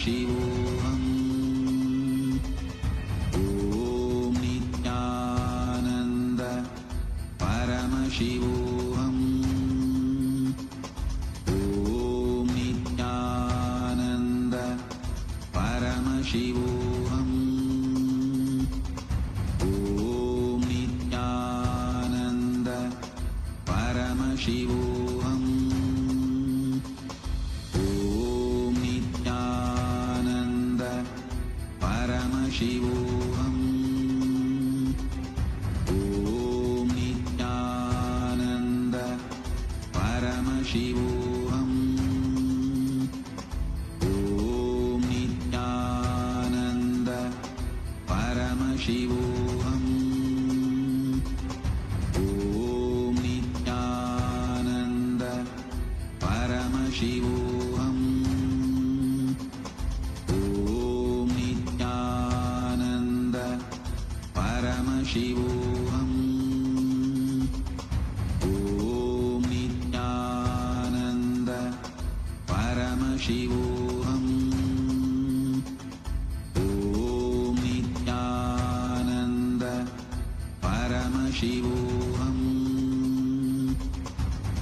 Paramashivoham. Om Nithyananda Paramashivoham. Om Nithyananda Paramashivoham. Om Nithyananda Paramashivoham. Om Nithyananda Paramashivoham. Om Nithyananda Paramashivoham. Om Nithyananda Paramashivoham. Om Nithyananda Paramashivoham. Om Nithyananda Paramashivoham. Om Nithyananda Paramashivoham. Om Nithyananda Paramashivoham.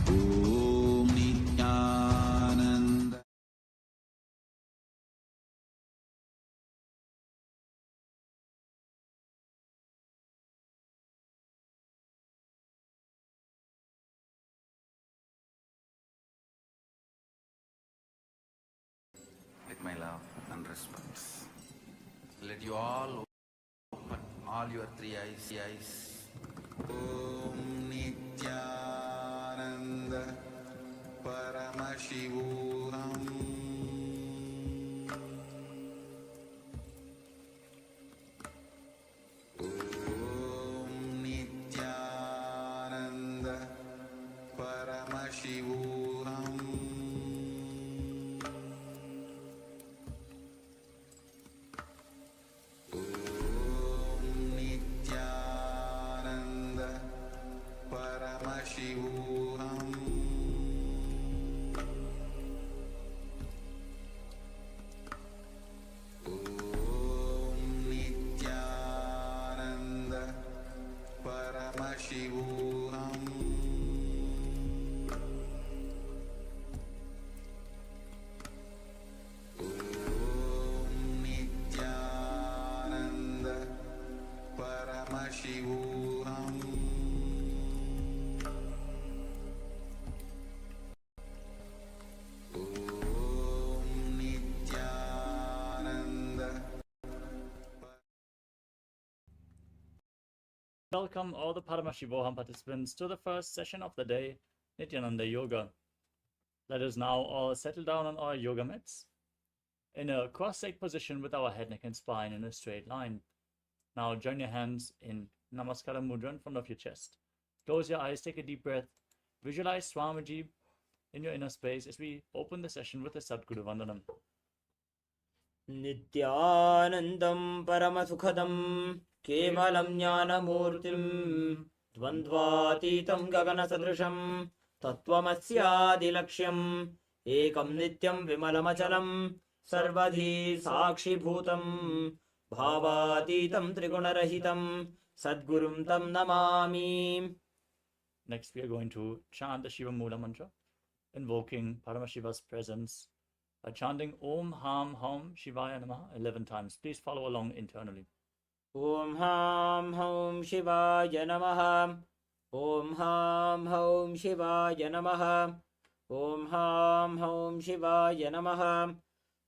Om Nithyananda. With my love and respect, let you all open all your three eyes. Om Nithyananda Paramashivoham. Om Nithyananda Paramashivoham. Om Nithyananda Paramashivoham. Om Nithyananda Paramashivoham. Om Nithyananda Paramashivoham. Om Nithyananda. Welcome all the Paramashivoham participants to the first session of the day, Nithyananda Yoga. Let us now all settle down on our yoga mats in a cross-legged position with our head, neck and spine in a straight line. Now join your hands in Namaskara Mudra in front of your chest. Close your eyes, take a deep breath. Visualize Swamiji in your inner space as we open the session with a Sadguru Vandanam. Nithyanandam Paramasukhadam Kevalam Jnanamurtim Dvandvatitam Gaganasadrisham Tattvamasyaadilaksham Ekam Nityam Vimalamachalam Sarvadhi Sakshibhutam Bhavatitam Trigunarahitam Sadgurum Tam Namami. Next, we are going to chant the Shiva Mula mantra, invoking Paramashiva's presence by chanting Om Ham Hum Shivaya Namaha 11 times. Please follow along internally. Om Ham Hum Shivaya Namaha. Om Ham Hum Shivaya Namaha. Om Ham Hum Shivaya Namaha.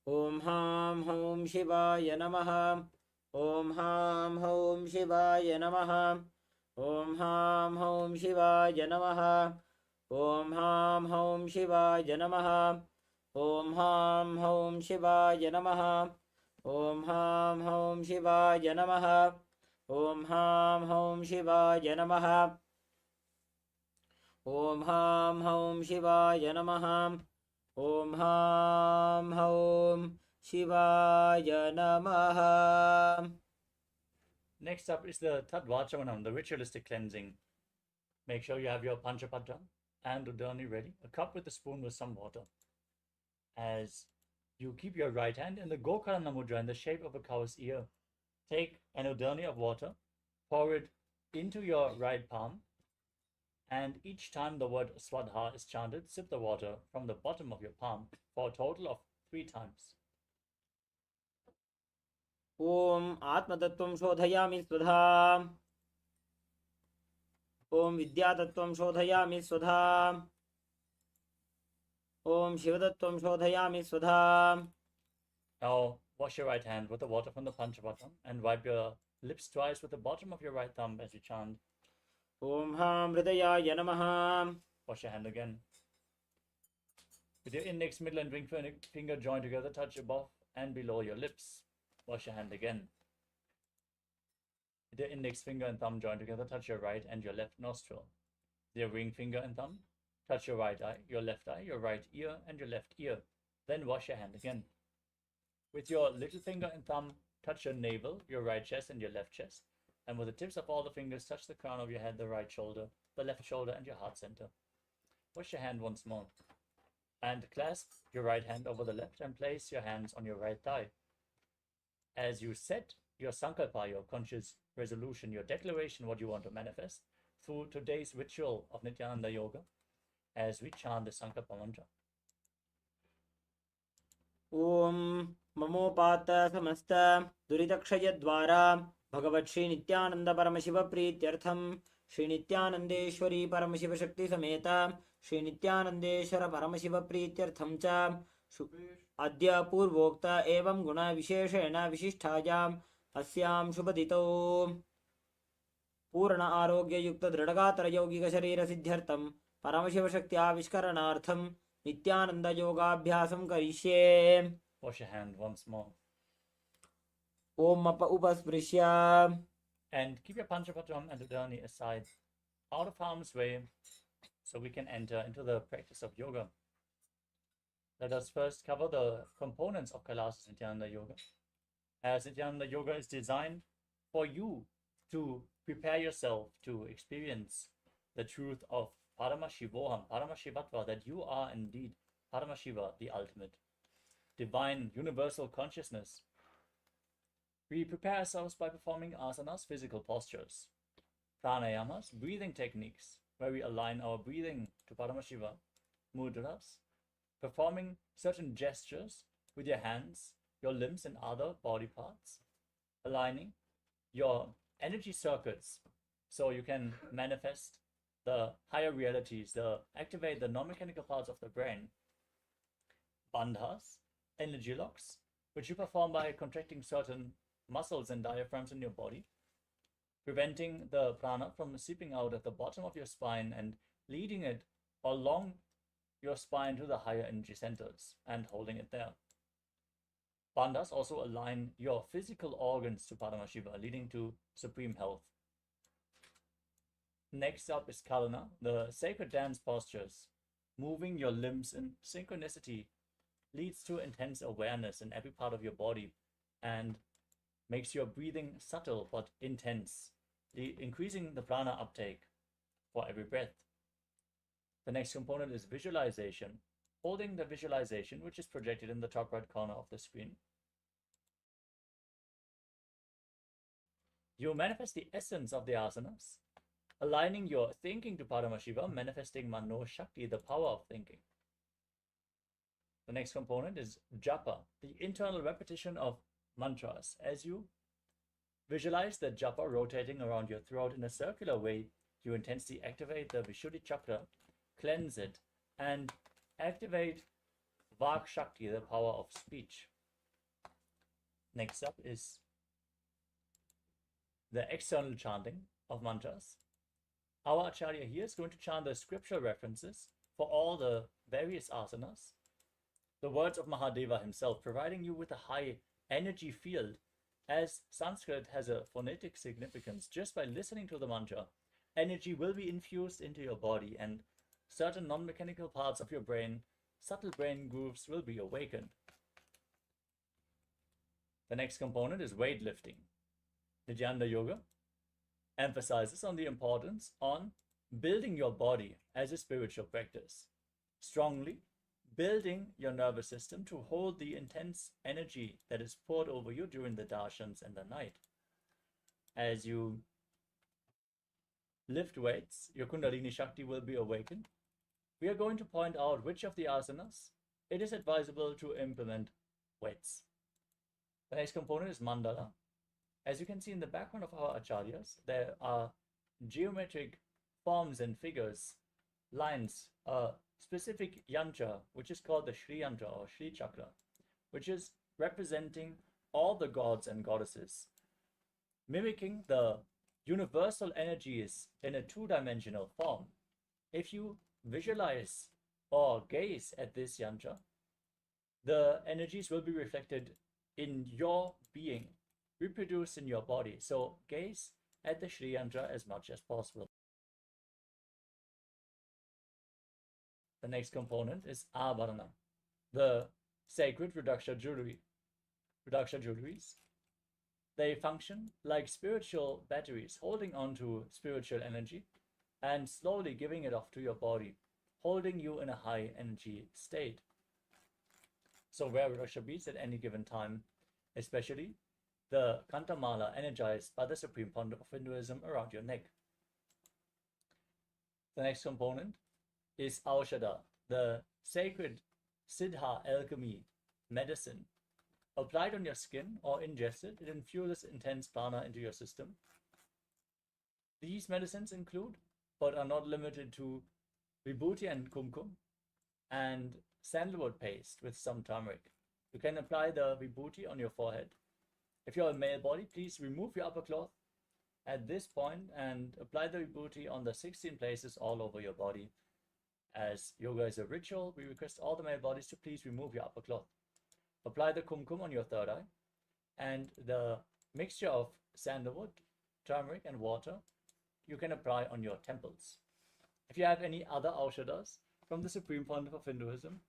Om Ham Hum Shivaya Namaha. Om Ham Hum Shivaya Namaha. Om Ham Hum Shivaya Namaha. Om Ham Hum Shivaya Namaha. Om Ham Hum Shivaya Namaha. Om Ham Hum Shivaya Namaha. Om Ham Hum Shivaya Namaha. Om Ham Hum Shivaya Namaha. Om Ham Hum Shivaya Namaha. Next up is the Tadvachavanam, the ritualistic cleansing. Make sure you have your Panchapadra and Udani ready, a cup with a spoon with some water. As You keep your right hand in the Gokarana Mudra in the shape of a cow's ear. Take an udani of water, pour it into your right palm, and each time the word Swadha is chanted, sip the water from the bottom of your palm for a total of 3 times. ॐ आत्मतत्त्वं शोधयामि स्वधा ॐ विद्यातत्त्वं शोधयामि स्वधा ॐ शिवतत्त्वं शोधयामि स्वधा. Now wash your right hand with the water from the Panchapatam and wipe your lips twice with the bottom of your right thumb as you chant. ॐ हां हृदयाय नमः. Wash your hand again. With your index, middle, and ring finger joined together, touch above and below your lips. Wash your hand again. With your index finger and thumb joined together, touch your right and your left nostril. With your ring finger and thumb, touch your right eye, your left eye, your right ear, and your left ear. Then wash your hand again. With your little finger and thumb, touch your navel, your right chest, and your left chest. And with the tips of all the fingers, touch the crown of your head, the right shoulder, the left shoulder, and your heart center. Wash your hand once more. And clasp your right hand over the left and place your hands on your right thigh. As you set your sankalpa, your conscious resolution, your declaration, what you want to manifest, through today's ritual of Nithyananda Yoga, as we chant the sankalpa mantra. ॐ ममोपात समस्त दुरितक्षयद्वारा भगवत् श्री नित्यानंद परमशिव प्रीत्यर्थम श्री नित्यानंदेश्वरी परमशिव शक्ति समेत श्री नित्यानंदेश्वर परमशिव प्रीत्यर्थम च अद्य पूर्वोक्त एवं गुण विशेषेण विशिष्टायाम् अस्यां शुभदितौ पूर्ण आरोग्य युक्त दृढ़गातर यौगिक शरीर सिद्ध्यर्थम परमशिव शक्ति आविष्करणार्थम नित्यानंद योगाभ्यासं करिष्ये. Wash your hand once more. ओम अप उपस्पृश्य. And keep your Panchapatam and Udani aside, out of harm's way, so we can enter into the practice of yoga. Let us first cover the components of Kailasa's Nithyananda Yoga. As Nithyananda Yoga is designed for you to prepare yourself to experience the truth of Paramashivoham, Paramashivatva, that you are indeed Paramashiva, the ultimate, divine, universal consciousness. We prepare ourselves by performing asanas, physical postures, pranayamas, breathing techniques, where we align our breathing to Paramashiva, mudras, performing certain gestures with your hands, your limbs, and other body parts, aligning your energy circuits so you can manifest the higher realities, activate the non-mechanical parts of the brain, bandhas, energy locks, which you perform by contracting certain muscles and diaphragms in your body, preventing the prana from seeping out at the bottom of your spine and leading it along your spine to the higher energy centers and holding it there. Bandhas also align your physical organs to Paramashiva, leading to supreme health. Next up is Kalana, the sacred dance postures. Moving your limbs in synchronicity leads to intense awareness in every part of your body and makes your breathing subtle but intense, increasing the prana uptake for every breath. The next component is visualization, holding the visualization, which is projected in the top right corner of the screen. You manifest the essence of the asanas, aligning your thinking to Paramashiva, manifesting Mano Shakti, the power of thinking. The next component is japa, the internal repetition of mantras. As you visualize the japa rotating around your throat in a circular way, you intensely activate the Vishuddhi chakra, cleanse it, and activate Vak Shakti, the power of speech. Next up is the external chanting of mantras. Our Acharya here is going to chant the scripture references for all the various asanas, the words of Mahadeva himself, providing you with a high energy field, as Sanskrit has a phonetic significance. Just by listening to the mantra, energy will be infused into your body and certain non-mechanical parts of your brain, subtle brain grooves, will be awakened. The next component is weightlifting. Nithyananda Yoga emphasizes on the importance on building your body as a spiritual practice, strongly building your nervous system to hold the intense energy that is poured over you during the darshans and the night. As you lift weights, your Kundalini Shakti will be awakened. We are going to point out which of the asanas it is advisable to implement weights. The next component is mandala. As you can see in the background of our acharyas, there are geometric forms and figures, lines, a specific yantra, which is called the Shri Yantra or Shri Chakra, which is representing all the gods and goddesses, mimicking the universal energies in a two-dimensional form. If you visualize or gaze at this yantra, the energies will be reflected in your being, reproduced in your body. So gaze at the Shri Yantra as much as possible. The next component is Avarana, the sacred Rudraksha jewelries. They function like spiritual batteries, holding on to spiritual energy and slowly giving it off to your body, holding you in a high energy state. So wear Rudraksha beads at any given time, especially the Kantamala energized by the Supreme Founder of Hinduism around your neck. The next component is Aushadha, the sacred Siddha alchemy medicine. Applied on your skin or ingested, it infuses intense prana into your system. These medicines include, but are not limited to, vibhuti and kumkum and sandalwood paste with some turmeric. You can apply the vibhuti on your forehead. If you're a male body, please remove your upper cloth at this point and apply the vibhuti on the 16 places all over your body. As yoga is a ritual, we request all the male bodies to please remove your upper cloth. Apply the kumkum on your third eye, and the mixture of sandalwood, turmeric, and water you can apply on your temples. If you have any other aushadas from the Supreme Founder of Hinduism,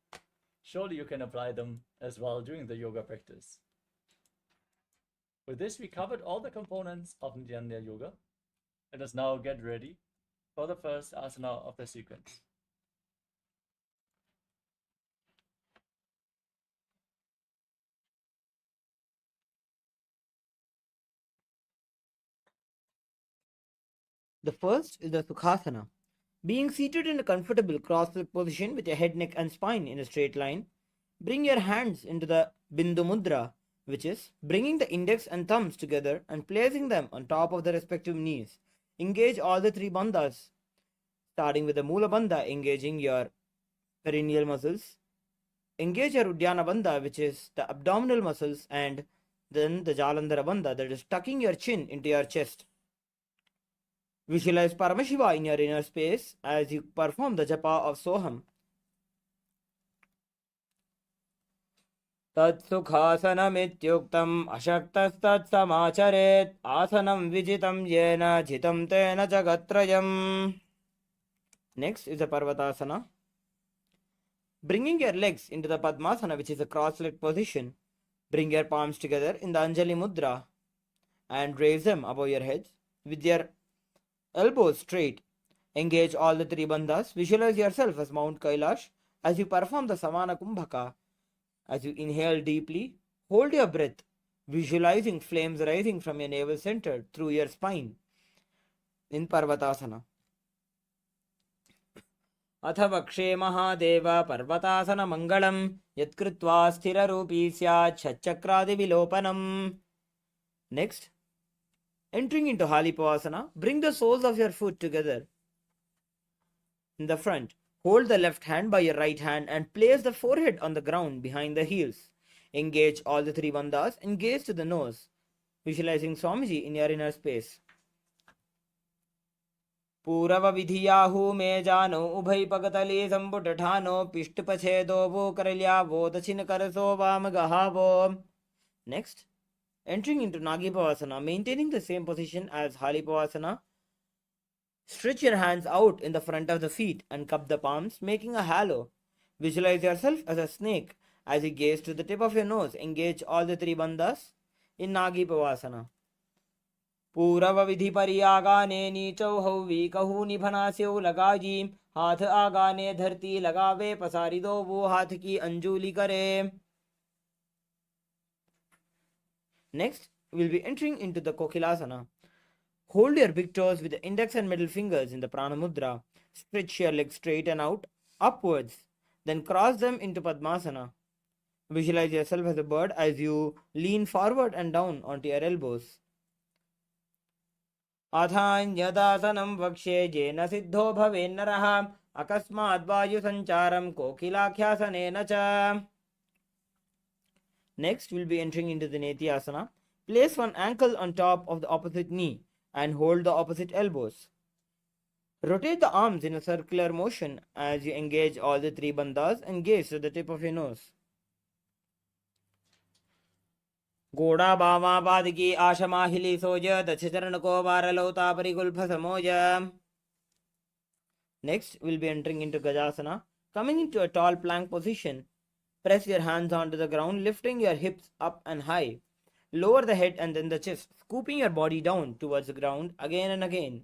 surely you can apply them as well during the yoga practice. With this, we covered all the components of Nithyananda Yoga. Let us now get ready for the first asana of the sequence. The first is the Sukhasana. Being seated in a comfortable cross-legged position with your head, neck, and spine in a straight line, bring your hands into the Bindu Mudra, which is bringing the index and thumbs together and placing them on top of the respective knees. Engage all the three bandhas, starting with the Mula Bandha, engaging your perineal muscles. Engage your Uddiyana Bandha, which is the abdominal muscles, and then the Jalandhara Bandha, that is tucking your chin into your chest. Visualize Paramashiva in your inner space as you perform the japa of Soham. Tatsukhasanamityuktam ashaktastat asanam vijitam yena jitam tena jagatrayam. Next is the Parvatasana. Bringing your legs into the Padmasana, which is a cross-legged position. Bring your palms together in the Anjali Mudra and raise them above your heads with your elbows straight. Engage all the three bandhas. Visualize yourself as Mount Kailash as you perform the Samana Kumbhaka. As you inhale deeply, hold your breath, visualizing flames rising from your navel center through your spine in Parvatasana. अथवक्षे महादेव पर्वतासन मंगलम यत्कृत्वा स्थिररूपी स्यात् षट्चक्रादिविलोपनम्. Next, entering into Halipavasana, bring the soles of your foot together in the front. Hold the left hand by your right hand and place the forehead on the ground behind the heels. Engage all the three bandhas and gaze to the nose, visualizing Swamiji in your inner space. पूरव विधियाहु में जानो उभय पगतले संपुटठानो पिष्टपछेदो वो करल्यावो दक्षिण करसो वाम गहावो. Next, entering into Nagipavasana, maintaining the same position as Halipavasana. Stretch your hands out in the front of the feet and cup the palms, making a halo. Visualize yourself as a snake as you gaze to the tip of your nose. Engage all the three bandhas in Nagipavasana. पूरव विधि परियागाने नीचौ हौ वीकहु निभनास्यौ लगाजी हाथ आगाने धरती लगावे, पसारी दो वो हाथ की अंजुली करे. Next, we'll be entering into the Kokilasana. Hold your big toes with the index and middle fingers in the Prana Mudra. Stretch your legs straight and out, upwards. Then cross them into Padmasana. Visualize yourself as a bird as you lean forward and down onto your elbows. अथान्यदासनं वक्ष्ये येन सिद्धो भवेन्नरः अकस्मात् वायुसञ्चारं कोकिलाख्यासनेन च. Next, we'll be entering into the Nithyananda. Place one ankle on top of the opposite knee and hold the opposite elbows. Rotate the arms in a circular motion as you engage all the three bandhas and gaze to the tip of your nose. गोड़ा बामा पादकी आशमाहिली सोज दक्ष चरण को वारलौता परिगुल्फ समोज. Next, we'll be entering into Gajasana. Coming into a tall plank position, press your hands onto the ground, lifting your hips up and high. Lower the head and then the chest, scooping your body down towards the ground again and again.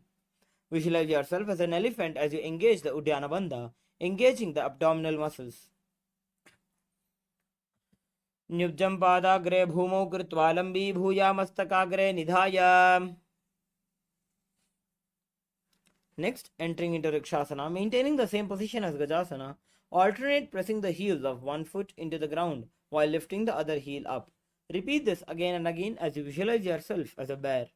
Visualize yourself as an elephant as you engage the Uddiyana Bandha, engaging the abdominal muscles. न्युब्जं पादाग्रे भूमौ कृत्वा लम्बी भूया मस्तकाग्रे निधाय. Next, entering into Rikshasana, maintaining the same position as Gajasana, alternate pressing the heels of one foot into the ground while lifting the other heel up. Repeat this again and again as you visualize yourself as a bear.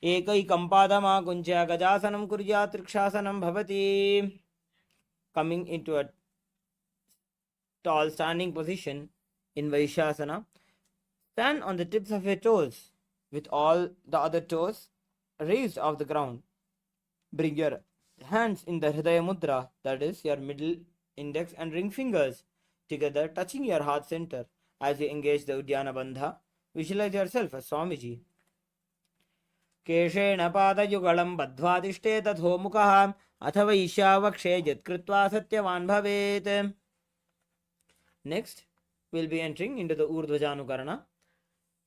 एकैकं पादमाकुञ्च्य गजासनं कुर्यात् Rikshāsanam bhavati. Coming into a tall standing position in Vaishasana, stand on the tips of your toes with all the other toes raised off the ground. Bring your hands in the Hridaya Mudra, that is your middle, index and ring fingers together touching your heart center as you engage the Uddiyana Bandha. Visualize yourself as Swamiji. केशेण पादयुगलं बद्ध्वा तिष्ठेत अधोमुखः अथ वैश्यावक्षे यत्कृत्वा सत्यवान् भवेत्. Next, we'll be entering into the Urdhvajanukarana.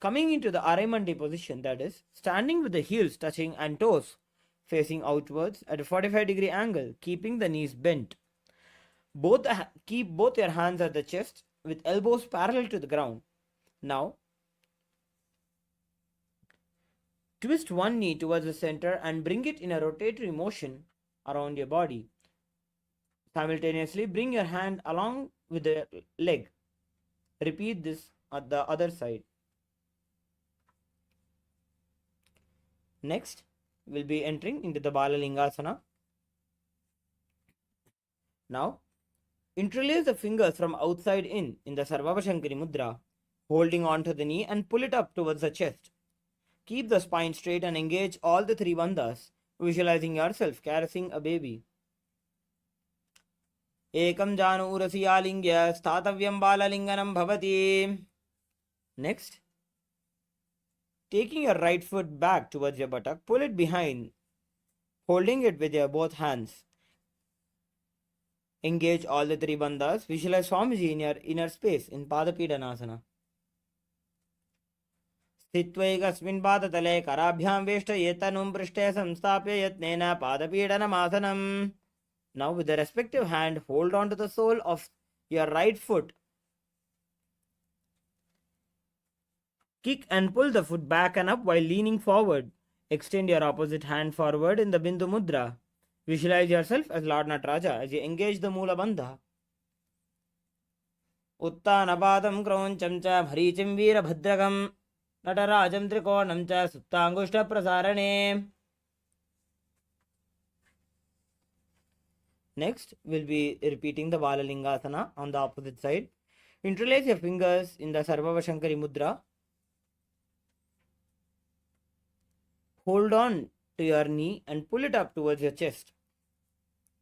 Coming into the Arimandi position, that is, standing with the heels touching and toes facing outwards at a 45-degree angle, keeping the knees bent. Keep both your hands at the chest with elbows parallel to the ground. Now, twist one knee towards the center and bring it in a rotatory motion around your body. Simultaneously, bring your hand along with the leg. Repeat this at the other side. Next, we'll be entering into the Balalingasana. Now, interlace the fingers from outside in the Sarvabhashankari Mudra, holding onto the knee and pull it up towards the chest. Keep the spine straight and engage all the three bandhas, visualizing yourself caressing a baby. Ekam janurasi alingya sthatavyam balalinganam bhavati. Next, taking your right foot back towards your buttock, pull it behind, holding it with your both hands. Engage all the three bandhas. Visualize Swamiji in your inner space in Padapidanasana. स्थित्वैकस्मिन् पादतले कराभ्यां वेष्टयेत्तनुं पृष्ठे संस्थाप्य यत्नेन पादपीडनमासनम्. Now with the respective hand, hold on to the sole of your right foot. Kick and pull the foot back and up while leaning forward. Extend your opposite hand forward in the Bindu Mudra. Visualize yourself as Lord Nataraja as you engage the Mula Bandha. Uttanapadam Krauncham cha Bharicim Veerabhadragam Natarajam Trikonam cha Suptangushta Prasarane. Next, we'll be repeating the Balalingasana on the opposite side. Interlace your fingers in the Sarvabhashankari Mudra. Hold on to your knee and pull it up towards your chest.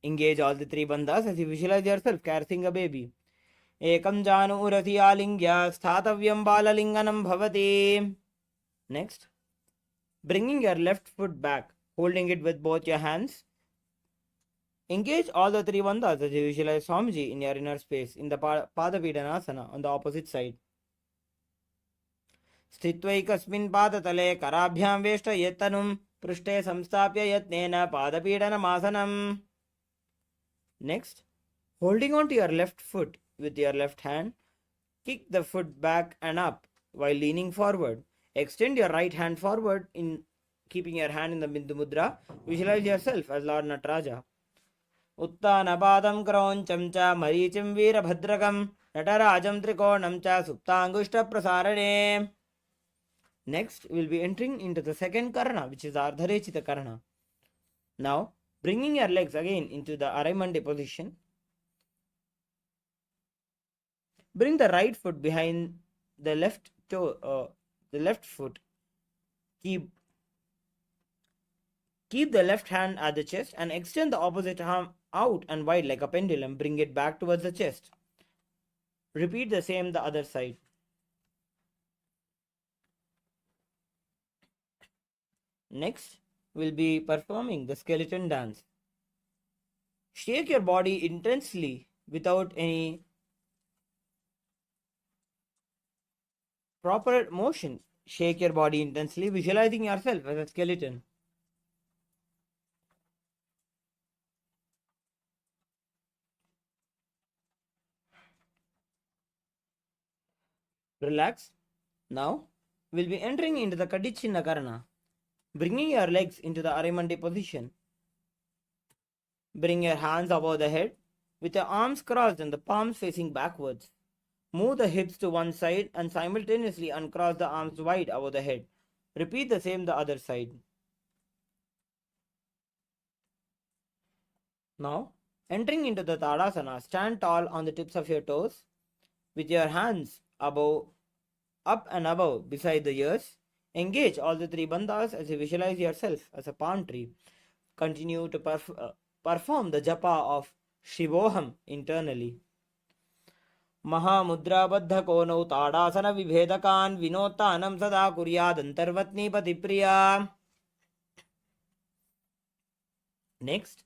Engage all the three bandhas as you visualize yourself caressing a baby. Ekam janu urati alingya sthatavyam balalinganam bhavati. Next, bringing your left foot back, holding it with both your hands. Engage all the three bandhas as you visualize Swamiji in your inner space in the Padapidanasana on the opposite side. स्थित्वैकस्मिन् पादतले कराभ्यां वेष्टयेत्तनुं पृष्ठे संस्थाप्य यत्नेन पादपीडनमासनम्. Next, holding on to your left foot with your left hand, kick the foot back and up while leaning forward. Extend your right hand forward in keeping your hand in the Bindu Mudra. Visualize yourself as Lord Nataraja. उत्तानपादं क्रौञ्चं च मरीचिं वीरभद्रकं नटराजं त्रिकोणं च सुप्ताङ्गुष्ठप्रसारणे. Next, we will be entering into the second karna, which is Ardharechita karna. Now, bringing your legs again into the Araimandi position. Bring the right foot behind the left toe, the left foot. Keep the left hand at the chest and extend the opposite arm out and wide like a pendulum. Bring it back towards the chest. Repeat the same the other side. Next, we'll be performing the skeleton dance. Shake your body intensely without any proper motion. Shake your body intensely, visualizing yourself as a skeleton. Relax. Now, we'll be entering into the Kadichinna Karana. Bringing your legs into the Arimandi position. Bring your hands above the head with your arms crossed and the palms facing backwards. Move the hips to one side and simultaneously uncross the arms wide above the head. Repeat the same the other side. Now, entering into the Tadasana, stand tall on the tips of your toes with your hands above, up and above beside the ears. Engage all the three bandhas as you visualize yourself as a palm tree. Continue to perform the japa of Shivoham internally. Mahamudra kono tadasana vibhedakan vinotanam sada kuryad antarvatni patipriya. Next,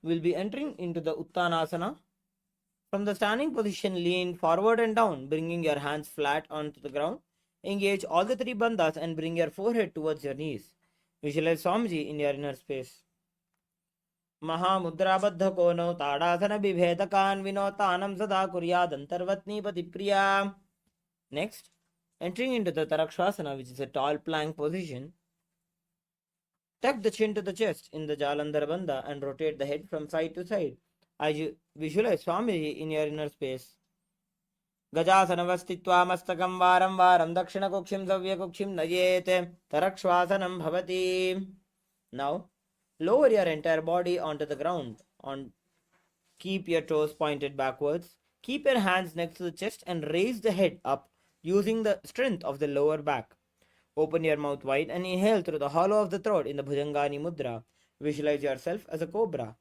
we'll be entering into the Uttanasana. From the standing position, lean forward and down, bringing your hands flat onto the ground. Engage all the three bandhas and bring your forehead towards your knees. Visualize Swamiji in your inner space. Mahamudra kono tadasana vibhedakan vinotanam sada kuryad antarvatni patipriya. Next, entering into the Tarakshasana, which is a tall plank position. Tuck the chin to the chest in the Jalandhar Bandha and rotate the head from side to side. As you visualize Swamiji in your inner space. Gajasanavastitva mastakam varam varam dakshina kukshim savya kukshim nayete tarakshvasanam bhavati. Now, lower your entire body onto the ground. Keep your toes pointed backwards. Keep your hands next to the chest and raise the head up using the strength of the lower back. Open your mouth wide and inhale through the hollow of the throat in the Bhujangani Mudra. Visualize yourself as a cobra.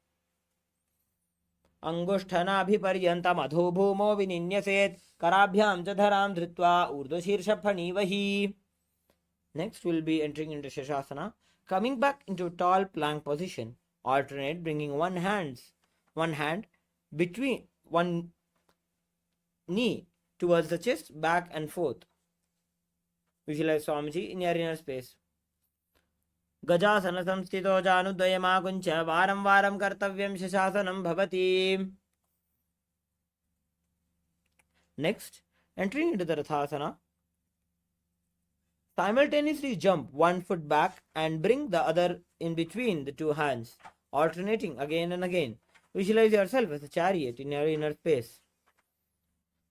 अंगुष्ठनाभिपर्यन्तम् अधोभूमो विनिन्यसेत् कराभ्यां च धरां धृत्वा ऊर्ध्वशीर्षफणीवहि. Next, we'll be entering into Shashasana. Coming back into tall plank position. Alternate, bringing one hand between one knee towards the chest, back and forth. Visualize Swamiji in your inner space. गजासन संस्थितो जानुद्वयमाकुञ्च वारं वारं कर्तव्यं शशासनं भवति. Next, entering into the Rathasana. Simultaneously jump one foot back and bring the other in between the two hands, alternating again and again. Visualize yourself as a chariot in your inner space.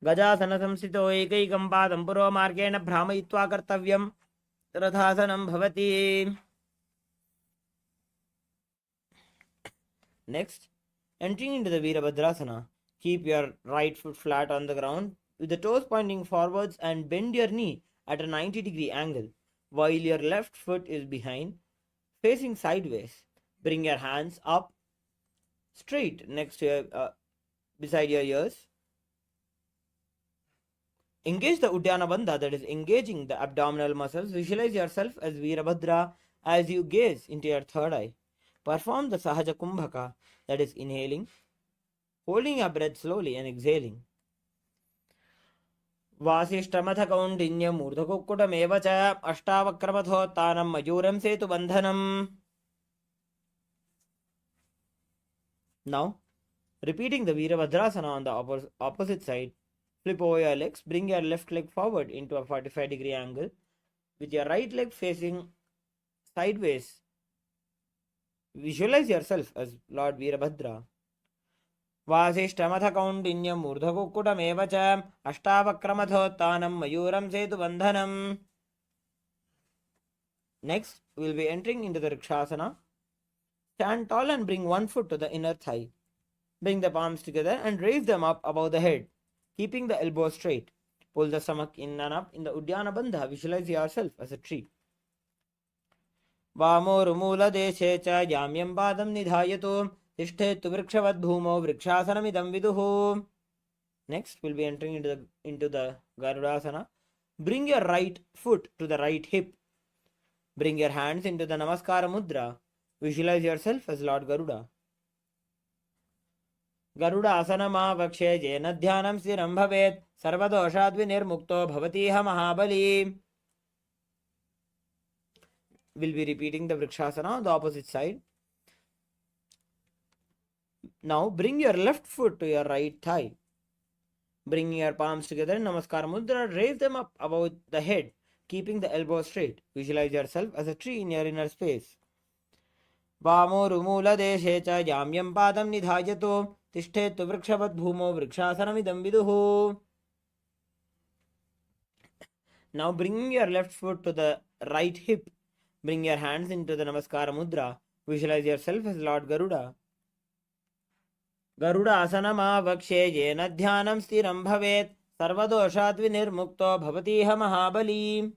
गजासन संस्थितो एकैकं पादं पुरोमार्गेण भ्रामयित्वा कर्तव्यं रथासनं भवति. Next, entering into the Virabhadrasana, keep your right foot flat on the ground with the toes pointing forwards and bend your knee at a 90-degree angle while your left foot is behind, facing sideways. Bring your hands up straight next to your, beside your ears. Engage the Uddiyana Bandha, that is engaging the abdominal muscles. Visualize yourself as Virabhadra as you gaze into your third eye. Perform the Sahaja Kumbhaka, that is inhaling, holding your breath slowly and exhaling. Vasishtamatha kaundinyam urdhakukkutameva cha ashtavakramathottaram majuram setu bandhanam. Now, repeating the Virabhadrasana on the opposite side, flip over your legs, bring your left leg forward into a 45-degree angle with your right leg facing sideways. Visualize yourself as Lord Virabhadra. वासिष्ठमथ कौण्डिन्यम् ऊर्ध्वकुक्कुटमेव च अष्टावक्रमथोत्थानं मयूरं सेतुबन्धनम्. Next, we will be entering into the Rikshasana. Stand tall and bring one foot to the inner thigh. Bring the palms together and raise them up above the head, keeping the elbows straight. Pull the stomach in and up in the Uddiyana Bandha. Visualize yourself as a tree. वामोरुमूलदेशे च याम्यं पादं निधायतु तिष्ठेत्तु वृक्षवद् भूमौ वृक्षासनमिदं विदुः. Next, we'll be entering into the Garudasana. Bring your right foot to the right hip. Bring your hands into the Namaskara Mudra. Visualize yourself as Lord Garuda. Garuda asanama vakshe jena dhyanam stiram bhavet sarvadoshad vinirmukto bhavatiha mahabali. We'll be repeating the Vrikshasana on the opposite side. Now bring your left foot to your right thigh. Bring your palms together in Namaskar Mudra. Raise them up above the head, keeping the elbows straight. Visualize yourself as a tree in your inner space. वामोरुमूलदेशे च याम्यं पादं निधायतु तिष्ठेत्तु वृक्षवद् भूमौ वृक्षासनमिदं विदुः. Now bring your left foot to the right hip. Bring your hands into the Namaskara Mudra. Visualize yourself as Lord Garuda. Garuda asanama vakshe jena dhyanam stiram bhavet sarvadoshat vinirmukto bhavatiha mahabali.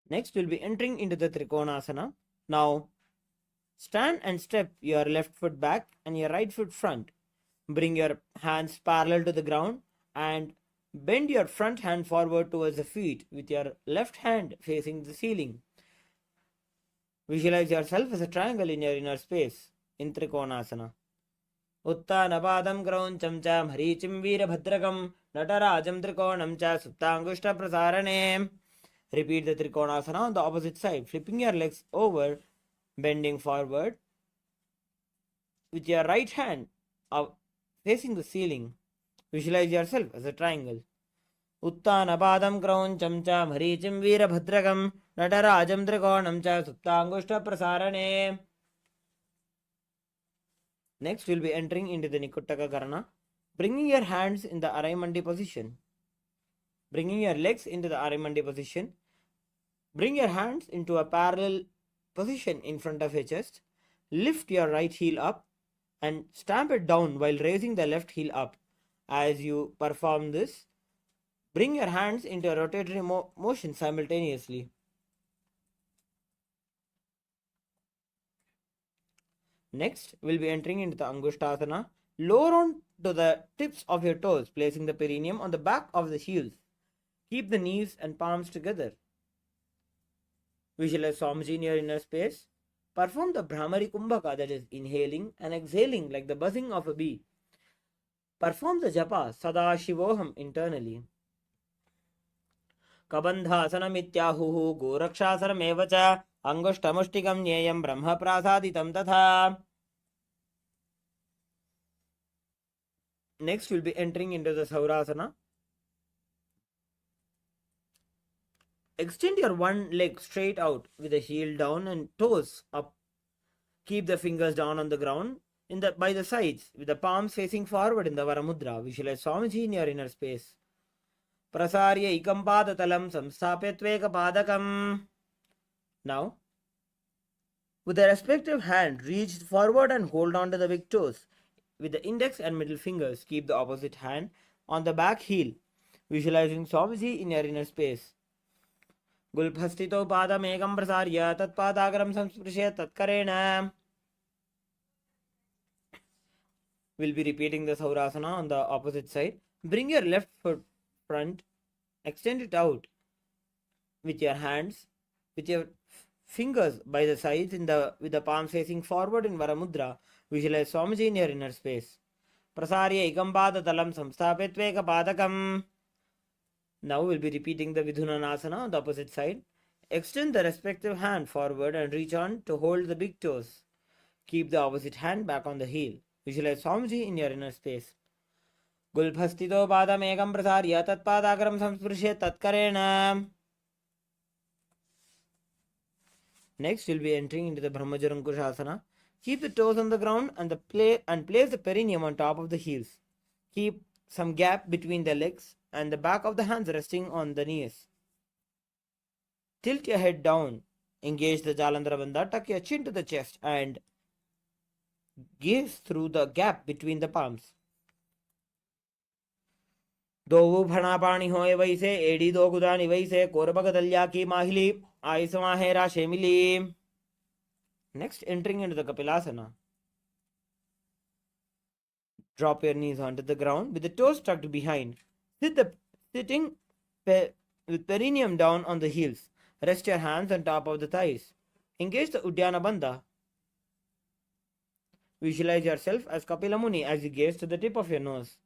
Next, we'll be entering into the Trikonasana. Now, stand and step your left foot back and your right foot front. Bring your hands parallel to the ground and bend your front hand forward towards the feet with your left hand facing the ceiling. Visualize yourself as a triangle in your inner space in Trikonasana. उत्तानपादं क्रौञ्चं च मरीचिं वीरभद्रकं नटराजं त्रिकोणं च सुप्ताङ्गुष्ठप्रसारणे. Repeat the Trikonasana on the opposite side, flipping your legs over, bending forward with your right hand facing the ceiling. Visualize yourself as a triangle. उत्तानपादं क्रौञ्चं च मरीचिं वीरभद्रकं नटराजं त्रिकोणं च सुप्ताङ्गुष्ठप्रसारणे. Next, we'll be entering into the Nikuttaka Karana, bringing your hands in the Araimandi position. Bringing your legs into the Araimandi position. Bring your hands into a parallel position in front of your chest. Lift your right heel up and stamp it down while raising the left heel up. As you perform this, bring your hands into a rotatory motion simultaneously. Next, we'll be entering into the Angushtasana. Lower on to the tips of your toes, placing the perineum on the back of the heels. Keep the knees and palms together. Visualize Swamiji in your inner space. Perform the Brahmari Kumbhaka, that is inhaling and exhaling like the buzzing of a bee. Perform the japa Sadashivoham internally. Kabandhasanamittyahuhu gorakshasanameva cha angushtamushtikam nyeyam brahma prasaditam tatha. Next, we'll be entering into the Saurasana. Extend your one leg straight out with the heel down and toes up. Keep the fingers down on the ground by the sides with the palms facing forward in the Varamudra. Visualize Swamiji in your inner space. Prasarya ikam padatalam samsthapetveka padakam. Now, with the respective hand, reach forward and hold on to the big toes. with the index and middle fingers. Keep the opposite hand on the back heel, visualizing Swamiji in your inner space. Gulphastito padamekam prasarya tatpadagaram samsprishe tatkaren. We'll be repeating the Saurasana on the opposite side. Bring your left foot front, extend it out with your hands, with your fingers by the sides with the palms facing forward in Varamudra. Visualize Swamiji in your inner space. Prasarya ekam padatalam samsthapitveka padakam. Now we'll be repeating the Vidhunanasana on the opposite side. Extend the respective hand forward and reach on to hold the big toes. Keep the opposite hand back on the heel. Visualize Swamiji in your inner space. Gulphastito padamekam prasarya tatpadagaram samsprishe tatkaren. Next, we'll be entering into the Brahmajarankushasana. Keep the toes on the ground and place the perineum on top of the heels. Keep some gap between the legs and the back of the hands resting on the knees. Tilt your head down. Engage the Jalandhara Bandha. Tuck your chin to the chest and gaze through the gap between the palms. दो फणा पाणी होए वैसे एड़ी दो गुदानी वैसे कोरबग दल्या की माहिली आइसवा है राशे मिली. Next, entering into the Kapilasana. Drop your knees onto the ground with the toes tucked behind. Sitting with perineum down on the heels. Rest your hands on top of the thighs. Engage the Uddiyana Bandha. Visualize yourself as Kapila Muni as you gaze to the tip of your nose.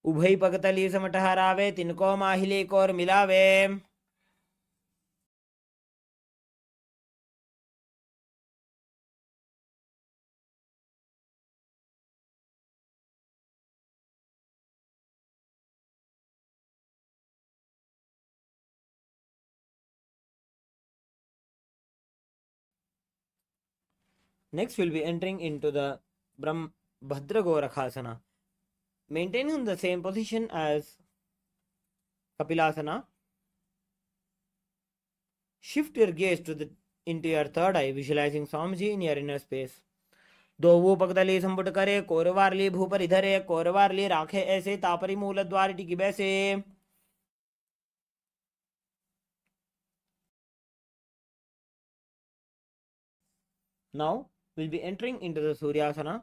उभय पगतली समटहरावे तिनको माहिले core मिलावे. Next, we'll be entering into the Bhadragorakhasana. Maintaining the same position as Kapilasana, shift your gaze into your third eye, visualizing Swamiji in your inner space. दो वो पगदली संपुट करे कोरवारली भूपर इधरे कोरवारली राखे ऐसे तापरी मूल द्वार टिकी बैसे. Now we'll be entering into the Suryasana.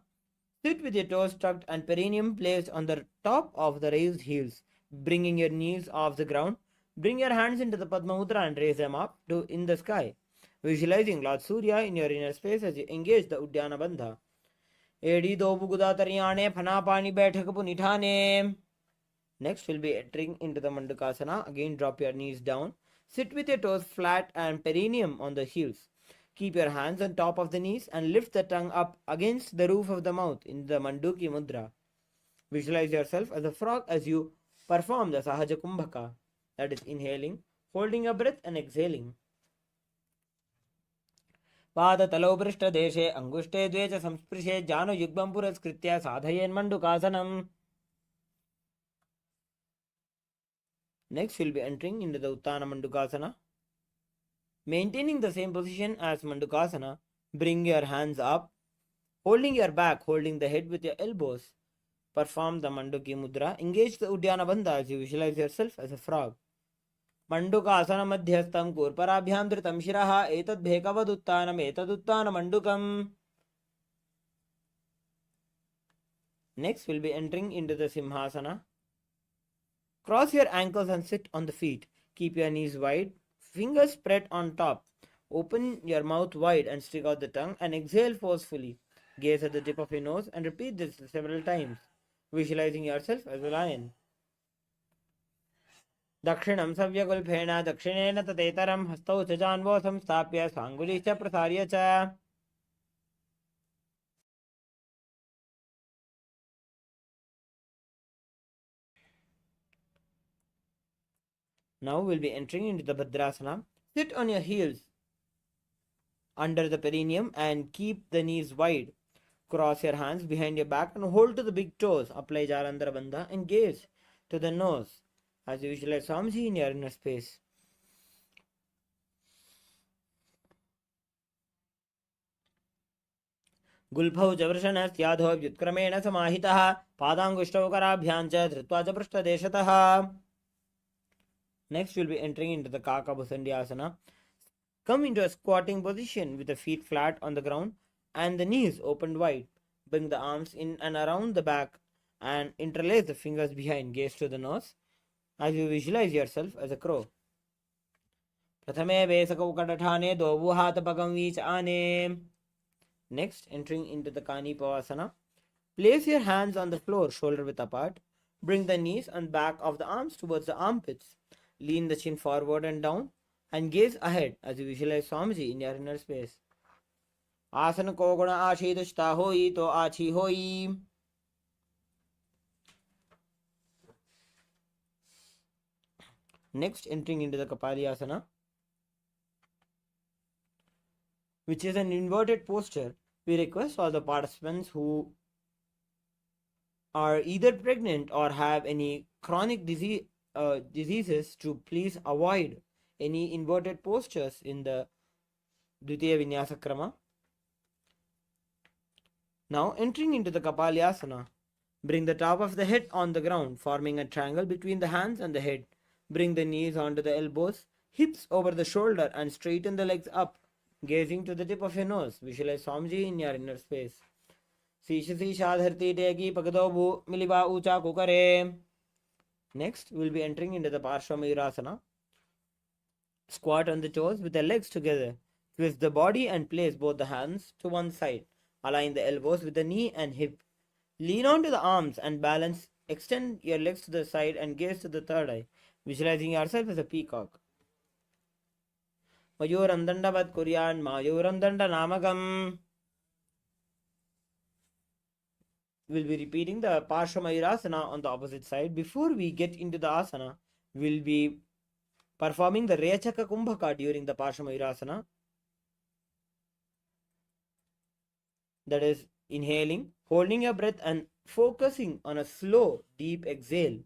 Sit with your toes tucked and perineum placed on the top of the raised heels, bringing your knees off the ground. Bring your hands into the Padma Mudra and raise them up in the sky, visualizing Lord Surya in your inner space as you engage the Uddiyana Bandha. Edi do buguda tariyane phana pani baithak punithane. Next, we'll be entering into the Mandukasana. Again, drop your knees down. Sit with your toes flat and perineum on the heels. Keep your hands on top of the knees and lift the tongue up against the roof of the mouth in the Manduki Mudra. Visualize yourself as a frog as you perform the Sahaja Kumbhaka, that is inhaling, holding your breath and exhaling. पादतलौ पृष्ठदेशे अंगुष्ठे द्वे च संस्पृशे जानुयुग्मं पुरस्कृत्य साधयेन् Mandukasanam. Next, we'll be entering into the Uttana Mandukasana. Maintaining the same position as Mandukasana, bring your hands up, holding your back, holding the head with your elbows. Perform the Manduki Mudra. Engage the Uddiyana Bandha as you visualize yourself as a frog. Mandukasana madhyastam kurparabhyam dhritam shiraha etad bhekavaduttanam mandukam. Next, we'll be entering into the Simhasana. Cross your ankles and sit on the feet. Keep your knees wide, fingers spread on top. Open your mouth wide and stick out the tongue and exhale forcefully. Gaze at the tip of your nose and repeat this several times, visualizing yourself as a lion. दक्षिणं सव्यगुल्फेन दक्षिणेन तदेतरं हस्तौ च जान्वौ संस्थाप्य स्वाङ्गुलीश्च प्रसार्य च. Now we'll be entering into the Bhadrasana. Sit on your heels under the perineum and keep the knees wide. Cross your hands behind your back and hold to the big toes. Apply Jalandhara Bandha and gaze to the nose as you visualize Swamiji in your inner space. गुल्फौ च वृषणस्याधो व्युत्क्रमेण समाहितः पादाङ्गुष्ठौ कराभ्यां च धृत्वा च पृष्ठदेशतः. Next, we'll be entering into the Kakabhusandhyasana. Come into a squatting position with the feet flat on the ground and the knees opened wide. Bring the arms in and around the back and interlace the fingers behind, gaze to the nose as you visualize yourself as a crow. प्रथमे वेसकौ कटठाने द्वौ हातपगं वीचाने. Next, entering into the Kanipavasana. Place your hands on the floor, shoulder width apart. Bring the knees and back of the arms towards the armpits. Lean the chin forward and down and gaze ahead as you visualize Swamiji in your inner space. आसन को गुण आशीदुष्टा होई तो आछी होई. Next, entering into the Kapalyasana, which is an inverted posture. We request all the participants who are either pregnant or have any chronic diseases to please avoid any inverted postures in the Dvitiya Vinyasa Krama. Now, entering into the Kapalyasana, bring the top of the head on the ground, forming a triangle between the hands and the head. Bring the knees onto the elbows, hips over the shoulder, and straighten the legs up, gazing to the tip of your nose. Visualize Swamiji in your inner space. Next, we'll be entering into the Parshvamayurasana. Squat on the toes with the legs together. Twist the body and place both the hands to one side. Align the elbows with the knee and hip. Lean onto the arms and balance. Extend your legs to the side and gaze to the third eye, visualizing yourself as a peacock. Mayuram dandavat kuryan mayuram danda namakam. We'll be repeating the Parshvamayurasana on the opposite side. Before we get into the asana, we'll be performing the Rechaka Kumbhaka during the Parshvamayurasana. That is inhaling, holding your breath and focusing on a slow, deep exhale.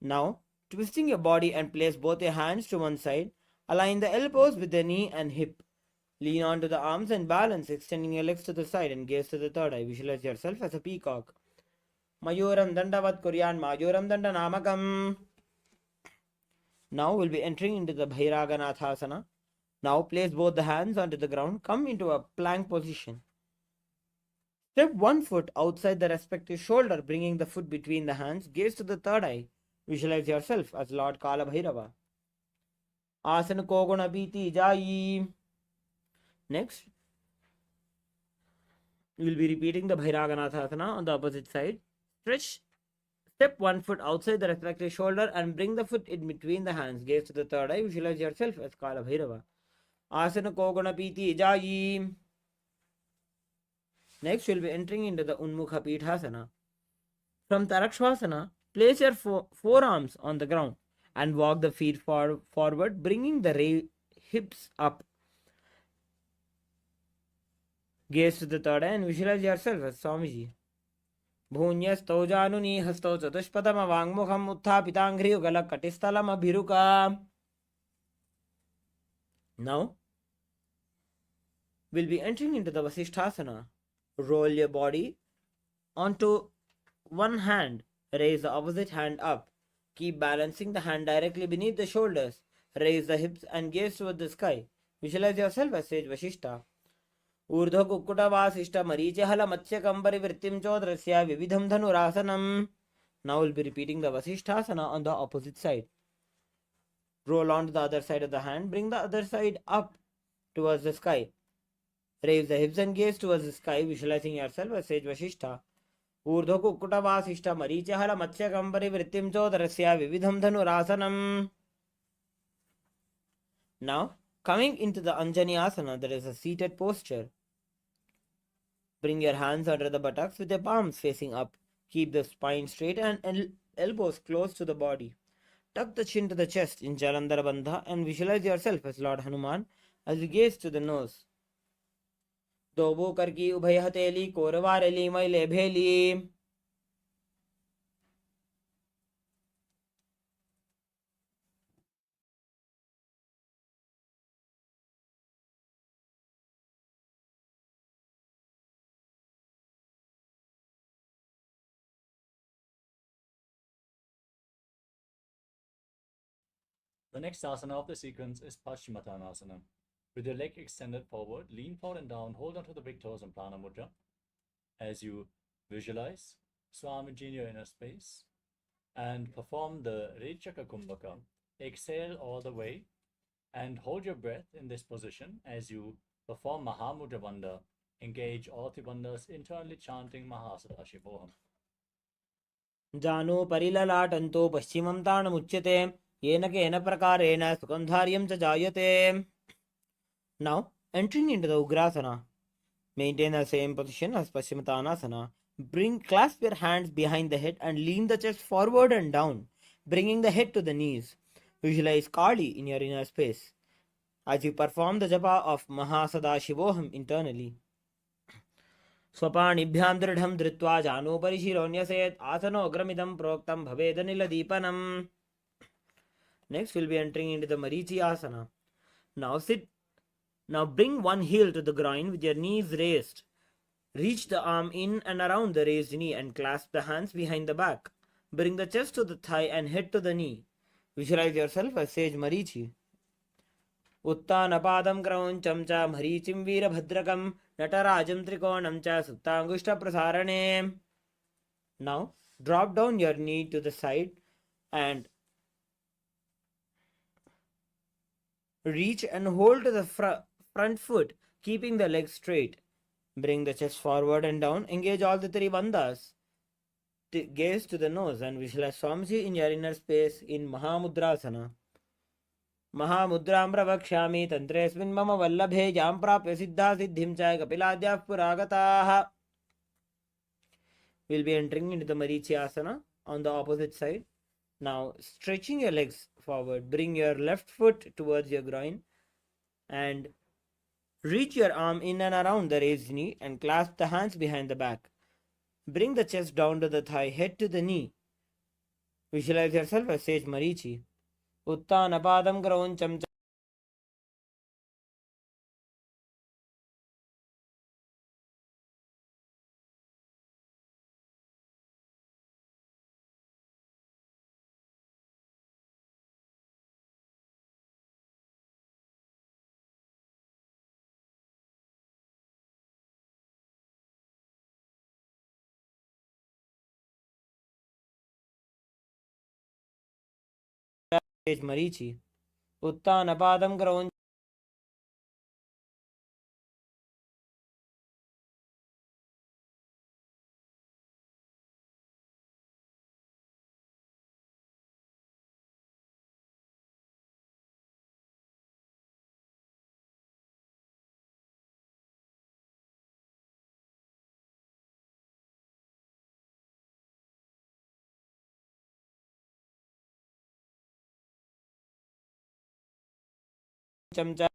Now, twisting your body and place both your hands to one side. Align the elbows with the knee and hip. Lean onto the arms and balance, extending your legs to the side and gaze to the third eye. Visualize yourself as a peacock. Mayuram dandavat kuryan mayuram danda namakam. Now we'll be entering into the Bhairaganathasana. Now place both the hands onto the ground. Come into a plank position. Step one foot outside the respective shoulder, bringing the foot between the hands. Gaze to the third eye. Visualize yourself as Lord Kala Bhairava. Asana Koguna Biti Jayi. Next, we will be repeating the Bhairaganathasana on the opposite side. Step one foot outside the respective shoulder and bring the foot in between the hands. Gaze to the third eye. Visualize yourself as Kala Bhairava. Asana Koguna Biti Jayi. Next, we'll be entering into the Unmukha Pithasana. From Tarakshvasana, place your forearms on the ground and walk the feet forward, bringing the hips up. Gaze to the third eye and visualize yourself as Swamiji. Bhunyastau januni hastau chatushpadama vangmukham utthapitanghriugalak katistalam abhiruka. Now, we'll be entering into the Vasishthasana. Roll your body onto one hand. Raise the opposite hand up. Keep balancing the hand directly beneath the shoulders. Raise the hips and gaze toward the sky. Visualize yourself as Sage Vashishta. Urdhva Kukkuta Vasishta Marichahala Matsya Kambari Vrittim Chodrasya Vividham Dhanurasanam. Now we'll be repeating the Vasishthasana on the opposite side. Roll onto the other side of the hand. Bring the other side up towards the sky. Raise the hips and gaze towards the sky, visualizing yourself as Sage Vashishta. Urdhva Kukkuta Vasishta Marichahala Matsya Kambari Vrittim Chodrasya Vividham Dhanurasanam. Now, coming into the Anjani Asana, that is a seated posture. Bring your hands under the buttocks with your palms facing up. Keep the spine straight and elbows close to the body. Tuck the chin to the chest in Jalandhara Bandha and visualize yourself as Lord Hanuman as you gaze to the nose. Dobo karki ubhay hateli koravareli maile bheli. The next asana of the sequence is Paschimottanasana. With your leg extended forward, lean forward and down, hold onto the big toes in Prana Mudra. As you visualize Swamiji in your inner space and perform the Rechaka Kumbhaka, exhale all the way and hold your breath in this position as you perform Mahamudra Bandha. Engage all the bandhas internally chanting Mahasadaशिवोहम. जानो परिललाटन्तो पश्चिमं ताणमुच्यते येन केन प्रकारेण सुखं धार्यं च जायते. Now entering into the Ugrasana. Maintain the same position as Paschimottanasana. Clasp your hands behind the head and lean the chest forward and down, bringing the head to the knees. Visualize Kali in your inner space as you perform the japa of Mahasadashivoham internally. स्वपाणिभ्यां दृढं धृत्वा जानोपरि शिरोन्यसेत् आसनोऽग्रमिदं प्रोक्तं भवेदनिलदीपनम्. Next we'll be entering into the Marichi asana. Now sit. Now bring one heel to the groin with your knees raised. Reach the arm in and around the raised knee and clasp the hands behind the back. Bring the chest to the thigh and head to the knee. Visualize yourself as sage Marichi. उत्तानपादं क्रौञ्चं च मरीचिं वीरभद्रकं नटराजं त्रिकोणं च सुप्ताङ्गुष्ठप्रसारणे. Now drop down your knee to the side and reach and hold to the front foot, keeping the legs straight. Bring the chest forward and down. Engage all the three bandhas. Gaze to the nose and visualize Swamiji in your inner space in Mahamudrasana. महामुद्रां प्रवक्ष्यामि तन्त्रेऽस्मिन् मम वल्लभे यां प्राप्य सिद्धा सिद्धिं च कपिलाद्याः पुरागताः. We'll be entering into the Marichi asana on the opposite side. Now stretching your legs forward, bring your left foot towards your groin and reach your arm in and around the raised knee and clasp the hands behind the back. Bring the chest down to the thigh, head to the knee. Visualize yourself as sage Marichi. उत्तानपादं क्रौञ्चं च sage Marichi. उत्तानपादं क्रौञ्चं च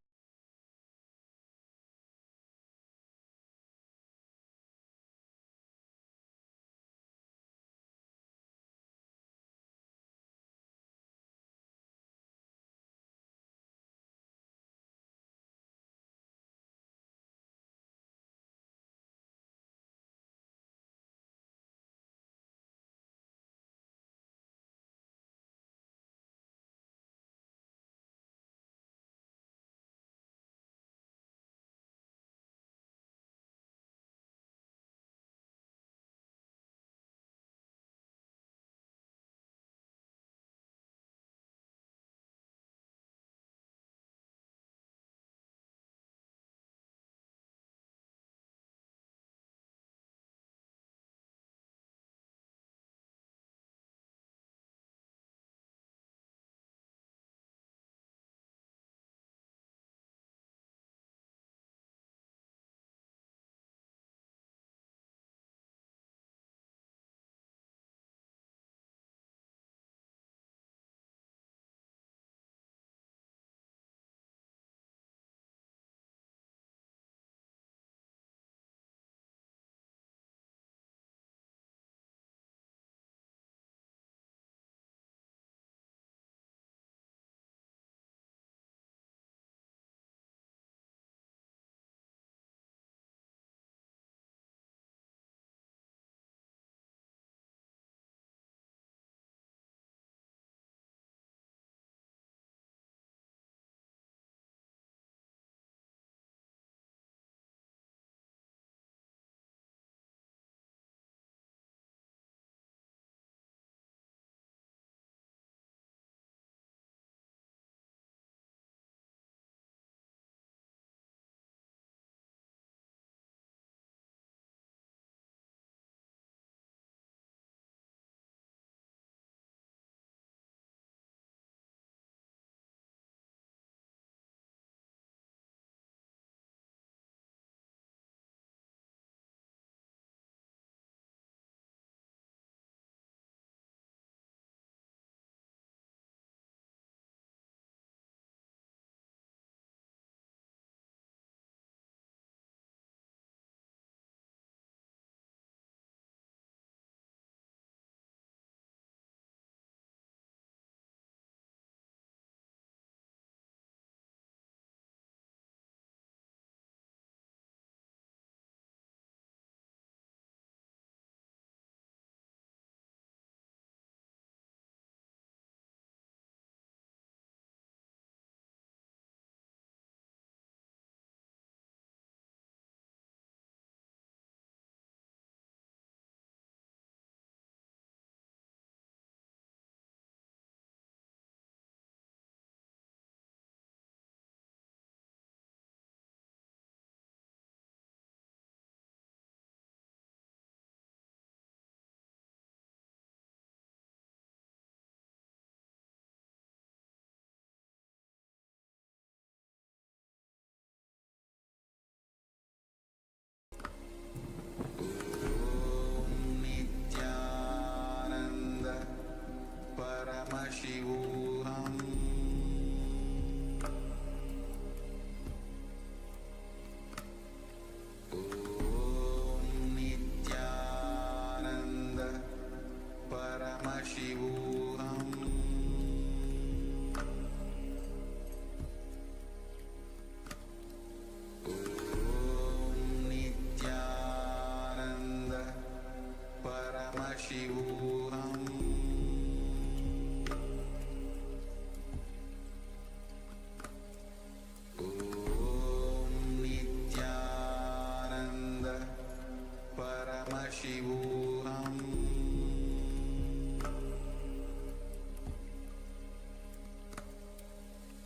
Paramashivoham.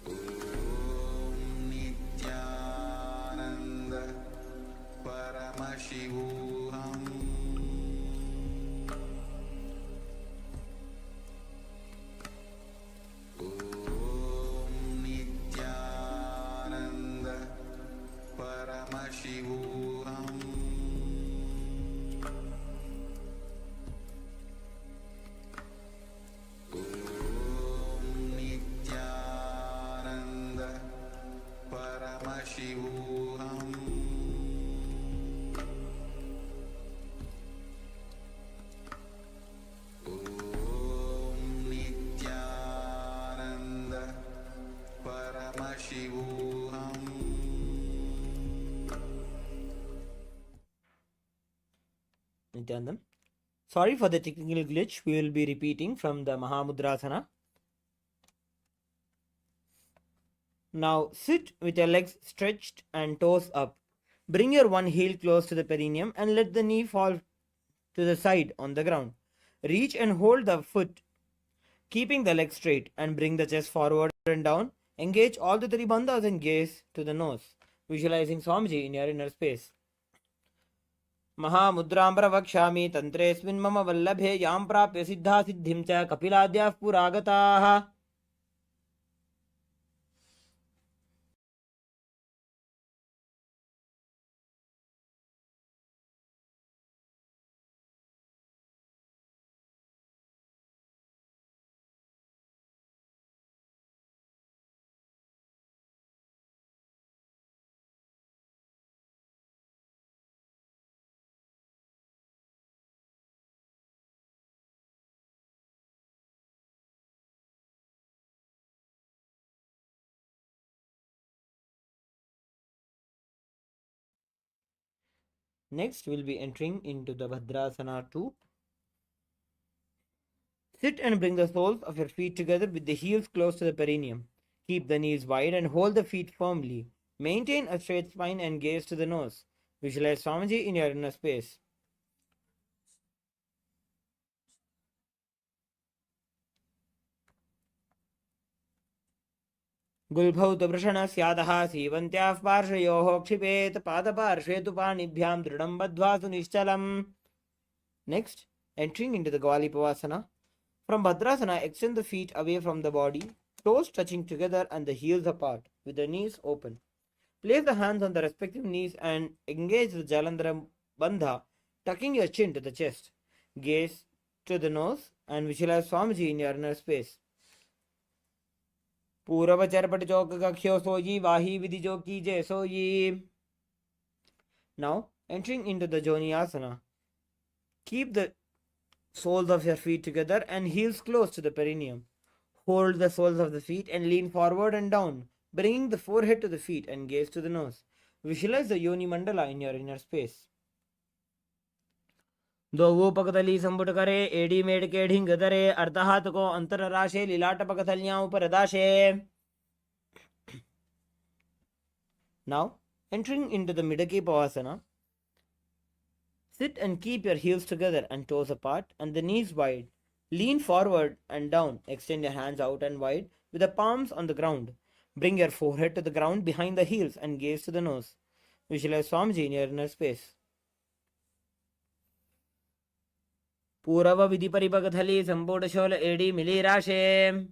Om Nithyananda Paramashivoham. Om Nithyananda Paramashivoham. Om Nithyananda Paramashivoham. Om Nithyananda Paramashivoham. Nithyanandam. Sorry for the technical glitch. We will be repeating from the Mahamudrasana. Now sit with your legs stretched and toes up. Bring your one heel close to the perineum and let the knee fall to the side on the ground. Reach and hold the foot, keeping the leg straight, and bring the chest forward and down. Engage all the three bandhas and gaze to the nose, visualizing Swamiji in your inner space. महामुद्रां प्रवक्ष्यामि तन्त्रेऽस्मिन् मम वल्लभे यां प्राप्य सिद्धा सिद्धिं च कपिलाद्याः पुरागताः. Next, we'll be entering into the Bhadrasana 2. Sit and bring the soles of your feet together with the heels close to the perineum. Keep the knees wide and hold the feet firmly. Maintain a straight spine and gaze to the nose. Visualize Swamiji in your inner space. गुल्भौतवृषणस्यादः सीवन्त्याः पार्श्वयोः क्षिपेत् पादपार्श्वे तु पाणिभ्यां दृढं बद्ध्वा सुनिश्चलम्. Next, entering into the Gvalipavasana. From Bhadrasana, extend the feet away from the body, toes touching together and the heels apart, with the knees open. Place the hands on the respective knees and engage the Jalandhara Bandha, tucking your chin to the chest. Gaze to the nose and visualize Swamiji in your inner space. पूरव चरपट चौक कख्यो सोयी वाही विधि जो की जय सोयी. Now, entering into the Joniasana. Keep the soles of your feet together and heels close to the perineum. Hold the soles of the feet and lean forward and down, bringing the forehead to the feet and gaze to the nose. Visualize the Yoni Mandala in your inner space. दोवो पकतली संबुट करे AD made के ढिंग दरे अर्धहात को अंतर राशे लीलाट पकथलियां ऊपर दाशे. Now, entering into the Midaki Pavasana. Sit and keep your heels together and toes apart and the knees wide. Lean forward and down. Extend your hands out and wide with the palms on the ground. Bring your forehead to the ground behind the heels and gaze to the nose. Visualize Swamiji in your inner space. पूरव विधि परिपकथली संपोटशोल एडी मिली राशे.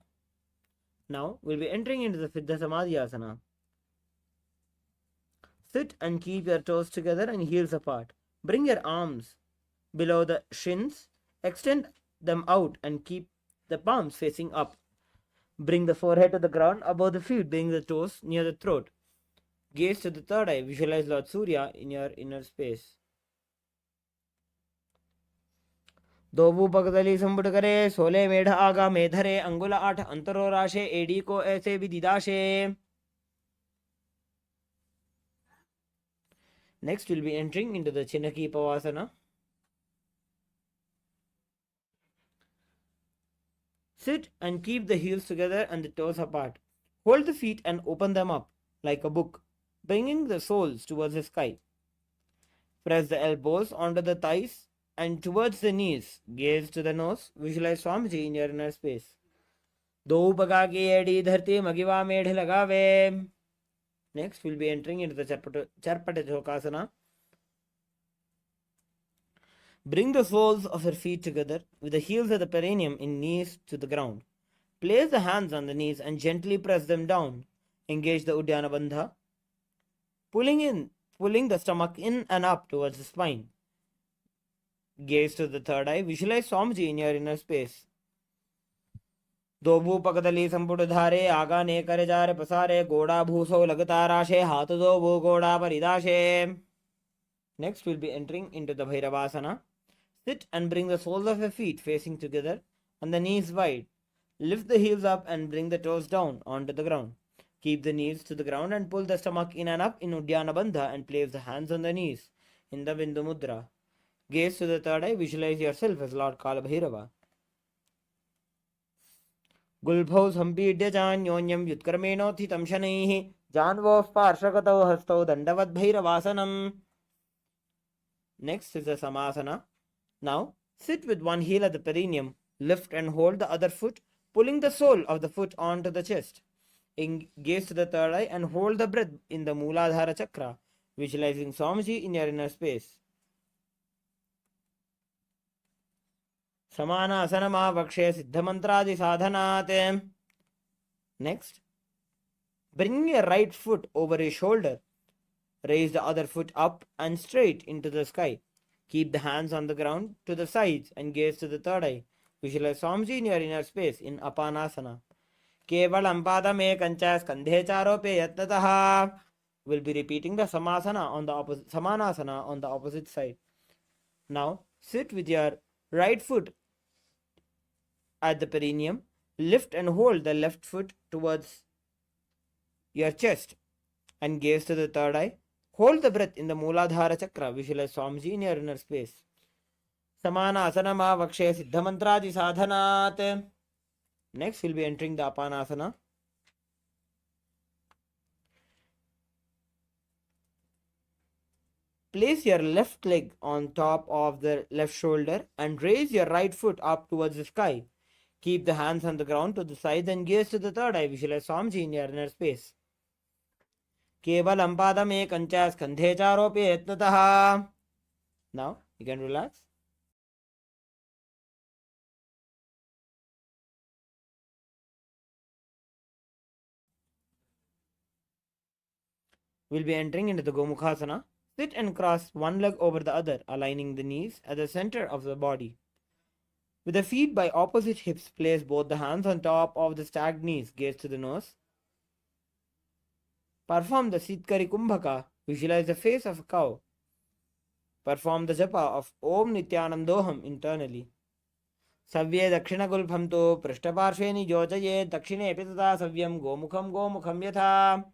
Now we'll be entering into the Siddha Samadhi Asana. Sit and keep your toes together and heels apart. Bring your arms below the shins. Extend them out and keep the palms facing up. Bring the forehead to the ground above the feet, bring the toes near the throat. Gaze to the third eye. Visualize Lord Surya in your inner space. दोबू पगदली संबुट करे सोले मेढ़ आगा मेधरे अंगुल 8 अंतरो राशे AD को ऐसे विदिदाशे. Next, we'll be entering into the Chinaki Pavasana. Sit and keep the heels together and the toes apart. Hold the feet and open them up like a book, bringing the soles towards the sky. Press the elbows onto the thighs and towards the knees. Gaze to the nose. Visualize Swamiji in your inner space. दो पगा की एड़ी धरती मगिवा मेढ़ लगावे. Next, we'll be entering into the Charpata. Bring the soles of your feet together with the heels of the perineum in knees to the ground. Place the hands on the knees and gently press them down. Engage the Uddiyana Bandha. Pulling the stomach in and up towards the spine. Gaze to the third eye. Visualize Swamiji in your inner space. दो भू पकदली संपुट धारे आगा ने करे जारे पसारे गोड़ा भूसो लगता राशे हाथ दो भू गोड़ा परिदाशे. Next, we'll be entering into the Bhairavasana. Sit and bring the soles of your feet facing together and the knees wide. Lift the heels up and bring the toes down onto the ground. Keep the knees to the ground and pull the stomach in and up in Uddiyana Bandha and place the hands on the knees in the Bindu Mudra. Gaze to the third eye. Visualize yourself as Lord Kala Bhairava. गुल्भौ सम्पीड्य चान्योन्यं व्युत्कर्मेणोत्थितं शनैः जान्वोः पार्श्वगतौ हस्तौ दण्डवद्भैरवासनम्. Next is the Samasana. Now, sit with one heel at the perineum, lift and hold the other foot, pulling the sole of the foot onto the chest. Gaze to the third eye and hold the breath in the Mooladhara Chakra, visualizing Swamiji in your inner space. Samanasanamavakshe Siddhamantradi Sadhanate. Next, bring your right foot over your shoulder. Raise the other foot up and straight into the sky. Keep the hands on the ground to the sides and gaze to the third eye. Visualize Swamiji in your inner space in Apanasana. Kevalam padame kancha skandhe charope yatnataha. We'll be repeating the Samanasana on the opposite side. Now, sit with your right foot at the perineum. Lift and hold the left foot towards your chest and gaze to the third eye. Hold the breath in the Mooladhara Chakra. Visualize Swamiji in your inner space. Samana asanama vakshe siddhamantradi sadhanat. Next, we'll be entering the Apanasana. Place your left leg on top of the left shoulder and raise your right foot up towards the sky. Keep the hands on the ground to the sides and gaze to the third eye. Visualize Swamiji in your inner space. Kevalam padame kancha skandhe charope yatnataha. Now, you can relax. We'll be entering into the Gomukhasana. Sit and cross one leg over the other, aligning the knees at the center of the body. With the feet by opposite hips, place both the hands on top of the stacked knees. Gaze to the nose. Perform the Sitkari Kumbhaka. Visualize the face of a cow. Perform the japa of Om Nithyanandoham internally. Savye Dakshina Gulpham to Prishtaparsheni Jojaye Dakshine Epitata Savyam Gomukham Yatha.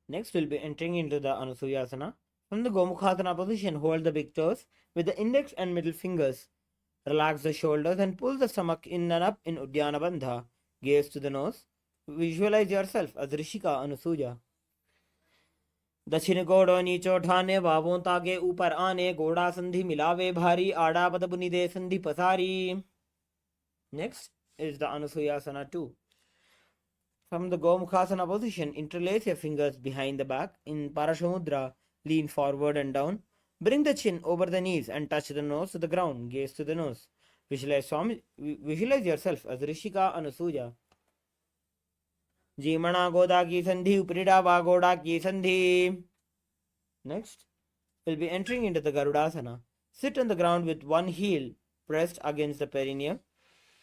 Next, we'll be entering into the Anusuyasana. From the Gomukhasana position, hold the big toes with the index and middle fingers. Relax the shoulders and pull the stomach in and up in Uddiyana Bandha. Gaze to the nose. Visualize yourself as Rishika Anusuya. दक्षिण गोड़ो नीचो ठाने वावों ताके ऊपर आने गोड़ा संधि मिलावे भारी आड़ा पद बुनिदे संधि पसारी. Next is the Anusuyasana 2. From the Gomukhasana position, interlace your fingers behind the back in Parashamudra. Lean forward and down. Bring the chin over the knees and touch the nose to the ground. Gaze to the nose. Visualize yourself as Rishika Anusuya. Jimana Goda ki sandhi uprida vagoda ki sandhi. Next, we'll be entering into the Garudasana. Sit on the ground with one heel pressed against the perineum.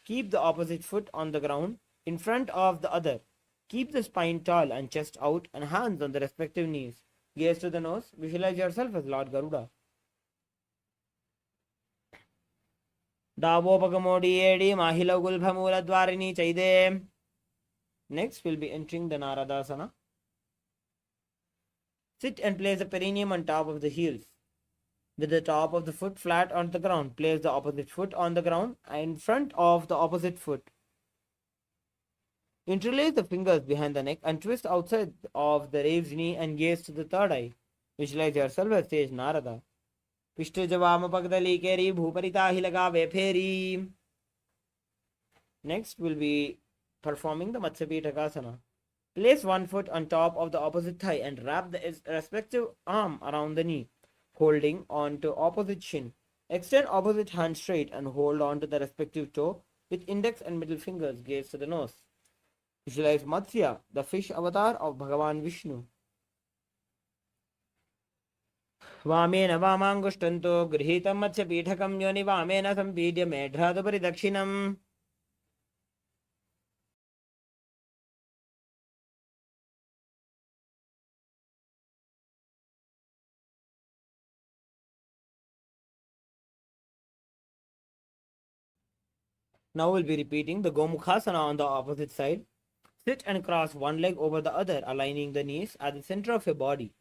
Keep the opposite foot on the ground in front of the other. Keep the spine tall and chest out and hands on the respective knees. Gaze to the nose. Visualize yourself as Lord Garuda. Davo Pagamodi Edi Mahila Gulphamula Dwarini Chaide. Next, we'll be entering the Naradasana. Sit and place the perineum on top of the heels. With the top of the foot flat on the ground, place the opposite foot on the ground in front of the opposite foot. Interlace the fingers behind the neck and twist outside of the raised knee and gaze to the third eye. Visualize yourself as sage Narada. Pishtu javama pagdali keri bhuparita hilagave pheri. Next, we'll be performing the Matsyapitakasana. Place one foot on top of the opposite thigh and wrap the respective arm around the knee, holding on to opposite shin. Extend opposite hand straight and hold on to the respective toe with index and middle fingers gaze to the nose. Visualize Matsya, the fish avatar of Bhagavan Vishnu. वामेन वामाङ्गुष्टन्तो गृहीतं मत्स्यपीठकं योनि वामेन सम्पीड्य मेढ्रादुपरि दक्षिणम्. Now we'll be repeating the Gomukhasana on the opposite side. Sit and cross one leg over the other, aligning the knees at the center of your body.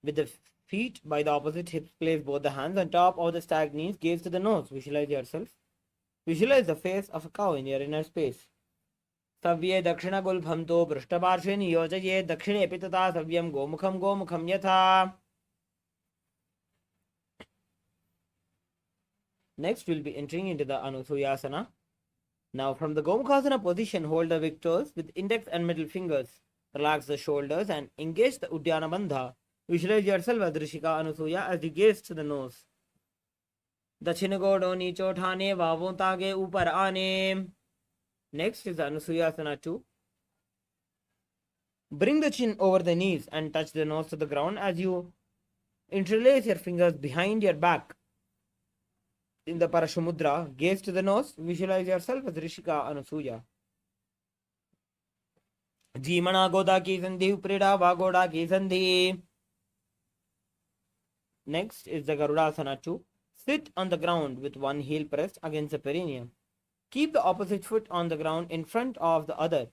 With the feet by the opposite hips, place both the hands on top of the stacked knees, gaze to the nose. Visualize yourself. Visualize the face of a cow in your inner space. Savye dakshina gulbhamto prishtaparshve niyojaye dakshine pitata savyam gomukham yatha. Next, we'll be entering into the Anusuyasana. Now, from the Gomukhasana position, hold the big toes with index and middle fingers. Relax the shoulders and engage the Uddiyana Bandha. Visualize yourself as Rishika Anusuya as you gaze to the nose. Dachina godo nicho thane vavon tage upar aane. Next is Anusuyasana 2. Bring the chin over the knees and touch the nose to the ground as you interlace your fingers behind your back. In the Parashumudra, gaze to the nose, visualize yourself as Rishika Anusuya. Jimana Goda ki sandhi uprida vagoda ki sandhi. Next is the Garudasana 2. Sit on the ground with one heel pressed against the perineum. Keep the opposite foot on the ground in front of the other.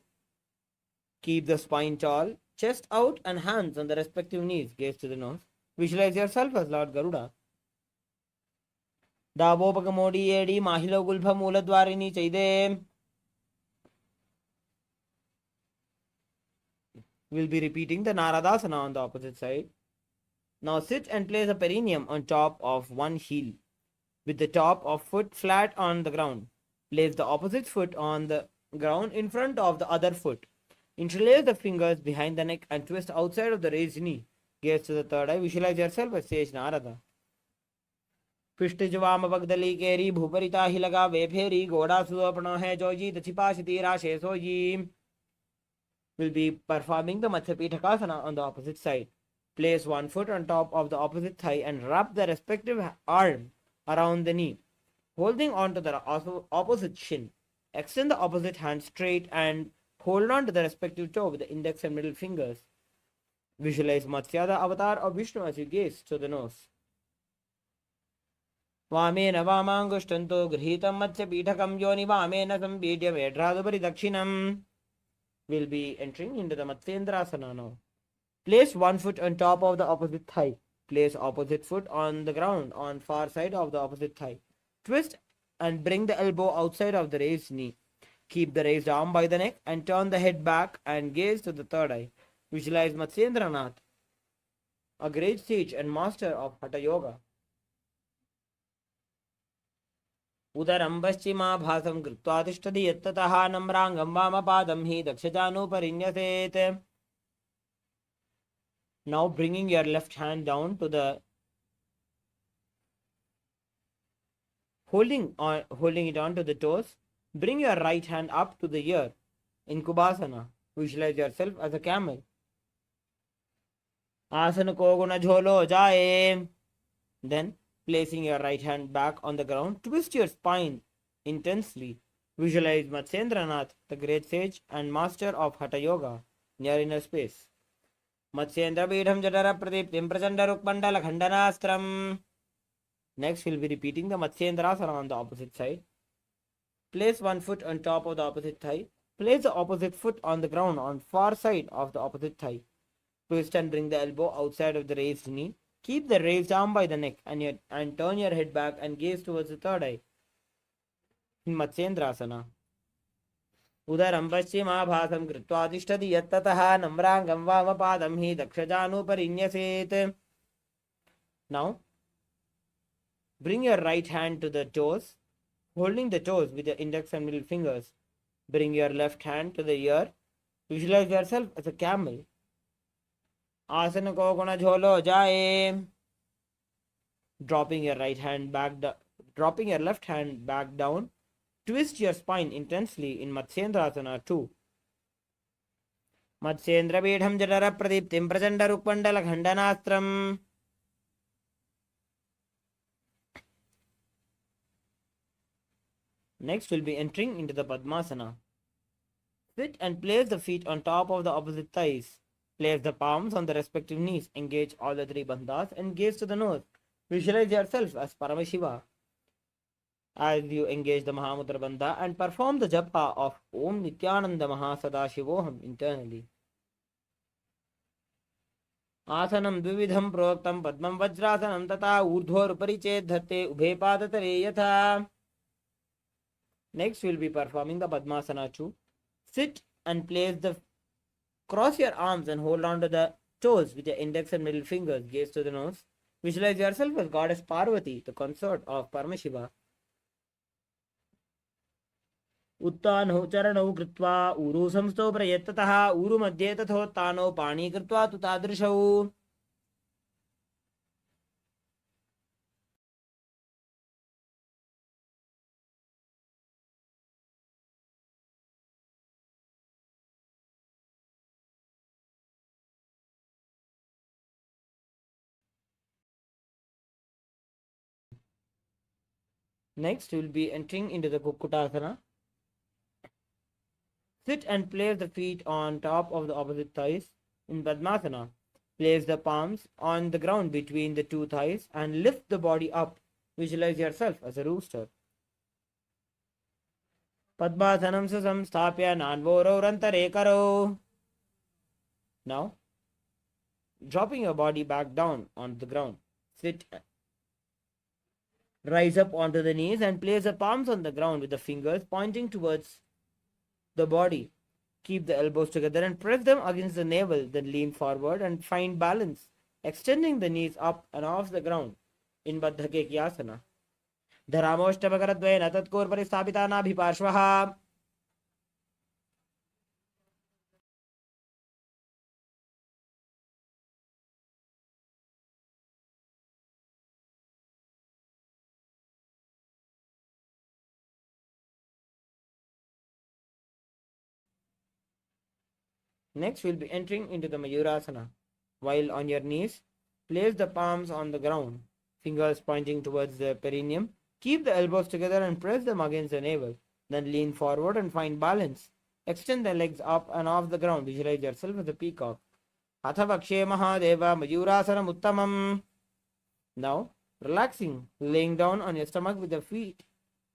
Keep the spine tall, chest out and hands on the respective knees. Gaze to the nose. Visualize yourself as Lord Garuda. Dabopakmodi edi mahilo gulbha mooladwarini chaide. We'll be repeating the Naradasana on the opposite side. Now sit and place a perineum on top of one heel, with the top of foot flat on the ground. Place the opposite foot on the ground in front of the other foot. Interlace the fingers behind the neck and twist outside of the raised knee. Gaze to the third eye. Visualize yourself as sage Narada. पिष्टजवाम बगदली केरी भूपरिता ही लगा वे फेरी घोड़ा सुअपना है जोजी दछिपाश तीरा शेषोजी. Will be performing the Matsyapitakasana on the opposite side. Place one foot on top of the opposite thigh and wrap the respective arm around the knee, holding on to the opposite shin. Extend the opposite hand straight and hold on to the respective toe with the index and middle fingers. Visualize Matsya, the avatar of Vishnu, as you gaze to the nose. वामेन वामाङ्गुष्टन्तो गृहीतं मत्स्यपीठकं योनि वामेन सम्पीड्य मेढ्रादुपरि दक्षिणम्. We'll be entering into the Matsyendrasana now. Place one foot on top of the opposite thigh. Place opposite foot on the ground on far side of the opposite thigh. Twist and bring the elbow outside of the raised knee. Keep the raised arm by the neck and turn the head back and gaze to the third eye. Visualize Matsyendranath, a great sage and master of Hatha Yoga. उदरं पश्चिमाभासं कृत्वा तिष्ठति यत्ततः नम्राङ्गं वामपादं हि दक्षजानुपरिन्यसेत्. Now bringing your left hand down to the holding it on to the toes. Bring your right hand up to the ear in Kubasana. Visualize yourself as a camel. Asana ko guna jholo jaye. Then placing your right hand back on the ground, twist your spine intensely. Visualize Matsyendranath, the great sage and master of Hatha Yoga, near inner space. Matsyendra Bidham Jadara Pradiptim Prachanda Rukmandala Khandanastram. Next, we'll be repeating the Matsyendrasana on the opposite side. Place one foot on top of the opposite thigh. Place the opposite foot on the ground on far side of the opposite thigh. Twist and bring the elbow outside of the raised knee. Keep the raised arm by the neck and turn your head back and gaze towards the third eye. In Matsyendrasana. उदरं पश्चिमाभासं कृत्वा तिष्ठति यत्ततः नम्राङ्गं वामपादं हि दक्षजानुपरिन्यसेत्. Now, bring your right hand to the toes, holding the toes with your index and middle fingers. Bring your left hand to the ear. Visualize yourself as a camel. आसन को गुण झोलो जाए. Dropping your left hand back down. Twist your spine intensely in Matsyendrasana 2. Matsyendra Beedham Jadara Pradiptim Prachanda Rukmandala Khandanastram. Next, we'll be entering into the Padmasana. Sit and place the feet on top of the opposite thighs. Place the palms on the respective knees. Engage all the three bandhas and gaze to the nose. Visualize yourself as Paramashiva as you engage the Mahamudra Bandha and perform the japa of Om Nithyananda Sadashivoham internally. Asanam dvividham proktam padmam vajrasanam tata urdhvorupari chedhate ubhe padatare yatha. Next, we'll be performing the Padmasana 2. Sit and cross your arms and hold on to the toes with your index and middle fingers. Gaze to the nose. Visualize yourself as Goddess Parvati, the consort of Paramashiva. उत्तानौ चरणौ कृत्वा ऊरु संस्थौ प्रयत्ततः ऊरु मध्ये तथोत्तानौ पाणी कृत्वा तु तादृशौ. Next, we will be entering into the Kukkutasana. Sit and place the feet on top of the opposite thighs in Padmasana. Place the palms on the ground between the two thighs and lift the body up. Visualize yourself as a rooster. Padmasanam samstapya nanvoro rantare karo. Now, dropping your body back down on the ground. Sit. Rise up onto the knees and place the palms on the ground with the fingers pointing towards the body. Keep the elbows together and press them against the navel, then lean forward and find balance, extending the knees up and off the ground in Baddhakekyasana. Dharamoshtabhakaradvayena tatkur paristapita nabhiparshvaha. Next, we'll be entering into the Mayurasana. While on your knees, place the palms on the ground, fingers pointing towards the perineum. Keep the elbows together and press them against the navel. Then lean forward and find balance. Extend the legs up and off the ground. Visualize yourself as a peacock. Atha Vakshe Mahadeva Mayurasana Uttamam. Now, relaxing, laying down on your stomach with the feet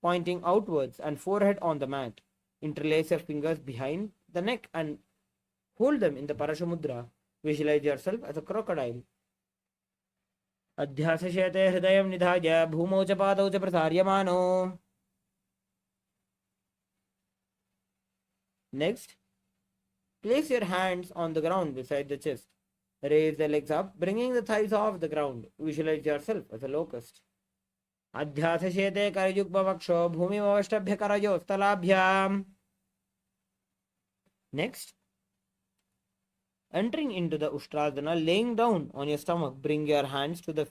pointing outwards and forehead on the mat. Interlace your fingers behind the neck and hold them in the Parashamudra. Visualize yourself as a crocodile. Adhyasashete hridayam nidhaya bhumau cha padau cha prasaryamano. Next, place your hands on the ground beside the chest. Raise the legs up, bringing the thighs off the ground. Visualize yourself as a locust. Adhyasashete karayukva vaksho bhumi vavashtabhya karayo stalabhyam. Next, entering into the Ustrasana, laying down on your stomach, bring your hands to the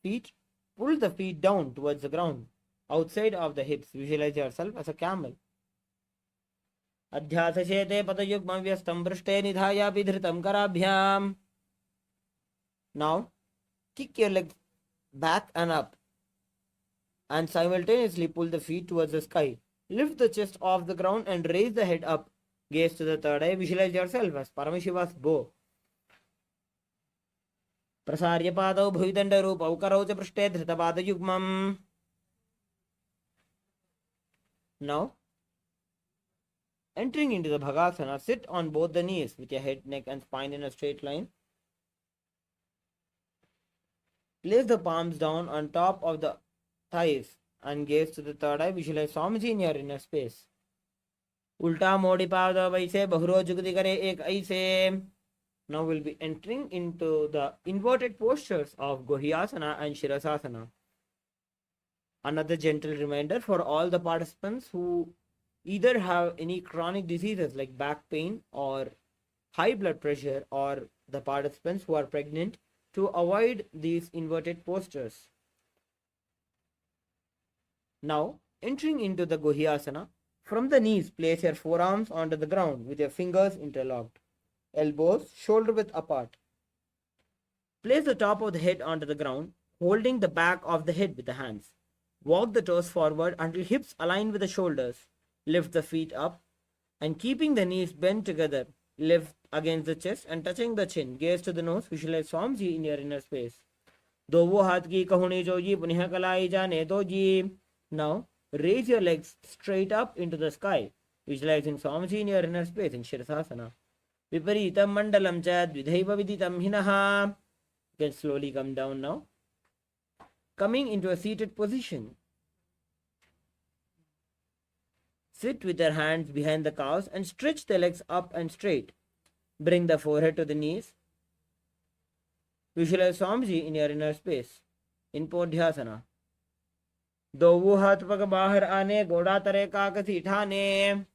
feet, pull the feet down towards the ground, outside of the hips. Visualize yourself as a camel. Adhyasashete patayukmam vyastam vrishte nidhaya vidhritam karabhyam. Now, kick your legs back and up and simultaneously pull the feet towards the sky. Lift the chest off the ground and raise the head up. Gaze to the third eye. Visualize yourself as Paramashiva's bow. Prasarya padau bhuvidanda rupau karau cha prishte dhrita padayugmam. Now, entering into the Bhagasana, sit on both the knees with your head, neck and spine in a straight line. Place the palms down on top of the thighs and gaze to the third eye. Visualize Swamiji in your inner space. Ulta modi pav vaise bahuro jugdi kare ek aise. Now we'll be entering into the inverted postures of Gohyasana and Shirasasana. Another gentle reminder for all the participants who either have any chronic diseases like back pain or high blood pressure, or the participants who are pregnant, to avoid these inverted postures. Now, entering into the Gohyasana, from the knees, place your forearms onto the ground with your fingers interlocked, elbows shoulder width apart. Place the top of the head onto the ground, holding the back of the head with the hands. Walk the toes forward until hips align with the shoulders. Lift the feet up and keeping the knees bent together, lift against the chest and touching the chin. Gaze to the nose. Visualize Swamiji in your inner space. Do wo haath ki kahuni joji punih kalai jane doji. Now raise your legs straight up into the sky, visualizing Swamiji in your inner space in Shirasasana. Viparitam mandalam cha dvidhaiva viditam hinaha. You can slowly come down now. Coming into a seated position. Sit with your hands behind the calves and stretch the legs up and straight. Bring the forehead to the knees. Visualize Swamiji in your inner space in Podhyasana. दो हाथ पग बाहर आने घोड़ा तरे काकसी ठाने.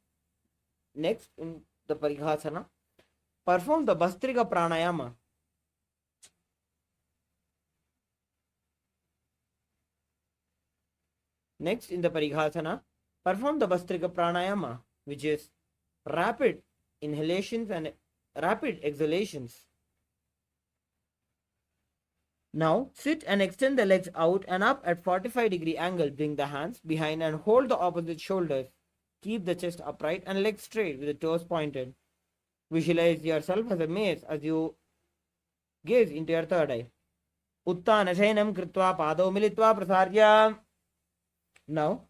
Next, in the Parighasana, perform the Bastrika Pranayama. Next, in the Parighasana, perform the Bastrika Pranayama, which is rapid inhalations and rapid exhalations. Now, sit and extend the legs out and up at 45-degree angle. Bring the hands behind and hold the opposite shoulders. Keep the chest upright and legs straight with the toes pointed. Visualize yourself as a mace as you gaze into your third eye. Uttana shayanam kritva pado militva prasarya. Now,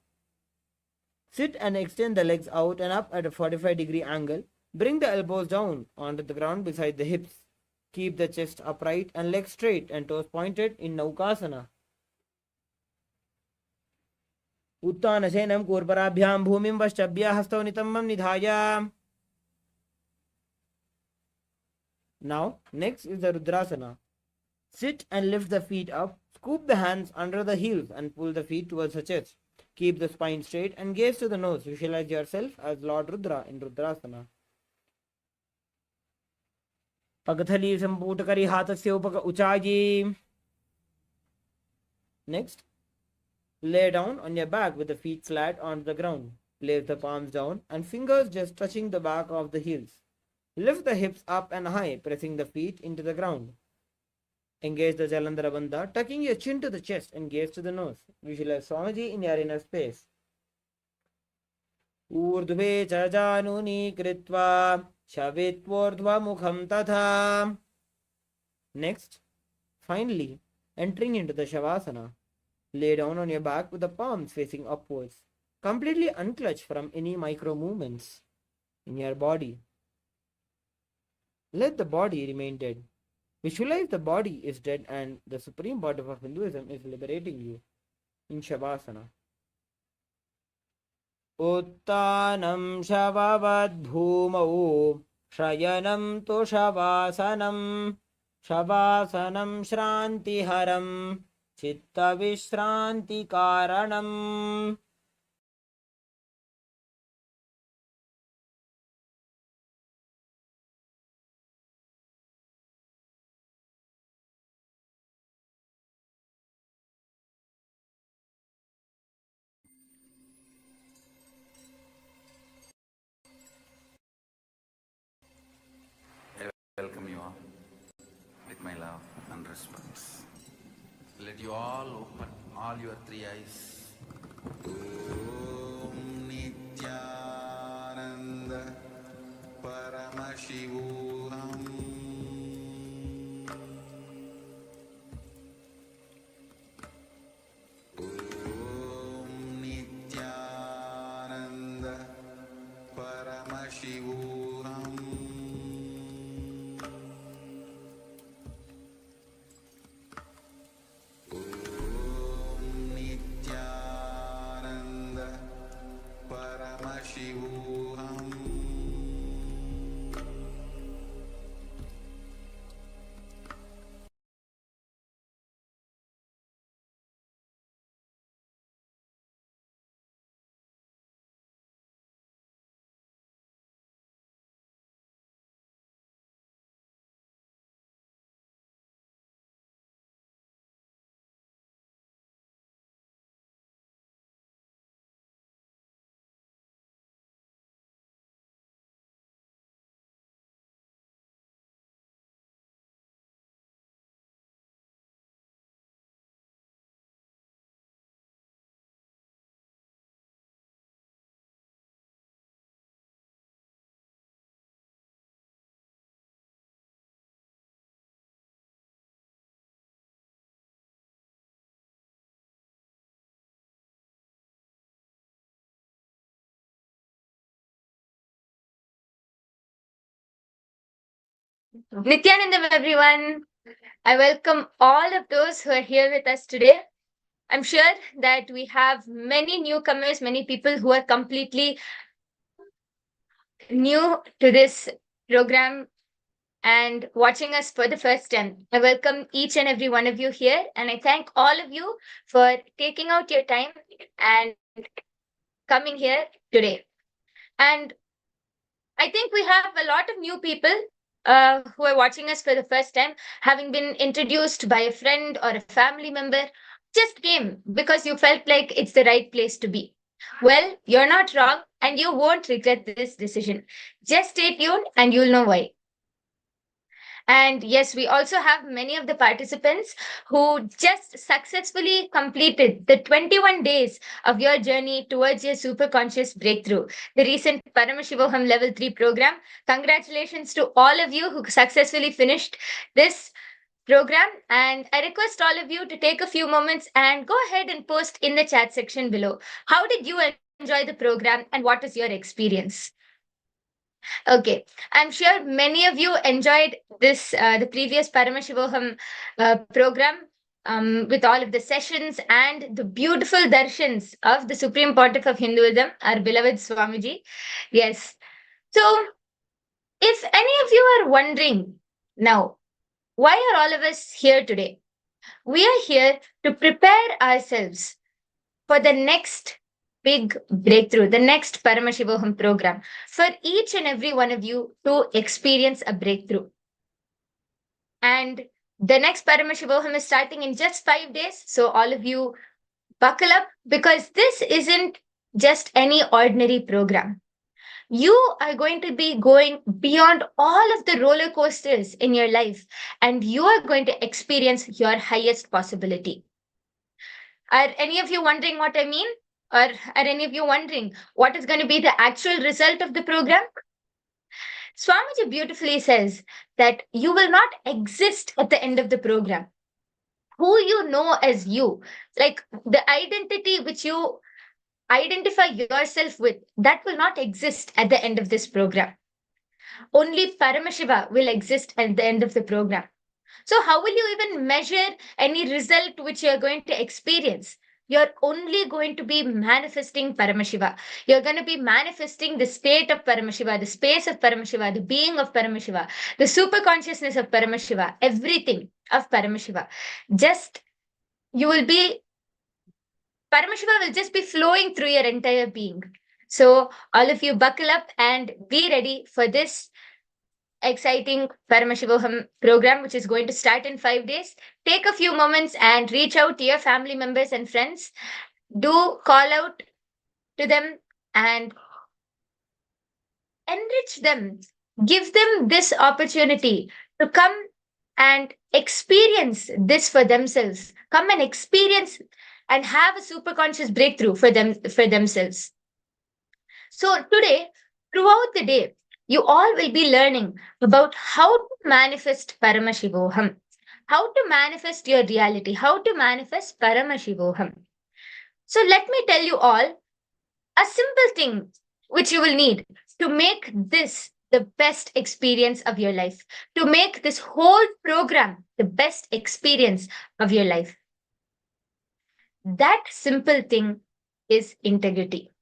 sit and extend the legs out and up at a 45-degree angle. Bring the elbows down onto the ground beside the hips. Keep the chest upright and legs straight and toes pointed in Naukasana. Uttana shayanam kurparabhyam bhumim vaschabhya hastau nitambam nidhaya. Now, next is the Rudrasana. Sit and lift the feet up. Scoop the hands under the heels and pull the feet towards the chest. Keep the spine straight and gaze to the nose. Visualize yourself as Lord Rudra in Rudrasana. Pagathali samputakari hatasya upaka uchaji. Next, lay down on your back with the feet flat on the ground. Place the palms down and fingers just touching the back of the heels. Lift the hips up and high, pressing the feet into the ground. Engage the Jalandhara Bandha, tucking your chin to the chest and gaze to the nose. Visualize Swamiji in your inner space. Urdhve chajanuni kritva shavitvordhva mukham tatha. Next, finally, entering into the Shavasana. Lay down on your back with the palms facing upwards. Completely unclutch from any micro movements in your body. Let the body remain dead. Visualize the body is dead and the supreme body of Hinduism is liberating you in Shavasana. Uttanam Shavavad Bhumau Shayanam Tu Shavasanam Shavasanam Shrantiharam Chitta Vishranti Karanam. I welcome you all with my love and respects. Let you all open all your three eyes. Om Nithyananda Paramashivoham. Om Nithyananda Paramashivoham. Nithyananda, everyone. I welcome all of those who are here with us today. I'm sure that we have many newcomers, many people who are completely new to this program and watching us for the first time. I welcome each and every one of you here, and I thank all of you for taking out your time and coming here today. And I think we have a lot of new people who are watching us for the first time, having been introduced by a friend or a family member, just came because you felt like it's the right place to be. Well, you're not wrong, and you won't regret this decision. Just stay tuned, and you'll know why. And yes, we also have many of the participants who just successfully completed the 21 days of your journey towards your superconscious breakthrough, the recent Paramashivoham Level 3 program. Congratulations to all of you who successfully finished this program. And I request all of you to take a few moments and go ahead and post in the chat section below. How did you enjoy the program and what is your experience? Okay, I'm sure many of you enjoyed this, the previous Paramashivoham program with all of the sessions and the beautiful darshans of the Supreme Pontiff of Hinduism, our beloved Swamiji. Yes. So, if any of you are wondering now, why are all of us here today? We are here to prepare ourselves for the next big breakthrough, the next Paramashivoham program, for each and every one of you to experience a breakthrough. And the next Paramashivoham is starting in just 5 days. So all of you buckle up, because this isn't just any ordinary program. You are going to be going beyond all of the roller coasters in your life, and you are going to experience your highest possibility. Are any of you wondering what I mean? Or are any of you wondering what is going to be the actual result of the program? Swamiji beautifully says that you will not exist at the end of the program. Who you know as you, like the identity which you identify yourself with, that will not exist at the end of this program. Only Paramashiva will exist at the end of the program. So, how will you even measure any result which you're going to experience? You're only going to be manifesting Paramashiva. You're going to be manifesting the state of Paramashiva, the space of Paramashiva, the being of Paramashiva, the super consciousness of Paramashiva, everything of Paramashiva. Just you will be, Paramashiva will just be flowing through your entire being. So, all of you buckle up and be ready for this exciting Paramashivoham program, which is going to start in 5 days. Take a few moments and reach out to your family members and friends. Do call out to them and enrich them. Give them this opportunity to come and experience this for themselves. Come and experience and have a super conscious breakthrough for themselves. So today, throughout the day, you all will be learning about how to manifest Paramashivoham, how to manifest your reality, how to manifest Paramashivoham. So let me tell you all a simple thing which you will need to make this the best experience of your life, to make this whole program the best experience of your life. That simple thing is integrity.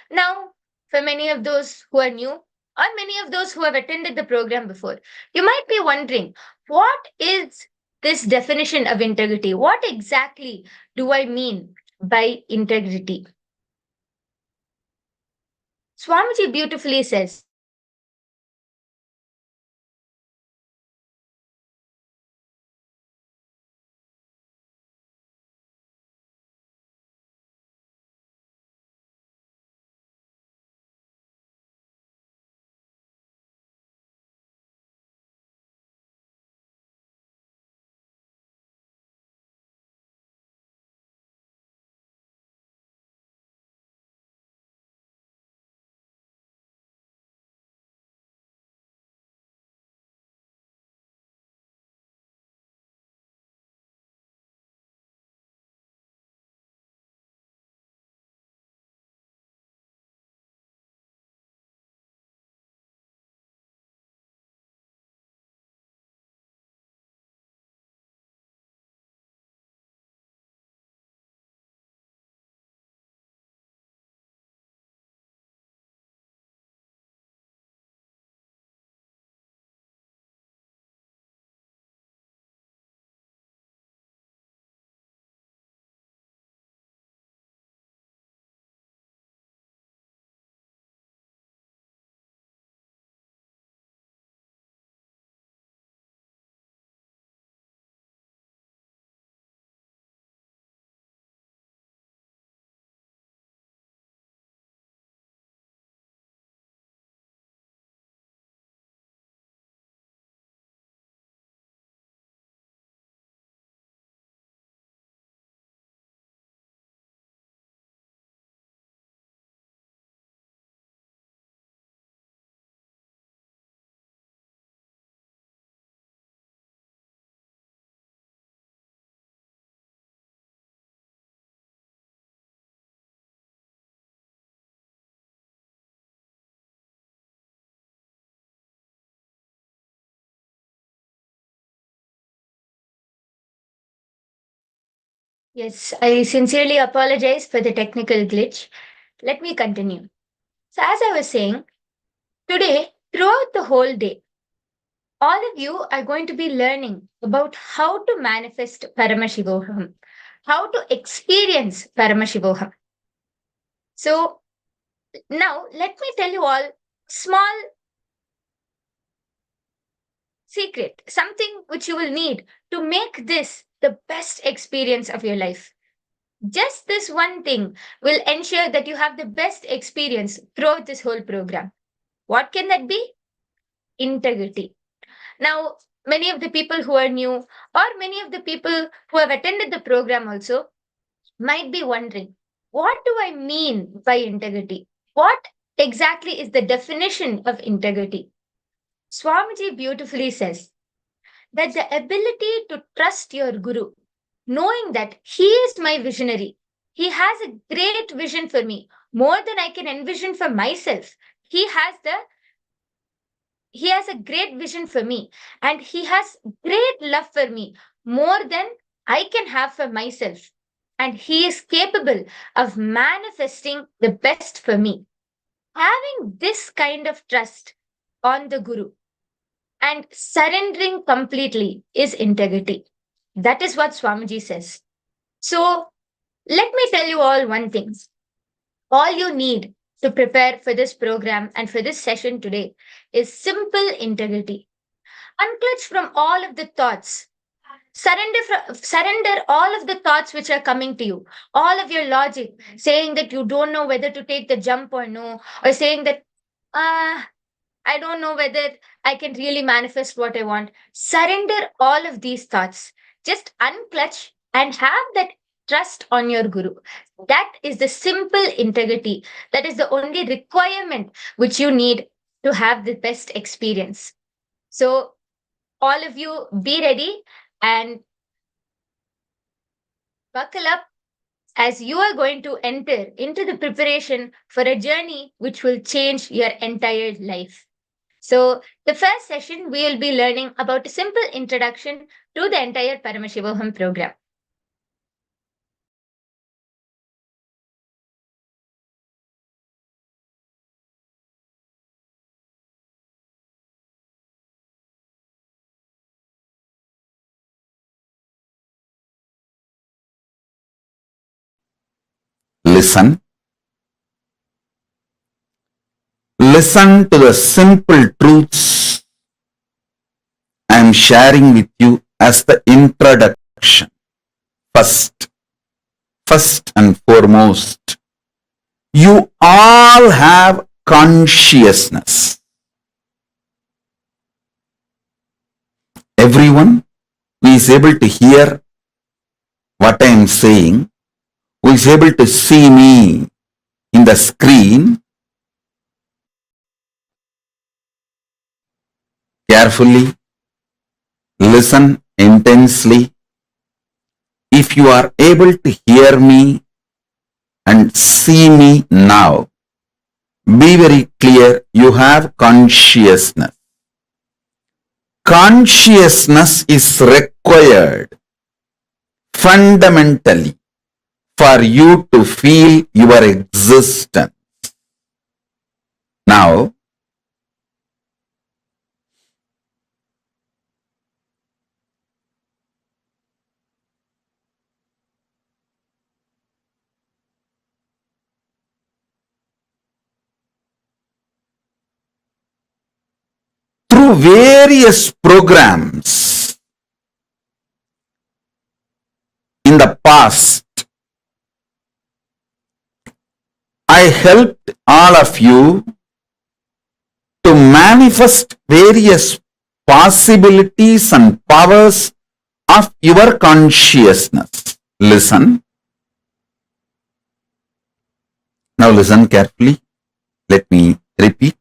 Now, for many of those who are new, or many of those who have attended the program before, you might be wondering, what is this definition of integrity? What exactly do I mean by integrity? Swamiji beautifully says, yes, I sincerely apologize for the technical glitch. Let me continue. So, as I was saying, today, throughout the whole day, all of you are going to be learning about how to manifest Paramashivoham, how to experience Paramashivoham. So, now let me tell you all small secret, something which you will need to make this the best experience of your life. Just this one thing will ensure that you have the best experience throughout this whole program. What can that be? Integrity. Now, many of the people who are new, or many of the people who have attended the program also, might be wondering, what do I mean by integrity? What exactly is the definition of integrity? Swamiji beautifully says that the ability to trust your guru, knowing that he is my visionary, he has a great vision for me, more than I can envision for myself. He has the he has a great vision for me, and he has great love for me, more than I can have for myself. And he is capable of manifesting the best for me. Having this kind of trust on the Guru and surrendering completely is integrity. That is what Swamiji says. So, let me tell you all one thing. All you need to prepare for this program and for this session today is simple integrity. Unclutch from all of the thoughts. Surrender all of the thoughts which are coming to you, all of your logic, saying that you don't know whether to take the jump or no, or saying that, I don't know whether I can really manifest what I want. Surrender all of these thoughts. Just unclutch and have that trust on your guru. That is the simple integrity. That is the only requirement which you need to have the best experience. So, all of you be ready and buckle up as you are going to enter into the preparation for a journey which will change your entire life. So, the first session, we will be learning about a simple introduction to the entire Paramashivoham program. listen. Listen to the simple truths I am sharing with you as the introduction. First and foremost, you all have consciousness. Everyone who is able to hear what I am saying, who is able to see me in the screen, carefully, listen intensely. If you are able to hear me and see me now, be very clear, you have consciousness. Consciousness is required fundamentally for you to feel your existence. Now, through various programs in the past, I helped all of you to manifest various possibilities and powers of your consciousness. Listen. Now listen carefully. Let me repeat.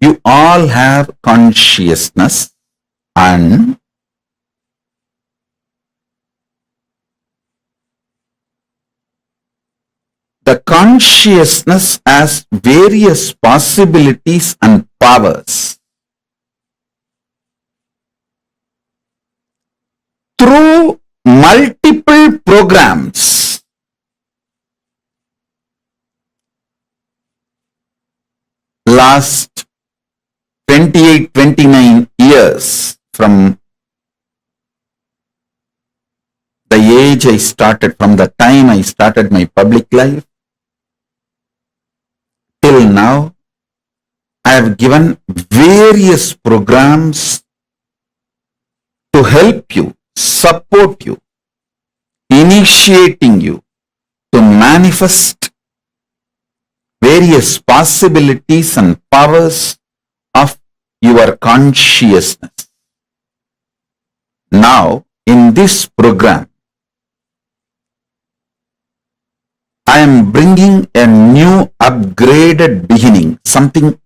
You all have consciousness, and the consciousness has various possibilities and powers. Through multiple programs, last 28-29 years from the age I started, from the time I started my public life till now, I have given various programs to help you, support you, initiating you to manifest various possibilities and powers of your consciousness. Now, in this program, I am bringing a new upgraded beginning, something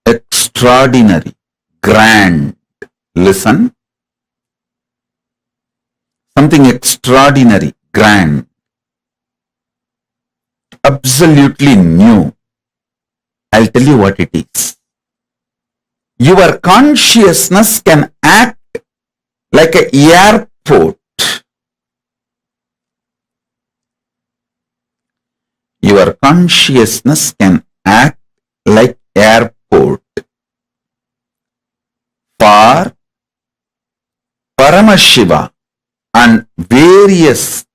extraordinary, grand. Listen. Something extraordinary, grand, absolutely new. I'll tell you what it is. Your consciousness can act like an airport. Your consciousness can act like airport for Paramashiva and various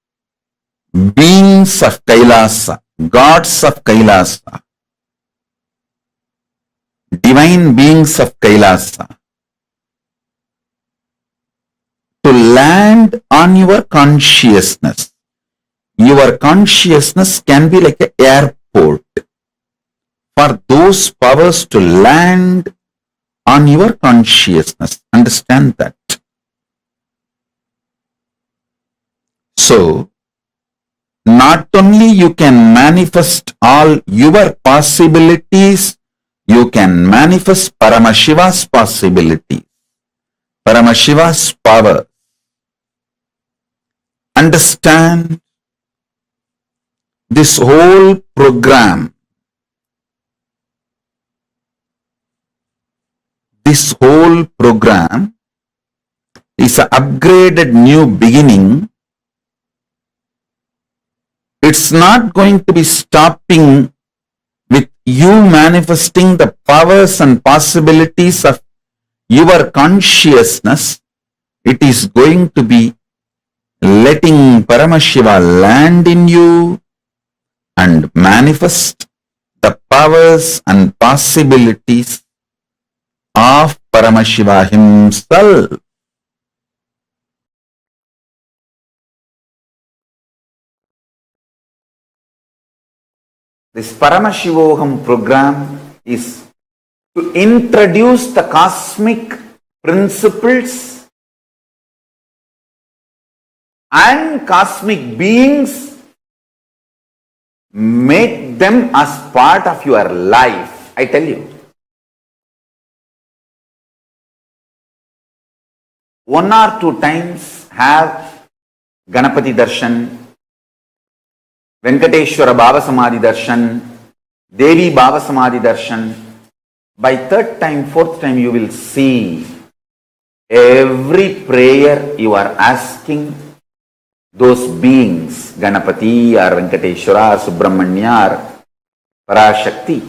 beings of Kailasa, gods of Kailasa, divine beings of Kailasa, to land on your consciousness. Your consciousness can be like an airport for those powers to land on your consciousness. Understand that. So, not only you can manifest all your possibilities, you can manifest Paramashiva's possibilities, Paramashiva's power. Understand, this whole program, is an upgraded new beginning. It's not going to be stopping with you manifesting the powers and possibilities of your consciousness. It is going to be letting Paramashiva land in you and manifest the powers and possibilities of Paramashiva himself. This Paramashivoham program is to introduce the cosmic principles and cosmic beings, make them as part of your life. I tell you, one or two times have Ganapati Darshan, Venkateshwara Baba Samadhi Darshan, Devi Baba Samadhi Darshan. By third time, fourth time, you will see every prayer you are asking those beings, Ganapati or Venkateshwara or Subramanya or Parashakti,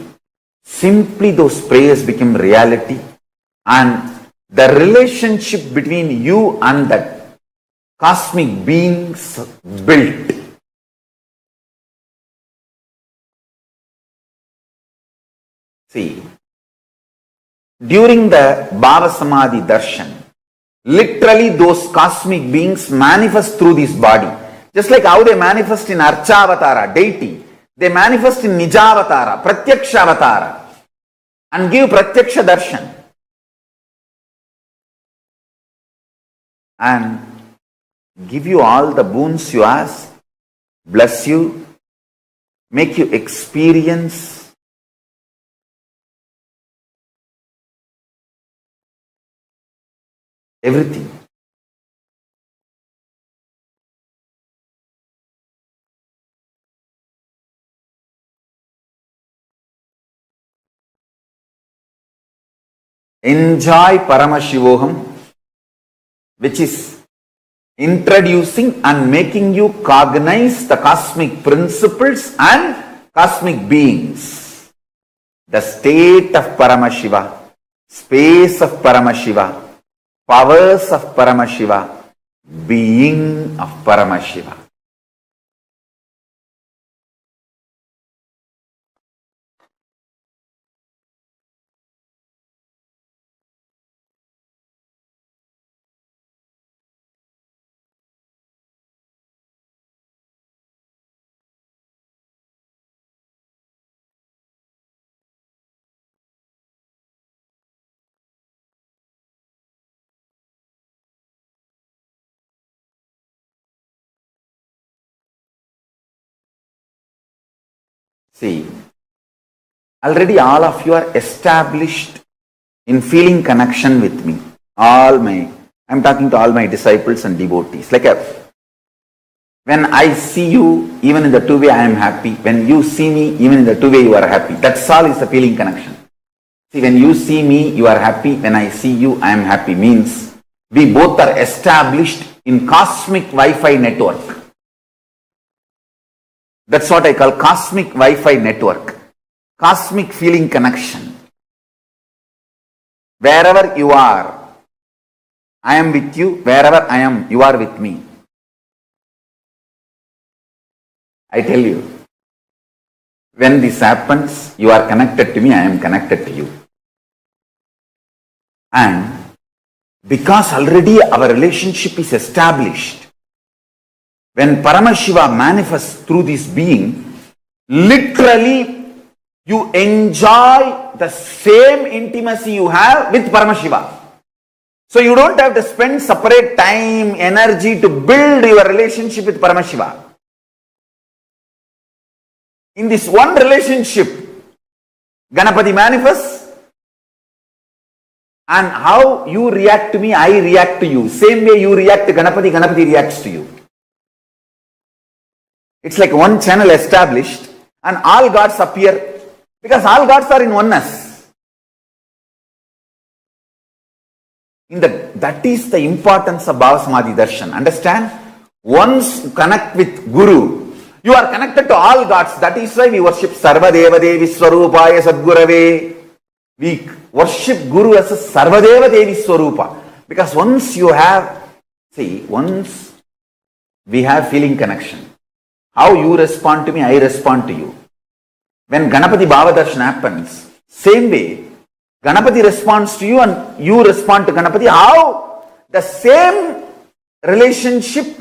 simply those prayers become reality, and the relationship between you and that cosmic beings built. See, during the Baba Samadhi Darshan, literally those cosmic beings manifest through this body. Just like how they manifest in Archavatara, deity, they manifest in Nijavatara, Pratyakshavatara, and give Pratyaksha Darshan. And give you all the boons you ask, bless you, make you experience everything. Enjoy Paramashivoham, which is introducing and making you cognize the cosmic principles and cosmic beings. The state of Paramashiva, space of Paramashiva, powers of Paramashiva, being of Paramashiva. See, already all of you are established in feeling connection with me. I'm talking to all my disciples and devotees. When I see you, even in the two-way I am happy. When you see me, even in the two-way you are happy. That's all is the feeling connection. See, when you see me, you are happy. When I see you, I am happy. Means we both are established in cosmic Wi-Fi network. That's what I call cosmic Wi-Fi network. Cosmic feeling connection. Wherever you are, I am with you. Wherever I am, you are with me. I tell you, when this happens, you are connected to me, I am connected to you. And because already our relationship is established, when Paramashiva manifests through this being, literally you enjoy the same intimacy you have with Paramashiva. So you don't have to spend separate time, energy to build your relationship with Paramashiva. In this one relationship, Ganapati manifests, and how you react to me, I react to you. Same way you react to Ganapati, Ganapati reacts to you. It's like one channel established and all gods appear because all gods are in oneness. That is the importance of Bhava Samadhi Darshan. Understand? Once you connect with Guru, you are connected to all gods. That is why we worship Sarvadeva Devi Swarupaya Sadgurave. We worship Guru as a Sarvadeva Devi Swarupa. Because once we have feeling connection. How you respond to me, I respond to you. When Ganapati Bhavadarshan happens, same way, Ganapati responds to you and you respond to Ganapati. How? The same relationship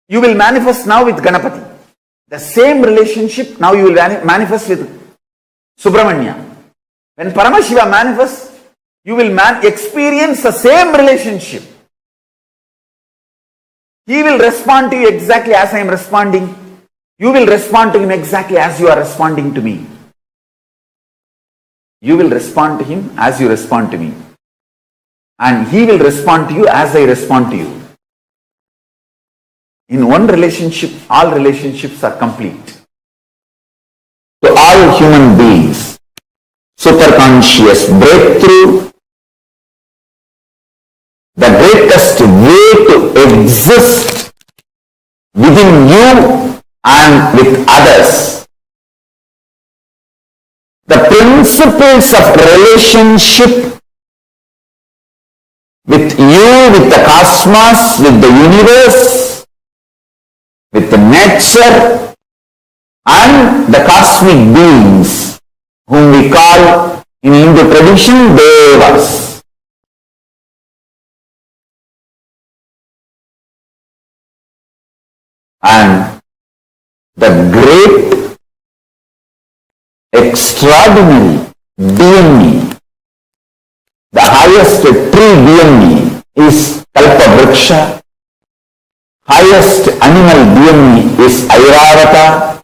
you will manifest now with Ganapati. The same relationship now you will manifest with Subramanya. When Paramashiva manifests, you will experience the same relationship. He will respond to you exactly as I am responding. You will respond to him exactly as you are responding to me. You will respond to him as you respond to me. And he will respond to you as I respond to you. In one relationship, all relationships are complete. To all human beings, superconscious breakthrough, the greatest way to exist within you and with others. The principles of relationship with you, with the cosmos, with the universe, with the nature and the cosmic beings whom we call in Hindu tradition Devas. And the great, extraordinary being, the highest tree being is Kalpavriksha, highest animal being is Airavata,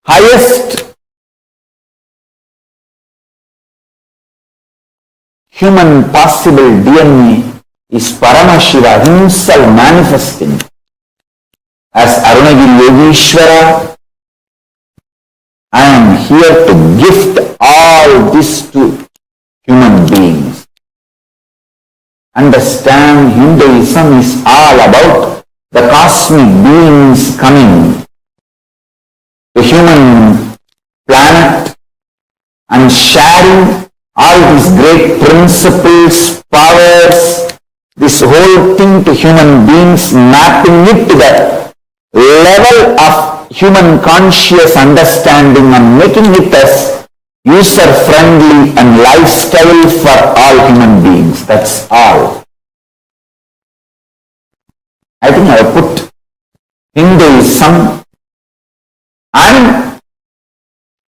highest human possible DNA is Paramashiva himself manifesting as Arunagiri Yogeshwara. I am here to gift all this to human beings. Understand, Hinduism is all about the cosmic beings coming to human planet and sharing all these great principles, powers, this whole thing to human beings, mapping it to the level of human conscious understanding and making it as user-friendly and lifestyle for all human beings. That's all. I think I have put Hinduism and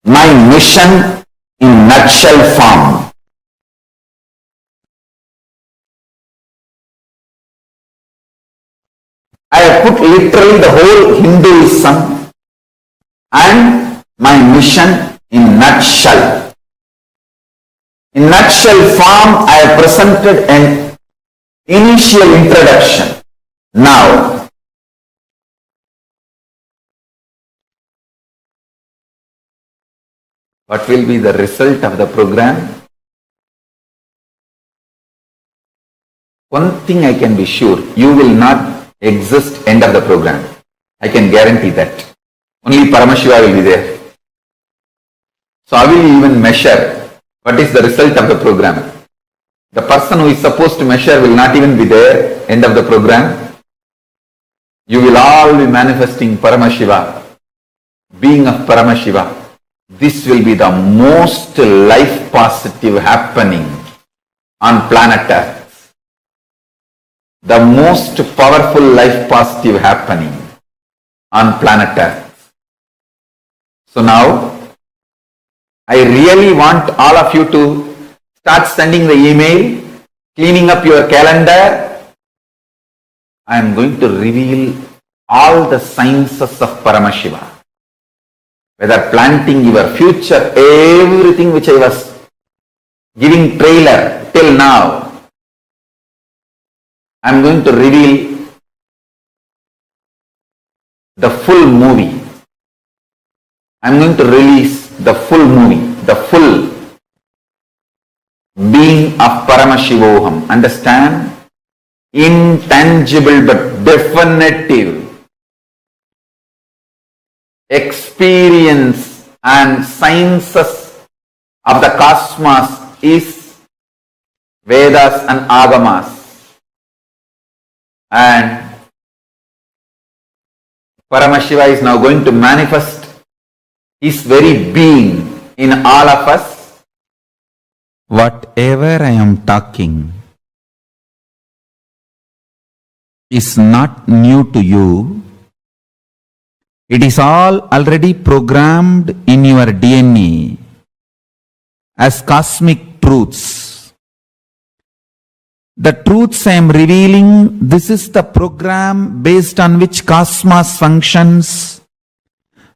my mission in nutshell form. I have put literally the whole Hinduism and my mission in nutshell. In nutshell form, I have presented an initial introduction. Now, what will be the result of the program? One thing I can be sure, you will not exist end of the program. I can guarantee that. Only Paramashiva will be there. So I will even measure what is the result of the program. The person who is supposed to measure will not even be there end of the program. You will all be manifesting Paramashiva, being of Paramashiva. This will be the most life positive happening on planet Earth. The most powerful life positive happening on planet Earth. So now, I really want all of you to start sending the email, cleaning up your calendar. I am going to reveal all the sciences of Paramashiva. Whether planting your future, everything which I was giving trailer till now, I am going to reveal the full movie. I am going to release the full movie, the full being of Paramashivoham. Understand? Intangible but definitive experience and sciences of the cosmos is Vedas and Agamas. And Paramashiva is now going to manifest his very being in all of us. Whatever I am talking is not new to you. It is all already programmed in your DNA as cosmic truths. The truths I am revealing, this is the program based on which cosmos functions.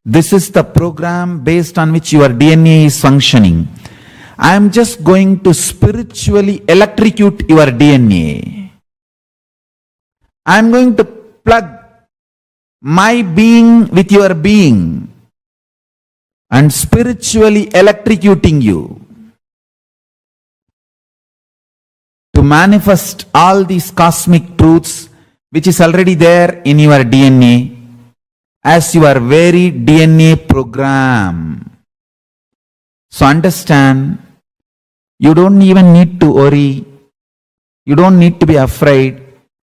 This is the program based on which your DNA is functioning. I am just going to spiritually electrocute your DNA. I am going to plug my being with your being and spiritually electrocuting you to manifest all these cosmic truths which is already there in your DNA as your very DNA program. So understand, you don't even need to worry, you don't need to be afraid,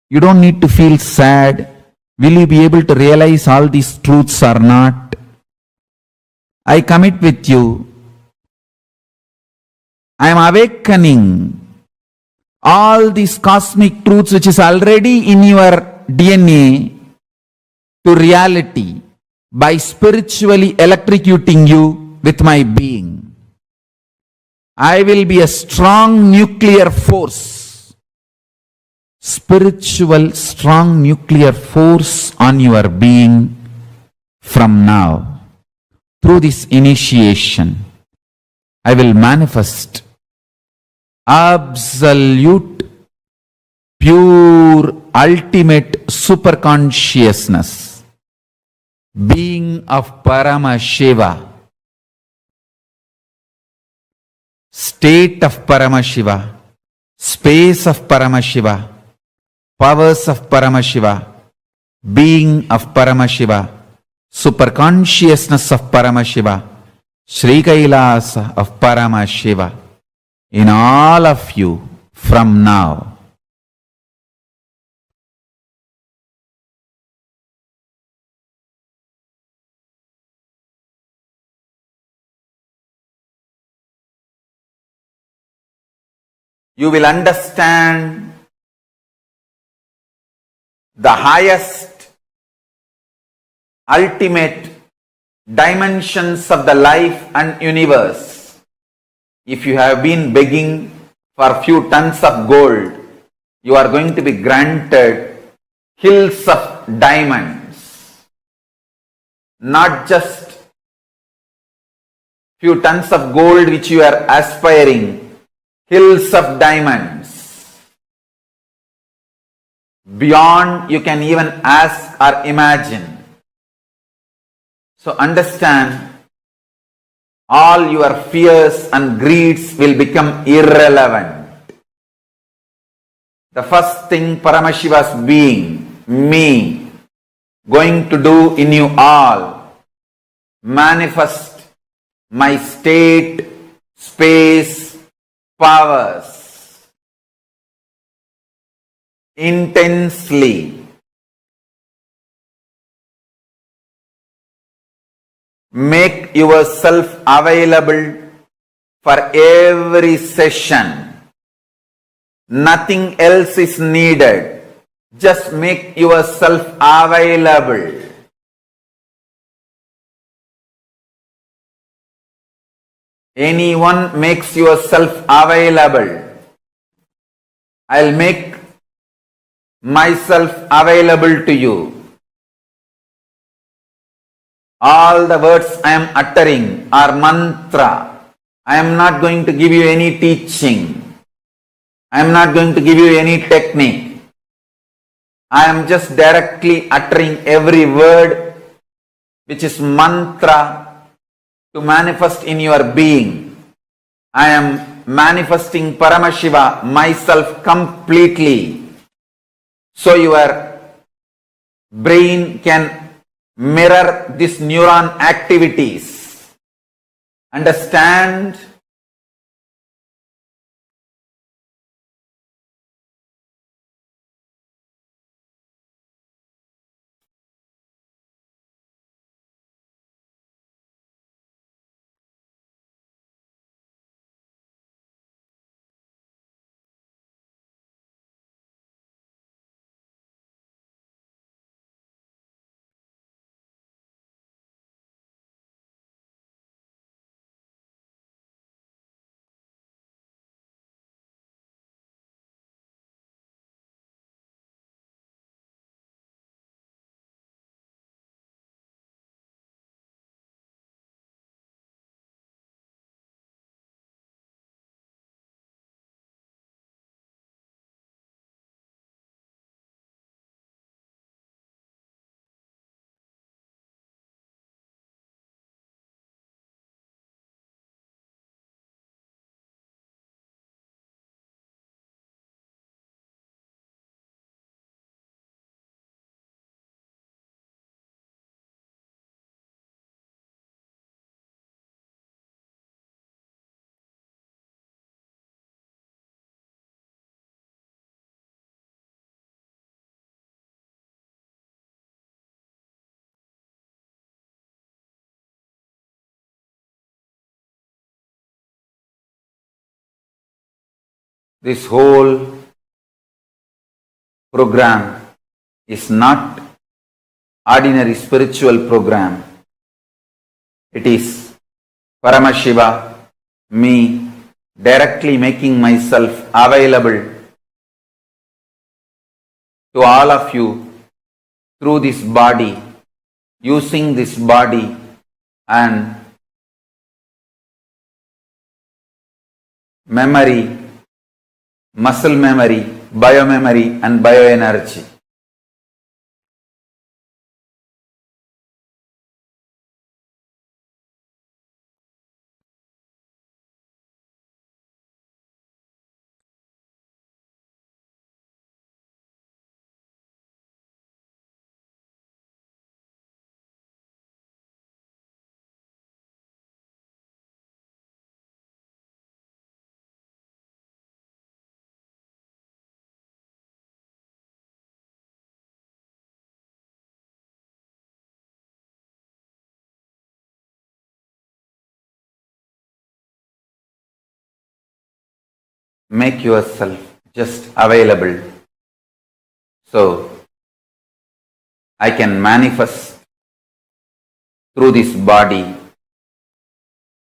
you don't need to feel sad. Will you be able to realize all these truths or not? I commit with you. I am awakening all these cosmic truths which is already in your DNA to reality by spiritually electrocuting you with my being. I will be a strong nuclear force, spiritual strong nuclear force on your being from now. Through this initiation, I will manifest absolute, pure, ultimate superconsciousness, being of Paramashiva, state of Paramashiva, space of Paramashiva, powers of Paramashiva, being of Paramashiva, superconsciousness of Paramashiva, Sri Kailasa of Paramashiva, in all of you from now. You will understand the highest, ultimate dimensions of the life and universe. If you have been begging for a few tons of gold, you are going to be granted hills of diamonds. Not just few tons of gold which you are aspiring, hills of diamonds. Beyond you can even ask or imagine. So understand, all your fears and greeds will become irrelevant. The first thing Paramashiva's being, me, going to do in you all, manifest my state, space, powers intensely. Make yourself available for every session. Nothing else is needed. Just make yourself available. Anyone makes yourself available, I'll make myself available to you. All the words I am uttering are mantra. I am not going to give you any teaching. I am not going to give you any technique. I am just directly uttering every word which is mantra to manifest in your being. I am manifesting Paramashiva, myself completely, so your brain can mirror these neuron activities. Understand? This whole program is not ordinary spiritual program. It is Paramashiva, me, directly making myself available to all of you through this body, using this body and memory, muscle memory, biomemory and bioenergy. Make yourself just available so I can manifest through this body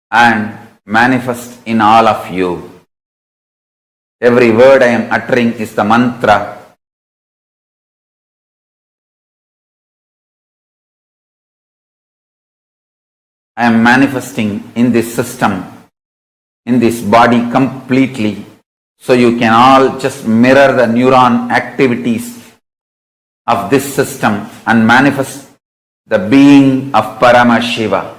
and manifest in all of you. Every word I am uttering is the mantra. I am manifesting in this system, in this body completely, so you can all just mirror the neuron activities of this system and manifest the being of Paramashiva.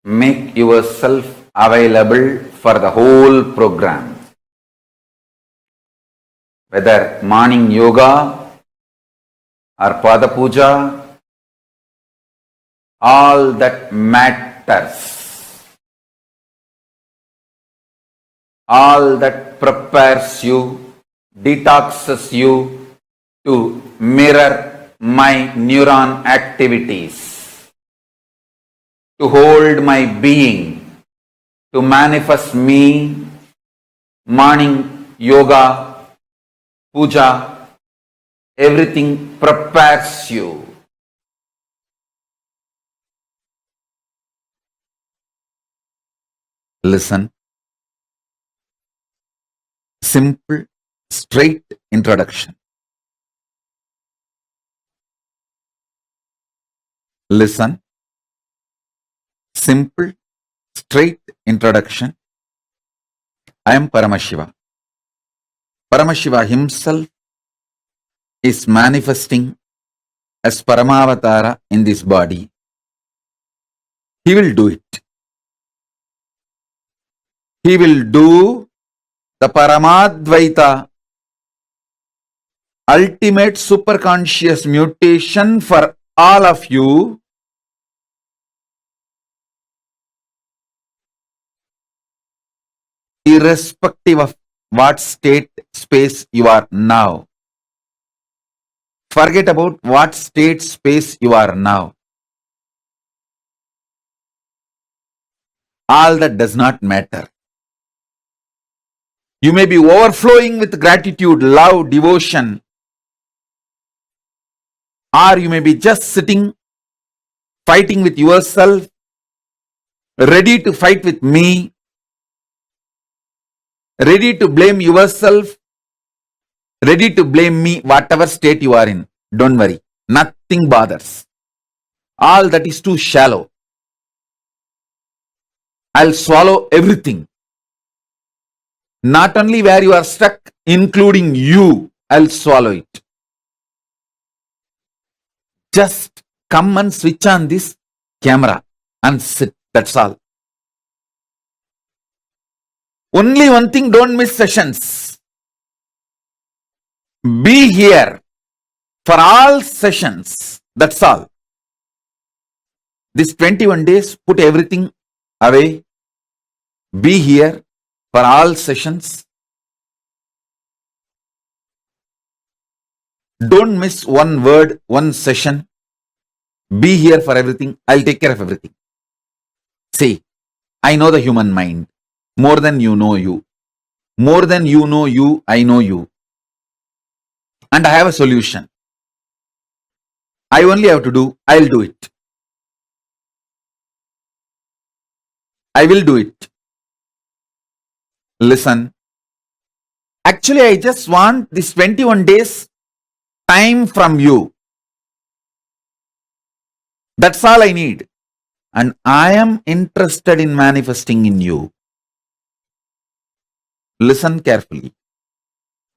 Make yourself available for the whole program. Whether morning yoga or pada puja, all that matters. All that prepares you, detoxes you to mirror my neuron activities, to hold my being, to manifest me, morning yoga, puja, everything prepares you. Listen. Simple, straight introduction. Listen. Simple, straight introduction. I am Paramashiva. Paramashiva himself is manifesting as Paramavatara in this body. He will do it. He will do the Paramadvaita, ultimate superconscious mutation for all of you, irrespective of what state space you are now. Forget about what state space you are now. All that does not matter. You may be overflowing with gratitude, love, devotion, or you may be just sitting, fighting with yourself, ready to fight with me, ready to blame yourself, ready to blame me, whatever state you are in. Don't worry, nothing bothers. All that is too shallow. I'll swallow everything. Not only where you are stuck, including you, I'll swallow it. Just come and switch on this camera and sit. That's all. Only one thing, don't miss sessions. Be here for all sessions. That's all. This 21 days, put everything away. Be here for all sessions. Don't miss one word, one session. Be here for everything. I'll take care of everything. See, I know the human mind more than you know you. More than you know you, I know you. And I have a solution. I only have to do, I'll do it. I will do it. Listen. Actually, I just want this 21 days time from you. That's all I need. And I am interested in manifesting in you. Listen carefully.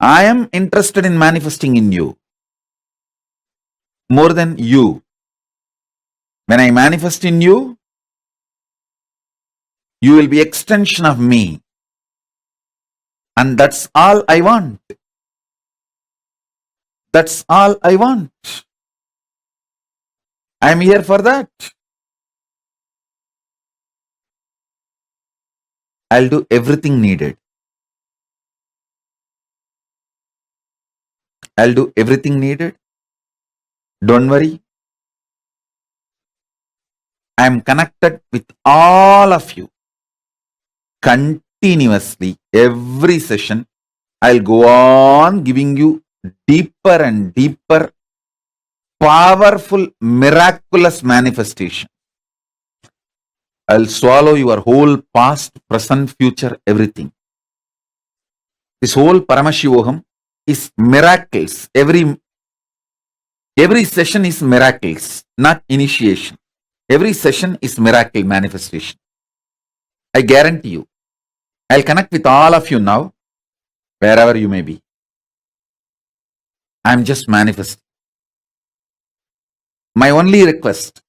I am interested in manifesting in you. More than you. When I manifest in you, you will be extension of me. And that's all I want. That's all I want. I'm here for that. I'll do everything needed. I'll do everything needed. Don't worry. I'm connected with all of you. Continuously, every session, I'll go on giving you deeper and deeper, powerful, miraculous manifestation. I'll swallow your whole past, present, future, everything. This whole Paramashivoham is miracles. Every session is miracles, not initiation. Every session is miracle manifestation. I guarantee you. I'll connect with all of you now, wherever you may be. I'm just manifesting. My only request,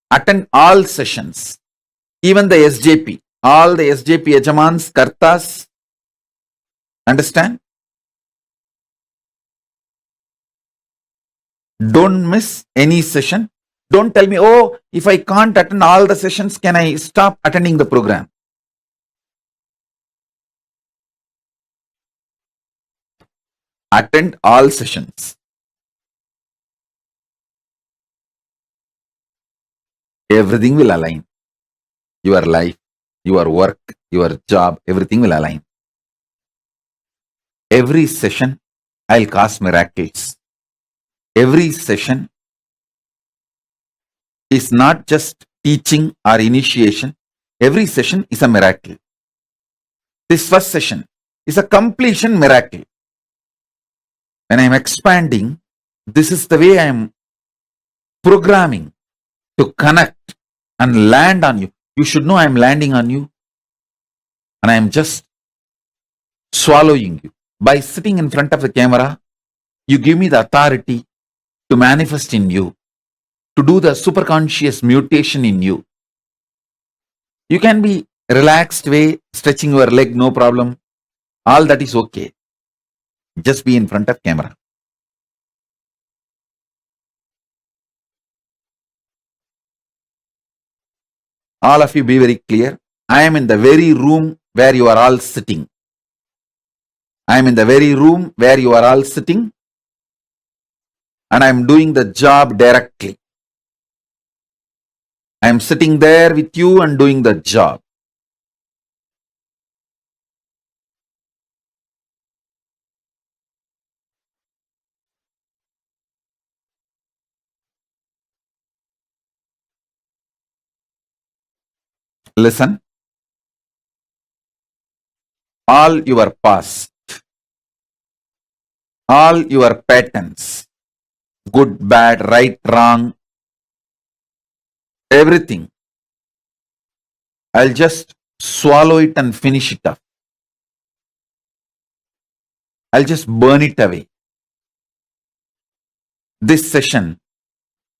attend all sessions, even the SJP, all the SJP Yajamans, Kartas. Understand? Don't miss any session. Don't tell me, oh, if I can't attend all the sessions, can I stop attending the program? Attend all sessions. Everything will align. Your life, your work, your job, everything will align. Every session, I'll cause miracles. Every session is not just teaching or initiation. Every session is a miracle. This first session is a completion miracle. When I am expanding, this is the way I am programming to connect and land on you. You should know I am landing on you. And I am just swallowing you. By sitting in front of the camera, you give me the authority to manifest in you, to do the superconscious mutation in you. You can be relaxed way, stretching your leg, no problem. All that is okay. Just be in front of camera. All of you be very clear. I am in the very room where you are all sitting. I am in the very room where you are all sitting, and I am doing the job directly. I am sitting there with you and doing the job. Listen. All your past, all your patterns, good, bad, right, wrong, everything, I'll just swallow it and finish it up. I'll just burn it away. This session,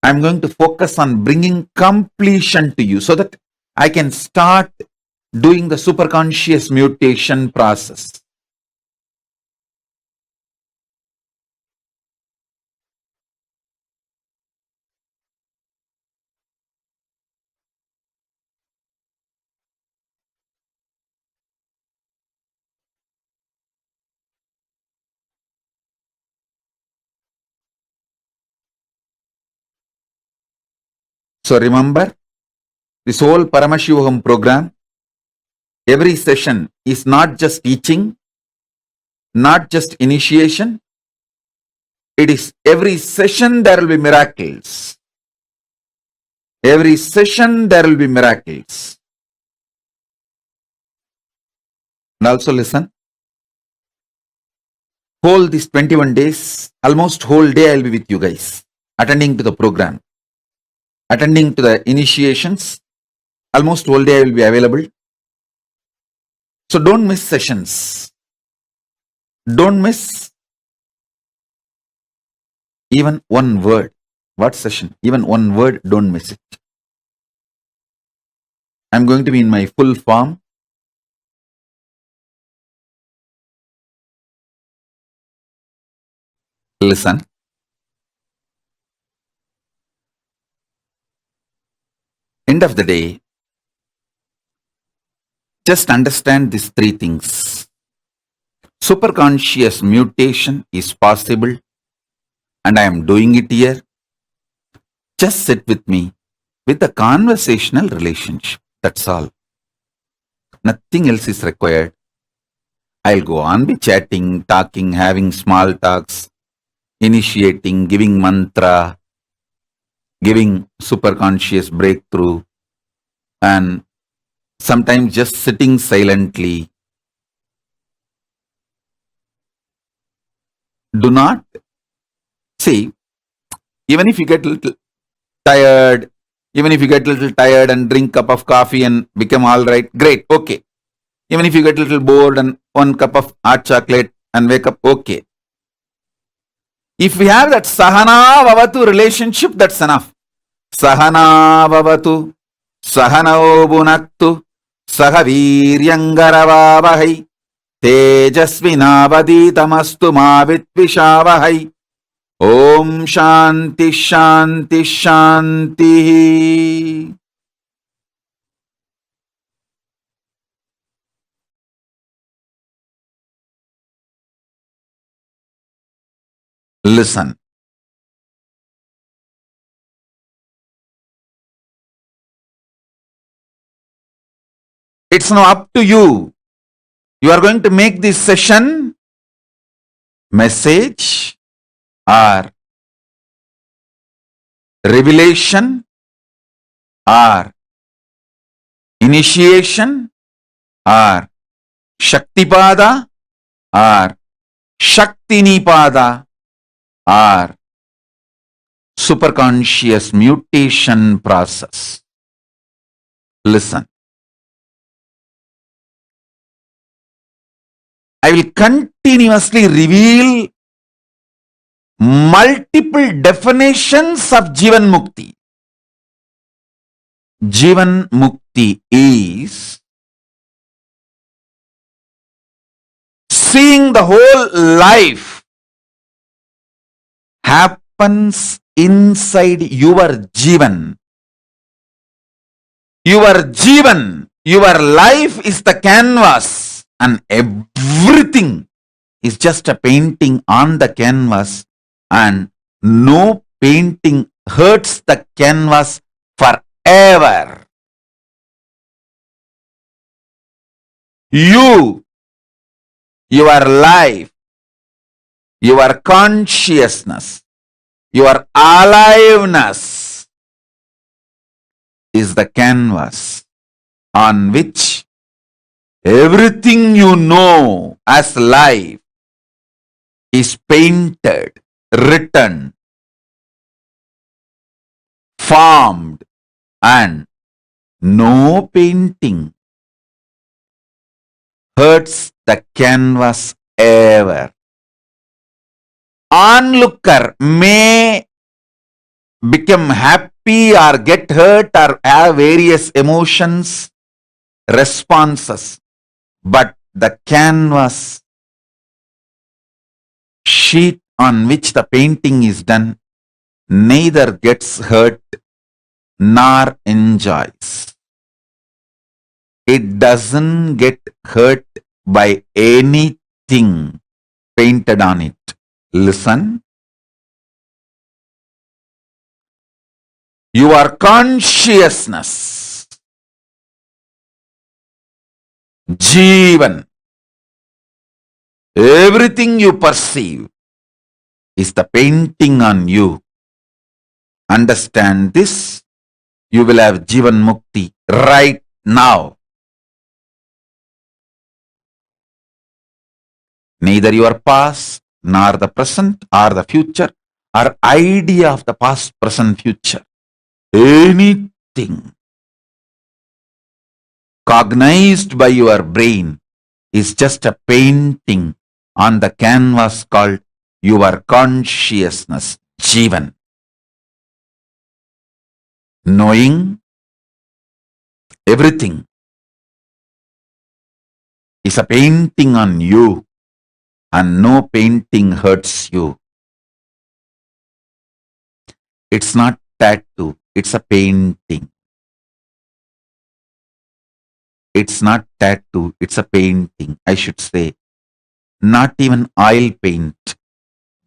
I'm going to focus on bringing completion to you so that I can start doing the superconscious mutation process. So remember, this whole Paramashivoham program, every session is not just teaching, not just initiation. It is every session there will be miracles. Every session there will be miracles. And also listen, whole these 21 days, almost whole day I'll be with you guys, attending to the program, attending to the initiations. Almost whole day I will be available. So don't miss sessions. Don't miss even one word. What session? Even one word, don't miss it. I'm going to be in my full form. Listen. End of the day, just understand these three things. Superconscious mutation is possible, and I am doing it here. Just sit with me with a conversational relationship. That's all. Nothing else is required. I'll go on be chatting, talking, having small talks, initiating, giving mantra, giving superconscious breakthrough, and sometimes just sitting silently. Do not see, even if you get a little tired, and drink cup of coffee and become all right, great, okay. Even if you get a little bored and one cup of hot chocolate and wake up, okay. If we have that Sahana Vavatu relationship, that's enough. Sahana Vavatu, Sahanao Bunaktu, Sahaviryangaravavahai, Tejasvinavaditamastu Mavitvishavahai. Om Shanti Shanti Shanti. Listen. It's now up to you. You are going to make this session message or revelation or initiation or Shaktipada or Shaktinipada or superconscious mutation process. Listen. I will continuously reveal multiple definitions of Jivan Mukti. Jivan Mukti is seeing the whole life happens inside your Jivan. Your Jivan, your life is the canvas, and everything is just a painting on the canvas, and no painting hurts the canvas forever. You, your life, your consciousness, your aliveness is the canvas on which everything you know as life is painted, written, formed, and no painting hurts the canvas ever. Onlooker may become happy or get hurt or have various emotions, responses, but the canvas sheet on which the painting is done neither gets hurt nor enjoys. It doesn't get hurt by anything painted on it. Listen. Your consciousness, Jivan, everything you perceive is the painting on you. Understand this, you will have Jivan Mukti right now. Neither your past, nor the present, or the future, or idea of the past, present, future, anything cognized by your brain is just a painting on the canvas called your consciousness, Jivan. Knowing everything is a painting on you, and no painting hurts you. It's not tattoo, it's a painting. It's not tattoo, it's a painting. I should say, not even oil paint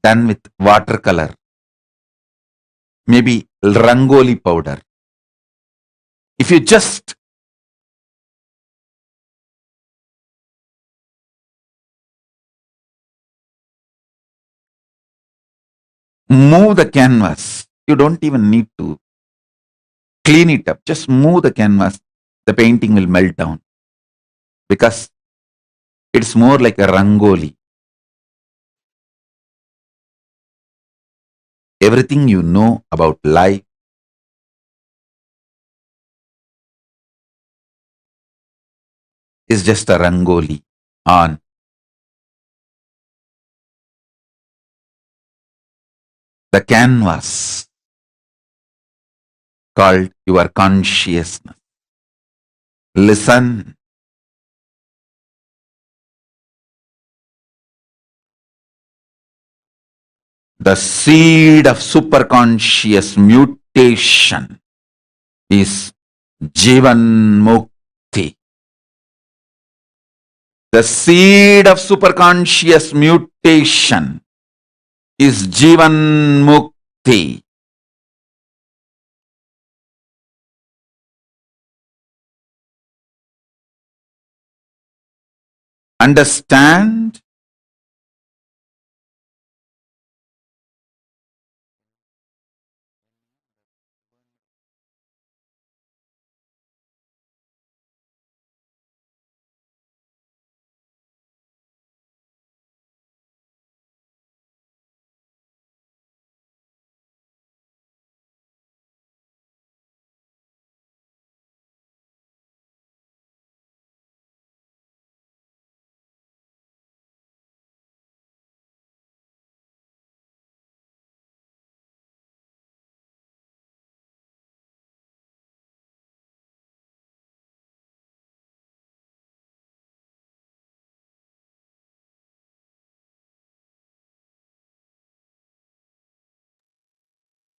done with watercolor. Maybe rangoli powder. If you just move the canvas, you don't even need to clean it up. Just move the canvas, the painting will melt down because it's more like a rangoli. Everything you know about life is just a rangoli on the canvas called your consciousness. Listen. The seed of superconscious mutation is Jivan Mukti. The seed of superconscious mutation is Jivan Mukti. Understand?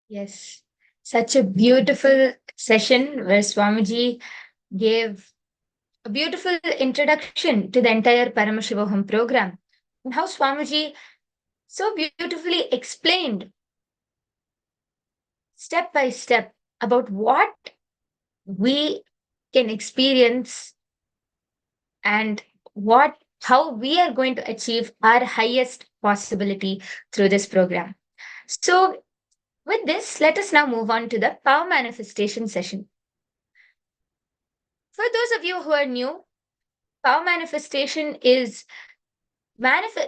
Yes. Such a beautiful session where Swamiji gave a beautiful introduction to the entire Paramashivoham program, and how Swamiji so beautifully explained step by step about what we can experience and what how we are going to achieve our highest possibility through this program. So with this, let us now move on to the power manifestation session. For those of you who are new, power manifestation is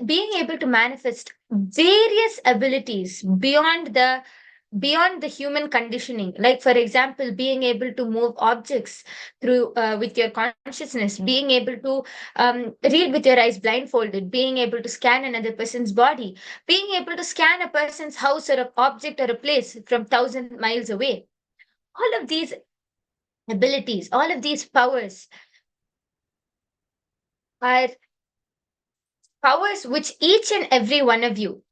being able to manifest various abilities beyond the human conditioning, like for example being able to move objects through with your consciousness, being able to read with your eyes blindfolded, being able to scan another person's body, being able to scan a person's house or an object or a place from 1,000 miles away. All of these abilities, all of these powers are powers which each and every one of you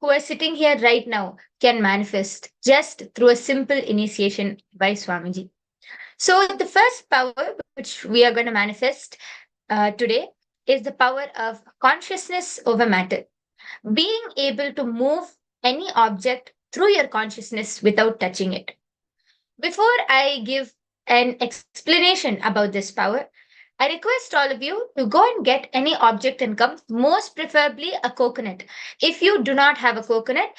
who are sitting here right now can manifest just through a simple initiation by Swamiji. So, the first power which we are going to manifest today is the power of consciousness over matter. Being able to move any object through your consciousness without touching it. Before I give an explanation about this power, I request all of you to go and get any object and come, most preferably a coconut. If you do not have a coconut,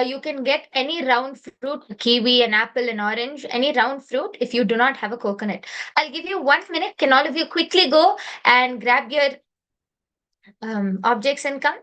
you can get any round fruit, kiwi, an apple, an orange, any round fruit if you do not have a coconut. I'll give you 1 minute. Can all of you quickly go and grab your objects and come?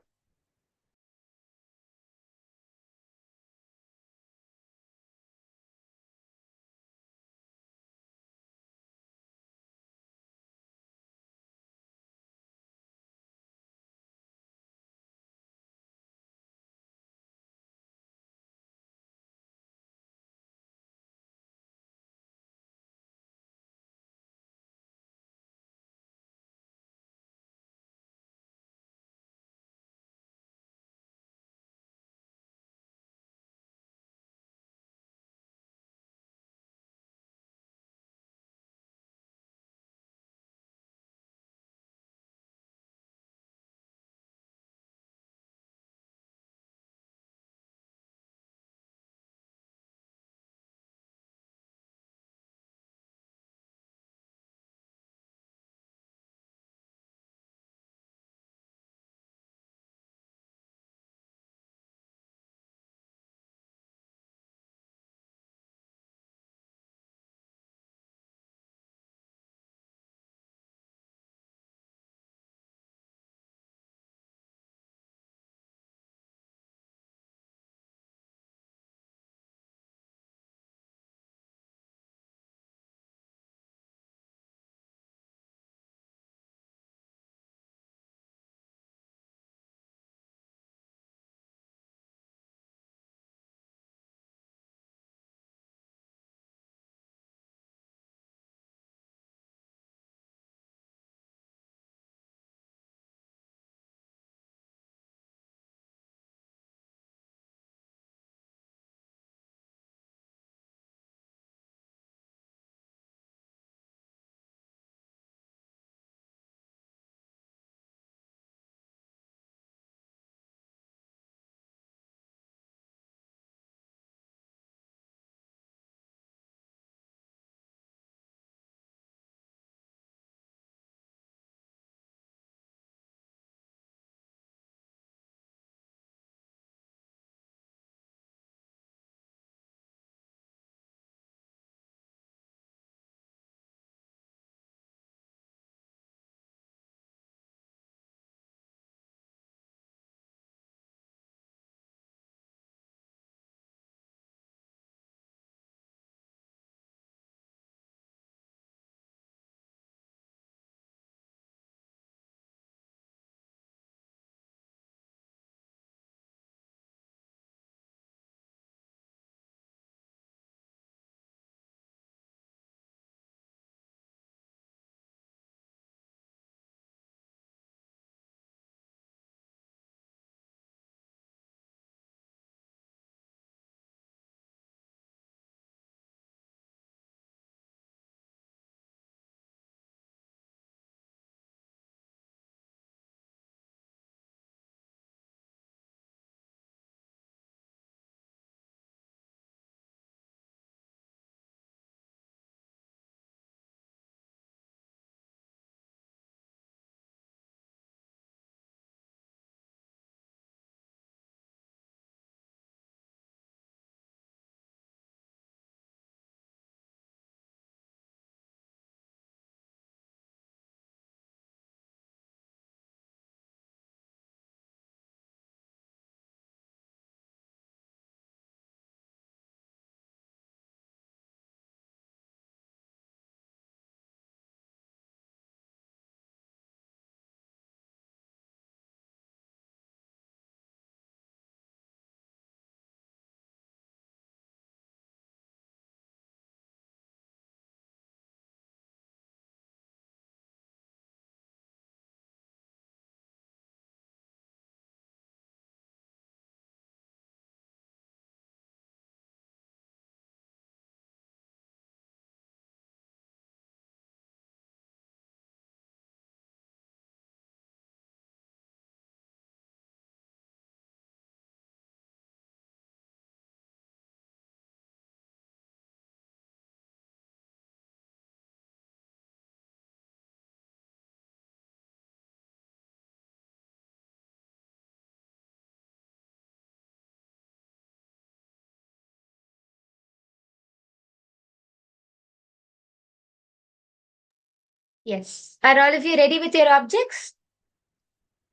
Yes. Are all of you ready with your objects?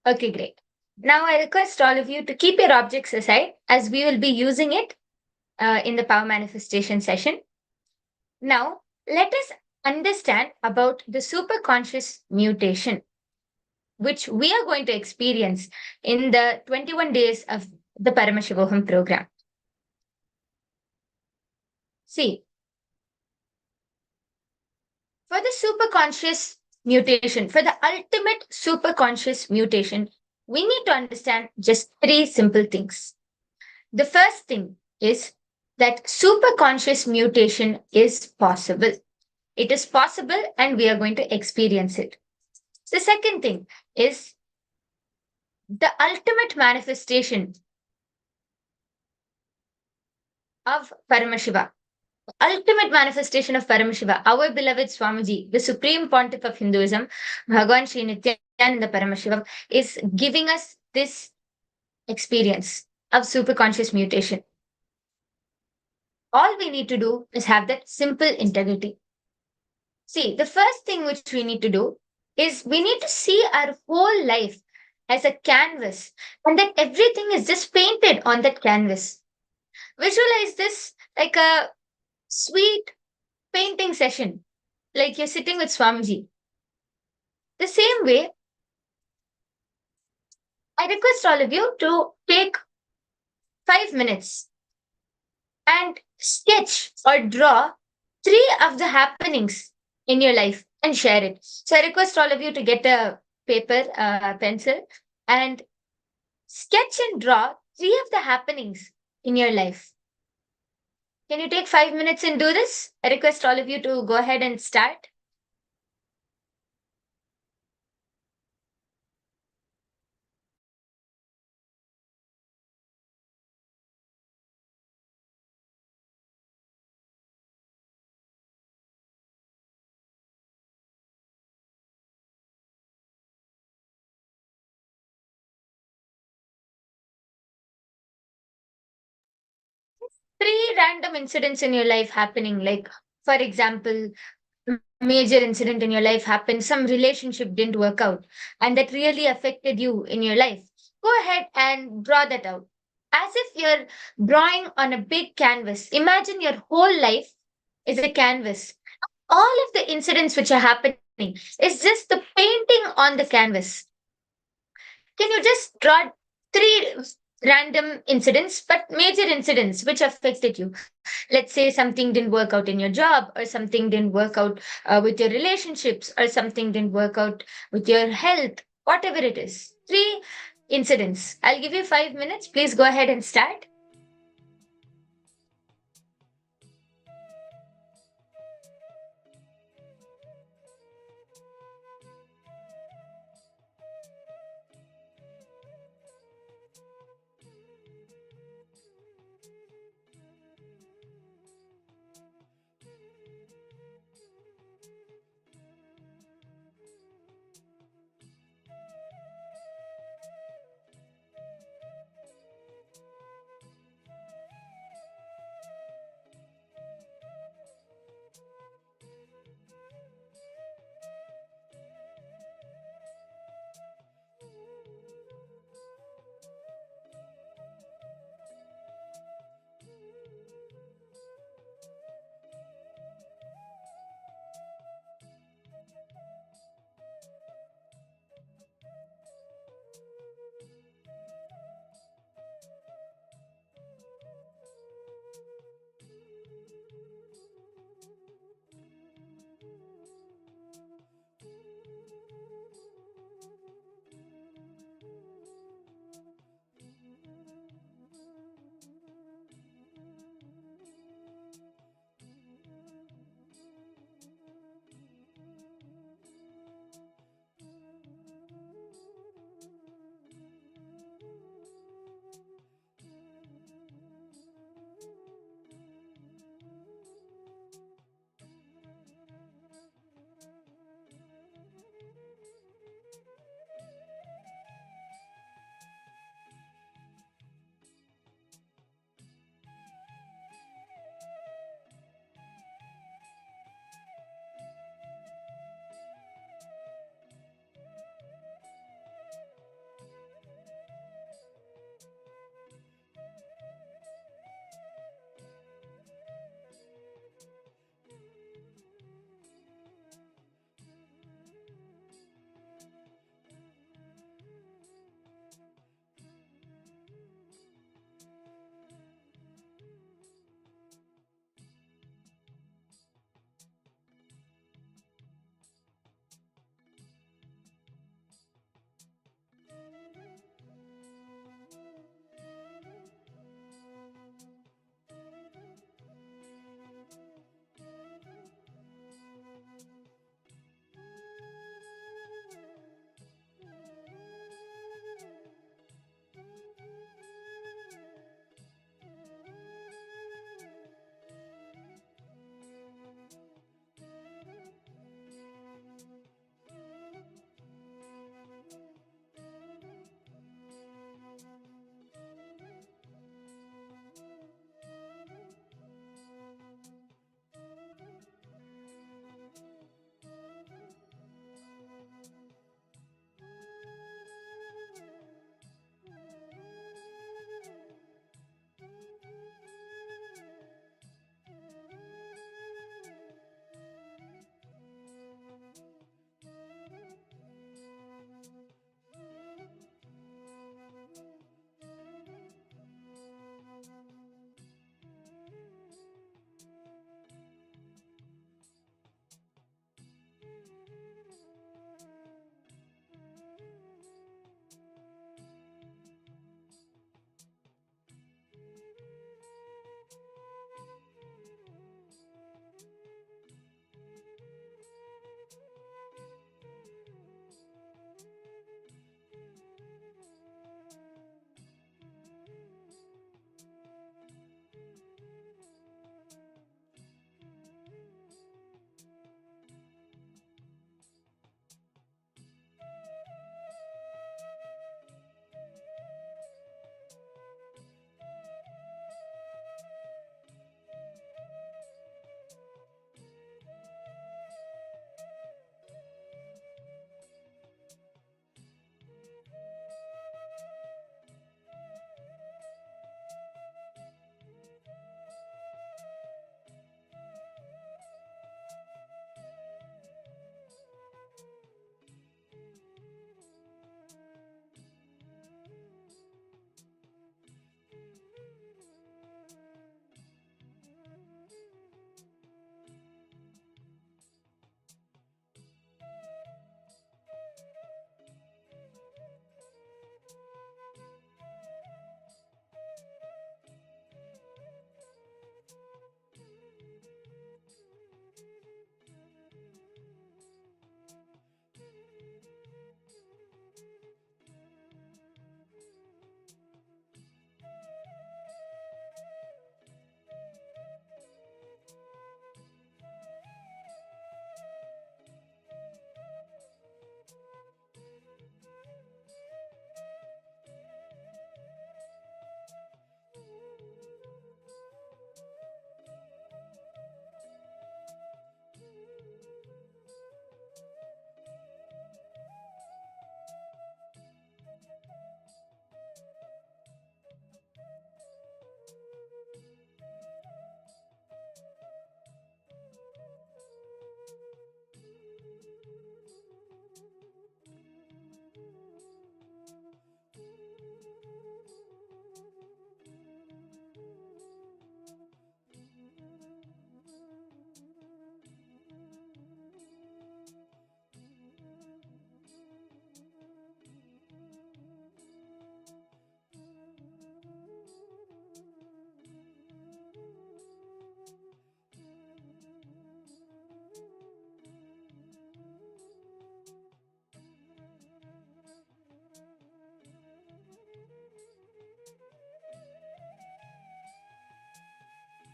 Okay, great. Now I request all of you to keep your objects aside as we will be using it in the power manifestation session. Now, let us understand about the superconscious mutation, which we are going to experience in the 21 days of the Paramashivoham program. See, for the superconscious mutation, for the ultimate superconscious mutation, we need to understand just three simple things. The first thing is that superconscious mutation is possible. It is possible and we are going to experience it. The second thing is the ultimate manifestation of Paramashiva. Ultimate manifestation of Paramashiva, our beloved Swamiji, the supreme pontiff of Hinduism, Bhagavan Sri Nithyananda Paramashivam, is giving us this experience of superconscious mutation. All we need to do is have that simple integrity. See, the first thing which we need to do is we need to see our whole life as a canvas and that everything is just painted on that canvas. Visualize this like a sweet painting session, like you're sitting with Swamiji. The same way, I request all of you to take 5 minutes and sketch or draw three of the happenings in your life and share it. So I request all of you to get a paper, pencil, and sketch and draw three of the happenings in your life. Can you take 5 minutes and do this? I request all of you to go ahead and start. Three random incidents in your life happening, like, for example, major incident in your life happened, some relationship didn't work out, and that really affected you in your life. Go ahead and draw that out. As if you're drawing on a big canvas. Imagine your whole life is a canvas. All of the incidents which are happening is just the painting on the canvas. Can you just draw three random incidents, but major incidents which affected you? Let's say something didn't work out in your job, or something didn't work out with your relationships, or something didn't work out with your health, whatever it is. Three incidents. I'll give you 5 minutes. Please go ahead and start.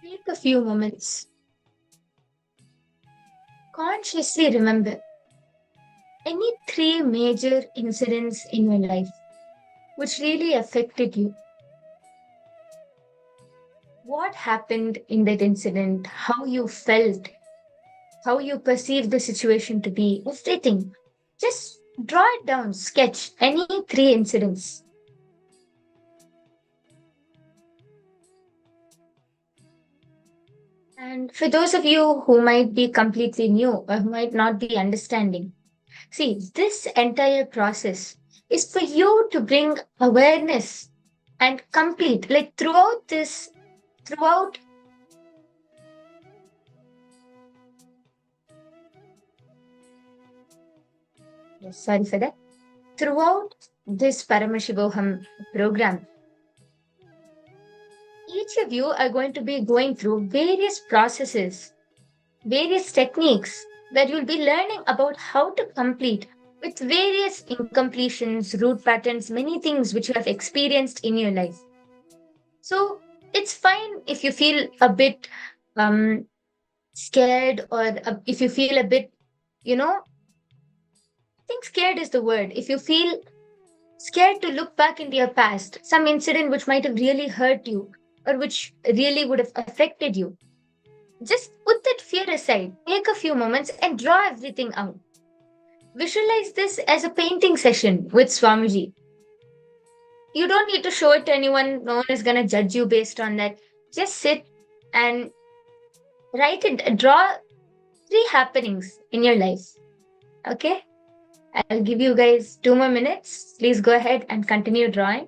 Take a few moments. Consciously remember any three major incidents in your life which really affected you. What happened in that incident? How you felt? How you perceived the situation to be? Everything. Just draw it down, sketch any three incidents. And for those of you who might be completely new or who might not be understanding, see, this entire process is for you to bring awareness and complete, like throughout, yes, sorry for that, throughout this Paramashivoham program, each of you are going to be going through various processes, various techniques that you'll be learning about how to complete with various incompletions, root patterns, many things which you have experienced in your life. So it's fine if you feel a bit um, scared or if you feel a bit, I think scared is the word. If you feel scared to look back into your past, some incident which might have really hurt you or which really would have affected you, just put that fear aside. Take a few moments and draw everything out. Visualize this as a painting session with Swamiji. You don't need to show it to anyone. No one is going to judge you based on that. Just sit and write it. Draw three happenings in your life. Okay? I'll give you guys 2 more minutes. Please go ahead and continue drawing.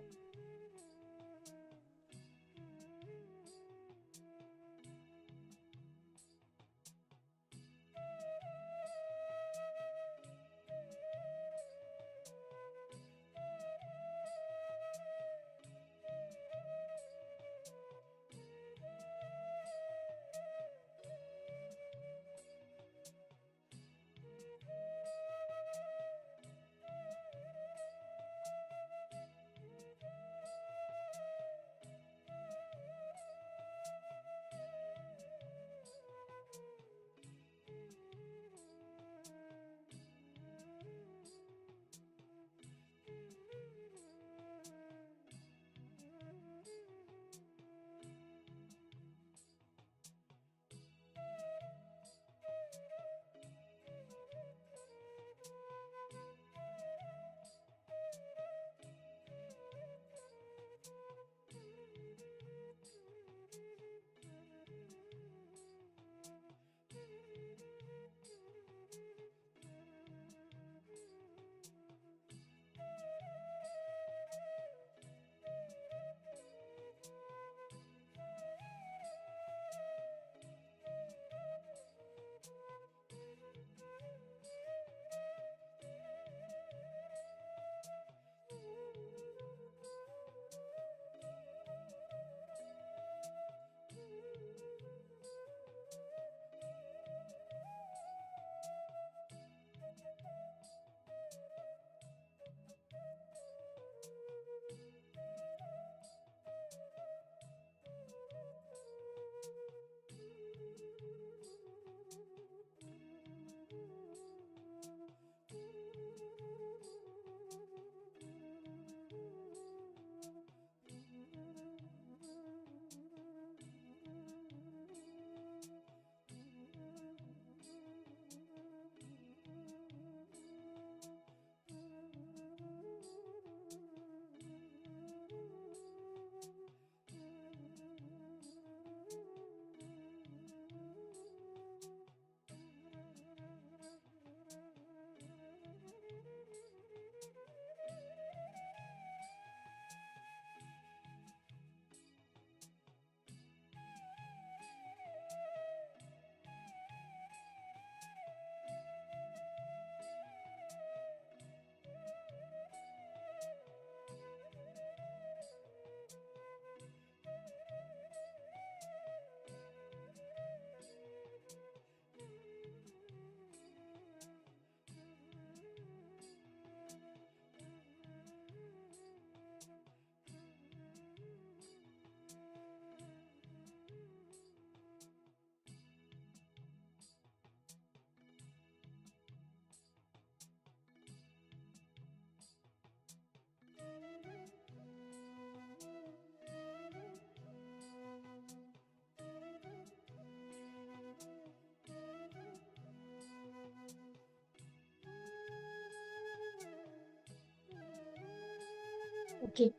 Okay.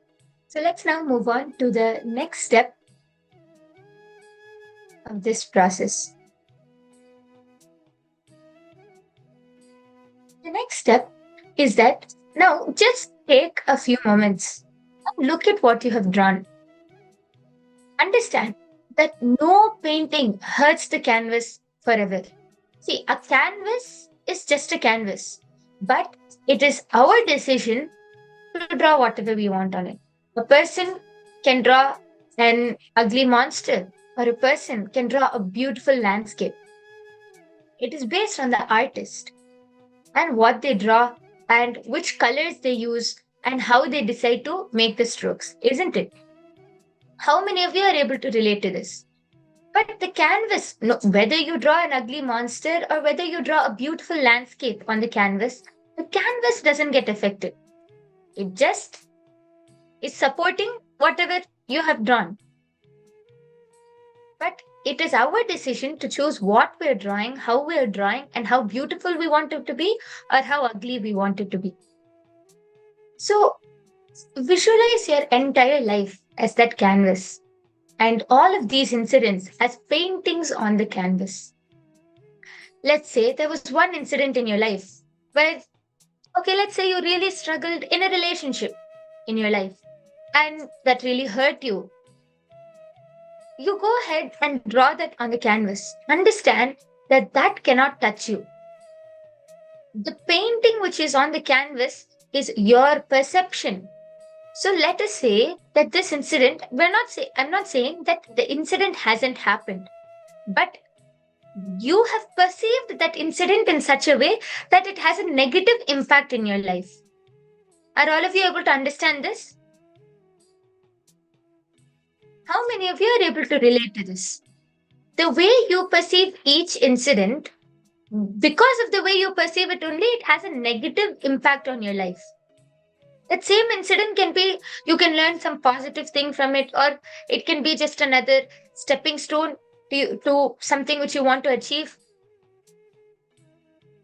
So let's now move on to the next step of this process. The next step is that now just take a few moments and look at what you have drawn. Understand that no painting hurts the canvas forever. See, a canvas is just a canvas, but it is our decision to draw whatever we want on it. A person can draw an ugly monster, or a person can draw a beautiful landscape. It is based on the artist and what they draw and which colors they use and how they decide to make the strokes, isn't it? How many of you are able to relate to this? But the canvas, no, whether you draw an ugly monster or whether you draw a beautiful landscape on the canvas doesn't get affected. It just is supporting whatever you have drawn. But it is our decision to choose what we're drawing, how we're drawing, and how beautiful we want it to be or how ugly we want it to be. So visualize your entire life as that canvas and all of these incidents as paintings on the canvas. Let's say there was one incident in your life where, okay, let's say you really struggled in a relationship in your life and that really hurt you. You go ahead and draw that on the canvas. Understand that that cannot touch you. The painting which is on the canvas is your perception. So let us say that this incident, I'm not saying that the incident hasn't happened, but you have perceived that incident in such a way that it has a negative impact in your life. Are all of you able to understand this? How many of you are able to relate to this? The way you perceive each incident, because of the way you perceive it only, it has a negative impact on your life. That same incident can be, you can learn some positive thing from it, or it can be just another stepping stone to something which you want to achieve.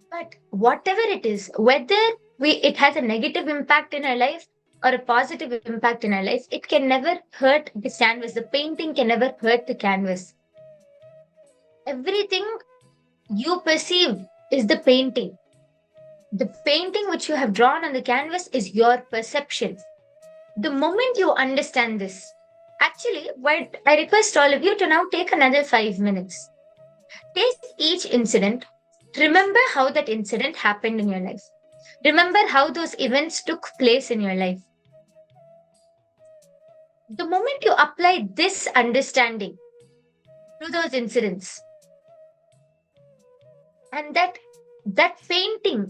But whatever it is, whether it has a negative impact in our life or a positive impact in our life, it can never hurt the canvas. The painting can never hurt the canvas. Everything you perceive is the painting. The painting which you have drawn on the canvas is your perception. The moment you understand this, actually, what I request all of you to now take another 5 minutes. Take each incident. Remember how that incident happened in your life. Remember how those events took place in your life. The moment you apply this understanding to those incidents, and that painting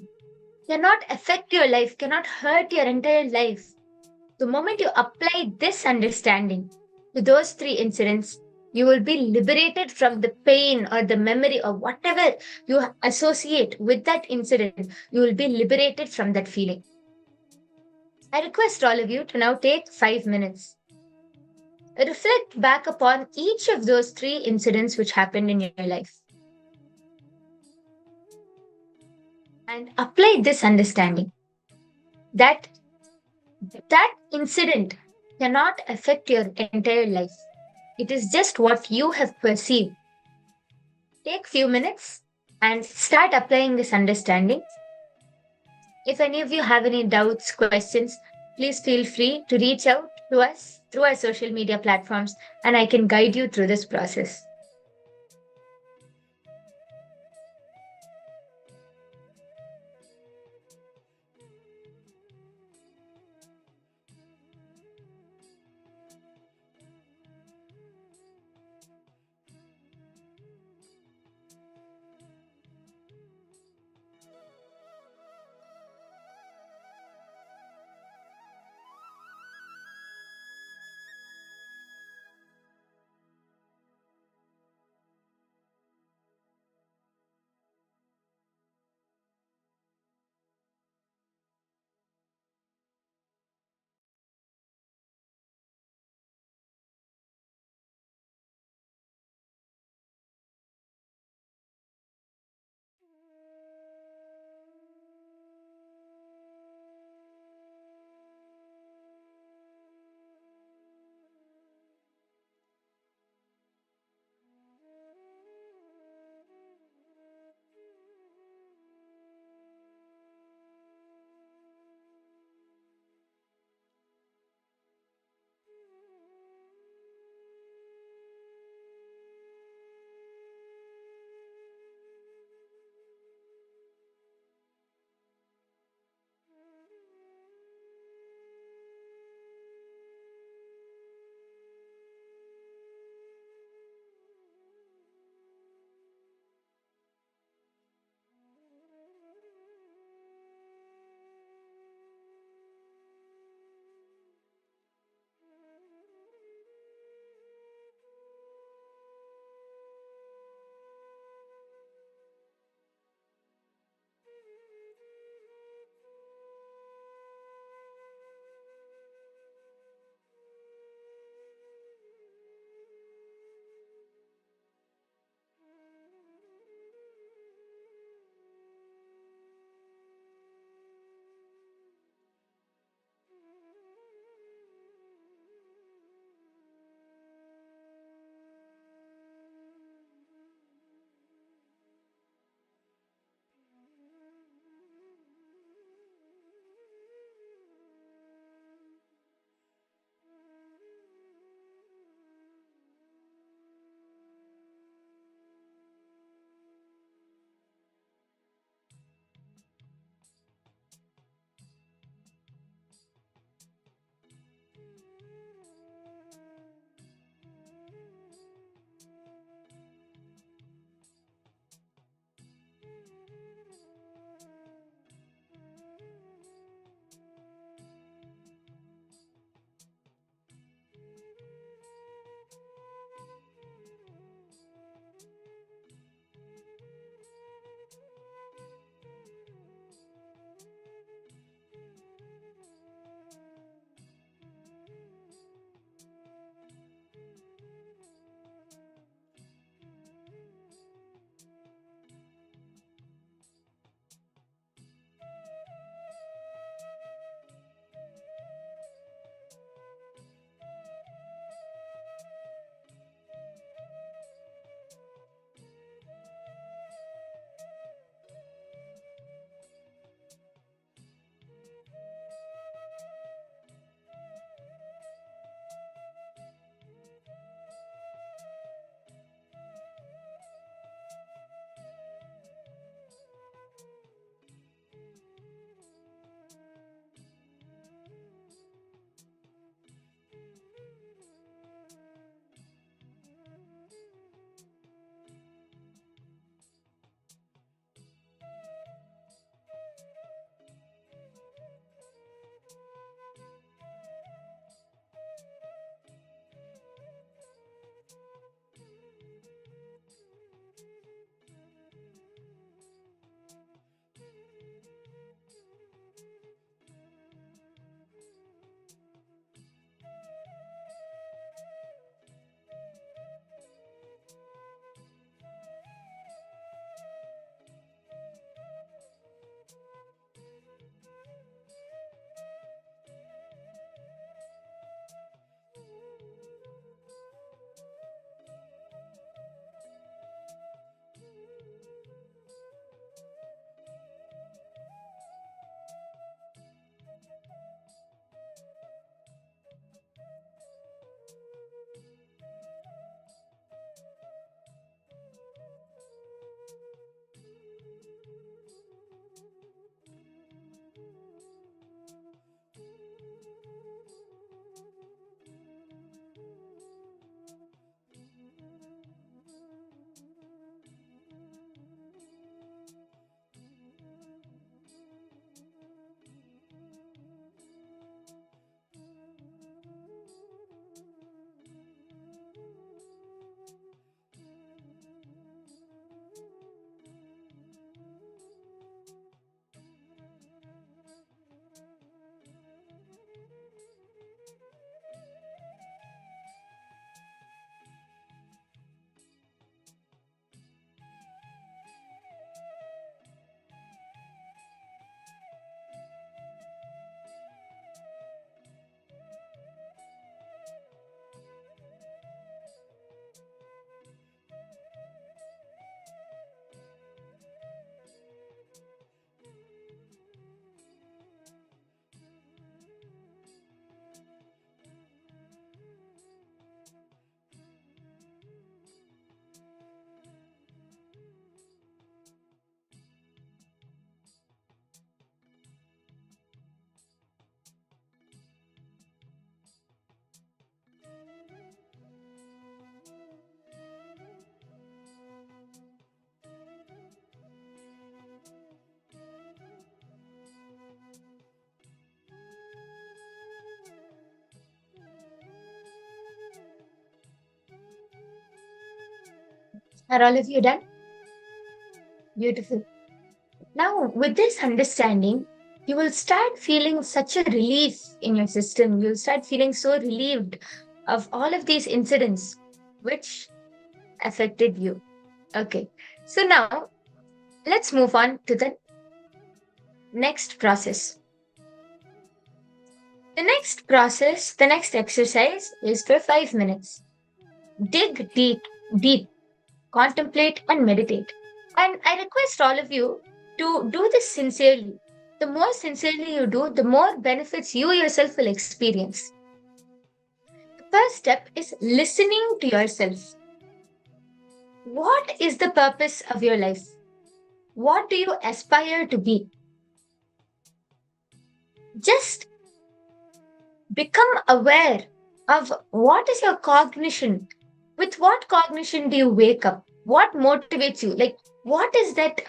cannot affect your life, cannot hurt your entire life. The moment you apply this understanding to those three incidents, you will be liberated from the pain or the memory or whatever you associate with that incident. You will be liberated from that feeling. I request all of you to now take 5 minutes. Reflect back upon each of those three incidents which happened in your life. And apply this understanding that that incident cannot affect your entire life. It is just what you have perceived. Take few minutes and start applying this understanding. If any of you have any doubts, questions, please feel free to reach out to us through our social media platforms and I can guide you through this process. Are all of you done? Beautiful. Now, with this understanding, you will start feeling such a relief in your system. You'll start feeling so relieved of all of these incidents which affected you. Okay. So now let's move on to the next process. The next exercise is for 5 minutes. Dig deep, contemplate and meditate. And I request all of you to do this sincerely. The more sincerely you do, the more benefits you yourself will experience. The first step is listening to yourself. What is the purpose of your life? What do you aspire to be? Just become aware of what is your cognition. With what cognition do you wake up? What motivates you? Like, what is that?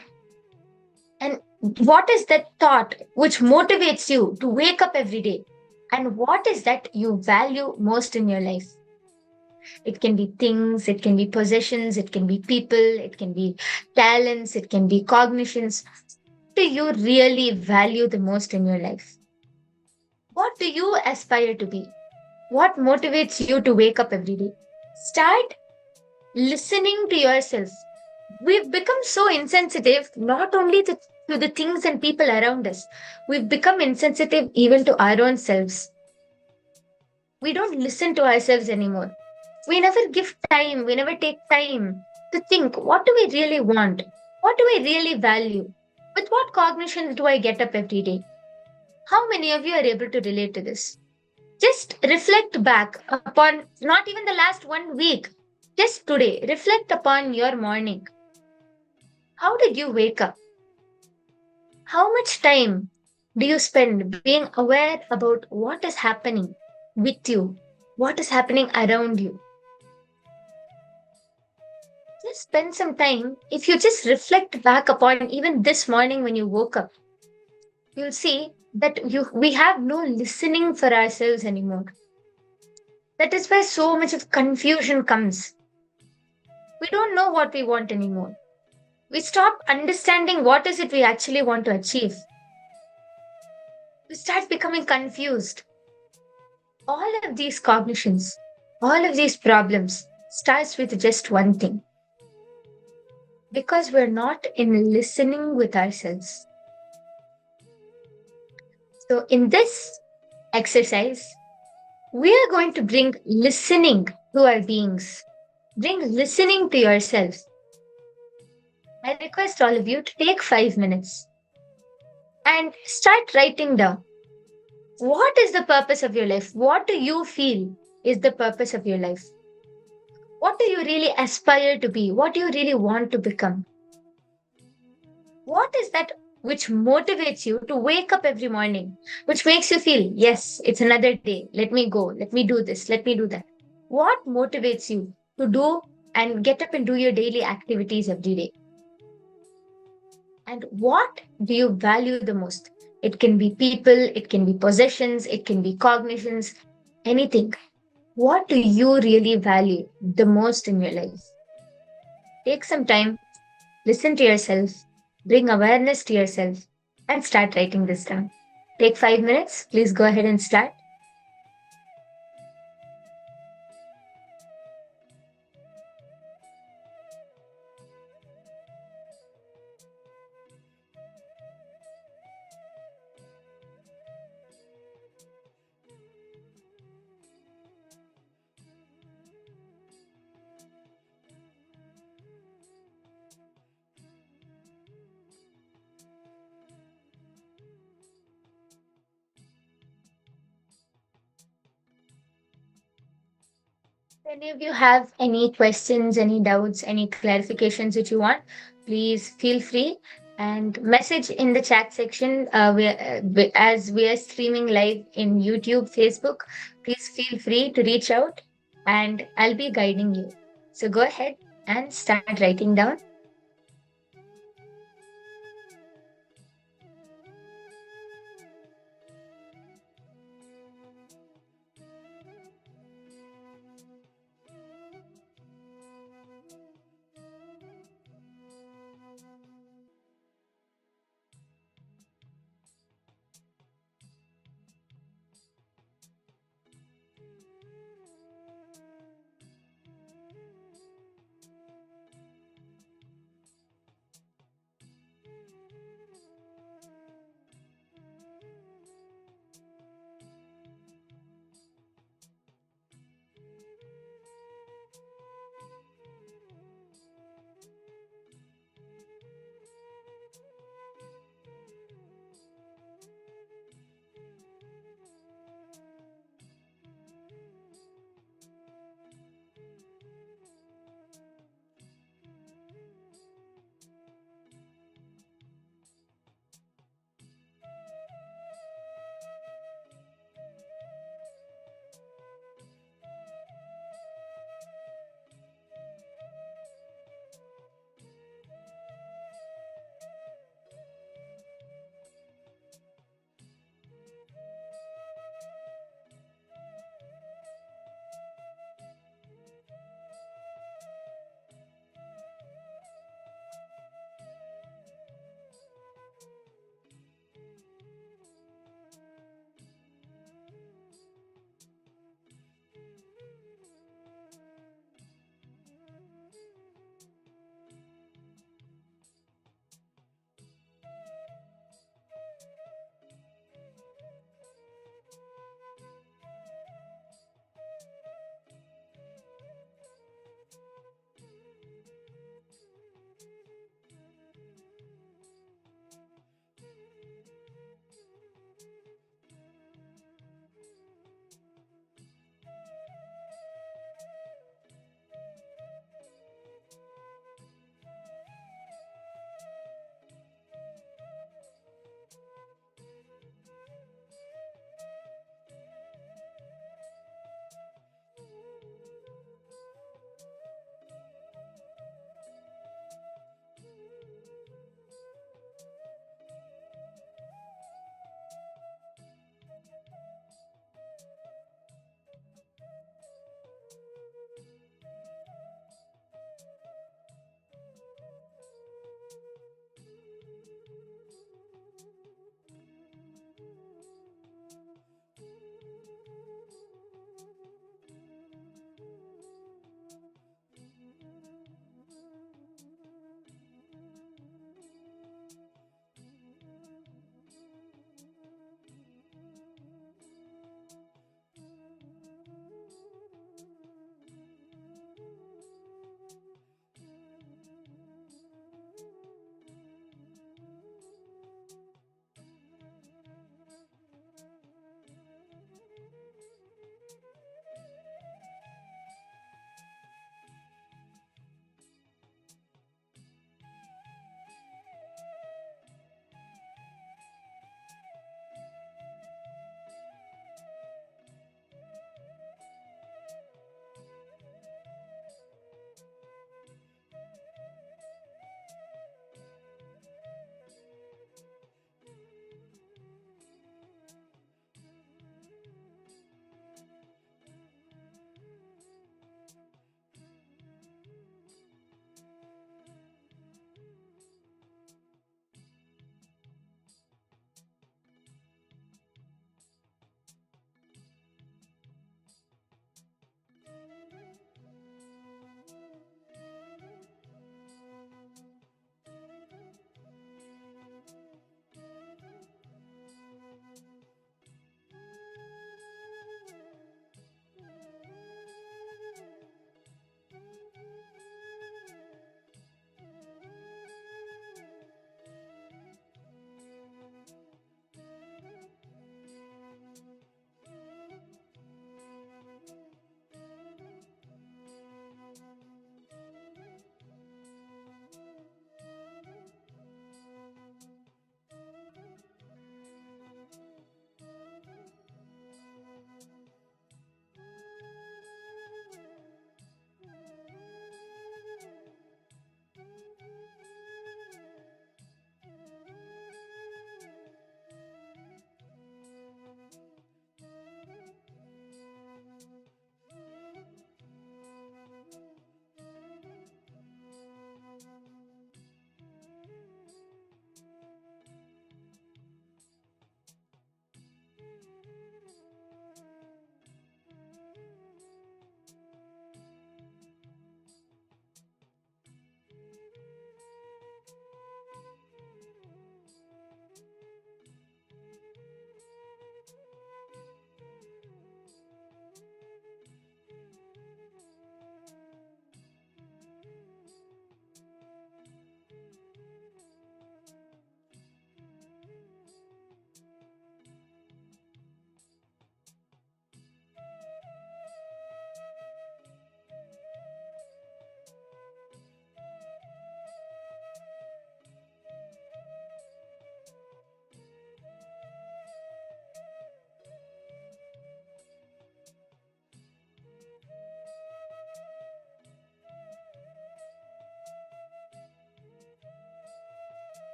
And what is that thought which motivates you to wake up every day? And what is that you value most in your life? It can be things, it can be possessions, it can be people, it can be talents, it can be cognitions. What do you really value the most in your life? What do you aspire to be? What motivates you to wake up every day? Start listening to yourself. We've become so insensitive, not only to the things and people around us, we've become insensitive even to our own selves. We don't listen to ourselves anymore. We never give time, we never take time to think, what do we really want? What do we really value? With what cognitions do I get up every day? How many of you are able to relate to this? Just reflect back upon not even the last 1 week, just today. Reflect upon your morning. How did you wake up? How much time do you spend being aware about what is happening with you? What is happening around you? Just spend some time. If you just reflect back upon even this morning when you woke up, you'll see that we have no listening for ourselves anymore. That is where so much of confusion comes. We don't know what we want anymore. We stop understanding what is it we actually want to achieve. We start becoming confused. All of these cognitions, all of these problems starts with just one thing. Because we're not in listening with ourselves. So in this exercise, we are going to bring listening to our beings. Bring listening to yourself. I request all of you to take 5 minutes and start writing down. What is the purpose of your life? What do you feel is the purpose of your life? What do you really aspire to be? What do you really want to become? What is that which motivates you to wake up every morning, which makes you feel, yes, it's another day. Let me go. Let me do this. Let me do that. What motivates you to do and get up and do your daily activities every day? And what do you value the most? It can be people, it can be possessions, it can be cognitions, anything. What do you really value the most in your life? Take some time, listen to yourself, bring awareness to yourself, and start writing this down. Take 5 minutes. Please go ahead and start. If any of you have any questions, any doubts, any clarifications that you want, please feel free and message in the chat section. As we are streaming live in YouTube, Facebook, please feel free to reach out and I'll be guiding you. So go ahead and start writing down.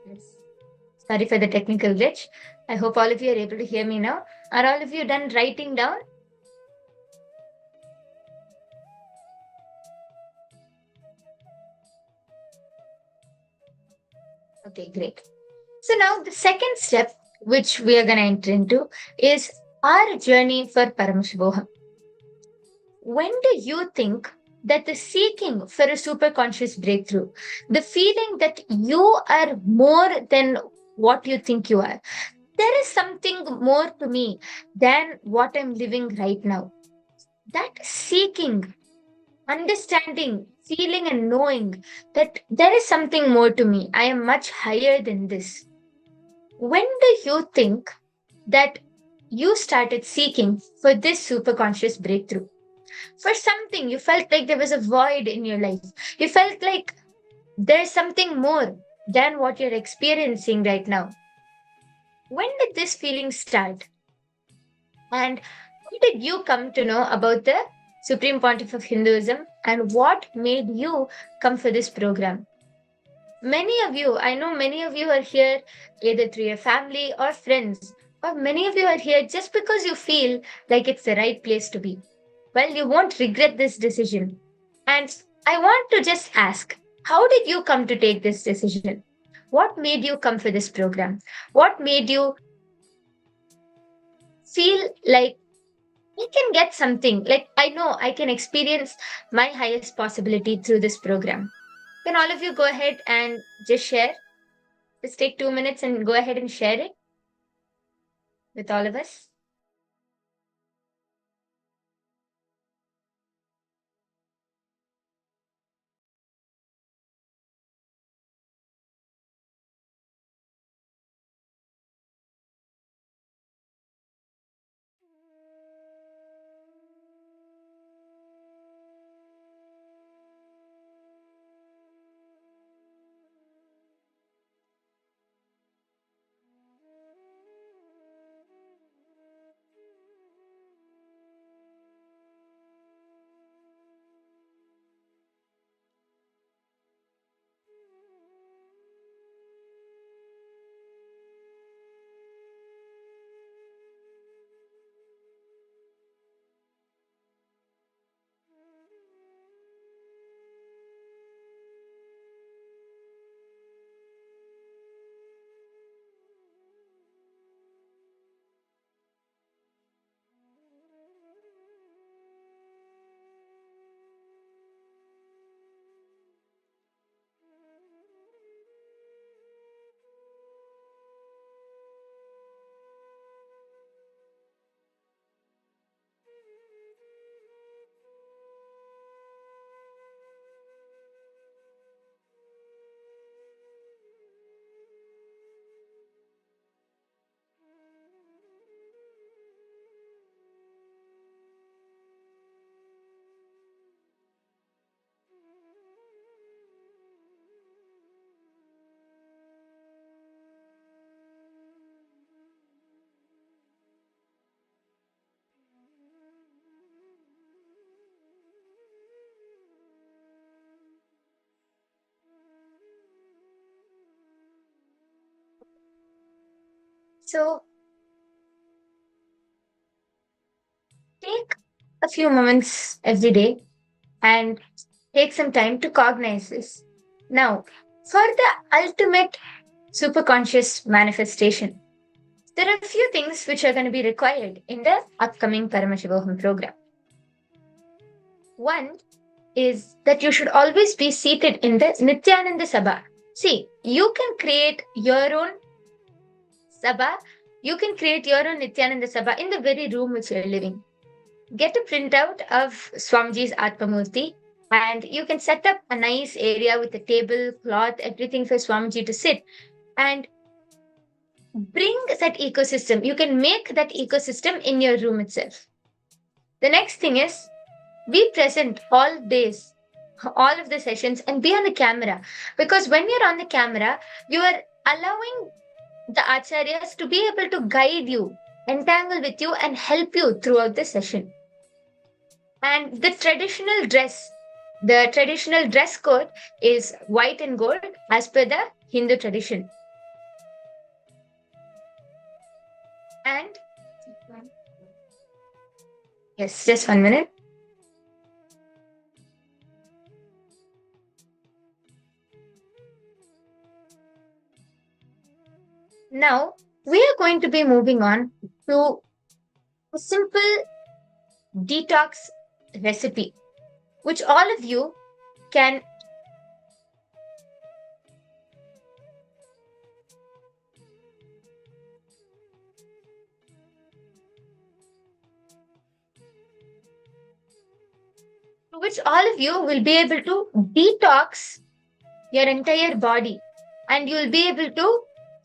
Yes. Sorry for the technical glitch. I hope all of you are able to hear me now. Are all of you done writing down? Okay, great. So now the second step, which we are going to enter into, is our journey for Paramashivoham. When do you think that the seeking for a superconscious breakthrough, the feeling that you are more than what you think you are, there is something more to me than what I'm living right now, that seeking, understanding, feeling, and knowing that there is something more to me, I am much higher than this. When do you think that you started seeking for this superconscious breakthrough? For something, you felt like there was a void in your life. You felt like there's something more than what you're experiencing right now. When did this feeling start? And how did you come to know about the Supreme Pontiff of Hinduism and what made you come for this program? Many of you, I know many of you are here either through your family or friends, or many of you are here just because you feel like it's the right place to be. Well, you won't regret this decision. And I want to just ask, how did you come to take this decision? What made you come for this program? What made you feel like I can get something? Like, I know I can experience my highest possibility through this program. Can all of you go ahead and just share? Just take 2 minutes and go ahead and share it with all of us. So take a few moments every day and take some time to cognize this. Now, for the ultimate superconscious manifestation, there are a few things which are going to be required in the upcoming Paramashivoham program. One is that you should always be seated in the Nithyananda Sabha. See, you can create your own Sabha, you can create your own Nithyananda Sabha in the very room which you're living. Get a printout of Swamiji's Atmamurti and you can set up a nice area with a table, cloth, everything for Swamiji to sit and bring that ecosystem. You can make that ecosystem in your room itself. The next thing is be present all days, all of the sessions, and be on the camera. Because when you're on the camera, you are allowing the acharyas to be able to guide you, entangle with you, and help you throughout the session. And the traditional dress code is white and gold as per the Hindu tradition. And yes, just 1 minute. Now, we are going to be moving on to a simple detox recipe, which all of you can will be able to detox your entire body, and you'll be able to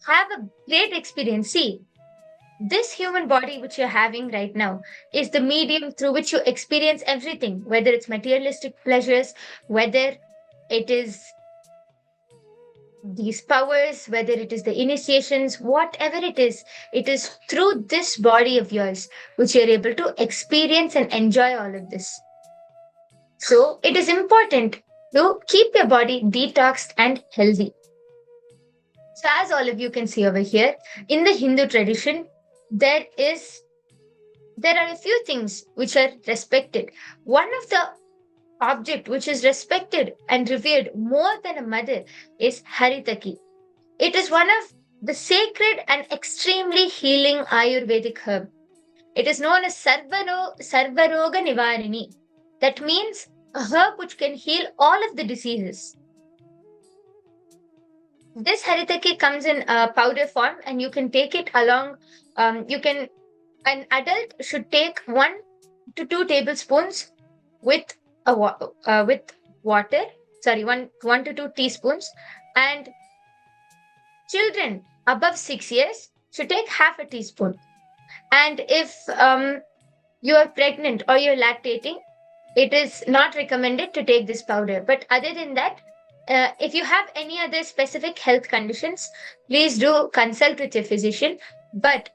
have a great experience. See, this human body which you're having right now is the medium through which you experience everything, whether it's materialistic pleasures, whether it is these powers, whether it is the initiations, whatever it is through this body of yours which you're able to experience and enjoy all of this. So it is important to keep your body detoxed and healthy. So as all of you can see over here, in the Hindu tradition, there are a few things which are respected. One of the object which is respected and revered more than a mother is Haritaki. It is one of the sacred and extremely healing Ayurvedic herb. It is known as Sarvaroga Nivarini. That means a herb which can heal all of the diseases. This Haritaki comes in a powder form, and you can take it along. An adult should take 1 to 2 tablespoons with with water. Sorry, 1 to 2 teaspoons, and children above 6 years should take half a teaspoon. And if you are pregnant or you're lactating, it is not recommended to take this powder. But other than that, if you have any other specific health conditions, please do consult with your physician. But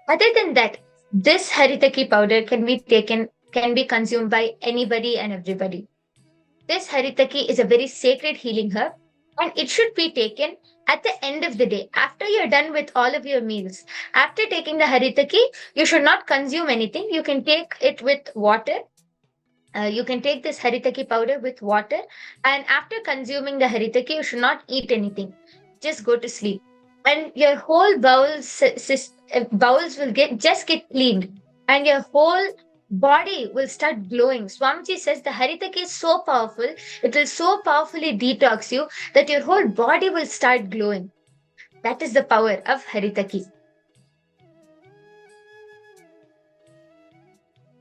other than that, this Haritaki powder can be consumed by anybody and everybody. This Haritaki is a very sacred healing herb, and it should be taken at the end of the day, after you're done with all of your meals. After taking the Haritaki, you should not consume anything. You can take it with water. You can take this Haritaki powder with water, and after consuming the Haritaki, you should not eat anything. Just go to sleep, and your whole bowels will get cleaned, and your whole body will start glowing. Swamiji says the Haritaki is so powerful; it will so powerfully detox you that your whole body will start glowing. That is the power of Haritaki.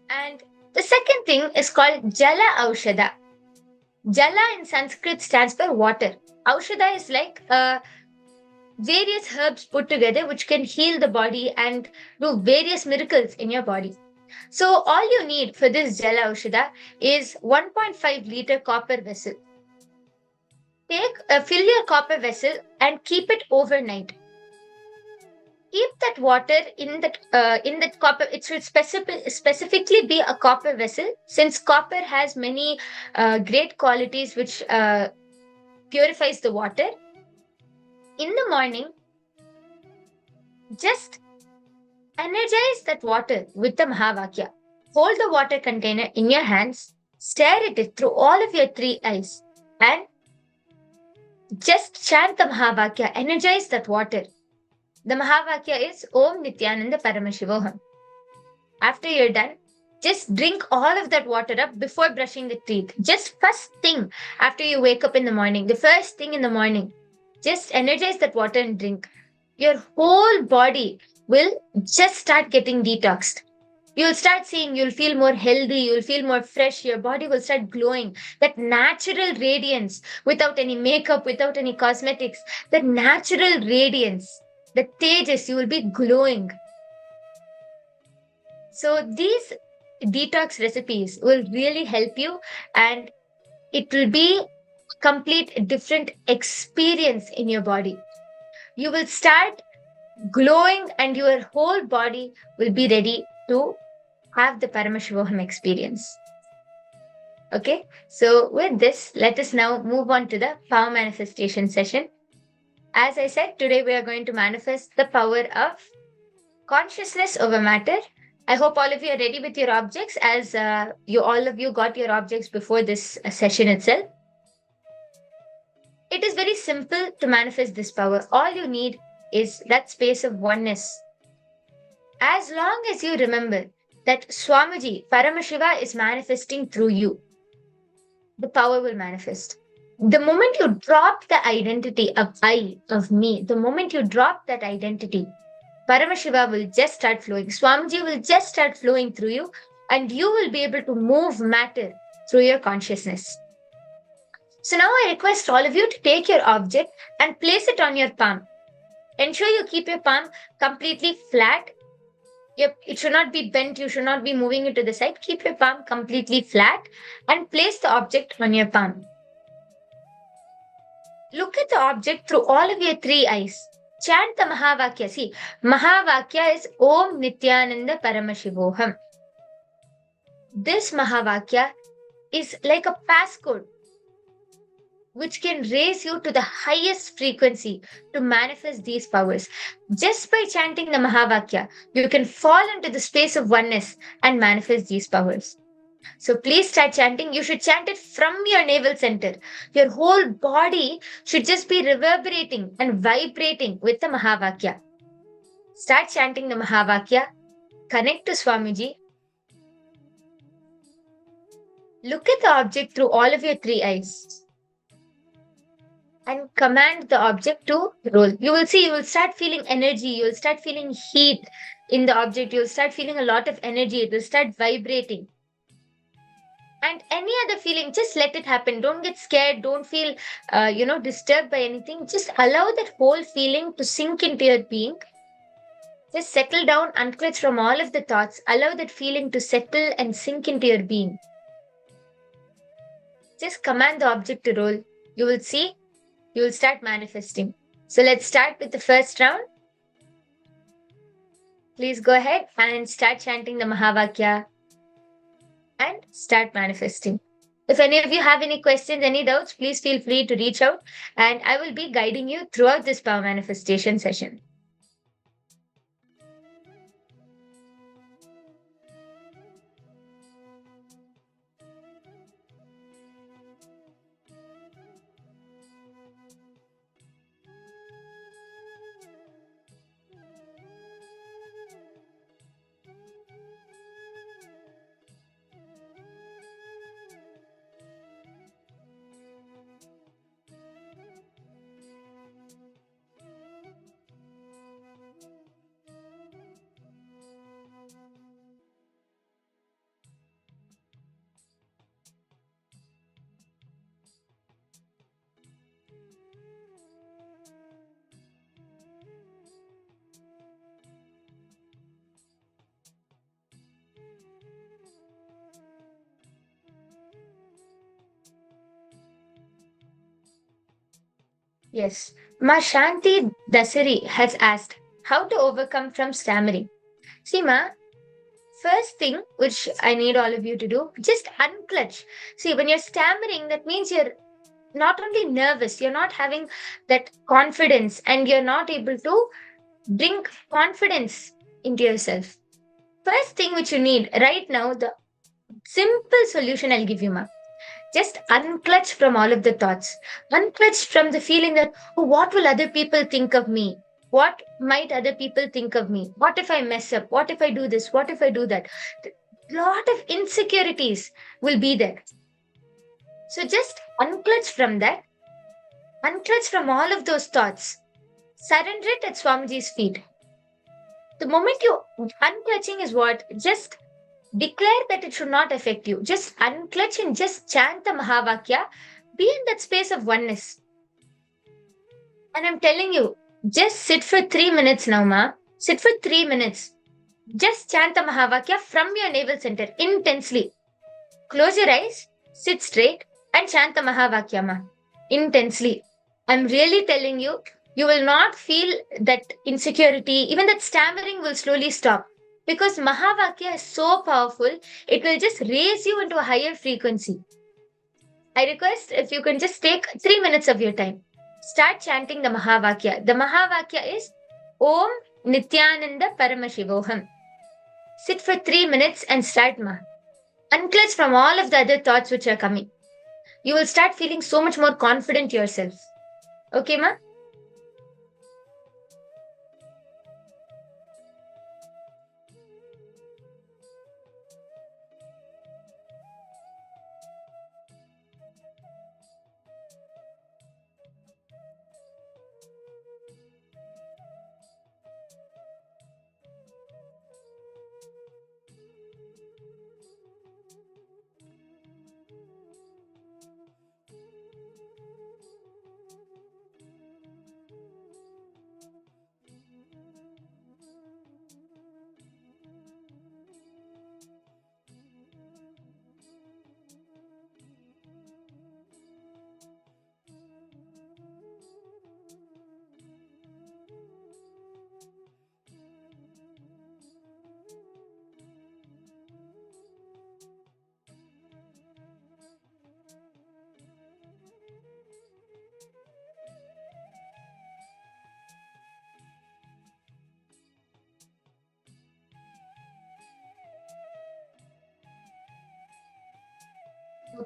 And the second thing is called Jala Aushada. Jala in Sanskrit stands for water. Aushada is like various herbs put together which can heal the body and do various miracles in your body. So all you need for this Jala Aushada is 1.5 liter copper vessel. Fill your copper vessel and keep it overnight. Keep that water in that copper. It should specifically be a copper vessel, since copper has many great qualities which purifies the water. In the morning, just energize that water with the Mahavakya. Hold the water container in your hands, stare at it through all of your 3 eyes, and just chant the Mahavakya. Energize that water. The Mahavakya is Om Nithyananda Paramashivoham. After you're done, just drink all of that water up before brushing the teeth. Just first thing after you wake up in the morning, the first thing in the morning, just energize that water and drink. Your whole body will just start getting detoxed. You'll start seeing, you'll feel more healthy, you'll feel more fresh, your body will start glowing. That natural radiance, without any makeup, without any cosmetics, that natural radiance, the tejas, you will be glowing. So these detox recipes will really help you, and it will be a complete different experience in your body. You will start glowing, and your whole body will be ready to have the Paramashivoham experience. Okay, so with this, let us now move on to the power manifestation session. As I said, today we are going to manifest the power of Consciousness over matter. I hope all of you are ready with your objects, as all of you got your objects before this session itself. It is very simple to manifest this power. All you need is that space of oneness. As long as you remember that Swamiji, Paramashiva is manifesting through you, the power will manifest. The moment you drop the identity of I, of me, the moment you drop that identity, Paramashiva will just start flowing. Swamiji will just start flowing through you, and you will be able to move matter through your consciousness. So now I request all of you to take your object and place it on your palm. Ensure you keep your palm completely flat. It should not be bent. You should not be moving it to the side. Keep your palm completely flat and place the object on your palm. Look at the object through all of your three eyes. Chant the Mahavakya. See, Mahavakya is Om Nithyananda Paramashivoham. This Mahavakya is like a passcode which can raise you to the highest frequency to manifest these powers. Just by chanting the Mahavakya, you can fall into the space of oneness and manifest these powers. So please start chanting. You should chant it from your navel center. Your whole body should just be reverberating and vibrating with the Mahavakya. Start chanting the Mahavakya. Connect to Swamiji. Look at the object through all of your three eyes and command the object to roll. You will see, you will start feeling energy. You will start feeling heat in the object. You will start feeling a lot of energy. It will start vibrating. And any other feeling, just let it happen. Don't get scared. Don't feel, disturbed by anything. Just allow that whole feeling to sink into your being. Just settle down, unclutch from all of the thoughts. Allow that feeling to settle and sink into your being. Just command the object to roll. You will see, you will start manifesting. So let's start with the first round. Please go ahead and start chanting the Mahavakya and start manifesting. If any of you have any questions, any doubts, please feel free to reach out and I will be guiding you throughout this power manifestation session. Yes, Ma Shanti Dasari has asked how to overcome from stammering. See, Ma, first thing which I need all of you to do, just unclutch. See, when you're stammering, that means you're not only nervous, you're not having that confidence and you're not able to bring confidence into yourself. First thing which you need right now, the simple solution I'll give you, Ma. Just unclutch from all of the thoughts. Unclutch from the feeling that, oh, what will other people think of me? What might other people think of me? What if I mess up? What if I do this? What if I do that? A lot of insecurities will be there. So just unclutch from that. Unclutch from all of those thoughts. Surrender it at Swamiji's feet. The moment you unclutching is what? Just declare that it should not affect you. Just unclutch and just chant the Mahavakya. Be in that space of oneness. And I'm telling you, just sit for 3 minutes now, Ma. Sit for 3 minutes. Just chant the Mahavakya from your navel center intensely. Close your eyes, sit straight, and chant the Mahavakya, Ma. Intensely. I'm really telling you, you will not feel that insecurity. Even that stammering will slowly stop. Because Mahavakya is so powerful, it will just raise you into a higher frequency. I request if you can just take 3 minutes of your time. Start chanting the Mahavakya. The Mahavakya is Om Nithyananda Paramashivoham. Sit for 3 minutes and start, ma. Unclutch from all of the other thoughts which are coming. You will start feeling so much more confident yourself. Okay, ma?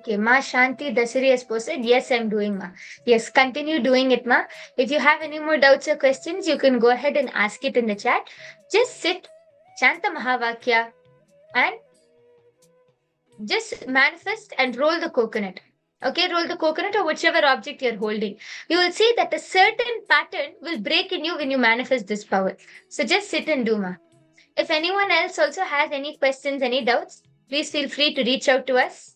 Okay, Ma Shanti Dasari has posted, yes, I'm doing, ma. Yes, continue doing it, ma. If you have any more doubts or questions, you can go ahead and ask it in the chat. Just sit, chant the Mahavakya, and just manifest and roll the coconut. Okay, roll the coconut or whichever object you're holding. You will see that a certain pattern will break in you when you manifest this power. So just sit and do, ma. If anyone else also has any questions, any doubts, please feel free to reach out to us.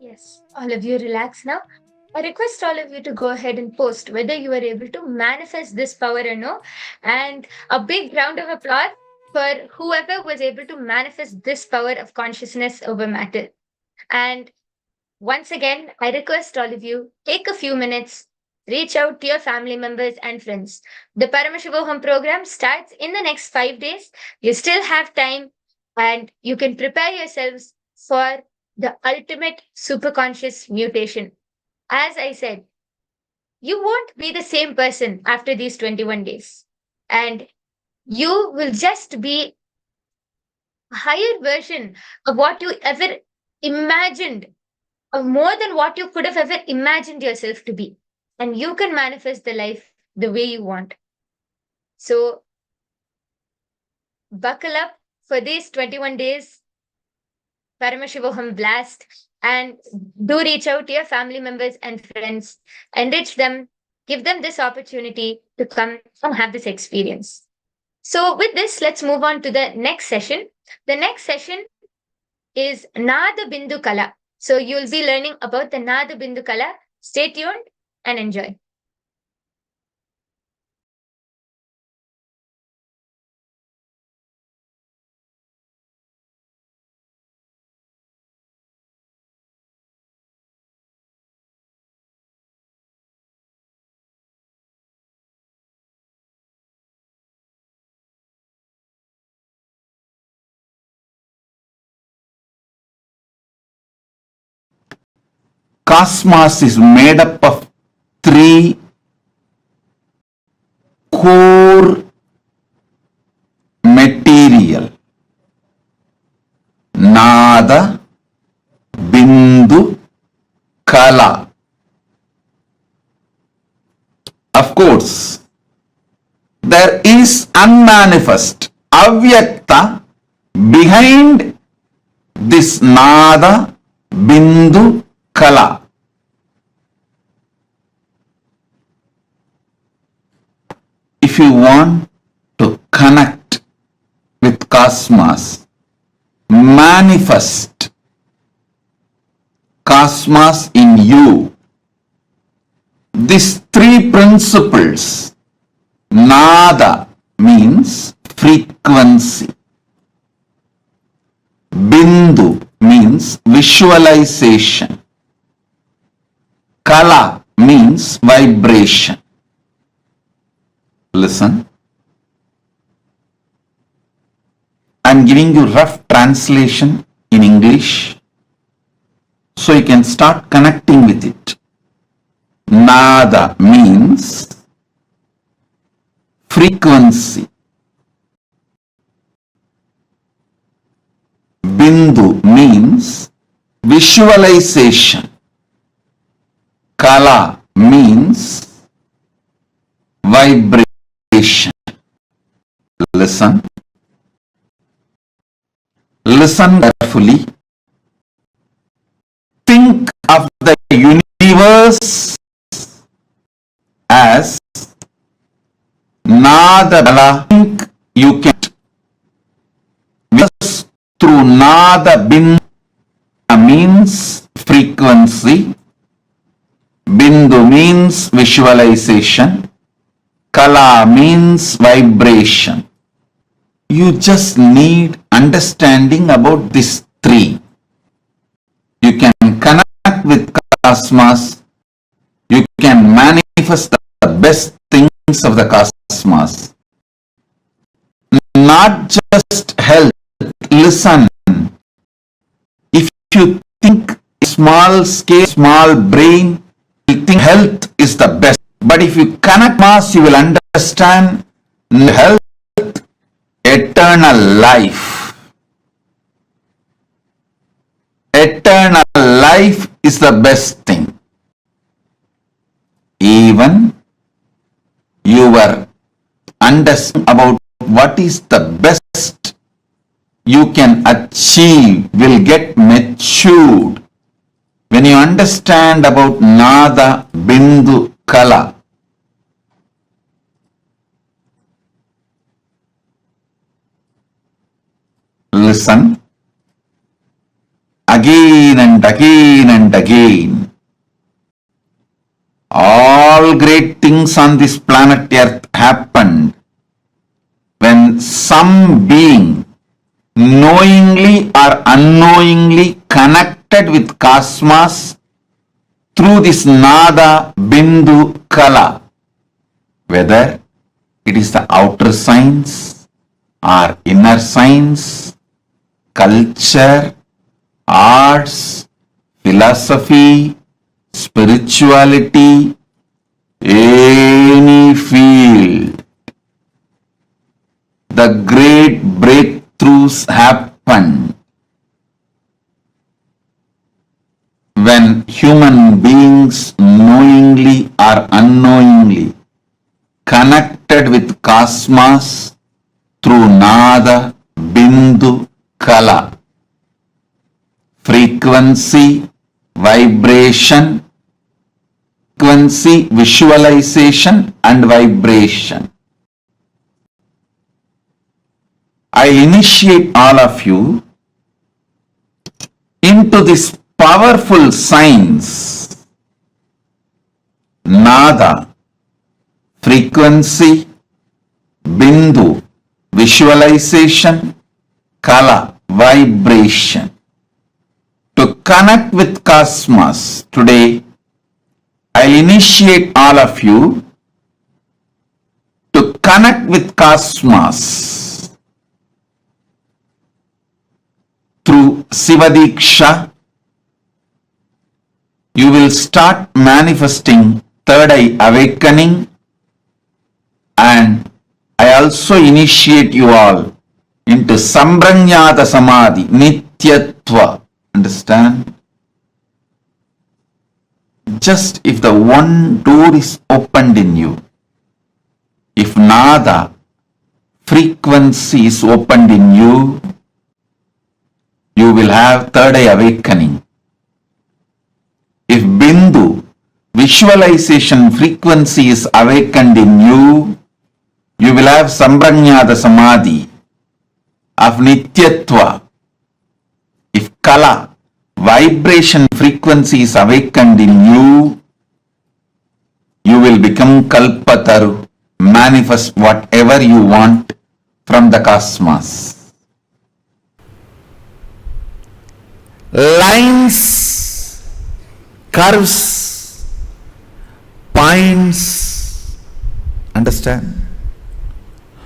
Yes, all of you relax now. I request all of you to go ahead and post whether you are able to manifest this power or no. And a big round of applause for whoever was able to manifest this power of consciousness over matter. And once again, I request all of you take a few minutes, reach out to your family members and friends. The Paramashivoham program starts in the next 5 days. You still have time and you can prepare yourselves for the ultimate superconscious mutation. As I said, you won't be the same person after these 21 days. And you will just be a higher version of what you ever imagined, of more than what you could have ever imagined yourself to be. And you can manifest the life the way you want. So buckle up for these 21 days, Paramashivoham blast, and do reach out to your family members and friends, enrich them, give them this opportunity to come and have this experience. So, with this, let's move on to the next session. The next session is Nada Bindu Kala. So, you'll be learning about the Nada Bindu Kala. Stay tuned and enjoy. Cosmos is made up of three core material: Nada, Bindu, Kala. Of course, there is unmanifest, avyakta, behind this Nada, Bindu, Kala. If you want to connect with cosmos, manifest cosmos in you, these three principles: Nada means frequency, Bindu means visualization, Kala means vibration. Listen. I'm giving you rough translation in English so you can start connecting with it. Nada means frequency, Bindu means visualization, Kala means vibration. Listen. Listen carefully. Think of the universe as Nada Kala. Think you can just through Nada Bindu means frequency, Bindu means visualization, Kala means vibration. You just need understanding about these three. You can connect with cosmos. You can manifest the best things of the cosmos. Not just health. Listen. If you think small scale, small brain, you think health is the best. But if you connect mass, you will understand health, eternal life. Eternal life is the best thing. Even your understanding about what is the best you can achieve will get matured when you understand about Nada, Bindu, Kala. Listen again and again and again. All great things on this planet Earth happened when some being knowingly or unknowingly connected with cosmos through this Nada Bindu Kala, whether it is the outer science or inner science, culture, arts, philosophy, spirituality, any field. The great breakthroughs happen when human beings knowingly or unknowingly connected with cosmos through Nada Bindu Kala. Frequency, vibration, frequency, visualization and vibration. I initiate all of you into this powerful science, Nada, frequency, Bindu, visualization, Kala, vibration. To connect with cosmos today, I'll initiate all of you to connect with cosmos through Sivadiksha. You will start manifesting third eye awakening, and I also initiate you all into Sambranyata Samadhi, Nityatva. Understand? Just if the one door is opened in you, if Nada, frequency is opened in you, you will have third eye awakening. If Bindu, visualization frequency is awakened in you, you will have Sambranyata Samadhi of Nityatva. If Kala, vibration frequency is awakened in you, you will become Kalpataru, manifest whatever you want from the cosmos. Lines, curves, points, understand?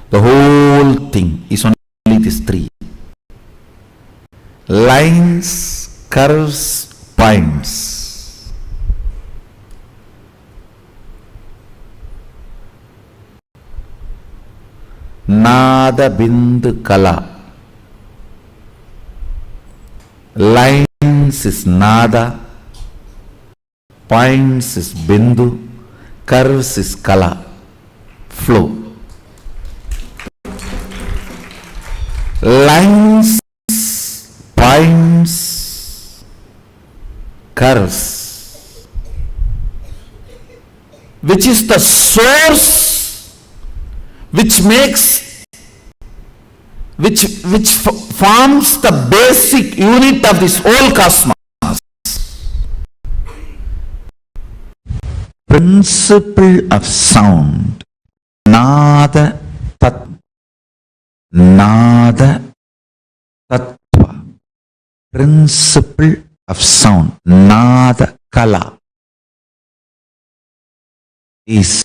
The whole thing is only these three. Lines, curves, points. Nada Bindu Kala. Lines is Nada, points is Bindu, curves is Kala, flow. Lines, points, curves, which is the source which makes, which forms the basic unit of this whole cosmos. Principle of sound, Nada Tat, Nada Tattva. Principle of sound, Nada Kala, is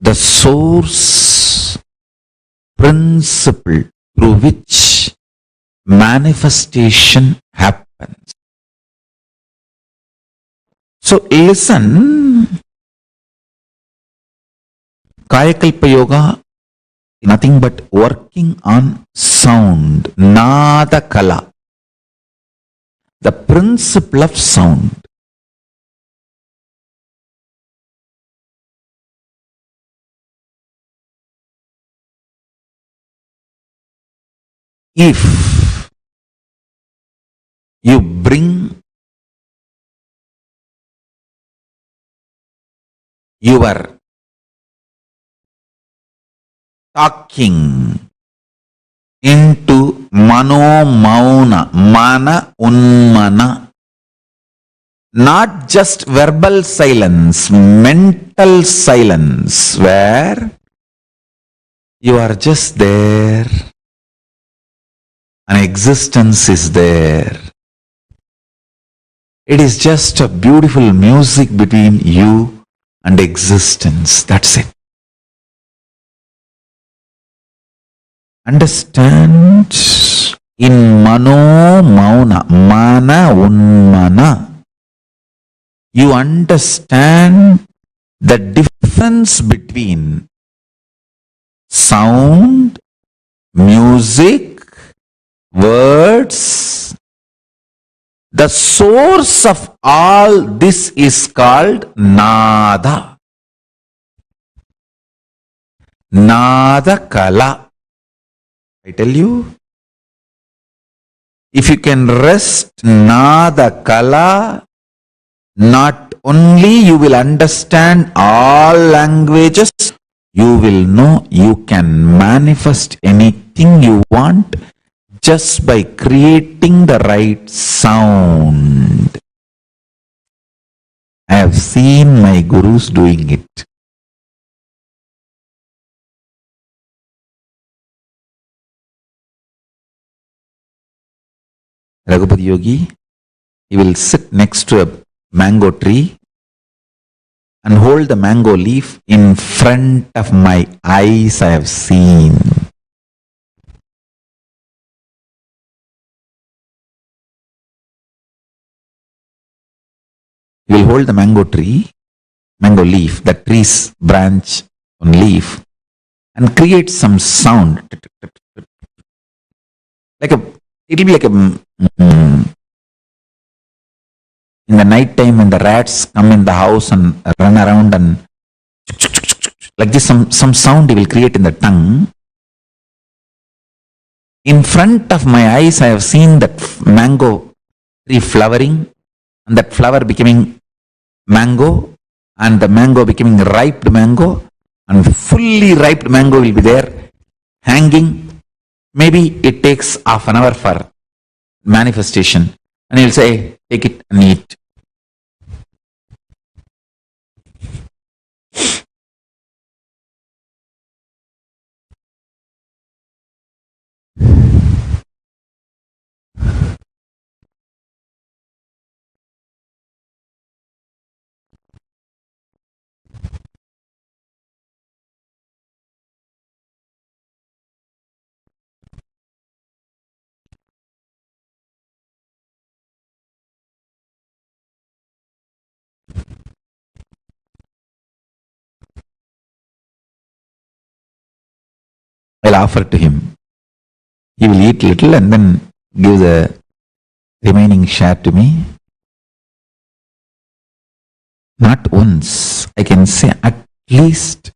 the source principle through which manifestation happens. So listen, Kayakalpa Yoga, nothing but working on sound, Nada Kala, the principle of sound. If you bring your talking into mano mauna, mana unmana. Not just verbal silence, mental silence, where you are just there. An existence is there. It is just a beautiful music between you and existence. That's it. Understand in mano mauna, mana unmana. You understand the difference between sound, music, words. The source of all this is called nada. Nada kala. I tell you, if you can rest nada kala, not only you will understand all languages, you will know you can manifest anything you want just by creating the right sound. I have seen my gurus doing it. Raghupati Yogi, he will sit next to a mango tree and hold the mango leaf in front of my eyes. I have seen. He will hold the mango leaf, the tree's branch on leaf, and create some sound. It'll be like in the night time when the rats come in the house and run around and like this, some sound he will create in the tongue. In front of my eyes, I have seen that mango tree flowering and that flower becoming mango and the mango becoming ripe mango, and fully ripe mango will be there hanging. Maybe it takes half an hour for manifestation, and he'll say, take it and eat. I'll offer to him. He will eat little and then give the remaining share to me. Not once, I can say at least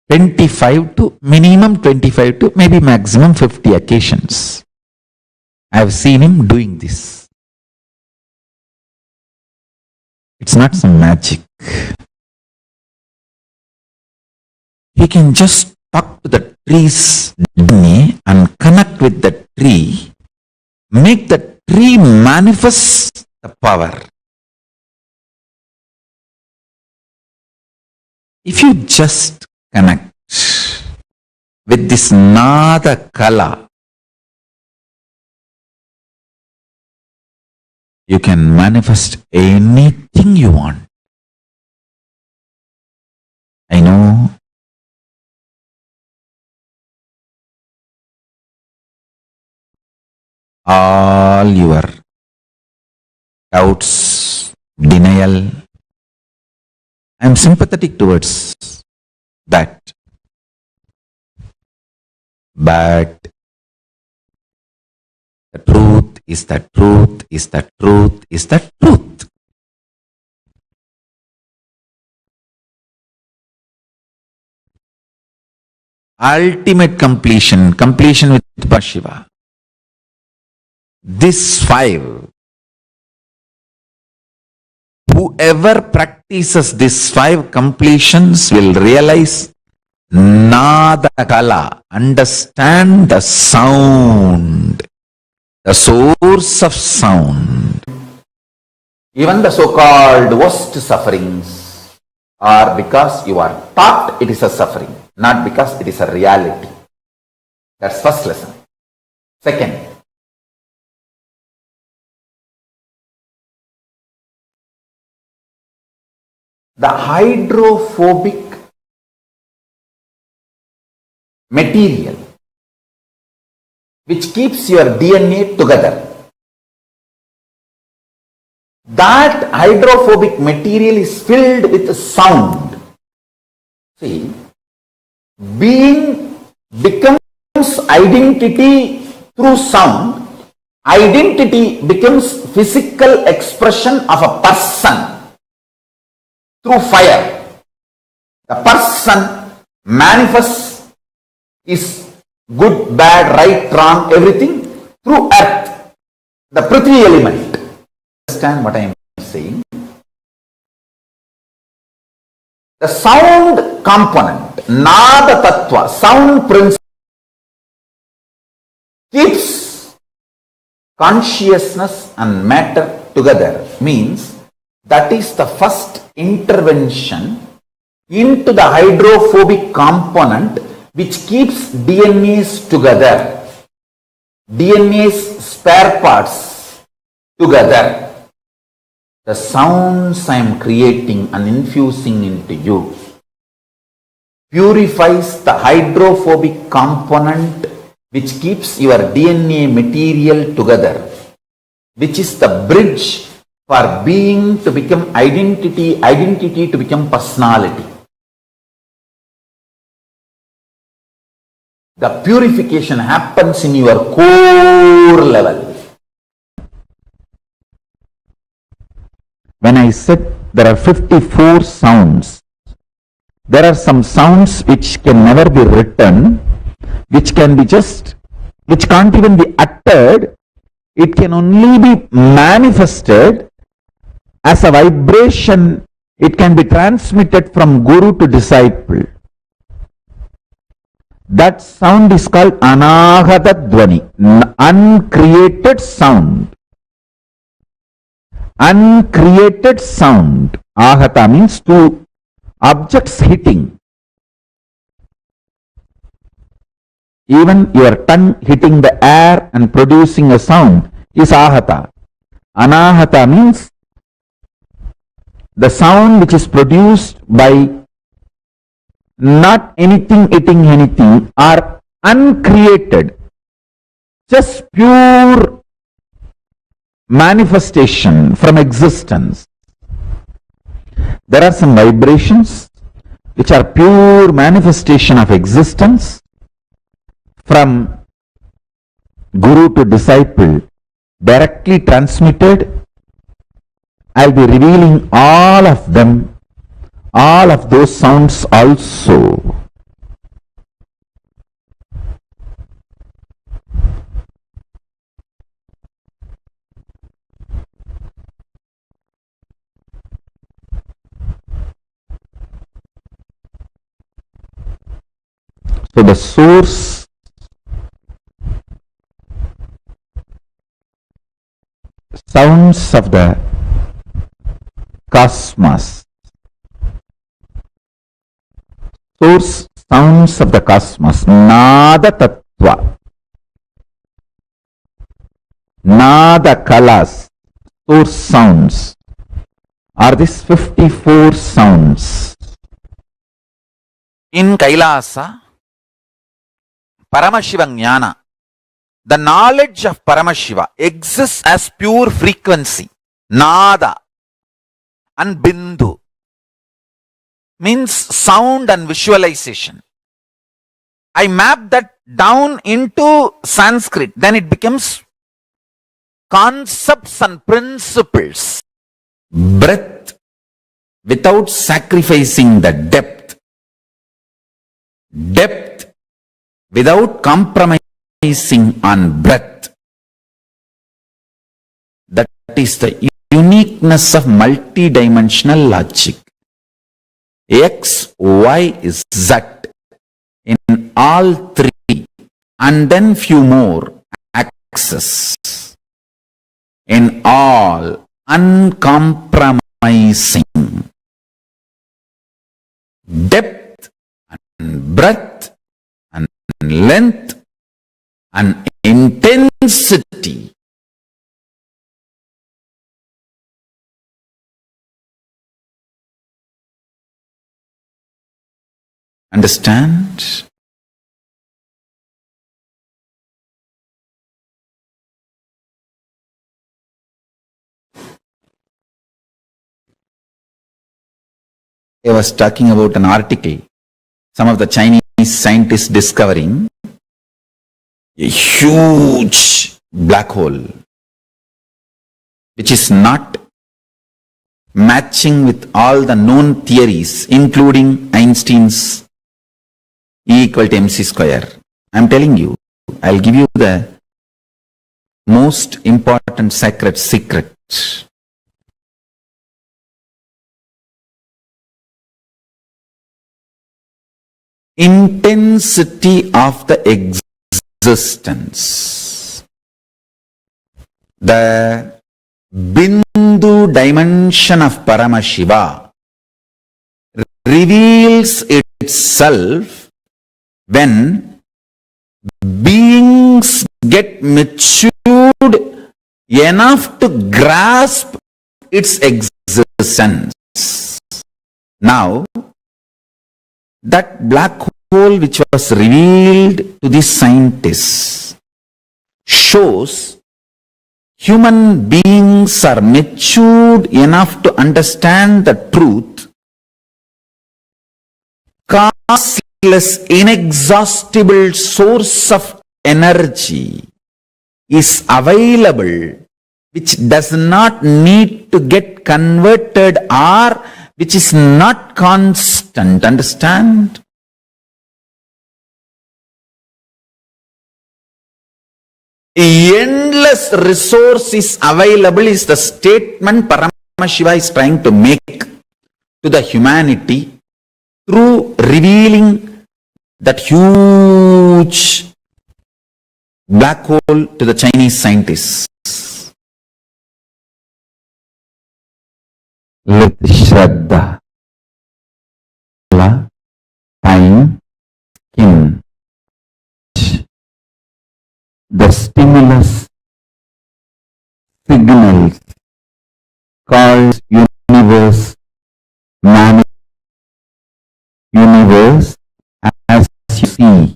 25 to minimum 25 to maybe maximum 50 occasions. I have seen him doing this. It's not some magic. He can just talk to the tree's DNA and connect with the tree, make the tree manifest the power. If you just connect with this nada kala, you can manifest anything you want. I know all your doubts, denial. I am sympathetic towards that. But the truth is the truth is the truth is the truth. Ultimate completion with Paramashiva. This 5 whoever practices these 5 completions will realize Nada Kala, understand the sound, the source of sound. Even the so-called worst sufferings are because you are taught it is a suffering, not because it is a reality. That's first lesson. Second, the hydrophobic material which keeps your DNA together. That hydrophobic material is filled with sound. See, being becomes identity through sound. Identity becomes physical expression of a person through fire. The person manifests is good, bad, right, wrong, everything through earth, the Prithvi element. Understand what I am saying? The sound component, Nada Tattva, sound principle, keeps consciousness and matter together. Means that is the first intervention into the hydrophobic component which keeps DNAs together, DNA's spare parts together. The sounds I am creating and infusing into you purifies the hydrophobic component which keeps your DNA material together, which is the bridge for being to become identity, identity to become personality. The purification happens in your core level. When I said there are 54 sounds, there are some sounds which can never be written, which can't even be uttered. It can only be manifested as a vibration. It can be transmitted from guru to disciple. That sound is called Anahata Dvani, uncreated sound. Uncreated sound. Ahata means two objects hitting. Even your tongue hitting the air and producing a sound is ahata. Anahata means the sound which is produced by not anything hitting anything or uncreated, just pure manifestation from existence. There are some vibrations which are pure manifestation of existence from guru to disciple, directly transmitted. I'll be revealing all of them, all of those sounds also. So the source sounds of the cosmos, source sounds of the cosmos, Nada Tattva, Nada Kalas, source sounds are these 54 sounds. In Kailasa, Paramashiva Jnana, the knowledge of Paramashiva exists as pure frequency, Nada, and Bindu means sound and visualization. I map that down into Sanskrit, then it becomes concepts and principles. Breath without sacrificing the depth. Depth without compromising on breadth. That is the uniqueness of multidimensional logic. X, Y, Z in all three, and then few more axes in all, uncompromising. Depth and breadth and length and intensity. Understand? I was talking about an article, some of the Chinese scientists discovering a huge black hole which is not matching with all the known theories, including Einstein's E equal to mc square. I'm telling you, I'll give you the most important sacred secret. Intensity of the existence. The Bindu dimension of Paramashiva reveals itself when beings get matured enough to grasp its existence. Now, that black hole which was revealed to these scientists shows human beings are matured enough to understand the truth. Causeless, inexhaustible source of energy is available, which does not need to get converted or which is not constant. Understand? Endless resource is available is the statement Paramashiva is trying to make to the humanity through revealing that huge black hole to the Chinese scientists. Let Shraddha, time, skin, the stimulus signals called universe, universe as you see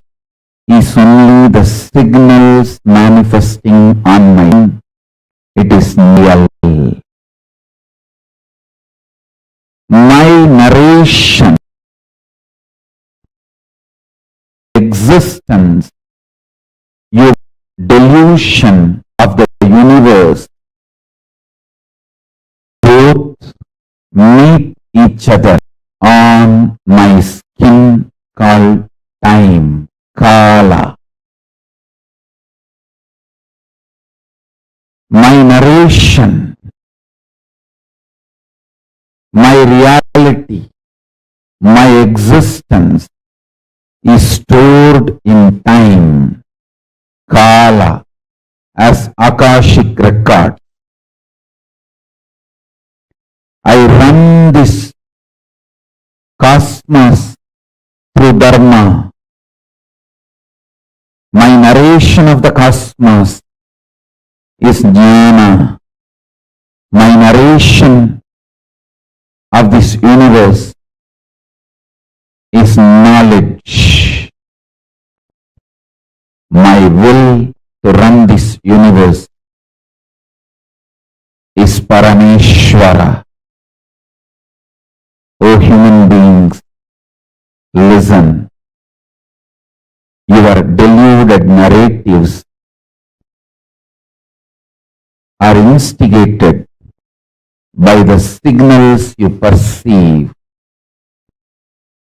is only the signals manifesting on mind. It is real. My narration, existence, your delusion of the universe, both meet each other on my skin called time, Kala. My narration, my reality, my existence is stored in time, Kala, as Akashic record. I run this cosmos through Dharma. My narration of the cosmos is Jnana. My narration of this universe is knowledge. My will to run this universe is Parameshwara. O human beings, listen. Your deluded narratives are instigated by the signals you perceive,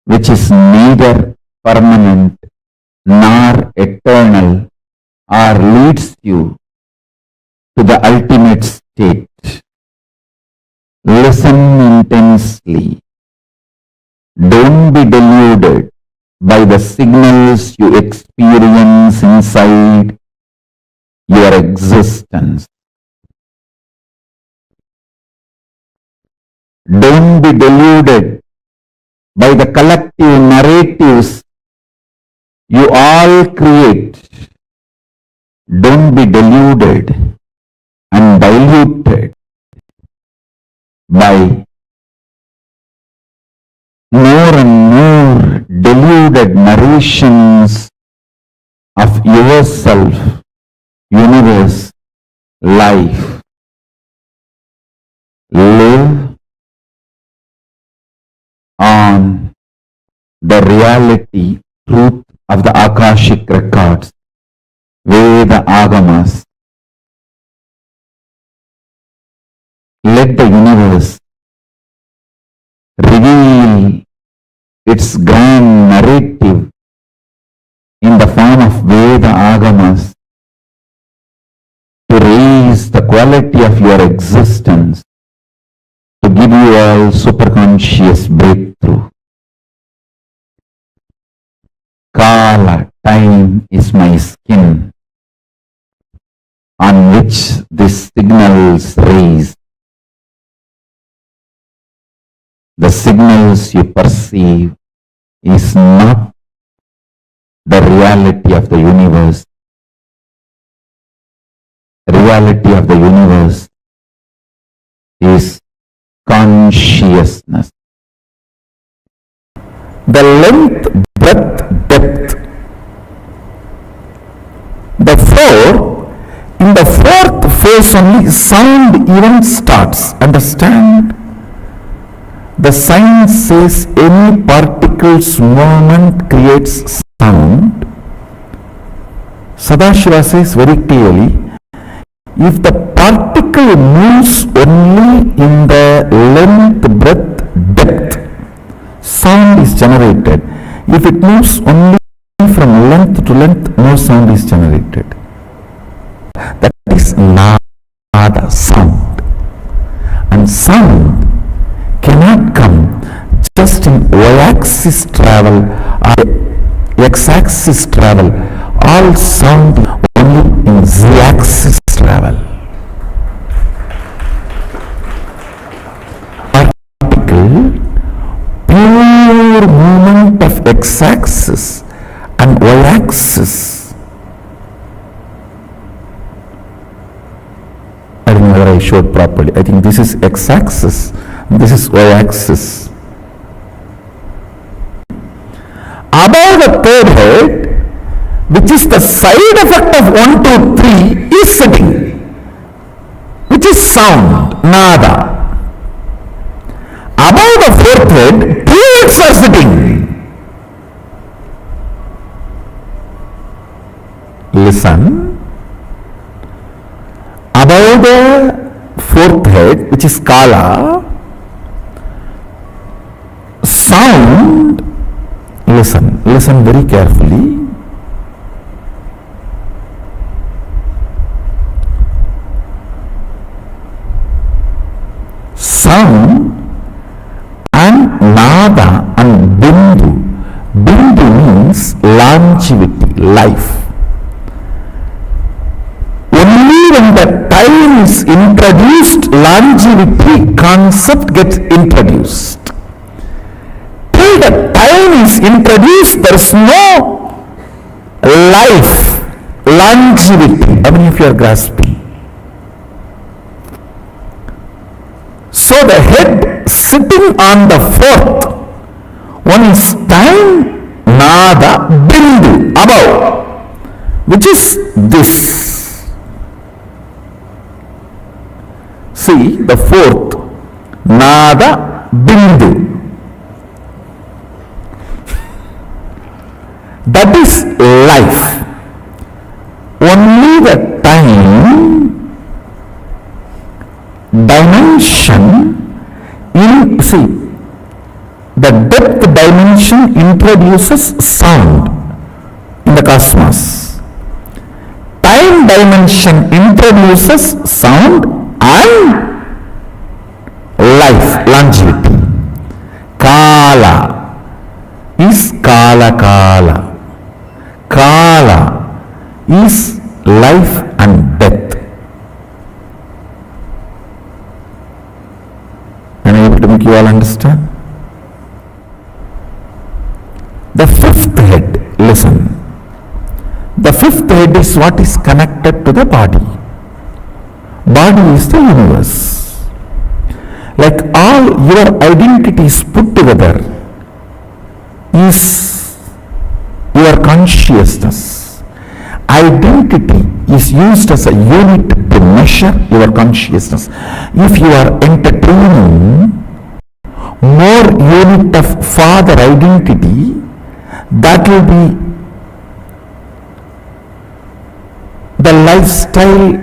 which is neither permanent nor eternal, or leads you to the ultimate state. listen intensely. Don't be deluded by the signals you experience inside your existence. Don't be deluded by the collective narratives you all create. Don't be deluded and diluted by more and more deluded narrations of yourself, universe, life. Live on the reality, truth of the Akashic records, Veda Agamas. Let the universe reveal its grand narrative in the form of Veda Agamas to raise the quality of your existence, to give you all superconscious breakthrough. Kala, time is my skin on which these signals raise. The signals you perceive is not the reality of the universe. The reality of the universe is consciousness. The length, breadth, depth. In the fourth phase only sound even starts. Understand? The science says any particle's movement creates sound. Sadashiva says very clearly, if the particle moves only in the length, breadth, depth, sound is generated. If it moves only from length to length, no sound is generated. That is nada, sound. And sound cannot come just in y-axis travel or x-axis travel. All sound only in z-axis travel. Particle, pure movement of x-axis and y-axis. I don't know whether I showed properly. I think this is x-axis, this is y-axis. Above the third head, which is the side effect of 1, 2, 3, is sitting, which is sound, nada. Above the fourth head, 2 heads are sitting. Listen. Above the fourth head, which is Kala, sound, listen very carefully. Sound and nada and bindu. Bindu means longevity, life. Only when the time is introduced, longevity concept gets introduced. Till the time is introduced, there is no life, longevity. How many of you are grasping? So the head sitting on the fourth one is time, nada, bindu, above, which is this. See, the fourth, nada, bindu. That is life. Only the time dimension the depth dimension introduces sound in the cosmos. Time dimension introduces sound and life. longevity. Kala is kala. Kala is life and death. Am I able to make you all understand? The fifth head, listen. The fifth head is what is connected to the body. Body is the universe. Like all your identities put together is your consciousness. Identity is used as a unit to measure your consciousness. If you are entertaining more unit of father identity, that will be the lifestyle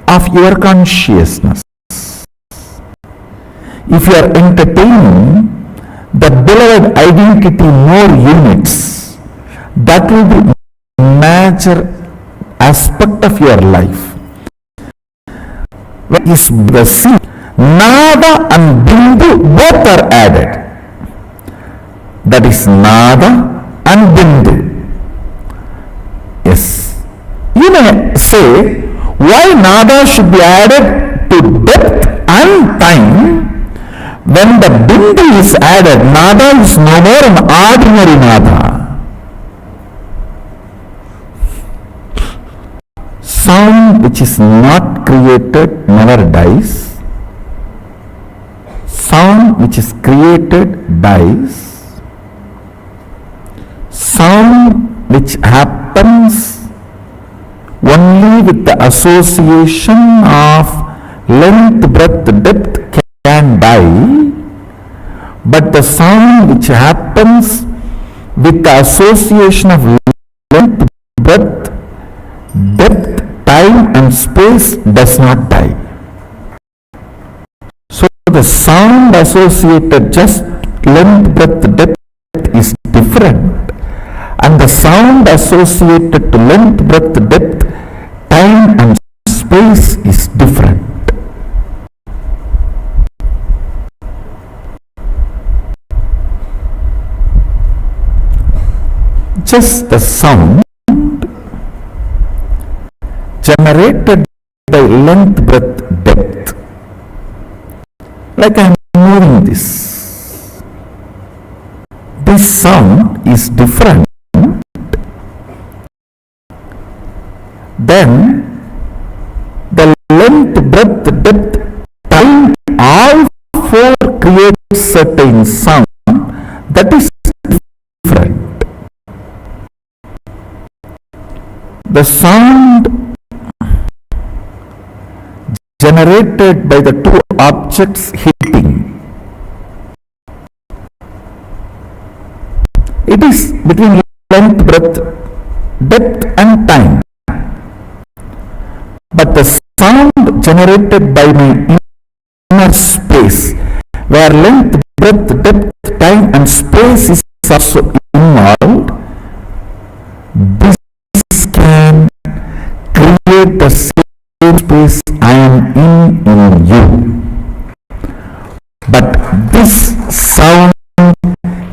of your consciousness. If you are entertaining the beloved identity more units, that will be major aspect of your life. When is the seed, Nada and Bindu both are added. That is Nada and Bindu. Yes. You may say, why Nada should be added to depth and time? When the Bindu is added, Nada is no more an ordinary Nada. Sound which is not created never dies. Sound which is created dies. Sound which happens only with the association of length, breadth, depth can die, but the sound which happens with the association of length, breadth, depth, time and space does not die. So the sound associated just length, breadth, depth is different, and the sound associated to length, breadth, depth, time and space is different. Just the sound generated by length, breadth, depth. Like I am moving this. This sound is different. Then the length, breadth, depth, time, all four create certain sound that is different. The sound generated by the two objects hitting, it is between length, breadth, depth and time. But the sound generated by my inner space, where length, breadth, depth, time and space is also involved, this can create the same space I am in you. But this sound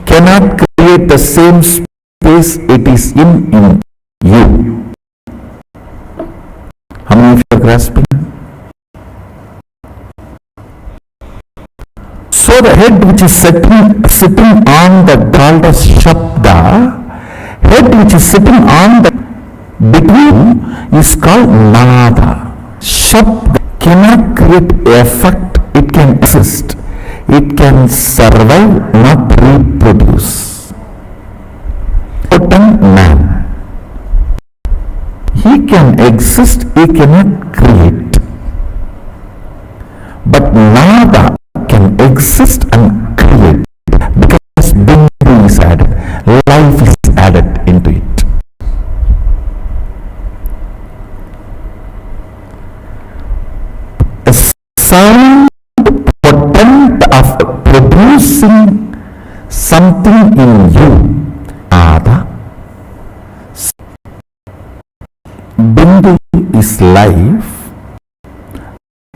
cannot create the same space it is in you. How many of you are grasping? So the head which is sitting on the called as Shabda, head which is sitting on the between is called Nada. Shabda cannot create effect, it can exist. It can survive, not reproduce. Potent man. He can exist, he cannot create. But Nada can exist and create because Bindu is added, life is added into it. The sound potent of producing something in you, Nada. Bindu is life,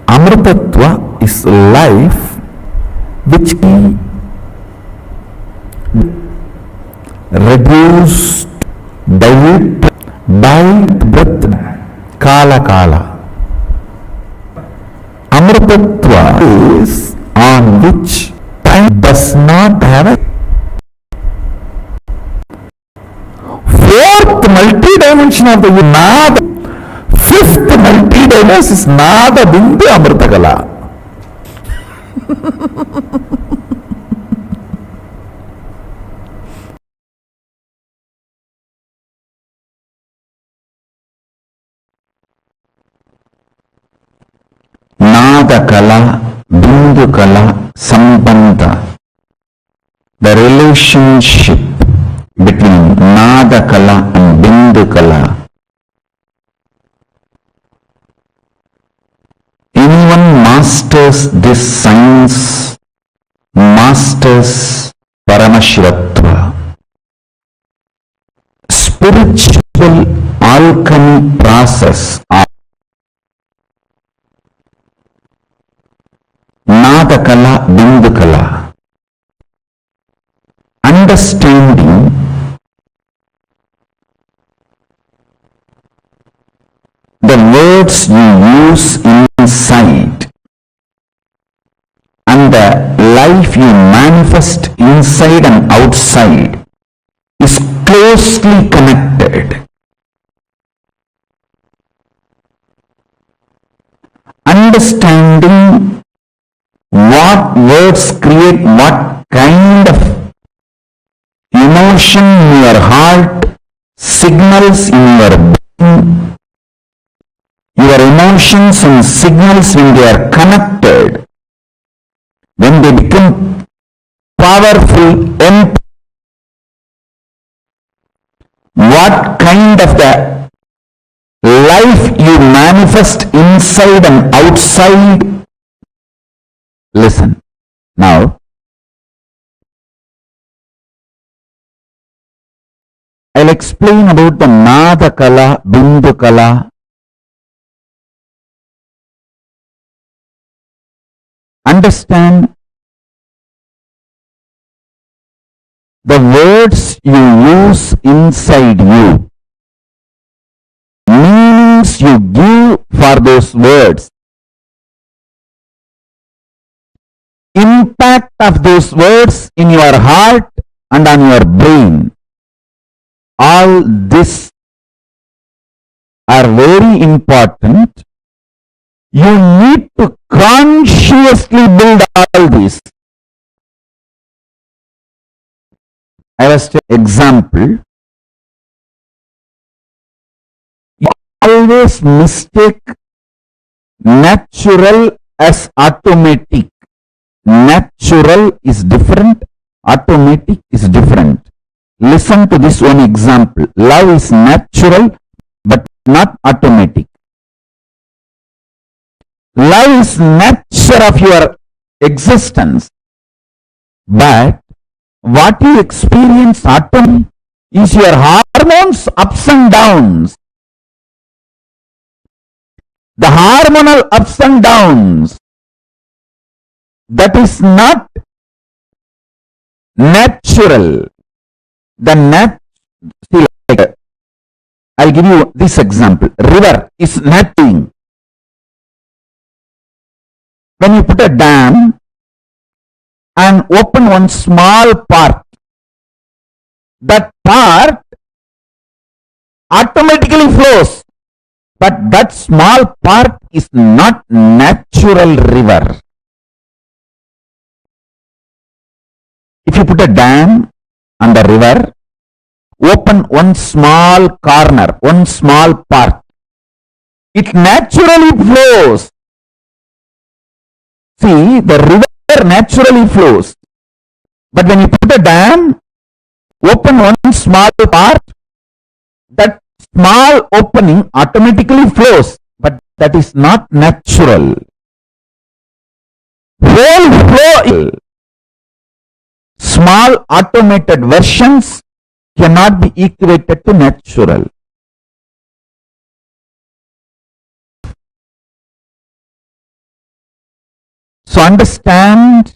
Amritatva is life, which he reduced, dilute by breath, kala kala. Amritatva is on which time does not have a fourth multi-dimension of the Nada. Fifth multi-dimension is Nada Bindu Amritakala. Nada Kala, Bindu Kala, Sambandha. The relationship between Nada Kala and Bindu Kala. Anyone masters this science masters Paramashivoham. Spiritual alchemy process of Nada Kala, Bindu Kala. Understanding the words you use inside and the life you manifest inside and outside is closely connected. Understanding what words create what kind of emotion in your heart, signals in your brain, your emotions and signals when they are connected, when they become powerful, what kind of the life you manifest inside and outside. Listen, now I'll explain about the Nada Kala, Bindu Kala. Understand the words you use inside you, meanings you give for those words, impact of those words in your heart and on your brain. All this are very important. You need to consciously build all this. I was an example. You always mistake natural as automatic. Natural is different, automatic is different. Listen to this one example. Love is natural but not automatic. Love is nature of your existence, but what you experience automatically is your hormones ups and downs. The hormonal ups and downs, that is not natural. See, like, I'll give you this example. River is nothing. When you put a dam and open one small part, that part automatically flows, but that small part is not natural river. If you put a dam on the river, open one small corner, one small part, it naturally flows. See, the river naturally flows. But when you put a dam, open one small part, that small opening automatically flows. But that is not natural. Whole flow, small automated versions cannot be equated to natural. So understand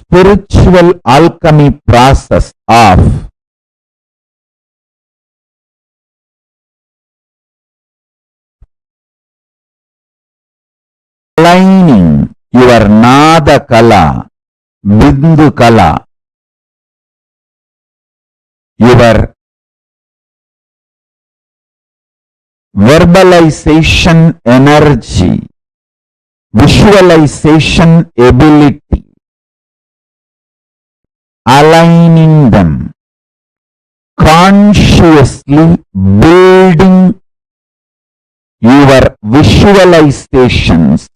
spiritual alchemy process of aligning your Nada Kala, Bindu Kala, your verbalization energy, visualization ability, aligning them, consciously building your visualizations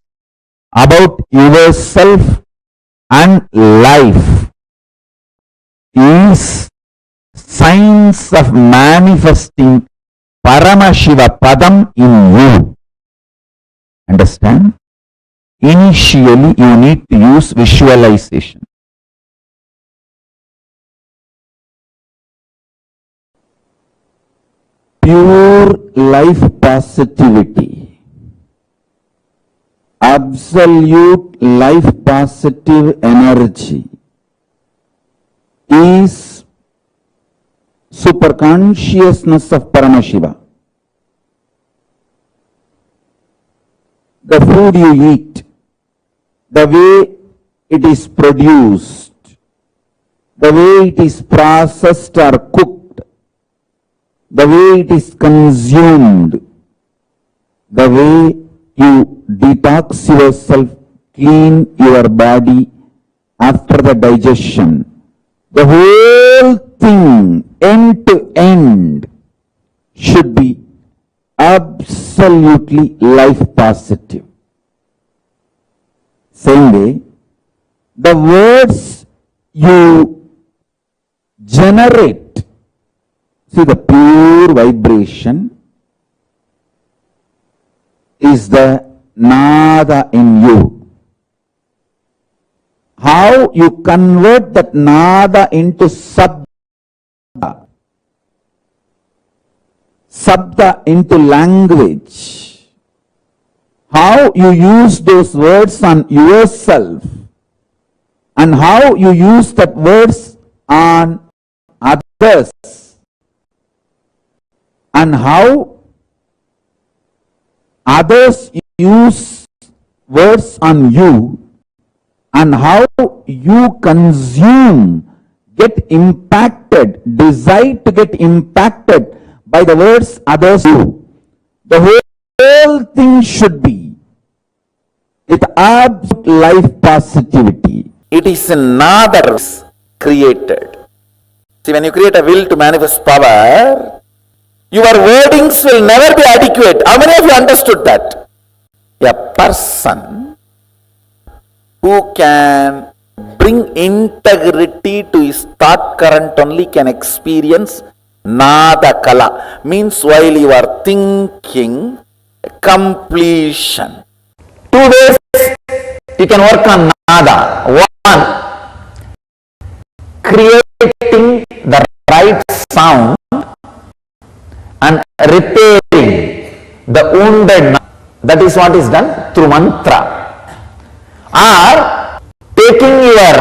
about yourself and life is signs of manifesting Paramashivoham in you. Understand? Initially, you need to use visualization. Pure life positivity, absolute life positive energy is superconsciousness of Paramashiva. The food you eat, the way it is produced, the way it is processed or cooked, the way it is consumed, the way you detox yourself, clean your body after the digestion, the whole thing, end to end, should be absolutely life positive. Same way, the words you generate, see, the pure vibration is the Nada in you. How you convert that Nada into Sabda, Sabda into language, how you use those words on yourself, and how you use that words on others, and how others use words on you, and how you consume, get impacted, decide to get impacted by the words others do. The whole thing should be with absolute life positivity. It is another created. See, when you create a will to manifest power, your wordings will never be adequate. How many of you understood that? A person who can bring integrity to his thought current only can experience Nada Kala. Means while you are thinking, completion. 2 ways you can work on Nada. One, creating the right sound and repairing the wounded. That is what is done through mantra. Or taking your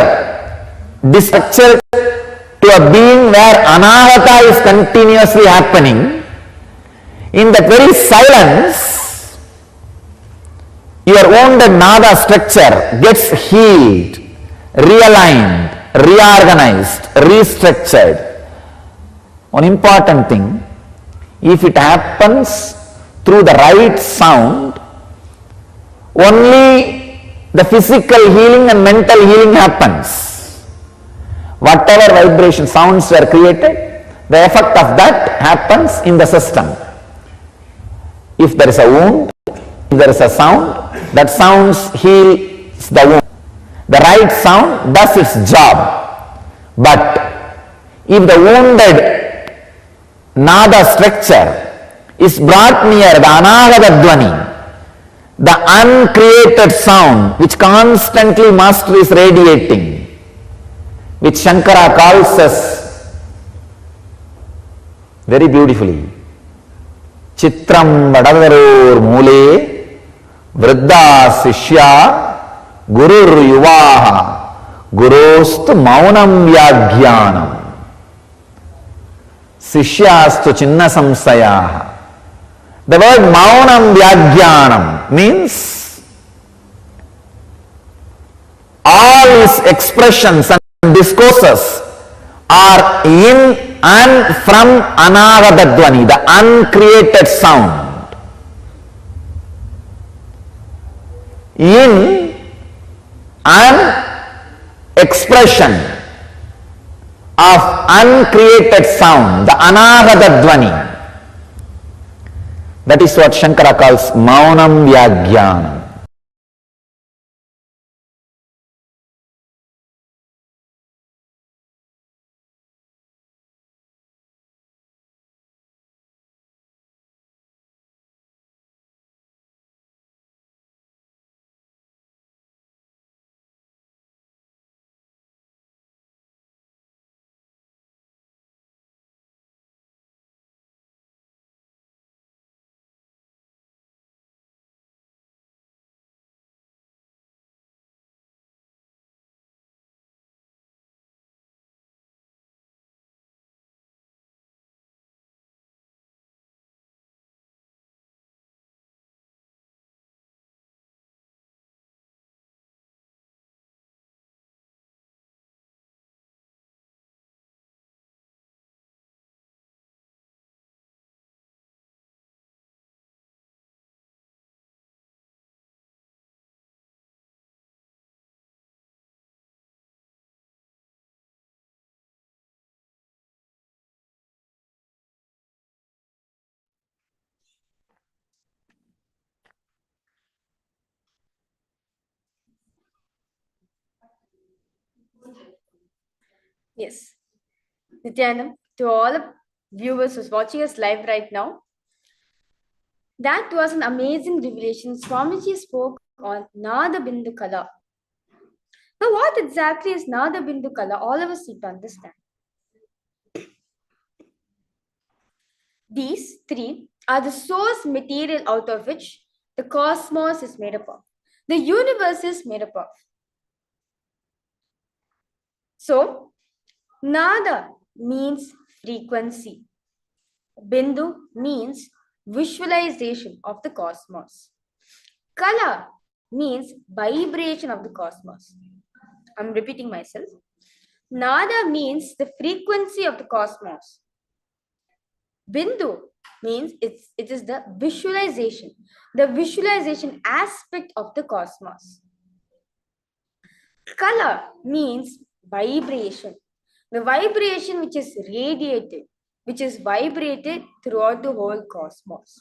structure to a being where anahata is continuously happening. In that very silence, your wounded Nada structure gets healed, realigned, reorganized, restructured. One important thing, if it happens through the right sound, only the physical healing and mental healing happens. Whatever vibration sounds were created, the effect of that happens in the system. If there is a wound, if there is a sound, that sound heals the wound. The right sound does its job. But if the wounded Nada structure is brought near the Anagata Dwani, the uncreated sound which constantly Master is radiating, which Shankara calls us very beautifully, Chitram Vadadarur Mule Vriddha Sishya Gurur Yuvaha Gurostu maunam vyagyanam. Sishyastu chinna samsayaha. The word maunam vyagyanam means all his expressions and discourses are in and from anagata the uncreated sound. In an expression of uncreated sound, the anagata dvani. That is what Shankara calls maunam vyagyanam. Yes. Nithyananda, to all the viewers who's watching us live right now, that was an amazing revelation. Swamiji spoke on Nada Bindu Kala. Now, what exactly is Nada Bindu Kala? All of us need to understand. These three are the source material out of which the cosmos is made up of, the universe is made up of. So, Nada means frequency. Bindu means visualization of the cosmos. Kala means vibration of the cosmos. I'm repeating myself. Nada means the frequency of the cosmos. Bindu means it is the visualization aspect of the cosmos. Kala means vibration, the vibration which is radiated, which is vibrated throughout the whole cosmos.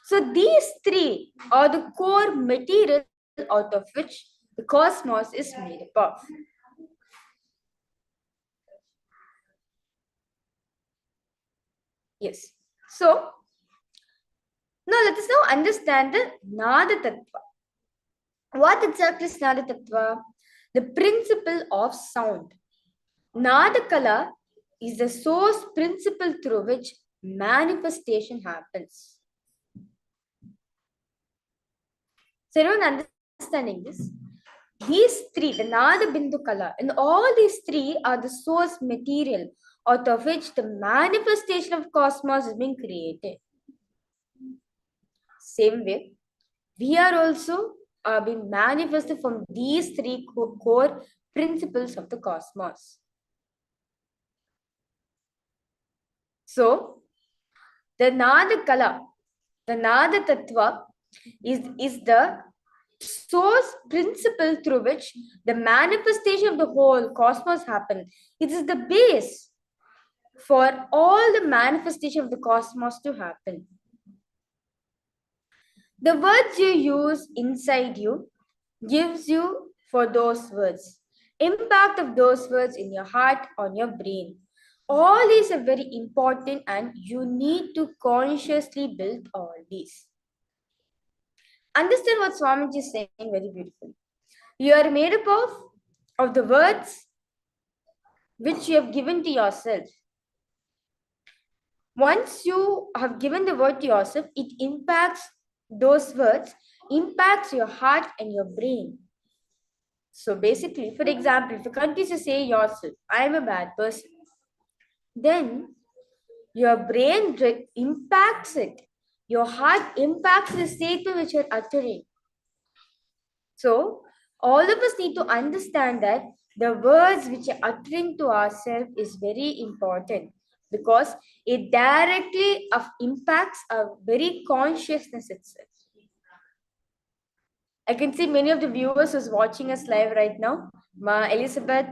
So these three are the core material out of which the cosmos is made up of. Yes. So now let us now understand the Nada Tattva. What exactly is Nada Tattva? The principle of sound. Nada Kala is the source principle through which manifestation happens. So everyone understanding this? These three, the Nada Bindu Kala, and all these three are the source material out of which the manifestation of cosmos is being created. Same way, we are also being manifested from these three core principles of the cosmos. So, the Nada Kala, the Nada Tattva is the source principle through which the manifestation of the whole cosmos happens. It is the base for all the manifestation of the cosmos to happen. The words you use inside you gives you for those words. Impact of those words in your heart, on your brain. All these are very important and you need to consciously build all these. Understand what Swamiji is saying very beautifully. You are made up of the words which you have given to yourself. Once you have given the word to yourself, it impacts those words, impacts your heart and your brain. So basically, for example, if you continue to say yourself, I am a bad person, then your brain impacts it. Your heart impacts the statement which you're uttering. So all of us need to understand that the words which are uttering to ourselves is very important because it directly impacts our very consciousness itself. I can see many of the viewers who's watching us live right now. Ma Elizabeth,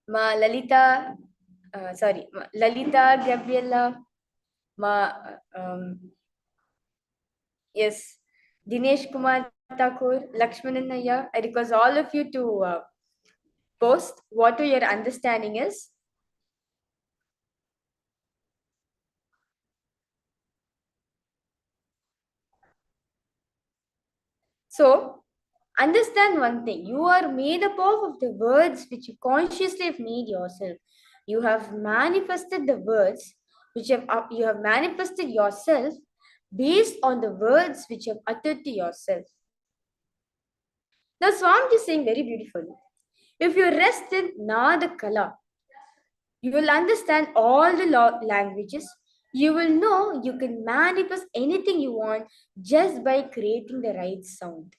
Ma Lalita, Lalita, Gabriella, Ma, yes, Dinesh Kumar Thakur, Lakshmanan Naya. I request all of you to post what your understanding is. So, understand one thing, you are made up of the words which you consciously have made yourself. You have manifested the words which you have manifested yourself based on the words which you have uttered to yourself. Now, Swamiji is saying very beautifully. If you rest in Nada Kala, you will understand all the languages. You will know you can manifest anything you want just by creating the right sound.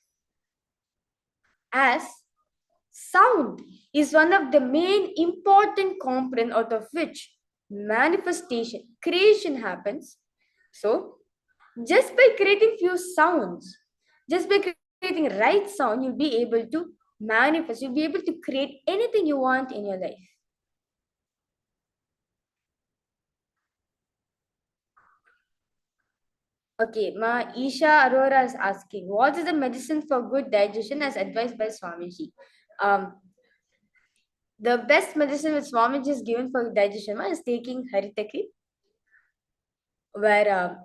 As sound is one of the main important component out of which manifestation, creation happens. So, just by creating few sounds, just by creating right sound, you'll be able to manifest, you'll be able to create anything you want in your life. Okay, Ma Isha Arora is asking, what is the medicine for good digestion as advised by Swamiji? The best medicine which Swamiji is given for digestion is taking Haritaki, where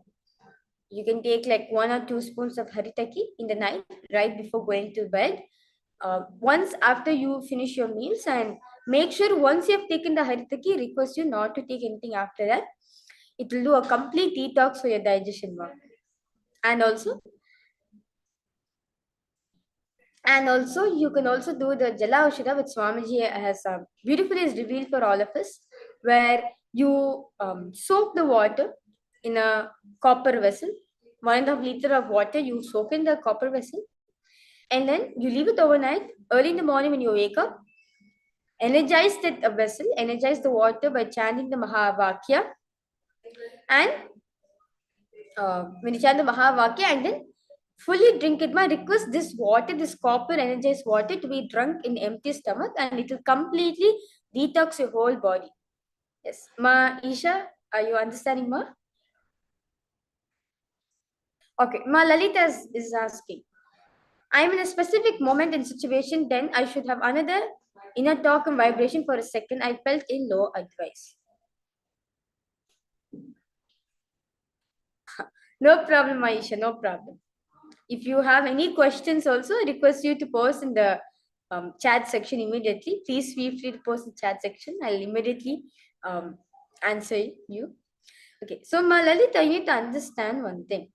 you can take like 1 or 2 spoons of Haritaki in the night, right before going to bed. Once after you finish your meals, and make sure once you have taken the Haritaki, request you not to take anything after that. It will do a complete detox for your digestion. And also you can also do the Jala Aushadha, which Swamiji has beautifully is revealed for all of us, where you soak the water in a copper vessel, 1.5 liter of water you soak in the copper vessel, and then you leave it overnight. Early in the morning when you wake up, energize that vessel, energize the water by chanting the Mahavakya, and when you chant the Mahavakya and then fully drink it. My request, this water, this copper energized water, to be drunk in empty stomach, and it will completely detox your whole body. Yes, Ma Isha, are you understanding, Ma? Okay, Ma Lalita is asking, I'm in a specific moment and situation, then I should have another inner talk and vibration for a second. I felt in low advice. No problem, Aisha, no problem. If you have any questions also, I request you to post in the chat section immediately. Please feel free to post in the chat section. I'll immediately answer you. Okay, so Malalita, you need to understand one thing.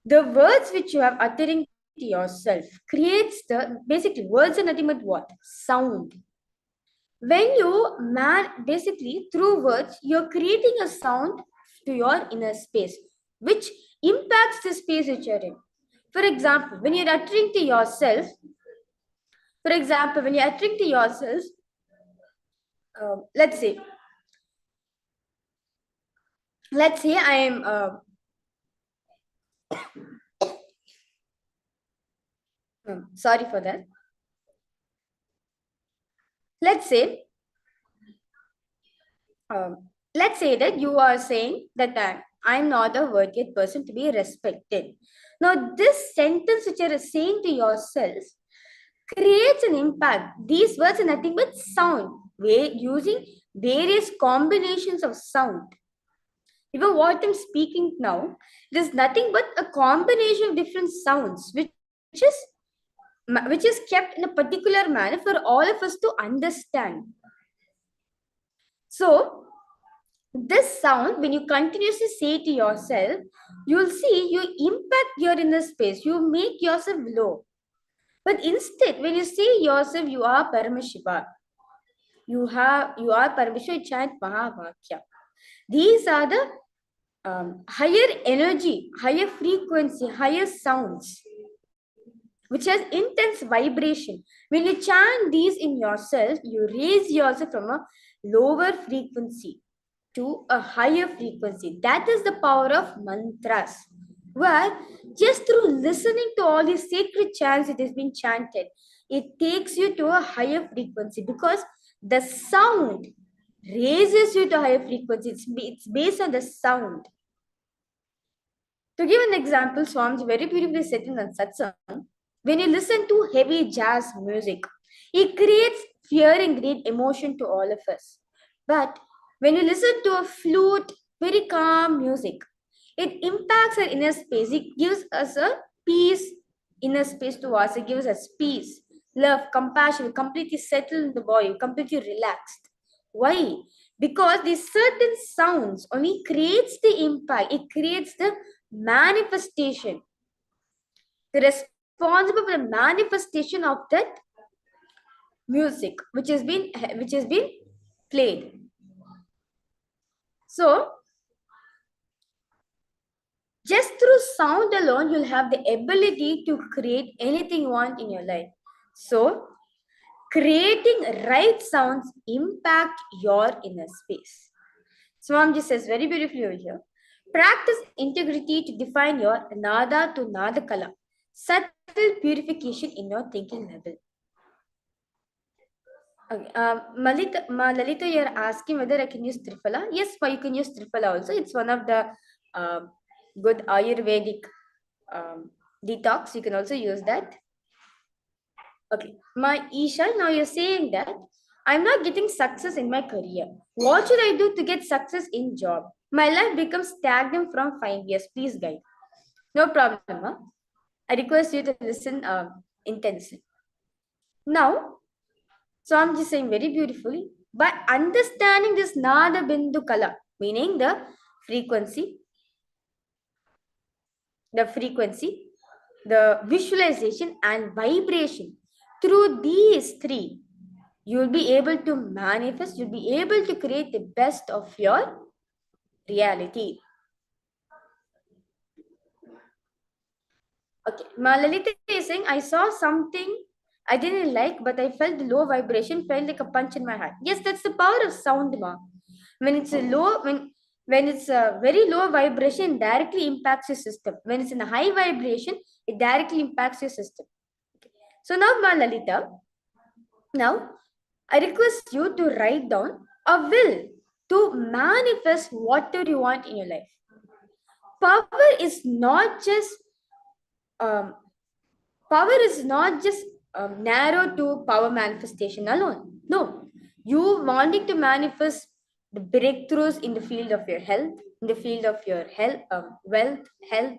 The words which you have uttering to yourself creates basically words are nothing but what? Sound. When you basically through words, you're creating a sound to your inner space, which impacts the space which you're in. For example, when you're uttering to yourself, let's say I am, sorry for that. Let's say that you are saying that I'm not a worthy person to be respected. Now, this sentence which you are saying to yourself creates an impact. These words are nothing but sound, using various combinations of sound. Even what I'm speaking now, it is nothing but a combination of different sounds, which is kept in a particular manner for all of us to understand. So, this sound, when you continuously say to yourself, you'll see you impact your inner space. You make yourself low. But instead, when you say yourself, you are Paramashiva, you are Paramashiva, you chant Mahavakya. These are the higher energy, higher frequency, higher sounds, which has intense vibration. When you chant these in yourself, you raise yourself from a lower frequency to a higher frequency. That is the power of mantras. Where just through listening to all these sacred chants it has been chanted, it takes you to a higher frequency because the sound raises you to a higher frequency. It's based on the sound. To give an example, Swamiji very beautifully said in the satsang, when you listen to heavy jazz music, it creates fear and great emotion to all of us. But when you listen to a flute, very calm music, it impacts our inner space. It gives us a peace, inner space to us. It gives us peace, love, compassion, completely settled in the body, completely relaxed. Why? Because these certain sounds only creates the impact. It creates the manifestation. The responsible for the manifestation of that music which has been played. So just through sound alone, you'll have the ability to create anything you want in your life. So creating right sounds impact your inner space. Swamji says very beautifully over here. Practice integrity to define your nada to nada kala. Subtle purification in your thinking level. Okay. Lalita, you're asking whether I can use Triphala. Yes, you can use Triphala also. It's one of the good Ayurvedic detox. You can also use that. Okay. My Isha, now you're saying that I'm not getting success in my career. What should I do to get success in job? My life becomes stagnant from 5 years. Please guide. No problem. Huh? I request you to listen intensely. Now, so I'm just saying very beautifully, by understanding this Nada Bindu Kala, meaning frequency, the frequency, the visualization and vibration, through these three, you'll be able to manifest, you'll be able to create the best of your reality. Okay, Malalita is saying, I saw something I didn't like, but I felt the low vibration, felt like a punch in my heart. Yes, that's the power of sound, ma. When it's a low, when it's a very low vibration, it directly impacts your system. When it's in a high vibration, it directly impacts your system. Okay. So now, Ma Lalita, now I request you to write down a will to manifest whatever you want in your life. Power is not just um, power is not just narrow to power manifestation alone. No, you wanting to manifest the breakthroughs in the field of your health, in the field of your health, wealth, health,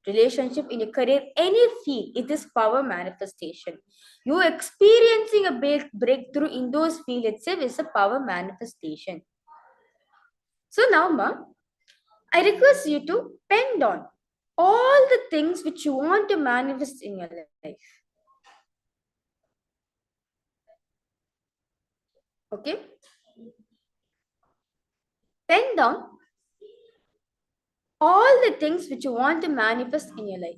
relationship, in your career, any field, it is power manifestation. You experiencing a big breakthrough in those fields itself is a power manifestation. So now, ma, I request you to pen down all the things which you want to manifest in your life. Okay? Pen down all the things which you want to manifest in your life.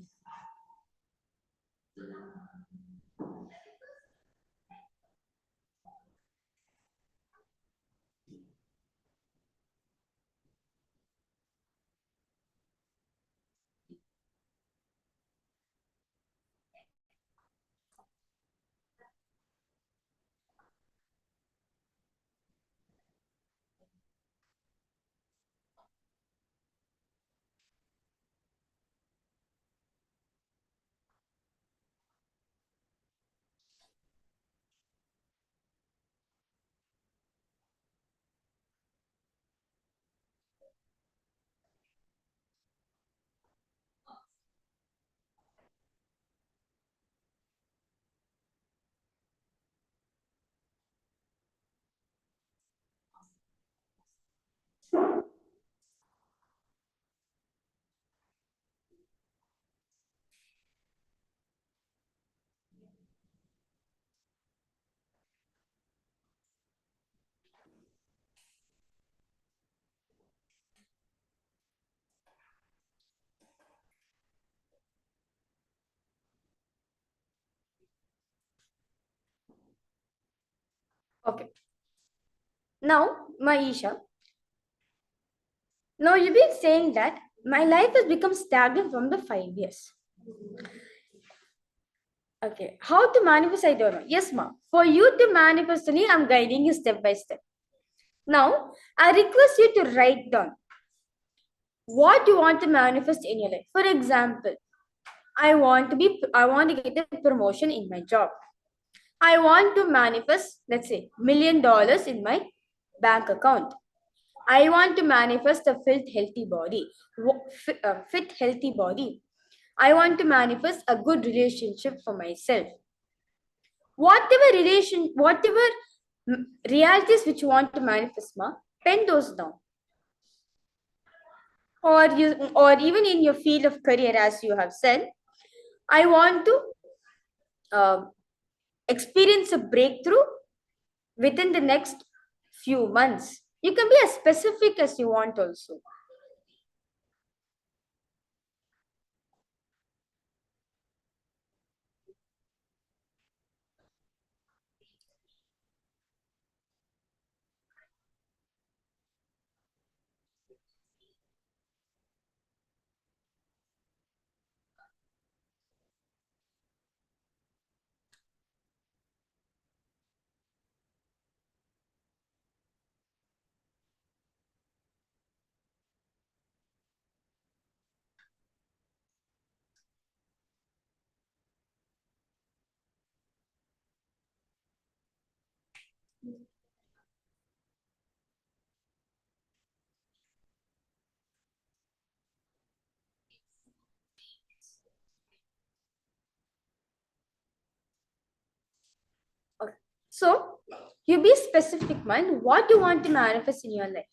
Okay. Now, Maisha, now you've been saying that my life has become stagnant from the 5 years. Okay. How to manifest? I don't know. Yes, ma. For you to manifest, only I'm guiding you step by step. Now, I request you to write down what you want to manifest in your life. For example, I want to get a promotion in my job. I want to manifest, let's say, $1 million in my bank account. I want to manifest a healthy body. Fit, healthy body. I want to manifest a good relationship for myself. Whatever realities which you want to manifest, ma, pen those down. Or even in your field of career, as you have said, I want to experience a breakthrough within the next few months. You can be as specific as you want also. Okay. So you be specific, man. What you want to manifest in your life.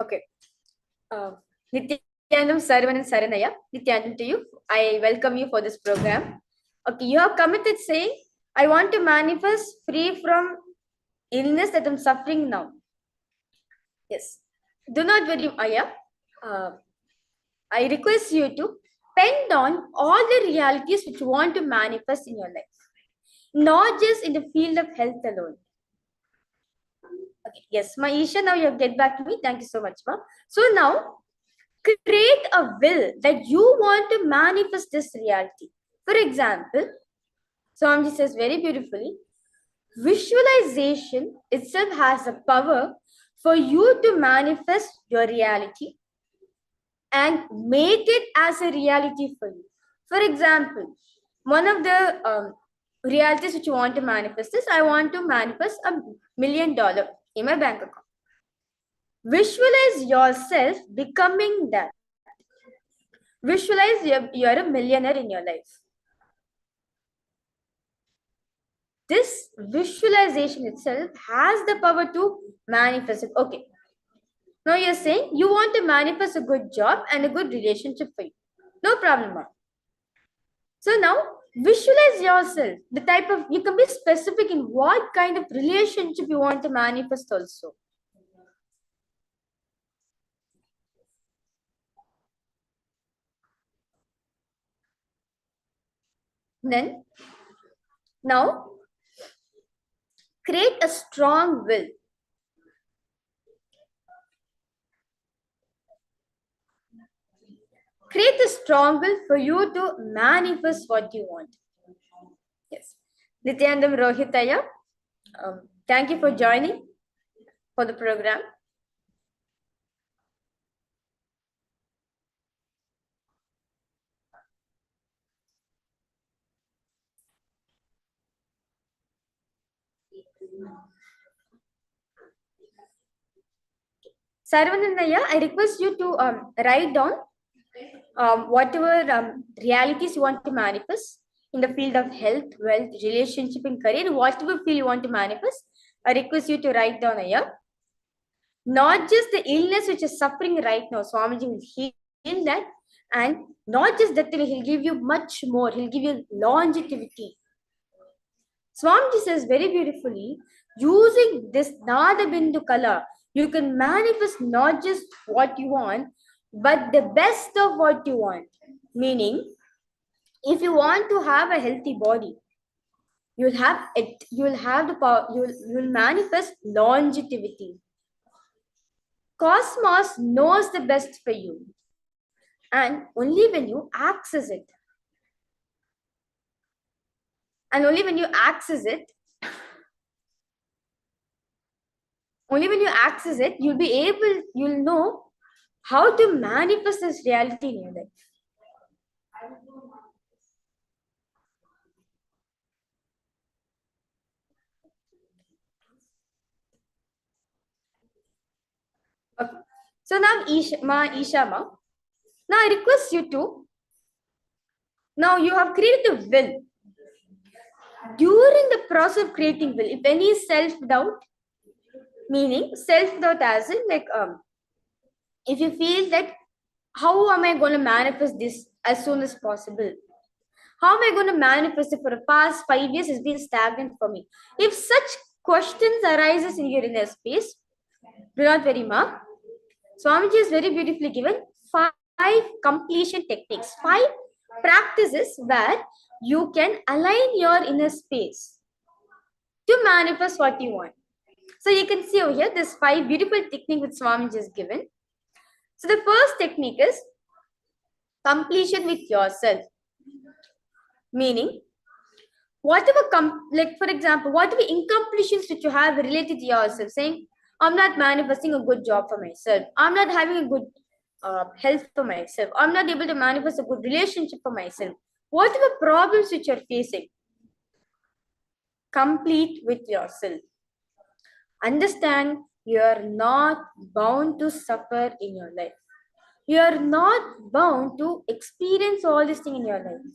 Okay. Nithyanandam, Sarvan, and Saranaya. Nithyanandam to you. I welcome you for this program. Okay, you have committed saying, I want to manifest free from illness that I'm suffering now. Yes. Do not worry, Aya. I request you to pen down all the realities which you want to manifest in your life, not just in the field of health alone. Okay, yes, Maisha, now you get back to me. Thank you so much, ma. So now, create a will that you want to manifest this reality. For example, Swamiji says very beautifully, visualization itself has a power for you to manifest your reality and make it as a reality for you. For example, one of the realities which you want to manifest is I want to manifest $1 million in my bank account. Visualize yourself becoming that. Visualize you're a millionaire in your life. This visualization itself has the power to manifest it. Okay. Now you're saying you want to manifest a good job and a good relationship for you. No problem, ma'am. So now visualize yourself. The type of, you can be specific in what kind of relationship you want to manifest also. Then, now, create a strong will. Create a strong will for you to manifest what you want. Yes. Nithyanandam Rohitaya, thank you for joining for the program. Sarvanandaya, I request you to write down whatever realities you want to manifest in the field of health, wealth, relationship, and career, whatever field you want to manifest, I request you to write down here. Not just the illness which is suffering right now, Swamiji will heal that, And not just that, he'll give you much more. He'll give you longevity. Swamiji says very beautifully, using this Nada Bindu Kala, you can manifest not just what you want, but the best of what you want. Meaning, if you want to have a healthy body, you'll have it, you'll have the power, you'll manifest longevity. Cosmos knows the best for you, and only when you access it. And only when you access it, you'll know how to manifest this reality in your life. Okay. So now, Isha, Ma, now I request you to, now you have created a will. During the process of creating will, if any self-doubt, meaning self-doubt as in like, if you feel that, how am I going to manifest this as soon as possible? How am I going to manifest it? For the past 5 years, it's been stagnant for me. If such questions arises in your inner space, do not worry, ma. Swamiji has very beautifully given 5 completion techniques, 5 practices where you can align your inner space to manifest what you want. So you can see over here, this 5 beautiful technique which Swamiji has given. So the first technique is completion with yourself. Meaning, whatever, like for example, whatever incompletions which you have related to yourself, saying, I'm not manifesting a good job for myself, I'm not having a good health for myself, I'm not able to manifest a good relationship for myself, whatever problems which you're facing, complete with yourself. Understand you are not bound to suffer in your life. You are not bound to experience all this thing in your life.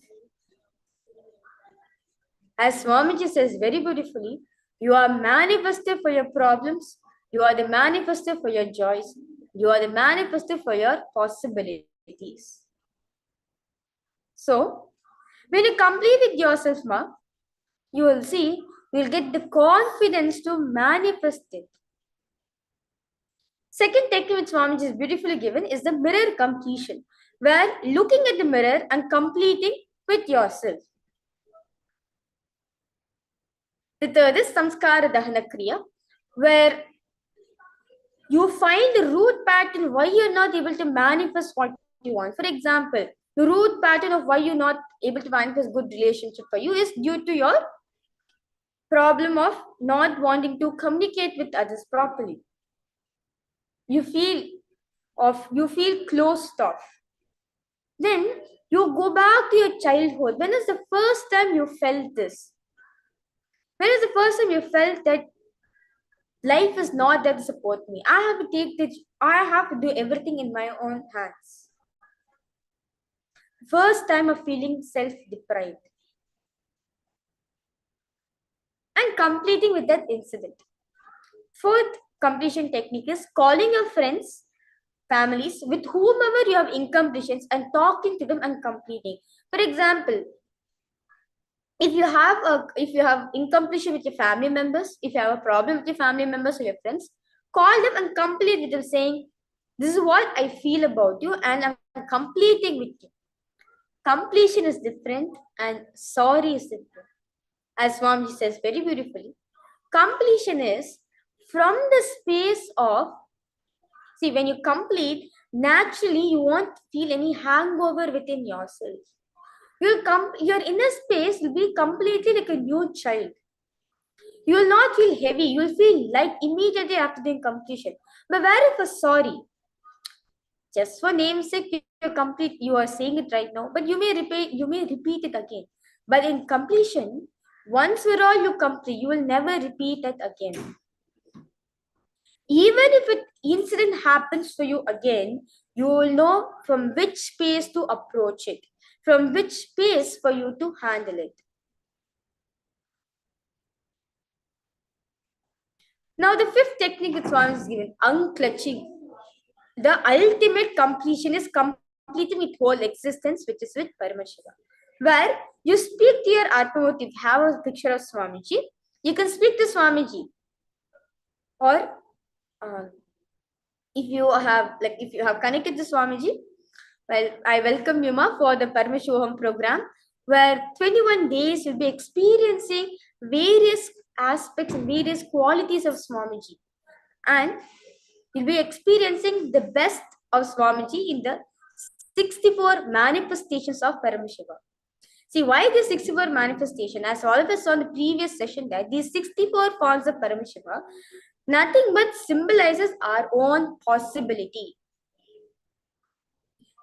As Swamiji says very beautifully, you are manifested for your problems, you are the manifested for your joys, you are the manifested for your possibilities. So, when you complete with yourself, ma, you will see, you will get the confidence to manifest it. Second technique which Swamiji is beautifully given is the mirror completion, where looking at the mirror and completing with yourself. The third is Samskara Dahana Kriya, where you find the root pattern why you're not able to manifest what you want. For example, the root pattern of why you're not able to manifest good relationship for you is due to your problem of not wanting to communicate with others properly. You feel closed off. Then you go back to your childhood. When is the first time you felt this? When is the first time you felt that life is not there to support me? I have to do everything in my own hands. First time of feeling self-deprived. And completing with that incident. Fourth completion technique is calling your friends, families, with whomever you have incompletions and talking to them and completing. For example, if you have incompletion with your family members, if you have a problem with your family members or your friends, call them and complete with them saying, this is what I feel about you and I'm completing with you. Completion is different and sorry is different. As Swamiji says very beautifully, completion is from the space of, see, when you complete, naturally you won't feel any hangover within yourself. Your inner space will be completely like a new child. You will not feel heavy. You will feel light immediately after doing completion. But where if a sorry, just for namesake, you are saying it right now, but you may repeat it again. But in completion, once for all you complete, you will never repeat it again. Even if an incident happens for you again, you will know from which space to approach it, from which space for you to handle it. Now, the fifth technique that Swami is given, unclutching. The ultimate completion is completing with whole existence, which is with Paramashiva. Where you speak to your Atma, if you have a picture of Swamiji, you can speak to Swamiji. Or if you have connected to Swamiji, well, I welcome you ma for the Paramashivoham program, where 21 days you'll be experiencing various aspects and various qualities of Swamiji. And you'll be experiencing the best of Swamiji in the 64 manifestations of Paramashiva. See, why the 64 manifestation? As all of us saw in the previous session, that these 64 forms of Paramashiva nothing but symbolizes our own possibility.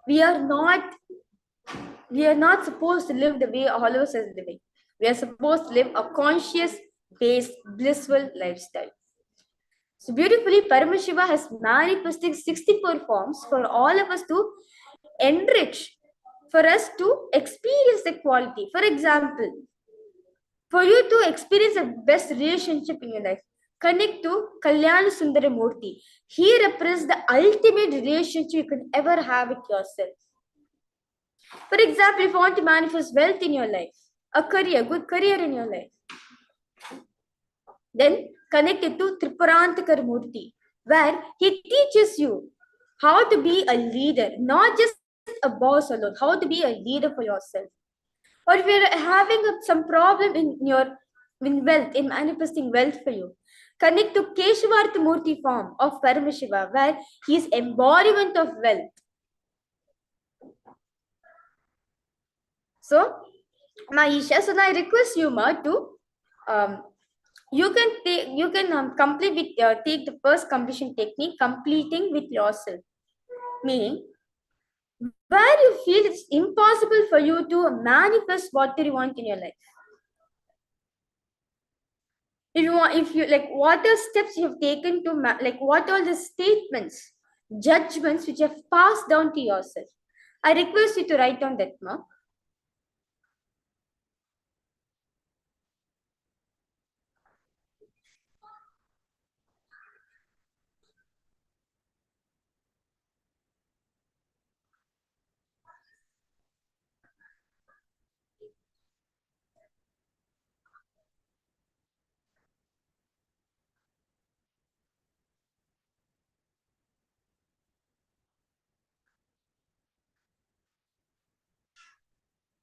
We are not supposed to live the way all of us are living. We are supposed to live a conscious-based, blissful lifestyle. So beautifully, Paramashiva has manifested 64 forms for all of us to enrich, for us to experience the quality. For example, for you to experience the best relationship in your life, connect to Kalyana Sundara Murti. He represents the ultimate relationship you can ever have with yourself. For example, if you want to manifest wealth in your life, a career, good career in your life, then connect it to Tripurantakar Murti, where he teaches you how to be a leader, not just a boss alone, how to be a leader for yourself. Or if you're having some problem in wealth, in manifesting wealth for you, connect to Keshavartha Murti form of Paramashiva, where he is embodiment of wealth. So, Maisha, so now I request you, Ma, to you can complete with take the first completion technique, completing with yourself, meaning where you feel it's impossible for you to manifest what you want in your life. If you like, what are steps you have taken to what are the statements, judgments which you have passed down to yourself? I request you to write down that, Ma.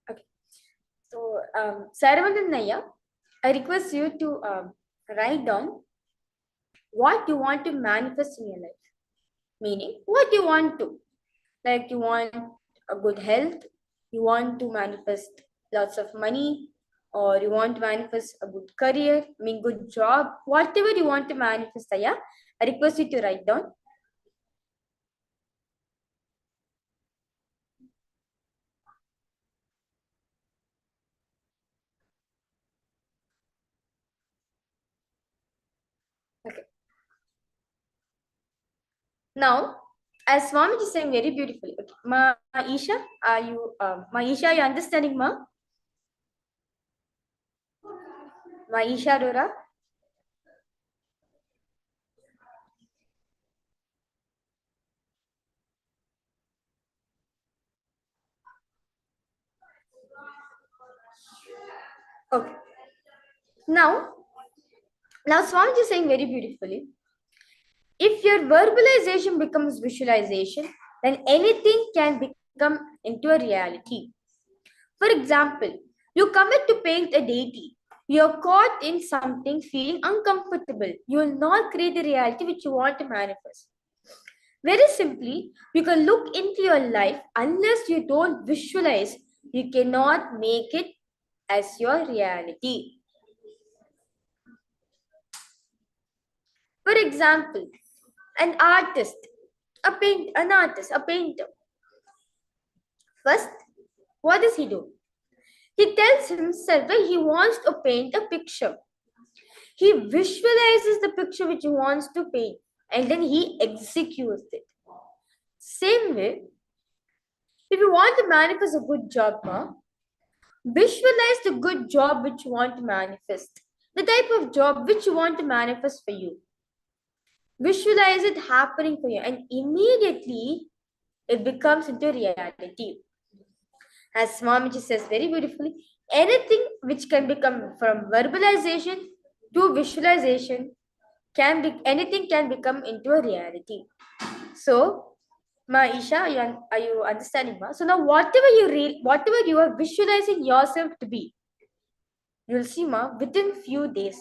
Okay. So, Saravanan Naya, I request you to write down what you want to manifest in your life. Meaning, what you want to. Like, you want a good health, you want to manifest lots of money, or you want to manifest a good career, good job, whatever you want to manifest, I request you to write down. Okay. Now, as Swamiji is saying very beautifully, okay. Maisha, are you understanding, Ma? Maisha Dora? Okay. Now Swamiji is saying very beautifully, if your verbalization becomes visualization, then anything can become into a reality. For example, you commit to paint a deity. You're caught in something feeling uncomfortable. You will not create the reality which you want to manifest. Very simply, you can look into your life. Unless you don't visualize, you cannot make it as your reality. For example, an artist, a painter. First, what does he do? He tells himself that he wants to paint a picture. He visualizes the picture which he wants to paint, and then he executes it. Same way, if you want to manifest a good job, visualize the good job which you want to manifest, the type of job which you want to manifest for you. Visualize it happening for you, and immediately it becomes into reality. As Swamiji says very beautifully, anything which can become from verbalization to visualization can be, anything can become into a reality. So, Ma Isha, are you understanding, Ma? So now whatever you are visualizing yourself to be, you'll see, Ma, within few days,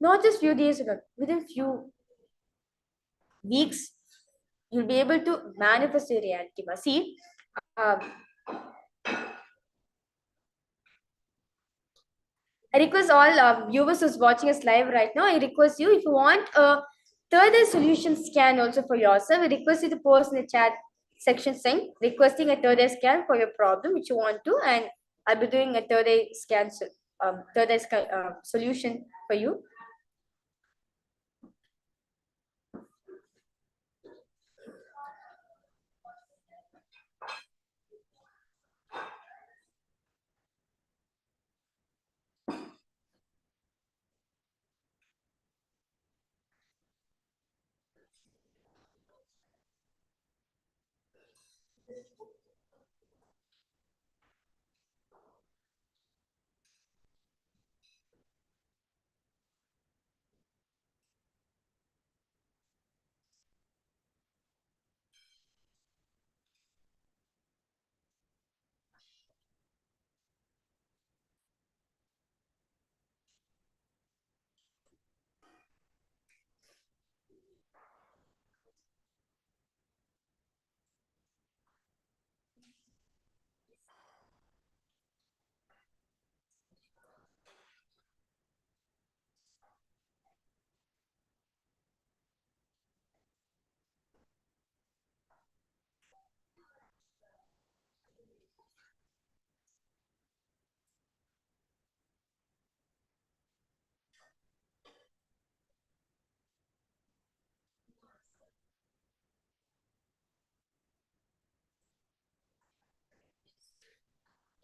not just few days, within few weeks, you'll be able to manifest your reality, Ma. See, I request all viewers who's watching us live right now, I request you, if you want a third eye solution scan also for yourself, I request you to post in the chat section saying, requesting a third eye scan for your problem which you want to, and I'll be doing a third eye scan, solution for you.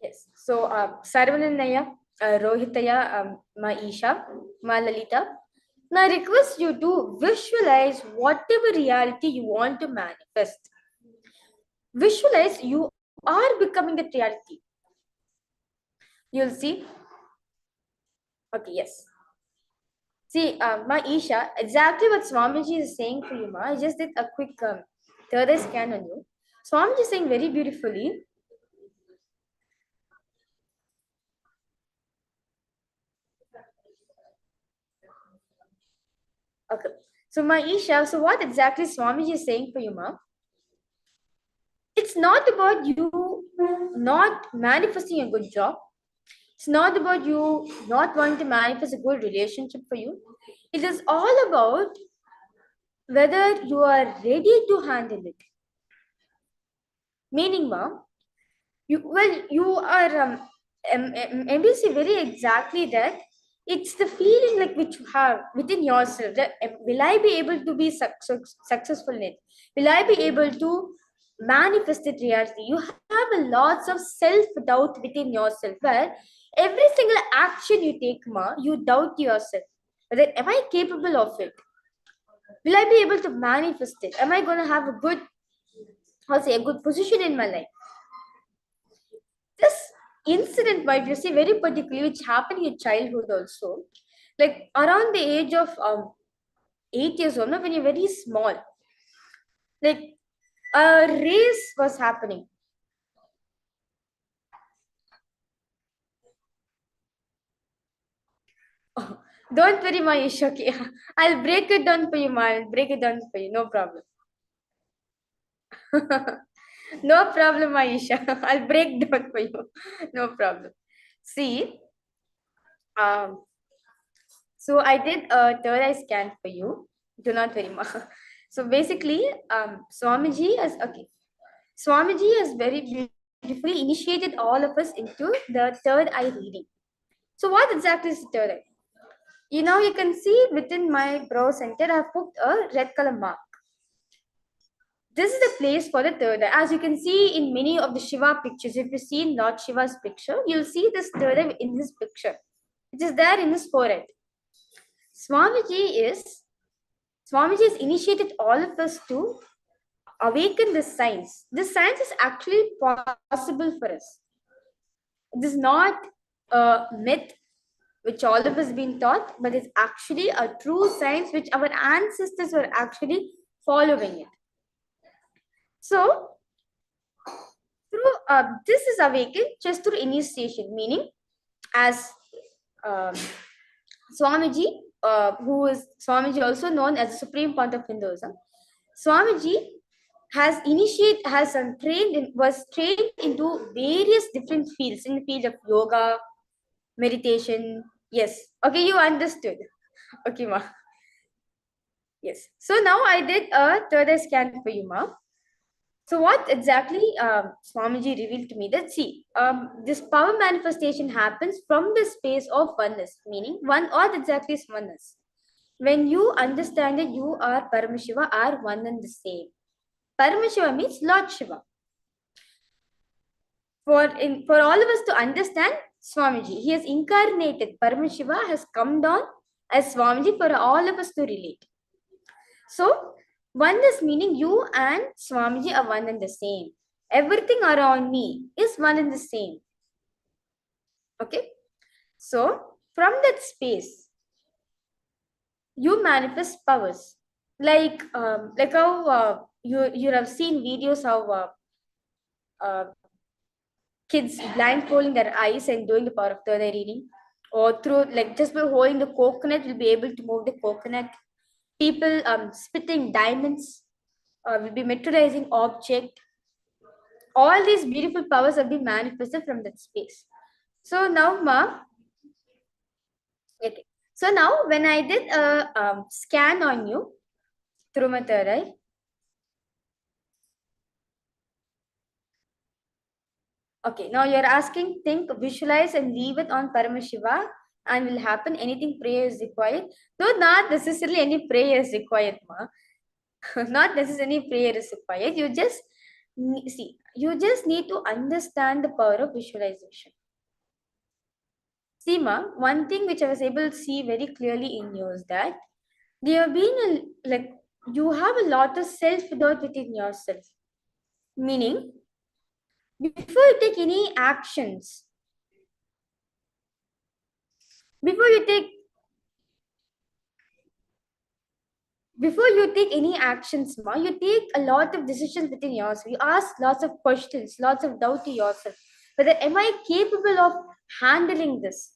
Yes. So, Sarvananaya, Rohitaya, Ma Isha, Ma Lalita. Now, I request you to visualize whatever reality you want to manifest. Visualize you are becoming that reality. You'll see. Okay, yes. See, Ma Isha, exactly what Swamiji is saying for you, Ma. I just did a quick third eye scan on you. Swamiji is saying very beautifully. Okay. So, Ma Isha, so what exactly Swamiji is saying for you, Ma? It's not about you not manifesting a good job. It's not about you not wanting to manifest a good relationship for you. It is all about whether you are ready to handle it. Meaning, Ma, you are MBC very exactly that. It's the feeling like which you have within yourself that will I be able to be successful in it? Will I be able to manifest it reality? You have a lots of self-doubt within yourself where every single action you take, Ma, you doubt yourself. Whether am I capable of it? Will I be able to manifest it? Am I gonna have a good, I'll say a good position in my life? This incident might you see very particularly which happened in childhood also, like around the age of 8 years old, no, when you're very small, like a race was happening. Oh, don't worry, my issue. Okay, I'll break it down for you, ma. I'll break it down for you. No problem. No problem, Aisha. I'll break down for you. No problem. See, um, so I did a third eye scan for you. Do not worry, ma. So basically, Swamiji has okay. Swamiji has very beautifully initiated all of us into the third eye reading. So what exactly is the third eye? You can see within my brow center, I've put a red color mark. This is the place for the third eye. As you can see in many of the Shiva pictures, if you see Lord Shiva's picture, you'll see this third eye in his picture. It is there in his forehead. Swamiji has initiated all of us to awaken this science. This science is actually possible for us. It is not a myth which all of us been taught, but it's actually a true science which our ancestors were actually following it. So, through this is awakened just through initiation, meaning as um, Swamiji, who is Swamiji also known as the Supreme Point of Hinduism, Swamiji was trained into various different fields in the field of yoga, meditation. Yes, okay, you understood. Okay, ma. Yes. So now I did a third eye scan for you, ma. So what exactly Swamiji revealed to me that see, this power manifestation happens from the space of oneness, meaning one. What exactly is oneness? When you understand that you are Paramashiva are one and the same. Paramashiva means Lord Shiva. For all of us to understand Swamiji, he has incarnated. Paramashiva has come down as Swamiji for all of us to relate. So oneness meaning you and Swamiji are one and the same. Everything around me is one and the same. Okay. So from that space, you manifest powers. Like how you have seen videos how kids blindfolding their eyes and doing the power of third eye reading, or through like just by holding the coconut, will be able to move the coconut. People spitting diamonds will be materializing object. All these beautiful powers have been manifested from that space. So now, ma, okay. So now, when I did a scan on you through my third eye, okay, now you're asking, think, visualize, and leave it on Paramashiva, and will happen. Anything prayer is required. Though not necessarily any prayer is required, ma. Not necessarily prayer is required. You just see, you just need to understand the power of visualization. See, ma, one thing which I was able to see very clearly in you is that there have been like you have a lot of self-doubt within yourself. Meaning, before you take any actions, before you take any actions, ma, you take a lot of decisions within yourself. You ask lots of questions, lots of doubt to yourself. Whether am I capable of handling this?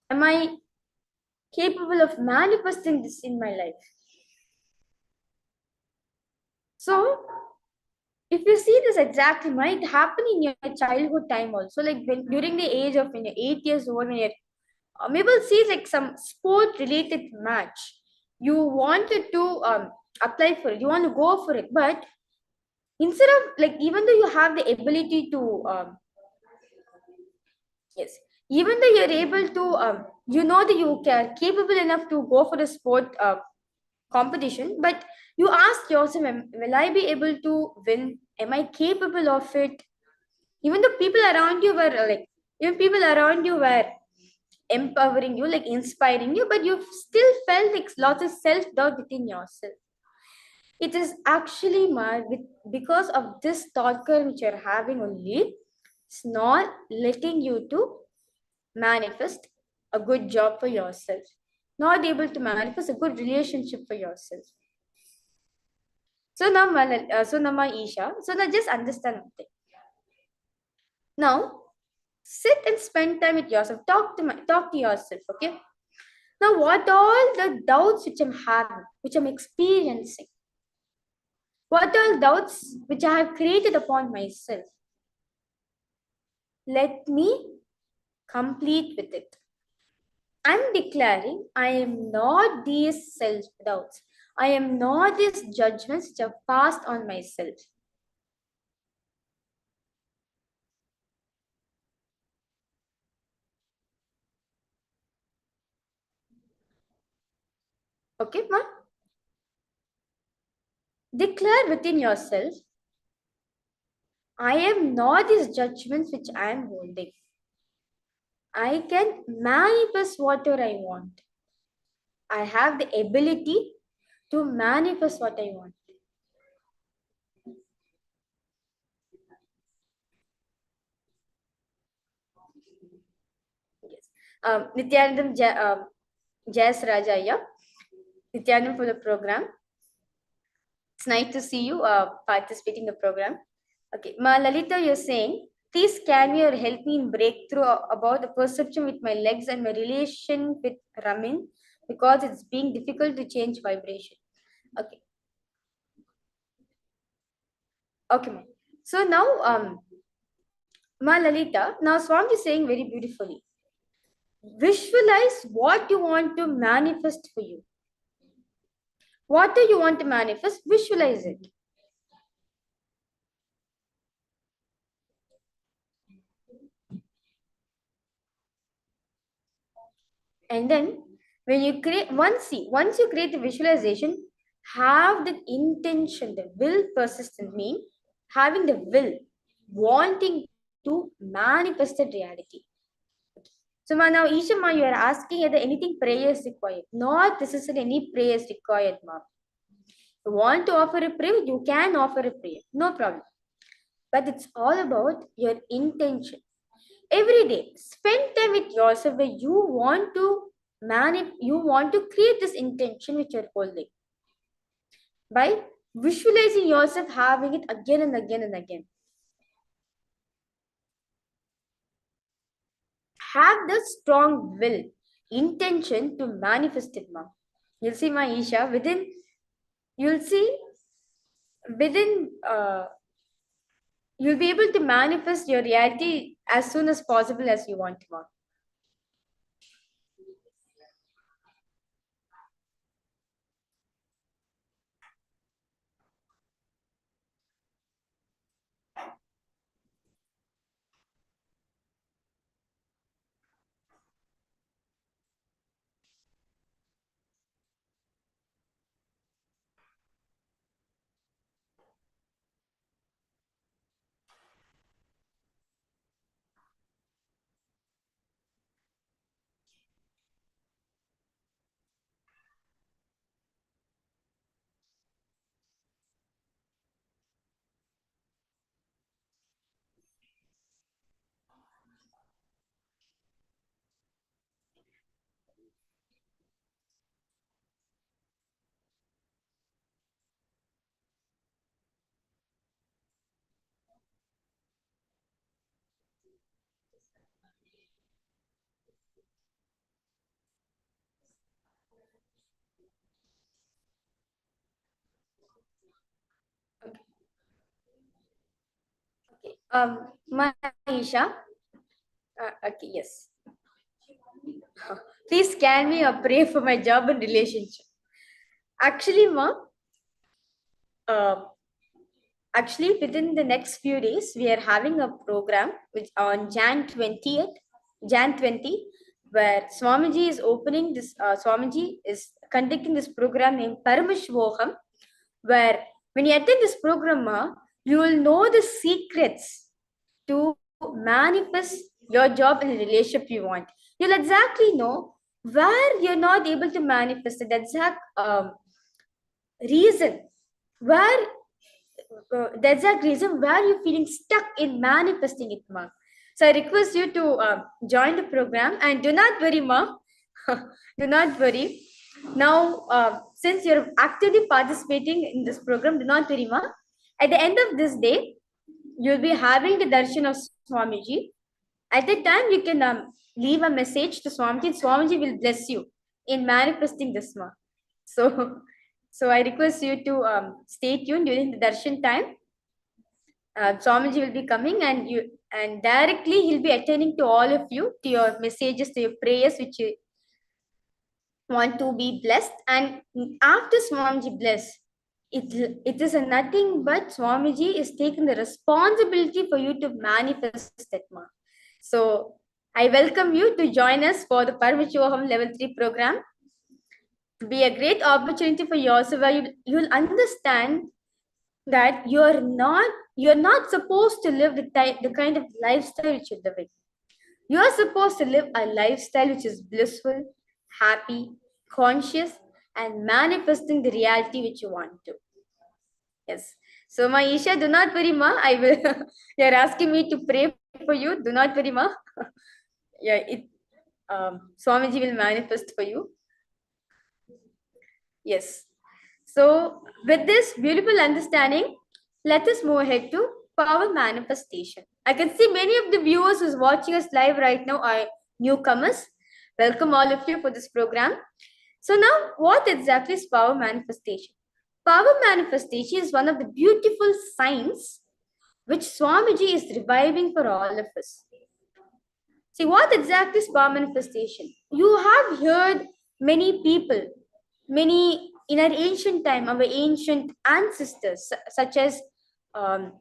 Am I capable of manifesting this in my life? So, if you see this exactly, might happen in your childhood time also, like when during the age of when you're 8 years old, when you're maybe see like some sport related match, you wanted to apply for it, you want to go for it, but instead of like even though you have the ability to yes, even though you're able to you know that you are capable enough to go for a sport competition, but you ask yourself, will I be able to win? Am I capable of it? Even though people around you were even people around you were empowering you, like inspiring you, but you still felt like lots of self-doubt within yourself. It is actually because of this thought current which you're having only, it's not letting you to manifest a good job for yourself, not able to manifest a good relationship for yourself. So now, my Isha, so now just understand one thing. Now, sit and spend time with yourself. Talk to yourself, okay? Now, what all the doubts which I'm having, which I'm experiencing, what all doubts which I have created upon myself, let me complete with it. I'm declaring I am not these self-doubts. I am not these judgments which are passed on myself. Okay, ma? Declare within yourself, I am not these judgments which I am holding. I can manifest whatever I want. I have the ability to manifest what I want. Yes. Nithyanandam Jas Rajaya. Nithyanandam for the program. It's nice to see you participating in the program. Okay. Ma Lalita, you're saying, please can me or help me in breakthrough about the perception with my legs and my relation with Ramin, because it's being difficult to change vibration. Okay. Okay, ma'am. So now, Ma Lalita, now Swami is saying very beautifully, visualize what you want to manifest for you. What do you want to manifest? Visualize it. And then when you create, once you create the visualization, have the intention, the will persistent mean having the will, wanting to manifest the reality. So now, Isha ma, you are asking whether anything prayer is required. Not necessarily any prayer is required, ma. You want to offer a prayer, you can offer a prayer, no problem. But it's all about your intention. Every day, spend time with yourself where you want to you want to create this intention which you're holding by visualizing yourself having it again and again and again. Have the strong will, intention to manifest it, ma'am. You'll see, my Isha, you'll see within you'll be able to manifest your reality as soon as possible as you want, ma'am. Okay. My Isha. Okay, yes. Please can me pray for my job and relationship. Actually, ma, uh, actually within the next few days, we are having a program which on Jan 20, where Swamiji is opening this. Swamiji is conducting this program named Paramashivoham, where when you attend this program, ma, you will know the secrets to manifest your job and the relationship you want. You'll exactly know where you're not able to manifest the exact reason, where the exact reason where you're feeling stuck in manifesting it, ma. So I request you to join the program, and do not worry, ma. Do not worry. Now, since you're actively participating in this program, do not worry, ma. At the end of this day, you'll be having the darshan of Swamiji. At that time, you can leave a message to Swamiji. Swamiji will bless you in manifesting this, ma. So, so I request you to stay tuned during the darshan time. Swamiji will be coming, and directly he'll be attending to all of you, to your messages, to your prayers, which you want to be blessed. And after Swamiji bless, it is a nothing but Swamiji is taking the responsibility for you to manifest that, ma. So I welcome you to join us for the Paramashivoham Level 3 program. To be a great opportunity for yourself, where you'll understand that you're not supposed to live the kind of lifestyle which you're living. You're supposed to live a lifestyle which is blissful, happy, conscious, and manifesting the reality which you want to. Yes. So, my Isha, do not worry, ma. I will. You're asking me to pray for you. Do not worry, ma. Yeah, Swamiji will manifest for you. Yes. So, with this beautiful understanding, let us move ahead to power manifestation. I can see many of the viewers who's watching us live right now are newcomers. Welcome all of you for this program. So now, what exactly is power manifestation? Power manifestation is one of the beautiful signs which Swamiji is reviving for all of us. See, what exactly is power manifestation? You have heard many people, many in our ancient time, our ancient ancestors, such as um,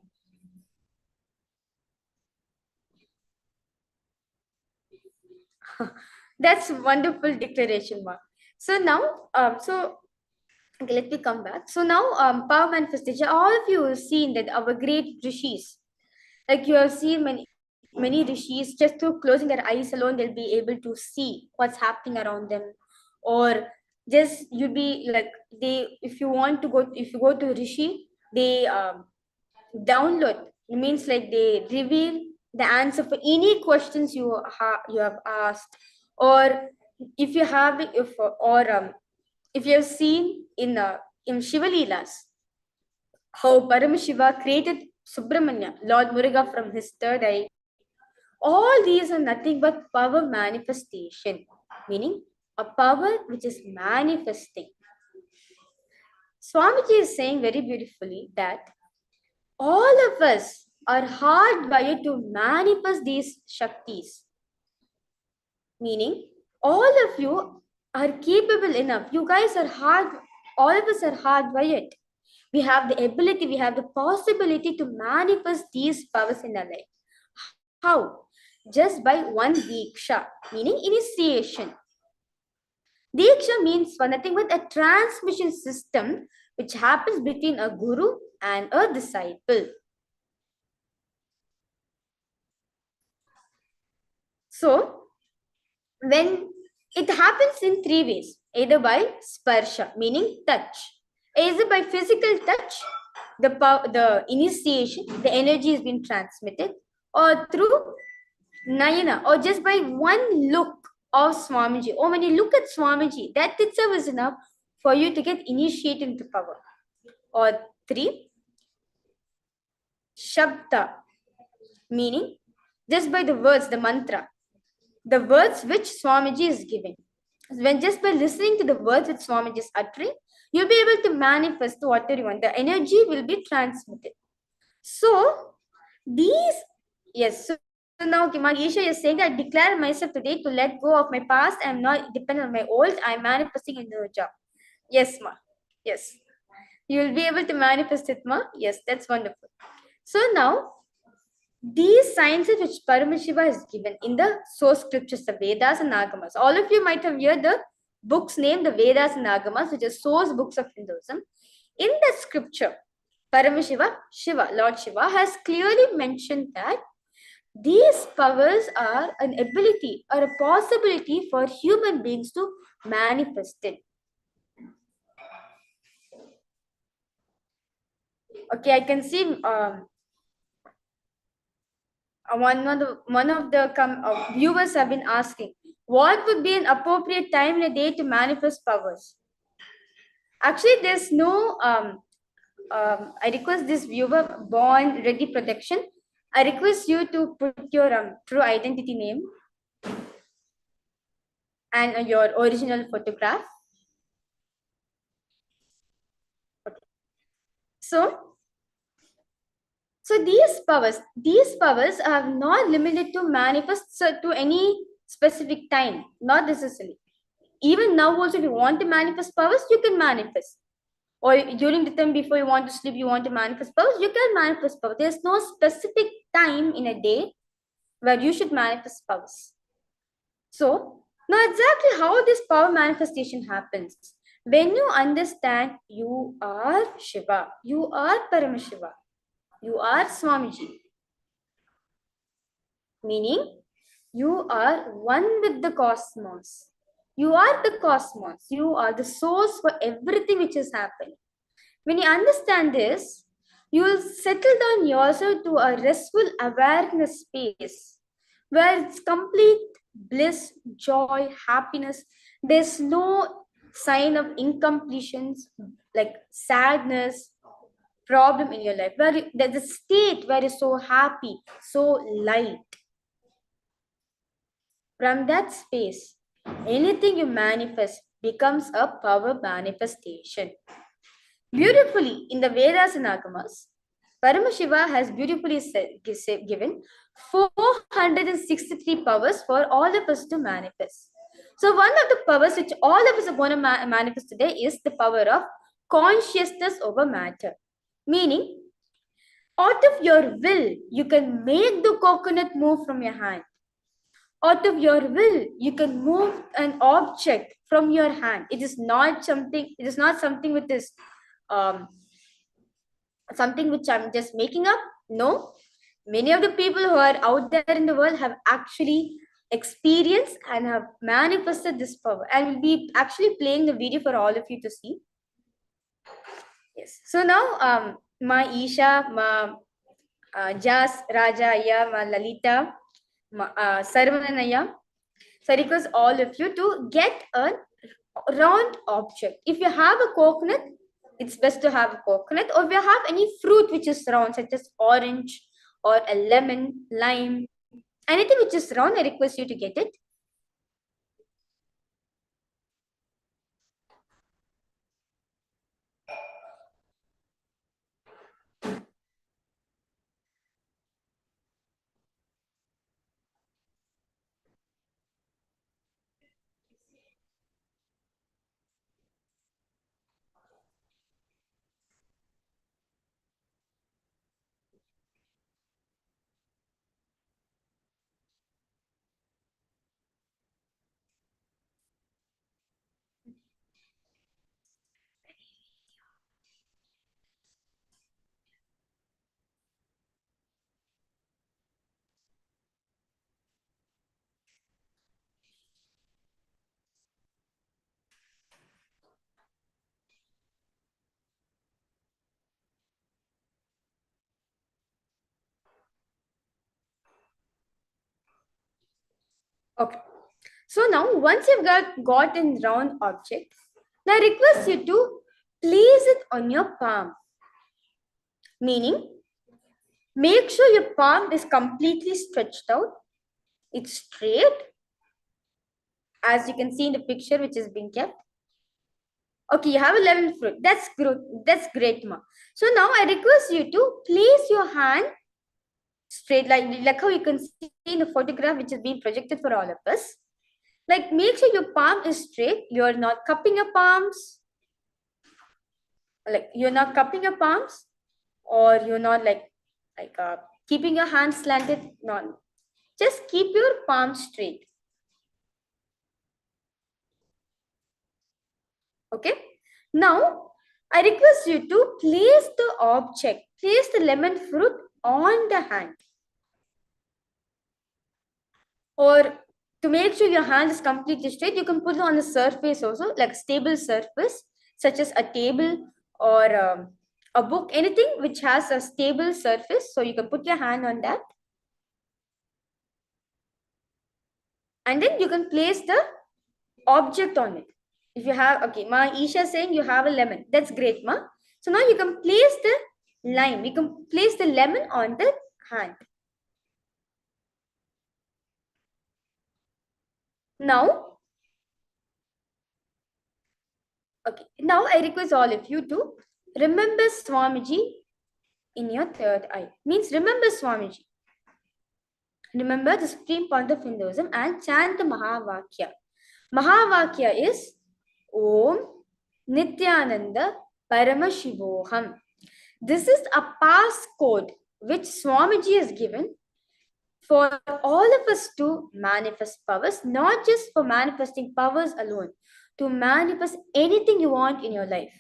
that's wonderful declaration, Ma. So now, okay, let me come back. So now, power manifestation. All of you have seen that our great rishis, like you have seen many rishis, just through closing their eyes alone, they'll be able to see what's happening around them, or just you'll be like they. If you go to rishi, they download. It means like they reveal the answer for any questions you have asked, or if you have if you have seen in Shiva Leelas how Paramashiva created Subramanya, Lord Muruga, from his third eye. All these are nothing but power manifestation, meaning a power which is manifesting. Swamiji is saying very beautifully that all of us are hardwired to manifest these Shaktis, meaning all of you are capable enough. You guys are all of us are hardwired. We have the ability, we have the possibility to manifest these powers in our life. How? Just by one Diksha, meaning initiation. Diksha means for nothing but a transmission system which happens between a guru and a disciple. So, when it happens in three ways, either by sparsha, meaning touch, either by physical touch, the initiation, the energy is being transmitted, or through Nayana, or just by one look of Swamiji, or when you look at Swamiji, that itself is enough for you to get initiated into power. Or three, Shabda, meaning just by the words, the mantra, the words which Swamiji is giving. When just by listening to the words which Swamiji is uttering, you'll be able to manifest whatever you want. The energy will be transmitted. So, so now Isha is saying that I declare myself today to let go of my past. I am not dependent on my old. I am manifesting a new job. Yes, ma. Yes. You will be able to manifest it, ma. Yes, that's wonderful. So now, these sciences which Paramashiva has given in the source scriptures, the Vedas and Agamas. All of you might have heard the books named the Vedas and Agamas, which are source books of Hinduism. In the scripture, Paramashiva, Lord Shiva, has clearly mentioned that these powers are an ability or a possibility for human beings to manifest it. Okay, I can see one of the viewers have been asking, what would be an appropriate time in a day to manifest powers? Actually, there's no. I request this viewer, born ready protection. I request you to put your true identity name and your original photograph. Okay. So these powers are not limited to manifest to any specific time, not necessarily. Even now also, if you want to manifest powers, you can manifest. Or during the time before you want to sleep, you want to manifest powers, you can manifest powers. There's no specific time in a day where you should manifest powers. So, now exactly how this power manifestation happens. When you understand you are Shiva, you are Paramashiva, you are Swamiji, meaning you are one with the cosmos. You are the cosmos. You are the source for everything which is happening. When you understand this, you will settle down yourself to a restful awareness space where it's complete bliss, joy, happiness. There's no sign of incompletions like sadness, problem in your life. There's a state where you're so happy, so light. From that space, anything you manifest becomes a power manifestation. Beautifully, in the Vedas and Agamas, Paramashiva has beautifully given 463 powers for all of us to manifest. So, one of the powers which all of us are going to manifest today is the power of consciousness over matter. Meaning, out of your will, you can make the coconut move from your hand. Out of your will, you can move an object from your hand. It is not something which is um, something which I'm just making up. No, many of the people who are out there in the world have actually experienced and have manifested this power. And we'll be actually playing the video for all of you to see. Yes. So now, Ma Isha, Ma Jas, Raja, Aya, Ma Lalita, Ma Sarvanaya. So I request all of you to get a round object. If you have a coconut, it's best to have a coconut, or if you have any fruit which is round, such as orange or a lemon, lime, anything which is round, I request you to get it. Okay. So now, once you've got a round object, now I request you to place it on your palm. Meaning, make sure your palm is completely stretched out. It's straight, as you can see in the picture which is being kept. Okay, you have a lemon fruit. That's good. That's great, ma. So now I request you to place your hand straight, like how you can see in the photograph which is being projected for all of us. Like, make sure your palm is straight. You're not cupping your palms. Like, you're not cupping your palms, or you're not keeping your hands slanted. No, just keep your palms straight. Okay. Now, I request you to place the lemon fruit on the hand. Or to make sure your hand is completely straight, you can put it on the surface also, like a stable surface, such as a table or a book, anything which has a stable surface. So you can put your hand on that. And then you can place the object on it. If you have, okay, Ma Isha saying you have a lemon. That's great, Ma. So now you can place the lime. You can place the lemon on the hand. Now, okay, now I request all of you to remember Swamiji in your third eye. Means remember Swamiji. Remember the supreme point of Hinduism and chant the Mahavakya. Mahavakya is Om Nithyananda Paramashivoham. This is a passcode which Swamiji has given for all of us to manifest powers, not just for manifesting powers alone, to manifest anything you want in your life.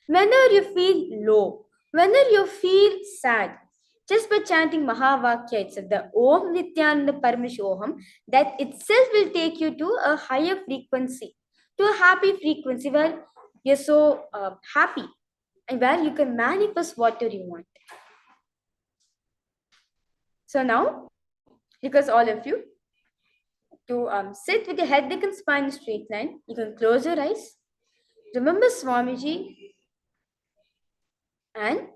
Whenever you feel low, whenever you feel sad, just by chanting Mahavakya itself, the Om Nityananda Paramashivoham, that itself will take you to a higher frequency, to a happy frequency where you're so happy and where you can manifest whatever you want. So now, because all of you, to sit with your head, neck, and spine in a straight line. You can close your eyes. Remember Swamiji, and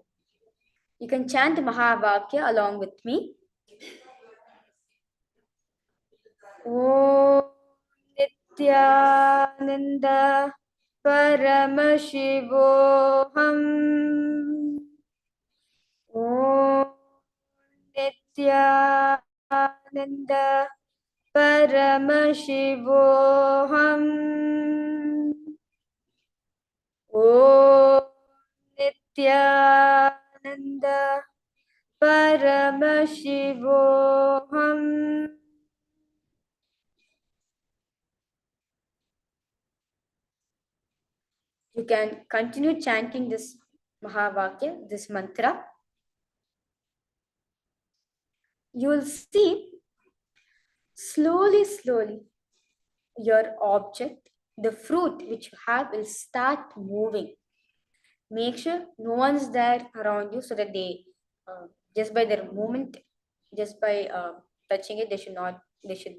you can chant the Mahavakya along with me. Om Nithyananda Paramashivoham. Om Nithyananda Paramashivoham. Om Nithyananda Paramashivoham. You can continue chanting this Mahavakya, this mantra. You will see slowly, your object, the fruit which you have, will start moving. Make sure no one's there around you, so that they, just by their movement, just by touching it, they should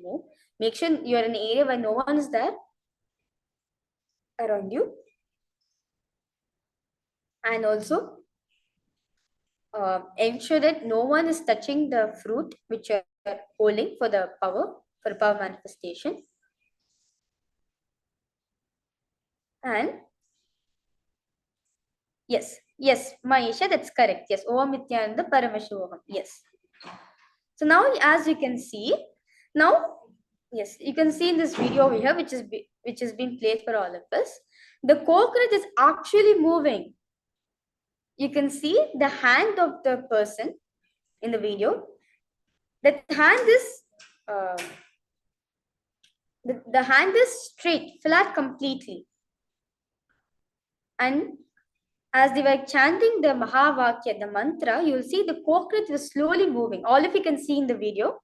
move. Make sure you're in an area where no one is there around you. And also ensure that no one is touching the fruit which you are holding for power manifestation. And yes, Maisha, that's correct. Yes, Om Nithyananda Paramashivoham. Yes. So now, as you can see, yes, you can see in this video over here, which has been played for all of us. The coconut is actually moving. You can see the hand of the person in the video. That hand is the hand is straight, flat completely. And as they were chanting the Mahavakya, the mantra, you will see the coconut was slowly moving. All of you can see in the video.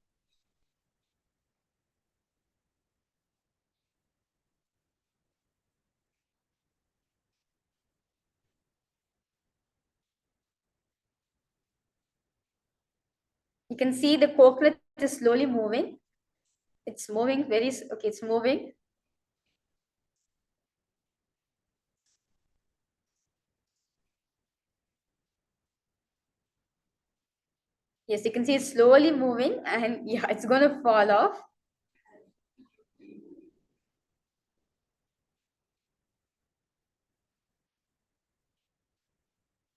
You can see the coconut is slowly moving. It's moving okay, it's moving. Yes, you can see it's slowly moving, and yeah, it's going to fall off.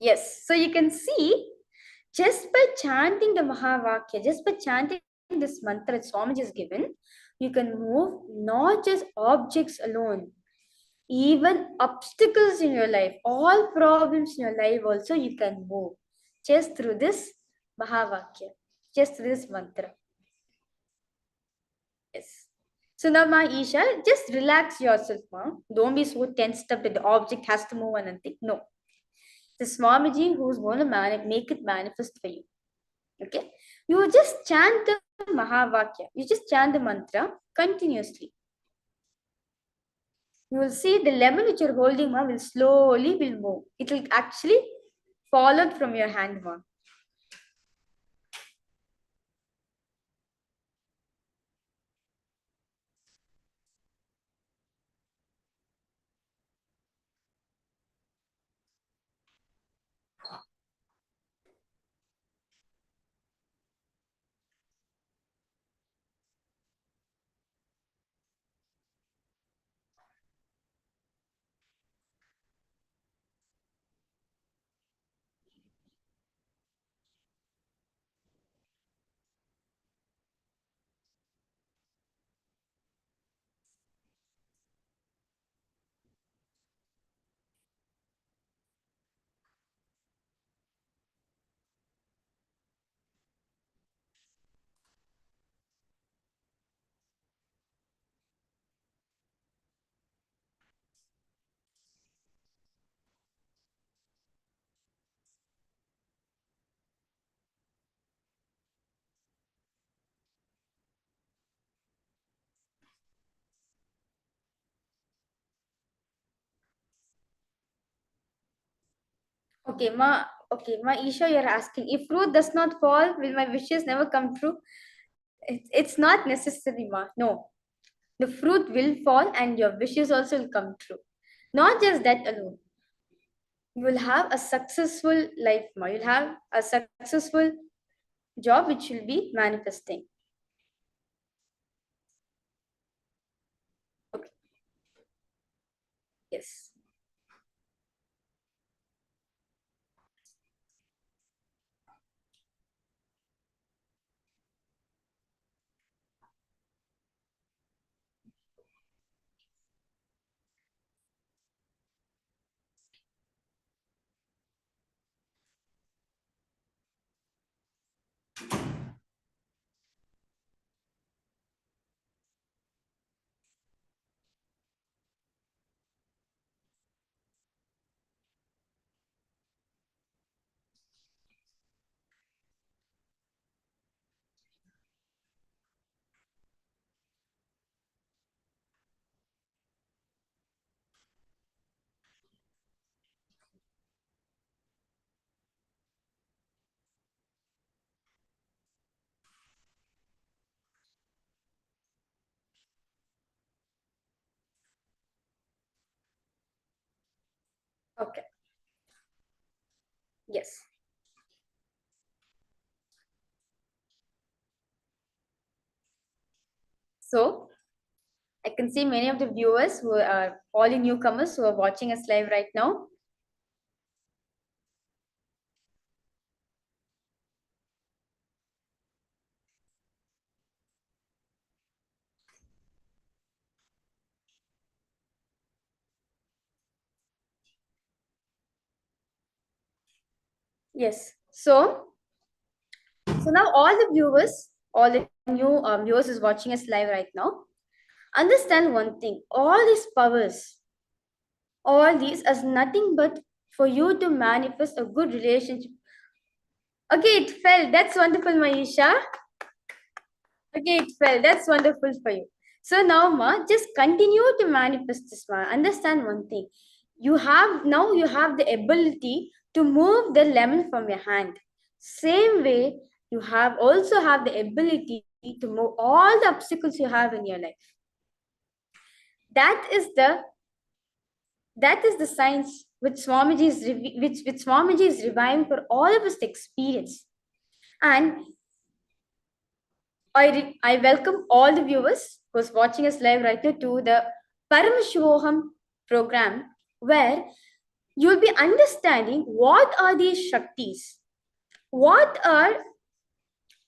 Yes, so you can see, just by chanting the Mahavakya, just by chanting this mantra that Swamiji is given, you can move not just objects alone, even obstacles in your life, all problems in your life also you can move just through this Mahavakya, just through this mantra. Yes. So now, Ma Isha, just relax yourself, Ma. Don't be so tensed up that the object has to move and anything. No. The Swamiji who's going to make it manifest for you. Okay? You just chant the Mahavakya. You just chant the mantra continuously. You will see the lemon which you're holding, Ma, will slowly move. It will actually fall out from your hand, Ma. Okay, Ma, Isha, you're asking, if fruit does not fall, will my wishes never come true? It's not necessary, Ma. No. the fruit will fall and your wishes also will come true. Not just that alone. You will have a successful life, Ma. You'll have a successful job which will be manifesting. Okay. Yes. Okay. Yes. So I can see many of the viewers who are all newcomers who are watching us live right now. Yes. So now all the viewers, all the new viewers is watching us live right now. Understand one thing: all these powers, all these is nothing but for you to manifest a good relationship. Okay, it fell. That's wonderful, Maisha. Okay, it fell. That's wonderful for you. So now, Ma, just continue to manifest this, Ma. Understand one thing. You have the ability to move the lemon from your hand. Same way, you have the ability to move all the obstacles you have in your life. That is the science which Swamiji is reviving for all of us to experience. And I welcome all the viewers who's watching us live right now to the Paramashivoham program, where you'll be understanding what are these Shaktis, what are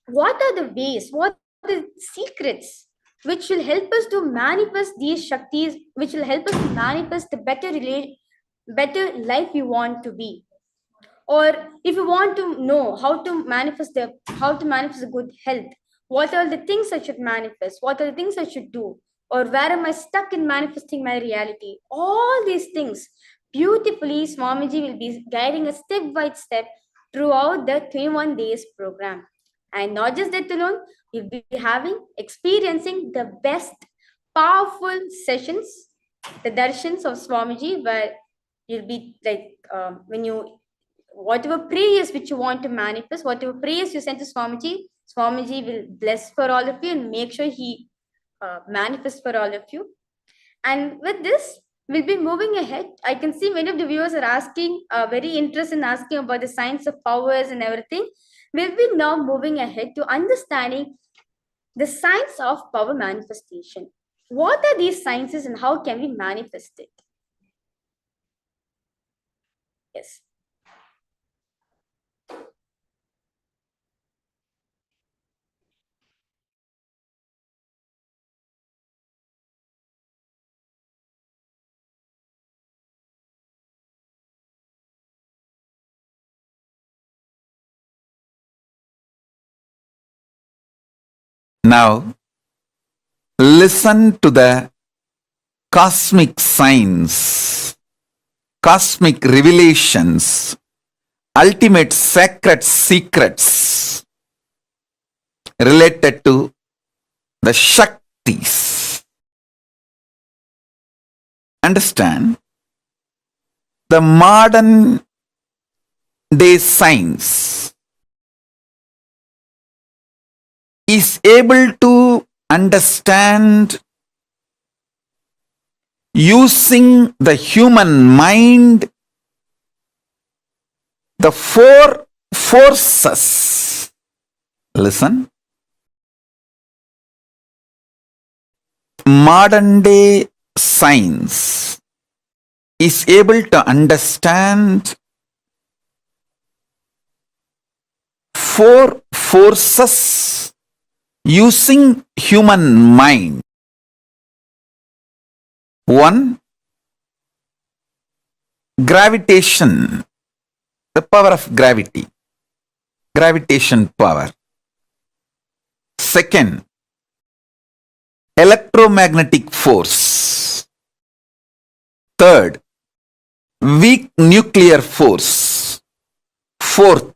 the ways, what are the secrets which will help us to manifest these Shaktis, which will help us to manifest the better life we want to be. Or if you want to know how to manifest a good health, what are the things I should manifest, what are the things I should do, or where am I stuck in manifesting my reality, all these things beautifully Swamiji will be guiding us step by step throughout the 21 days program. And not just that alone, you'll be experiencing the best powerful sessions, the darshans of Swamiji, where you'll be like when you whatever prayers which you want to manifest, whatever prayers you send to Swamiji, Swamiji will bless for all of you and make sure he manifests for all of you. And with this, we'll be moving ahead. I can see many of the viewers are asking, very interested in asking about the science of powers and everything. We'll be now moving ahead to understanding the science of power manifestation. What are these sciences and how can we manifest it? Yes. Now, listen to the cosmic signs, cosmic revelations, ultimate sacred secrets related to the Shaktis. Understand, the modern day science is able to understand using the human mind, the four forces. Listen. Modern day science is able to understand four forces using human mind. One, gravitation, the power of gravity, gravitation power. Second, electromagnetic force. Third, weak nuclear force. Fourth,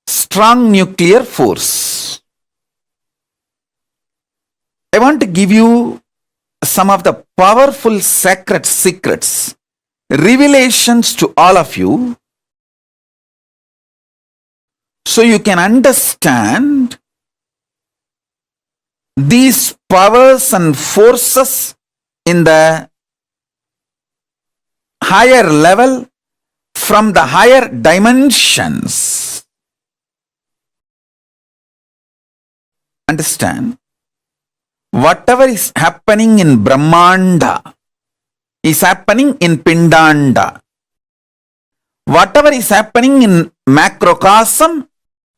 strong nuclear force. I want to give you some of the powerful sacred secrets, revelations to all of you, so you can understand these powers and forces in the higher level, from the higher dimensions. Understand? Whatever is happening in Brahmanda is happening in Pindanda. Whatever is happening in macrocosm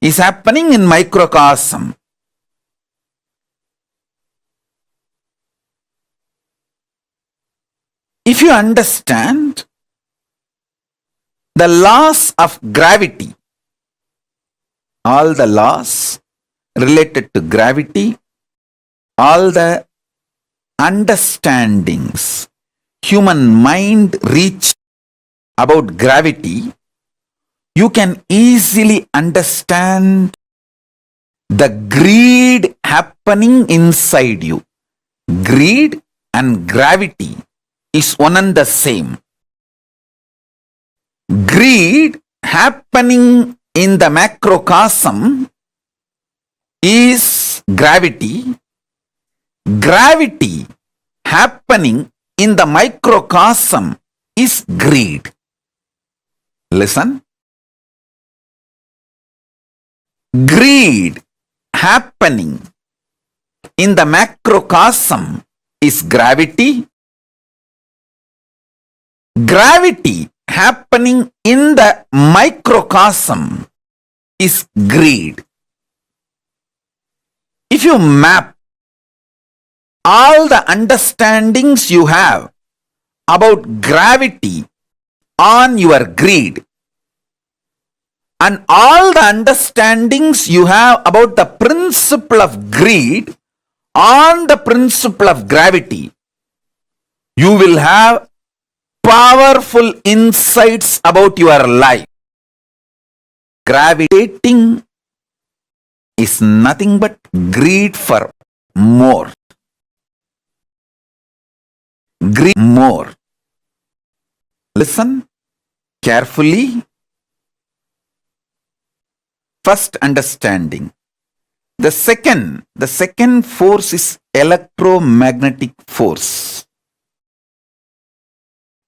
is happening in microcosm. If you understand the laws of gravity, all the laws related to gravity, all the understandings human mind reach about gravity, you can easily understand the greed happening inside you. Greed and gravity is one and the same. Greed happening in the macrocosm is gravity. Gravity happening in the microcosm is greed. Listen. Greed happening in the macrocosm is gravity. Gravity happening in the microcosm is greed. If you map all the understandings you have about gravity on your greed, and all the understandings you have about the principle of greed on the principle of gravity, you will have powerful insights about your life. Gravitating is nothing but greed for more. Greed more. Listen carefully. First understanding. The second force is electromagnetic force.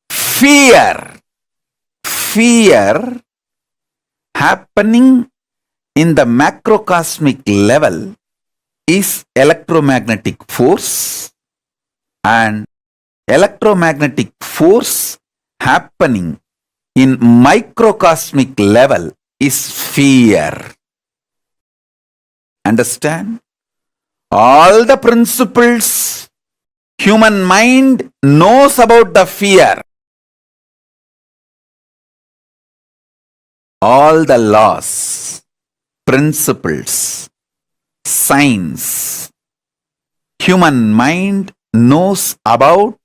Fear happening in the macrocosmic level is electromagnetic force, and electromagnetic force happening in microcosmic level is fear. Understand? All the principles human mind knows about the fear. All the laws, principles, science, human mind knows about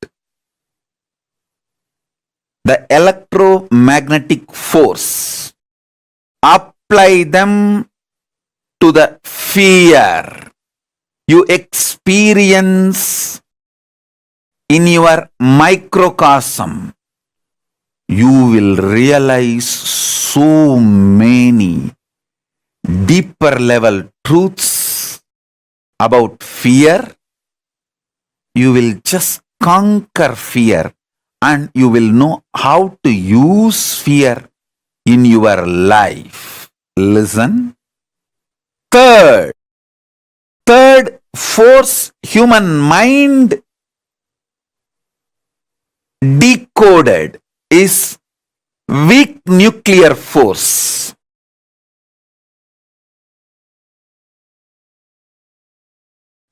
the electromagnetic force. Apply them to the fear you experience in your microcosm. You will realize so many deeper level truths about fear. You will just conquer fear, and you will know how to use fear in your life. Listen. Third force human mind decoded is weak nuclear force.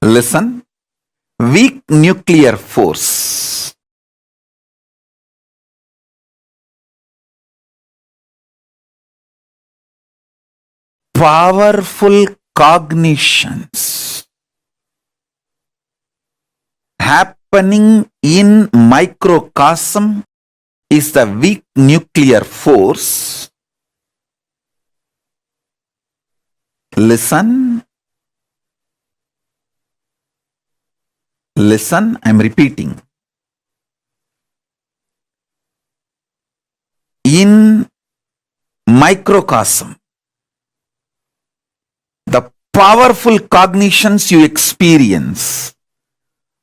Listen. Weak nuclear force. Powerful cognitions happening in microcosm is the weak nuclear force. Listen. Listen, I am repeating. In microcosm, the powerful cognitions you experience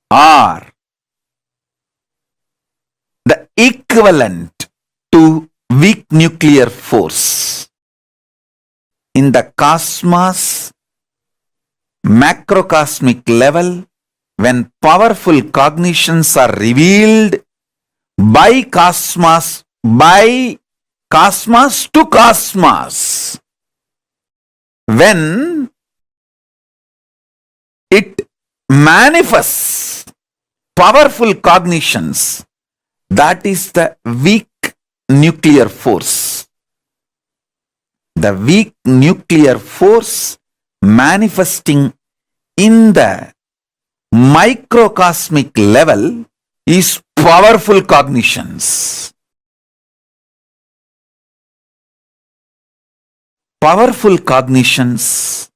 are the equivalent to weak nuclear force. In the cosmos, macrocosmic level, when powerful cognitions are revealed by cosmos to cosmos, when it manifests powerful cognitions, that is the weak nuclear force. The weak nuclear force manifesting in the microcosmic level is powerful cognitions. Powerful cognitions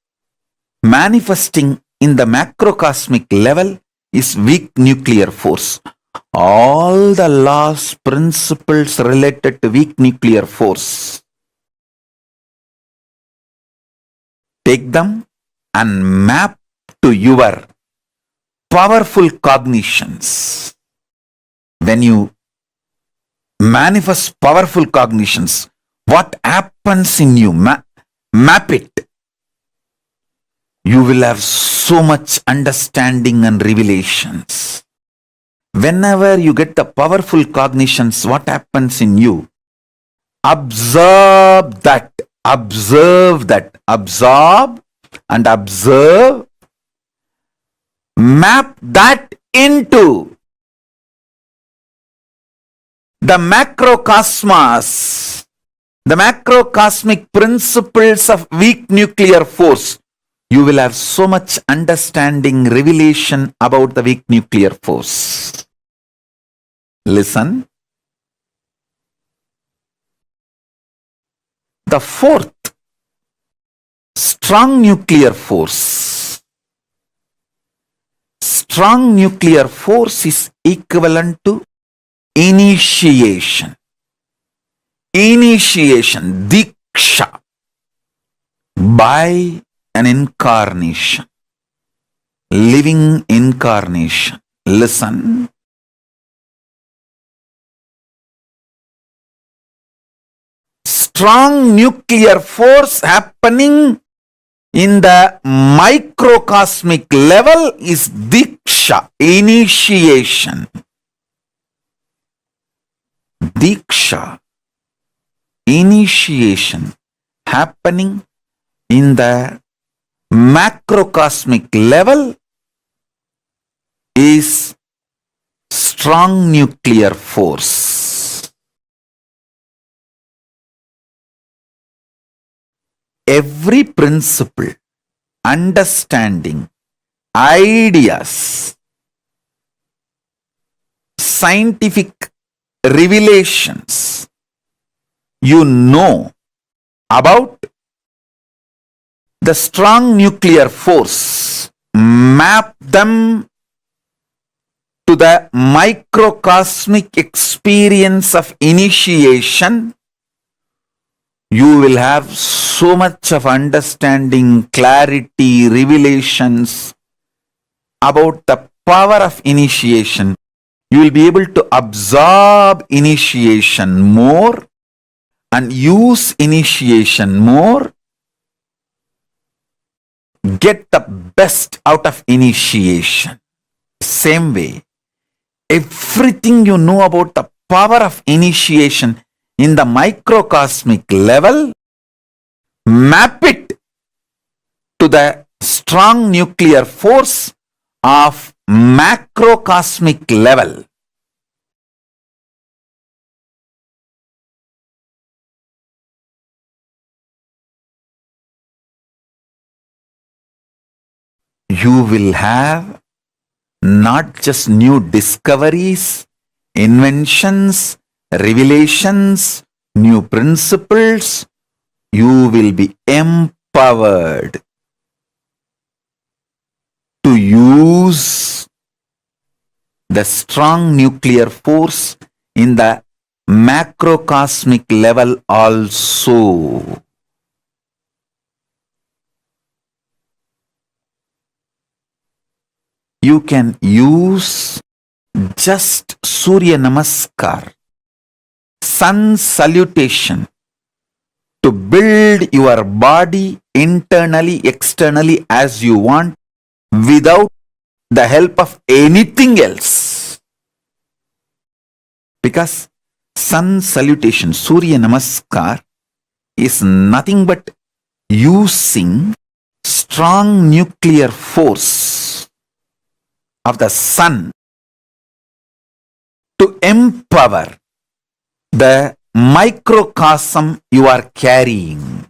manifesting in the macrocosmic level is weak nuclear force. All the laws, principles related to weak nuclear force, take them and map to your powerful cognitions. When you manifest powerful cognitions, what happens in you? Map it. You will have so much understanding and revelations. Whenever you get the powerful cognitions, what happens in you? Observe that. Observe that. Absorb and observe. Map that into the macrocosmos, the macrocosmic principles of weak nuclear force. You will have so much understanding, revelation about the weak nuclear force. Listen. The fourth, strong nuclear force. Strong nuclear force is equivalent to initiation. Initiation, diksha, by an incarnation, living incarnation. Listen. Strong nuclear force happening in the microcosmic level is diksha, initiation. Diksha, initiation happening in the macrocosmic level is strong nuclear force. Every principle, understanding, ideas, scientific revelations you know about the strong nuclear force, map them to the microcosmic experience of initiation. You will have so much of understanding, clarity, revelations about the power of initiation. You will be able to absorb initiation more and use initiation more. Get the best out of initiation. Same way, everything you know about the power of initiation in the microcosmic level, map it to the strong nuclear force of macrocosmic level. You will have not just new discoveries, inventions, revelations, new principles. You will be empowered to use the strong nuclear force in the macrocosmic level also. You can use just Surya Namaskar, sun salutation, to build your body internally, externally as you want without the help of anything else. Because sun salutation, Surya Namaskar, is nothing but using strong nuclear force of the sun to empower the microcosm you are carrying.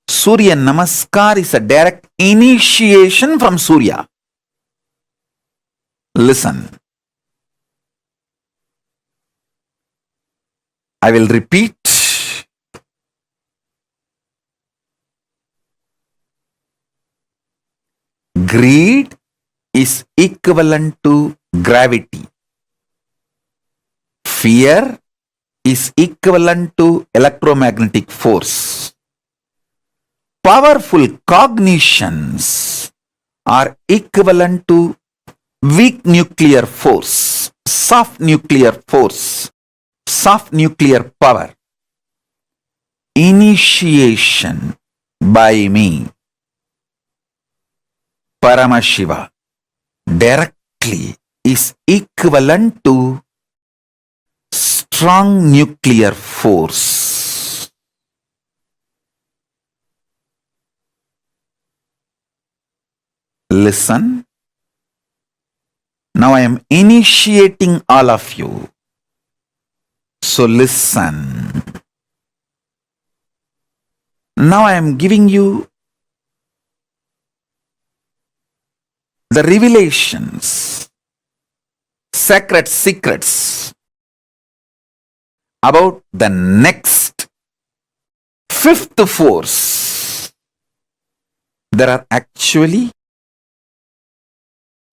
Surya Namaskar is a direct initiation from Surya. Listen. I will repeat. Greed is equivalent to gravity. Fear is equivalent to electromagnetic force. Powerful cognitions are equivalent to weak nuclear force, soft nuclear force, soft nuclear power. Initiation by me, Paramashiva, directly is equivalent to strong nuclear force. Listen. Now I am initiating all of you. So listen. Now I am giving you the revelations, sacred secrets about the next fifth force. There are actually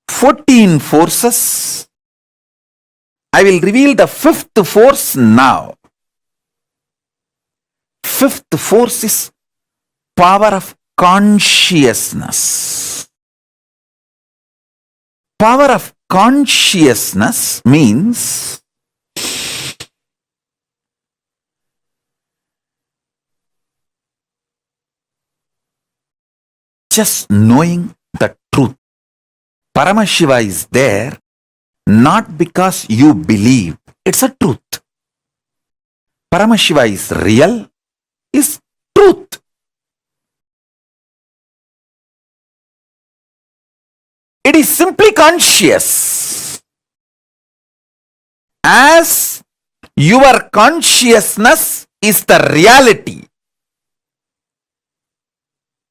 14 forces. I will reveal the fifth force now. Fifth force is power of consciousness. Power of consciousness means just knowing the truth. Paramashiva is there not because you believe. It's a truth. Paramashiva is real, is truth. It is simply conscious. As your consciousness is the reality,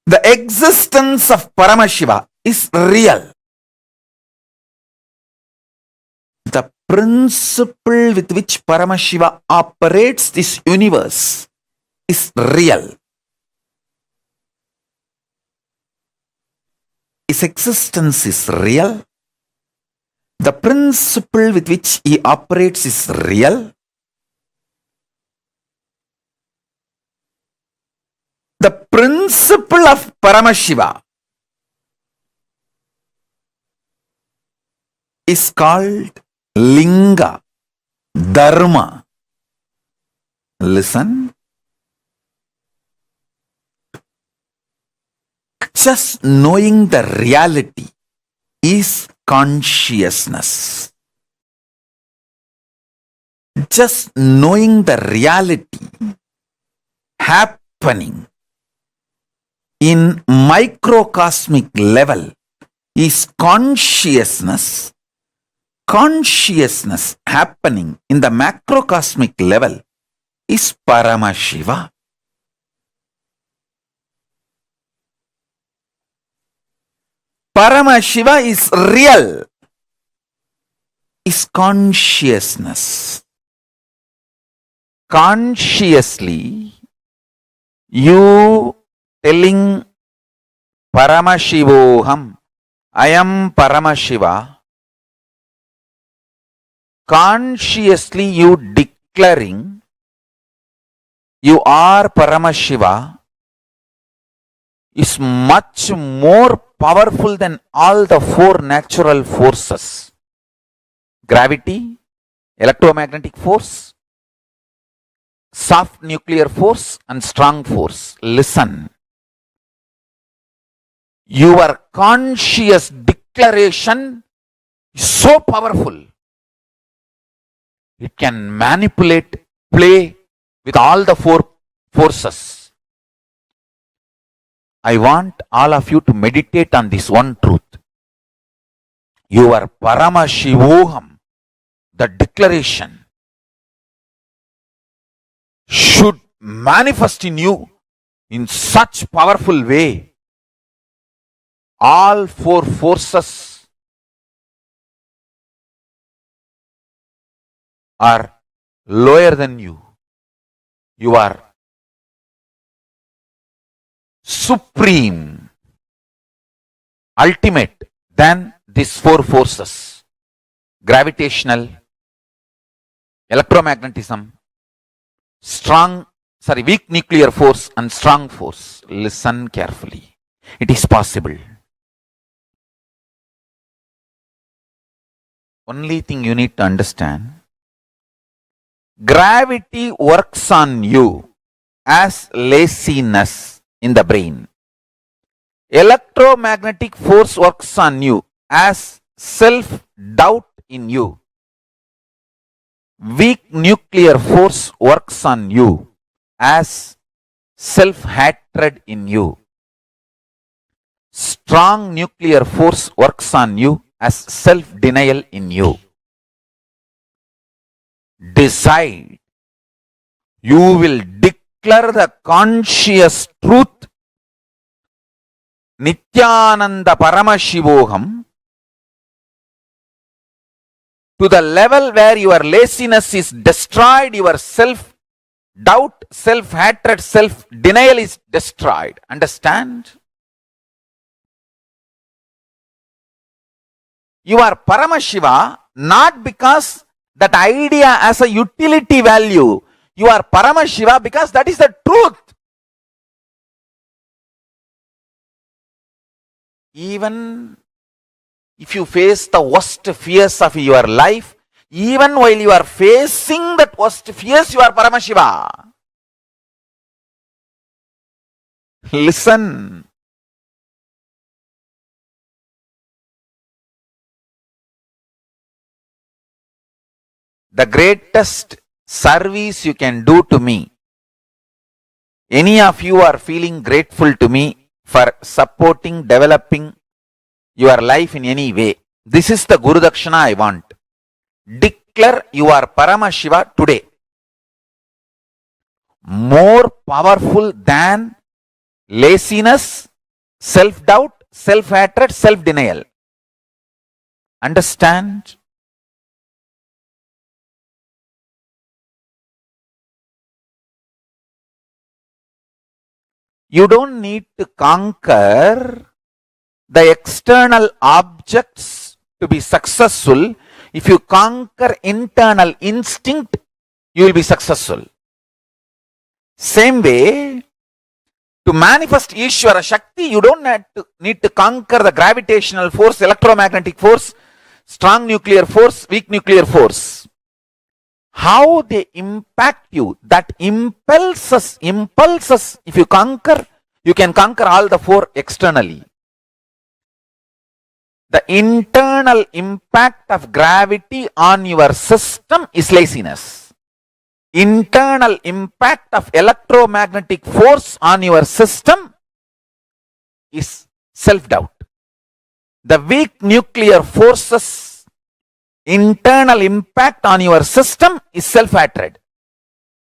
the existence of Paramashiva is real. The principle with which Paramashiva operates this universe is real. His existence is real. The principle with which he operates is real. The principle of Paramashiva is called linga, dharma. Listen. Just knowing the reality is consciousness. Just knowing the reality happening in microcosmic level is consciousness. Consciousness happening in the macrocosmic level is Paramashiva. Paramashiva is real, is consciousness. Consciously, you telling Paramashivoham, I am Paramashiva. Consciously you declaring you are Paramashiva is much more powerful than all the four natural forces. Gravity, electromagnetic force, soft nuclear force and strong force. Listen. Your conscious declaration is so powerful. It can manipulate, play with all the four forces. I want all of you to meditate on this one truth. Your Paramashivoham, the declaration, should manifest in you in such powerful way. All four forces are lower than you. You are supreme, ultimate than these four forces. Gravitational, electromagnetism, weak nuclear force and strong force. Listen carefully. It is possible. Only thing you need to understand, gravity works on you as laziness in the brain. Electromagnetic force works on you as self-doubt in you. Weak nuclear force works on you as self-hatred in you. Strong nuclear force works on you as self-denial in you. Decide. You will declare the conscious truth. Nithyananda Paramashivoham, to the level where your laziness is destroyed, your self-doubt, self-hatred, self-denial is destroyed. Understand? You are Paramashiva not because that idea has a utility value. You are Paramashiva because that is the truth. Even if you face the worst fears of your life, even while you are facing that worst fears, you are Paramashiva. Listen. The greatest service you can do to me, any of you are feeling grateful to me for supporting, developing your life in any way. This is the Guru Dakshana I want. Declare you are Paramashiva today. More powerful than laziness, self-doubt, self-hatred, self-denial. Understand? You don't need to conquer the external objects to be successful. If you conquer internal instinct, you will be successful. Same way, to manifest Ishvara Shakti, you don't need to conquer the gravitational force, electromagnetic force, strong nuclear force, weak nuclear force, how they impact you, that impels us, if you conquer, you can conquer all the four externally. The internal impact of gravity on your system is laziness. Internal impact of electromagnetic force on your system is self-doubt. The weak nuclear forces internal impact on your system is self-hatred.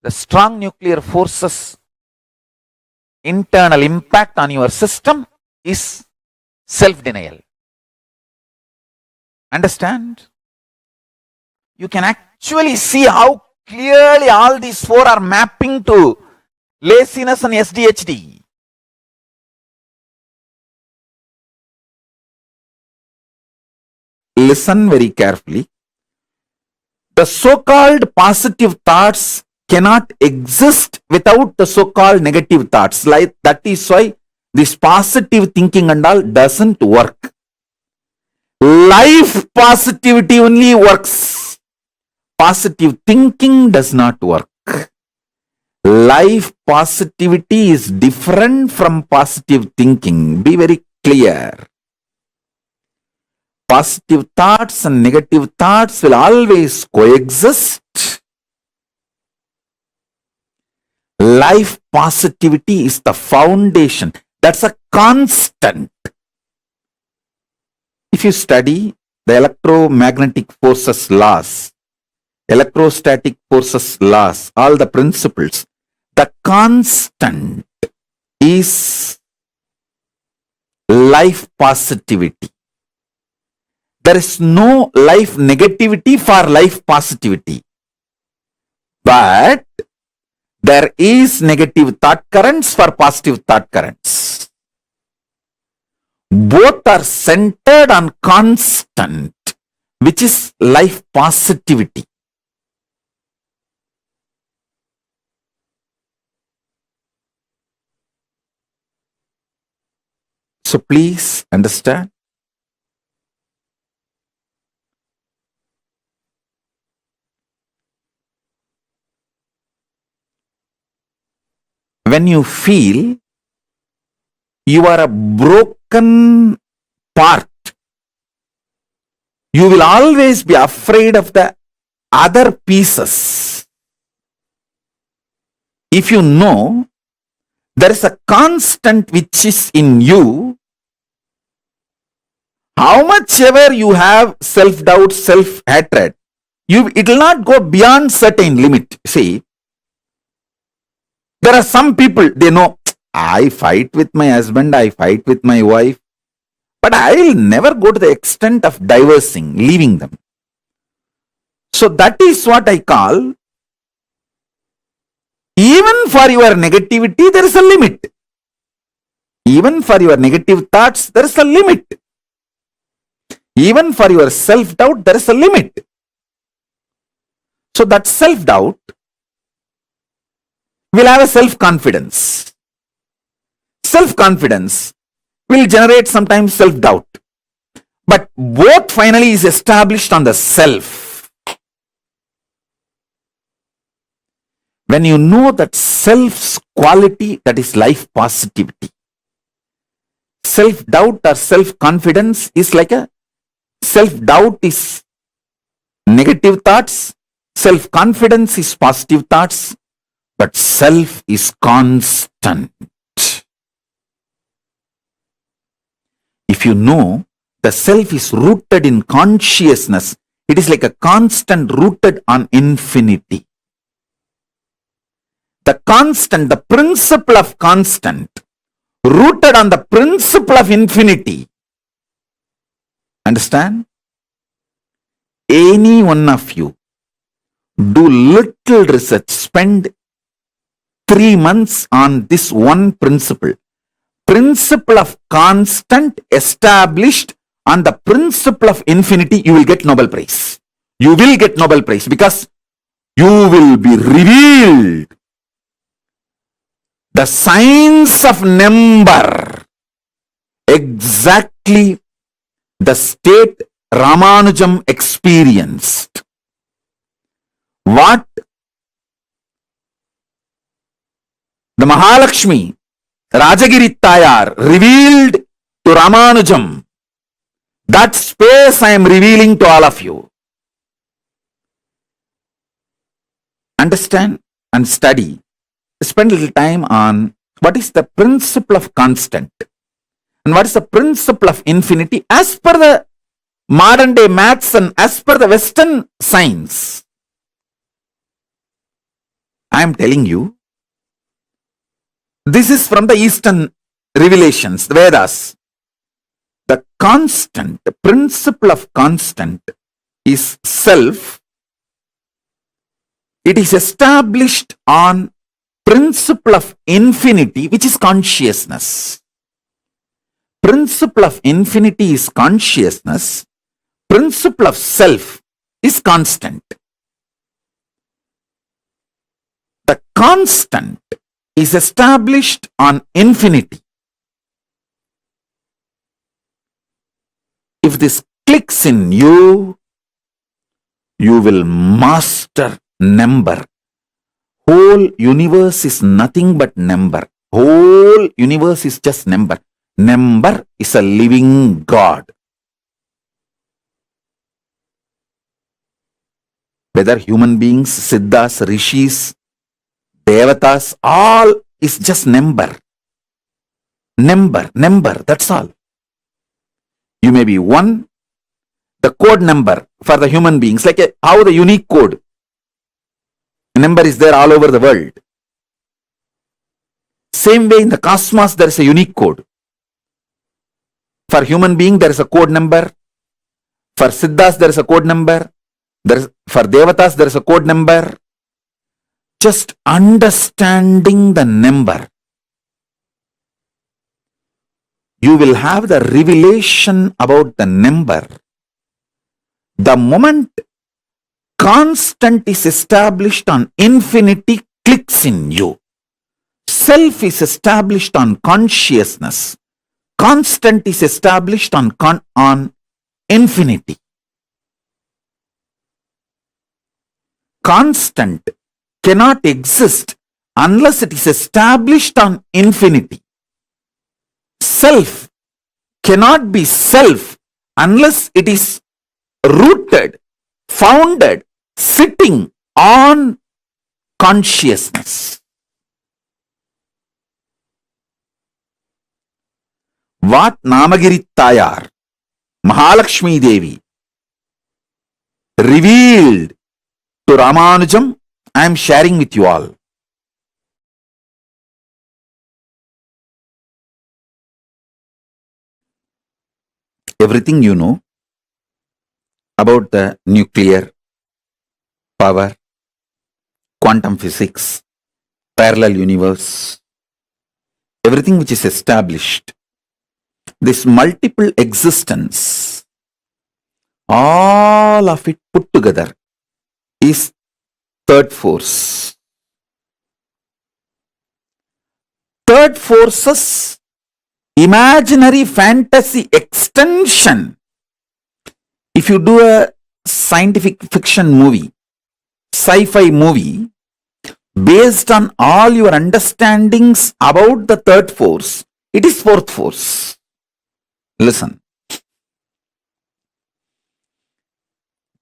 The strong nuclear forces internal impact on your system is self-denial. Understand? You can actually see how clearly all these four are mapping to laziness and SDHD. Listen very carefully. The so-called positive thoughts cannot exist without the so-called negative thoughts. Like that is why this positive thinking and all doesn't work. Life positivity only works. Positive thinking does not work. Life positivity is different from positive thinking. Be very clear. Positive thoughts and negative thoughts will always coexist. Life positivity is the foundation. That's a constant. If you study the electromagnetic forces laws, electrostatic forces laws, all the principles, the constant is life positivity. There is no life negativity for life positivity. But there is negative thought currents for positive thought currents. Both are centered on constant, which is life positivity. So please understand. When you feel you are a broken part, you will always be afraid of the other pieces. If you know there is a constant which is in you, how much ever you have self-doubt, self-hatred, it will not go beyond certain limit. See, there are some people, they know, I fight with my husband, I fight with my wife, but I will never go to the extent of divorcing, leaving them. So that is what I call, even for your negativity, there is a limit. Even for your negative thoughts, there is a limit. Even for your self-doubt, there is a limit. So that self-doubt will have a self-confidence. Self-confidence will generate sometimes self-doubt. But both finally is established on the self. When you know that self's quality, that is life positivity. Self-doubt or self-confidence is like a self-doubt is negative thoughts, self-confidence is positive thoughts, but self is constant. If you know the self is rooted in consciousness, it is like a constant rooted on infinity. The constant, the principle of constant, rooted on the principle of infinity. Understand? Any one of you do little research, spend 3 months on this one principle. Principle of constant established on the principle of infinity, you will get Nobel Prize. You will get Nobel Prize because you will be revealed the science of number, exactly the state Ramanujam experienced, what the Mahalakshmi, Rajagiri Tayar revealed to Ramanujam, that space I am revealing to all of you. Understand and study. Spend a little time on what is the principle of constant and what is the principle of infinity as per the modern day maths and as per the Western science. I am telling you, this is from the Eastern revelations, the Vedas. The constant, the principle of constant is self. It is established on principle of infinity, which is consciousness. Principle of infinity is consciousness. Principle of self is constant. The constant is established on infinity. If this clicks in you, you will master number. Whole universe is nothing but number. Whole universe is just number. Number is a living God. Whether human beings, siddhas, rishis, devatas, all is just number. Number, that's all. You may be one, the code number for the human beings, like how the unique code. A number is there all over the world. Same way in the cosmos, there is a unique code. For human being, there is a code number. For siddhas, there is a code number. For devatas, there is a code number. Just understanding the number, you will have the revelation about the number. The moment constant is established on infinity, clicks in you. Self is established on consciousness. Constant is established on infinity. Constant cannot exist unless it is established on infinity. Self cannot be self unless it is rooted, founded, sitting on consciousness. What Namagiri Tayar, Mahalakshmi Devi, revealed to Ramanujam, I am sharing with you all. Everything you know about the nuclear power, quantum physics, parallel universe, everything which is established, this multiple existence, all of it put together is third force. Third force's imaginary fantasy extension. If you do a scientific fiction movie, sci-fi movie, based on all your understandings about the third force, it is fourth force. Listen.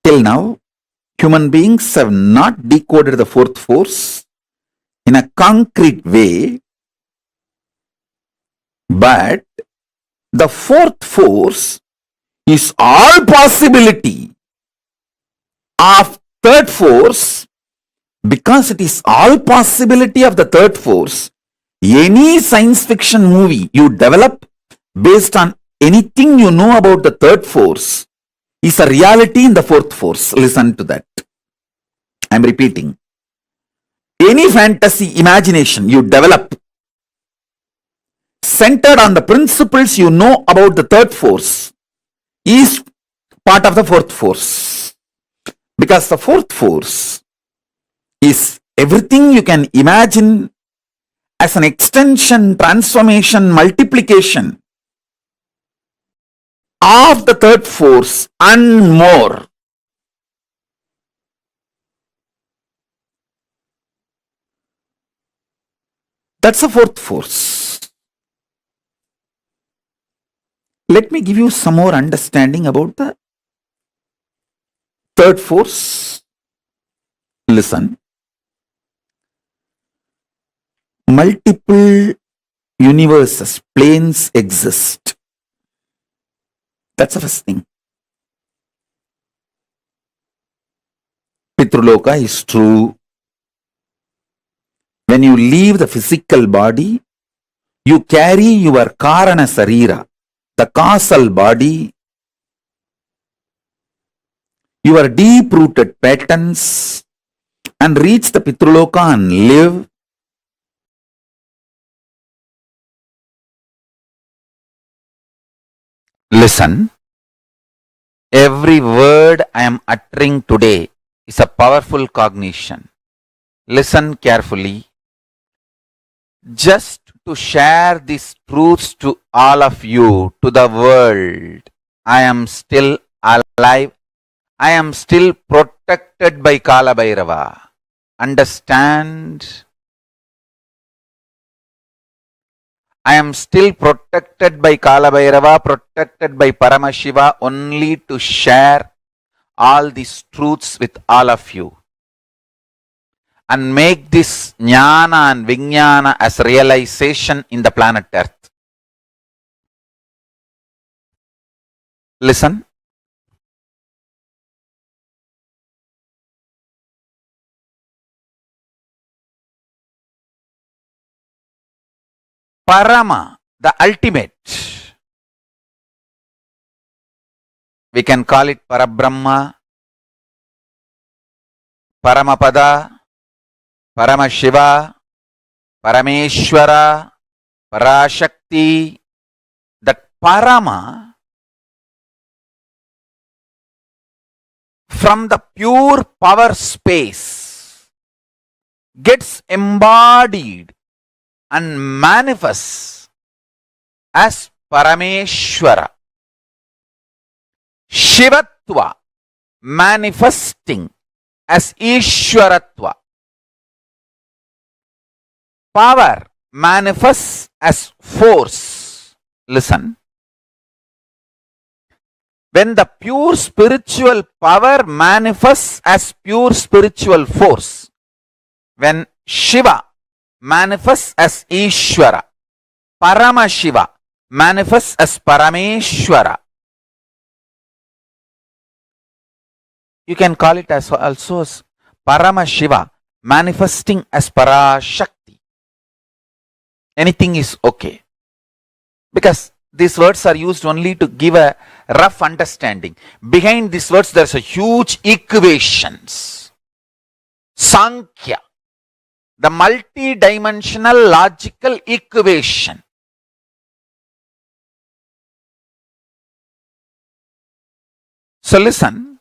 Till now, human beings have not decoded the fourth force in a concrete way, but the fourth force is all possibility of third force. Because it is all possibility of the third force, any science fiction movie you develop based on anything you know about the third force is a reality in the fourth force. Listen to that. I am repeating. Any fantasy imagination you develop centered on the principles you know about the third force is part of the fourth force. Because the fourth force is everything you can imagine as an extension, transformation, multiplication of the third force and more. That's the fourth force. Let me give you some more understanding about the third force. Listen. Multiple universes, planes exist. That's the first thing. Pitruloka is true. When you leave the physical body, you carry your Karana Sarira, the causal body, your deep-rooted patterns, and reach the Pitruloka and live. Listen, every word I am uttering today is a powerful cognition. Listen carefully. Just to share these truths to all of you, to the world, I am still alive. I am still protected by Kala Bhairava. Understand? I am still protected by Kala Bhairava, protected by Paramashiva, only to share all these truths with all of you and make this jnana and vijnana as realization in the planet Earth. Listen. Parama, the ultimate. We can call it Parabrahma, Paramapada, Paramashiva, Parameshwara, Parashakti. That Parama, from the pure power space, gets embodied and manifests as Parameshwara. Shivatva manifesting as Ishwaratva. Power manifests as force. Listen. When the pure spiritual power manifests as pure spiritual force, when Shiva manifests as Ishwara, Paramashiva manifests as Parameshwara. You can call it as also as Paramashiva manifesting as Parashakti. Anything is okay. Because these words are used only to give a rough understanding. Behind these words there's a huge equations. Sankhya, the multi-dimensional logical equation. So listen.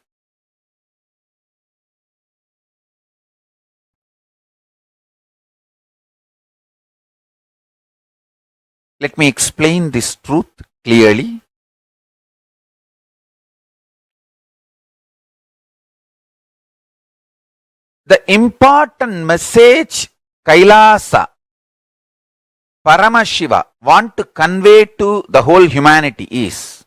Let me explain this truth clearly. The important message Kailasa, Paramashiva want to convey to the whole humanity is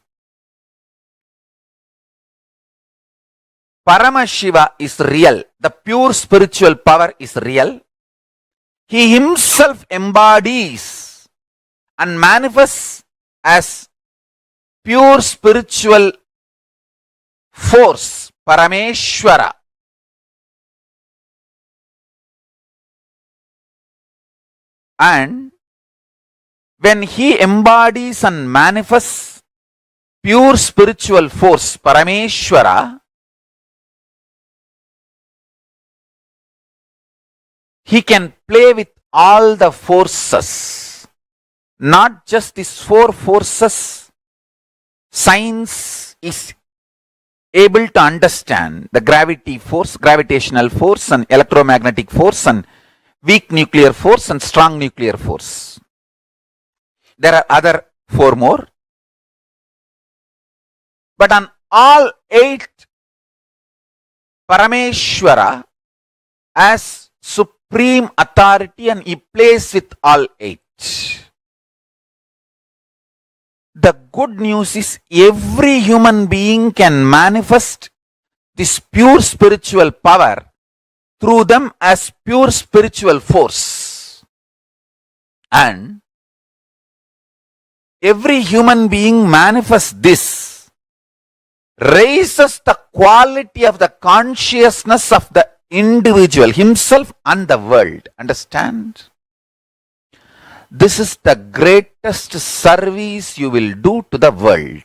Paramashiva is real. The pure spiritual power is real. He himself embodies and manifests as pure spiritual force, Parameshwara. And when he embodies and manifests pure spiritual force, Parameshwara, he can play with all the forces. Not just these four forces. Science is able to understand the gravity force, gravitational force and electromagnetic force and weak nuclear force and strong nuclear force. There are other four more. But on all 8, Parameshwara as supreme authority and he plays with all 8. The good news is every human being can manifest this pure spiritual power through them as pure spiritual force. And every human being manifests this, raises the quality of the consciousness of the individual, himself and the world. Understand? This is the greatest service you will do to the world.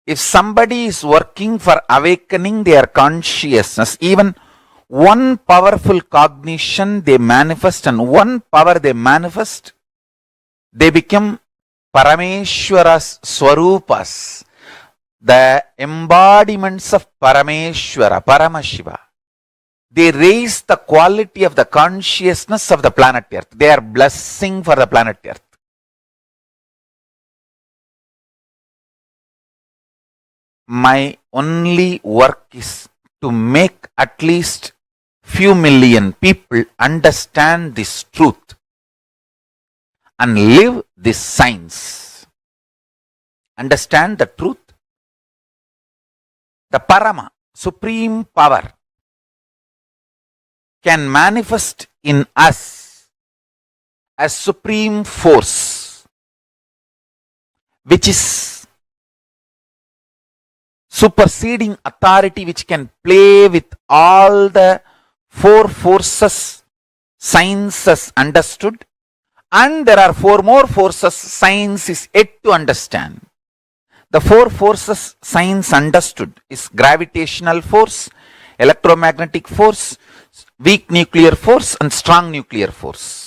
If somebody is working for awakening their consciousness, even one powerful cognition they manifest and one power they manifest, they become Parameshwara's Swarupas, the embodiments of Parameshwara, Paramashiva. They raise the quality of the consciousness of the planet Earth. They are blessing for the planet Earth. My only work is to make at least few million people understand this truth and live this science. Understand the truth. The Parama, supreme power, can manifest in us as supreme force, which is superseding authority, which can play with all the 4 forces science has understood, and there are 4 more forces science is yet to understand. The 4 forces science understood is gravitational force, electromagnetic force, weak nuclear force and strong nuclear force.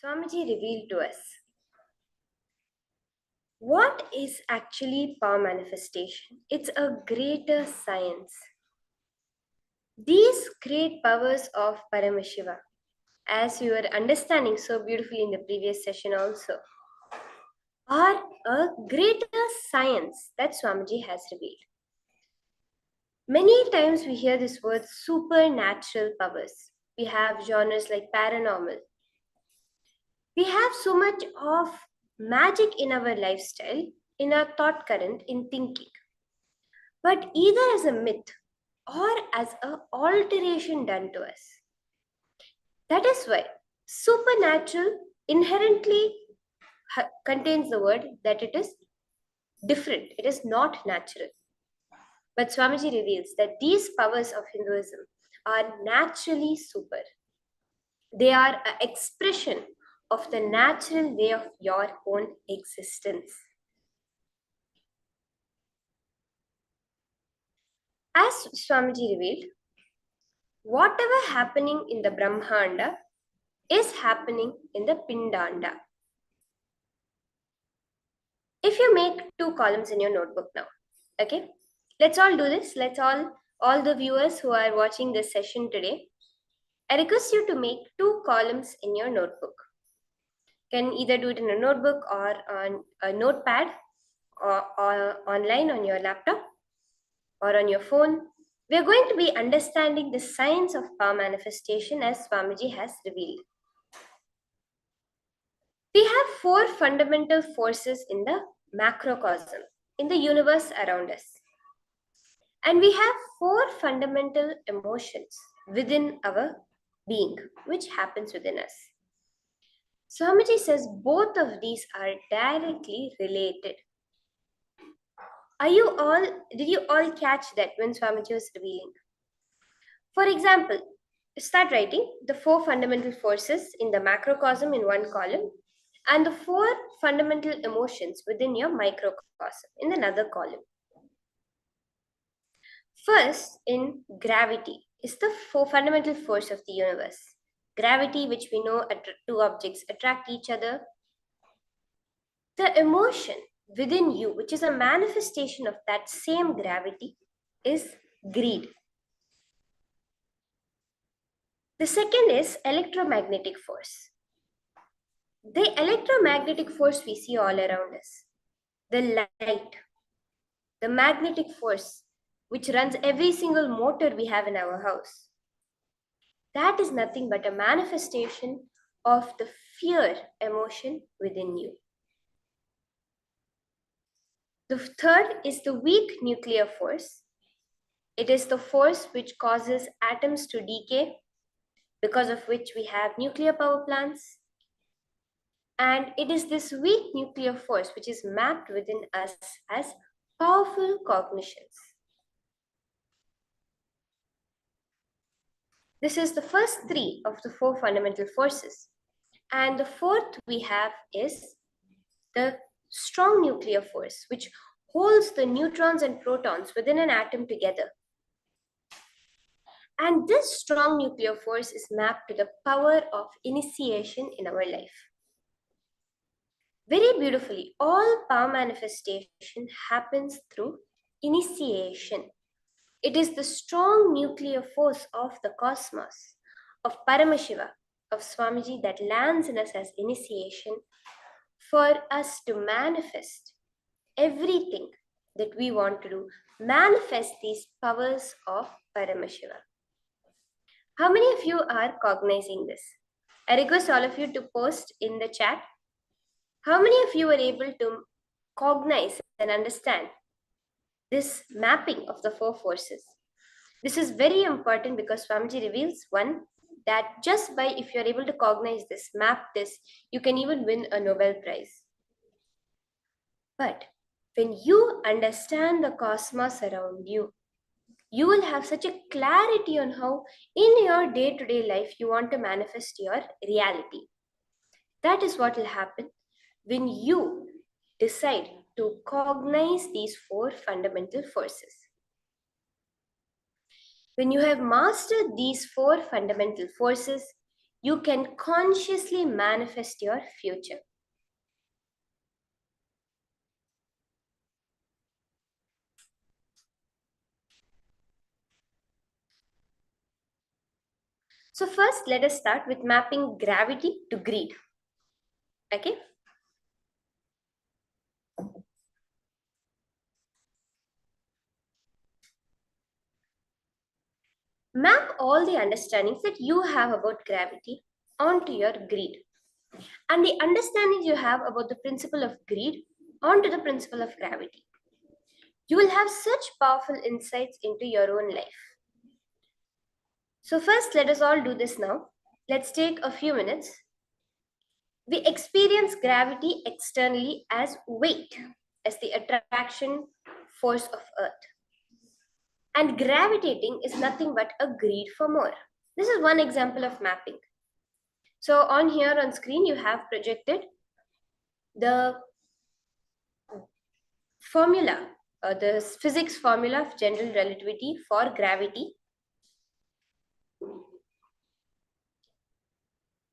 Swamiji revealed to us what is actually power manifestation. It's a greater science. These great powers of Paramashiva, as you were understanding so beautifully in the previous session also, are a greater science that Swamiji has revealed. Many times we hear this word supernatural powers. We have genres like paranormal. We have so much of magic in our lifestyle, in our thought current, in thinking. But either as a myth or as an alteration done to us. That is why supernatural inherently contains the word that it is different, it is not natural. But Swamiji reveals that these powers of Hinduism are naturally super. They are an expression of the natural way of your own existence. As Swamiji revealed, whatever happening in the Brahmanda is happening in the Pindanda. If you make 2 columns in your notebook now, okay? Let's all do this. Let's all the viewers who are watching this session today, I request you to make 2 columns in your notebook. You can either do it in a notebook or on a notepad or online on your laptop or on your phone. We are going to be understanding the science of power manifestation as Swamiji has revealed. We have 4 fundamental forces in the macrocosm, in the universe around us. And we have 4 fundamental emotions within our being, which happens within us. Swamiji says both of these are directly related. Did you all catch that when Swamiji was revealing? For example, start writing the 4 fundamental forces in the macrocosm in one column and the 4 fundamental emotions within your microcosm in another column. First, in gravity, is the fundamental force of the universe. Gravity, which we know 2 objects attract each other. The emotion within you, which is a manifestation of that same gravity, is greed. The second is electromagnetic force. The electromagnetic force we see all around us, the light, the magnetic force which runs every single motor we have in our house, that is nothing but a manifestation of the fear emotion within you. The third is the weak nuclear force. It is the force which causes atoms to decay, because of which we have nuclear power plants. And it is this weak nuclear force which is mapped within us as powerful cognitions. This is the first 3 of the 4 fundamental forces. And the fourth we have is the strong nuclear force, which holds the neutrons and protons within an atom together. And this strong nuclear force is mapped to the power of initiation in our life. Very beautifully, all power manifestation happens through initiation. It is the strong nuclear force of the cosmos, of Paramashiva, of Swamiji that lands in us as initiation for us to manifest everything that we want to do, manifest these powers of Paramashiva. How many of you are cognizing this? I request all of you to post in the chat. How many of you are able to cognize and understand this mapping of the 4 forces? This is very important because Swamiji reveals one, that just by if you're able to cognize this, map this, you can even win a Nobel Prize. But when you understand the cosmos around you, you will have such a clarity on how in your day-to-day life you want to manifest your reality. That is what will happen when you decide to cognize these 4 fundamental forces. When you have mastered these 4 fundamental forces, you can consciously manifest your future. So first, let us start with mapping gravity to greed. Okay? Map all the understandings that you have about gravity onto your greed, and the understandings you have about the principle of greed onto the principle of gravity. You will have such powerful insights into your own life. So first, let us all do this now. Let's take a few minutes. We experience gravity externally as weight, as the attraction force of Earth. And gravitating is nothing but a greed for more. This is one example of mapping. So on here on screen, you have projected the formula, the physics formula of general relativity for gravity.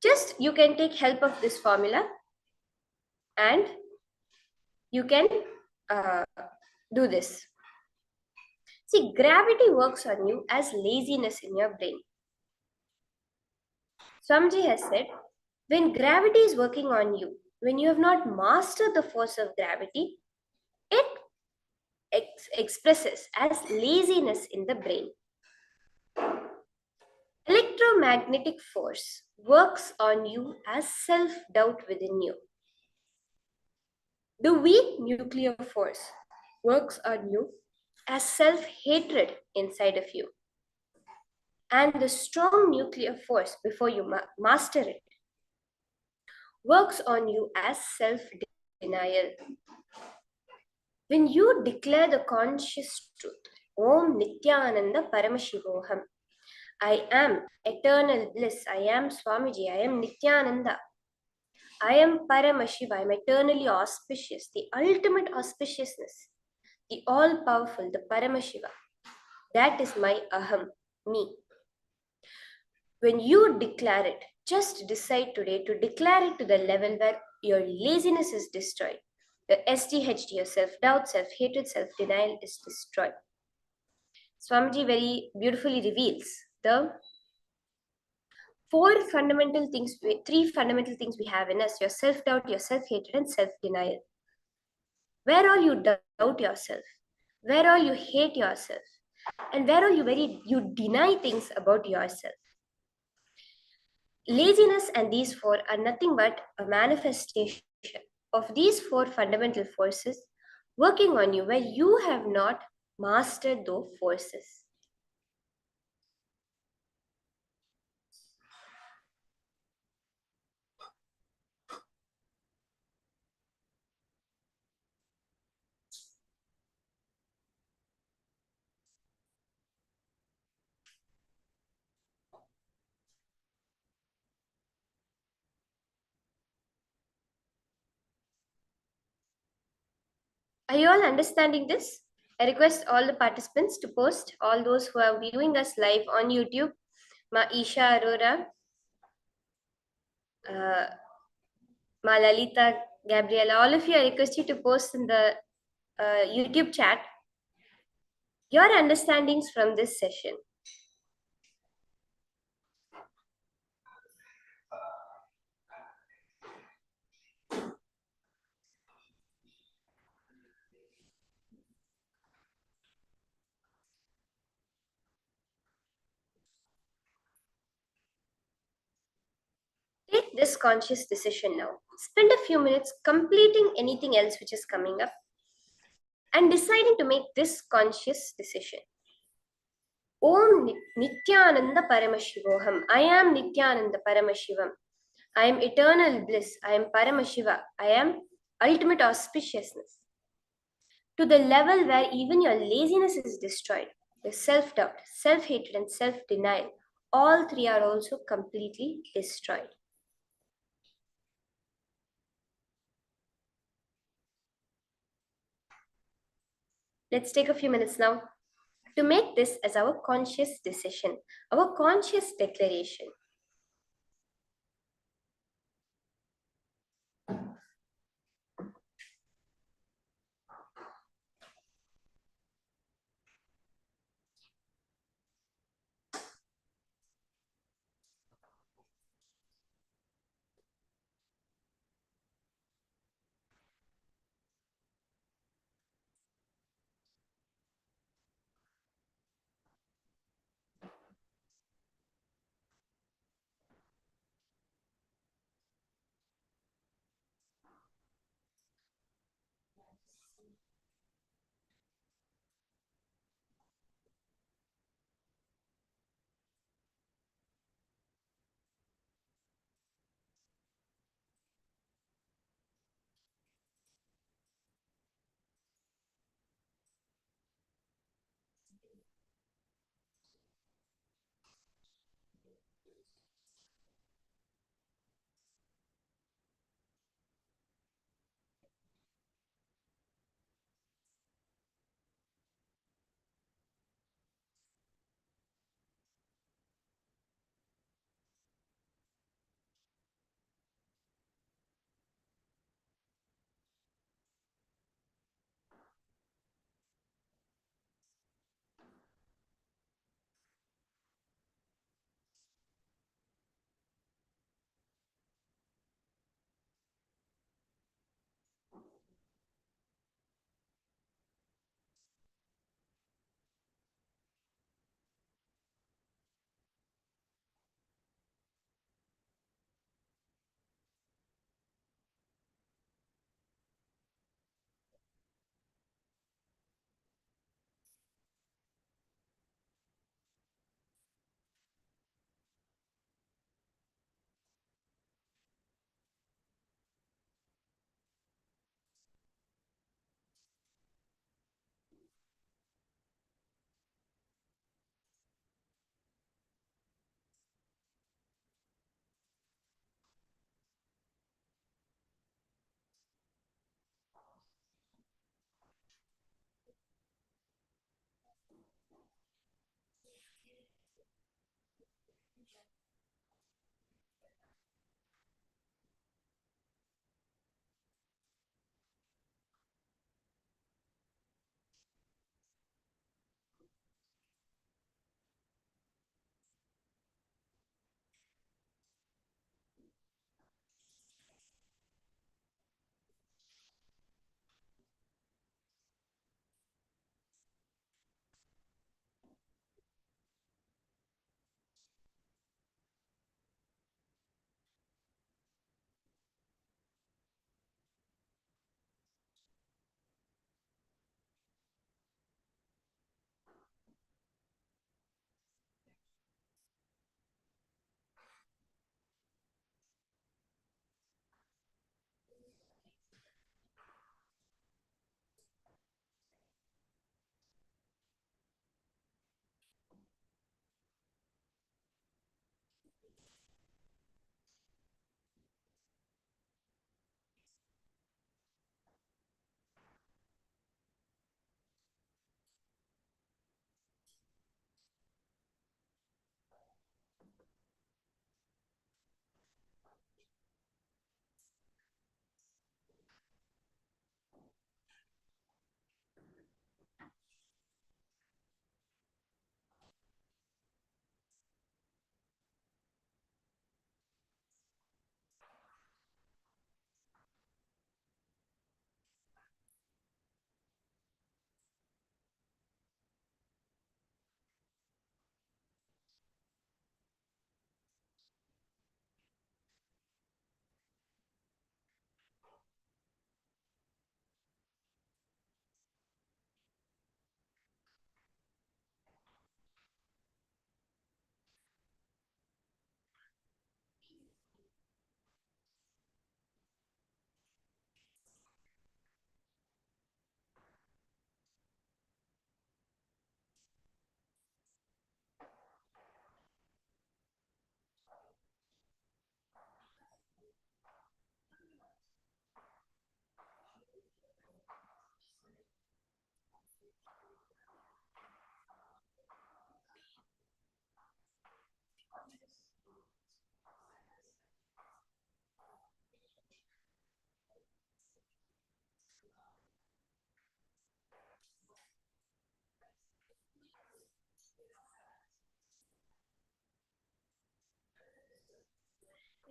Just you can take help of this formula and you can do this. See, gravity works on you as laziness in your brain. Swamiji has said, when gravity is working on you, when you have not mastered the force of gravity, it expresses as laziness in the brain. Electromagnetic force works on you as self-doubt within you. The weak nuclear force works on you as self-hatred inside of you. And the strong nuclear force, before you master it, works on you as self-denial. When you declare the conscious truth, Om Nithyananda Paramashivoham, I am eternal bliss, I am Swamiji, I am Nithyananda, I am Paramashiva, I am eternally auspicious, the ultimate auspiciousness, the all-powerful, the Paramashiva. That is my Aham, me. When you declare it, just decide today to declare it to the level where your laziness is destroyed. The SDHD, your self-doubt, self-hatred, self-denial is destroyed. Swamiji very beautifully reveals the three fundamental things we have in us: your self-doubt, your self-hatred, and self-denial. Where all you doubt yourself, where all you hate yourself, and where all you deny things about yourself. Laziness and these four are nothing but a manifestation of these four fundamental forces working on you where you have not mastered those forces. Are you all understanding this? I request all the participants to post, all those who are viewing us live on YouTube, Ma Isha Arora, Ma Lalita, Gabriela, all of you, I request you to post in the YouTube chat your understandings from this session. Take this conscious decision now. Spend a few minutes completing anything else which is coming up and deciding to make this conscious decision. Om Nithyananda Paramashivoham. I am Nithyananda Paramashivam. I am eternal bliss. I am Paramashiva. I am ultimate auspiciousness. To the level where even your laziness is destroyed, your self-doubt, self-hatred, and self-denial, all three are also completely destroyed. Let's take a few minutes now to make this as our conscious decision, our conscious declaration.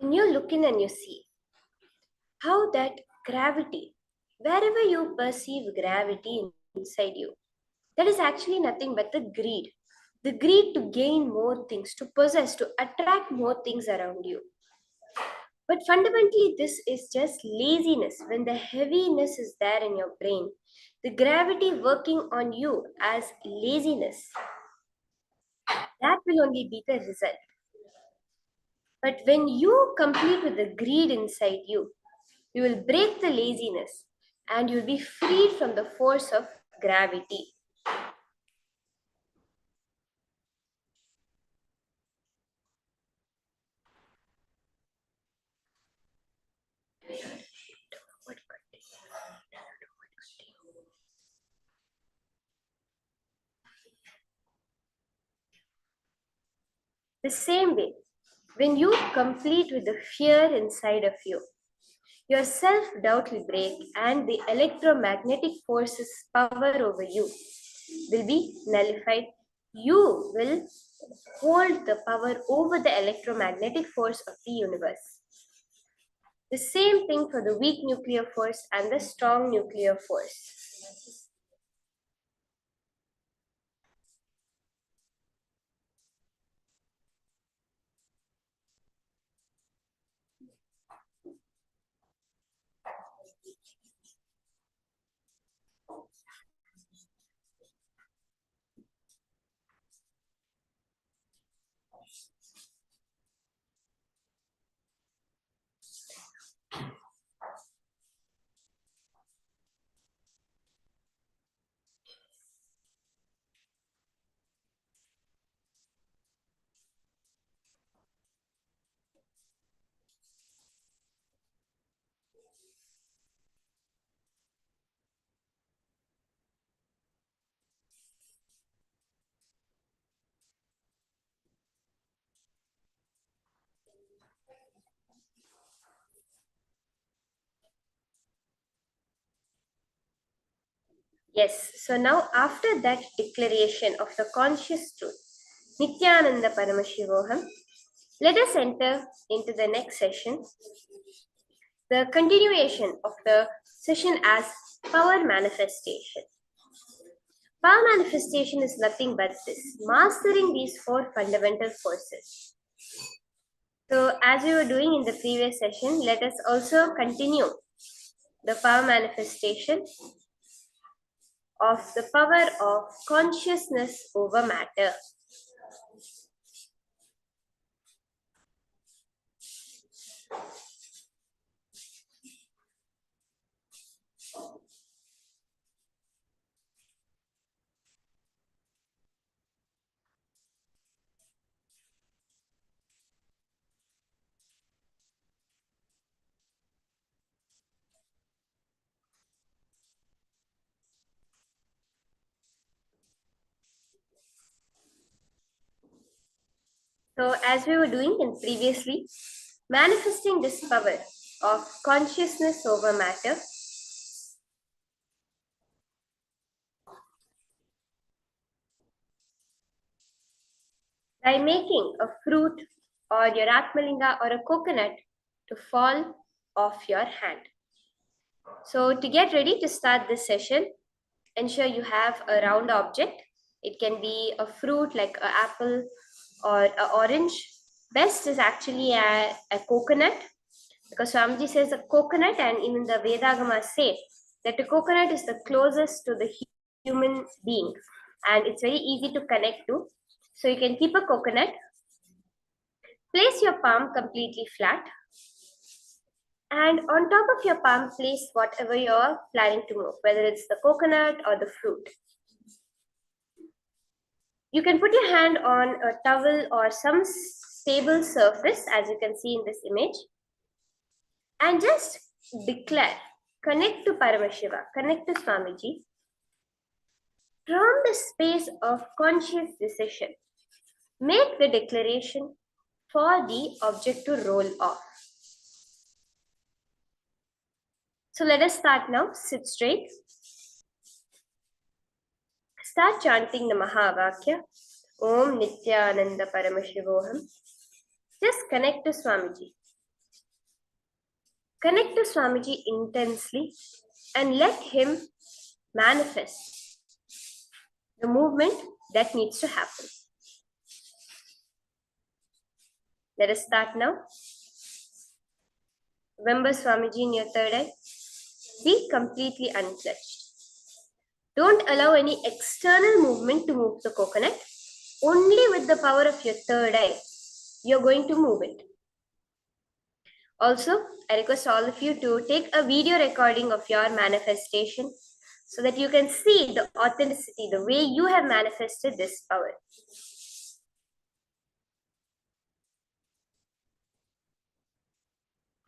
When you look in and you see how that gravity, wherever you perceive gravity inside you, that is actually nothing but the greed to gain more things, to possess, to attract more things around you. But fundamentally, this is just laziness. When the heaviness is there in your brain, the gravity working on you as laziness, that will only be the result. But when you complete with the greed inside you will break the laziness and you'll be freed from the force of gravity. The same way, when you complete with the fear inside of you, your self doubt will break and the electromagnetic force's power over you will be nullified. You will hold the power over the electromagnetic force of the universe. The same thing for the weak nuclear force and the strong nuclear force. Yes, so now after that declaration of the conscious truth, Nithyananda Paramashivoham, let us enter into the next session, the continuation of the session as power manifestation. Power manifestation is nothing but this, mastering these four fundamental forces. So as we were doing in the previous session, let us also continue the power manifestation of the power of consciousness over matter. So as we were doing in previously, manifesting this power of consciousness over matter by making a fruit or your Atmalinga or a coconut to fall off your hand. So to get ready to start this session, ensure you have a round object. It can be a fruit like an apple or an orange. Best is actually a coconut, because Swamiji says a coconut, and even the Vedagama say that the coconut is the closest to the human being and it's very easy to connect to. So you can keep a coconut, place your palm completely flat, and on top of your palm place whatever you're planning to move, whether it's the coconut or the fruit. You can put your hand on a towel or some stable surface, as you can see in this image, and just declare, connect to Paramashiva, connect to Swamiji from the space of conscious decision. Make the declaration for the object to roll off. So let us start now. Sit straight. Start chanting the Mahavakya. Om Nithyananda Paramashivoham. Just connect to Swamiji. Connect to Swamiji intensely and let him manifest the movement that needs to happen. Let us start now. Remember Swamiji in your third eye. Be completely unclutched. Don't allow any external movement to move the coconut. Only with the power of your third eye, you're going to move it. Also, I request all of you to take a video recording of your manifestation so that you can see the authenticity, the way you have manifested this power.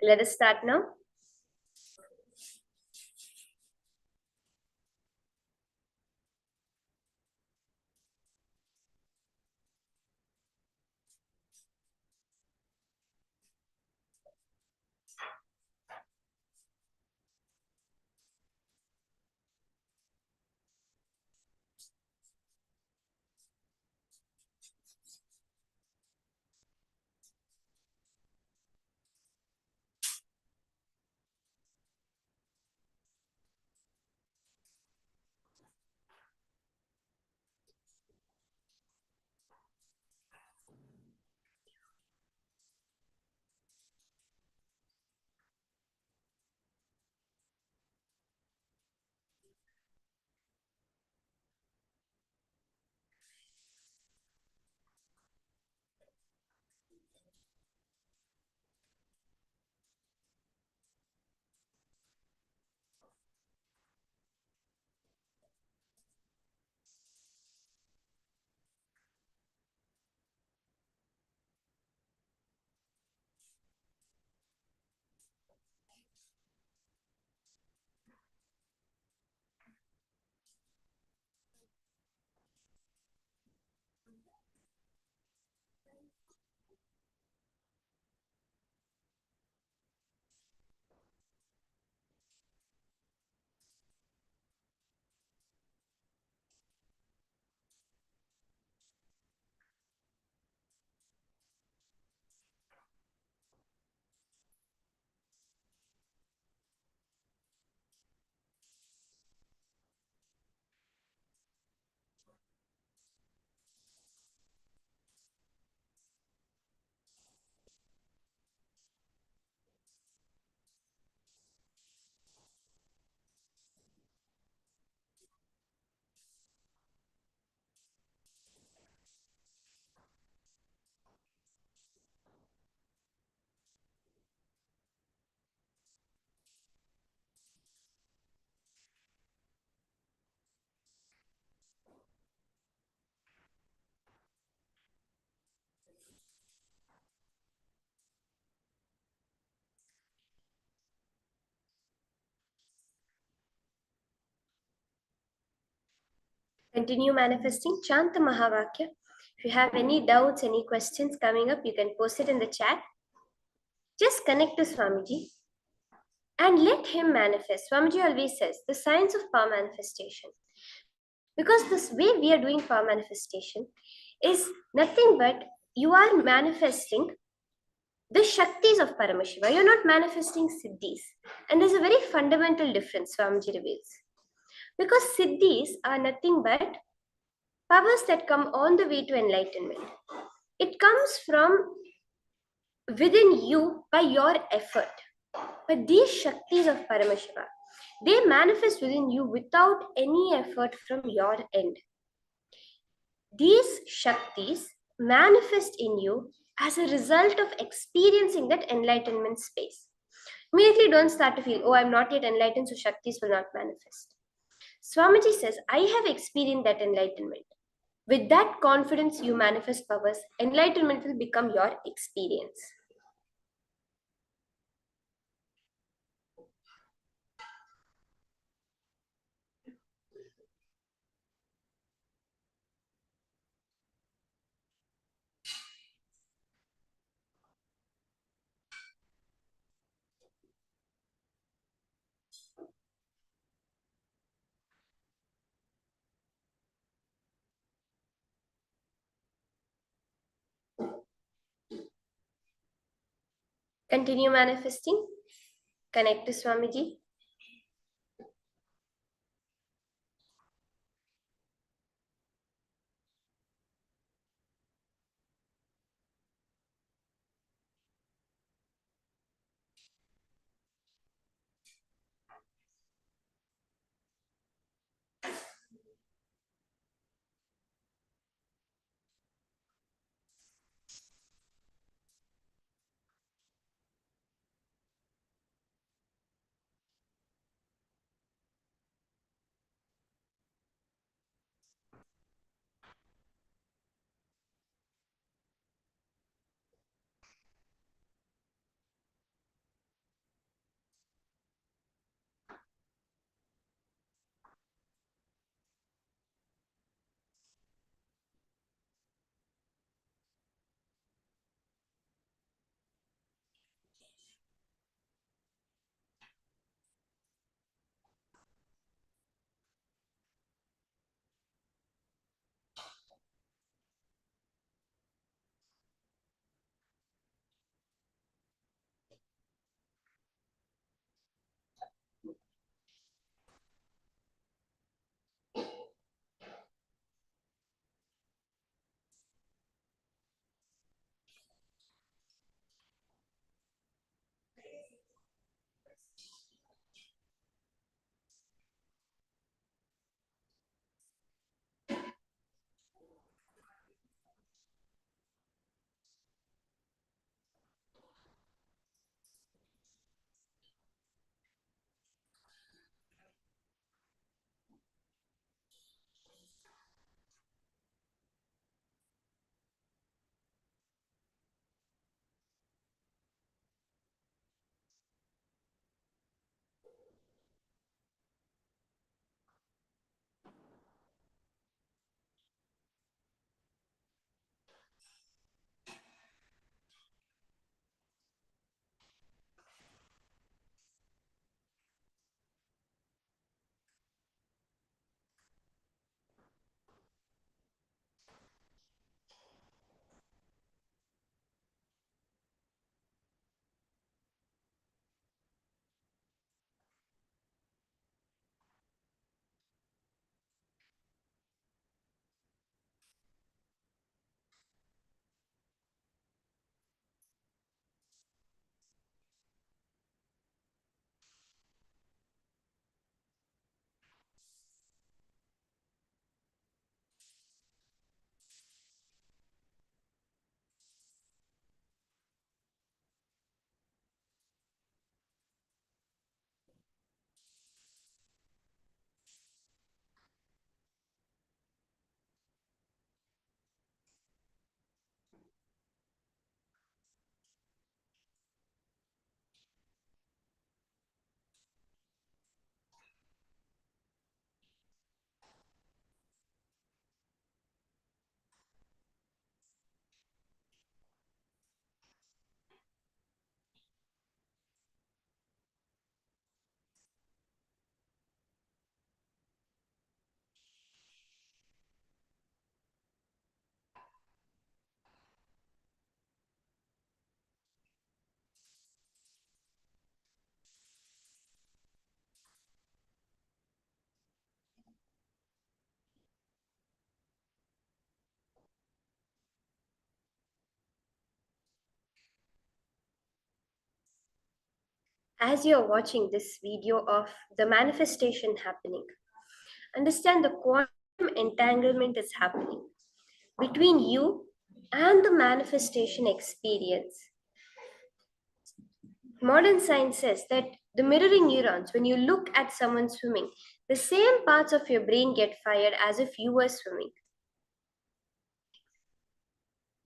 Let us start now. Continue manifesting. Chant the Mahavakya. If you have any doubts, any questions coming up, you can post it in the chat. Just connect to Swamiji and let him manifest. Swamiji always says the science of power manifestation. Because this way we are doing power manifestation is nothing but you are manifesting the Shaktis of Paramashiva. You're not manifesting Siddhis. And there's a very fundamental difference, Swamiji reveals. Because Siddhis are nothing but powers that come on the way to enlightenment. It comes from within you by your effort. But these Shaktis of Paramashiva, they manifest within you without any effort from your end. These Shaktis manifest in you as a result of experiencing that enlightenment space. Immediately don't start to feel, oh, I'm not yet enlightened, so Shaktis will not manifest. Swamiji says, I have experienced that enlightenment. With that confidence, you manifest powers. Enlightenment will become your experience. Continue manifesting. Connect to Swamiji. as you're watching this video of the manifestation happening, understand the quantum entanglement is happening between you and the manifestation experience. Modern science says that the mirroring neurons, when you look at someone swimming, the same parts of your brain get fired as if you were swimming.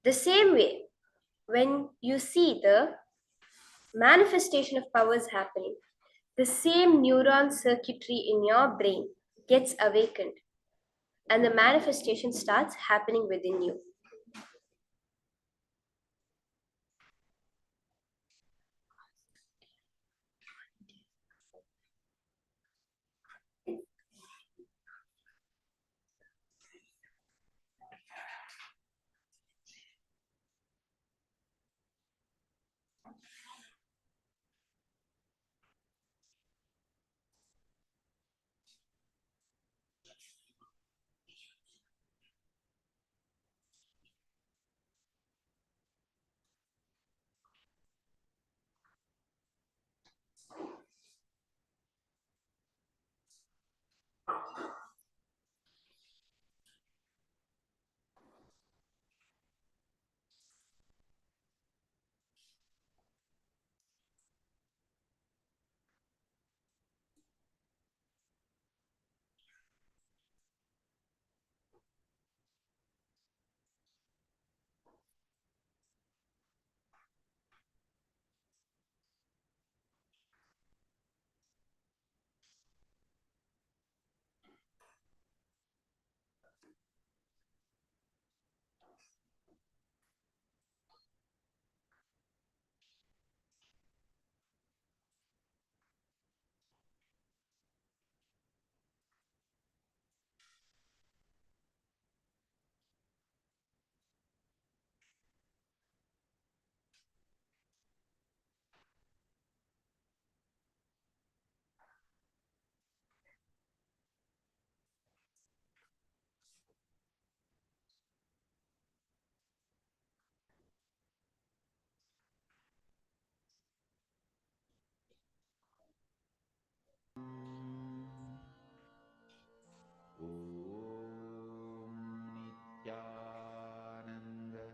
The same way, when you see the manifestation of powers happening, the same neuron circuitry in your brain gets awakened and the manifestation starts happening within you. Nithyananda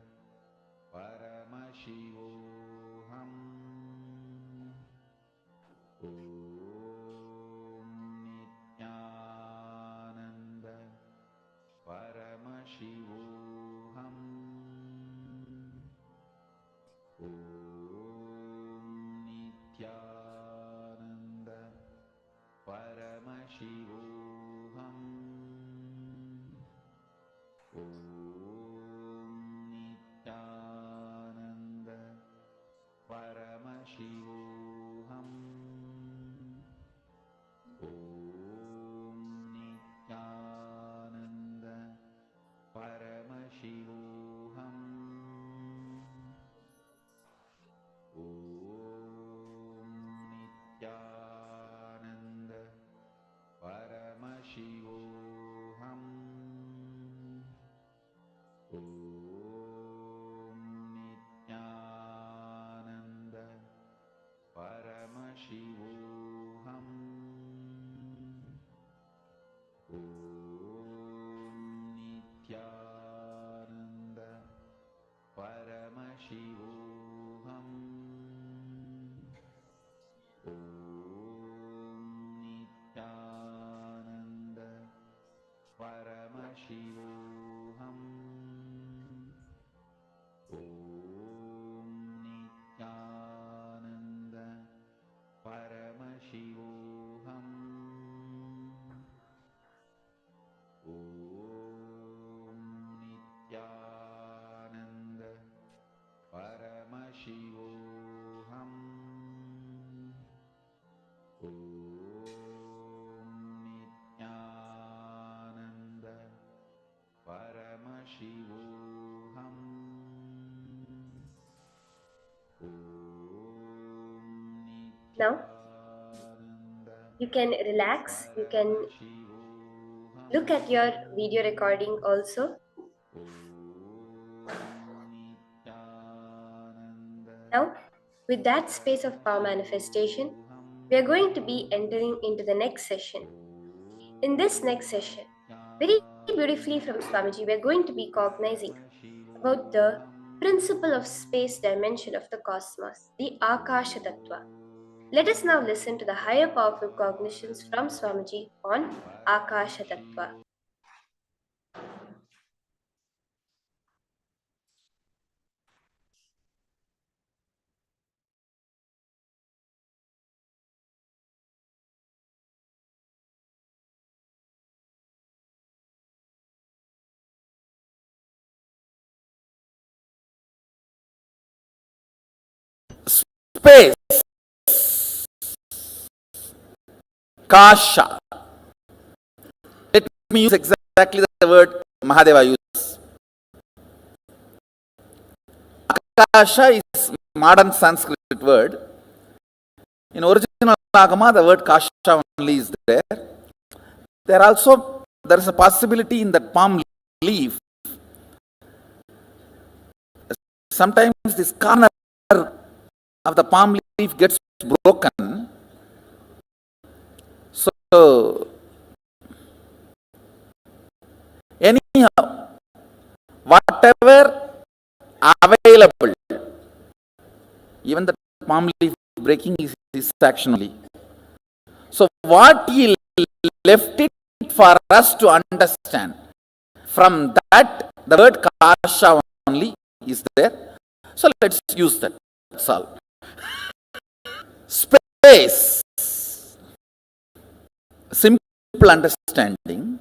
Paramashivoham. Om Nithyananda Paramashivoham. Om Nithyananda Paramashivoham. Om Nithyananda Paramashivoham. Om Nithyananda Paramashivoham. Om Nithyananda Paramashivoham. Om Nithyananda Paramashivoham. Om Nithyananda Paramashivoham. Om Nithyananda Paramashivoham. Om Nithyananda Paramashivoham. Om Nithyananda Paramashivoham. Om Nithyananda Paramashivoham. Om Now you can relax, you can look at your video recording also. Now, with that space of power manifestation, we are going to be entering into the next session. In this next session, very beautifully from Swamiji, we are going to be cognizing about the principle of space dimension of the cosmos, the Akasha Tattva. Let us now listen to the higher powerful cognitions from Swamiji on Akasha Tattva. Space, kasha. Let me use exactly the word Mahadeva uses. Akasha is modern Sanskrit word. In original Agama, the word kasha only is there. There is a possibility in that palm leaf. Sometimes this corner of the palm leaf gets broken. So, anyhow, whatever available, even the palm leaf breaking is action only. So, what he left it for us to understand, from that, the word kasha only is there. So, let's use that. That's all. Space, simple understanding,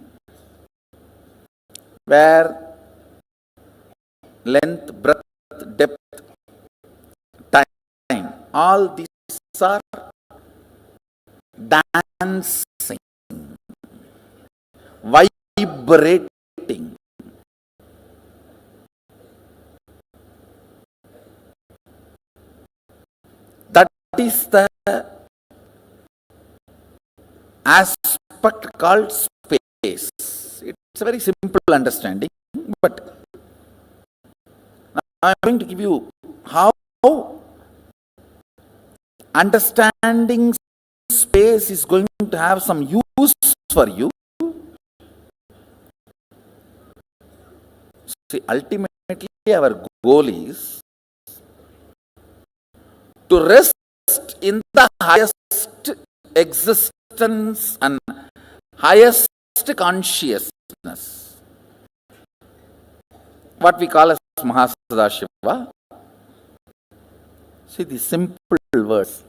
where length, breadth, depth, time, all these are dancing, vibrating. That is the aspect called space. It's a very simple understanding, but I'm going to give you how understanding space is going to have some use for you. See, ultimately our goal is to rest in the highest existence and highest consciousness, what we call as Mahasadashiva. See the simple words: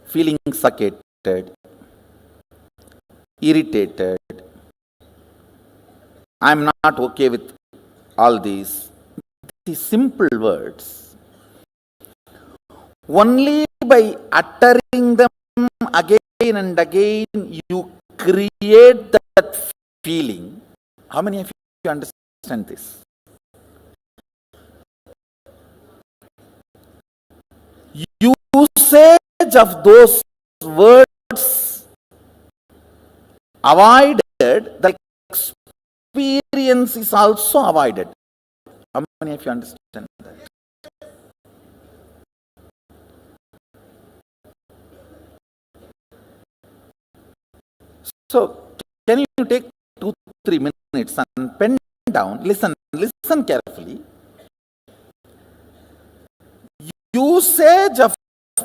feeling suffocated, irritated, I'm not okay with all these. These simple words, only by uttering them again and again, you create that feeling. How many of you understand this? Usage of those words avoided, the experience is also avoided. How many of you understand that? So, can you take 2-3 minutes and pen down, listen carefully. Usage of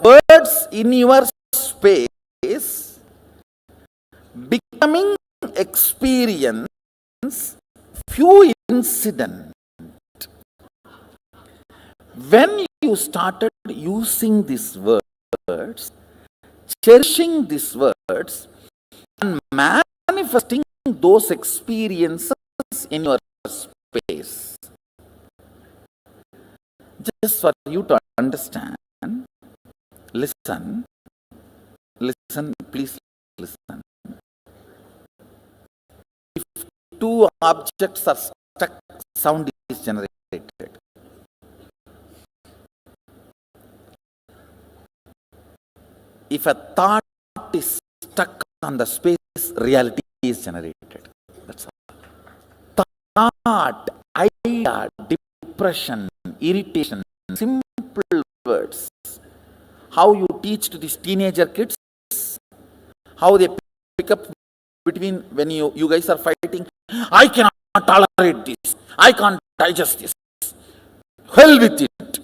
words in your space becoming experience, few incident. When you started using these words, cherishing these words, and manifesting those experiences in your space, just for you to understand, listen, please listen. If two objects are stuck, sound is generated. If a thought is stuck on the space, reality is generated. That's all. Thought, idea, depression, irritation, simple words. how you teach to these teenager kids, how they pick up between when you guys are fighting. I cannot tolerate this. I can't digest this. Hell with it.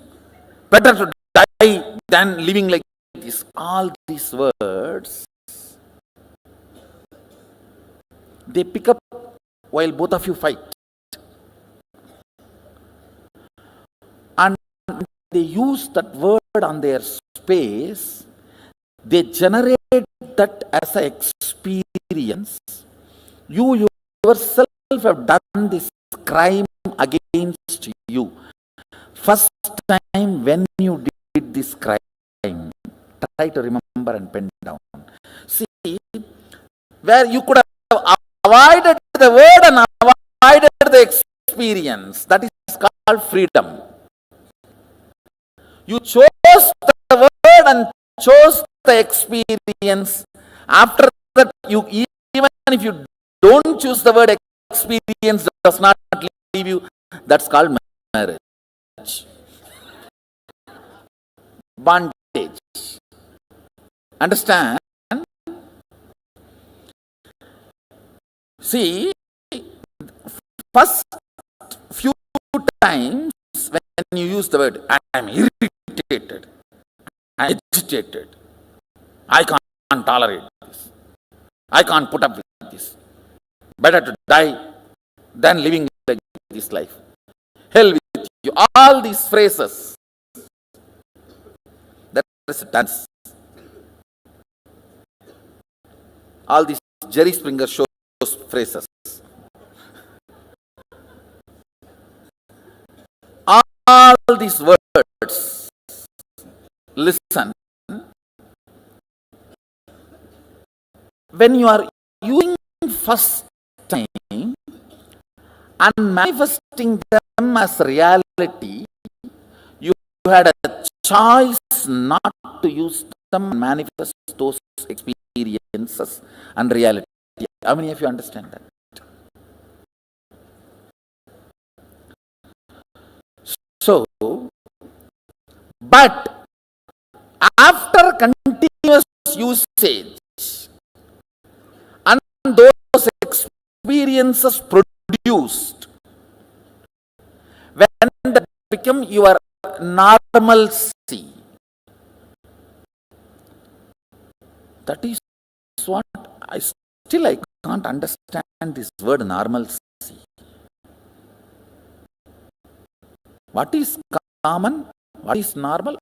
Better to die than living like this. All these words, they pick up while both of you fight. And they use that word on their space. They generate that as an experience. You yourself have done this crime against you. First time when you did this crime, try to remember and pen down. See, where you could have avoided the word and avoided the experience. That is called freedom. You chose the word and chose the experience. After that, you even if you don't choose the word, experience does not leave you. That's called marriage. Bondage. Understand? See, first few times when you use the word, I am irritated, I am agitated, I can't tolerate this, I can't put up with this. Better to die than living like this life. Hell with you. All these phrases. That is a dance. All these Jerry Springer shows phrases. All these words. Listen. When you are using first time and manifesting them as reality, you had a choice not to use them and manifest those experiences and reality. How many of you understand that? So, but after continuous usage and those experiences produced, when that become your normalcy, that is what I can't understand this word normalcy. What is common? What is normal?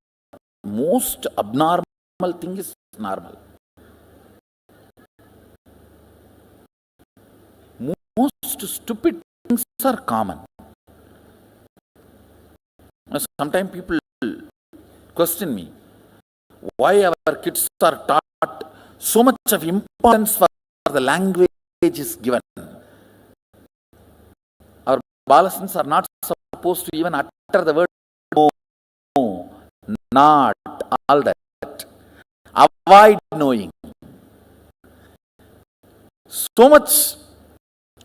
Most abnormal thing is normal. Most stupid things are common. Sometimes people question me why our kids are taught so much of importance for the language is given. Our balasans are not supposed to even utter the word no, not, all that. Avoid knowing. So much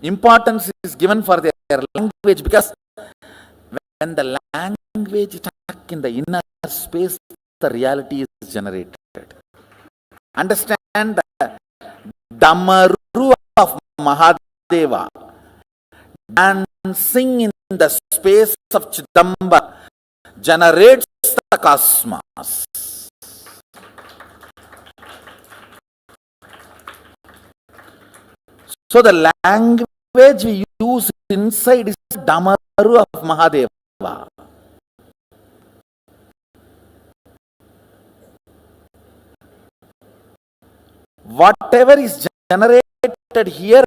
importance is given for their language because when the language is stuck in the inner space, the reality is generated. Understand the Damaru of Mahadeva dancing in the space of Chidamba generates the cosmos. So the language we use inside is Damaru of Mahadeva. Whatever is generated here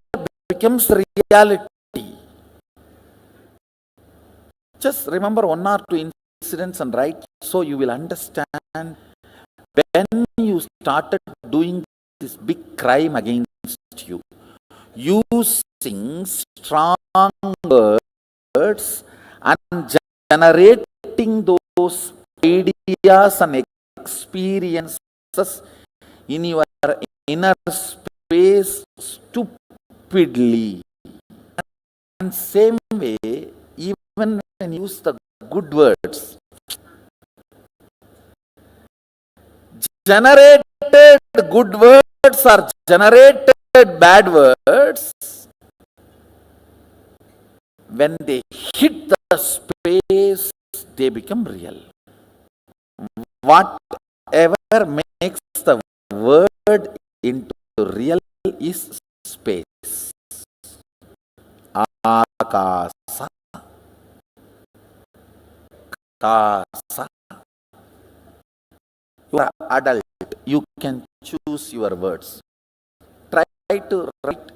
becomes reality. Just remember one or two incidents and write so you will understand when you started doing this big crime against you, using strong words and generating those ideas and experiences in your inner space stupidly. And same way, even when you use the good words, generated good words or generated bad words, when they hit the space, they become real. Whatever makes the word into real is space. Akasa. Kasa. You are adult. You can choose your words. Try to write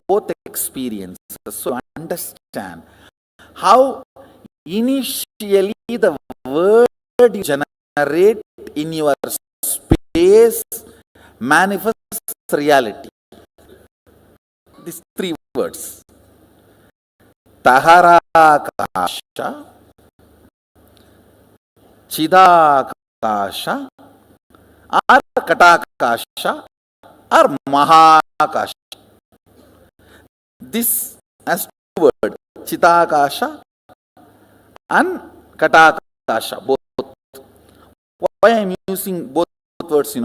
both experiences so understand how initially the word you generate in your space manifests reality. These three words. Taharakasha, Chidakasha, or Katakasha, or Mahakasha. This as two words, Chidakasha and Katakasha, both. Why I am using both words,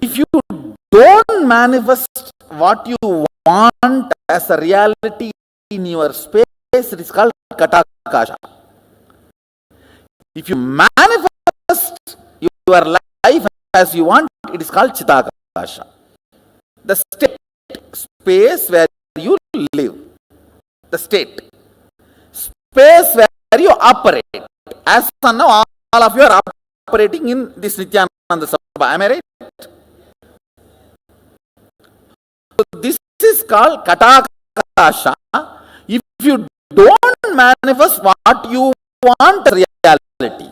if you don't manifest what you want as a reality in your space, it is called Katakasha. If you manifest your life as you want, it is called Chitakasha. The state, space where you live. The state. Space where you operate. As now, all of you are operating in this Nithyananda Sabha. Am I right? So this is called Katakasha. If you don't manifest what you want reality,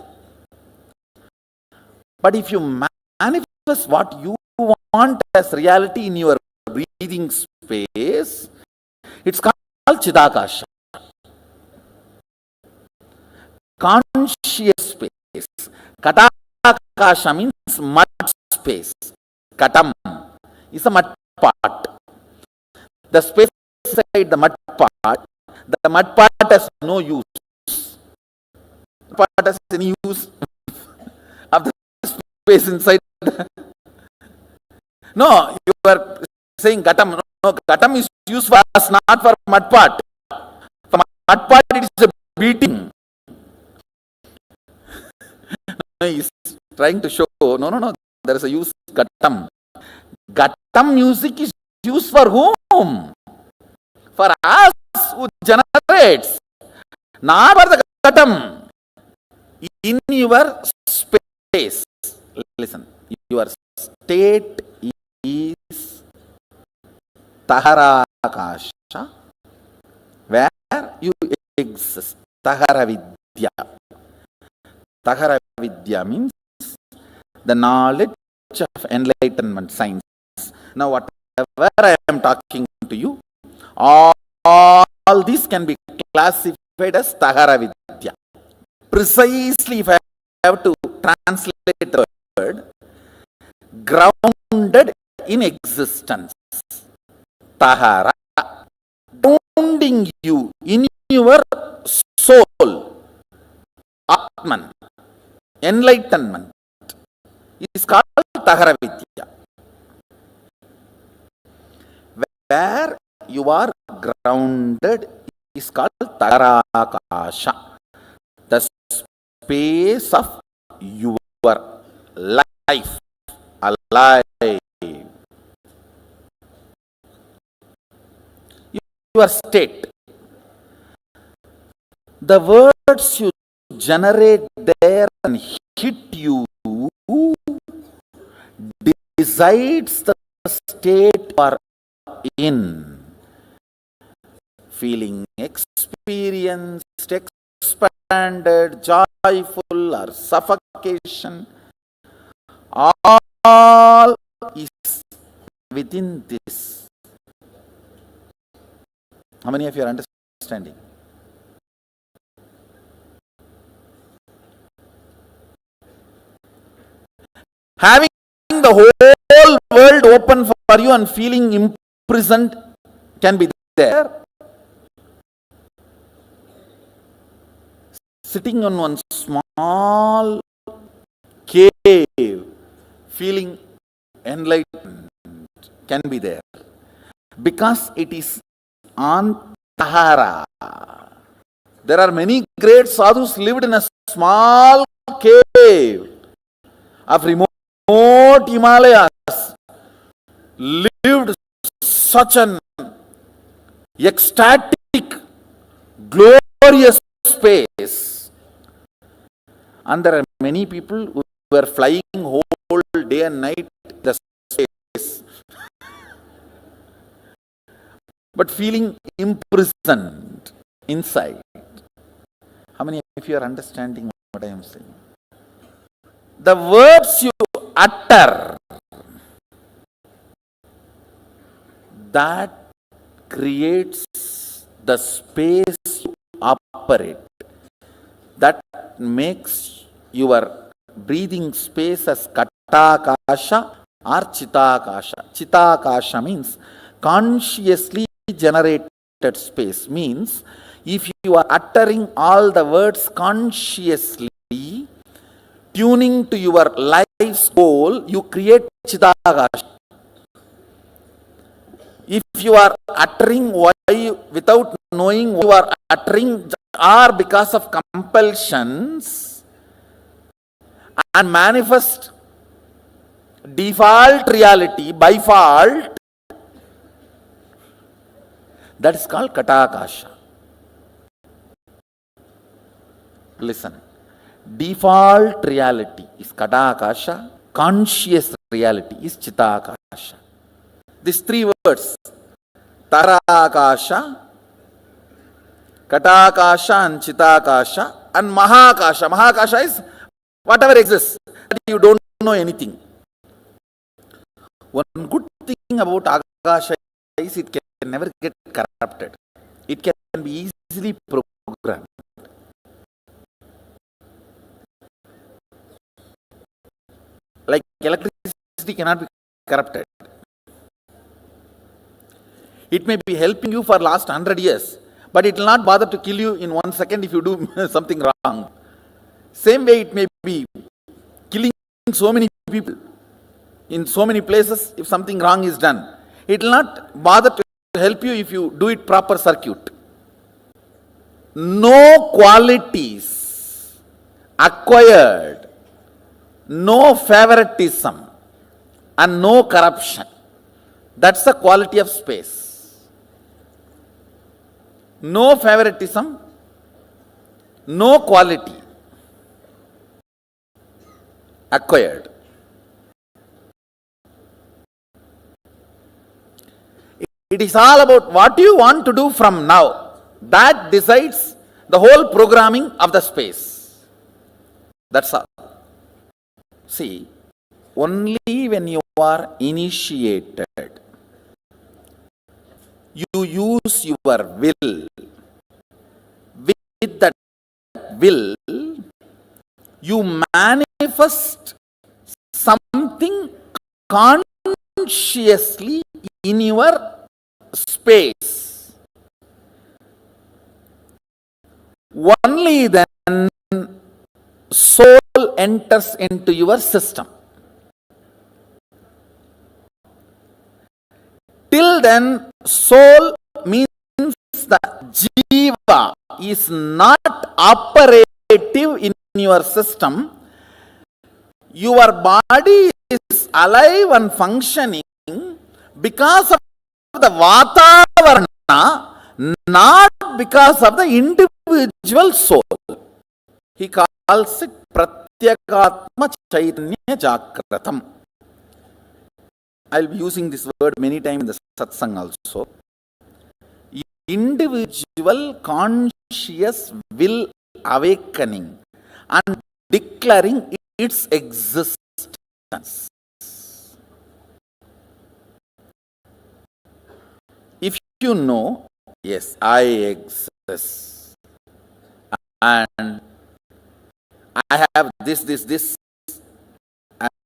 but if you manifest what you want as reality in your breathing space, it's called Chidakasha. Conscious space. Katakasha means mud space. Katam is a mud part. The space inside the mud part has no use. The part has any use of the space inside. No, you are saying Gatam. No, Gatam is used for us, not for mud part. For mud part, it is a beating. He is trying to show, no, there is a use Gatam. Gatam music is used for whom? For us who generates, not for the Gatam. In your space, listen, your state is Taharakasha, where you exist. Taharavidya. Taharavidya means the knowledge of enlightenment science. Now, whatever I am talking to you, all this can be classified as Taharavidya. Precisely, if I have to translate the word, grounded in existence. Tahara, grounding you in your soul, Atman, enlightenment, is called Taharavidya. Where you are grounded is called Taharakasha. The space of your life, alive. Your state. The words you generate there and hit you decides the state you are in. Feeling experienced, expanded, joyful, or suffocation, all is within this. How many of you are understanding? Having the whole world open for you and feeling imprisoned can be there. Sitting on one small cave, feeling enlightened can be there. Because it is Antahara. There are many great sadhus lived in a small cave of remote Himalayas, lived such an ecstatic, glorious space. And there are many people who were flying whole day and night in the space, but feeling imprisoned inside. How many of you are understanding what I am saying? The words you utter, that creates the space you operate. That makes your breathing space as Katakasha or Chitakasha. Chitakasha means consciously generated space. Means if you are uttering all the words consciously, tuning to your life's goal, you create Chitakasha. If you are uttering why without knowing you are uttering, or because of compulsions, and manifest default reality by fault, that is called Katakasha. Listen, default reality is Katakasha, conscious reality is Chitakasha. These three words, Tarakasha, Katakasha and Chitakasha, and Mahakasha. Mahakasha is whatever exists, that you don't know anything. One good thing about Akasha is it can never get corrupted. It can be easily programmed. Like electricity cannot be corrupted. It may be helping you for last 100 years, but it will not bother to kill you in 1 second if you do something wrong. Same way it may be killing so many people in so many places if something wrong is done. It will not bother to help you if you do it proper circuit. No qualities acquired, no favoritism, and no corruption. That's the quality of space. No favoritism, no quality acquired. It is all about what you want to do from now. That decides the whole programming of the space. That's all. See, only when you are initiated, you use your will. With that will, you manifest something consciously in your space. Only then soul enters into your system. Till then, soul means the jiva is not operative in your system. Your body is alive and functioning because of the Vatavarana, not because of the individual soul. He calls it Pratyakatma Chaitanya Jagratam. I'll be using this word many times in the satsang also. Individual conscious will awakening and declaring its existence. If you know, yes, I exist, and I have this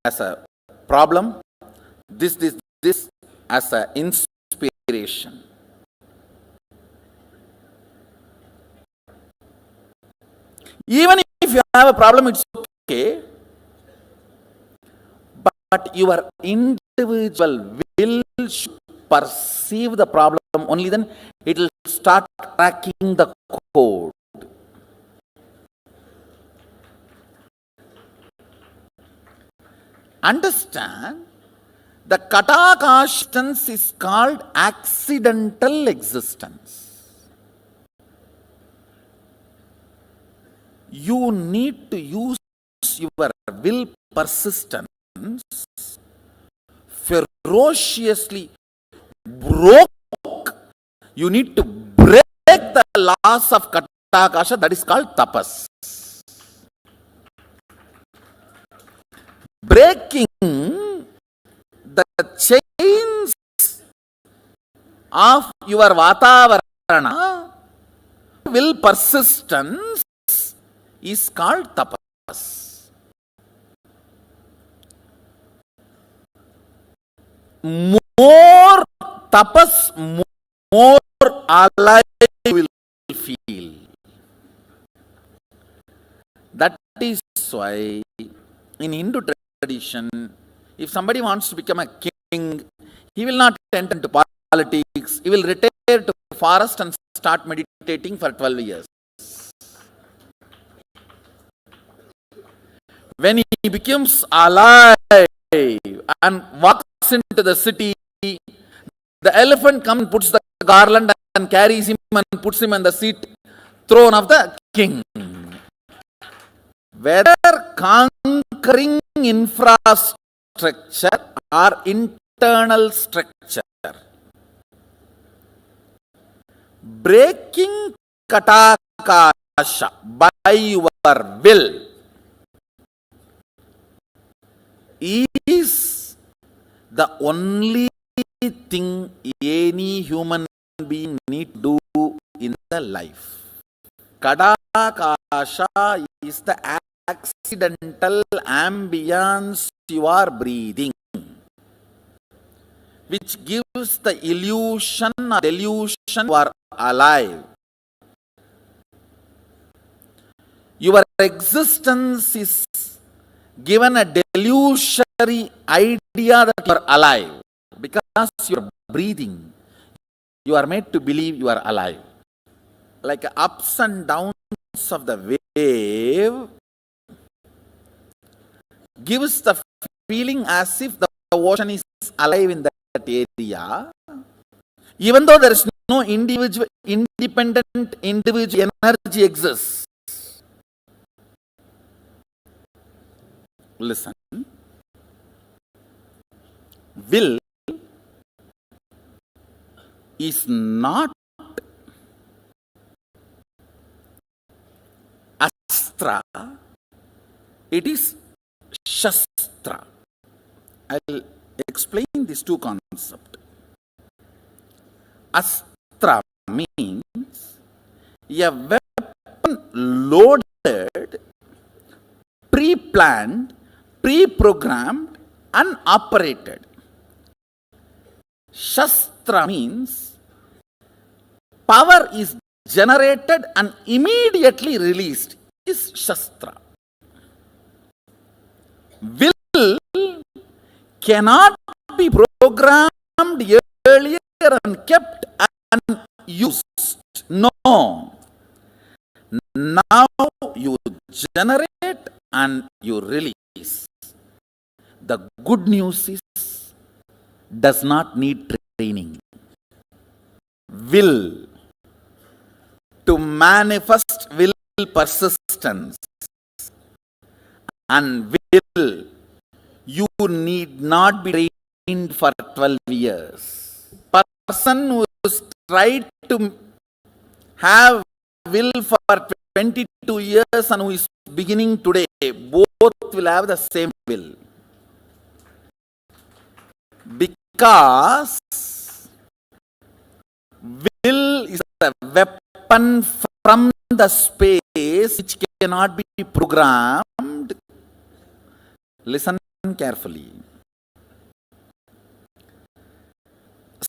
as a problem, this as an inspiration. Even if you have a problem, it's okay. but your individual will should perceive the problem, only then it will start cracking the code. Understand, the Katakashtans is called accidental existence. You need to use your will persistence ferociously. You need to break the laws of Katakasha, that is called tapas. Breaking the chains of your Vatavarana, will persistence, is called tapas. More tapas, more alive you will feel. That is why in Hindu tradition, if somebody wants to become a king, he will not enter into politics. He will retire to the forest and start meditating for 12 years. When he becomes alive and walks into the city, the elephant comes and puts the garland and carries him and puts him on the throne of the king. Whether conquering infrastructure or internal structure, breaking Katakasha by your will is the only thing any human being need to do in the life. Katakasha is the accidental ambience you are breathing, which gives the illusion or delusion you are alive. Your existence is given a delusionary idea that you are alive. Because you are breathing, you are made to believe you are alive. Like ups and downs of the wave gives the feeling as if the ocean is alive in that area, even though there is no independent individual energy exists. Listen, will is not astra, it is shastra. I'll explain these two concepts. Astra means a weapon loaded, pre-planned, pre-programmed and operated. Shastra means power is generated and immediately released, is Shastra. Will cannot be programmed earlier and kept unused. No. Now you generate and you release. The good news is, does not need training. Will to manifest will persistence, and will you need not be trained for 12 years. Person who is tried to have will for 22 years and who is beginning today, both will have the same will. Because will is a weapon from the space which cannot be programmed. Listen carefully.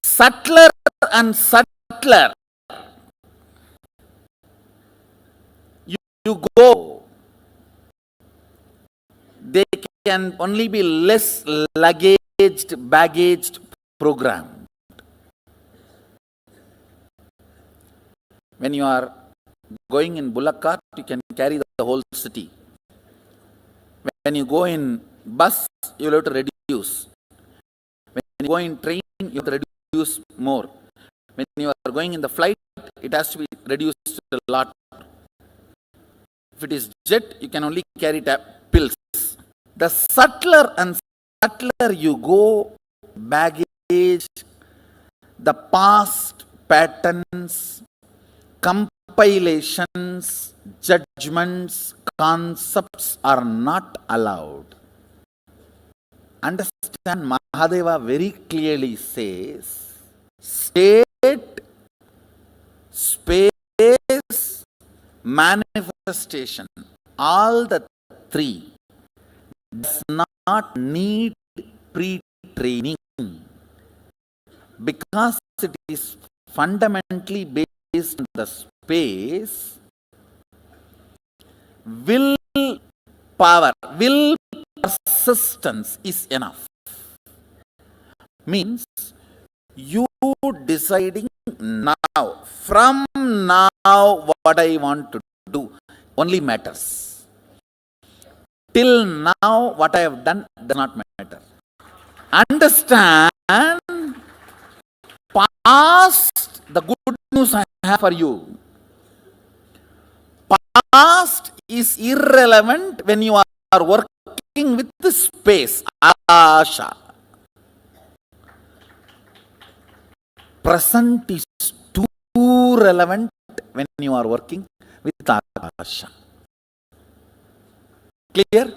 Subtler and subtler you go, they can only be less baggaged program. When you are going in bullock cart, you can carry the whole city. When you go in bus, you have to reduce. When you go in train, you have to reduce more. When you are going in the flight, it has to be reduced a lot. If it is jet, you can only carry pills. The subtler and subtler you go, baggage, the past patterns, compilations, judgments, concepts are not allowed. Understand, Mahadeva very clearly says, state, space, manifestation, all the three does not need pre-training because it is fundamentally based on the space. Will power, will persistence is enough. Means you deciding now, from now, what I want to do only matters. Till now, what I have done does not matter. Understand, past, the good news I have for you. Past is irrelevant when you are working with the space, Asha. Present is too relevant when you are working with Akasha. Clear?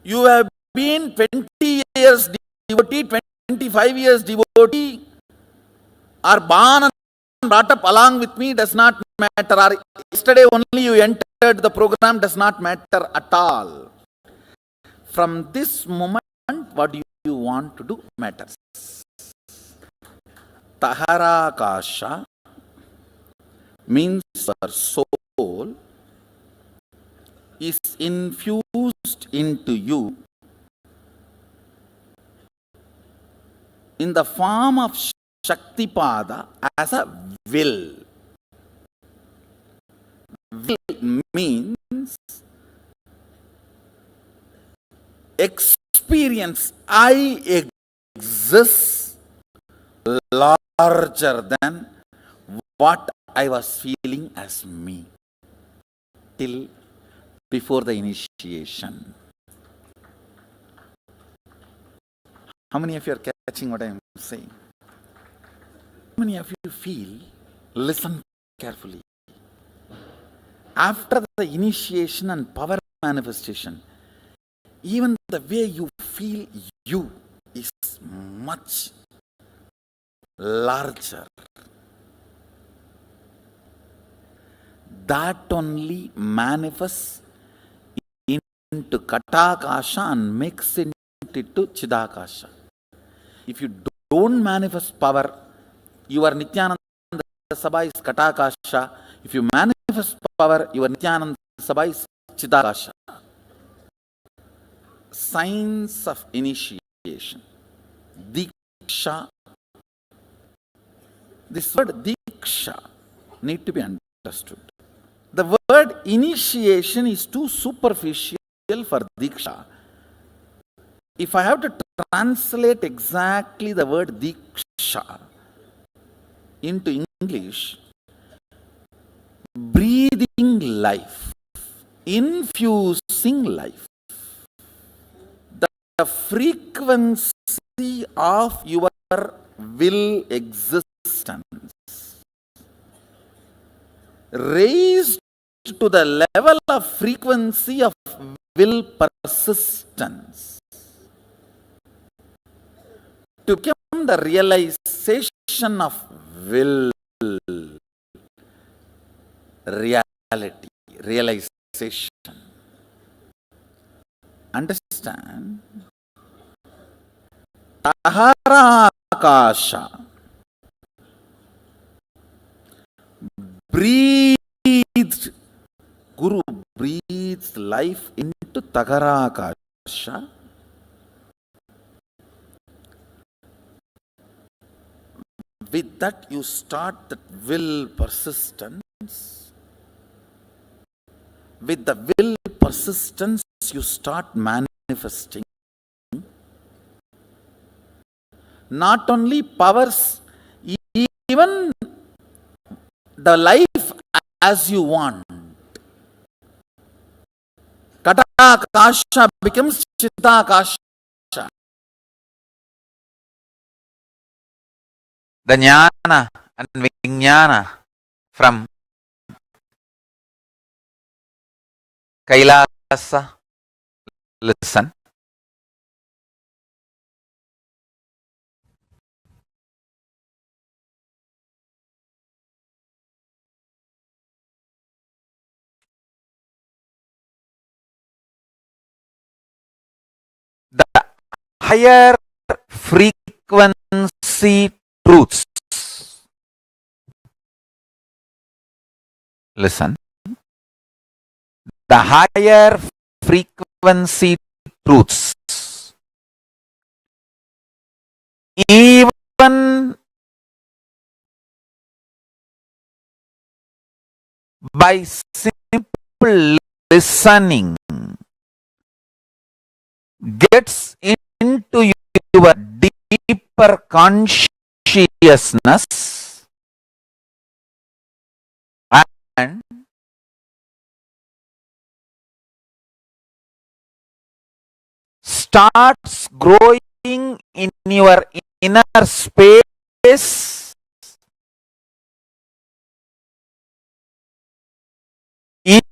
You have been 20 years devotee, 25 years devotee, or born and brought up along with me, does not matter. Or yesterday only you entered the program, does not matter at all. From this moment, what do you want to do matters. Taharakasha means your soul is infused into you in the form of Shaktipada as a will. Will means experience. I exist larger than what I was feeling as me till before the initiation. How many of you are catching what I am saying? How many of you feel? Listen carefully. After the initiation and power manifestation, even the way you feel you is much larger. That only manifests into Katakasha and makes it into Chidakasha. If you don't manifest power, your Nithyananda Sabha is Katakasha. If you manifest power, your Nithyananda Sabha is Chidakasha. Signs of initiation. Diksha. This word Diksha need to be understood. The word initiation is too superficial for Diksha. If I have to translate exactly the word Diksha into English, breathing life, infusing life. The frequency of your will existence raised to the level of frequency of will persistence to become the realization of will reality, realization. Understand? Taharakasha breathed, Guru breathes life into Tagarakasha. With that, you start that will persistence. With the will persistence, you start manifesting. Not only powers, even the life as you want. Katakasha becomes Chitakasha. The jnana and vijnana from Kailasa. Listen. The higher frequency truths. Listen. The higher frequency truths. Even by simple listening gets into your deeper consciousness and starts growing in your inner space,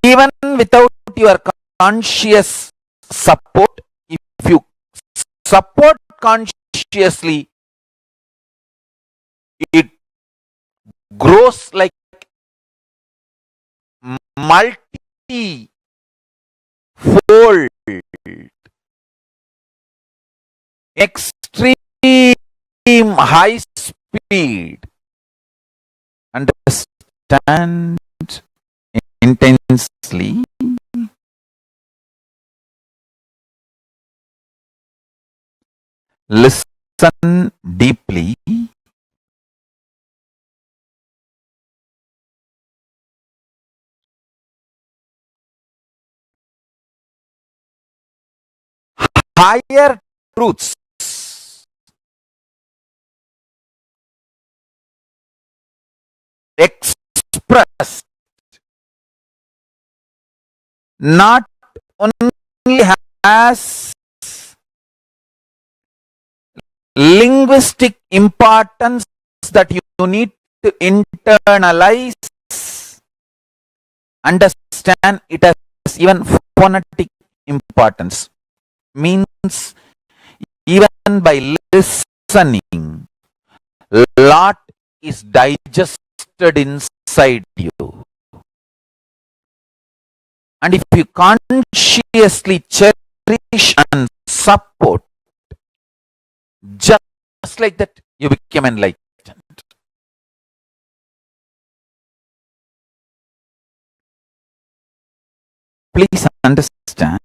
even without your conscious support. If you support consciously, it grows like multi-fold, extreme high speed. Understand intensely. Listen deeply. Higher truths expressed not only has linguistic importance that you need to internalize, understand, it has even phonetic importance. Means even by listening, lot is digested inside you. And if you consciously cherish and support, just like that, you become enlightened. Please understand.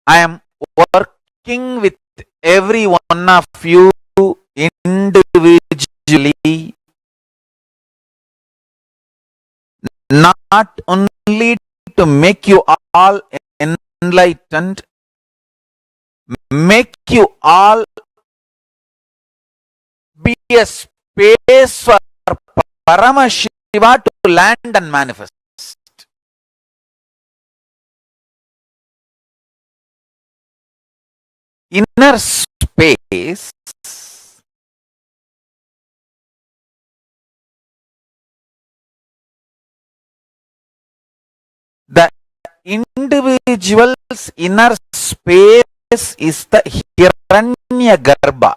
I am working with every one of you individually, not only to make you all enlightened, make you all be a space for Paramashiva to land and manifest. Inner space the individual's inner space is the Hiranya Garbha.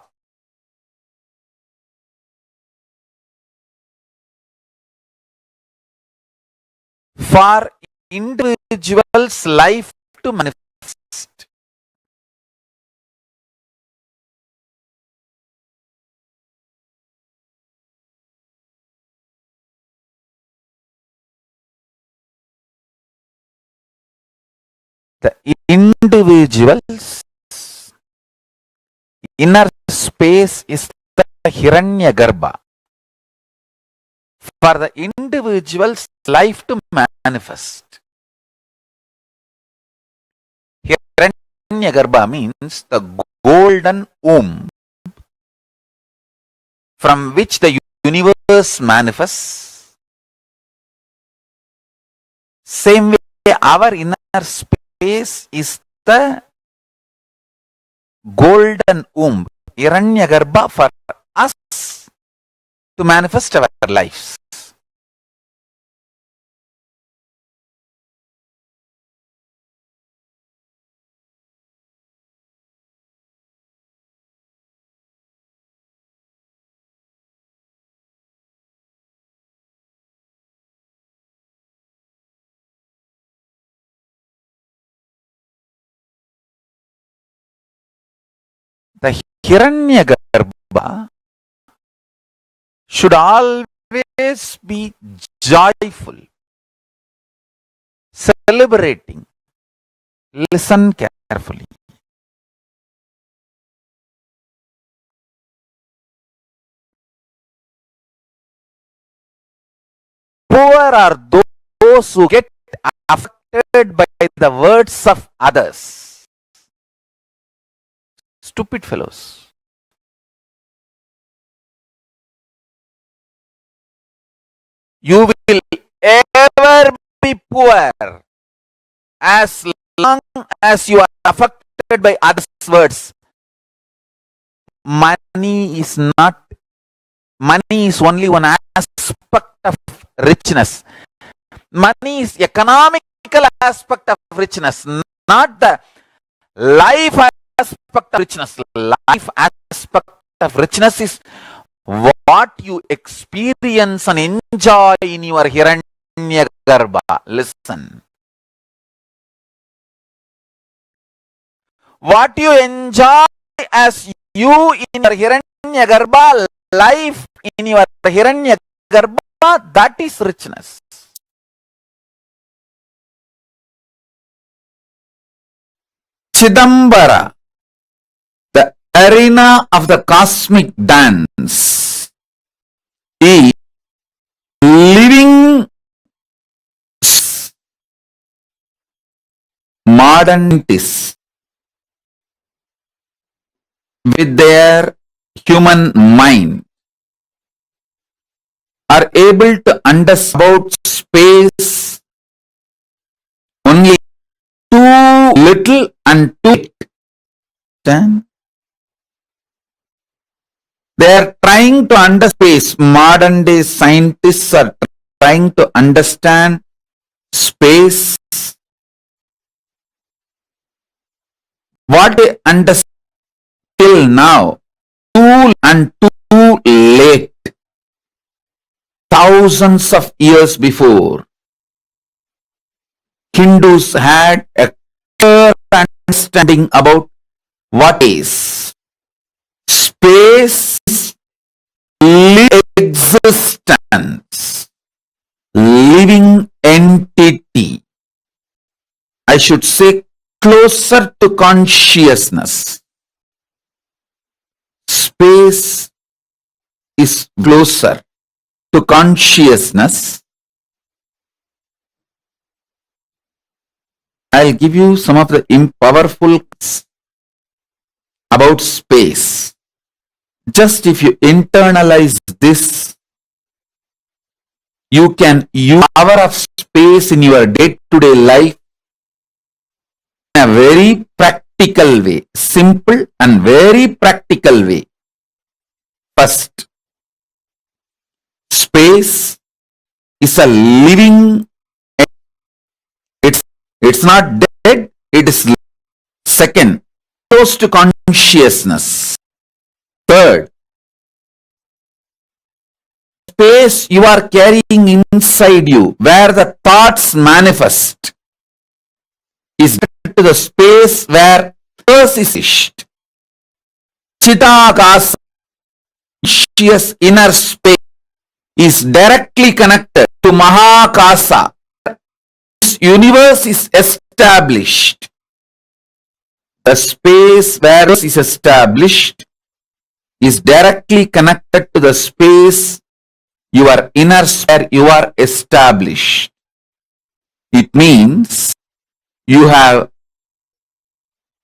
For individual's life to manifest. The individual's inner space is the Hiranyagarbha. For the individual's life to manifest, Hiranyagarbha means the golden womb from which the universe manifests. Same way, our inner space is the golden womb, Hiranyagarbha, for us to manifest our lives. The Hiranyagarbha should always be joyful, celebrating. Listen carefully. Poor are those who get affected by the words of others. Stupid fellows. You will ever be poor as long as you are affected by others' words. Money is only one aspect of richness. Money is economical aspect of richness, not the life aspect of richness. Life aspect of richness is what you experience and enjoy in your Hiranyagarbha. Listen. What you enjoy as you in your Hiranyagarbha life, in your Hiranyagarbha, that is richness. Chidambara, the arena of the cosmic dance, is living modernities with their human mind are able to understand about space only too little and too late. They are trying to understand space. Modern day scientists are trying to understand space. What they understand till now, too and too late. Thousands of years before, Hindus had a clear understanding about what is space, existence, living entity. I should say closer to consciousness. Space is closer to consciousness. I'll give you some of the powerful about space. Just if you internalize this, you can use the power of space in your day-to-day life in a very practical way, simple and very practical way. First, space is a living, it's not dead, it is living. Second, close to consciousness. Third, space you are carrying inside you, where the thoughts manifest, is to the space where earth is ished. Chitakasa, conscious inner space, is directly connected to Mahakasa. This universe is established. the space where is established is directly connected to the space your inner where you are established. It means you have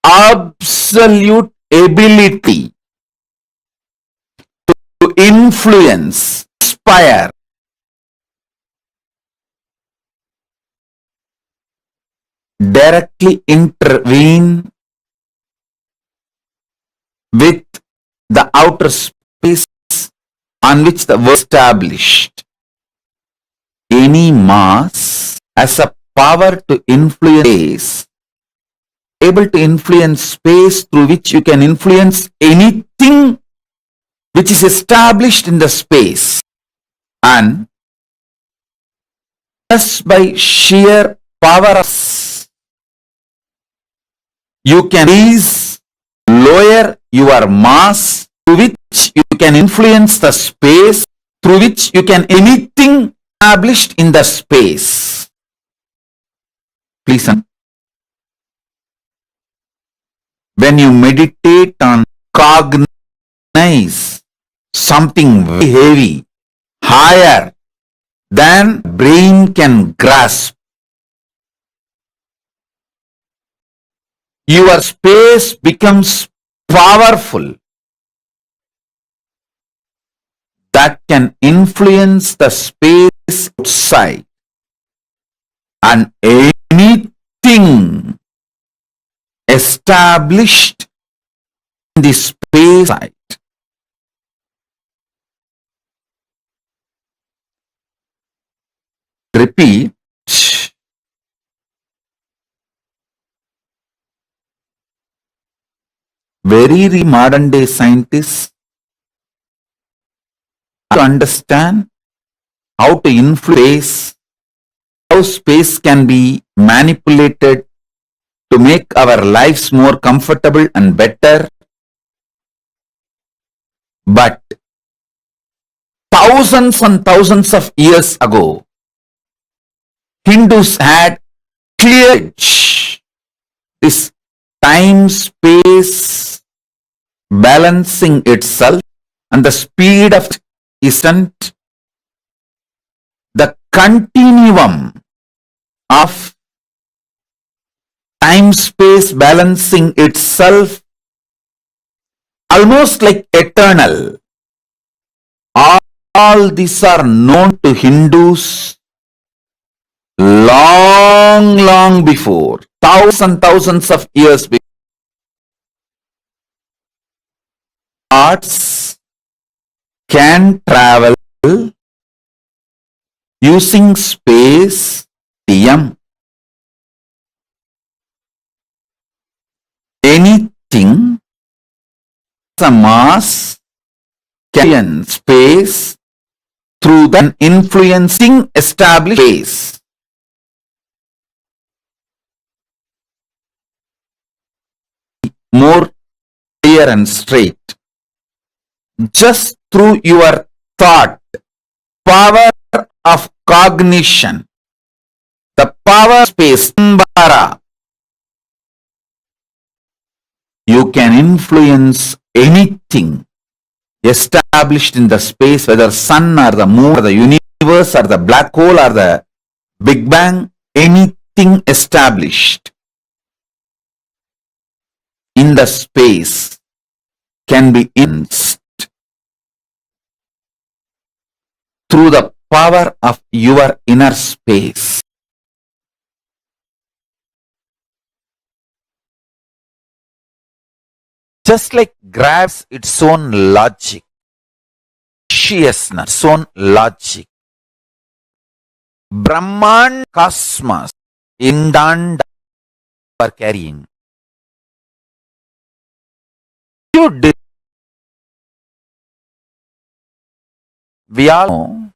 absolute ability to influence, inspire, directly intervene with the outer space on which the world is established. Any mass has a power to influence, able to influence space through which you can influence anything which is established in the space, and just by sheer power of you can raise, lower your mass through which you can influence the space through which you can anything established in the space. Please, when you meditate on cognize something very heavy, higher than brain can grasp, your space becomes powerful that can influence the space outside, and anything established in the space side. Repeat. Very modern day scientists to understand how to influence, how space can be manipulated to make our lives more comfortable and better. But thousands and thousands of years ago, Hindus had cleared this time-space balancing itself and the speed of instant, the continuum of time-space balancing itself almost like eternal. All these are known to Hindus long before, thousands and thousands of years before. Arts can travel using space, time. Anything, a mass, can space through the influencing established space. More clear and straight. Just through your thought, power of cognition, the power space, you can influence anything established in the space, whether sun or the moon or the universe or the black hole or the Big Bang, anything established in the space can be influenced through the power of your inner space. Just like grabs its own logic, consciousness, its own logic, Brahman cosmos, endowed are carrying. We all know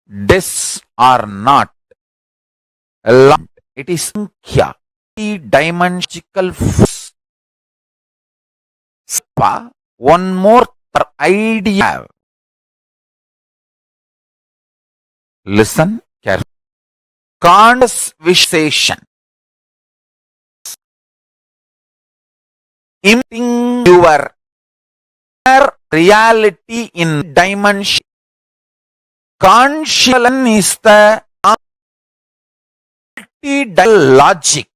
this or not. It is Sankhya, dimensional force. One more idea. Listen carefully. Conscious visualization. Imitating your reality in dimension. Consciousness is the multi-dimensional logic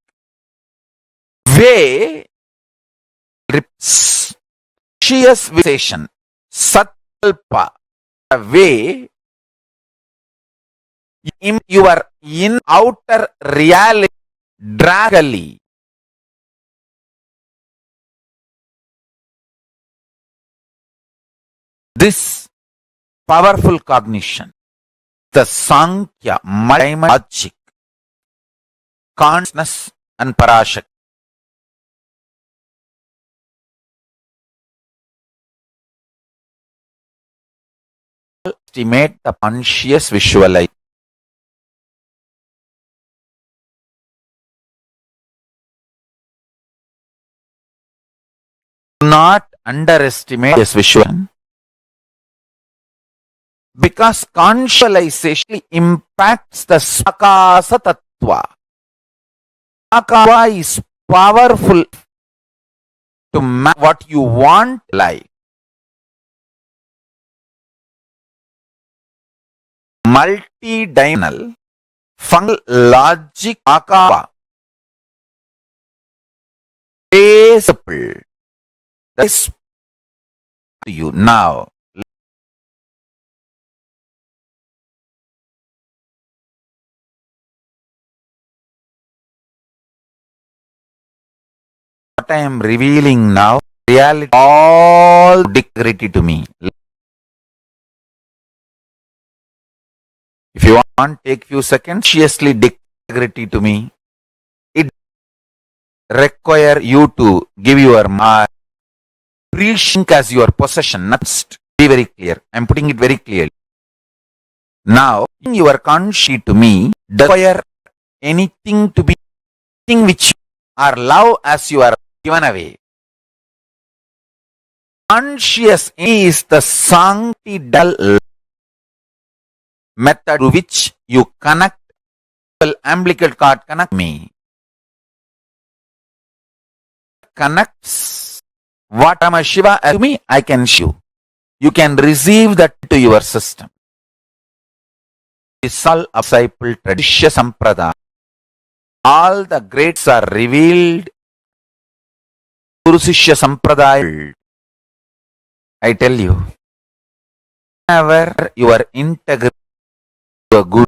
way conscious visualization, satalpa, a way in your in outer reality dragally. This powerful cognition, the Sankhya, logic, consciousness and Parashakti. Estimate the conscious visualization. Do not underestimate this visualization, because consciously impacts the Sakasa Tattva. Sakasa is powerful to map what you want life. Multi-dimensional functional logic Akava principle. That is to you now. What I am revealing now, reality, all integrity to me. If you want, take few seconds, consciously integrity to me. It require you to give your appreciation as your possession. Next, be very clear. I am putting it very clearly. Now, your conscious to me does require anything to be anything which you are love as you are given away. Conscious is the sanctical method through which you connect umbilical cord connect me. Connects what Paramashiva to me, I can show. You can receive that to your system. This all disciple tradition sampradaya. All the greats are revealed. Guru Sishya Sampradaya. I tell you, whenever you are integrated to a good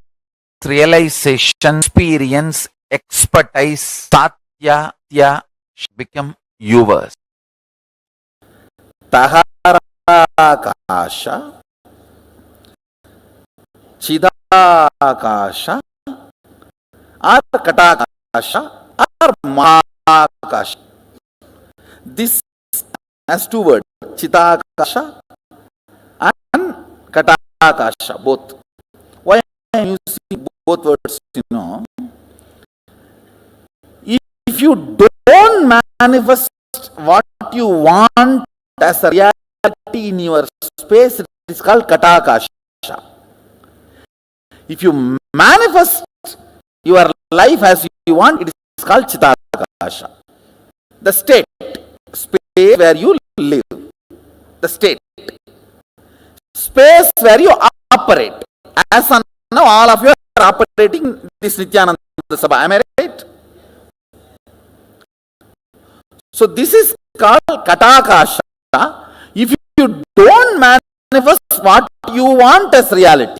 realization, experience, expertise, satya, become yours. Taharakasha, Chidakasha, or Katakasha, or Mahakasha. This has two words, Chidakasha and Katakasha, both. Why I am using both words, you know? If you don't manifest what you want as a reality in your space, it is called Katakasha. If you manifest your life as you want, it is called Chitakasha. The state, space where you live. The state. Space where you operate. As of now, all of you are operating this Nithyananda Sabha. Am I right? So this is called Katakasha. If you don't manifest what you want as reality,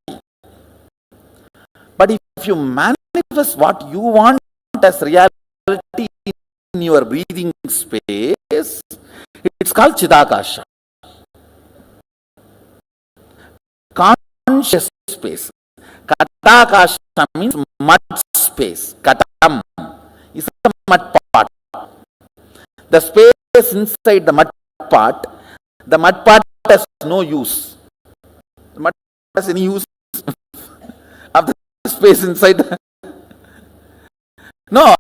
but if you manifest what you want as reality in your breathing space, it's called Chidakasha. Conscious space. Katakasha means mud space. Katam is the mud part. The space inside the mud part has no use. The mud has any use of the space inside. No,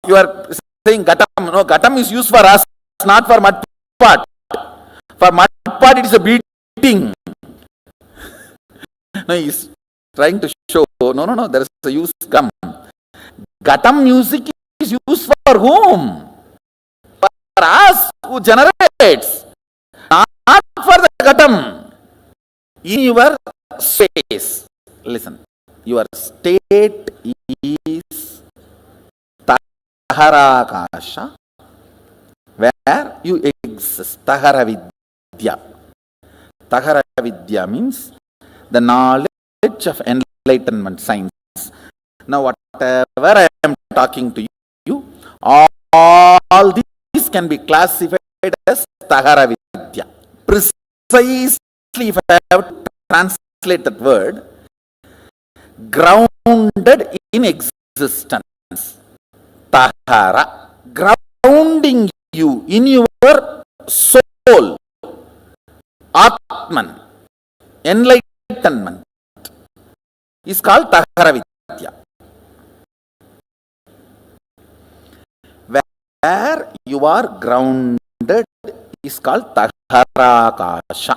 you are saying Gatam. No, Gatam is used for us, not for mud part. For mud part, it is a beating. No, he is trying to show, no, there is a use come. Gatam music is used for whom? For us who generates, not for the ghatam. In your space, listen, your state is Taharakasha, where you exist. Tahara Vidya. Tahara Vidya means the knowledge of enlightenment science. Now, whatever I am talking to you, all these can be classified as Tahara Vidya. Precisely, if I have to translate that word, grounded in existence. Tahara, grounding you in your soul, Atman, enlightenment, is called Tahara Vidya. Where you are grounded is called Taharakasha,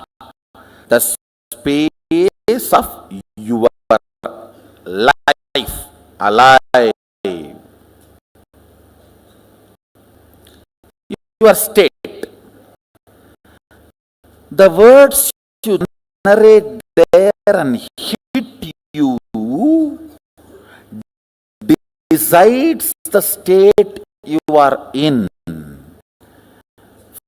the space of your life, alive. Your state. The words you narrate there and hit you decides the state you are in.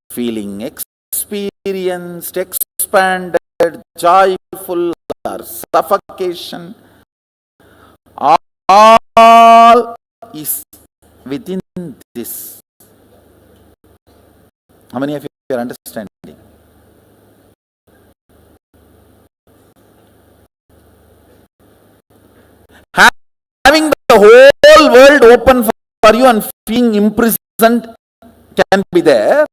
Feeling experienced, expanded, joyful, or suffocation, all is within this. How many of you are understanding? Having the whole world open for you and being imprisoned can be there.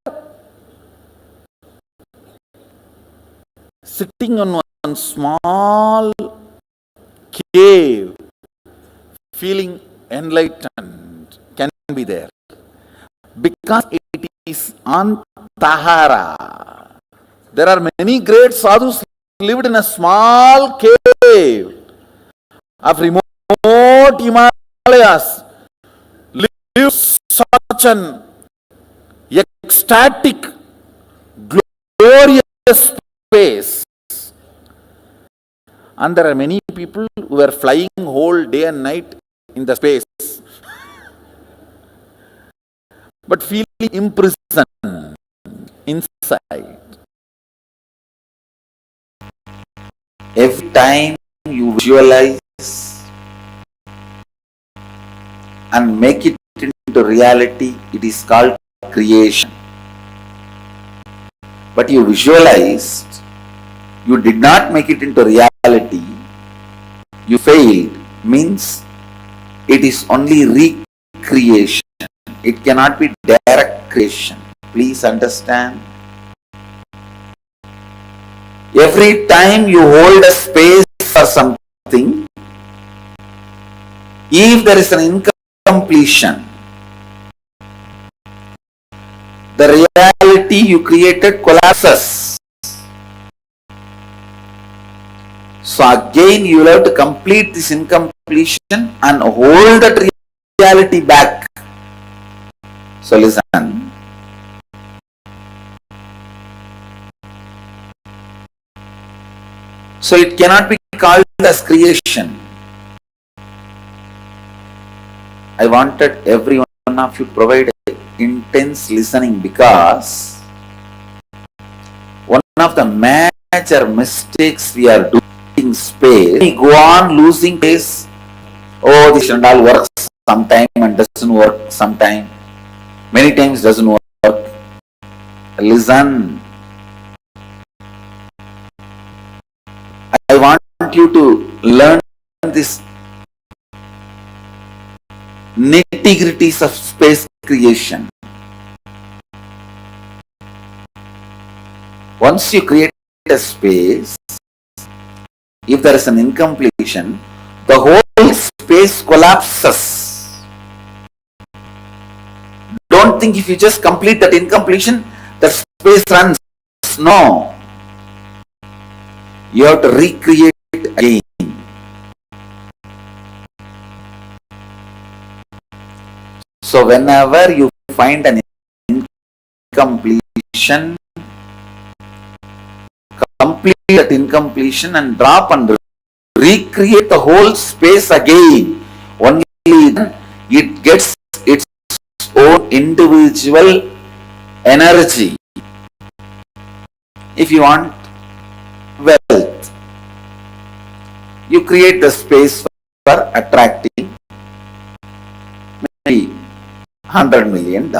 Sitting on one small cave, feeling enlightened can be there. Because it is on Tahara. There are many great sadhus lived in a small cave of remote Himalayas, live such an ecstatic, glorious space. And there are many people who are flying whole day and night in the space, but feeling imprisoned inside. Every time you visualize and make it into reality, it is called creation. But you visualized, you did not make it into reality, you failed, means it is only recreation. It cannot be direct creation. Please understand. Every time you hold a space for something, if there is an incompletion, the reality you created collapses. So again you will have to complete this incompletion and hold that reality back. So listen. So it cannot be called as creation. I wanted every one of you to provide intense listening, because one of the major mistakes we are doing in space, we go on losing space. Oh, this and all works sometime and doesn't work sometime. Many times doesn't work. Listen. I want you to learn this nitty-gritties of space creation. Once you create a space, if there is an incompletion, the whole space collapses. Don't think if you just complete that incompletion, the space runs. No. You have to recreate again. So whenever you find an incompletion, complete that incompletion and drop and recreate the whole space again. Only then it gets its own individual energy. If you want wealth, you create the space for attracting maybe $100 million.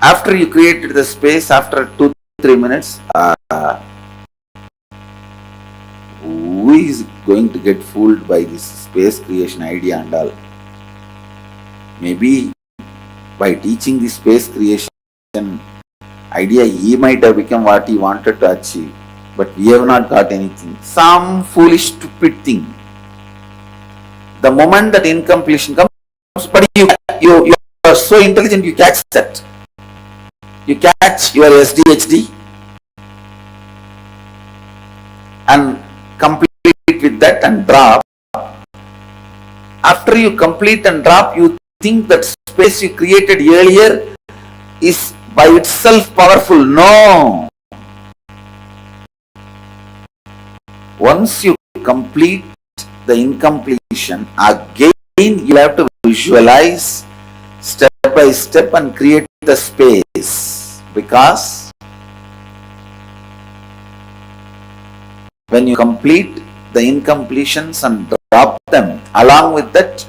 After you created the space, after 2-3 minutes, who is going to get fooled by this space creation idea and all? Maybe by teaching the space creation idea, he might have become what he wanted to achieve, but we have not got anything. Some foolish, stupid thing. The moment that incompletion comes, but you are so intelligent, you catch that. You catch your SDHD and complete with that and drop. After you complete and drop, you think that space you created earlier is by itself powerful. No. Once you complete the incompletion, again you have to visualize step by step and create the space, because when you complete the incompletions and drop them, along with that,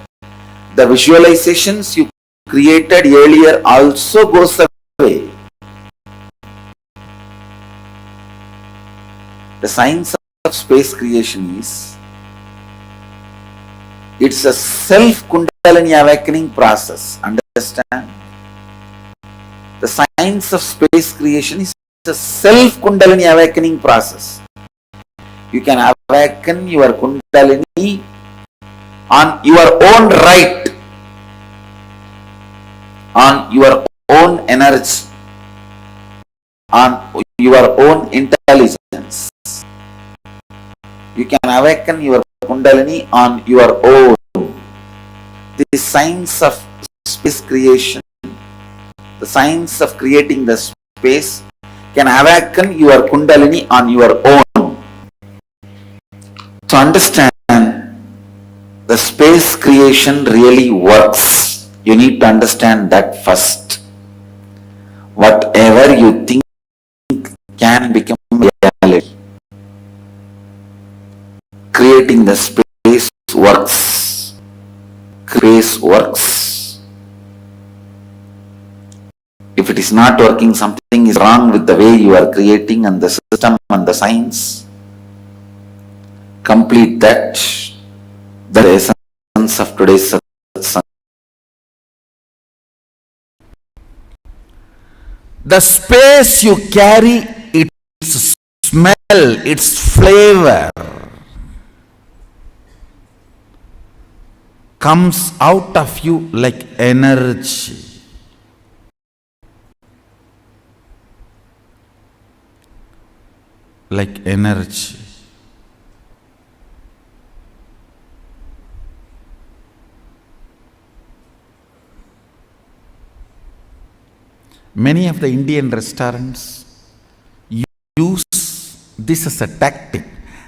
the visualizations you created earlier also goes away. The science of space creation is, it's a self-Kundalini awakening process. Understand? The science of space creation is a self-Kundalini awakening process. You can awaken your Kundalini on your own right, on your own energy, on your own intelligence. You can awaken your Kundalini on your own. The science of space creation, the science of creating the space, can awaken your Kundalini on your own. To understand the space creation really works, you need to understand that first. Whatever you think can become reality. Creating the space works. Space works. If it is not working, something is wrong with the way you are creating and the system and the science. Complete that. The essence of today's satsang. The space you carry, its smell, its flavor comes out of you like energy. Like energy. Many of the Indian restaurants use this as a tactic.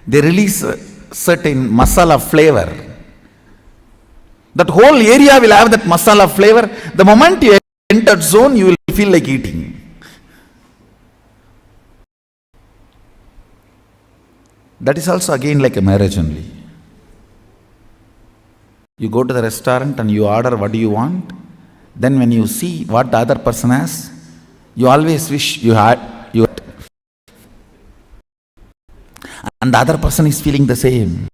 They release a certain masala flavor. That whole area will have that masala flavor. The moment you enter zone, you will feel like eating. That is also again like a marriage only. You go to the restaurant and you order what do you want. Then when you see what the other person has, you always wish you had. And the other person is feeling the same.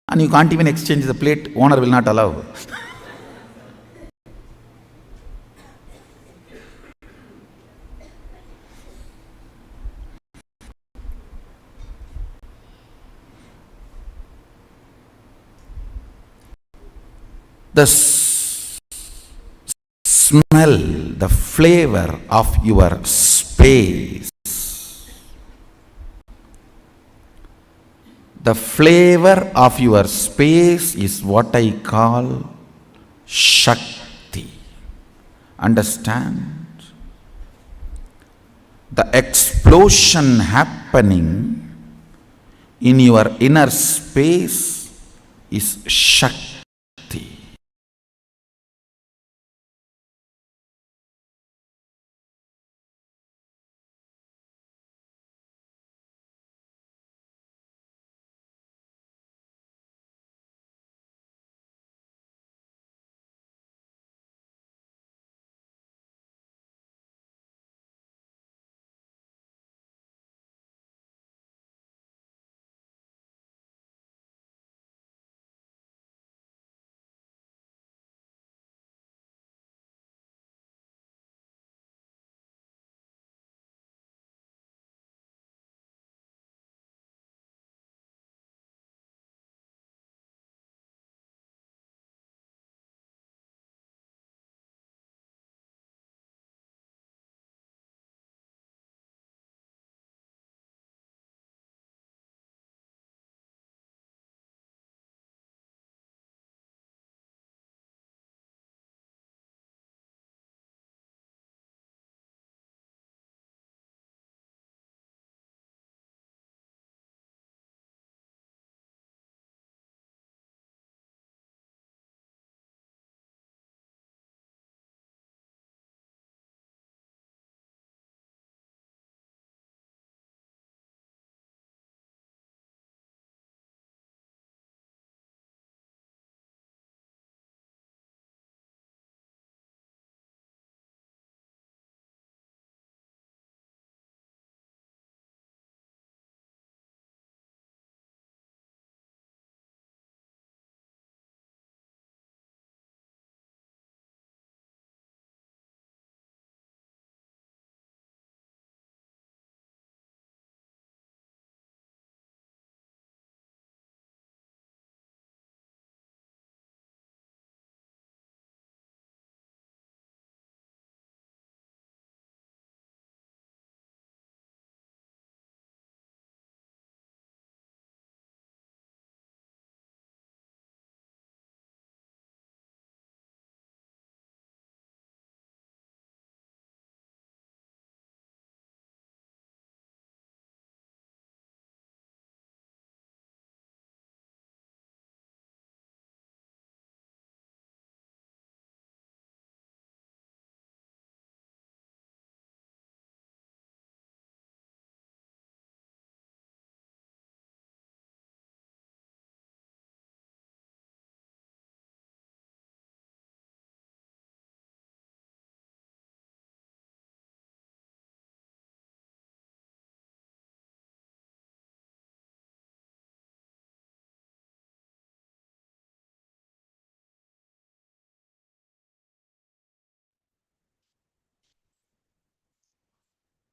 And you can't even exchange the plate, owner will not allow. The smell, the flavor of your space The flavor of your space is what I call Shakti. Understand? The explosion happening in your inner space is Shakti.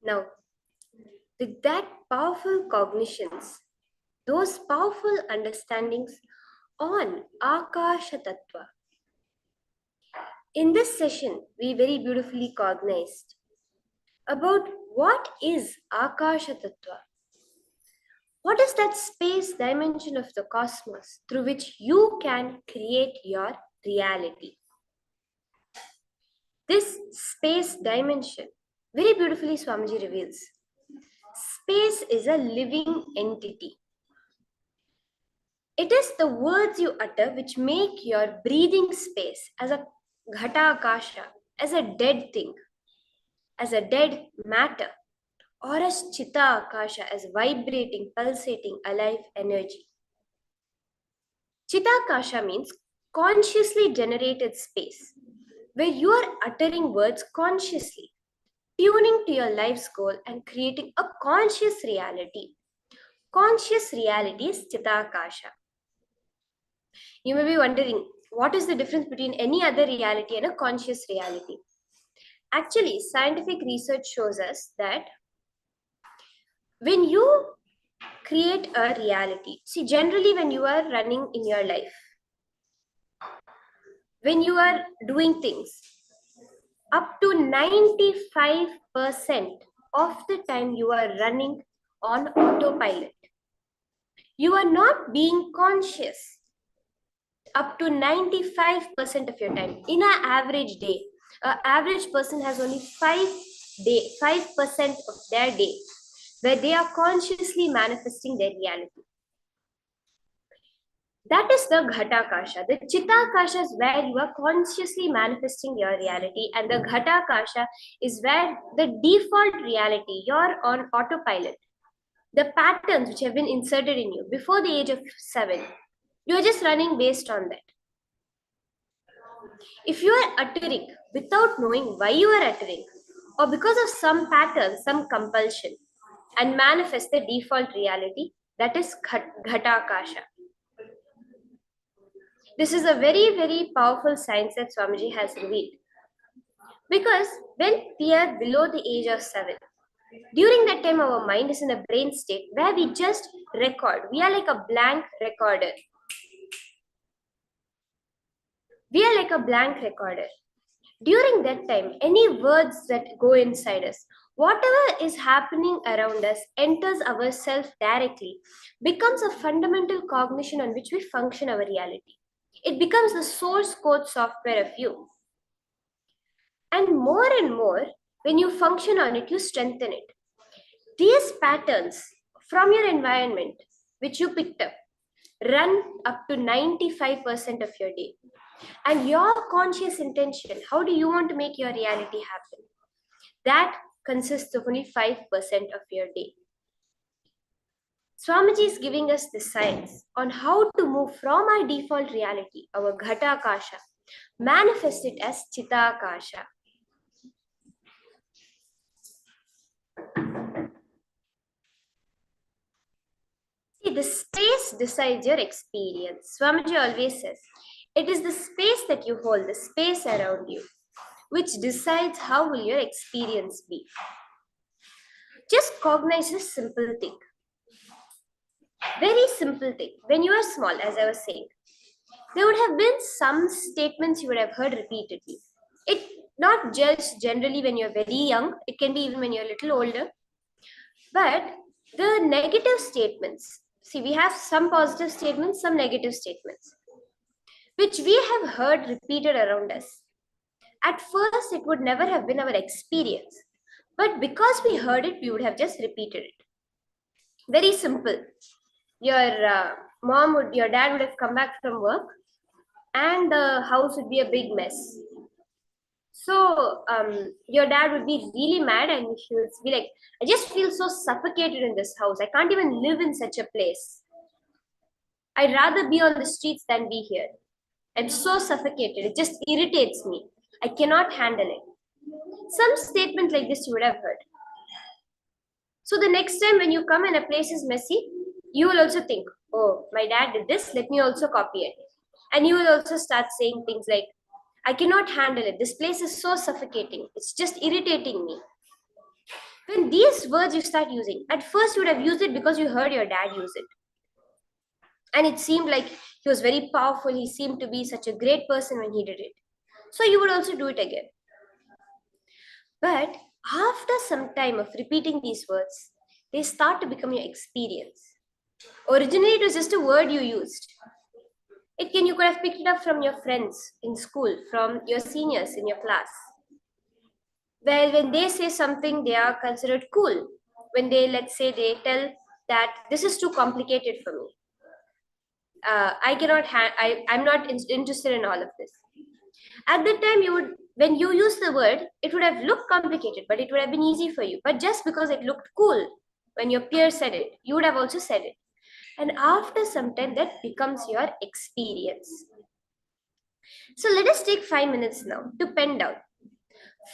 Now, with that powerful cognitions, those powerful understandings on Akasha Tattva, in this session, we very beautifully cognized about what is Akasha Tattva. What is that space dimension of the cosmos through which you can create your reality? This space dimension, very beautifully Swamiji reveals, space is a living entity. It is the words you utter which make your breathing space as a ghata akasha, as a dead thing, as a dead matter, or as chitta akasha, as vibrating, pulsating, alive energy. Chitta akasha means consciously generated space, where you are uttering words consciously, tuning to your life's goal and creating a conscious reality. Conscious reality is chitta akasha. You may be wondering, what is the difference between any other reality and a conscious reality? Actually, scientific research shows us that when you create a reality, see, generally, when you are running in your life, when you are doing things, up to 95% of the time you are running on autopilot. You are not being conscious up to 95% of your time. In an average day, an average person has only 5% of their day where they are consciously manifesting their reality. That is the Ghatakasha. The Chitakasha is where you are consciously manifesting your reality, and the Ghatakasha is where the default reality, you're on autopilot. The patterns which have been inserted in you before the age of 7, you're just running based on that. If you are uttering without knowing why you are uttering, or because of some pattern, some compulsion, and manifest the default reality, that is Ghatakasha. This is a very, very powerful science that Swamiji has revealed. Because when we are below the age of 7, during that time our mind is in a brain state where we just record. We are like a blank recorder. During that time, any words that go inside us, whatever is happening around us enters our self directly, becomes a fundamental cognition on which we function our reality. It becomes the source code software of you. And more, when you function on it, you strengthen it. These patterns from your environment, which you picked up, run up to 95% of your day. And your conscious intention, how do you want to make your reality happen? That consists of only 5% of your day. Swamiji is giving us the science on how to move from our default reality, our Ghatakasha, manifest it as Chitakasha. See, the space decides your experience. Swamiji always says, it is the space that you hold, the space around you, which decides how will your experience be. Just cognize this simple thing. Very simple thing. When you are small, as I was saying, there would have been some statements you would have heard repeatedly. It not just generally when you're very young, it can be even when you're a little older. But the negative statements, see, we have some positive statements, some negative statements, which we have heard repeated around us. At first, it would never have been our experience. But because we heard it, we would have just repeated it. Very simple. Your your dad would have come back from work and the house would be a big mess. So your dad would be really mad and he would be like, I just feel so suffocated in this house. I can't even live in such a place. I'd rather be on the streets than be here. I'm so suffocated. It just irritates me. I cannot handle it. Some statement like this you would have heard. So the next time when you come and a place is messy, you will also think, oh, my dad did this, let me also copy it. And you will also start saying things like, I cannot handle it. This place is so suffocating. It's just irritating me. When these words you start using, at first you would have used it because you heard your dad use it. And it seemed like he was very powerful. He seemed to be such a great person when he did it. So you would also do it again. But after some time of repeating these words, they start to become your experience. Originally, it was just a word you used. You could have picked it up from your friends in school, from your seniors in your class. Well, when they say something, they are considered cool. When they, let's say, they tell that this is too complicated for me. I'm not interested in all of this. At that time, when you use the word, it would have looked complicated, but it would have been easy for you. But just because it looked cool, when your peer said it, you would have also said it. And after some time, that becomes your experience. So let us take 5 minutes now to pen down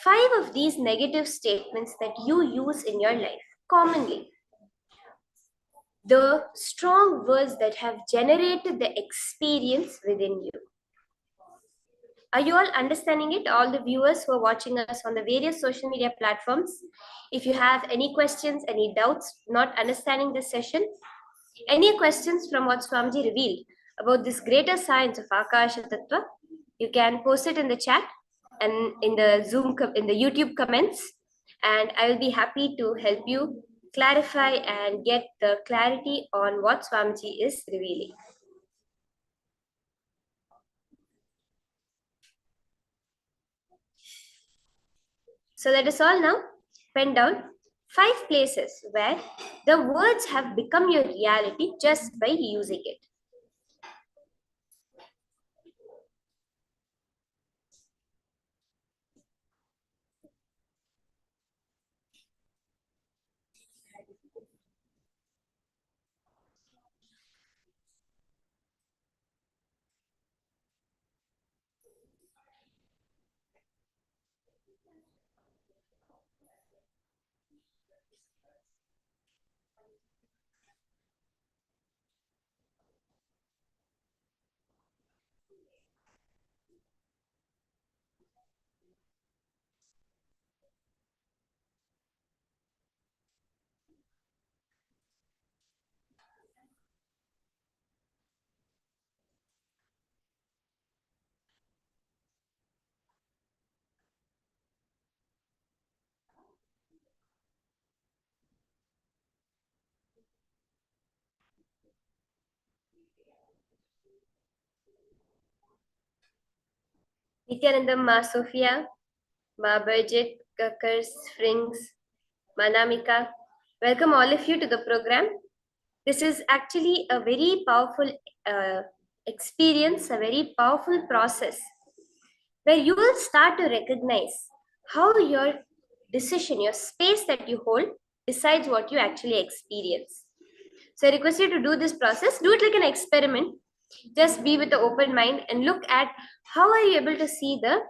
5 of these negative statements that you use in your life commonly. The strong words that have generated the experience within you. Are you all understanding it? All the viewers who are watching us on the various social media platforms, if you have any questions, any doubts, not understanding this session, any questions from what Swamiji revealed about this greater science of Akasha Tattva, you can post it in the chat and in the YouTube comments, and I will be happy to help you clarify and get the clarity on what Swamiji is revealing. So let us all now pen down 5 places where the words have become your reality just by using it. Nithyananda, Ma Sophia, Ma Birgit, Kakars, Frings, Manamika, welcome all of you to the program. This is actually a very powerful experience, a very powerful process where you will start to recognize how your decision, your space that you hold, decides what you actually experience. So I request you to do this process, do it like an experiment. Just be with the open mind and look at how are you able to see the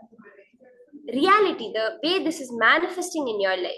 reality, the way this is manifesting in your life.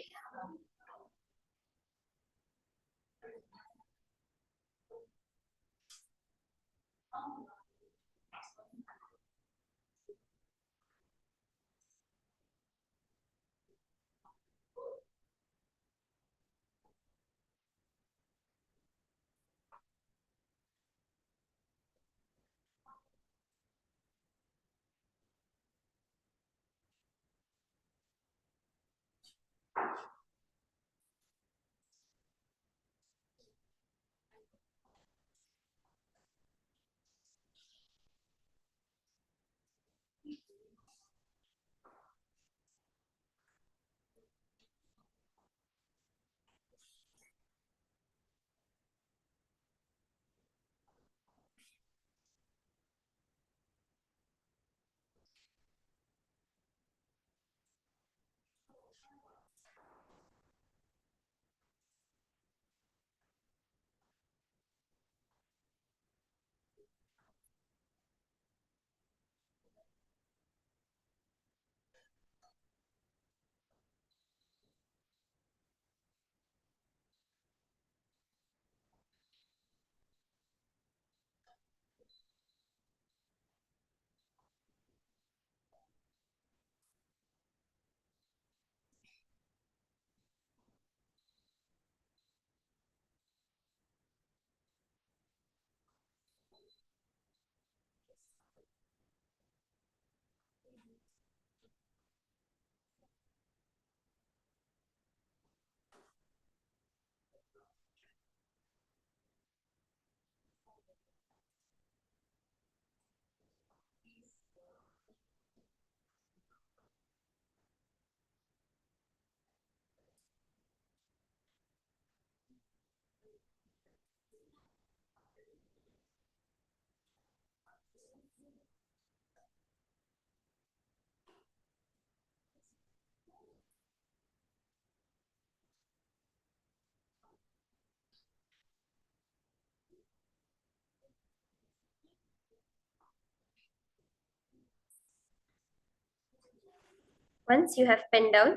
Once you have penned down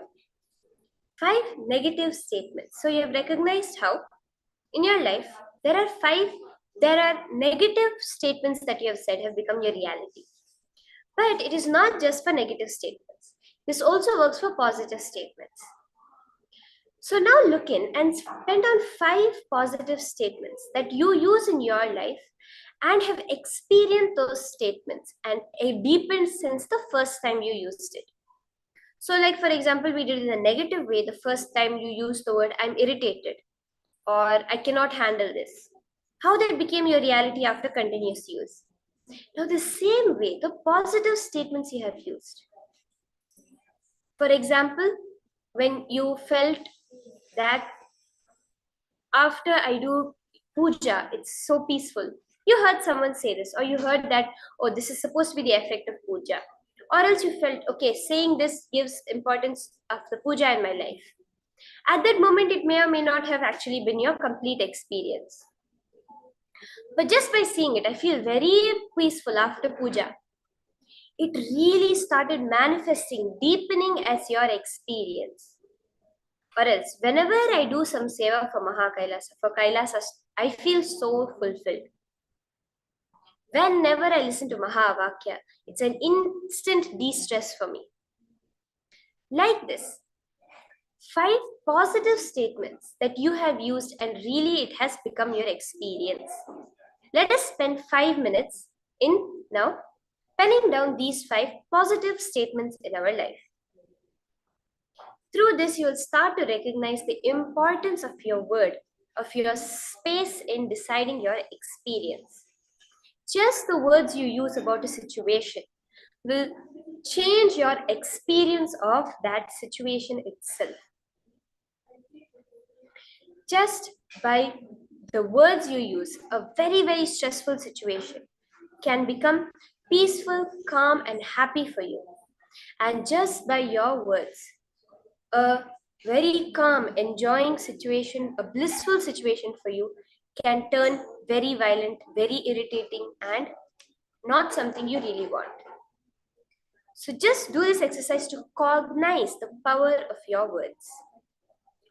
5 negative statements, so you have recognized how in your life there are negative statements that you have said have become your reality. But it is not just for negative statements. This also works for positive statements. So now look in and pen down 5 positive statements that you use in your life and have experienced those statements and deepened since the first time you used it. So like for example, we did it in a negative way the first time you used the word I'm irritated. or I cannot handle this. How that became your reality after continuous use. Now, the same way, the positive statements you have used. For example, when you felt that after I do puja, it's so peaceful. You heard someone say this, or you heard that, oh, this is supposed to be the effect of puja. Or else you felt, okay, saying this gives importance of the puja in my life. At that moment, it may or may not have actually been your complete experience. But just by seeing it, I feel very peaceful after puja. It really started manifesting, deepening as your experience. Or else, whenever I do some seva for Kailasa, for Kailasa, I feel so fulfilled. Whenever I listen to Mahavakya, it's an instant de-stress for me. Like this, 5 positive statements that you have used and really it has become your experience. Let us spend 5 minutes in now penning down these 5 positive statements in our life. Through this, you will start to recognize the importance of your word, of your space in deciding your experience. Just the words you use about a situation will change your experience of that situation itself. Just by the words you use, a very, very stressful situation can become peaceful, calm, and happy for you. And just by your words, a very calm, enjoying situation, a blissful situation for you can turn very violent, very irritating, and not something you really want. So just do this exercise to cognize the power of your words,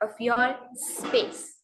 of your space.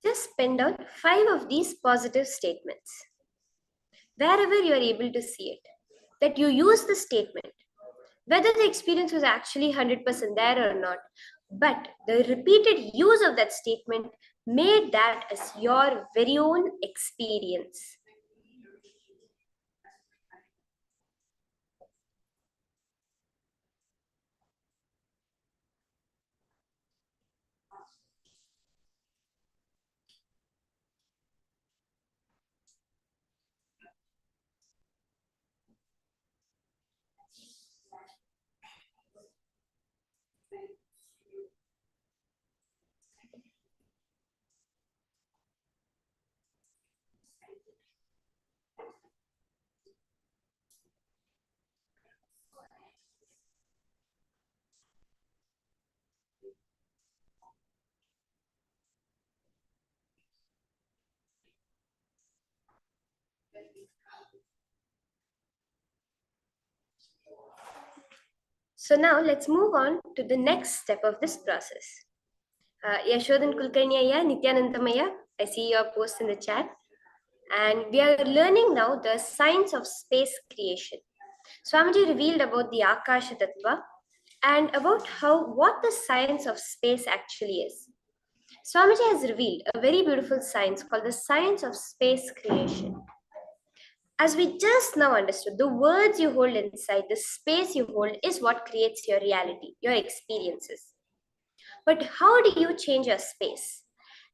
Just pen down 5 of these positive statements. Wherever you are able to see it, that you use the statement, whether the experience was actually 100% there or not, but the repeated use of that statement made that as your very own experience. So now let's move on to the next step of this process. Yashodhan Kulkarni, Nithyananda, I see your post in the chat. And we are learning now the science of space creation. Swamiji revealed about the Akasha Tattva and about what the science of space actually is. Swamiji has revealed a very beautiful science called the science of space creation. As we just now understood, the words you hold inside, the space you hold, is what creates your reality, your experiences. But how do you change your space?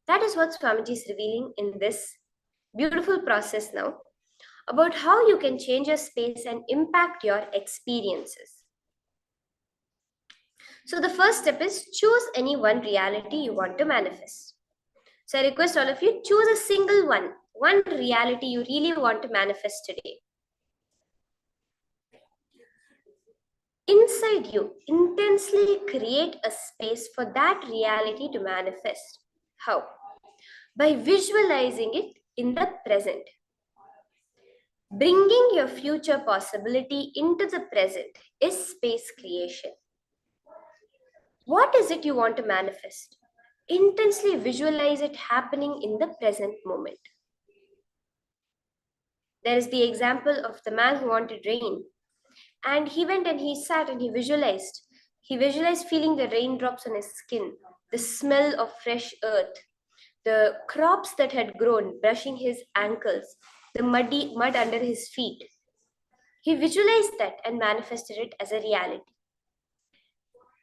That is what Swamiji is revealing in this beautiful process now about how you can change your space and impact your experiences. So the first step is choose any one reality you want to manifest. So I request all of you, choose a single one reality you really want to manifest today. Inside you, intensely create a space for that reality to manifest. How? By visualizing it in the present. Bringing your future possibility into the present is space creation. What is it you want to manifest? Intensely visualize it happening in the present moment. There is the example of the man who wanted rain. And he went and he sat and he visualized. He visualized feeling the raindrops on his skin, the smell of fresh earth, the crops that had grown, brushing his ankles, the mud under his feet. He visualized that and manifested it as a reality.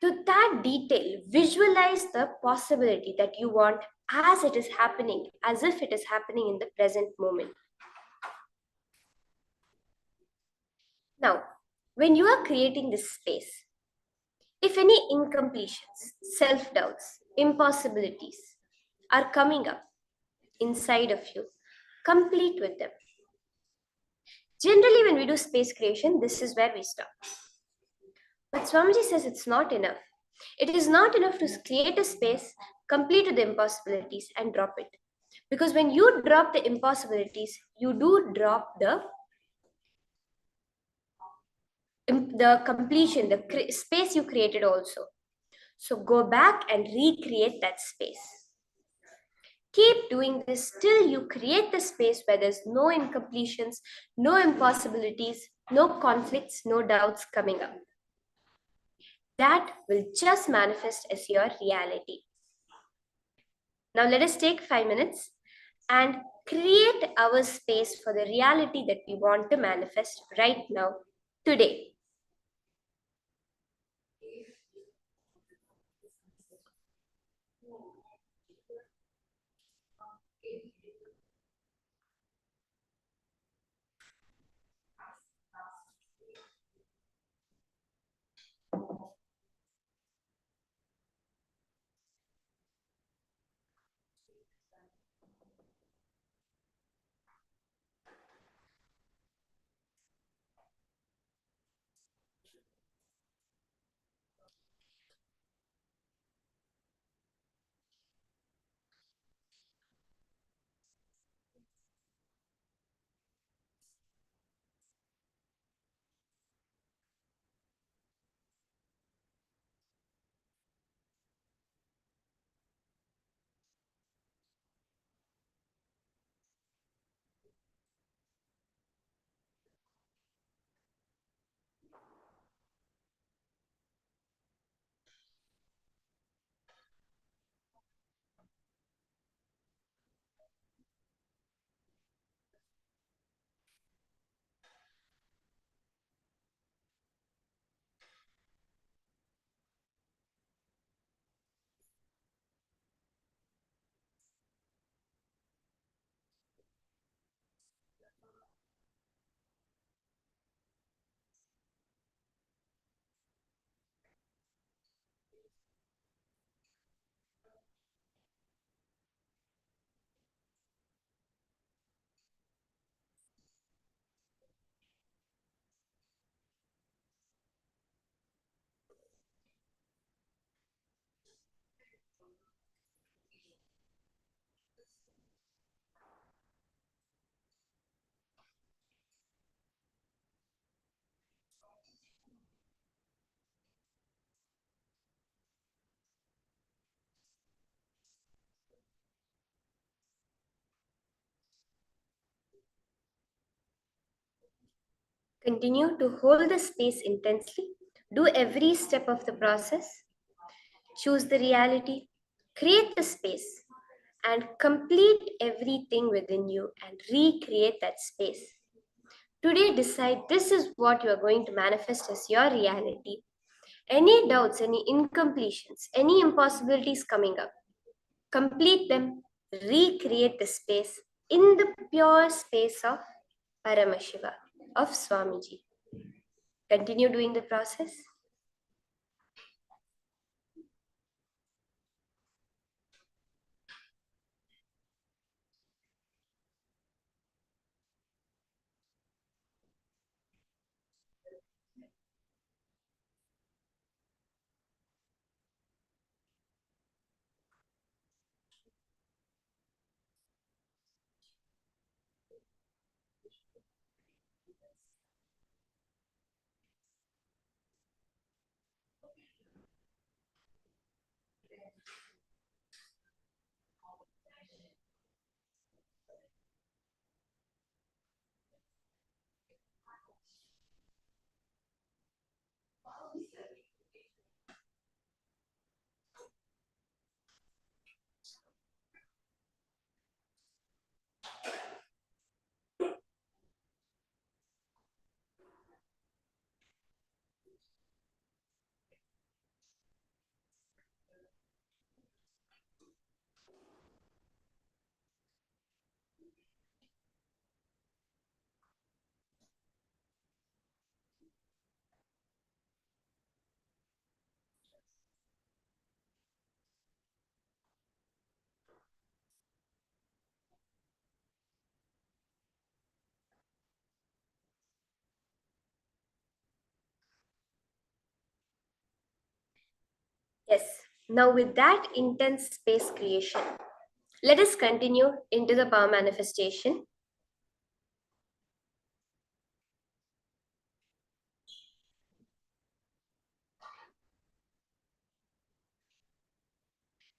To that detail, visualize the possibility that you want as it is happening, as if it is happening in the present moment. Now, when you are creating this space, if any incompletions, self-doubts, impossibilities are coming up inside of you, complete with them. Generally, when we do space creation, this is where we stop. But Swamiji says it's not enough. It is not enough to create a space, complete with the impossibilities, and drop it. Because when you drop the impossibilities, you do drop the completion, the space you created also. So go back and recreate that space. Keep doing this till you create the space where there's no incompletions, no impossibilities, no conflicts, no doubts coming up. That will just manifest as your reality. Now let us take 5 minutes and create our space for the reality that we want to manifest right now, today. Continue to hold the space intensely. Do every step of the process. Choose the reality. Create the space. And complete everything within you and recreate that space. Today, decide this is what you are going to manifest as your reality. Any doubts, any incompletions, any impossibilities coming up, complete them, recreate the space in the pure space of Paramashiva, of Swamiji. Continue doing the process. Yes, now with that intense space creation, let us continue into the power manifestation.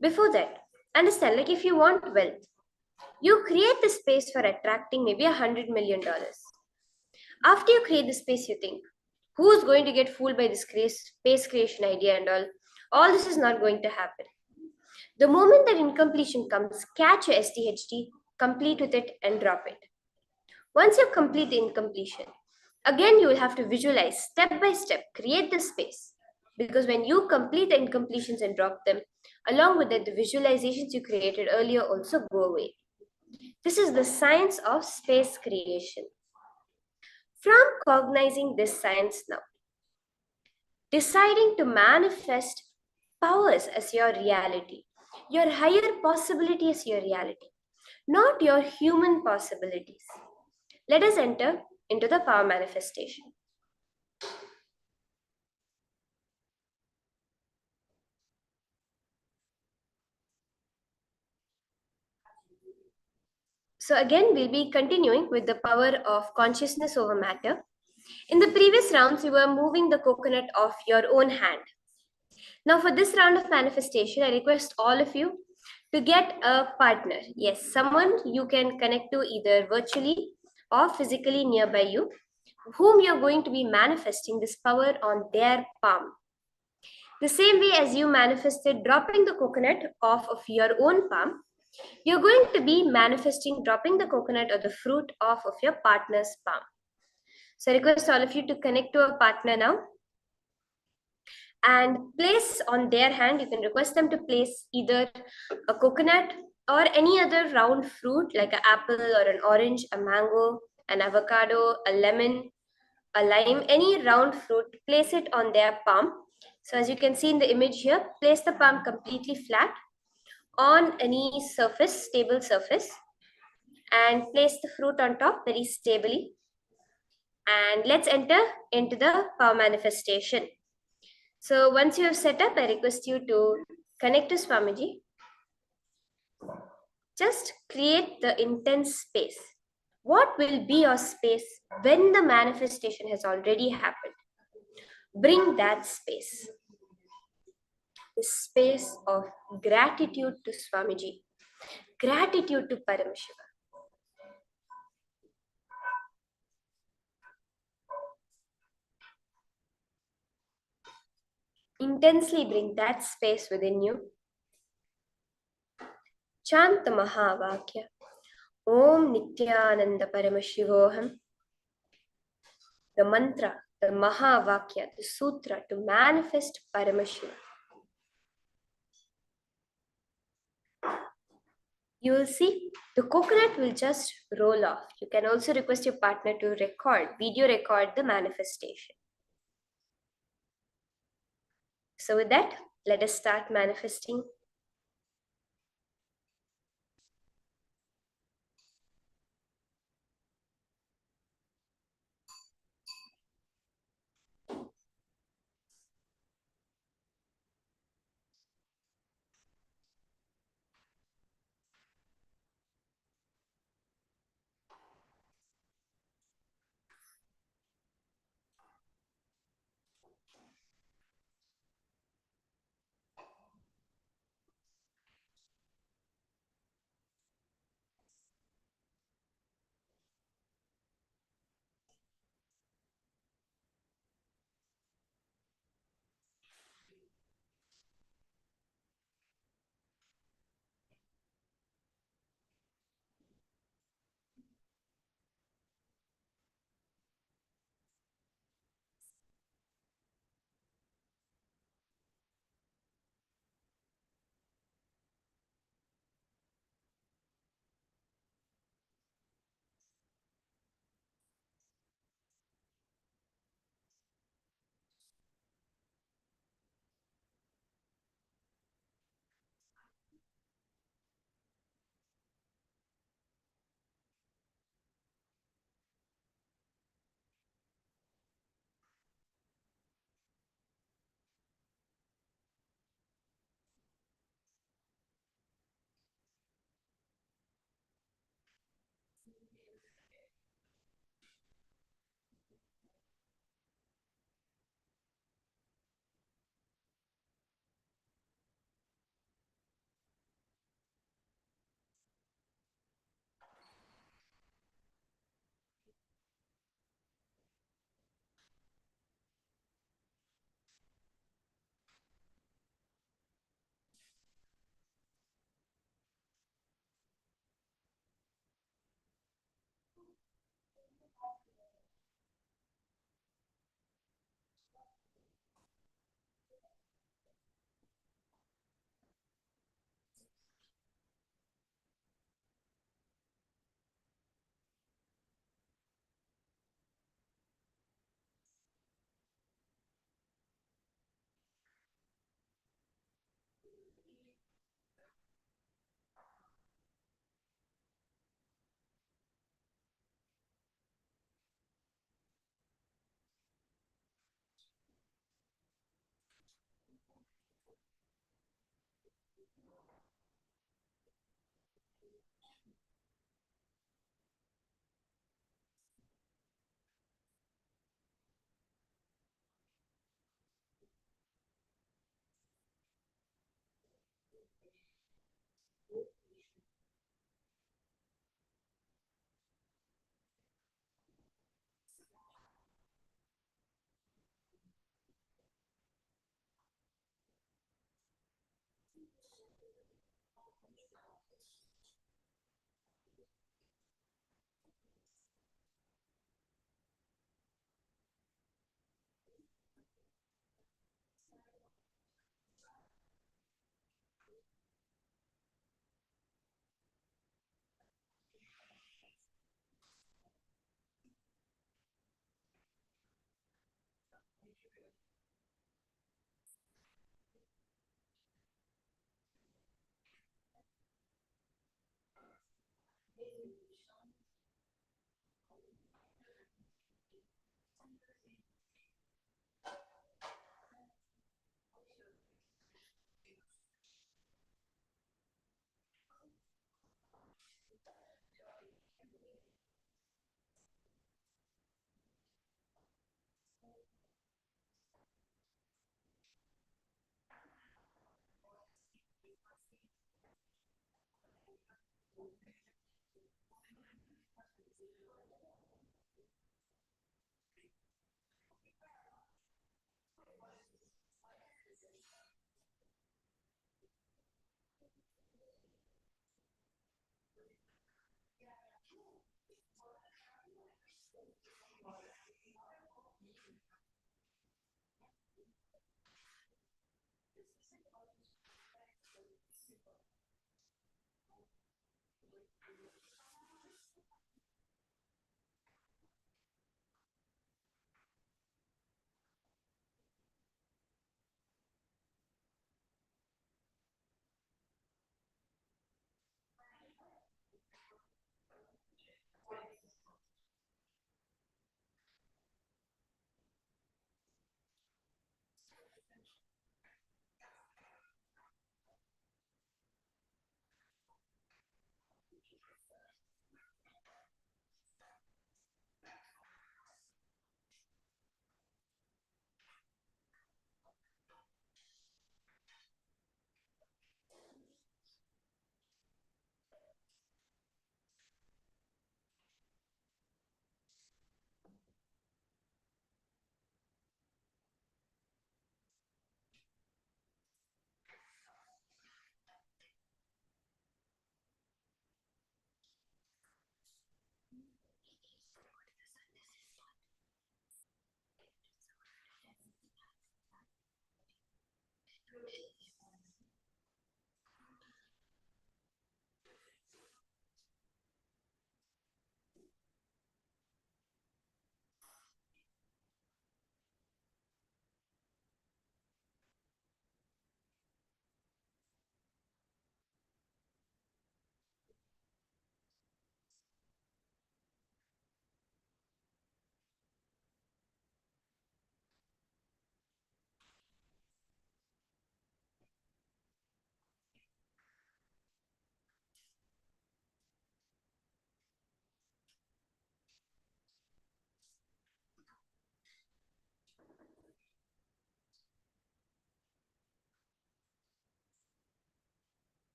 Before that, understand, like if you want wealth, you create the space for attracting maybe $100 million. After you create the space, you think, who's going to get fooled by this space creation idea and all? All this is not going to happen. The moment that incompletion comes, catch your SDHD, complete with it, and drop it. Once you complete the incompletion, again you will have to visualize step by step, create the space. Because when you complete the incompletions and drop them, along with that, the visualizations you created earlier also go away. This is the science of space creation. From cognizing this science now, deciding to manifest powers as your reality, your higher possibility as your reality, not your human possibilities. Let us enter into the power manifestation. So again, we'll be continuing with the power of consciousness over matter. In the previous rounds, you were moving the coconut off your own hand. Now for this round of manifestation, I request all of you to get a partner. Yes, someone you can connect to either virtually or physically nearby you, whom you're going to be manifesting this power on their palm. The same way as you manifested dropping the coconut off of your own palm, you're going to be manifesting dropping the coconut or the fruit off of your partner's palm. So I request all of you to connect to a partner now and place on their hand, you can request them to place either a coconut or any other round fruit like an apple or an orange, a mango, an avocado, a lemon, a lime, any round fruit, place it on their palm. So as you can see in the image here, place the palm completely flat on any surface, stable surface, and place the fruit on top very stably. And let's enter into the power manifestation. So once you have set up, I request you to connect to Swamiji. Just create the intense space. What will be your space when the manifestation has already happened? Bring that space. The space of gratitude to Swamiji, gratitude to Paramashiva. Intensely bring that space within you. Chant the Mahavakya. Om Nithyananda Paramashivoham. The mantra, the Mahavakya, the sutra to manifest Paramashiva. You will see the coconut will just roll off. You can also request your partner to video record the manifestation. So with that, let us start manifesting.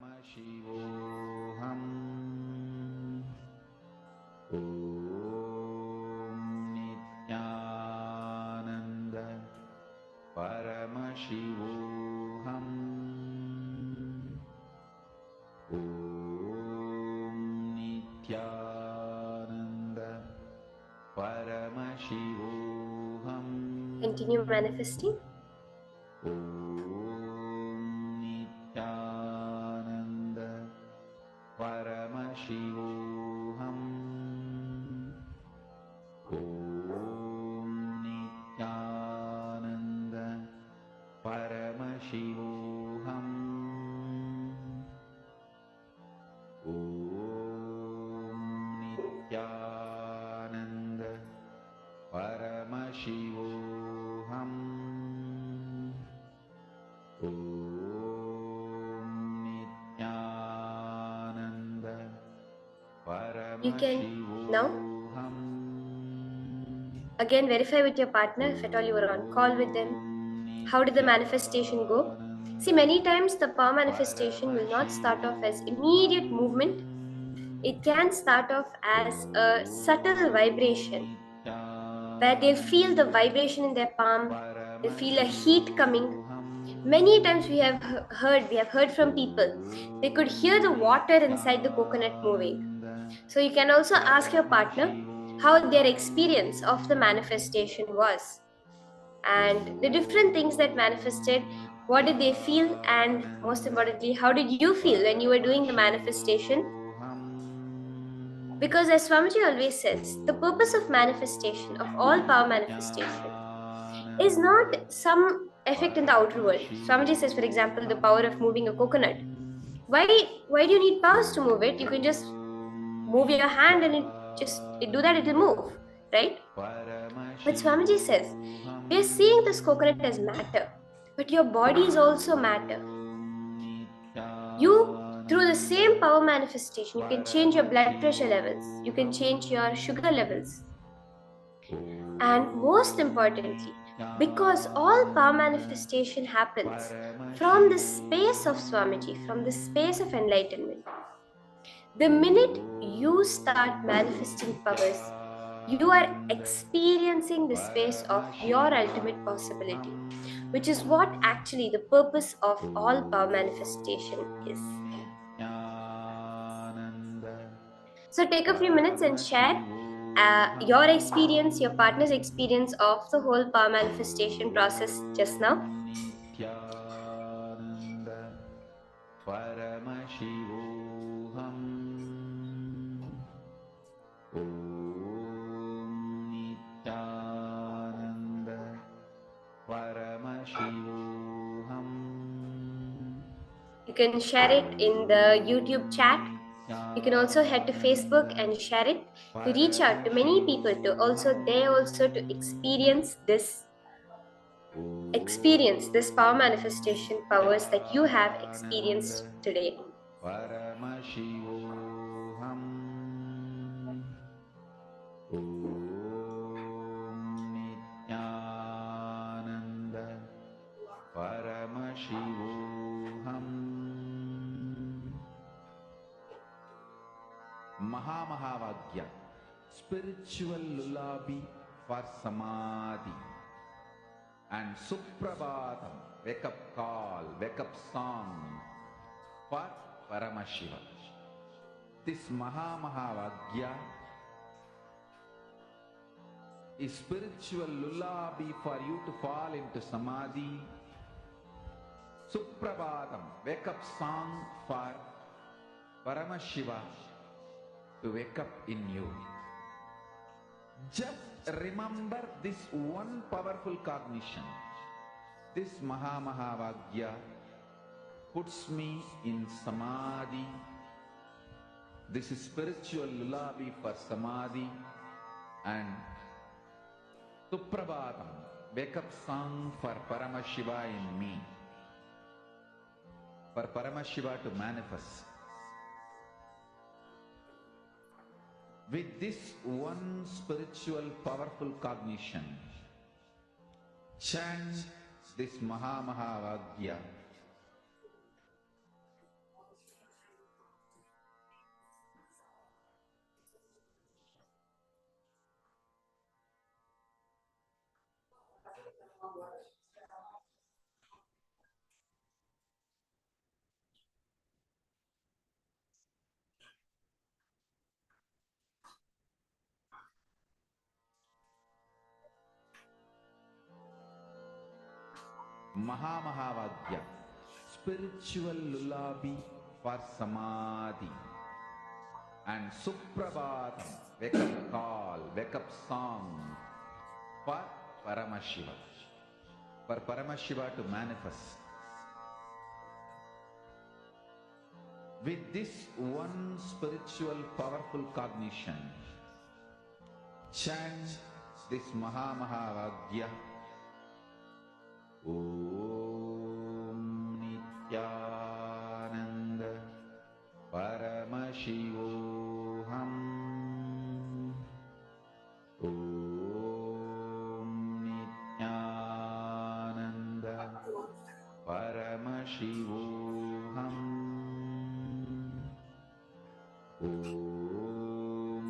Paramashivoham. Om Nithyananda Paramashivoham. Om Nithyananda Paramashivoham. Continue manifesting. Om Nithyananda Paramashivoham. Om Nithyananda Paramashivoham. Om Nithyananda Paramashivoham. Om You can now again verify with your partner if at all you were on call with them. How did the manifestation go? See, many times the power manifestation will not start off as immediate movement. It can start off as a subtle vibration where they feel the vibration in their palm, they feel a heat coming. Many times we have heard from people, they could hear the water inside the coconut moving. So you can also ask your partner how their experience of the manifestation was and the different things that manifested, what did they feel, and most importantly, how did you feel when you were doing the manifestation? Because as Swamiji always says, the purpose of manifestation, of all power manifestation, is not some effect in the outer world. Swamiji says, for example, the power of moving a coconut. Why do you need powers to move it? You can just move your hand and it do that, it'll move, right? But Swamiji says, we are seeing this coconut as matter, but your body is also matter. You, through the same power manifestation, you can change your blood pressure levels, you can change your sugar levels. And most importantly, because all power manifestation happens from the space of Swamiji, from the space of enlightenment. The minute you start manifesting powers, you are experiencing the space of your ultimate possibility, which is what actually the purpose of all power manifestation is. So take a few minutes and share your experience, your partner's experience of the whole power manifestation process just now. Nithyananda Paramashivoham Om Nithyananda Paramashivoham. You can share it in the YouTube chat. You can also head to Facebook and share it to reach out to many people to also to experience this power manifestation powers that you have experienced today. Paramashivoham Om Nithyananda Paramashivoham. Mahamahavagya, spiritual lullaby for samadhi, and Suprabhatam, wake up call, wake up song for Paramashiva. This Mahamahavagya is spiritual lullaby for you to fall into samadhi. Suprabhatam, wake up song for Paramashiva to wake up in you. Just remember this one powerful cognition. This Mahamahavagya puts me in samadhi. This is spiritual lullaby for samadhi, and Suprabhatam, wake up song for Paramashiva in me. For Paramashiva to manifest. With this one spiritual powerful cognition, chant this Mahamahavagya. Mahamahavagya, spiritual lullaby for samadhi, and Suprabhatam, wake up call, wake up song for Paramashiva. For Paramashiva to manifest. With this one spiritual powerful cognition, chant this Mahamahavagya. Om Nithyananda Paramashivoham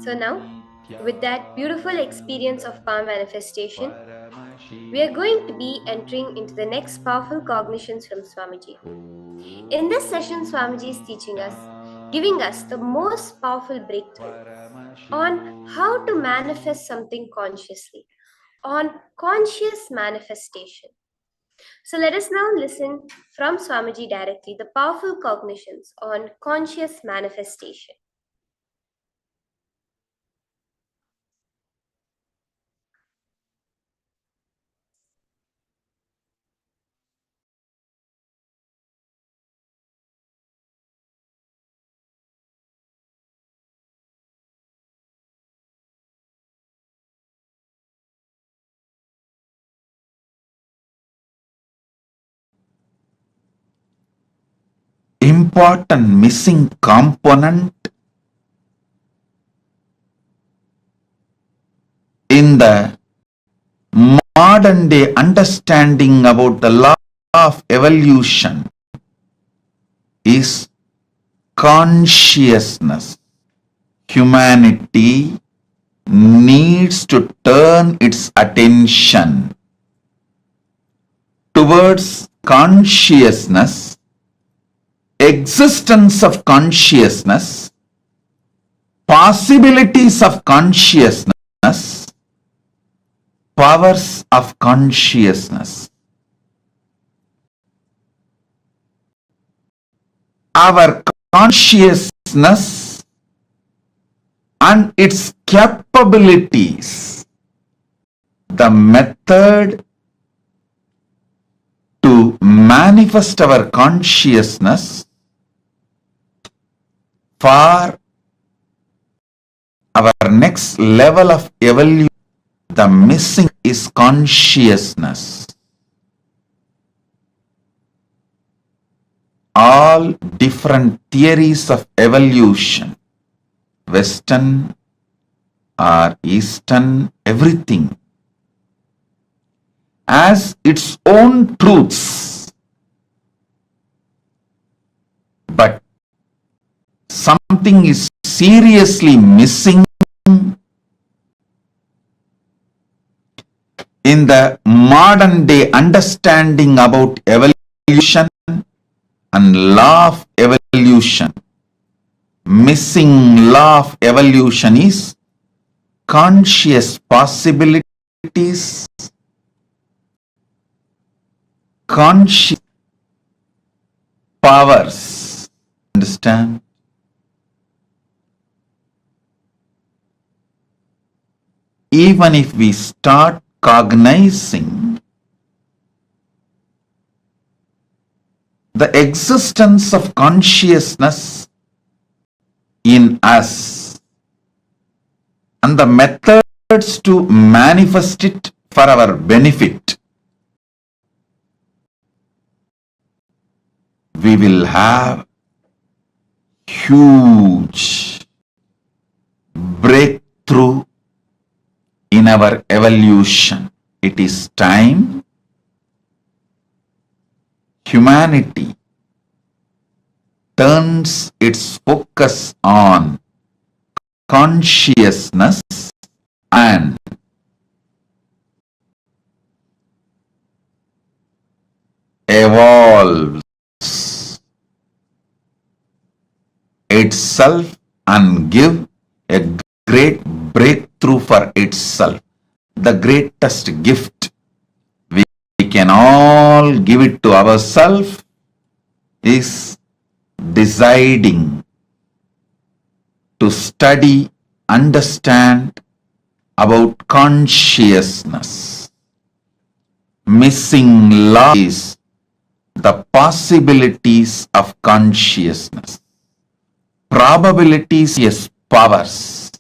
So now, with that beautiful experience of palm manifestation, we are going to be entering into the next powerful cognitions from Swamiji. In this session, Swamiji is teaching us, giving us the most powerful breakthrough on how to manifest something consciously, on conscious manifestation. So let us now listen from Swamiji directly the powerful cognitions on conscious manifestation. Important missing component in the modern day understanding about the law of evolution is consciousness. Humanity needs to turn its attention towards consciousness, existence of consciousness, possibilities of consciousness, powers of consciousness. Our consciousness and its capabilities, the method to manifest our consciousness for our next level of evolution. The missing is consciousness. All different theories of evolution, Western or Eastern, everything has its own truths. But something is seriously missing in the modern day understanding about evolution and law of evolution. Missing law of evolution is conscious possibilities, conscious powers. Understand? Even if we start cognizing the existence of consciousness in us and the methods to manifest it for our benefit, we will have huge breakthrough in our evolution. It is time humanity turns its focus on consciousness and evolves itself and give a great breakthrough for itself. The greatest gift we can all give it to ourselves is deciding to study, understand about consciousness. Missing law is the possibilities of consciousness. Probabilities is powers.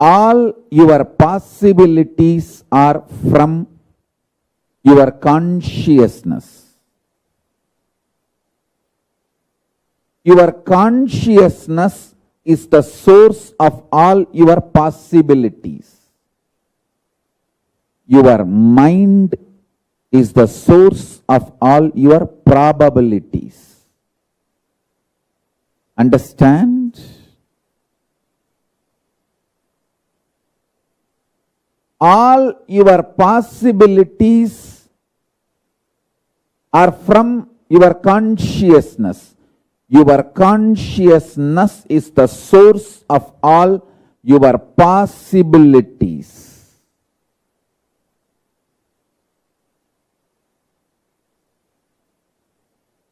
All your possibilities are from your consciousness. Your consciousness is the source of all your possibilities. your mind is the source of all your probabilities. Understand? All your possibilities are from your consciousness. Your consciousness is the source of all your possibilities.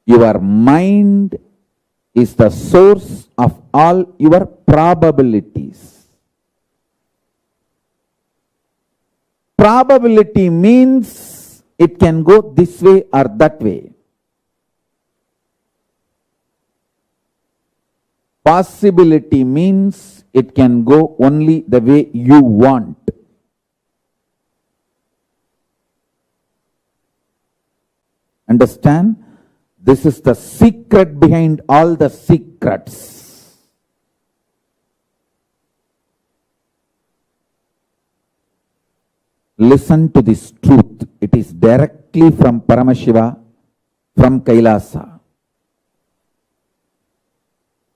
Your mind is the source of all your probabilities. Probability means it can go this way or that way. Possibility means it can go only the way you want. Understand? This is the secret behind all the secrets. Listen to this truth. It is directly from Paramashiva, from Kailasa.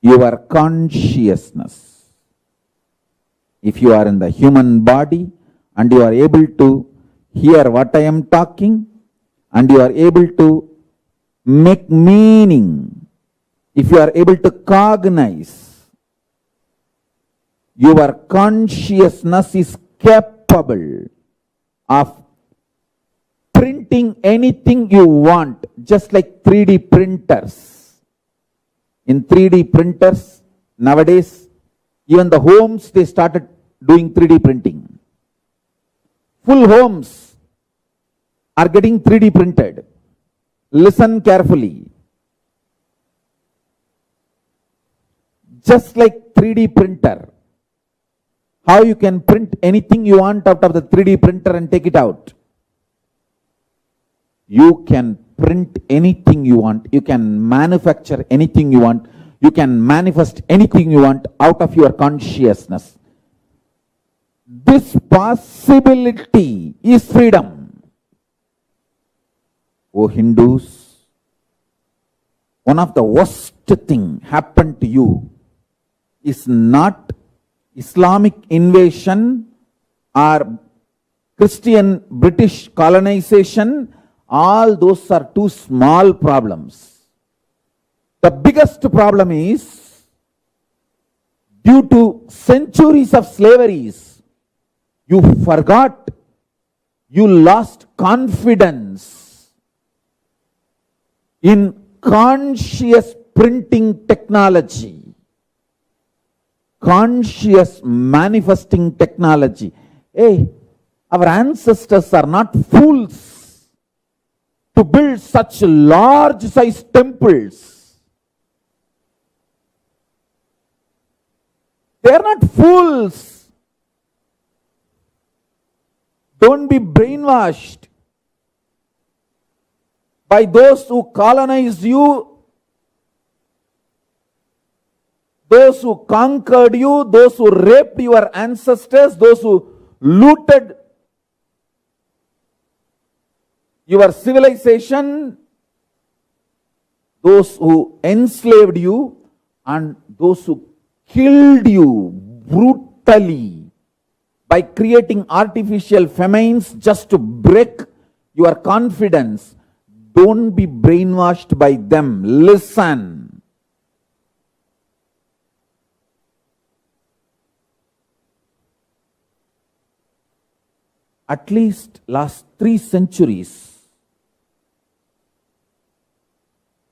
Your consciousness. If you are in the human body and you are able to hear what I am talking and you are able to make meaning, if you are able to cognize, your consciousness is capable of printing anything you want, just like 3D printers. In 3D printers, nowadays, even the homes, they started doing 3D printing. Full homes are getting 3D printed. Listen carefully. Just like 3D printer, how you can print anything you want out of the 3D printer and take it out. You can print anything you want. You can manufacture anything you want. You can manifest anything you want out of your consciousness. This possibility is freedom. Oh Hindus, one of the worst thing happened to you is not Islamic invasion or Christian British colonization. All those are two small problems. The biggest problem is due to centuries of slaveries, you forgot, you lost confidence in conscious printing technology, conscious manifesting technology. Hey, our ancestors are not fools to build such large size temples. They are not fools. Don't be brainwashed by those who colonized you, those who conquered you, those who raped your ancestors, those who looted your civilization, those who enslaved you, and those who killed you brutally by creating artificial famines just to break your confidence. Don't be brainwashed by them. Listen. At least last 3 centuries,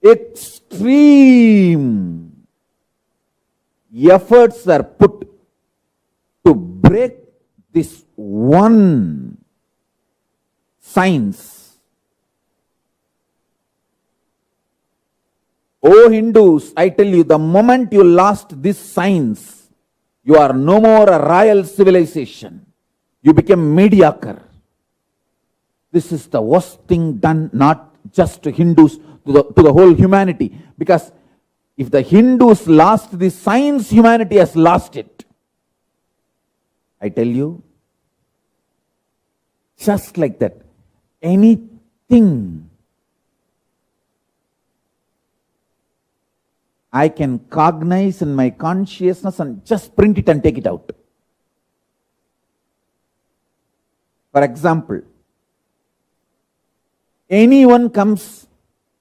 extreme efforts are put to break this one science. Oh Hindus, I tell you, the moment you lost this science, you are no more a royal civilization. You became mediocre. This is the worst thing done, not just to Hindus, to the whole humanity. Because if the Hindus lost this science, humanity has lost it. I tell you, Just like that. Anything I can cognize in my consciousness and just print it and take it out. For example, anyone comes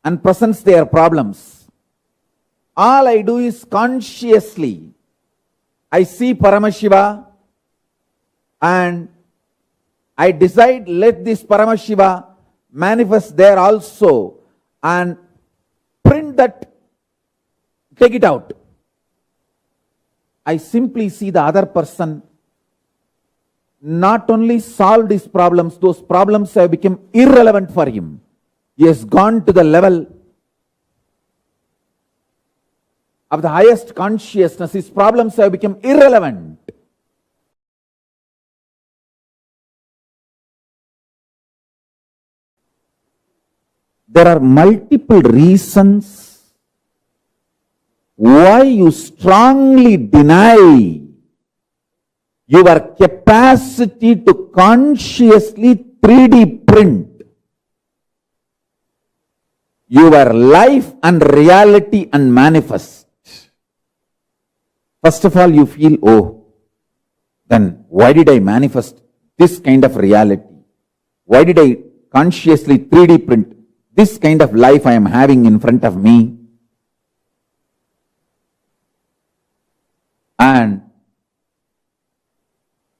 and presents their problems. All I do is consciously, I see Paramashiva and I decide, let this Paramashiva manifest there also, and print that, take it out. I simply see the other person not only solved his problems, those problems have become irrelevant for him. He has gone to the level of the highest consciousness. His problems have become irrelevant. There are multiple reasons why you strongly deny your capacity to consciously 3D print your life and reality and manifest. First of all, you feel, oh, then why did I manifest this kind of reality? Why did I consciously 3D print this kind of life I am having in front of me? And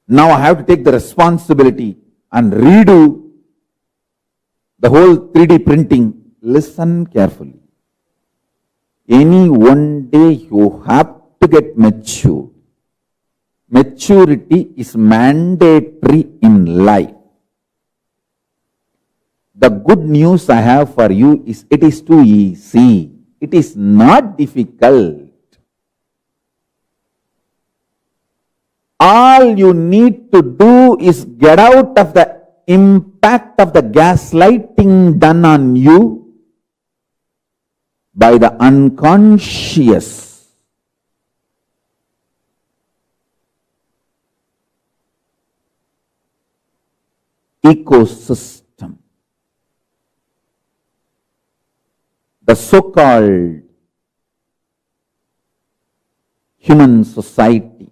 now I have to take the responsibility and redo the whole 3D printing. Listen carefully. Any one day you have to get mature. Maturity is mandatory in life. The good news I have for you is it is too easy. It is not difficult. All you need to do is get out of the impact of the gaslighting done on you by the unconscious. Ecosystem. The so-called human society.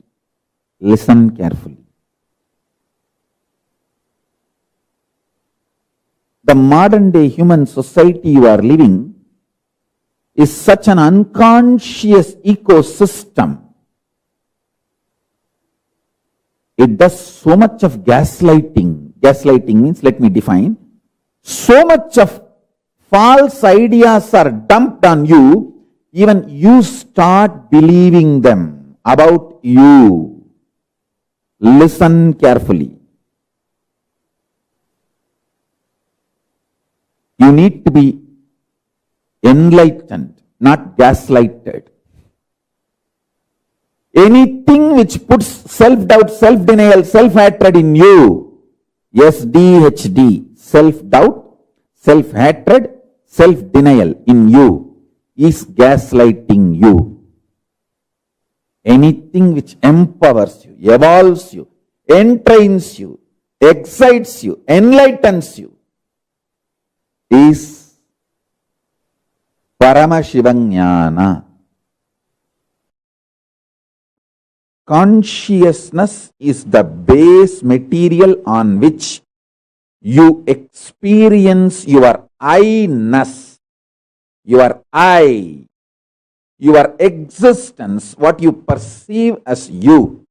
Listen carefully. The modern day human society you are living is such an unconscious ecosystem. It does so much of gaslighting. Gaslighting means, let me define, so much of false ideas are dumped on you, even you start believing them about you. Listen carefully. You need to be enlightened, not gaslighted. Anything which puts self-doubt, self-denial, self-hatred in you, SDHD, self-doubt, self-hatred, self-denial in you, is gaslighting you. Anything which empowers you, evolves you, entrains you, excites you, enlightens you, is Paramashivoham. Consciousness is the base material on which you experience your I-ness, your I, your existence, what you perceive as you.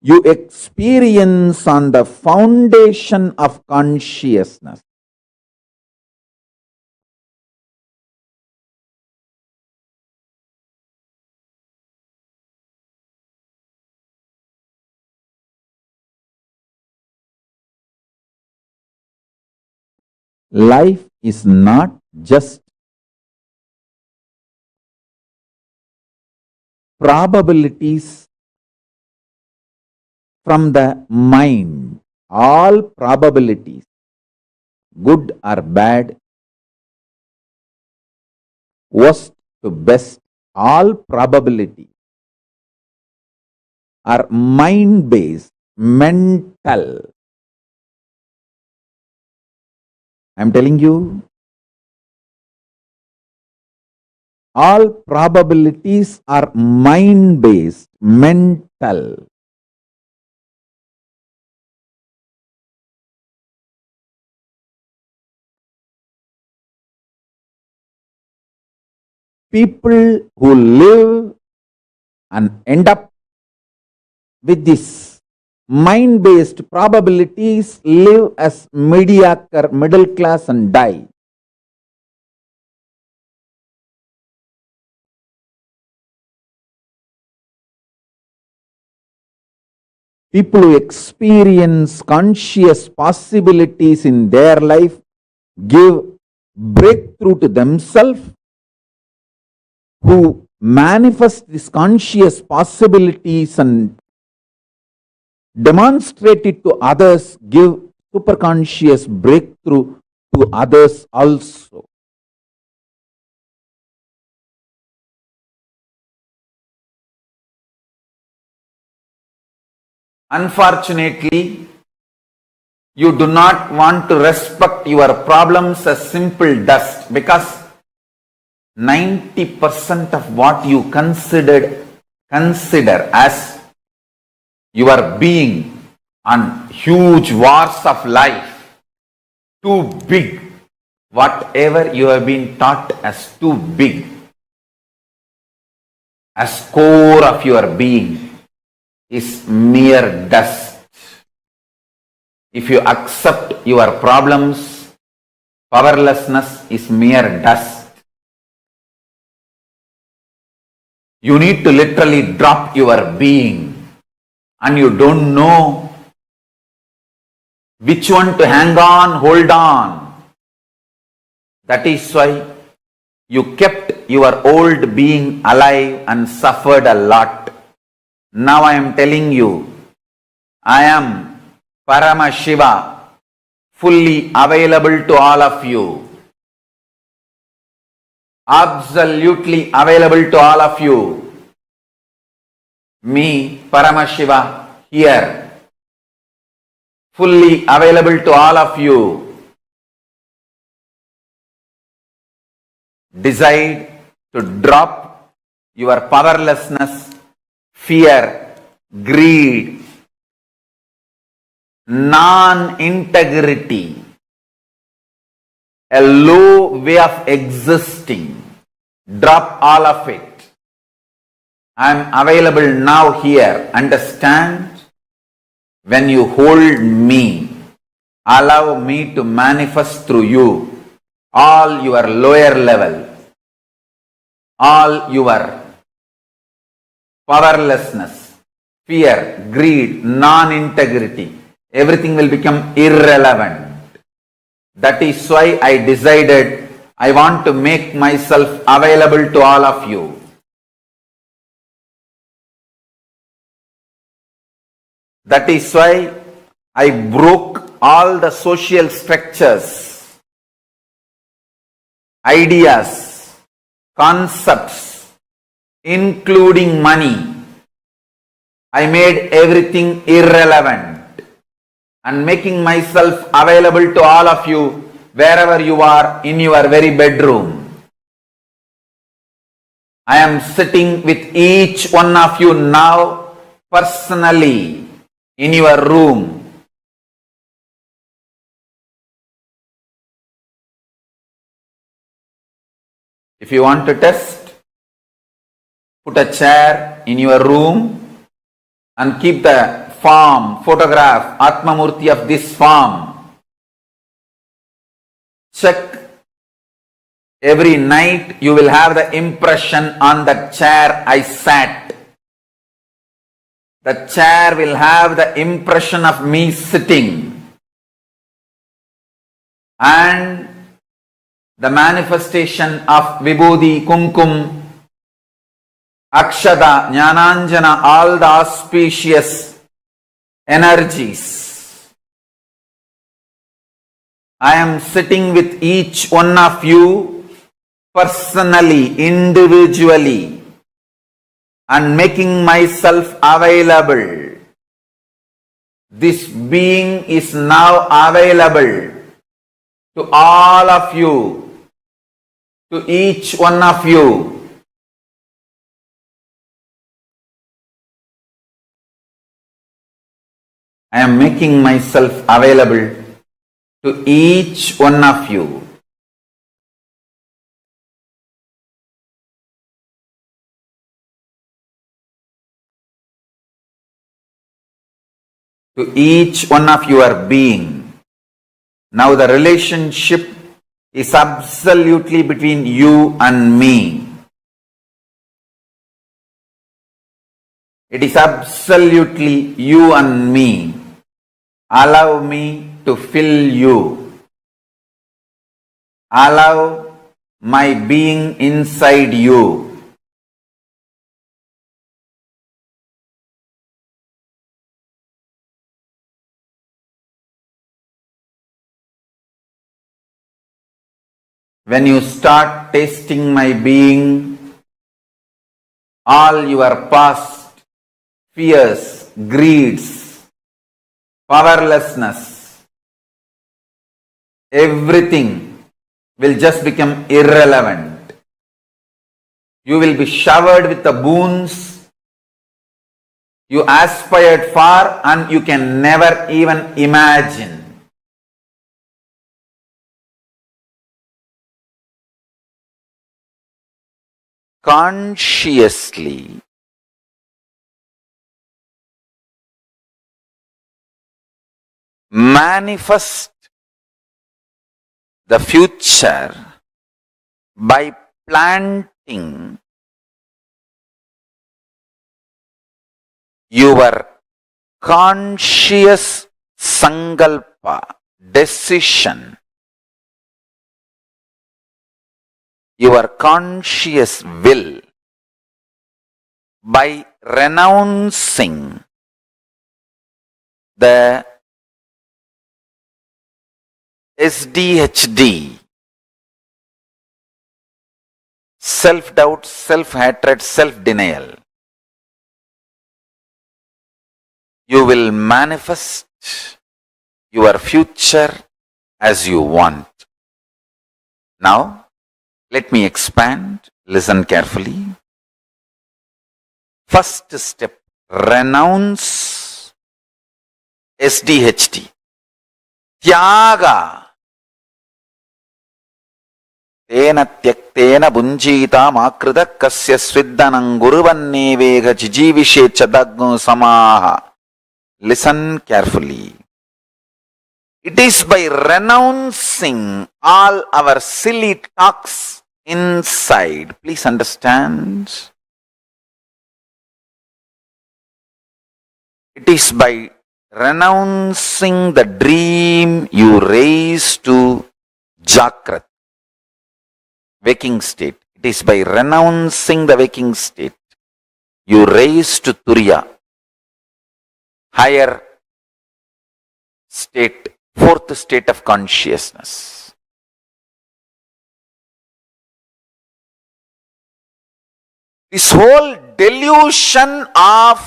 You experience on the foundation of consciousness. Life is not just probabilities from the mind. All probabilities, good or bad, worst to best, all probabilities are mind-based, mental. I'm telling you, all probabilities are mind-based, mental. People who live and end up with this mind-based probabilities live as mediocre, middle class and die. People who experience conscious possibilities in their life give breakthrough to themselves, who manifest these conscious possibilities and demonstrate it to others, give superconscious breakthrough to others also. Unfortunately, you do not want to respect your problems as simple dust, because 90% of what you consider as your being and huge wars of life, too big, whatever you have been taught as too big, as core of your being, is mere dust. If you accept your problems, powerlessness is mere dust. You need to literally drop your being, and you don't know which one to hang on, hold on. That is why you kept your old being alive and suffered a lot. Now I am telling you, I am Paramashiva, fully available to all of you. Absolutely available to all of you. Me, Paramashiva, here, fully available to all of you. Decide to drop your powerlessness, fear, greed, non-integrity, a low way of existing. Drop all of it. I am available now here. Understand? When you hold me, allow me to manifest through you all your lower level, all your powerlessness, fear, greed, non-integrity, everything will become irrelevant. That is why I decided I want to make myself available to all of you. That is why I broke all the social structures, ideas, concepts, including money. I made everything irrelevant and making myself available to all of you wherever you are in your very bedroom. I am sitting with each one of you now personally in your room. If you want to test, put a chair in your room and keep the form, photograph, Atmamurti of this form. Check. Every night you will have the impression on that chair I sat. The chair will have the impression of me sitting. And the manifestation of Vibhuti, Kumkum, Akshada, Jnananjana, all the auspicious energies. I am sitting with each one of you personally, individually, and making myself available. This being is now available. to all of you, to each one of you. I am making myself available to each one of you. To each one of your being. Now the relationship is absolutely between you and me. It is absolutely you and me. Allow me to fill you. Allow my being inside you. When you start tasting my being, all your past fears, greeds, powerlessness, everything will just become irrelevant. You will be showered with the boons you aspired for and you can never even imagine. Consciously manifest the future by planting your conscious sankalpa, decision, your conscious will, by renouncing the SDHD, self-doubt, self-hatred, self-denial. You will manifest your future as you want. Now, let me expand. Listen carefully. First step, renounce SDHD. Tyaga. Tena tyaktena bunjita makrita kasya sviddanam guruvannevega jijivishe chadagnu samaha. Listen carefully. It is by renouncing all our silly talks inside. Please understand. It is by renouncing the dream you raise to Jakrat, waking state. It is by renouncing the waking state you raise to Turiya, higher state, fourth state of consciousness. This whole delusion of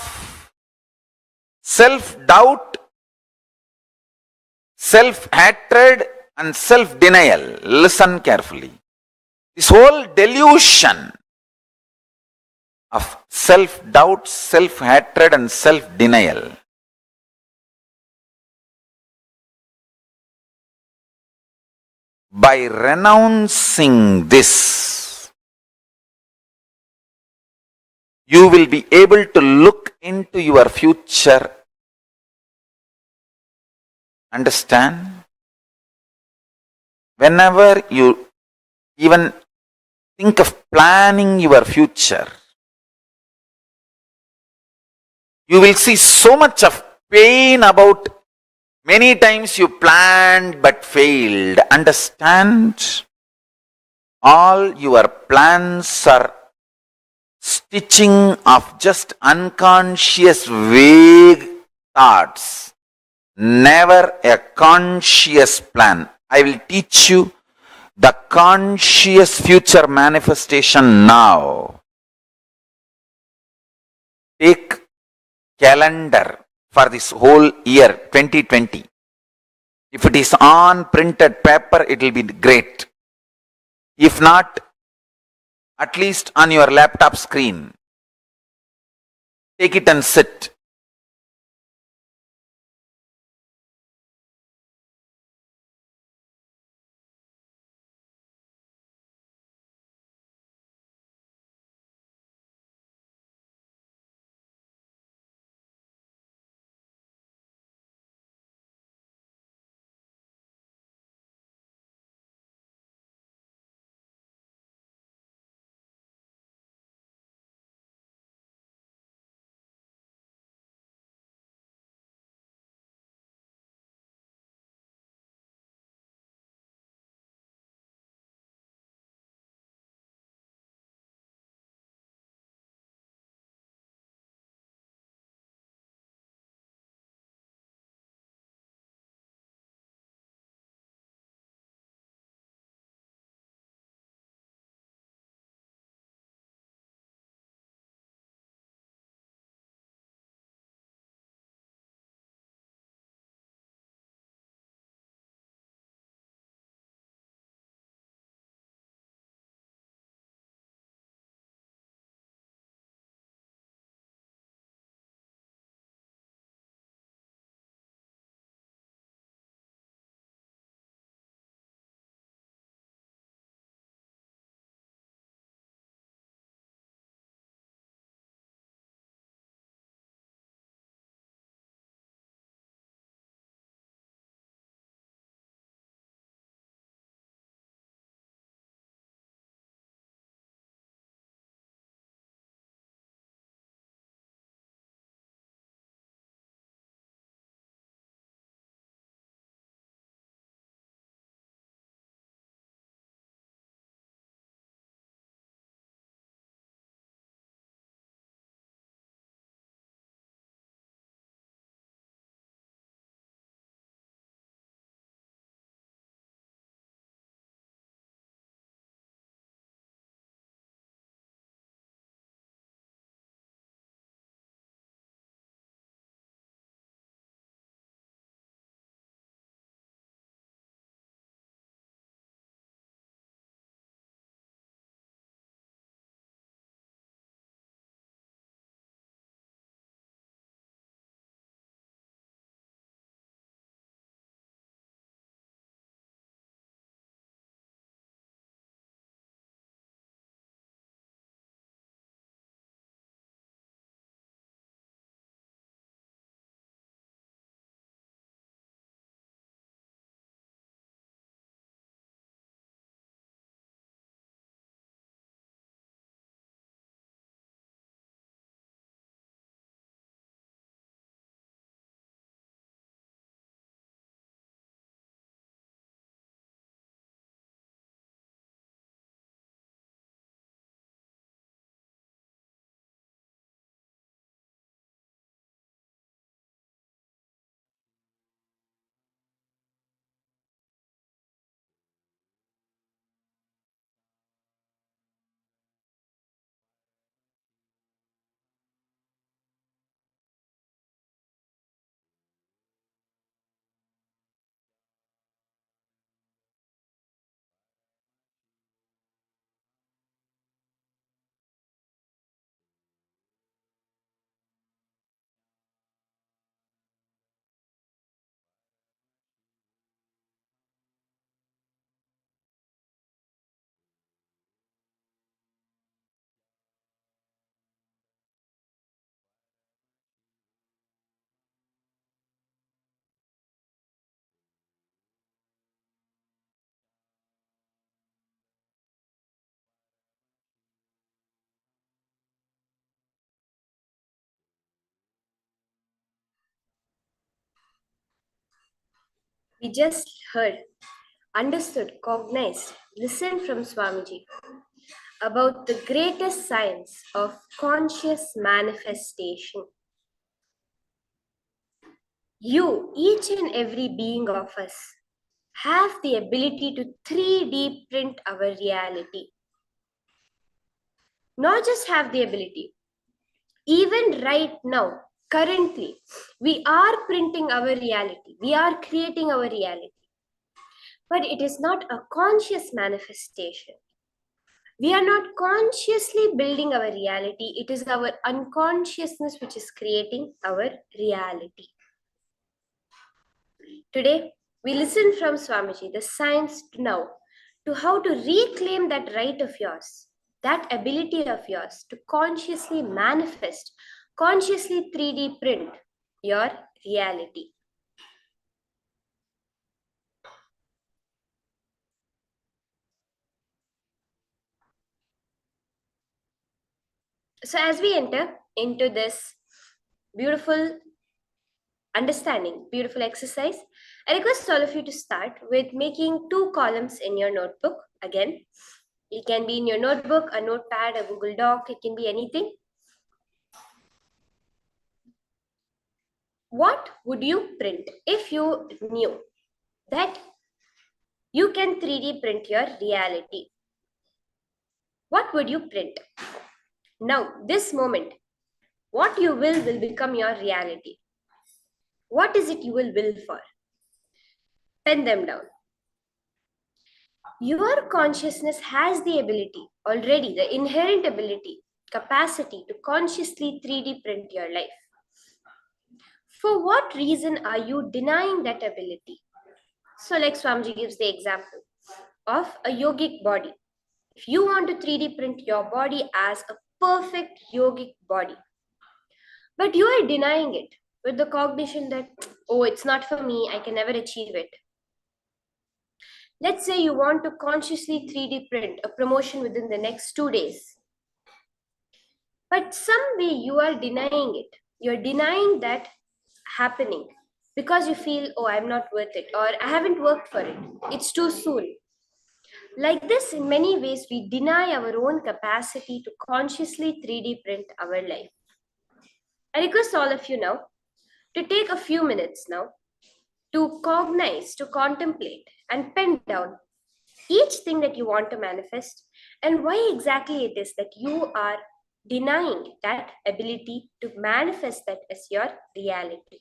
self-doubt, self-hatred and self-denial. Listen carefully. This whole delusion of self-doubt, self-hatred and self-denial by renouncing this, you will be able to look into your future. Understand? Whenever you even think of planning your future, you will see so much of pain about many times you planned but failed. Understand? All your plans are stitching of just unconscious vague thoughts. Never a conscious plan. I will teach you the conscious future manifestation now. Take calendar for this whole year 2020. If it is on printed paper, it will be great. If not, at least on your laptop screen. Take it and sit. We just heard, understood, cognized, listened from Swamiji about the greatest science of conscious manifestation. You, each and every being of us, have the ability to 3D print our reality. Not just have the ability, even right now, Currently, we are printing our reality, we are creating our reality, but it is not a conscious manifestation. We are not consciously building our reality, it is our unconsciousness which is creating our reality. Today, we listen from Swamiji the science to now to how to reclaim that right of yours, that ability of yours to consciously manifest, consciously 3D print your reality. So, as we enter into this beautiful understanding, beautiful exercise, I request all of you to start with making 2 columns in your notebook. Again, it can be in your notebook, a notepad, a Google Doc, it can be anything. What would you print if you knew that you can 3D print your reality? What would you print? Now, this moment, what you will become your reality. What is it you will for? Pen them down. Your consciousness has the ability, already the inherent ability, capacity to consciously 3D print your life. For what reason are you denying that ability? So, like Swamiji gives the example of a yogic body. If you want to 3D print your body as a perfect yogic body, but you are denying it with the cognition that, oh, it's not for me, I can never achieve it. Let's say you want to consciously 3D print a promotion within the next 2 days. But some way you are denying it. You're denying that happening because you feel, oh, I'm not worth it, or I haven't worked for it. It's too soon. Like this, in many ways, we deny our own capacity to consciously 3D print our life. I request all of you now to take a few minutes now to cognize, to contemplate, and pen down each thing that you want to manifest and why exactly it is that you are denying that ability to manifest that as your reality.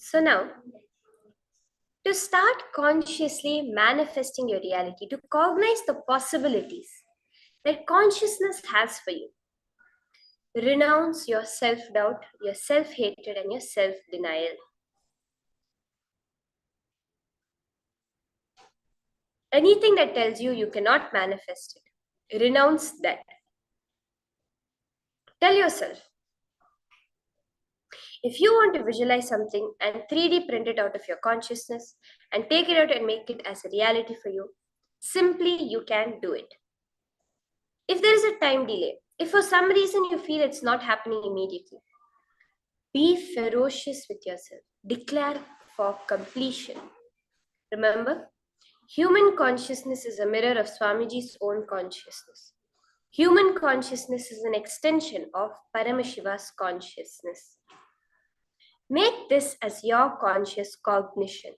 So now, to start consciously manifesting your reality, to cognize the possibilities that consciousness has for you, renounce your self-doubt, your self-hatred, and your self-denial. Anything that tells you you cannot manifest it, renounce that. Tell yourself, if you want to visualize something and 3D print it out of your consciousness and take it out and make it as a reality for you, simply you can do it. If there is a time delay, if for some reason you feel it's not happening immediately, be ferocious with yourself. Declare for completion. Remember, human consciousness is a mirror of Swamiji's own consciousness. Human consciousness is an extension of Paramashiva's consciousness. Make this as your conscious cognition.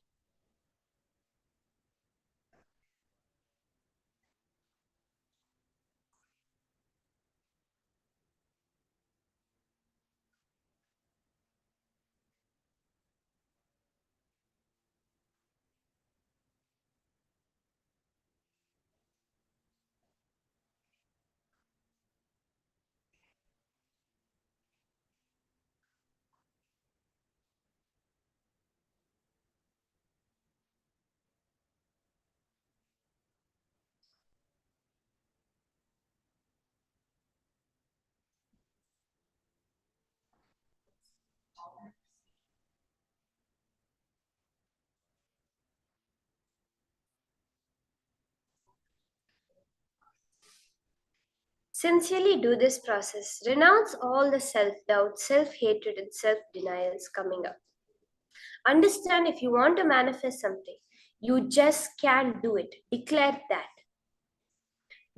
Sincerely do this process. Renounce all the self-doubt, self-hatred, and self-denials coming up. Understand if you want to manifest something, you just can't do it. Declare that.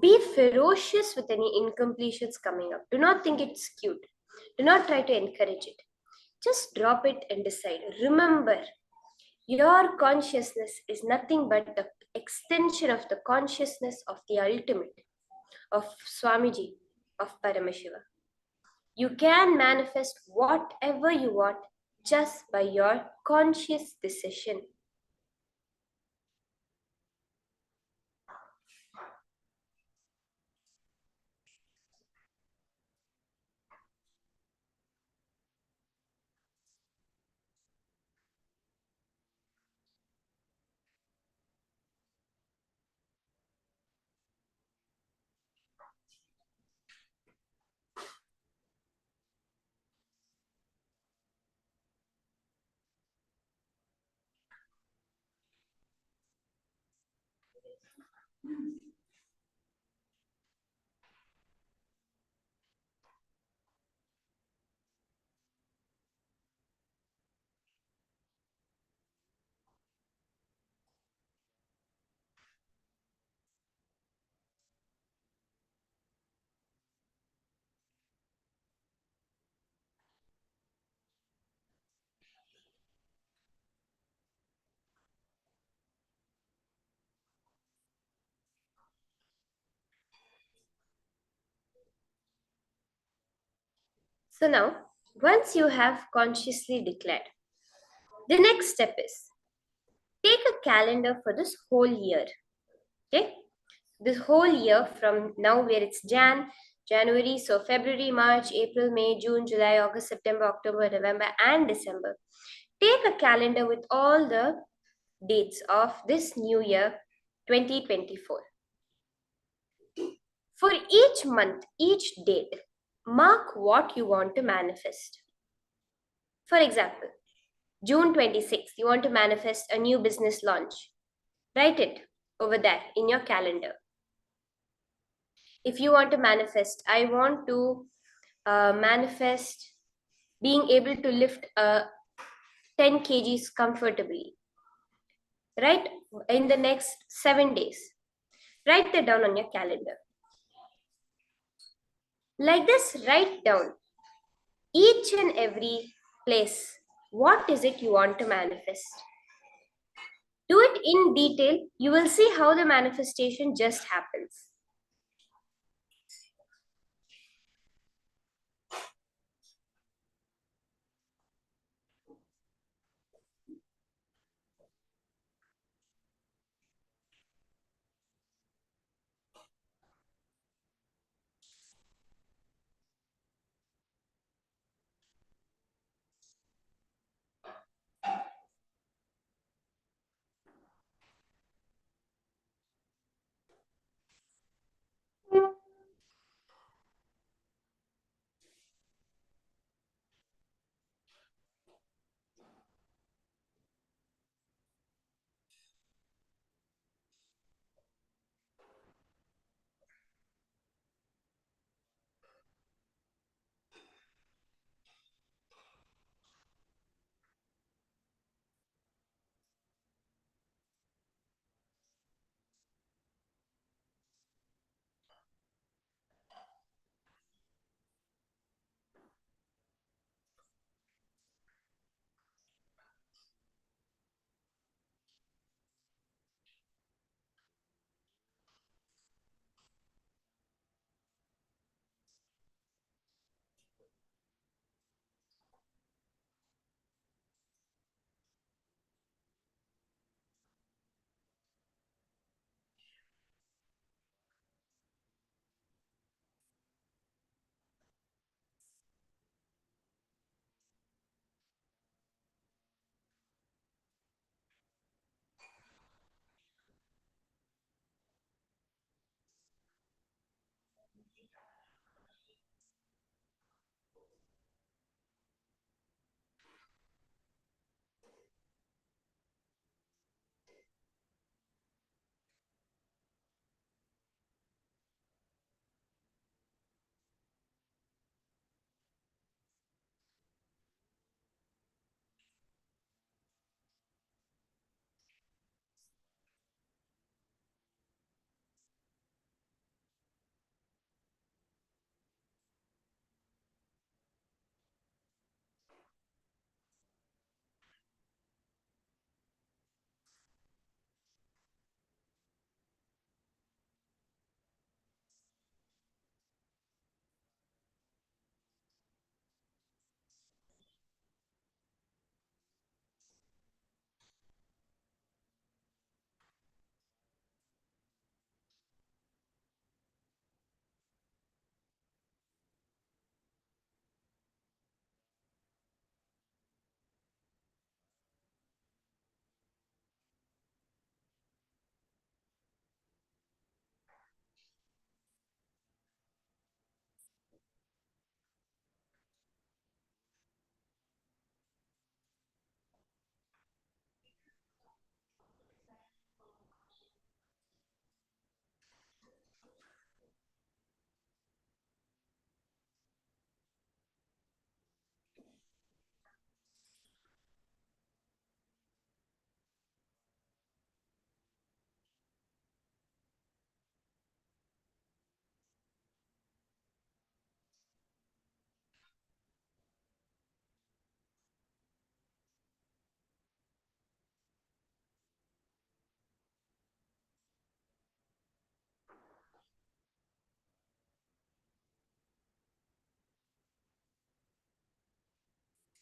Be ferocious with any incompletions coming up. Do not think it's cute. Do not try to encourage it. Just drop it and decide. Remember, your consciousness is nothing but the extension of the consciousness of the ultimate, of Swamiji, of Paramashiva. You can manifest whatever you want just by your conscious decision. So now, once you have consciously declared, the next step is take a calendar for this whole year. Okay? This whole year from now where it's January, so February, March, April, May, June, July, August, September, October, November, and December. Take a calendar with all the dates of this new year 2024. For each month, each date, mark what you want to manifest. For example, June 26th, you want to manifest a new business launch. Write it over there in your calendar. If you want to manifest, I want to manifest being able to lift 10 kgs comfortably, right? In the next 7 days. Write that down on your calendar. Like this, write down each and every place. What is it you want to manifest? Do it in detail. You will see how the manifestation just happens.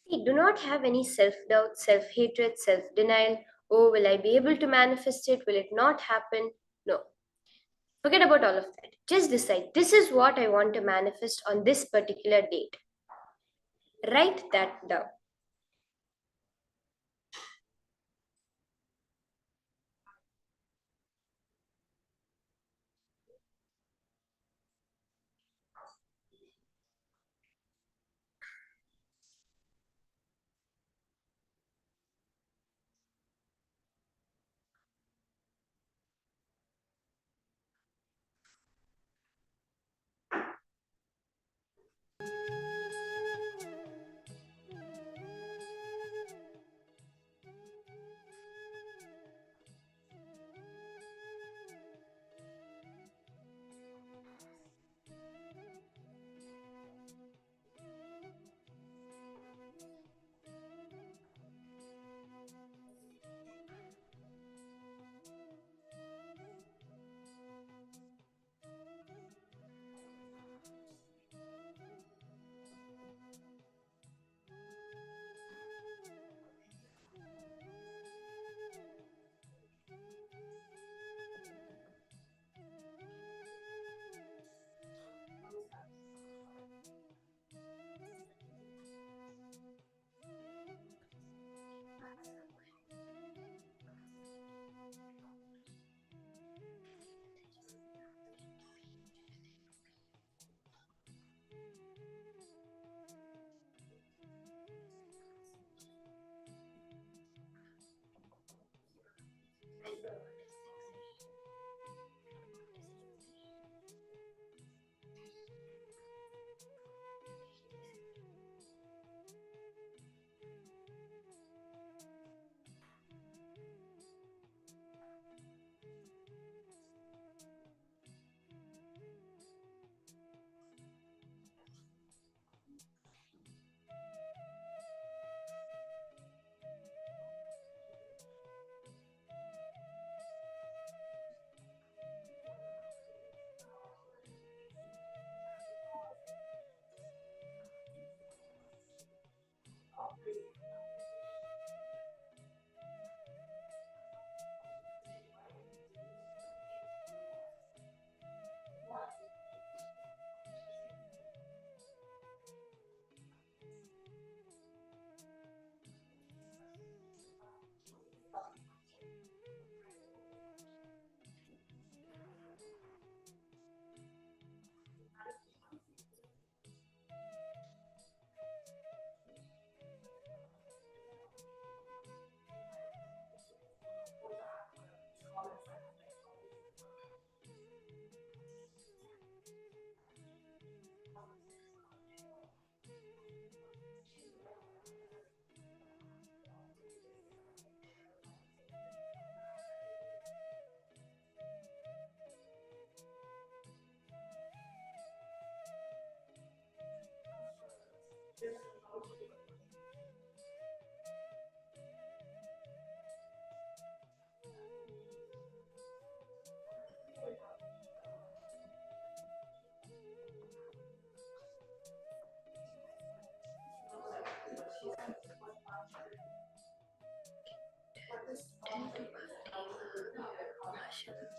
See, do not have any self doubt, self hatred, self denial. Oh, will I be able to manifest it? Will it not happen? No. Forget about all of that. Just decide this is what I want to manifest on this particular date. Write that down.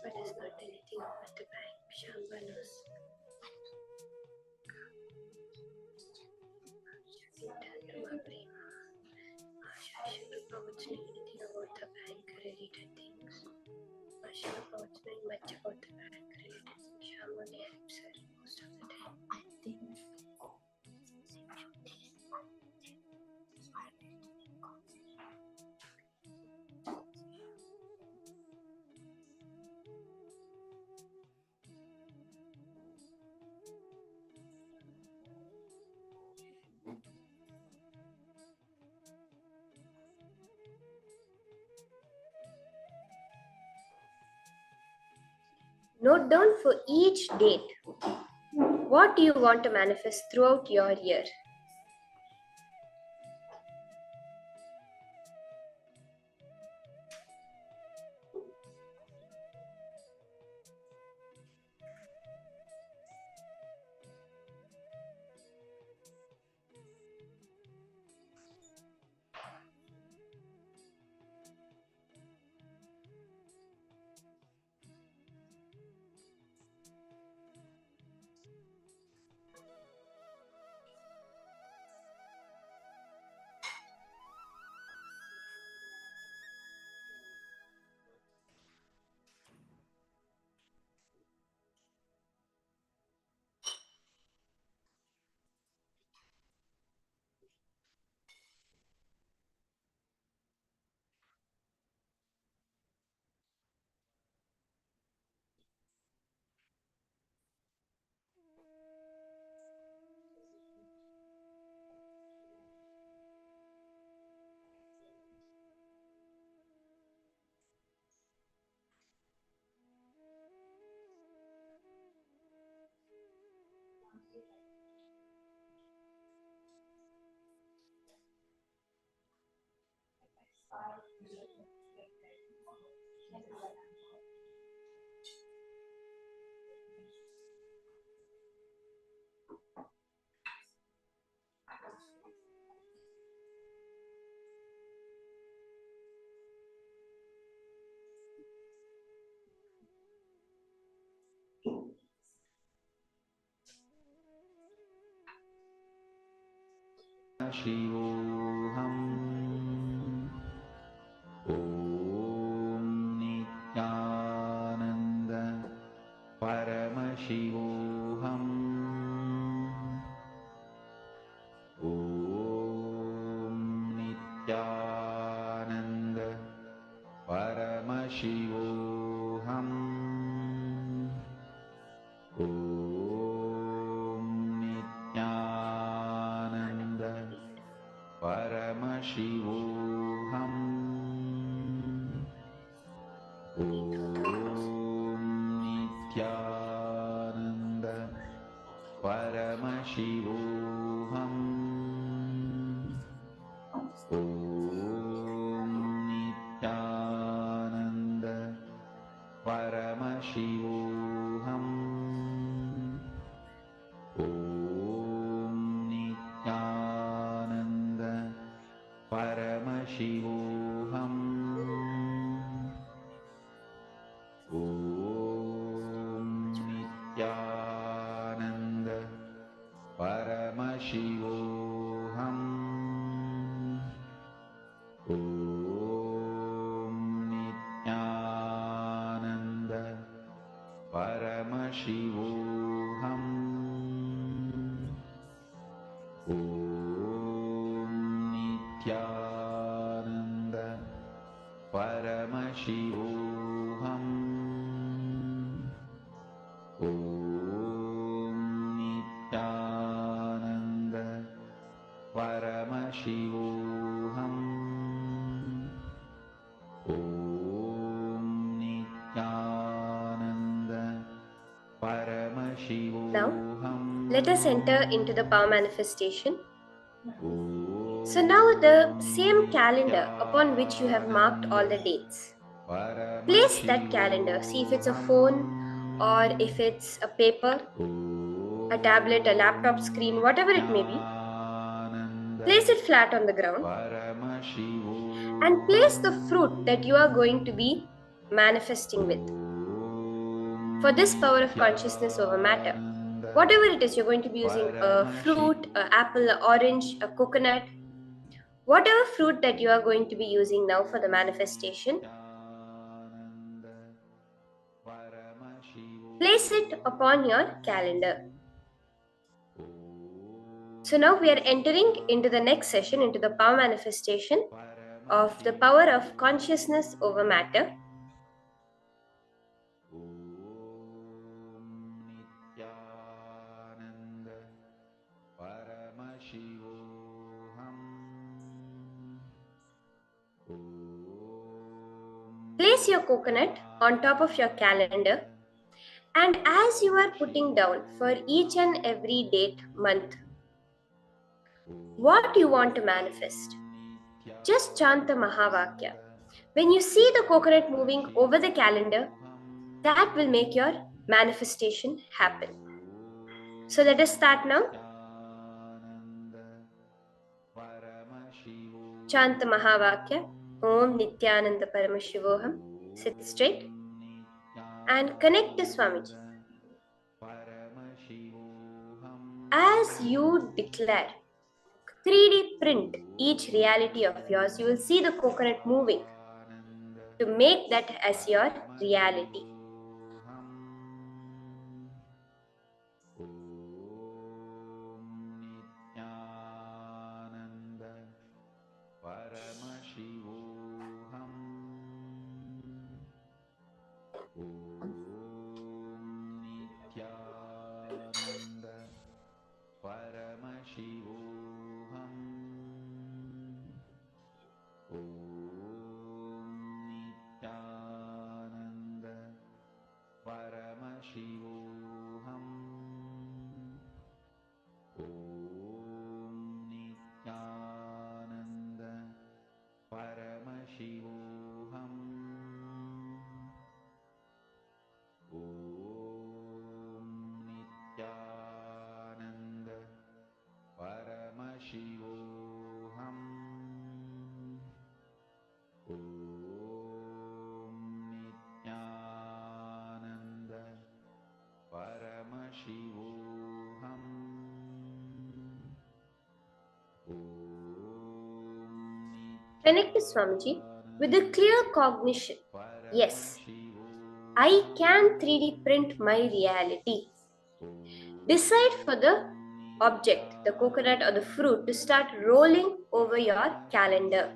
But is not anything over the bank. Shamba knows. Asha should approach me anything about the bank related things. Asha approach me much about the bank related things. Shamba only helps her most of the time. I think note down for each date what do you want to manifest throughout your year. Shivoham. Om Nithyananda Paramashivoham. Om Nithyananda Paramashivoham. Om Nithyananda Paramashivoham. Om Nithyananda Paramashivoham. Om Nithyananda Paramashivoham. Om Nithyananda Paramashivoham. Om Nithyananda Paramashivoham. Om Nithyananda Paramashivoham. Om Nithyananda Paramashivoham. Om Nithyananda Paramashivoham. Om Nithyananda Paramashivoham. Let us enter into the power manifestation. So now the same calendar upon which you have marked all the dates. Place that calendar. See if it's a phone or if it's a paper, a tablet, a laptop screen, whatever it may be. Place it flat on the ground and place the fruit that you are going to be manifesting with. For this power of consciousness over matter, whatever it is, you're going to be using a fruit, an apple, an orange, a coconut, whatever fruit that you are going to be using now for the manifestation, place it upon your calendar. So now we are entering into the next session, into the power manifestation of the power of consciousness over matter. Place your coconut on top of your calendar, and as you are putting down for each and every date, month, what you want to manifest, just chant the Mahavakya. When you see the coconut moving over the calendar, that will make your manifestation happen. So let us start now. Chant the Mahavakya. Om Nithyananda Paramashivoham. Sit straight and connect to Swamiji. As you declare, 3D print each reality of yours, you will see the coconut moving to make that as your reality. Paramashivoham. Om Nithyananda Paramashivoham. Connect Swamiji with a clear cognition. Yes, I can 3D print my reality. Decide for the object, the coconut or the fruit, to start rolling over your calendar.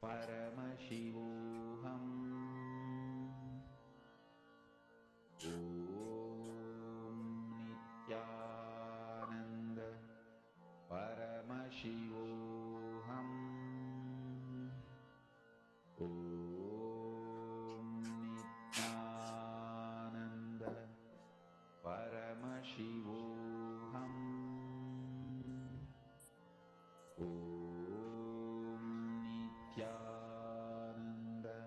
Paramashivoham. Nithyananda. Paramashivoham. Nithyananda. Paramashivoham. Nithyananda.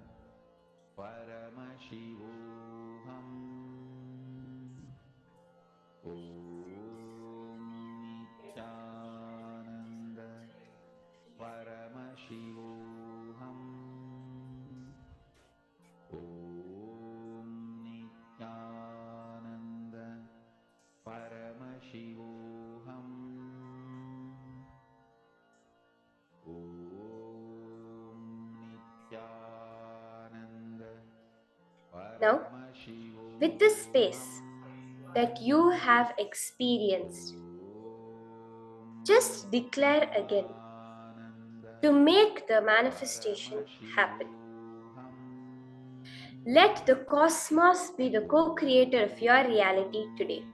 Paramashivoham. Nithyananda. Paramashivoham. Nithyananda. Paramashivoham. Nithyananda. Now, with this space that you have experienced, just declare again to make the manifestation happen. Let the cosmos be the co-creator of your reality today.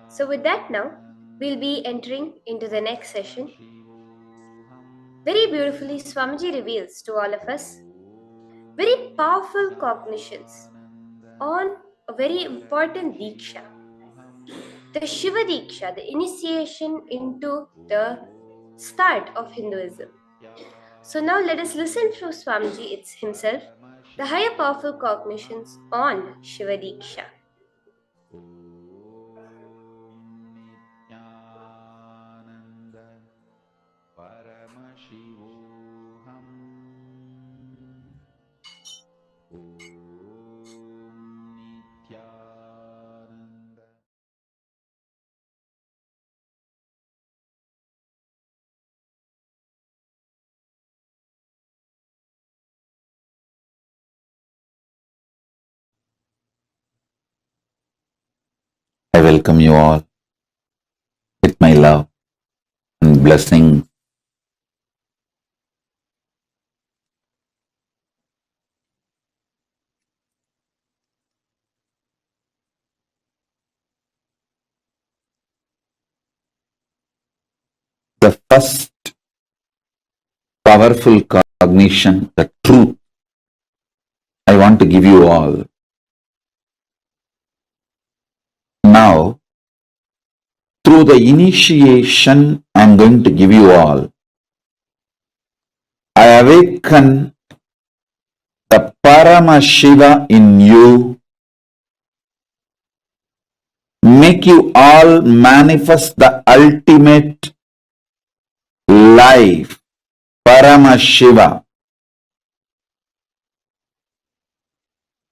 So with that now, we'll be entering into the next session. Very beautifully, Swamiji reveals to all of us very powerful cognitions on a very important Diksha. The Shiva Diksha, the initiation into the start of Hinduism. So now let us listen from Swamiji himself, the higher powerful cognitions on Shiva Diksha. Nithyananda. Paramashivoham. Nithyananda. I welcome you all with my love and blessing. The first powerful cognition, the truth, I want to give you all. Now, through the initiation, I am going to give you all. I awaken the Paramashiva in you, make you all manifest the ultimate life, Paramashiva.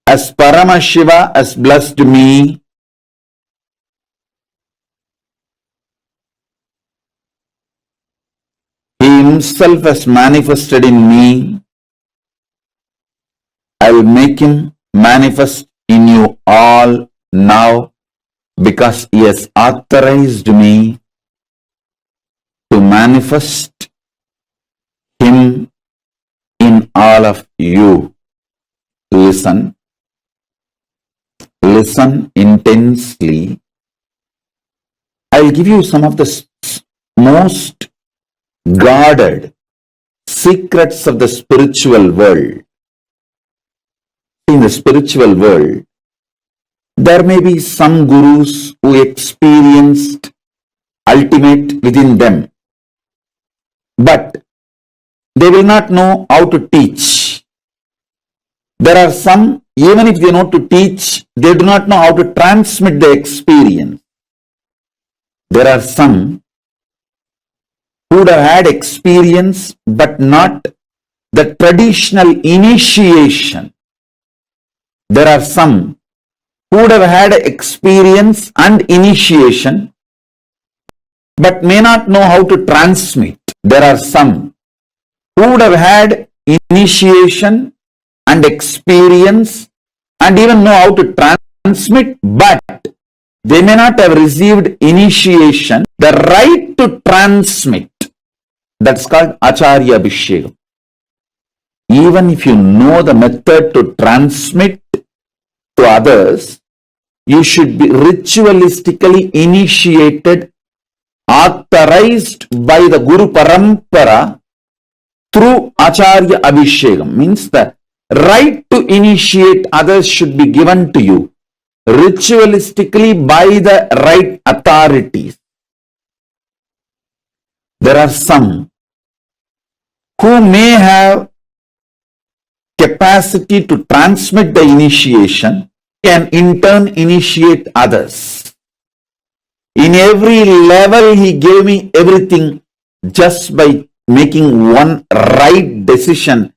As Paramashiva has blessed me, He Himself has manifested in me, I will make Him manifest in you all now, because He has authorized me to manifest Him in all of you. Listen intensely. I will give you some of the most guarded secrets of the spiritual world. In the spiritual world, there may be some gurus who experienced ultimate within them, but they will not know how to teach. There are some, even if they know to teach, they do not know how to transmit the experience. There are some who would have had experience but not the traditional initiation. There are some who would have had experience and initiation but may not know how to transmit. There are some who would have had initiation and experience and even know how to transmit, but they may not have received initiation, the right to transmit. That's called Acharya Abhishekam. Even if you know the method to transmit to others, you should be ritualistically initiated, authorized by the Guru Parampara through Acharya Abhishekam. Means the right to initiate others should be given to you ritualistically by the right authorities. There are some who may have capacity to transmit the initiation and in turn initiate others. In every level, he gave me everything just by making one right decision,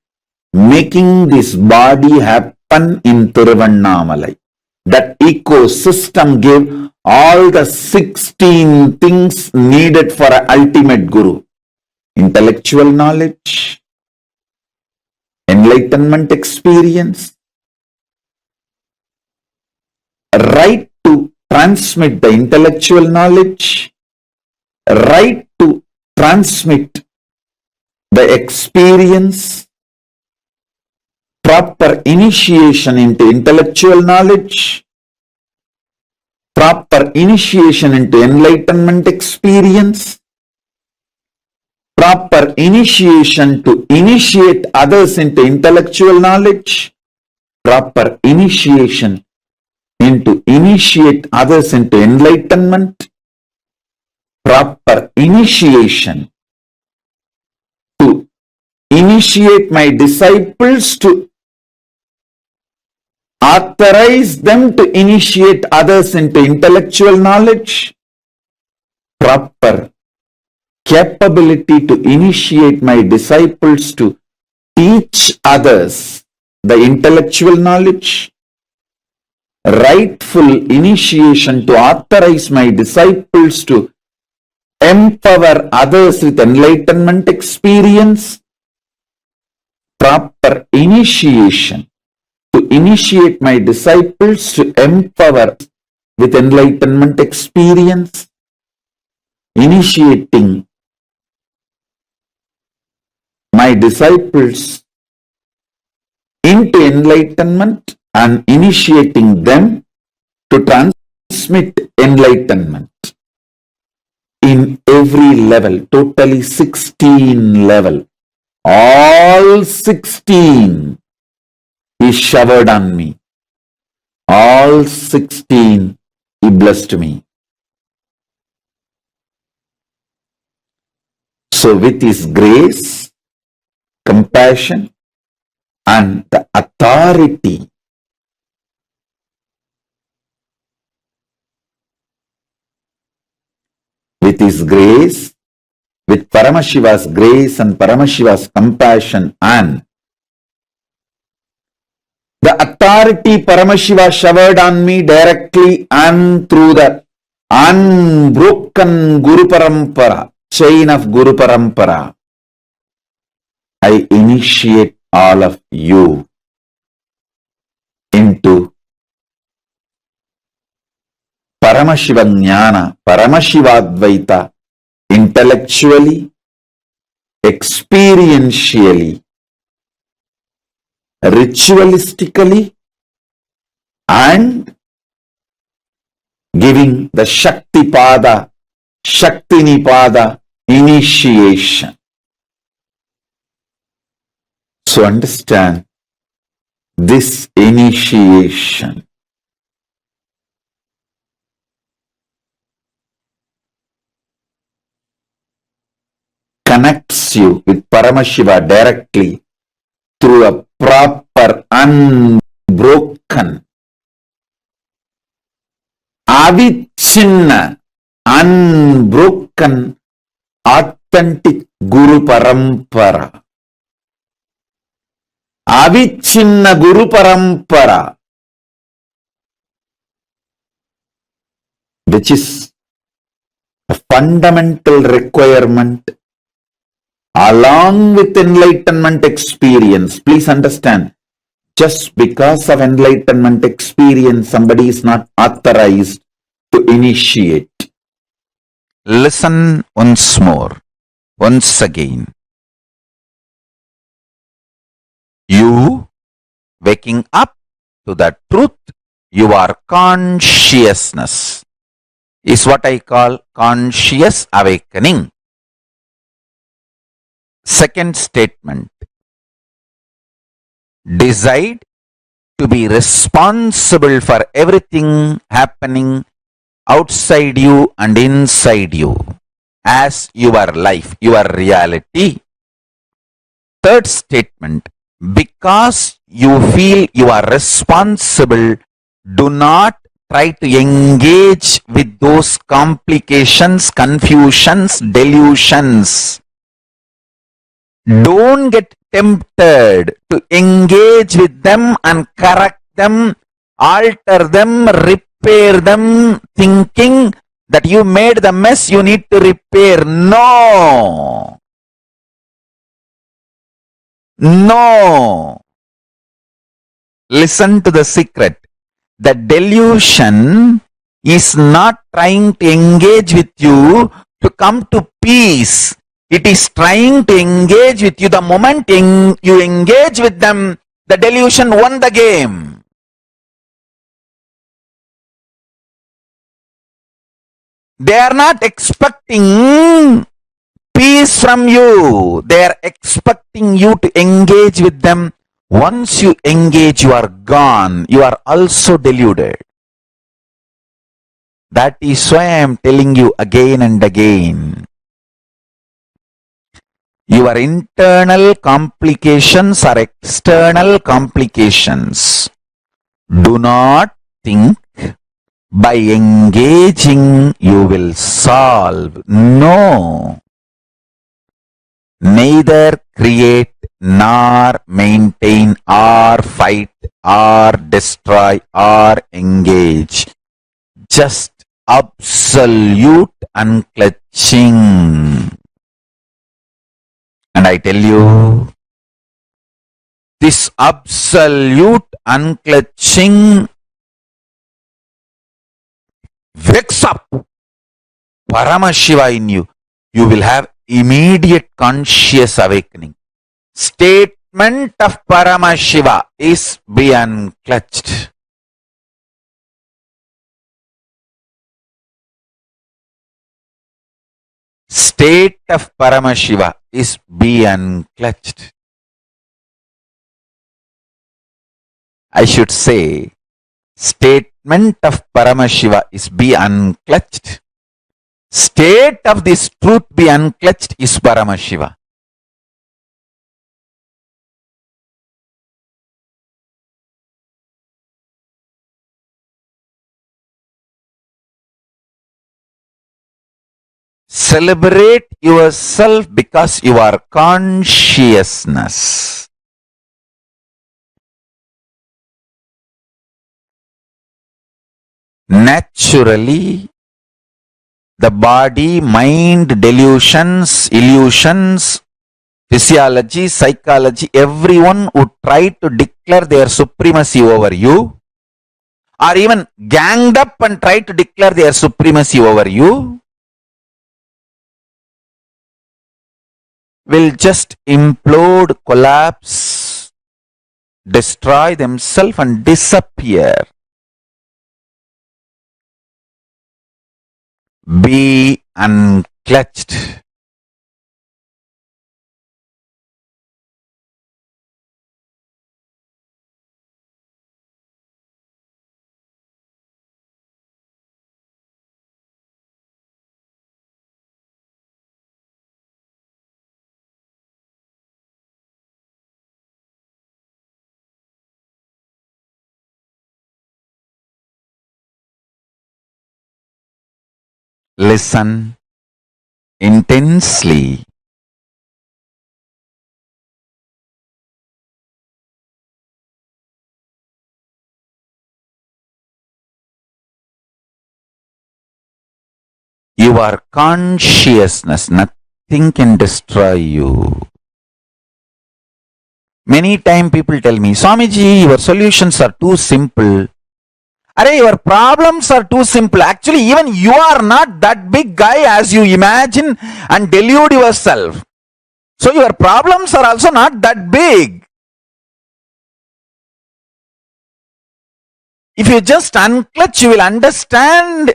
making this body happen in Tiruvannamalai. That ecosystem gave all the 16 things needed for an ultimate guru. Intellectual knowledge, enlightenment experience, right to transmit the intellectual knowledge, right to transmit the experience, proper initiation into intellectual knowledge, proper initiation into enlightenment experience, proper initiation to initiate others into intellectual knowledge, proper initiation into initiate others into enlightenment, proper initiation to initiate my disciples to authorize them to initiate others into intellectual knowledge, proper capability to initiate my disciples to teach others the intellectual knowledge, rightful initiation to authorize my disciples to empower others with enlightenment experience, proper initiation to initiate my disciples to empower with enlightenment experience, initiating my disciples into enlightenment and initiating them to transmit enlightenment in every level, totally 16 level. All 16 he showered on me. All 16 he blessed me. So with his grace, compassion, and the authority, with his grace, with Paramashiva's grace and Paramashiva's compassion and the authority Paramashiva showered on me directly and through the unbroken Guru Parampara, chain of Guru Parampara, I initiate all of you into Paramashiva Jnana, Paramashiva intellectually, experientially, ritualistically, and giving the Shakti Pada, Shakti Nipada initiation. So understand this initiation. Connects you with Paramashiva directly through a proper for unbroken. Avichinna, unbroken, authentic Guru Parampara. Avichinna Guru Parampara, which is a fundamental requirement along with enlightenment experience. Please understand, just because of enlightenment experience, somebody is not authorized to initiate. Listen once more, once again. You waking up to the truth, your consciousness is what I call conscious awakening. Second statement, decide to be responsible for everything happening outside you and inside you as your life, your reality. Third statement, because you feel you are responsible, do not try to engage with those complications, confusions, delusions. Don't get tempted to engage with them and correct them, alter them, repair them, thinking that you made the mess, you need to repair. No. No. Listen to the secret. The delusion is not trying to engage with you to come to peace. It is trying to engage with you. The moment you engage with them, the delusion won the game. They are not expecting peace from you. They are expecting you to engage with them. Once you engage, you are gone. You are also deluded. That is why I am telling you again and again. Your internal complications are external complications. Do not think by engaging you will solve. No. Neither create nor maintain or fight or destroy or engage. Just absolute unclutching. And I tell you, this absolute unclutching wakes up Paramashiva in you. You will have immediate conscious awakening. Statement of Paramashiva is be unclutched. State of Paramashiva is be unclutched. I should say, statement of Paramashiva is be unclutched. State of this truth be unclutched is Paramashiva. Celebrate yourself because you are consciousness. Naturally, the body, mind, delusions, illusions, physiology, psychology, everyone would try to declare their supremacy over you, or even ganged up and try to declare their supremacy over you, will just implode, collapse, destroy themselves and disappear. Be unclutched. Listen intensely. Your consciousness, nothing can destroy you. Many times people tell me, Swamiji, your solutions are too simple. Arey, your problems are too simple. Actually, even you are not that big guy as you imagine and delude yourself. So your problems are also not that big. If you just unclutch, you will understand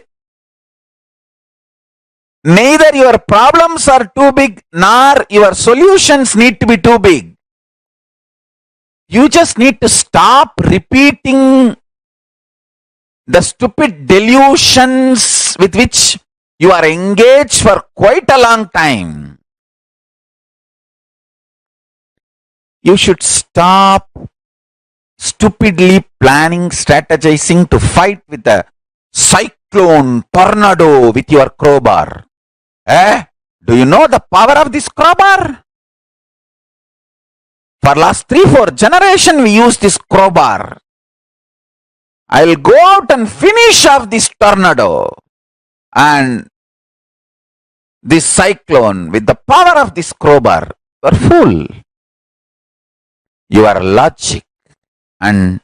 neither your problems are too big nor your solutions need to be too big. You just need to stop repeating the stupid delusions with which you are engaged for quite a long time. You should stop stupidly planning, strategizing to fight with a cyclone, tornado with your crowbar. Do you know the power of this crowbar? For last 3-4 generations we use this crowbar. I'll go out and finish off this tornado and this cyclone with the power of this crowbar. You are fool. Your logic and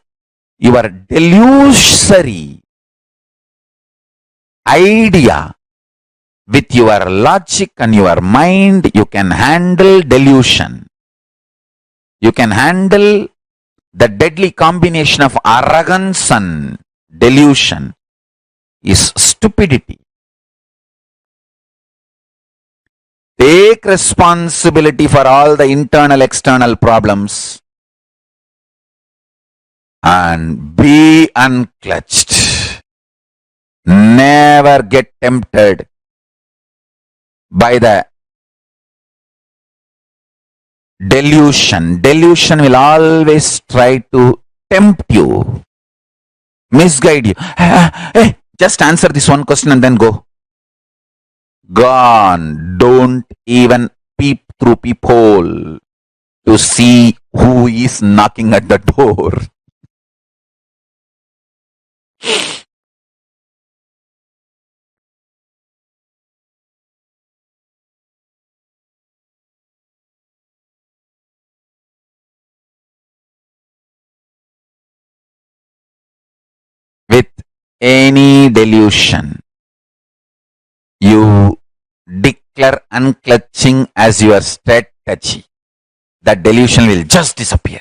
your delusory idea, with your logic and your mind, you can handle delusion. You can handle the deadly combination of arrogance and delusion is stupidity. Take responsibility for all the internal, external problems and be unclutched. Never get tempted by the delusion. Delusion will always try to tempt you, misguide you. Hey, just answer this one question and then go. Gone. Don't even peep through peephole to see who is knocking at the door. With any delusion, you declare unclutching as your strategy. That delusion will just disappear.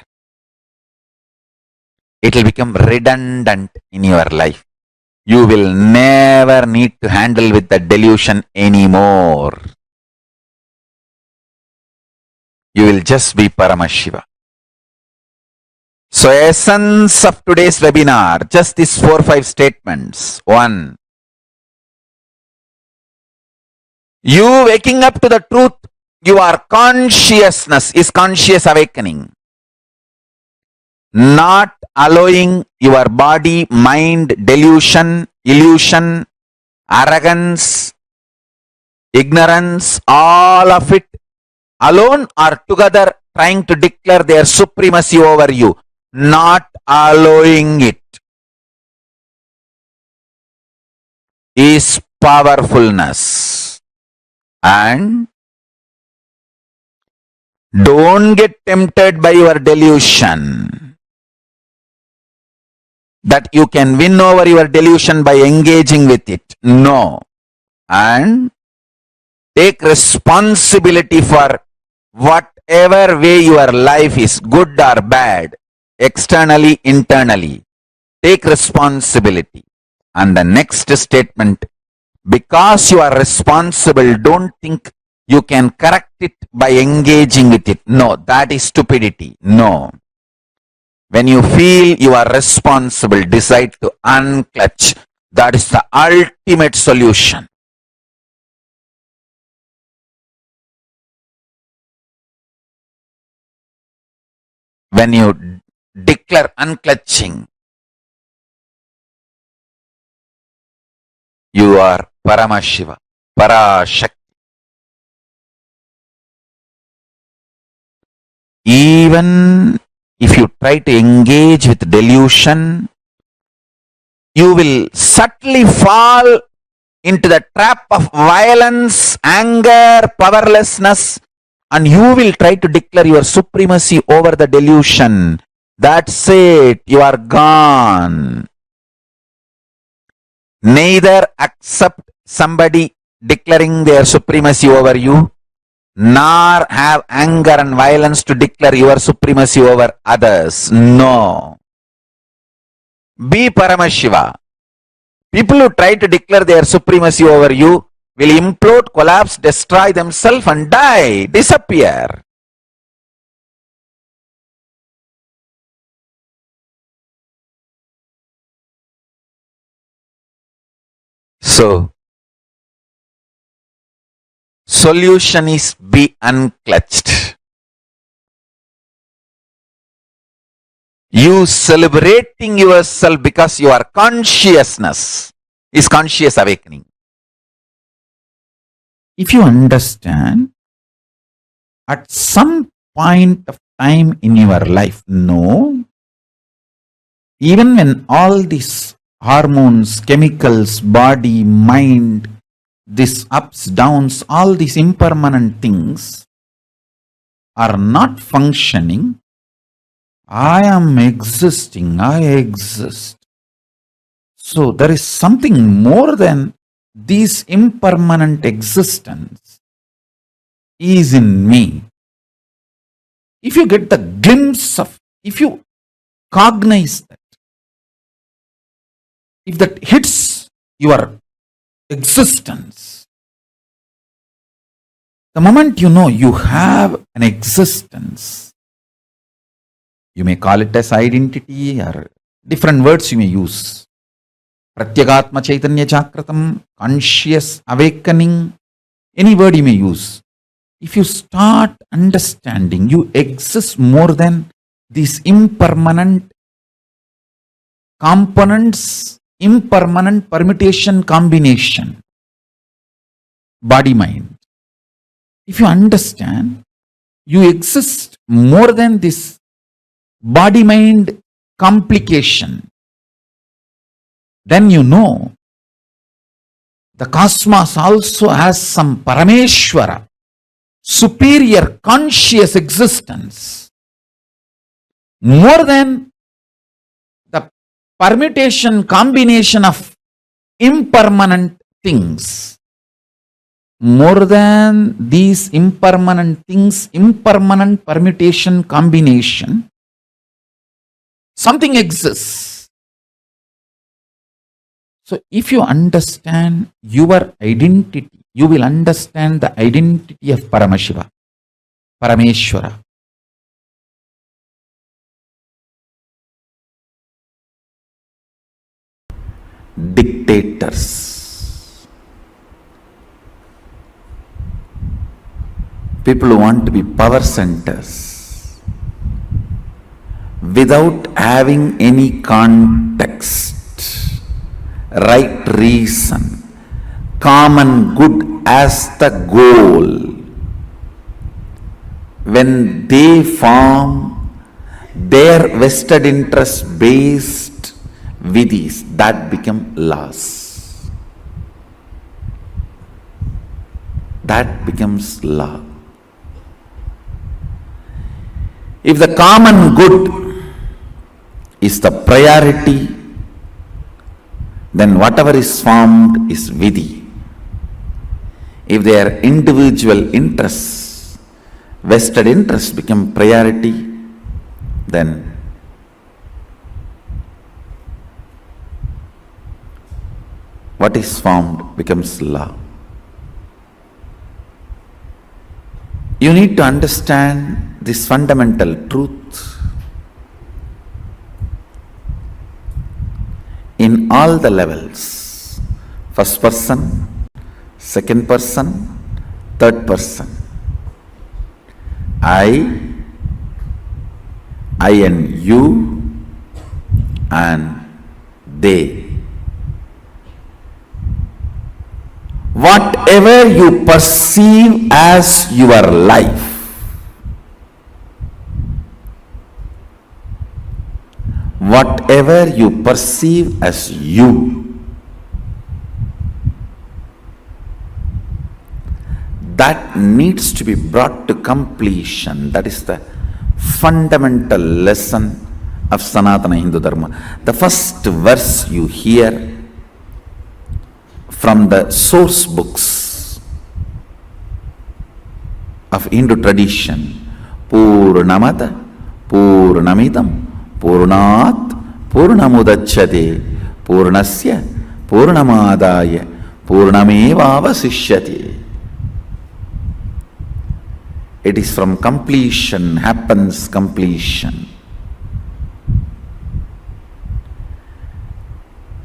It will become redundant in your life. You will never need to handle with the delusion anymore. You will just be Paramashiva. So, essence of today's webinar, just these 4-5 statements. 1. You waking up to the truth, your consciousness is conscious awakening. Not allowing your body, mind, delusion, illusion, arrogance, ignorance, all of it alone or together trying to declare their supremacy over you. Not allowing it is powerfulness. And don't get tempted by your delusion that you can win over your delusion by engaging with it. No. And take responsibility for whatever way your life is, good or bad, externally, internally. Take responsibility. And the next statement, because you are responsible, don't think you can correct it by engaging with it. No, that is stupidity. No. When you feel you are responsible, decide to unclutch. That is the ultimate solution. When you declare unclutching, you are Paramashiva. Parashakti. Even if you try to engage with delusion, you will subtly fall into the trap of violence, anger, powerlessness, and you will try to declare your supremacy over the delusion. That's it, you are gone. Neither accept somebody declaring their supremacy over you, nor have anger and violence to declare your supremacy over others. No. Be Paramashiva. People who try to declare their supremacy over you will implode, collapse, destroy themselves and die, disappear. So, solution is be unclutched. You celebrating yourself because your consciousness is conscious awakening. If you understand, at some point of time in your life, no, even when all these hormones, chemicals, body, mind, these ups, downs, all these impermanent things are not functioning, I am existing, I exist. So there is something more than this impermanent existence is in me. If you get the glimpse of, if you cognize that, if that hits your existence, the moment you know you have an existence, you may call it as identity or different words you may use. Pratyagatma Chaitanya Chakratam, conscious awakening, any word you may use. If you start understanding you exist more than these impermanent components, impermanent permutation combination, body mind. If you understand you exist more than this body mind complication, then you know the cosmos also has some Parameshwara, superior conscious existence, more than the permutation combination of impermanent things. More than these impermanent things, impermanent permutation combination, something exists. So if you understand your identity, you will understand the identity of Paramashiva, Parameshwara. Dictators, people who want to be power centers without having any context, right reason, common good as the goal. When they form their vested interest based vidhis, that become laws. That becomes law. If the common good is the priority, then whatever is formed is vidhi. If their individual interests, vested interests become priority, then what is formed becomes law. You need to understand this fundamental truth. In all the levels, first person, second person, third person, I and you, and they. whatever you perceive as your life, whatever you perceive as you, that needs to be brought to completion. That is the fundamental lesson of Sanatana Hindu Dharma. The first verse you hear from the source books of Hindu tradition, Purnamata Purnamidam Purnat Purnamudachyate Purnasya Purnamadaya Purnamevavasishyate. It is from completion happens completion.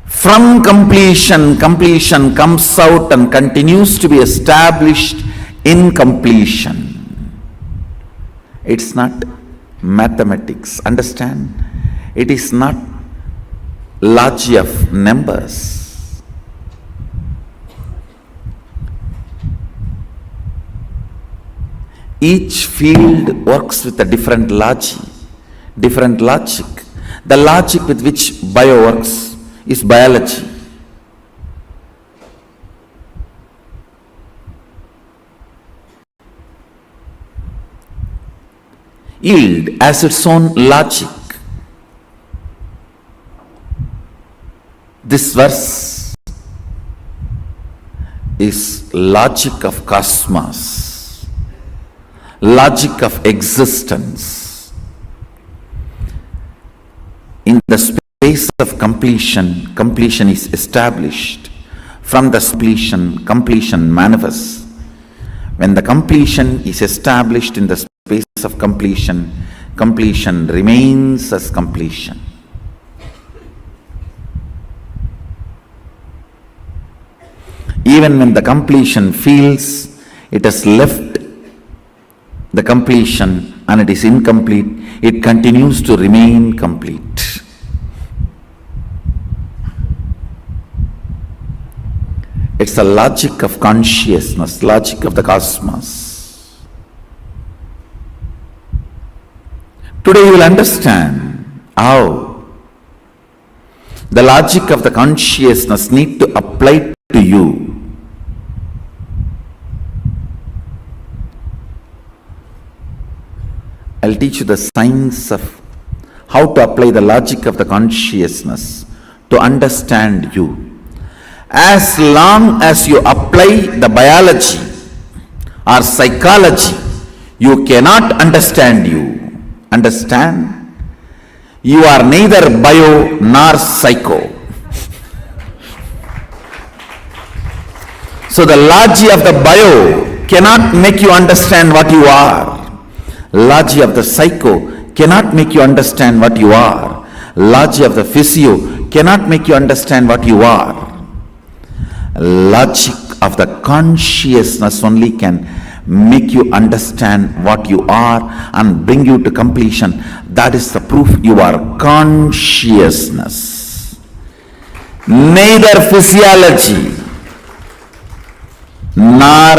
From completion, completion comes out and continues to be established in completion. It's not mathematics, understand? It is not logic of numbers. Each field works with a different logic. The logic with which bio works is biology. Yield has its own logic. This verse is logic of cosmos, logic of existence. In the space of completion, completion is established. From the completion manifests. When the completion is established in the space of completion, completion remains as completion. Even when the completion feels it has left the completion and it is incomplete, it continues to remain complete. It's a logic of consciousness, logic of the cosmos. Today you will understand how the logic of the consciousness need to apply to you. I'll teach you the science of how to apply the logic of the consciousness to understand you. As long as you apply the biology or psychology, you cannot understand you. Understand? You are neither bio nor psycho. So the logic of the bio cannot make you understand what you are. Logic of the psycho cannot make you understand what you are. Logic of the physio cannot make you understand what you are. Logic of the consciousness only can make you understand what you are and bring you to completion. That is the proof you are consciousness. Neither physiology nor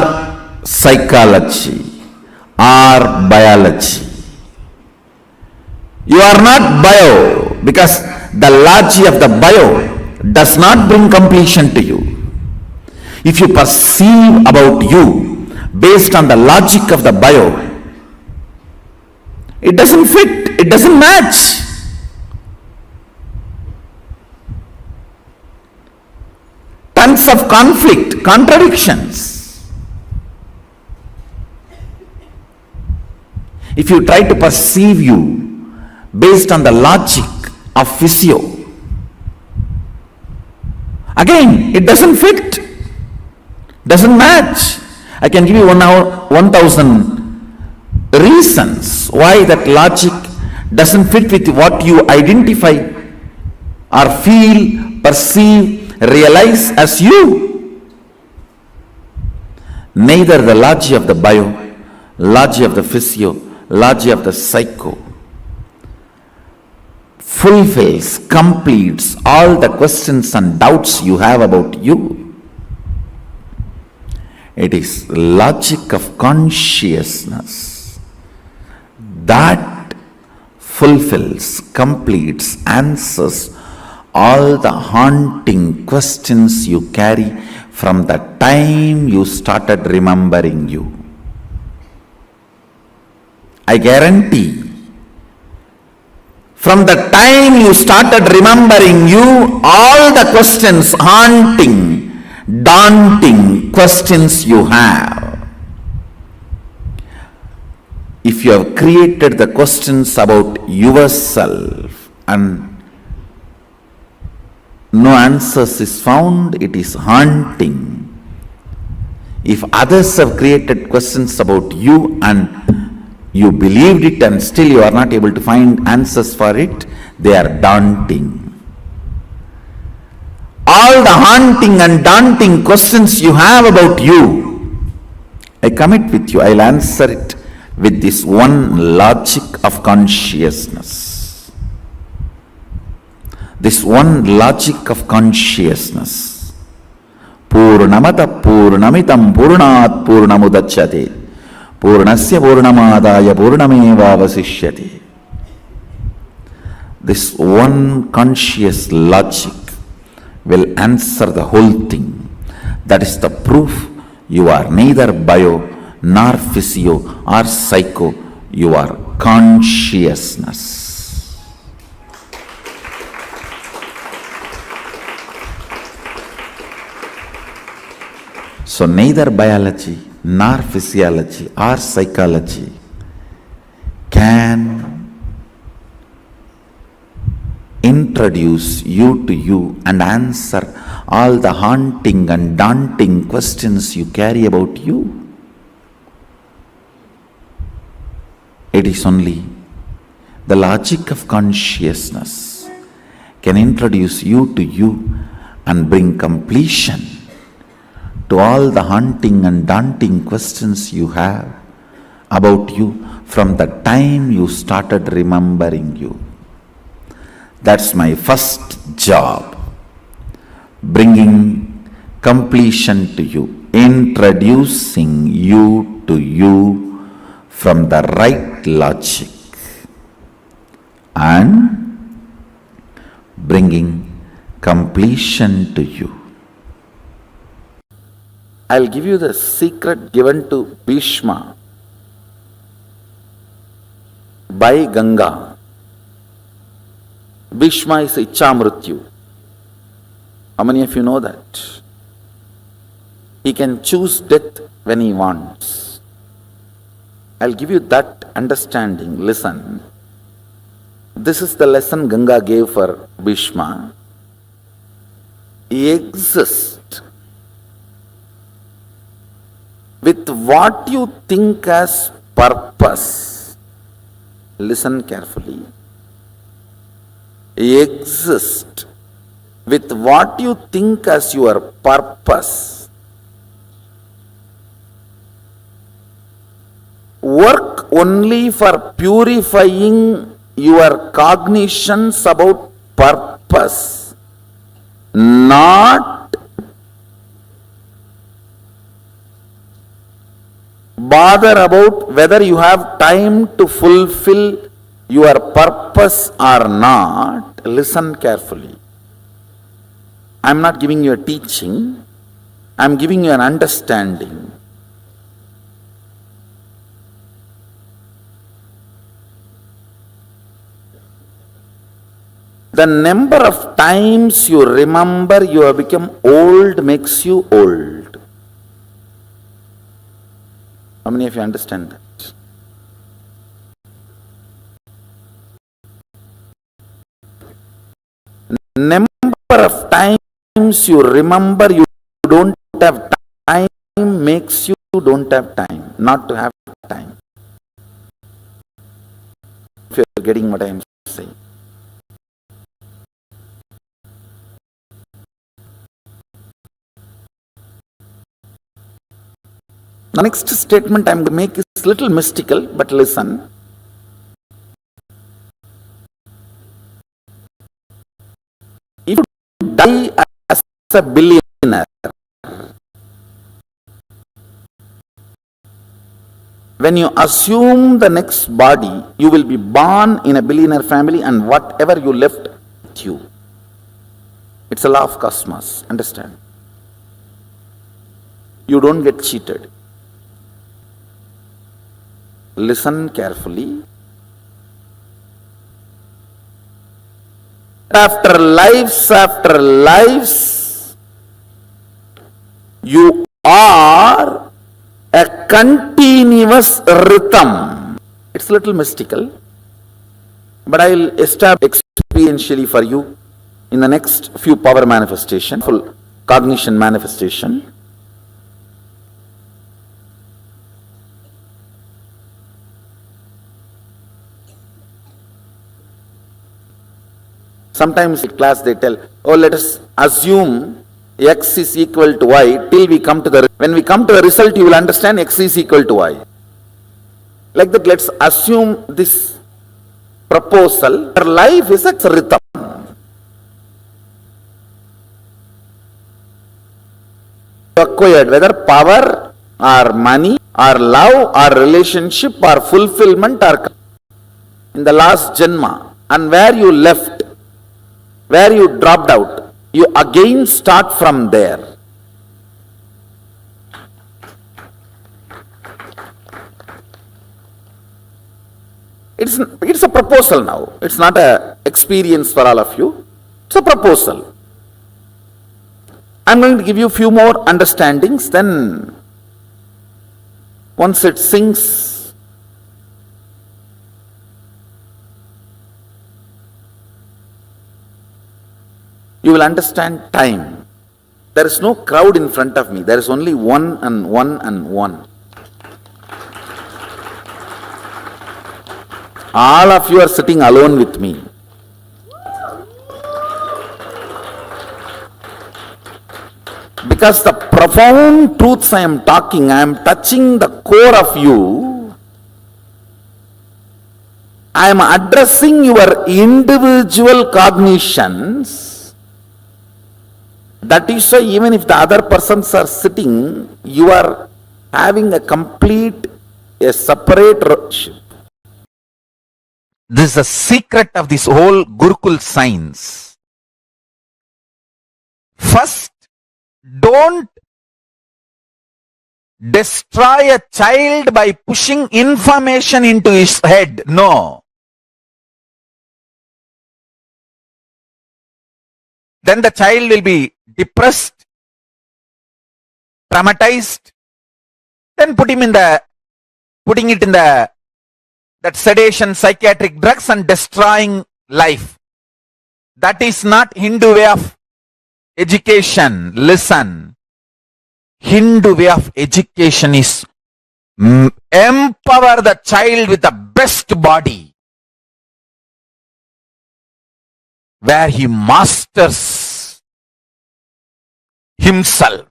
psychology or biology. You are not bio because the logic of the bio does not bring completion to you. If you perceive about you based on the logic of the bio, it doesn't fit, it doesn't match. Tons of conflict, contradictions. If you try to perceive you based on the logic of physio, again, it doesn't fit, doesn't match. I can give you 1,000 reasons why that logic doesn't fit with what you identify or feel, perceive, realize as you. Neither the logic of the bio, logic of the physio, logic of the psycho fulfills, completes all the questions and doubts you have about you. It is logic of consciousness that fulfills, completes, answers all the haunting questions you carry from the time you started remembering you. I guarantee, from the time you started remembering you, all the questions, haunting, daunting questions you have, if you have created the questions about yourself and no answers is found, it is haunting. If others have created questions about you and you believed it and still you are not able to find answers for it, they are daunting. All the haunting and daunting questions you have about you, I commit with you, I'll answer it with this one logic of consciousness. This one logic of consciousness. Purnamata Purnamitam Purnat Purnamudachyate Purnasya Purnamadaya Purnameva Vasishyate. This one conscious logic will answer the whole thing. That is the proof you are neither bio nor physio or psycho. You are consciousness. So neither biology nor physiology or psychology can introduce you to you and answer all the haunting and daunting questions you carry about you. It is only the logic of consciousness can introduce you to you and bring completion to all the haunting and daunting questions you have about you from the time you started remembering you. That's my first job, bringing completion to you, introducing you to you from the right logic and bringing completion to you. I'll give you the secret given to Bhishma by Ganga. Bhishma is Ichamrityu. How many of you know that? He can choose death when he wants. I'll give you that understanding. Listen. This is the lesson Ganga gave for Bhishma. Exist with what you think as purpose. Listen carefully. Exist with what you think as your purpose. Work only for purifying your cognitions about purpose, not bother about whether you have time to fulfill your purpose or not. Listen carefully. I am not giving you a teaching, I am giving you an understanding. The number of times you remember you have become old makes you old. How many of you understand that? Number of times you remember you don't have time makes you don't have time, not to have time. If you are getting what I am saying. The next statement I am going to make is a little mystical, but listen. If you die as a billionaire, When you assume the next body, you will be born in a billionaire family and whatever you left with you. It's a law of cosmos, understand? You don't get cheated. Listen carefully. After lives, you are a continuous rhythm. It's a little mystical, but I will establish experientially for you in the next few power manifestation, full cognition manifestation. Sometimes in class they tell, oh, let us assume x is equal to y till we come to the, when we come to the result you will understand x is equal to y. Like that, let's assume this proposal. Our life is a rhythm. Acquired, whether power or money or love or relationship or fulfillment or in the last janma, and where you left, where you dropped out, you again start from there. It's a proposal now. It's not an experience for all of you. It's a proposal. I'm going to give you a few more understandings, then once it sinks, you will understand time. There is no crowd in front of me. There is only one and one and one. All of you are sitting alone with me. Because the profound truths I am talking, I am touching the core of you. I am addressing your individual cognitions. That is why even if the other persons are sitting, you are having a separate relationship. This is the secret of this whole Gurukul science. First, don't destroy a child by pushing information into his head. No. Then the child will be depressed, traumatized. Then putting it in that sedation, psychiatric drugs and destroying life. That is not Hindu way of education. Listen. Hindu way of education is empower the child with the best body, where he masters himself,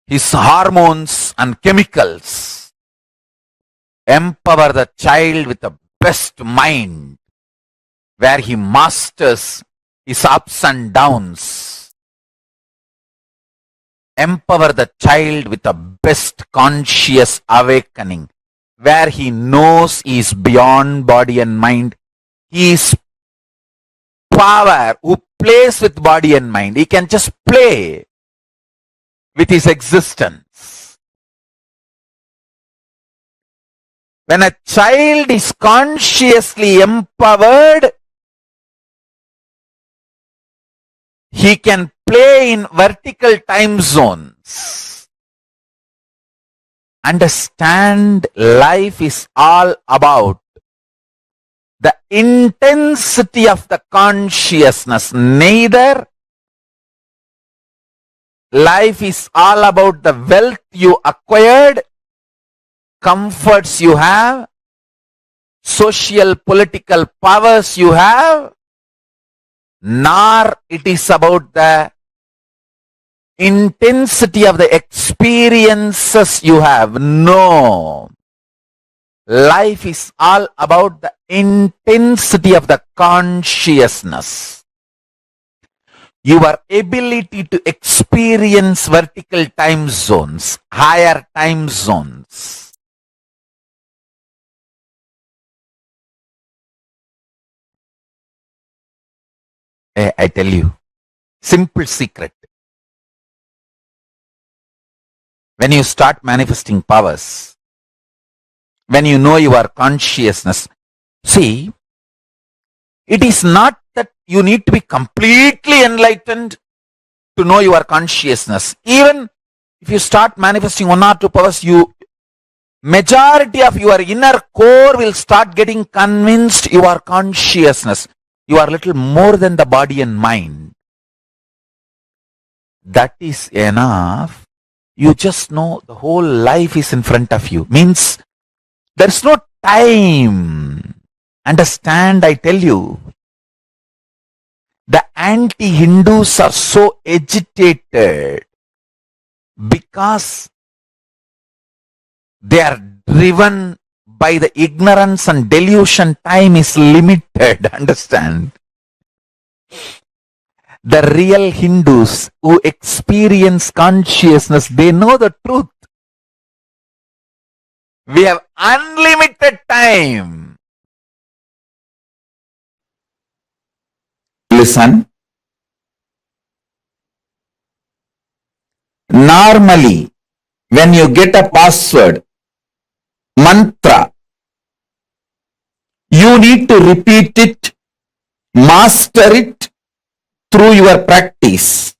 his hormones and chemicals. Empower the child with the best mind, where he masters his ups and downs. Empower the child with the best conscious awakening, where he knows he is beyond body and mind. He is power who plays with body and mind. He can just play with his existence. When a child is consciously empowered, he can play in vertical time zones. Understand, life is all about the intensity of the consciousness. Neither life is all about the wealth you acquired, comforts you have, social political powers you have, nor it is about the intensity of the experiences you have. No. Life is all about the intensity of the consciousness. Your ability to experience vertical time zones, higher time zones. I tell you, simple secret. When you start manifesting powers, when you know your consciousness, see, it is not that you need to be completely enlightened to know your consciousness. Even if you start manifesting one or two powers, majority of your inner core will start getting convinced your consciousness. You are little more than the body and mind. That is enough. You just know the whole life is in front of you. Means there's no time. Understand, I tell you. The anti-Hindus are so agitated because they are driven by the ignorance and delusion. Time is limited. Understand? The real Hindus who experience consciousness, they know the truth. We have unlimited time. Listen. Normally, when you get a password, mantra, you need to repeat it, master it through your practice.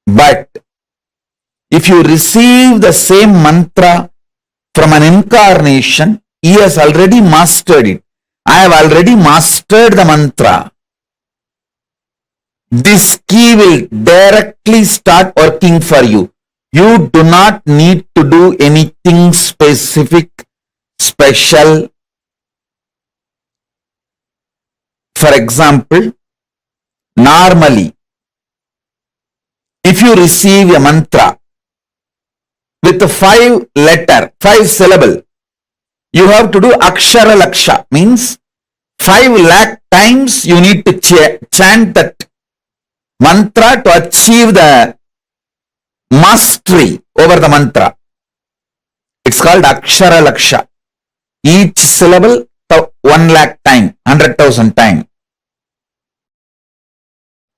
But if you receive the same mantra from an incarnation, he has already mastered it. I have already mastered the mantra. This key will directly start working for you. You do not need to do anything specific, special. For example, normally, if you receive a mantra with a 5 syllable, you have to do akshara laksha, means 5 lakh times you need to chant that mantra to achieve the mastery over the mantra. It's called akshara laksha. Each syllable 1 lakh time, 100,000 time.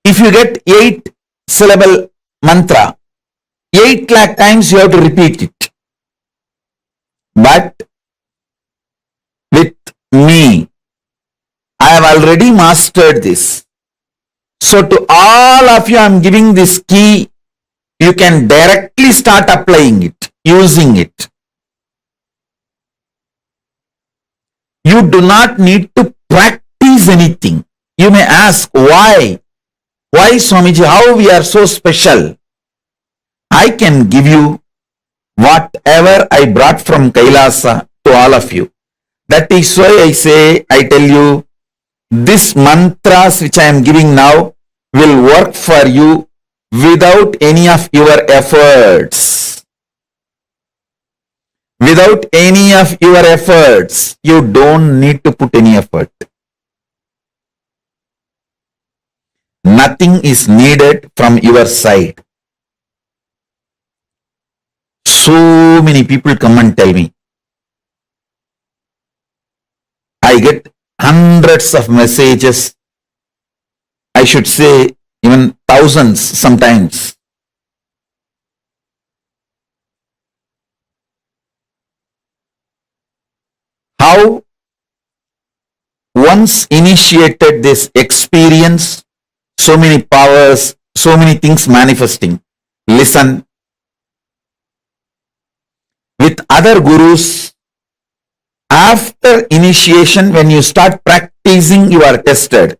If you get 8 syllable mantra, 8 lakh times you have to repeat it. But with me, I have already mastered this. So to all of you, I am giving this key. You can directly start applying it, using it. You do not need to practice anything. You may ask, why? Why, Swamiji, how we are so special? I can give you whatever I brought from Kailasa to all of you. That is why I tell you, this mantras which I am giving now will work for you without any of your efforts. Without any of your efforts, you don't need to put any effort. Nothing is needed from your side. So many people come and tell me. I get hundreds of messages. I should say even thousands sometimes. How once initiated this experience, so many powers, so many things manifesting. Listen. With other gurus, after initiation, when you start practicing, you are tested.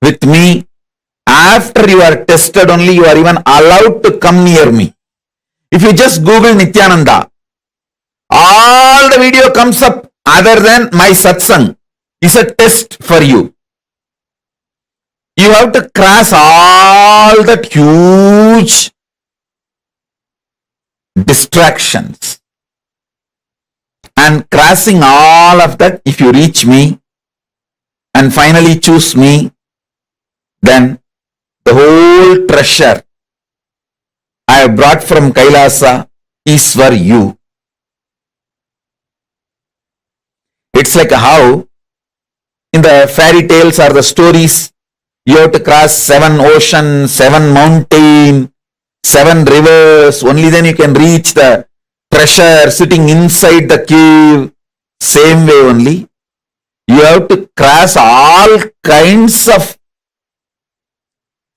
With me, after you are tested only, you are even allowed to come near me. If you just Google Nithyananda, all the video comes up other than my satsang. Is a test for you. You have to cross all that huge distractions. And crossing all of that, if you reach me and finally choose me, then the whole treasure I have brought from Kailasa is for you. It's like how in the fairy tales or the stories, You have to cross 7 oceans, 7 mountains, 7 rivers. Only then you can reach the treasure sitting inside the cave. Same way only. You have to cross all kinds of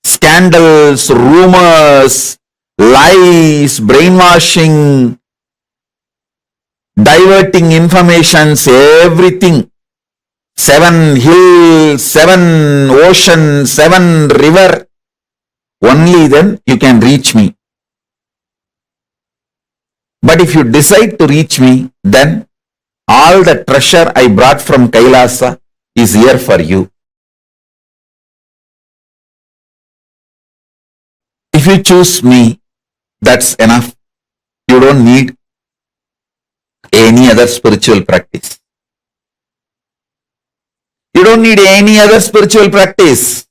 scandals, rumors, lies, brainwashing, diverting informations, everything. 7 hills, 7 oceans, 7 river. Only then you can reach me. But if you decide to reach me, then all the treasure I brought from Kailasa is here for you. If you choose me, that's enough. You don't need any other spiritual practice. You don't need any other spiritual practice.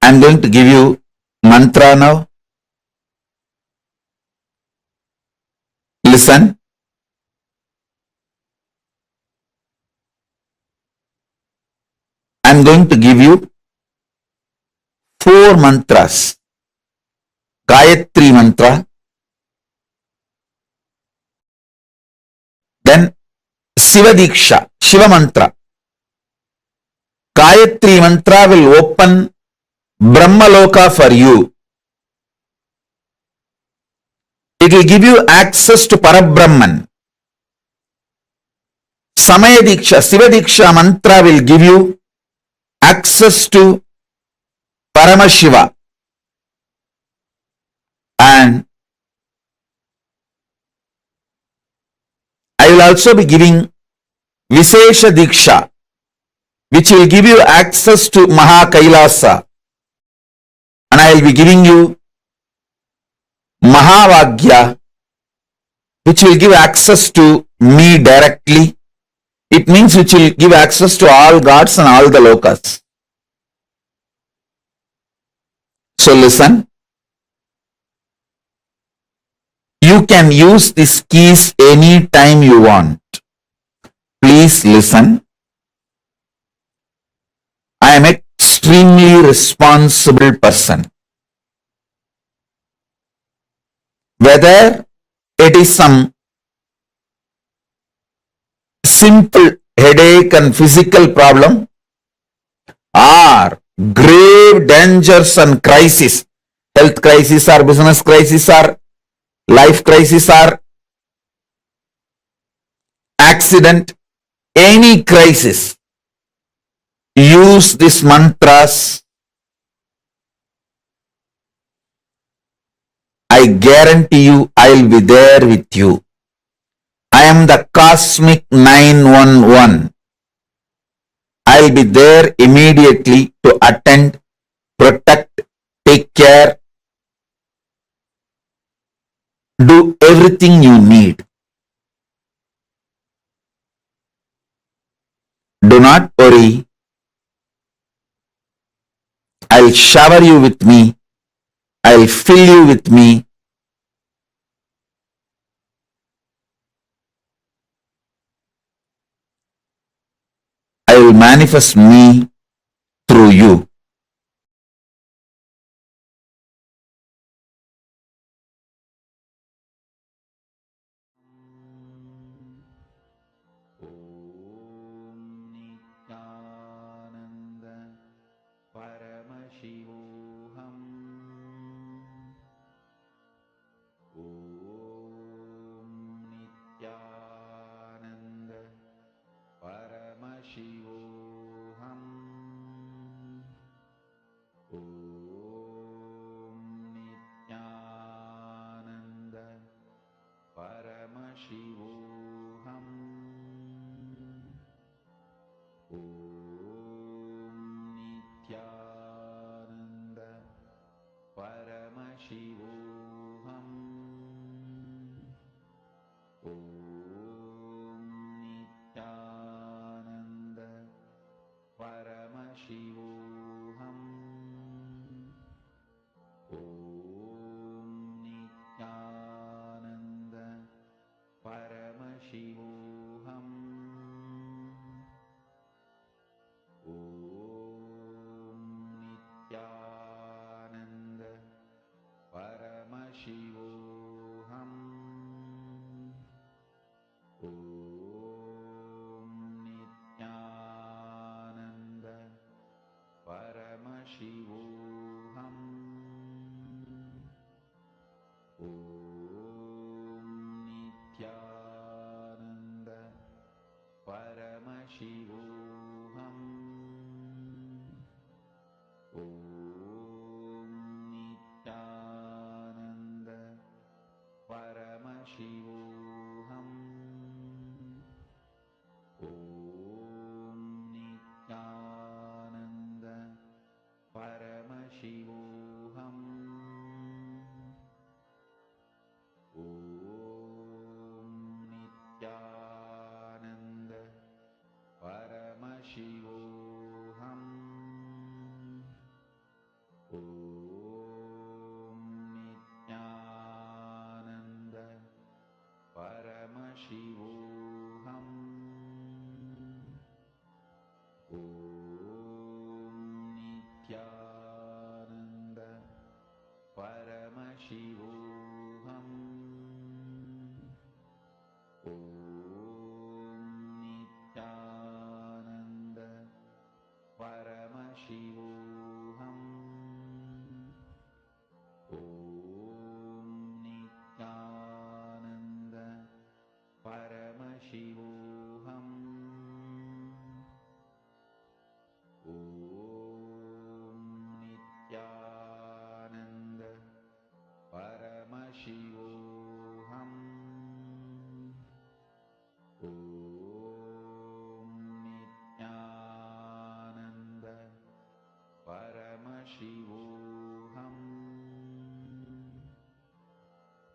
I'm going to give you mantra now. Listen. I'm going to give you 4 mantras. Gayatri mantra, then Shiva Diksha, Shiva mantra. Gayatri mantra will open Brahmaloka for you. It will give you access to Parabrahman. Samaya Diksha, Shiva Diksha mantra will give you access to Paramashiva. And I will also be giving Vishesha Diksha, which will give you access to Kailasa. And I will be giving you Mahavagya, which will give access to me directly. It means which will give access to all gods and all the lokas. So listen. You can use these keys anytime you want. Please listen. I am an extremely responsible person. Whether it is some simple headache and physical problem or grave dangers and crisis, health crisis or business crisis or life crisis or accident, any crisis, use these mantras. I guarantee you I'll be there with you. I am the cosmic 911. I'll be there immediately to attend, protect, take care, do everything you need. Do not worry. I'll shower you with me. I'll fill you with me. I will manifest me through you. Om Nithyananda Paramashivoham. Om Nithyananda Paramashivoham. Paramashivoham. Om Nithyananda Paramashivoham. Om Nithyananda Paramashivoham. Om Nithyananda Paramashivoham. Om Nithyananda Paramashivoham. Om Nithyananda Paramashivoham. Om Nithyananda Paramashivoham. Om Nithyananda Paramashivoham. Om Nithyananda Paramashivoham. Om Nithyananda Paramashivoham.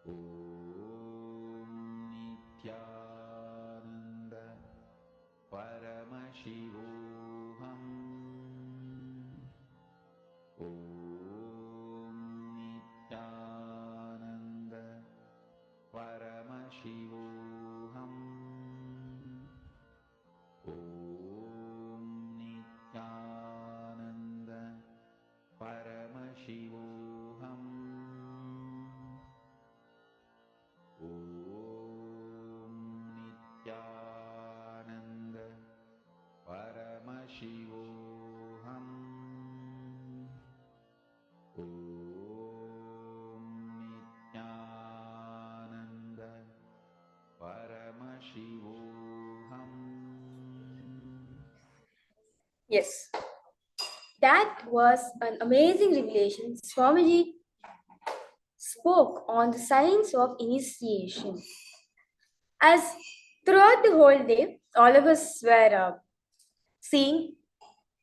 Om Nithyananda Paramashivoham. Om Nithyananda Paramashivoham. Om Nithyananda Paramashivoham. Om Nithyananda Paramashivoham. Om Nithyananda Paramashivoham. Yes, that was an amazing revelation. Swamiji spoke on the science of initiation. As throughout the whole day, all of us were seeing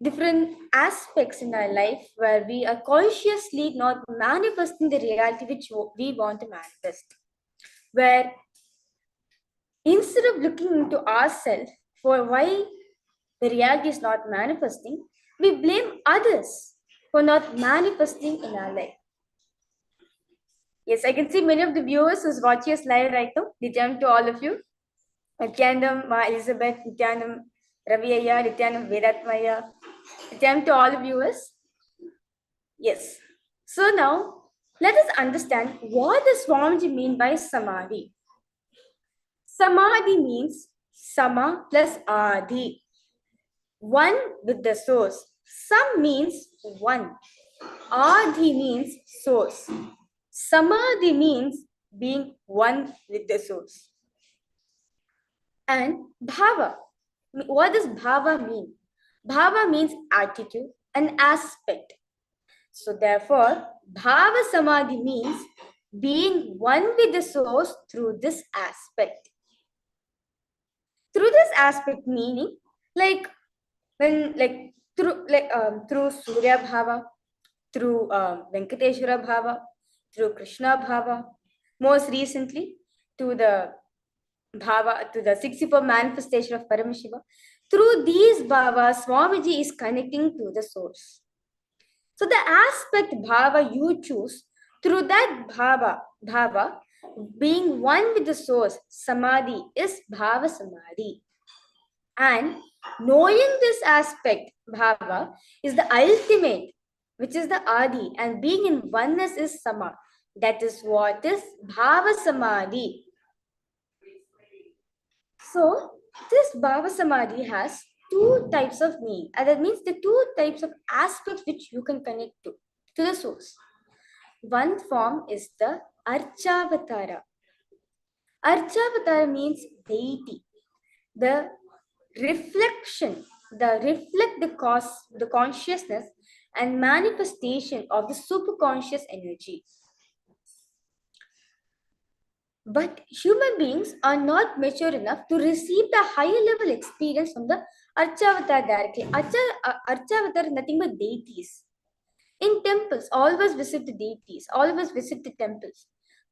different aspects in our life where we are consciously not manifesting the reality which we want to manifest. Where instead of looking into ourselves for why the reality is not manifesting, we blame others for not manifesting in our life. Yes, I can see many of the viewers who's watching us live right now. Nityanam to all of you. Nityanam, Ma Elizabeth, Nityanam, Ravi Ayya, Nityanam, Vedatmaya. Nityanam to all viewers. Yes. So now, let us understand what does Swamiji mean by Samadhi. Samadhi means Sama plus Adi. One with the source. Sam means one. Adi means source. Samadhi means being one with the source. And Bhava. What does Bhava mean? Bhava means attitude, an aspect. So therefore, Bhava Samadhi means being one with the source through this aspect. Through this aspect meaning, through Surya Bhava, through Venkateshwara Bhava, through Krishna Bhava, most recently to the Bhava, to the 64 manifestation of Paramashiva. Through these Bhavas, Swamiji is connecting to the source. So the aspect Bhava you choose, through that Bhava, being one with the source, Samadhi is Bhava Samadhi. And knowing this aspect, Bhava, is the ultimate, which is the Adi, and being in oneness is Sama. That is what is Bhava Samadhi. So, this Bhava Samadhi has two types of meaning. And that means the two types of aspects which you can connect to the source. One form is the Archavatara. Archavatara means deity. The reflect the consciousness and manifestation of the superconscious energy. But human beings are not mature enough to receive the higher level experience from the Archavatar directly. Archavatar is nothing but deities. In temples, always visit the deities, always visit the temples.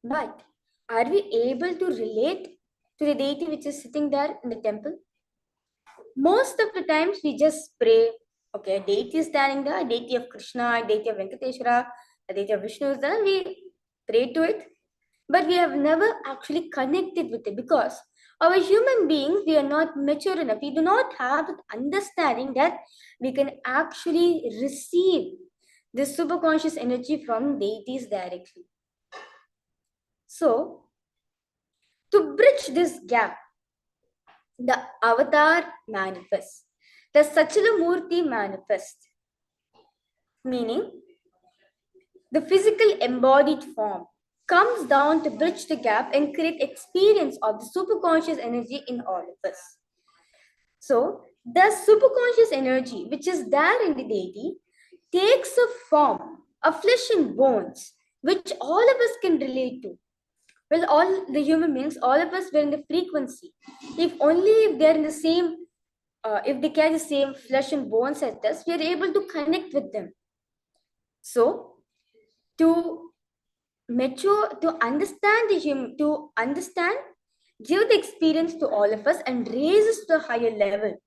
But are we able to relate to the deity which is sitting there in the temple? Most of the times we just pray, okay, a deity is standing there, a deity of Krishna, a deity of Venkateshwara, a deity of Vishnu is there, we pray to it. But we have never actually connected with it because our human beings, we are not mature enough. We do not have the understanding that we can actually receive this superconscious energy from deities directly. So, to bridge this gap, the avatar manifests, the Sachilamurti manifests, meaning the physical embodied form comes down to bridge the gap and create experience of the superconscious energy in all of us. So, the superconscious energy, which is there in the deity, takes a form of flesh and bones, which all of us can relate to. Well, all the human beings, all of us were in the frequency. If they're in the same, if they carry the same flesh and bones as us, we are able to connect with them. So, to mature, to understand give the experience to all of us and raise us to a higher level.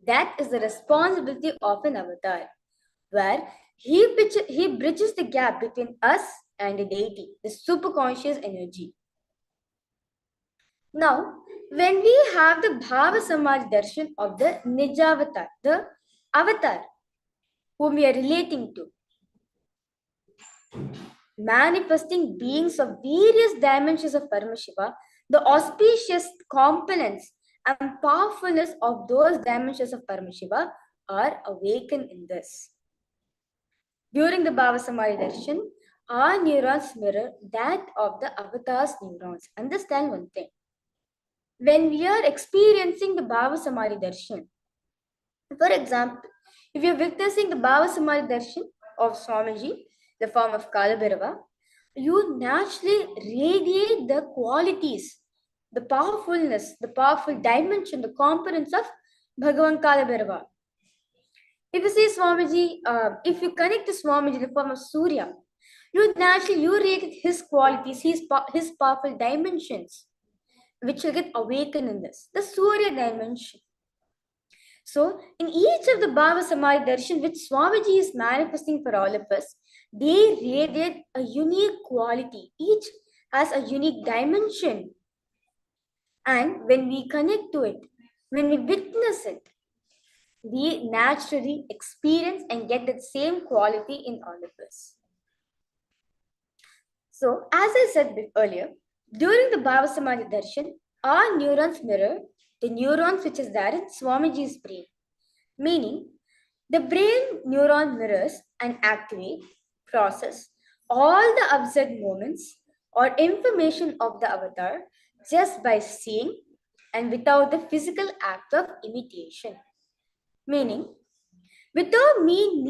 That is the responsibility of an avatar, where he bridges the gap between us and the deity, the superconscious energy. Now, when we have the Bhava Samaj darshan of the Nijavatar, the avatar whom we are relating to, manifesting beings of various dimensions of Paramashiva, the auspicious components and powerfulness of those dimensions of Paramashiva are awakened in this. During the Bhava Samadhi darshan, our neurons mirror that of the avatar's neurons. Understand one thing. When we are experiencing the Bhava Samadhi darshan, for example, if you are witnessing the Bhava Samadhi darshan of Swamiji, the form of Kalabhairava, you naturally radiate the qualities, the powerfulness, the powerful dimension, the components of Bhagavan Kalabhairava. If you see Swamiji, if you connect to Swamiji in the form of Surya, you naturally radiate his qualities, his powerful dimensions, which will get awakened in this, the Surya dimension. So, in each of the Bhava Samadhi darshan which Swamiji is manifesting for all of us, they radiate a unique quality. Each has a unique dimension. And when we connect to it, when we witness it, we naturally experience and get that same quality in all of us. So, as I said earlier, during the Bhava Samadhi darshan, our neurons mirror the neurons which is there in Swamiji's brain. Meaning, the brain neuron mirrors and activate, process all the observed moments or information of the avatar just by seeing and without the physical act of imitation. Meaning, without me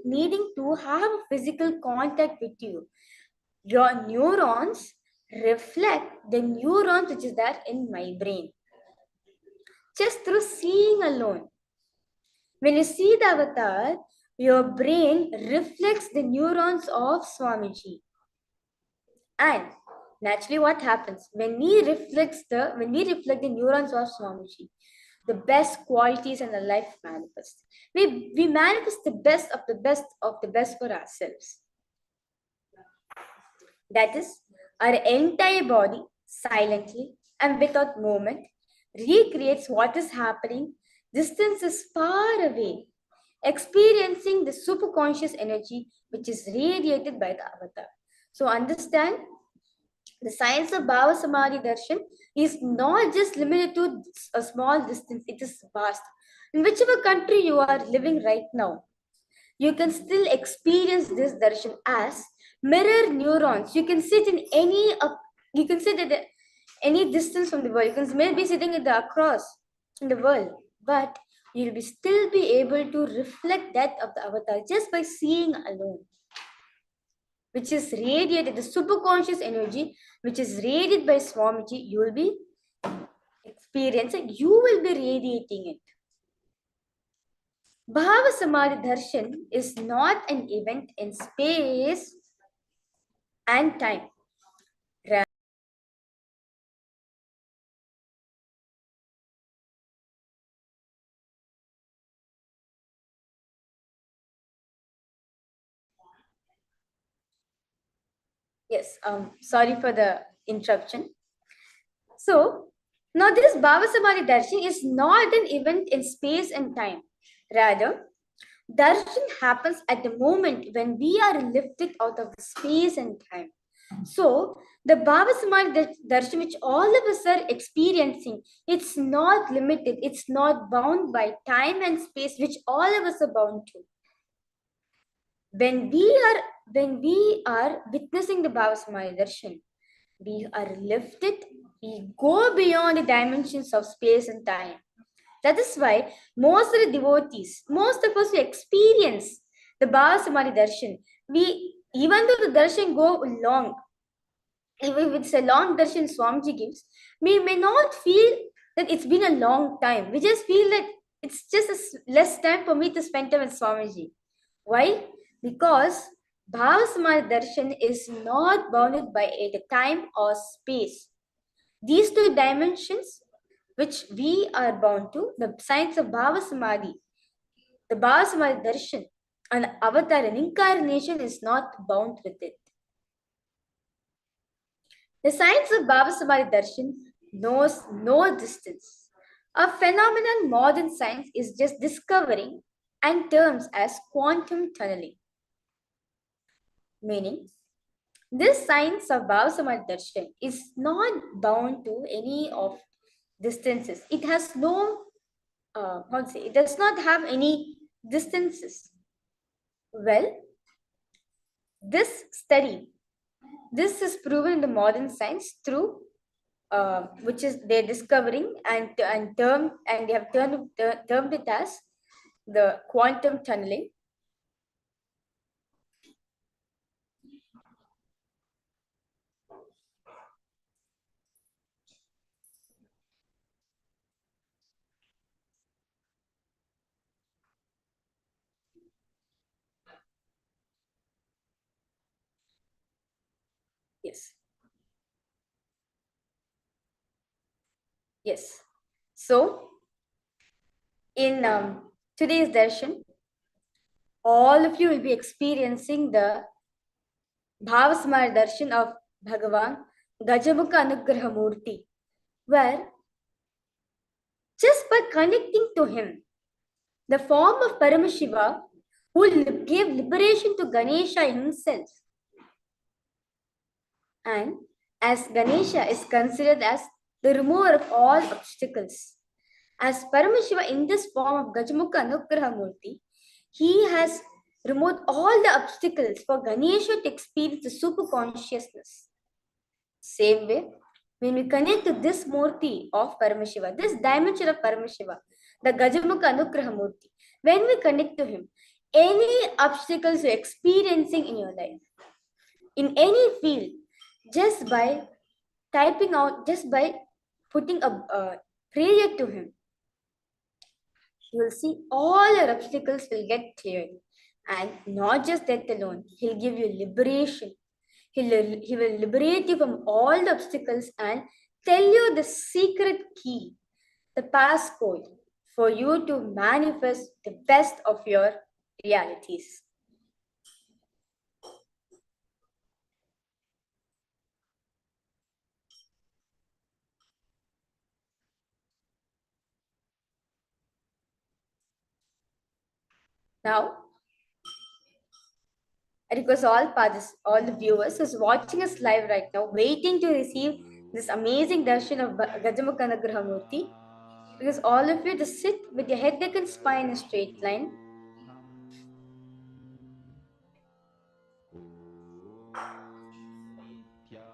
needing to have physical contact with you, your neurons reflect the neurons which is there in my brain. Just through seeing alone. When you see the avatar, your brain reflects the neurons of Swamiji. And naturally, what happens when we reflect the neurons of Swamiji, the best qualities in the life manifest. We manifest the best of the best of the best for ourselves. That is, our entire body silently and without movement recreates what is happening. Distance is far away, experiencing the superconscious energy which is radiated by the avatar. So understand, the science of Bhava Samadhi darshan is not just limited to a small distance, it is vast. In whichever country you are living right now, you can still experience this darshan as mirror neurons. You can sit in you can sit at any distance from the world. You can maybe sitting across in the world. but you'll be still be able to reflect that of the avatar just by seeing alone, which is radiated, the superconscious energy, which is radiated by Swamiji, you will be experiencing, you will be radiating it. Bhava Samadhi Darshan is not an event in space and time. Yes, sorry for the interruption. So, now this Bhava Samadhi Darshan is not an event in space and time. Rather, darshan happens at the moment when we are lifted out of the space and time. So, the Bhava Samadhi darshan, which all of us are experiencing, it's not limited, it's not bound by time and space, which all of us are bound to. When we are witnessing the Bhava Samadhi darshan, we are lifted, we go beyond the dimensions of space and time. That is why most of the devotees, most of us who experience the Bhava Samadhi darshan, even though the darshan go long, even if it's a long darshan Swamiji gives, we may not feel that it's been a long time. We just feel that it's just less time for me to spend time with Swamiji. Why? Because Bhava Samadhi darshan is not bounded by either time or space. These two dimensions which we are bound to, the science of Bhava Samadhi, the Bhava Samadhi darshan, and avatar and incarnation is not bound with it. The science of Bhava Samadhi darshan knows no distance. A phenomenon modern science is just discovering and terms as quantum tunneling. Meaning, this science of Bhava Samadhi darshan is not bound to any of distances. It has no, it does not have any distances. Well, this study, this is proven in the modern science through, which is they're discovering and they have termed it as the quantum tunneling. Yes. Yes. So, in today's darshan, all of you will be experiencing the Bhavasamar darshan of Bhagavan Gajamukha Anugraha Murti, where just by connecting to him, the form of Paramashiva who gave liberation to Ganesha himself. And as Ganesha is considered as the remover of all obstacles, as Paramashiva in this form of Gajamukha Anugraha Murti, he has removed all the obstacles for Ganesha to experience the super consciousness. Same way, when we connect to this Murti of Paramashiva, this dimension of Paramashiva, the Gajamukha Anugraha Murti, when we connect to him, any obstacles you're experiencing in your life, in any field, just by typing out, just by putting a prayer to him, you will see all your obstacles will get cleared. And not just that alone, he'll give you liberation. He will liberate you from all the obstacles and tell you the secret key, the passcode for you to manifest the best of your realities. Now, I request all the viewers who's watching us live right now, waiting to receive this amazing darshan of Gajamukha Anugraha Murti, because all of you just sit with your head, neck, and spine in a straight line. Nithyananda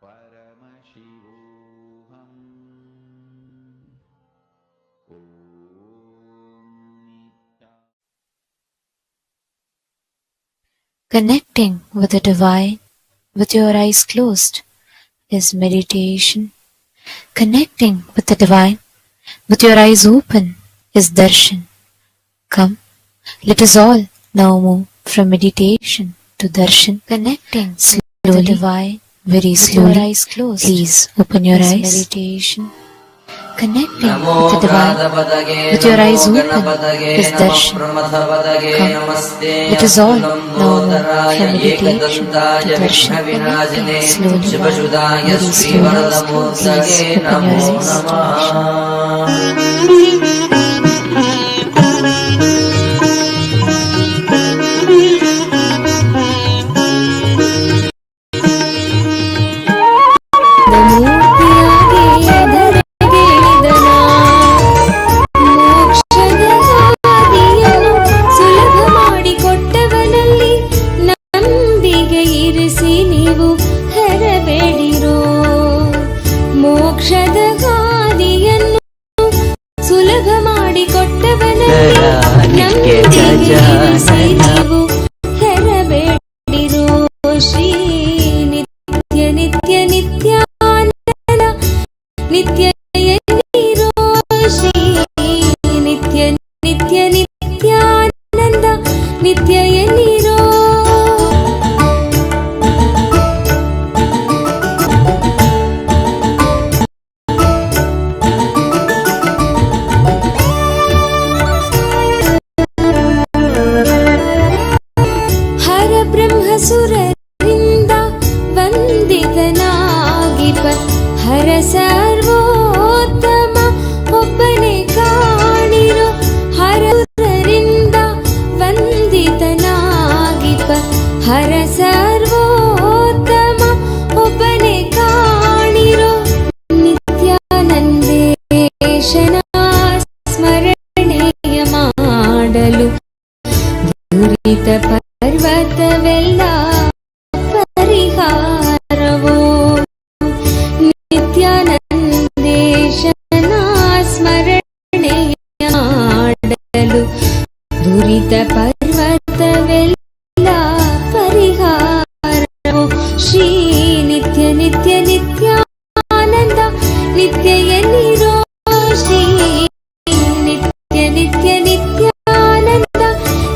Paramashivoham Connecting with the divine with your eyes closed is meditation. Connecting with the divine with your eyes open is darshan. Come, let us all now move from meditation to darshan. Connecting slowly with the divine, very slowly. Your eyes closed. Please open your eyes. Meditation. Connecting with the divine with your eyes open is darshan. Come, let us all now move from meditation to darshan. Connecting slowly, very slowly. Please open your ಪರ್ವತವೆಲ್ಲ ಪರಿಹಾರವೋ ನಿತ್ಯಾನಂದೇಶನ ಸ್ಮರಣೆಯ ಮಾಡಲು ದುರಿತ ಪರ್ವತವೆಲ್ಲ ಪರಿಹಾರವೋ ಶ್ರೀ ನಿತ್ಯ ನಿತ್ಯ ನಿತ್ಯಾನಂದ ನಿತ್ಯ ಎನ್ನಿರೋ ಶ್ರೀ ನಿತ್ಯ ನಿತ್ಯ ನಿತ್ಯಾನಂದ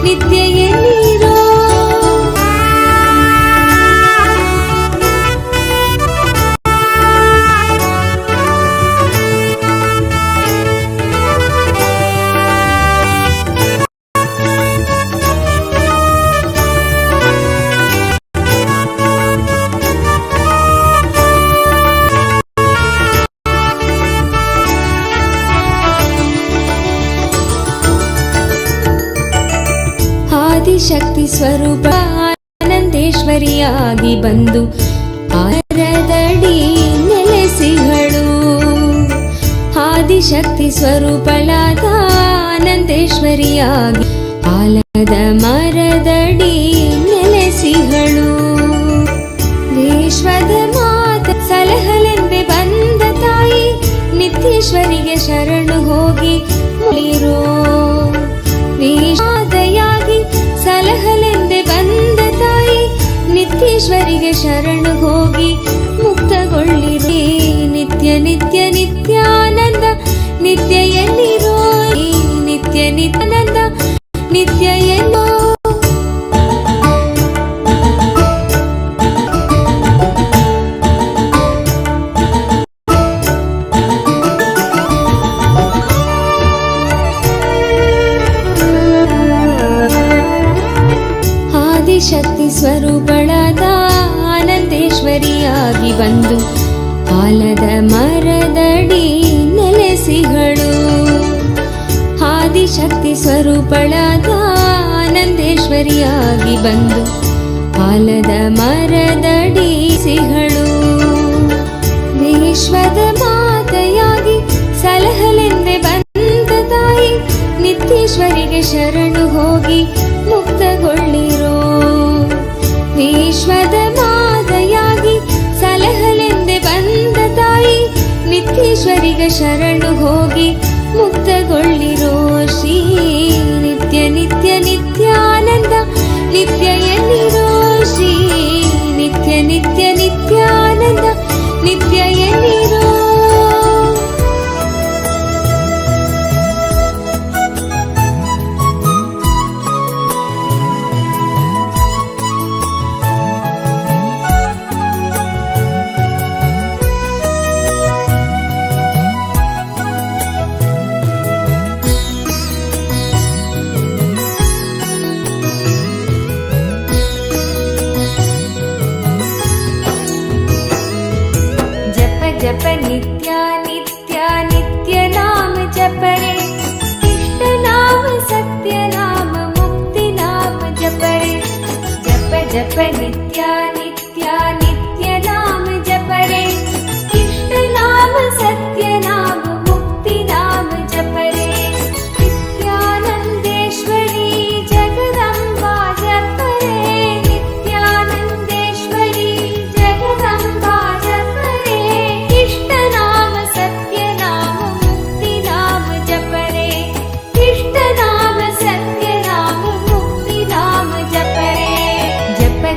ನಿತ್ಯ ಎನ್ನಿರೋ ಆದಿಶಕ್ತಿ ಸ್ವರೂಪ ಆನಂದೇಶ್ವರಿಯಾಗಿ ಬಂದು ಆರದಡಿ ನೆಲೆಸಿಹಳು. ಆದಿಶಕ್ತಿ ಸ್ವರೂಪಳಾದ ಆನಂದೇಶ್ವರಿಯಾಗಿ ಆಲದ ಮರದಡಿ ನೆಲೆಸಿಹಳು. ವಿಶ್ವದ ಮಾತ ಸಲಹಲೆಂದೆ ಬಂದ ತಾಯಿ ನಿತ್ಯೇಶ್ವರಿಗೆ ಶರಣು ಹೋಗಿ ಮುಳಿರೋ. ವಿಷಾದಯಾಗಿ ಸಲಹಲೆಂದೆ ಬಂದ ತಾಯಿ ನಿತ್ಯೇಶ್ವರಿಗೆ ಶರಣು ಹೋಗಿ ಮುಕ್ತಗೊಳ್ಳಿರಿ. ನಿತ್ಯ ನಿತ್ಯ ನಿತ್ಯಾನಂದ ನಿತ್ಯ ಎನ್ನಿರೋ ನಿತ್ಯ ನಿತ್ಯಾನಂದ ನಿತ್ಯ ಎನ್ನೋ. ಆದಿಶಕ್ತಿ ಸ್ವರೂಪಳಾದ ಆನಂದೇಶ್ವರಿಯಾಗಿ ಬಂದು ಆಲದ ಮರದಡಿ ನೆಲೆಸಿಹಳು. ಆದಿಶಕ್ತಿ ಸ್ವರೂಪಳಾದ ಆನಂದೇಶ್ವರಿಯಾಗಿ ಬಂದು ಆಲದ ಮರದಡಿ ಸಿಹಳು. ವಿಶ್ವದ ಮಾತೆಯಾಗಿ ಸಲಹಲೆಂದೆ ಬಂದ ತಾಯಿ ನಿತ್ಯೇಶ್ವರಿಗೆ ಶರಣು ಹೋಗಿ ಮುಕ್ತಗೊಳ್ಳಿರೋ. ವಿಶ್ವದ ಮಾತೆಯಾಗಿ ಸಲಹಲೆಂದೆ ಬಂದ ತಾಯಿ ನಿತ್ಯೇಶ್ವರಿಗೆ ಶರಣು ಹೋಗಿ ಮುಕ್ತಗೊಳ್ಳಿರೋ. ಶ್ರೀ ನಿತ್ಯ ನಿತ್ಯ ನಿತ್ಯಾನಂದ ನಿತ್ಯ ಎನ್ನಿರೋ.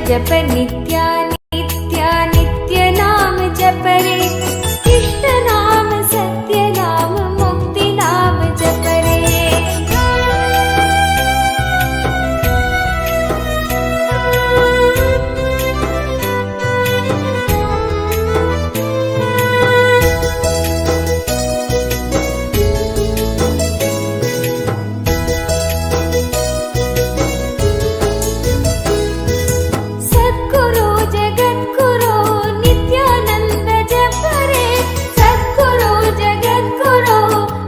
जप नित्या नित्या नित्य नाम जप रे इष्ट नाम सत्य नाम मुक्ति नाम जप रे सद्गुरु जगद्गुरु नित्यानंद जप रे सद्गुरु जगद्गुरु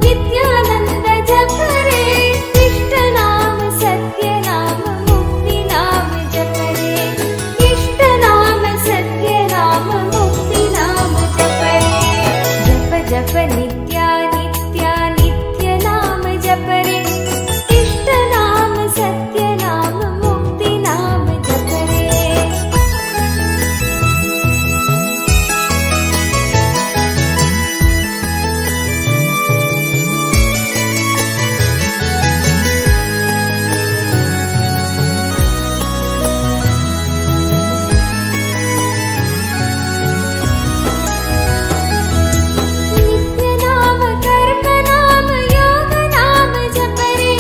नित्यानंद जप रे इष्ट नाम सत्य नाम मुक्ति नाम जप रे इष्ट नाम सत्य नाम मुक्ति नाम जप रे जप जप नित्या नित्या नित्य नाम जप रे इष्ट नाम सत्य नाम मुक्ति नाम जप रे नित्य नाम कर्म नाम योग नाम जप रे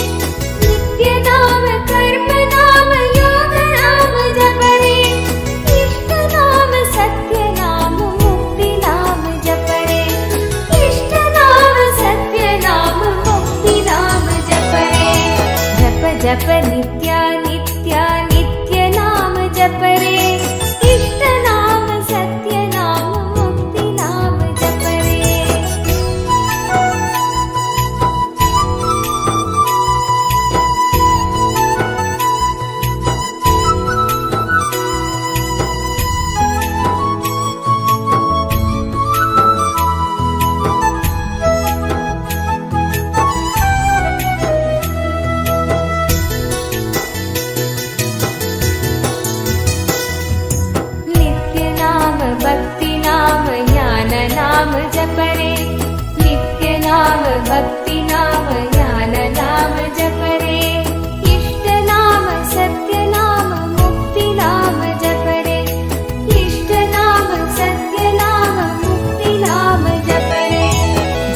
नित्य नाम कर्म नाम योग नाम जप रे इष्ट नाम सत्य नाम मुक्ति नाम जप रे इष्ट नाम सत्य नाम मुक्ति नाम जप रे जप जप नित्या नित्या नित्य नाम जप रे इष्ट नाम सत्य नाम मुक्ति नाम जप रे नित्य नाम भक्ति नाम ज्ञान नाम जप रे नित्य नाम भक्ति नाम ज्ञान नाम जप रे इष्ट नाम सत्य नाम मुक्ति नाम जप रे इष्ट नाम सत्य नाम मुक्ति नाम जप रे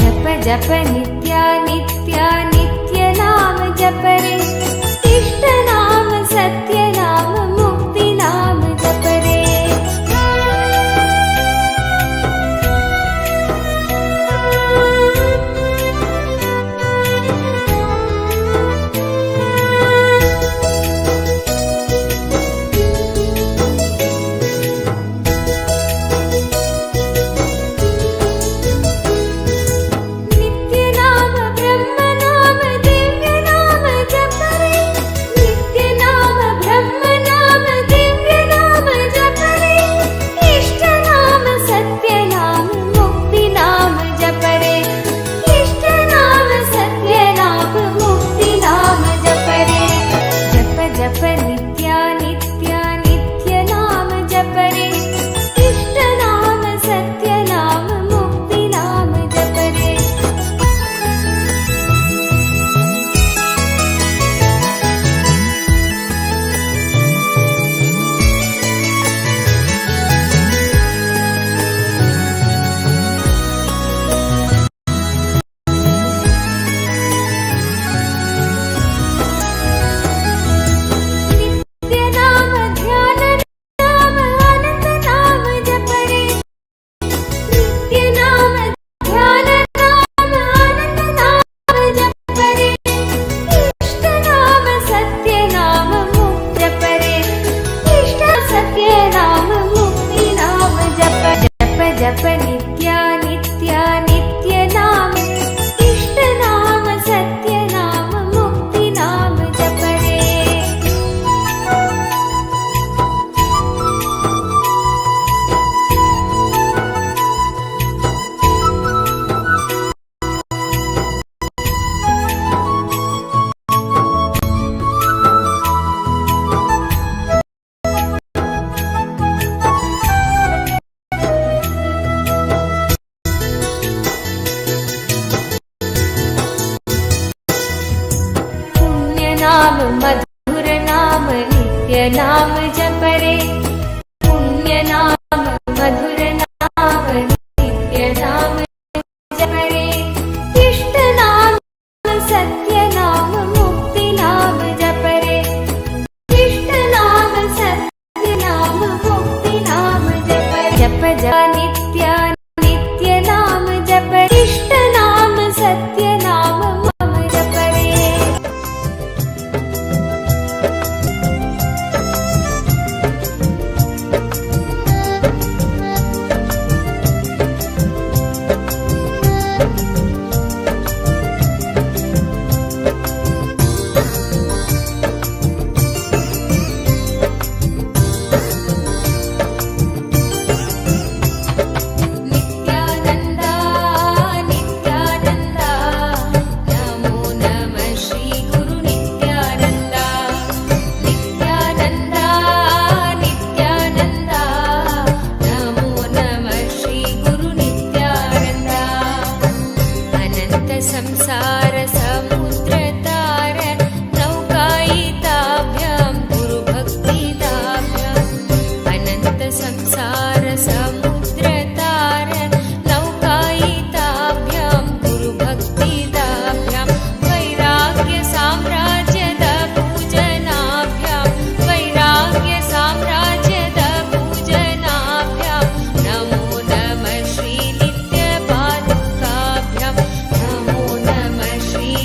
जप जप नित्या नित्या नित्य नाम जप रे इष्ट नाम सत्य नाम मुक्ति नाम जप रे नित्य नाम ब्रह्म नाम दिव्य नाम जप रे नित्य नाम ब्रह्म नाम दिव्य नाम जप रे इष्ट नाम सत्य नाम मुक्ति नाम जप रे इष्ट नाम सत्य नाम मुक्ति नाम जप रे जप जप नित्या नित्या नित्य नाम जप रे इष्ट नाम सत्य नाम मुक्ति नाम जप रे नित्य नाम ध्यान नाम आनंद नाम जप रे नित्य नाम ध्यान नाम आनंद नाम जप रे इष्ट नाम सत्य नाम मुक्ति जप रे इष्ट सत्य नाम मुक्ति नाम जप जप जप नित्या नित्या नित्य नाम इष्ट नाम सत्य नाम मुक्ति नाम जप रे नाम मधुर नाम नित्य नाम जप रे सत्यनाम मुक्तिनाम जप रे इष्टनाम सत्यनाम मुक्तिनाम जप जप नित्य नित्य नाम जप इष्टनाम सत्यनाम मम जप रे नित्यानंदा नित्यानंदा नमो नमः श्री गुरु नित्यानंदा नित्यानंदा नित्यानंदा नमो नमः श्री गुरु नित्यानंदा अनंत संसार समुद्र तार नौकायिताभ्यां गुरु भक्तिदाभ्यां अनंत संसार समुद्र तार नौकायिताभ्यां गुरु भक्तिदाभ्यां वैराग्य साम्राज्यद पूजनाभ्यां वैराग्य साम्राज्यद पूजनाभ्यां नमो नमः श्री नित्य पादुकाभ्यां नमो नमः श्री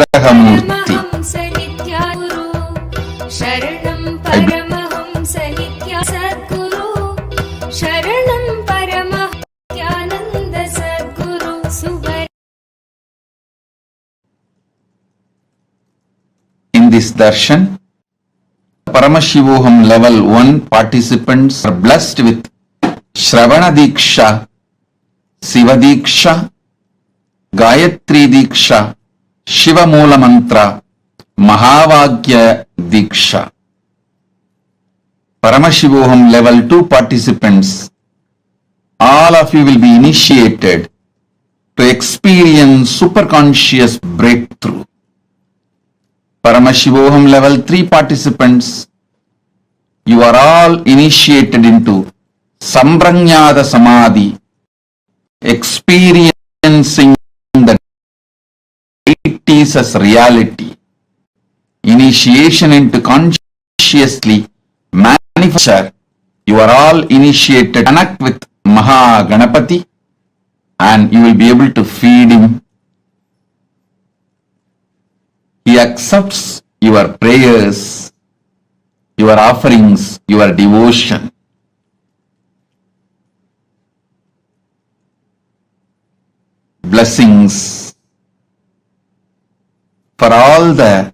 Anugrahamurti. परमहंस नित्यागुरु शरणं परमहंस नित्या सद्गुरु शरणं परमहंसानन्द सद्गुरु सुवर In this darshan, Paramashivoham level 1 participants are blessed with Shravana Diksha, Siva Diksha, Gayatri Diksha, Shiva Moola Mantra, Mahavagya Diksha. Paramashivoham level 2 participants, all of you will be initiated to experience superconscious breakthrough. Paramashivoham level 3 participants, you are all initiated into Sampranyada Samadhi, experiencing the deities as reality. Initiation into consciously manifesture, you are all initiated. Connect with Mahaganapati and you will be able to feed him. He accepts your prayers, your offerings, your devotion. Blessings for all the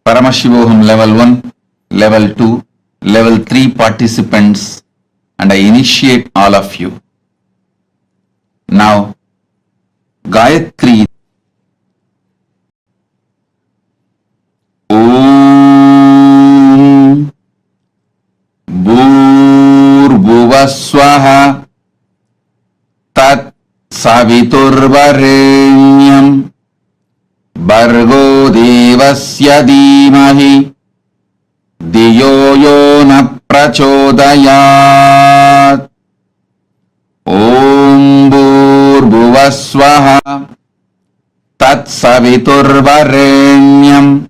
Paramashivoham level 1, level 2, level 3 participants, and I initiate all of you. Now, Gayatri. Om Bhurvuvaswaha Tat Saviturvarenyam Bhargo Devasya Dhimahi Diyo Yo Na Prachodayat. Om Bhurvuvaswaha Tat Saviturvarenyam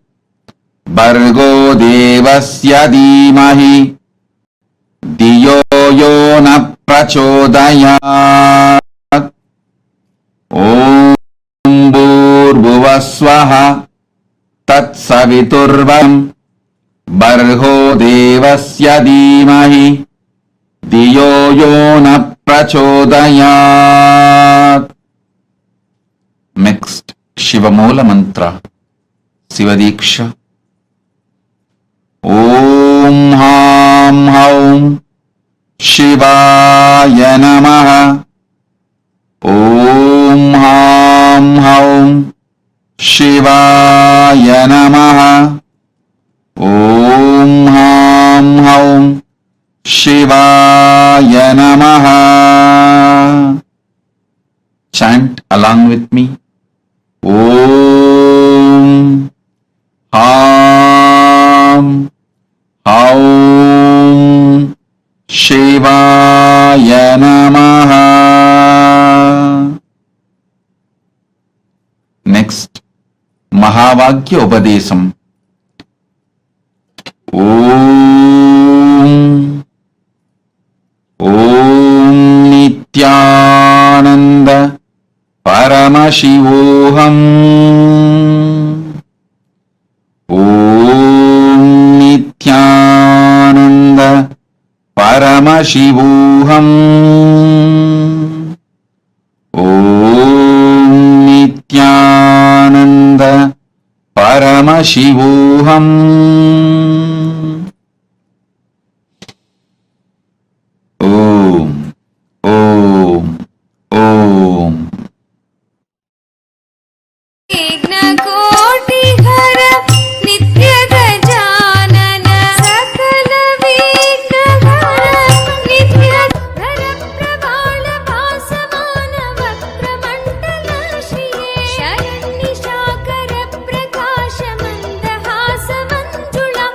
Bhargo Devasya Dhimahi Diyo Yo Na Prachodayat. Om Bhurvuvaswaha Tat Saviturvarenyam Bhargo Devasya Dhimahi Diyo Yo Na Prachodayat. Next, Shiva Moola Mantra, Siva Diksha. Om Ham Haum Shivaya Namaha. Om Ham Haum Shivaya Namaha. Om Ham Haum Shivaya Namaha. Chant along with me. Om Ham Haum Shivaya Namaha. Next, Mahavagya Upadesam. Om Nithyananda Paramashivoham. Om Nithyananda Paramashivoham. Om Nithyananda Paramashivoham. Om, Om, Om. विघ्नकोटिहर नित्यगजानन सकल विघ्नहर नित्यधर प्रबाल भासमान वक्रमण्डल श्रिये शरण्यशाकर प्रकाश मन्दहास मञ्जुळा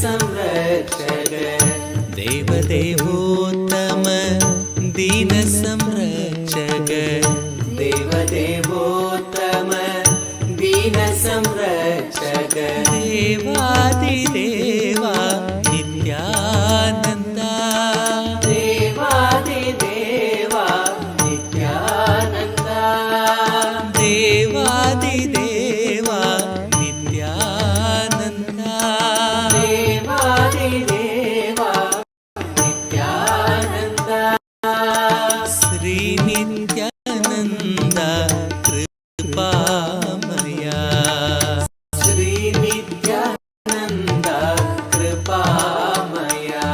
संरक्षक देवदेवोत्तम दीन संरक्षक देवदेवोत्तम दीन संरक्षक देवादिदेवा नित्यानन्दा देवादिदेवा नित्यानन्दा देवादिदेवा नित्यानन्दा देवादिदेवा नित्यानन्दा श्री नित्यानन्दा कृपामया श्री नित्यानन्दा कृपामया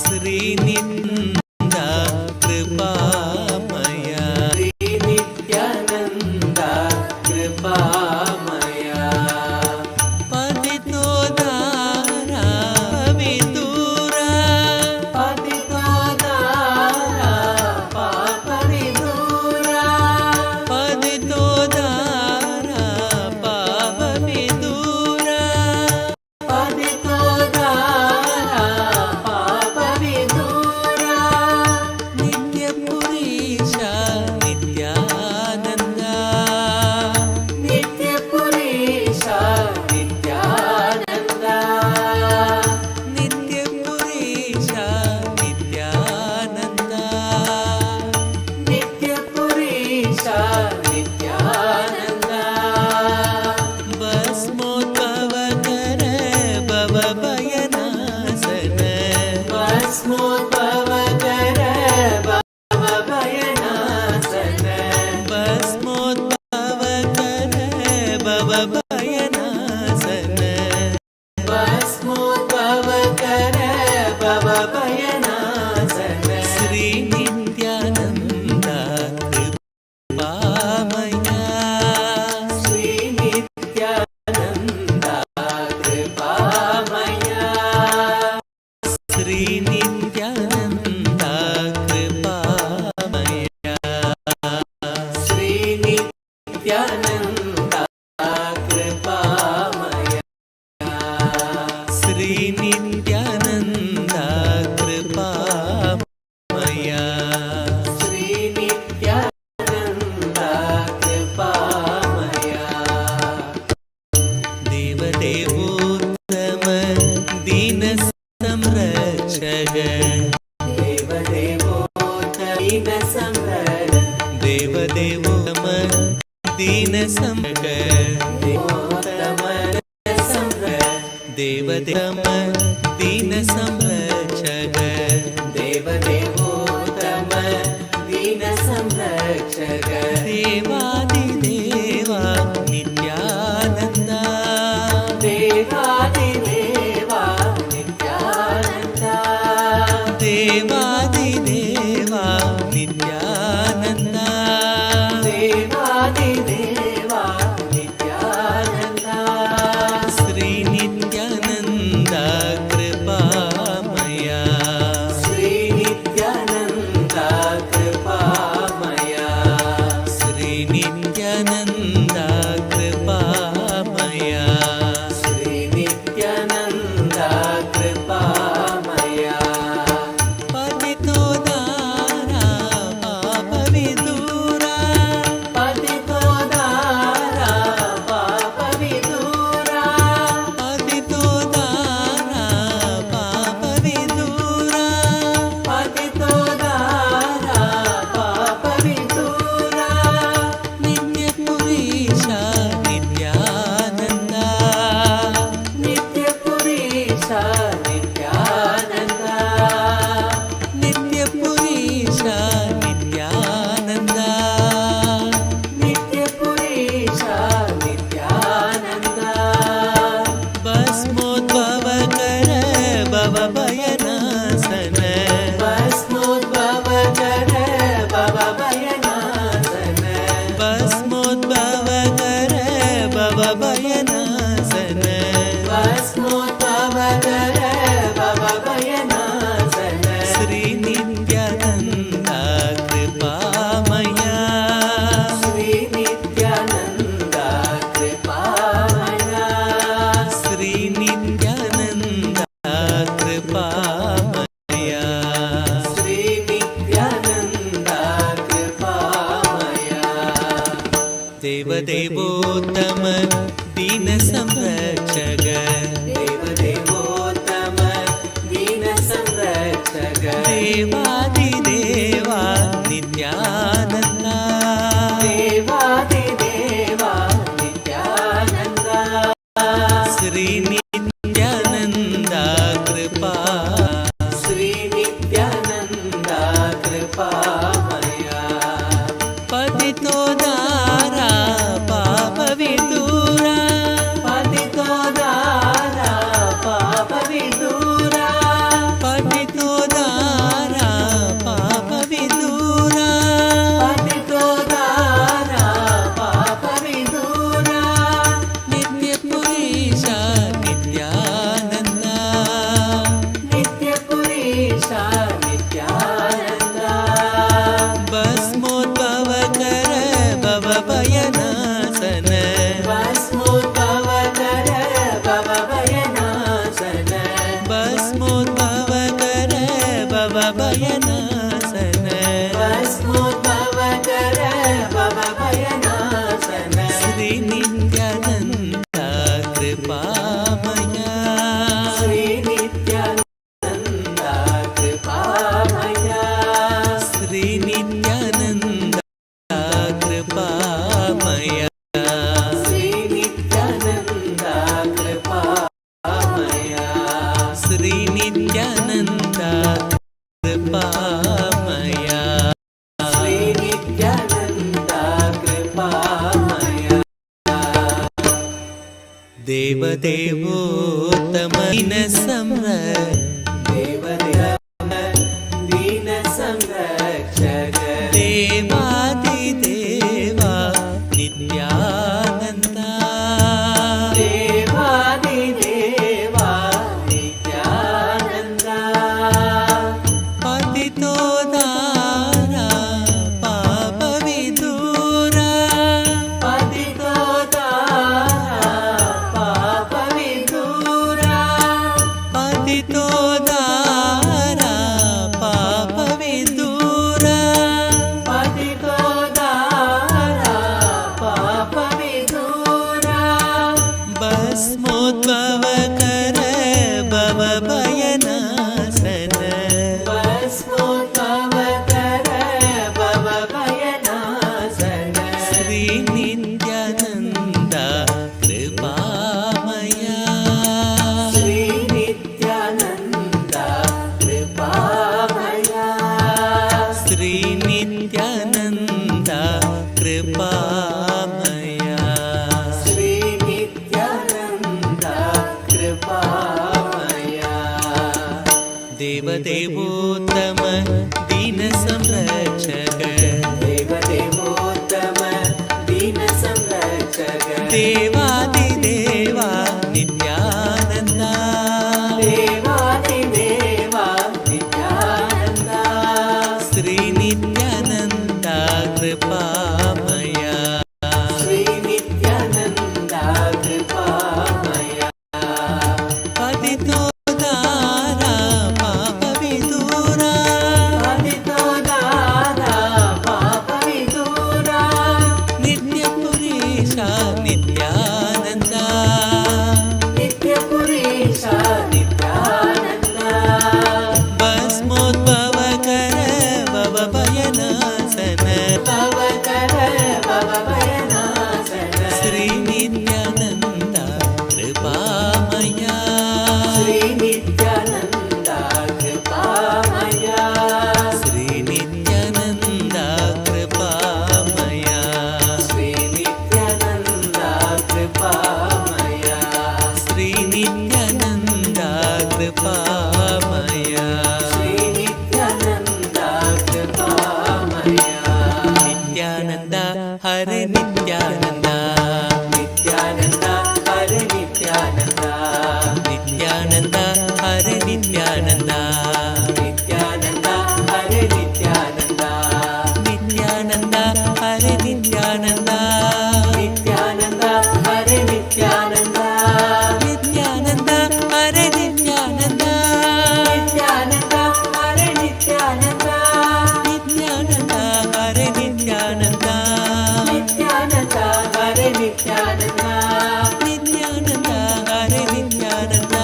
श्री नित्यानन्दा कृपामया श्री नित्यानन्दा कृपामया पतितोदारा पविदूरा पतितोदारा पापविदूरा पतितोदारा पापविदूरा पतितोदारा पापविदूरा नित्यपुरीशा नित्यानन्दा नित्यपुरीशा नित्यानन्दा नित्यपुरीशा नित्यानन्दा नित्यपुरीशा नित्यानन्दा भस्मोद्भवकर भवभयनाशन भस्मोद्भवकर भवभयनाशन भस्मोद्भवकर भवभयनाशन भस्मोद्भवकर भवभयनाशन श्री नित्यानन्दा कृपामया श्री नित्यानन्दा कृपामया श्री नित्यानन्दा कृपामया श्री नित्यानन्दा कृपामया श्री नित्यानन्दा कृपामया श्री नित्यानन्दा कृपामया देवदेवोत्तम दीन संरक्षक देवदेवोत्तम दीन संरक्षक देवदेवोत्तम दीन संरक्षक देवोत्तम दीन संरक्षक देवदेवोत्तम दीन संरक्षक देवादिदेवा नित्यानन्दा देवादिदेवा नित्यानन्दा देवादिदेवा नित्यानन्दा देवादिदेवा नित्यानन्दा श्री नित्यानन्दा कृपामया श्री नित्यानन्दा कृपामया श्री नित्यानन्दा कृपामया श्री नित्यानन्दा कृपामया पतितोदारा पापविदूरा पतितोदारा पापविदूरा पतितोदारा पापविदूरा पतितोदारा पापविदूरा नित्यपुरीशा नित्यानन्दा नित्यपुरीशा नित्यानन्दा नित्यपुरीशा नित्यानन्दा नित्यपुरीशा नित्यानन्दा भस्मोद्भवकर भवभयनाशन भस्मोद्भवकर भवभयनाशन भस्मोद्भवकर भवभयनाशन भस्मोद्भवकर भवभयनाशन श्री नित्यानन्दा कृपामया श्री नित्यानन्दा कृपामया श्री नित्यानन्दा దేవాదిదేవా నిత్యానంద దేవాదిదేవా నిత్యానంద శ్రీ నిత్యానంద కృపా శ్రీ నిత్యానంద కృపామయ పతితో దారా పాప విదూరా పతితో దారా పాప విదూరా పతితో దారా పాప విదూరా పతితో దారా పాప విదూరా నిత్య పురీష నిత్యానంద నిత్య పురీష నిత్యానంద భస్మోద్భవ కర భవ భయనాశన భస్మోద్భవ కర భవ భయనాశన భస్మోద్భవ కర భవ భయనాశన భస్మోద్భవ కర భవ భయనాశన శ్రీ నిత్యానంద కృపామయ శ్రీ నిత్యానంద కృపామయ శ్రీ నిత్యానంద కృపామయ శ్రీ నిత్యానంద కృపామయ శ్రీ నిత్యానంద కృపామయ శ్రీ నిత్యానంద కృపామయ దేవదేవోత్తమ దీన సంర దేవదేవ దీన సంరక్షక దేవాదిదేవా నిత్యానంద దేవాదిదేవా నిత్యానంద పతితో దారా పాప విదూరా పతితో దారా పాప విదూరా పతితో దారా పాప విదూరా పతితో దారా పాప విదూరా భస్మోద్భవ కర భవ భయనాశన భస్మోద్భవ కర భవ భయనాశన శ్రీ నిత్యానంద కృపామయ శ్రీ నిత్యానంద కృపామయ శ్రీ నిత్యానంద కృపామయ శ్రీ నిత్యానంద కృపామయ దేవదేవోత్తమ దీన సంరక్షక దేవదేవోత్తమ దీన సంరక్షక దేవాదిదేవా నిత్యానంద దేవాదిదేవా నిత్యానంద శ్రీ నిత్యానంద కృపామయ శ్రీ నిత్యానంద కృపామయ పతితో దారా పాప విదూరా పతితో దారా పాప విదూరా నిత్య పురీష నిత్యానంద నిత్య పురీష నిత్యానంద భస్మోద్భవ కర భవ భయనాశన భవ కర భవ భయనాశన శ్రీ నిత్యానంద కృపామయ శ్రీ నిత్యానంద కృపామయ శ్రీ నిత్యానంద కృపామయ శ్రీ నిత్యానంద కృపామయ శ్రీ నిత్యానంద కృపామయ శ్రీ నిత్యానంద కృపామయ నిత్యానంద హరే నిత్యానంద నిత్యానంద హరే నిత్యానంద నిత్యానంద హరే నిత్యానంద నిత్యానంద హరే నిత్యానంద నిత్యానంద హరే నిత్యానంద నిత్యానంద హరే నిత్యానంద నిత్యానంద హరే నిత్యానంద నిత్యానంద హరే నిత్యానంద నిత్యానంద హరే నిత్యానంద నిత్యానంద హరే నిత్యానంద నిత్యానంద హరే నిత్యానంద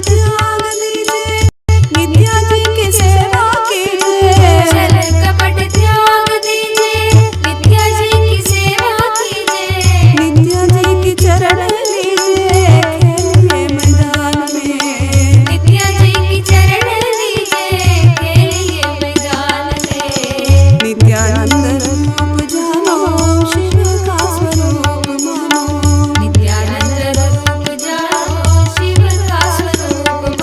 त्याग दीजिए, नित्या जी की सेवा कीजिए। छल कपट त्याग दीजिए, नित्या जी की सेवा कीजिए। नित्या जी की चरण लीजिए, खेलिए मैदान में। नित्या जी की चरण लीजिए, खेलिए मैदान में। नित्यानंद रूप जानो, शिव का स्वरूप मानो। नित्यानंद रूप जानो, शिव का स्वरूप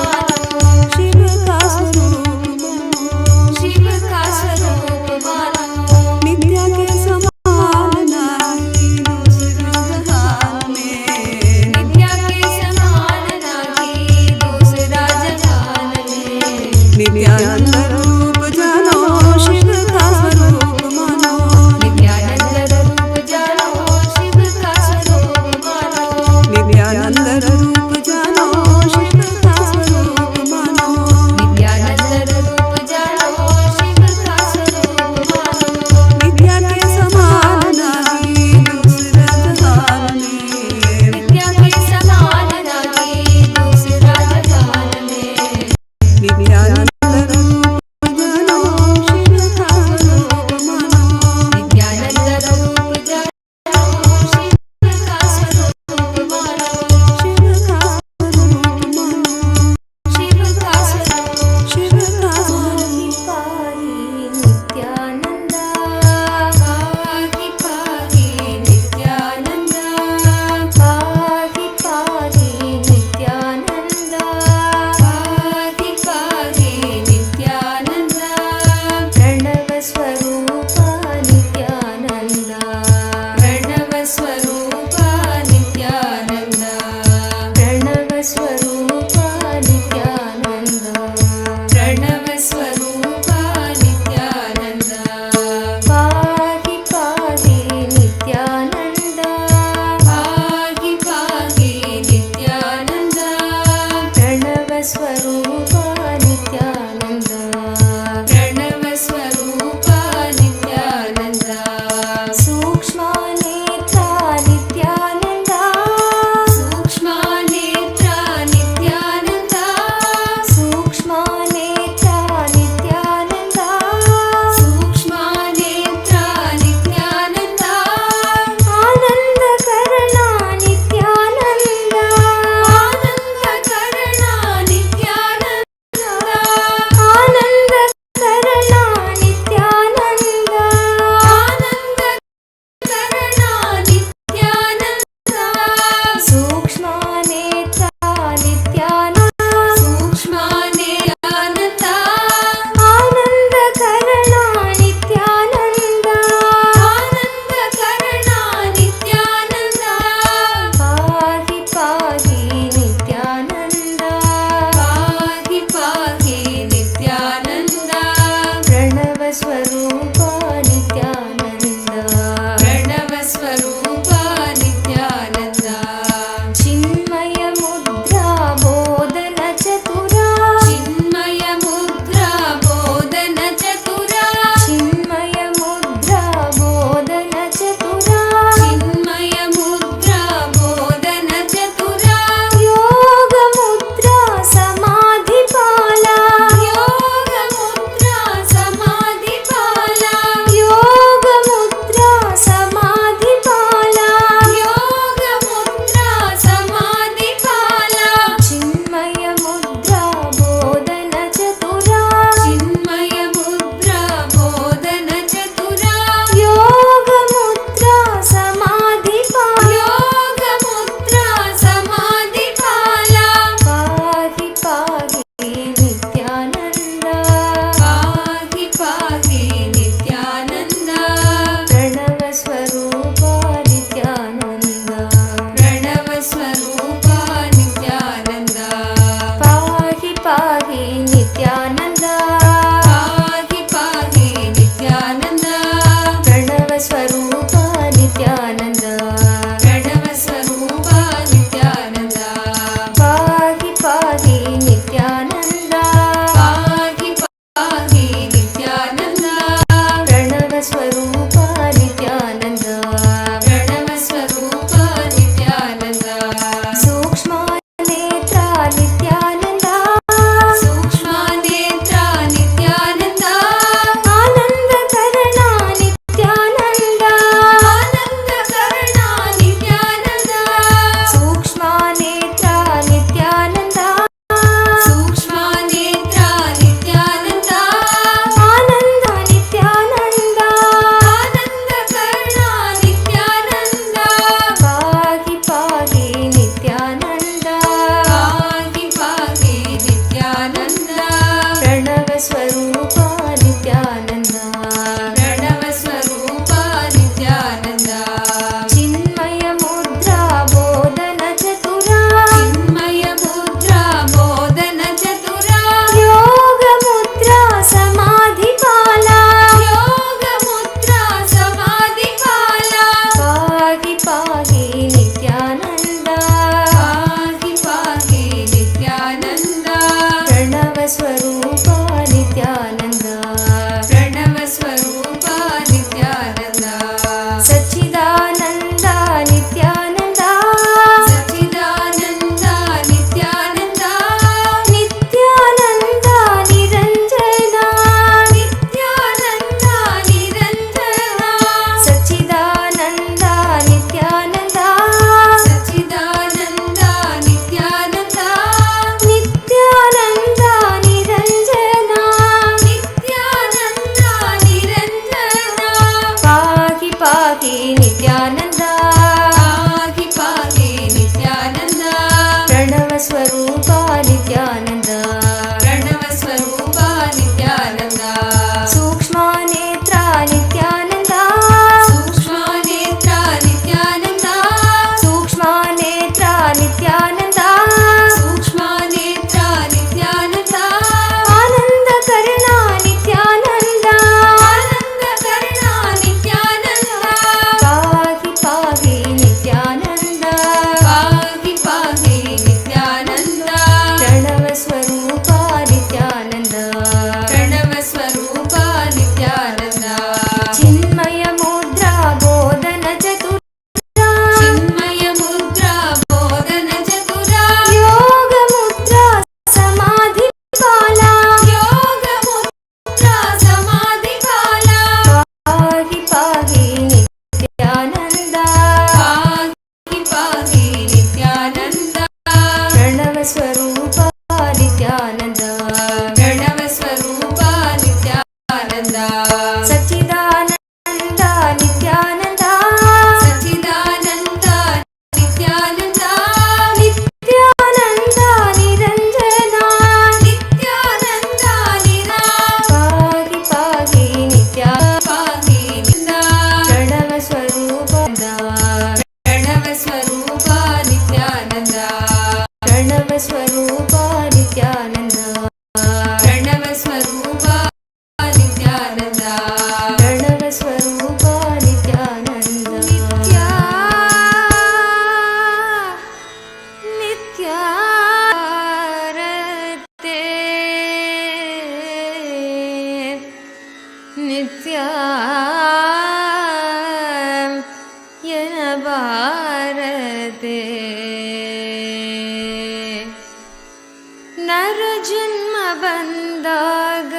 ನರ ಜನ್ಮ ಬಂದಾಗ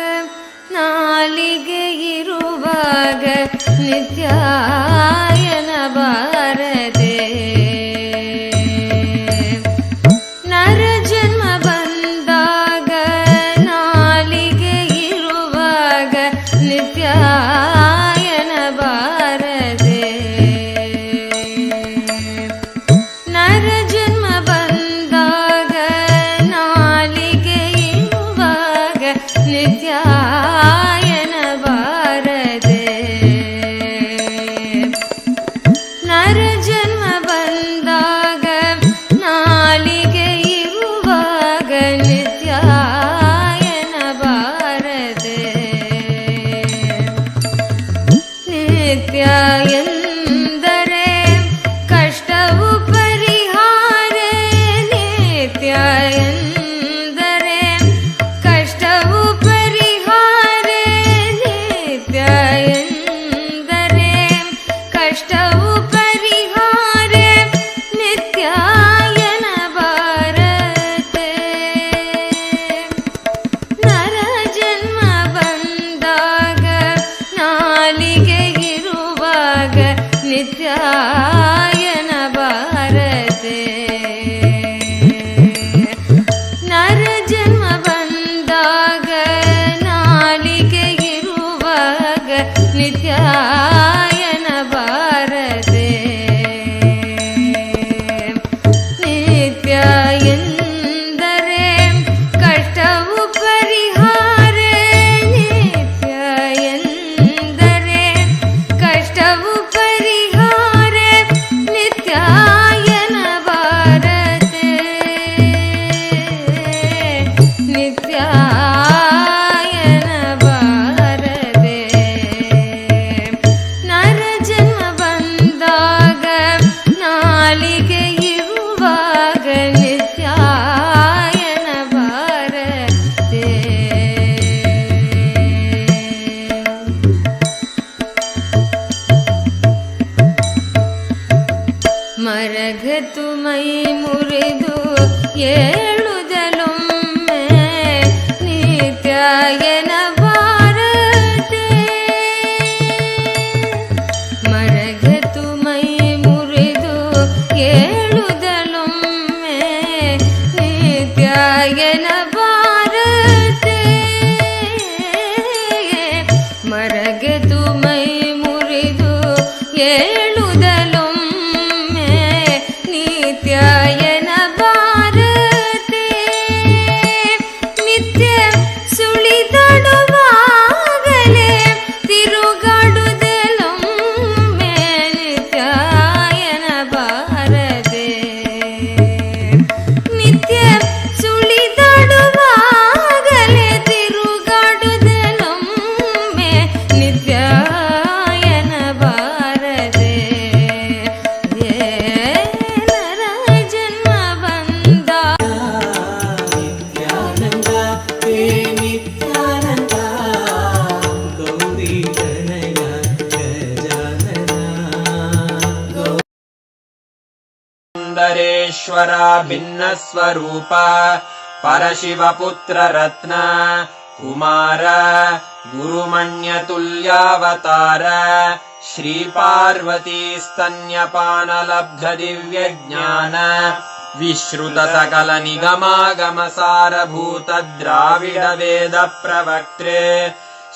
ನಾಲಿಗೆ ಇರುವಾಗ ನಿತ್ಯಾಯನ ಬಾರದೆ. ನರ ಜನ್ಮ ಬಂದಾಗ ನಾಲಿಗೆ ಇರುವಾಗ ನಿತ್ಯಾಯನ ಬಾರದೆ. ನರ ಜನ್ಮ ಬಂದಾಗ ನಾಲಿಗೆ ಇರುವಾಗ ನಿತ್ಯಾಯನ ಬಾರದೆ. ನರ ಜನ್ಮ ಬಂದಾಗ ನಾಲಿಗೆ ಇರುವಾಗ ನಿತ್ಯಾಯನ ಬಾರದೆ. ನಿತ್ಯ ಎಂದರೆ ಕಷ್ಟವು ಪರಿಹಾರ. ನಿತ್ಯ ಎಂದರೆ ಕಷ್ಟವು ಪರಿಹಾರ. ನಿತ್ಯ ಎಂದರೆ ಕಷ್ಟವು ಪರಿಹಾರ. ನಿತ್ಯಾಯನ ಬಾರದೆ. ನರ ಜನ್ಮ ಬಂದಾಗ ನಾಲಿಗೆ ಇರುವಾಗ ನಿತ್ಯಾಯನ ಬಾರದೆ. ನರ ಜನ್ಮ ಬಂದಾಗ ನಾಲಿಗೆ ಇರುವಾಗ ನಿತ್ಯಾಯನ ಬಾರದೆ. ನಿತ್ಯ ಎಂದರೆ ಕಷ್ಟವು ಪರಿಹಾರ. ನಿತ್ಯ ಎಂದರೆ ಕಷ್ಟವು ಪರಿಹಾರ. ನಿತ್ಯಾಯನ ಬಾರದೆ. ನಿತ್ಯಾಯನ ಬಾರದೆ. ನರ ಜನ್ಮ ಬಂದಾಗ ನಾಲಿಗೆ ಇರುವಾಗ ನಿತ್ಯಾಯನ ಬಾರದೆ. ಮರಗತು ಮೈ ಮುರಿದು ಏಳುದಲೊಮ್ಮೆ ನಿತ್ಯಾಯನ ಬಾರದೆ. ಮರಗತು ಮೈ ಮುರಿದು ಏಳುದಲೊಮ್ಮೆ ನಿತ್ಯಾಯನ ಬಾರದೆ. ಮರಗತು ಮೈ ಮುರಿದು ಏಳುದಲೊಮ್ಮೆ ನಿತ್ಯಾಯನ ಬಾರದೆ. ನಿತ್ಯ ಸುಳಿದಾಡುವಾಗಲೇ ತಿರುಗಾಡುದಲೊಮ್ಮೆ ನಿತ್ಯಾಯನ ಬಾರದೆ. ನಿತ್ಯ ಸುಳಿದಾಡುವಾಗಲೇ ತಿರುಗಾಡುದಲೊಮ್ಮೆ ನಿತ್ಯಾಯನ ಬಾರದೆ. ನರ ಜನ್ಮ ಬಂದ ನಿತ್ಯಾನಂದ ಹೇ ನಿತ್ಯಾನಂದ ಗೌರಿ ಗಣಯ ಗಜಾನನ. ಸುಂದರೇಶ್ವರ ಭಿನ್ನ ಸ್ವರೂಪ ಪರಶಿವಪುತ್ರ ರತ್ನ ಕುಮಾರ ಗುರುಮಣ್ಯ ತುಲ್ಯಾವತಾರ ಶ್ರೀಪಾರ್ವತಿ ಸ್ತನ್ಯಪಾನ ಲಬ್ಧ ದಿವ್ಯ ಜ್ಞಾನ ವಿಶ್ರುತ ಸಕಲ ನಿಗಮಾಗಮ ಸಾರಭೂತ ದ್ರಾವಿಡ ವೇದ ಪ್ರವಕ್ತ್ರೆ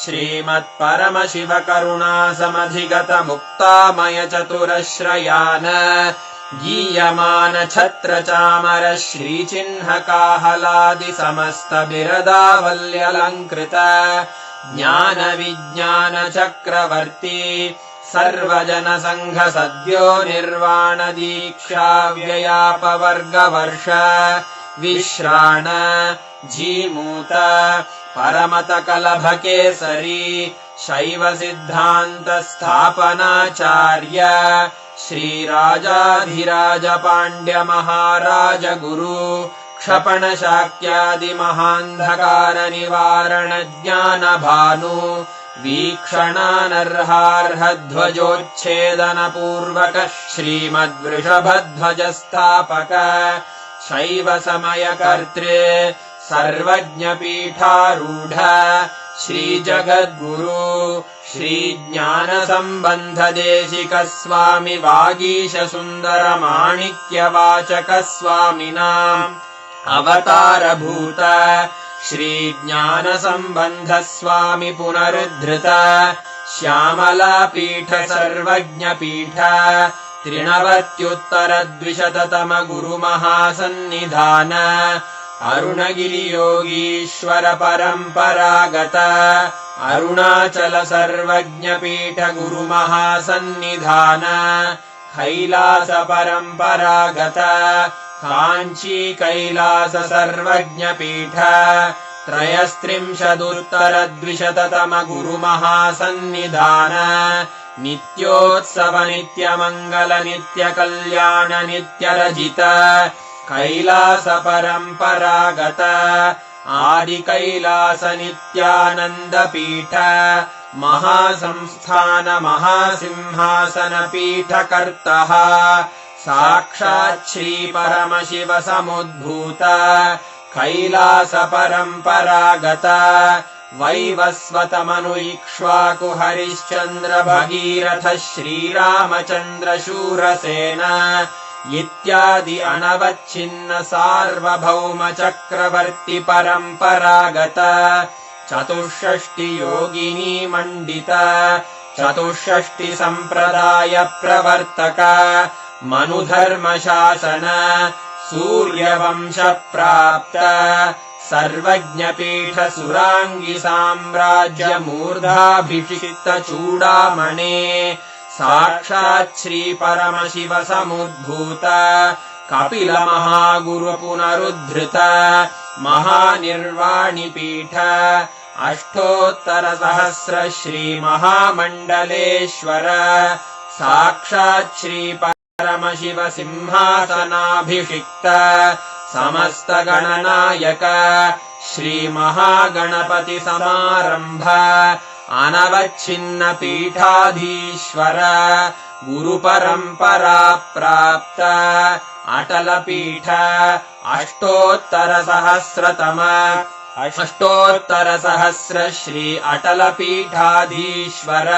ಶ್ರೀಮತ್ ಪರಮಶಿವ ಕರುಣಾ ಸಮಧಿಗತ ಮುಕ್ತಾಮಯ ಚತುರಶ್ರಯಾನ ಗೀಯಮಾನ ಛತ್ರ ಚಾಮರ ಶ್ರೀಚಿಹ್ನ ಕಾಹಲಾದಿ ಸಮಸ್ತ ಬಿರದಾವಲ್ಯಲಂಕೃತ ಜ್ಞಾನ ವಿಜ್ಞಾನ ಚಕ್ರವರ್ತಿ ಸರ್ವಜನ ಸಂಘ ಸದ್ಯೋ ನಿರ್ವಾಣ ದೀಕ್ಷಾ ವ್ಯಯಾಪವರ್ಗ ವರ್ಷ ವಿಶ್ರಾಣ ಜೀಮೂತ ಪರಮತ ಕಲಭ ಕೇಸರಿ ಶೈವ ಸಿದ್ಧಾಂತ ಸ್ಥಾಪನಾಚಾರ್ಯ ಶ್ರೀರಾಜಾಧಿರಾಜ ಪಾಂಡ್ಯ ಮಹಾರಾಜ ಗುರು ಕ್ಷಪಣ ಶಾಕ್ಯಾದಿ ಮಹಾಂಧಕಾರ ನಿವಾರಣ ಜ್ಞಾನ ಭಾನು ವೀಕ್ಷಣಾನರ್ಹಾರ್ಹ ಧ್ವಜೋಚ್ಛೇದನ ಪೂರ್ವಕ ಶ್ರೀಮದ್ವೃಷಭಧ್ವಜ ಸ್ಥಾಪಕ ಶೈವ ಸಮಯ ಕರ್ತೃ सर्वज्ञपीठारूढ श्रीजगद्गुरु श्रीज्ञानसम्बन्धदेशिकस्वामि वागीशसुन्दरमाणिक्यवाचकस्वामिनाम् अवतारभूत श्रीज्ञानसम्बन्धस्वामि पुनरुद्धृत श्यामलापीठ सर्वज्ञपीठ त्रिणवत्युत्तरद्विशततम गुरुमहासन्निधान अरुणगिरियोगीश्वर परम्परागत अरुणाचल सर्वज्ञपीठ गुरुमहासन्निधान कैलास परम्परागत काञ्ची कैलास सर्वज्ञपीठ त्रयस्त्रिंशदुत्तरद्विशततम गुरुमहासन्निधान नित्योत्सव नित्यमङ्गल नित्यकल्याण नित्यरजित कैलास परम्परागत आदिकैलास नित्यानन्दपीठ महासंस्थान महासिंहासनपीठकर्तः साक्षात् श्रीपरमशिव समुद्भूत कैलास परम्परागत वैवस्वतमनु इक्ष्वाकु हरिश्चन्द्र भगीरथ श्रीरामचन्द्र शूरसेन इत्यादि अनवच्छिन्न सार्वभौम चक्रवर्ति परम्परागत चतुष्षष्टि योगिनी मण्डित चतुष्षष्टि सम्प्रदाय प्रवर्तक मनुधर्मशासन सूर्यवंश प्राप्त सर्वज्ञपीठ सुराङ्गि साम्राज्य मूर्धाभिषिक्त चूडामणे साक्षात् श्री परमशिव समुद्भूत कपिल महागुरु पुनरुद्धृत महानिर्वाणिपीठ अष्टोत्तर सहस्र श्री महामण्डलेश्वर साक्षात् श्री परमशिव सिंहासनाभिषिक्त समस्त गणनायक श्री महागणपति समारंभ अनवच्छिन्न पीठाधीश्वर गुरुपरम्परा प्राप्त अटल पीठ अष्टोत्तर सहस्र श्री अटल पीठाधीश्वर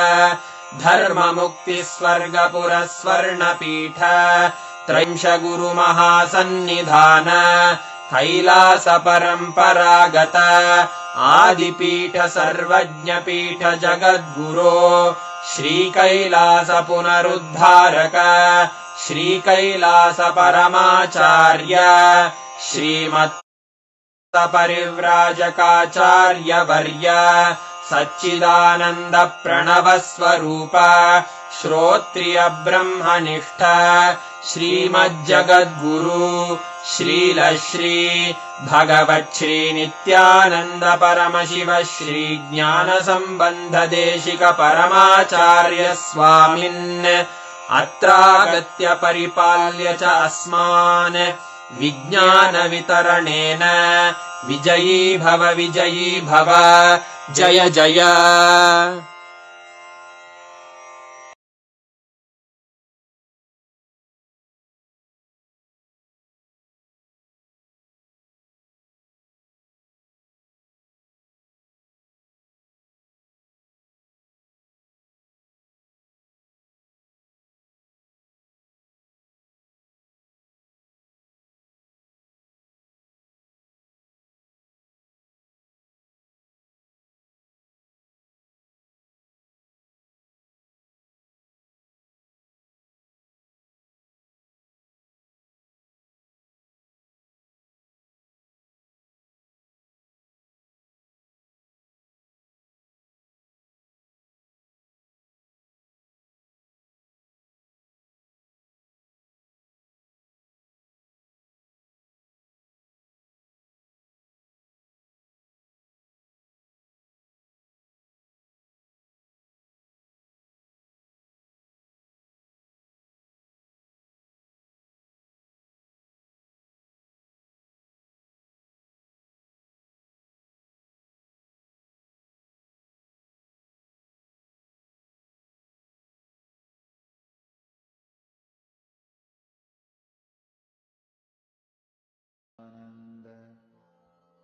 धर्म मुक्ति स्वर्गपुर स्वर्ण पीठ त्रंश गुरु महासन्निधान कैलास परम्परागत आदिपीठ सर्वज्ञपीठ जगद्गुरो श्री कैलास पुनरुद्धारक श्री कैलास परमाचार्य श्रीमत् परिव्राजकाचार्य वर्य सच्चिदानन्द प्रणव स्वरूप श्रोत्रिय ब्रह्मनिष्ठ श्रीमज्जगद्गुरु श्रीलश्री भगवच्छ्री नित्यानन्द परमशिव श्री ज्ञानसम्बन्धदेशिक परमाचार्य स्वामिन् अत्रागत्य परिपाल्य च अस्मान् विज्ञानवितरणेन विजयी भव जय जय।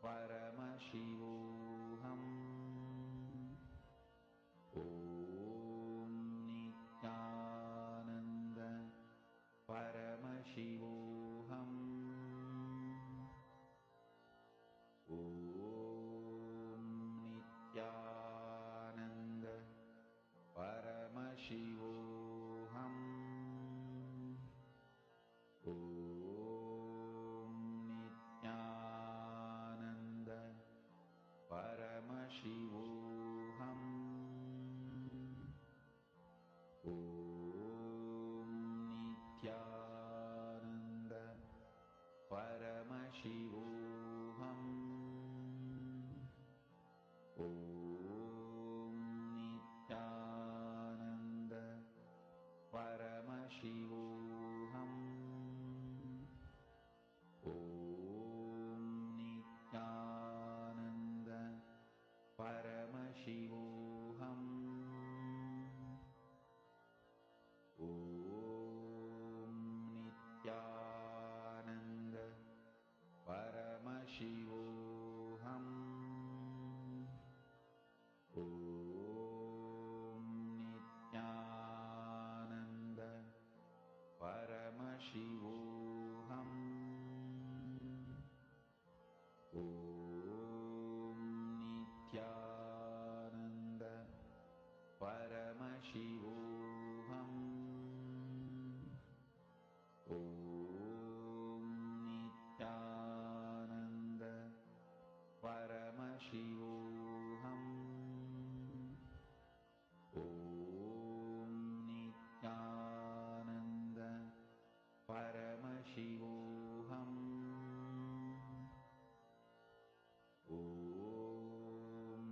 Paramashivoham. Om Nithyananda Paramashivoham. Om Nithyananda Paramashivoham. Om Nithyananda Paramashivoham. Om Nithyananda Paramashivoham. Om Nithyananda Paramashivoham. Om Nithyananda Paramashivoham. Om Nithyananda Paramashivoham. Om Nithyananda Paramashivoham. Om Nithyananda Paramashivoham. Om Nithyananda Paramashivoham. Om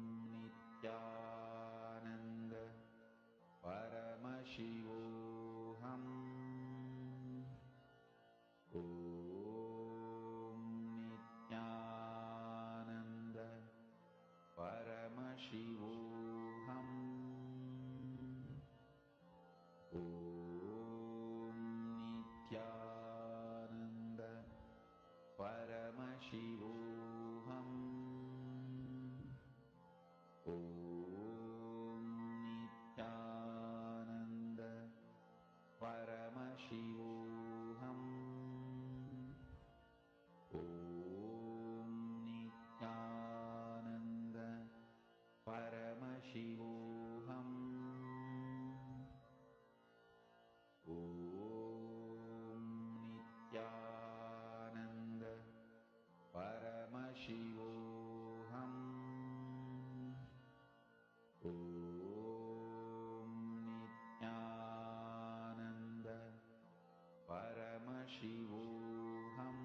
Nithyananda Paramashivoham. Om Nithyananda Paramashivoham. Om Nithyananda Paramashivoham. Om Nithyananda Paramashivoham. Om Nithyananda Paramashivoham. Om Nithyananda Paramashivoham. Om Nithyananda Paramashivoham. Om Nithyananda Paramashivoham.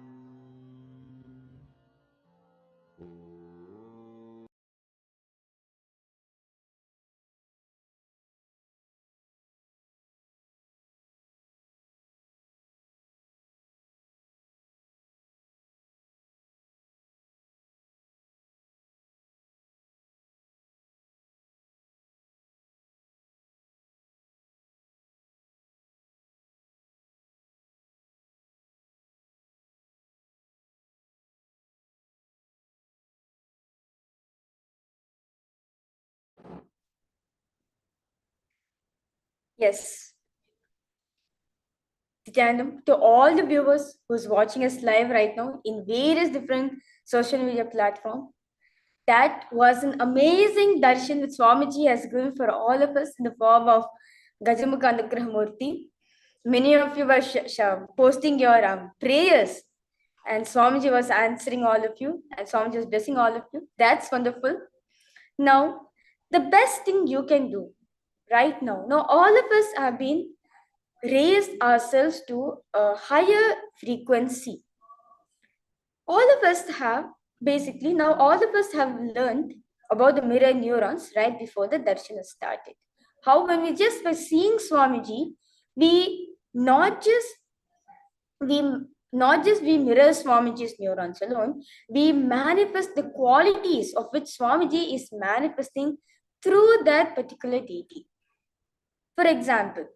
Om Yes. Nithyanandam, to all the viewers who's watching us live right now in various different social media platforms, that was an amazing darshan which Swamiji has given for all of us in the form of Gajamukha Anugrahamurti. Many of you were posting your prayers, and Swamiji was answering all of you, and Swamiji was blessing all of you. That's wonderful. Now, the best thing you can do right now, all of us have been raised ourselves to a higher frequency. All of us have basically now all of us have learned about the mirror neurons right before the darshana started. How when we just by seeing Swamiji, we not just we mirror Swamiji's neurons alone, we manifest the qualities of which Swamiji is manifesting through that particular deity. For example,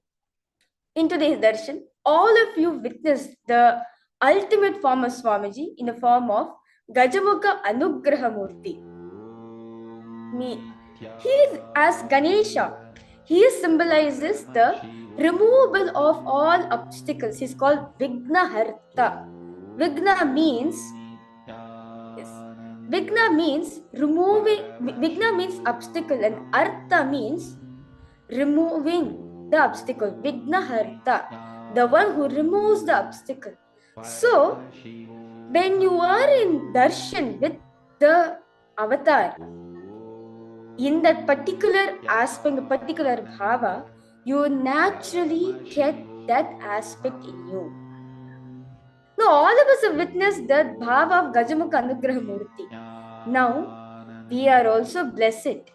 in today's darshan, all of you witnessed the ultimate form of Swamiji in the form of Gajamukha Anugrahamurti. He is as Ganesha. He symbolizes the removal of all obstacles. He's called Vignaharta. Vigna means Vigna means removing. Vigna means obstacle, and Artha means removing the obstacle. Vignaharta, the one who removes the obstacle. So, when you are in darshan with the avatar, in that particular aspect, the particular bhava, you naturally get that aspect in you. Now, all of us have witnessed that bhava of Gajamukha Anugraha Murti. Now, we are also blessed.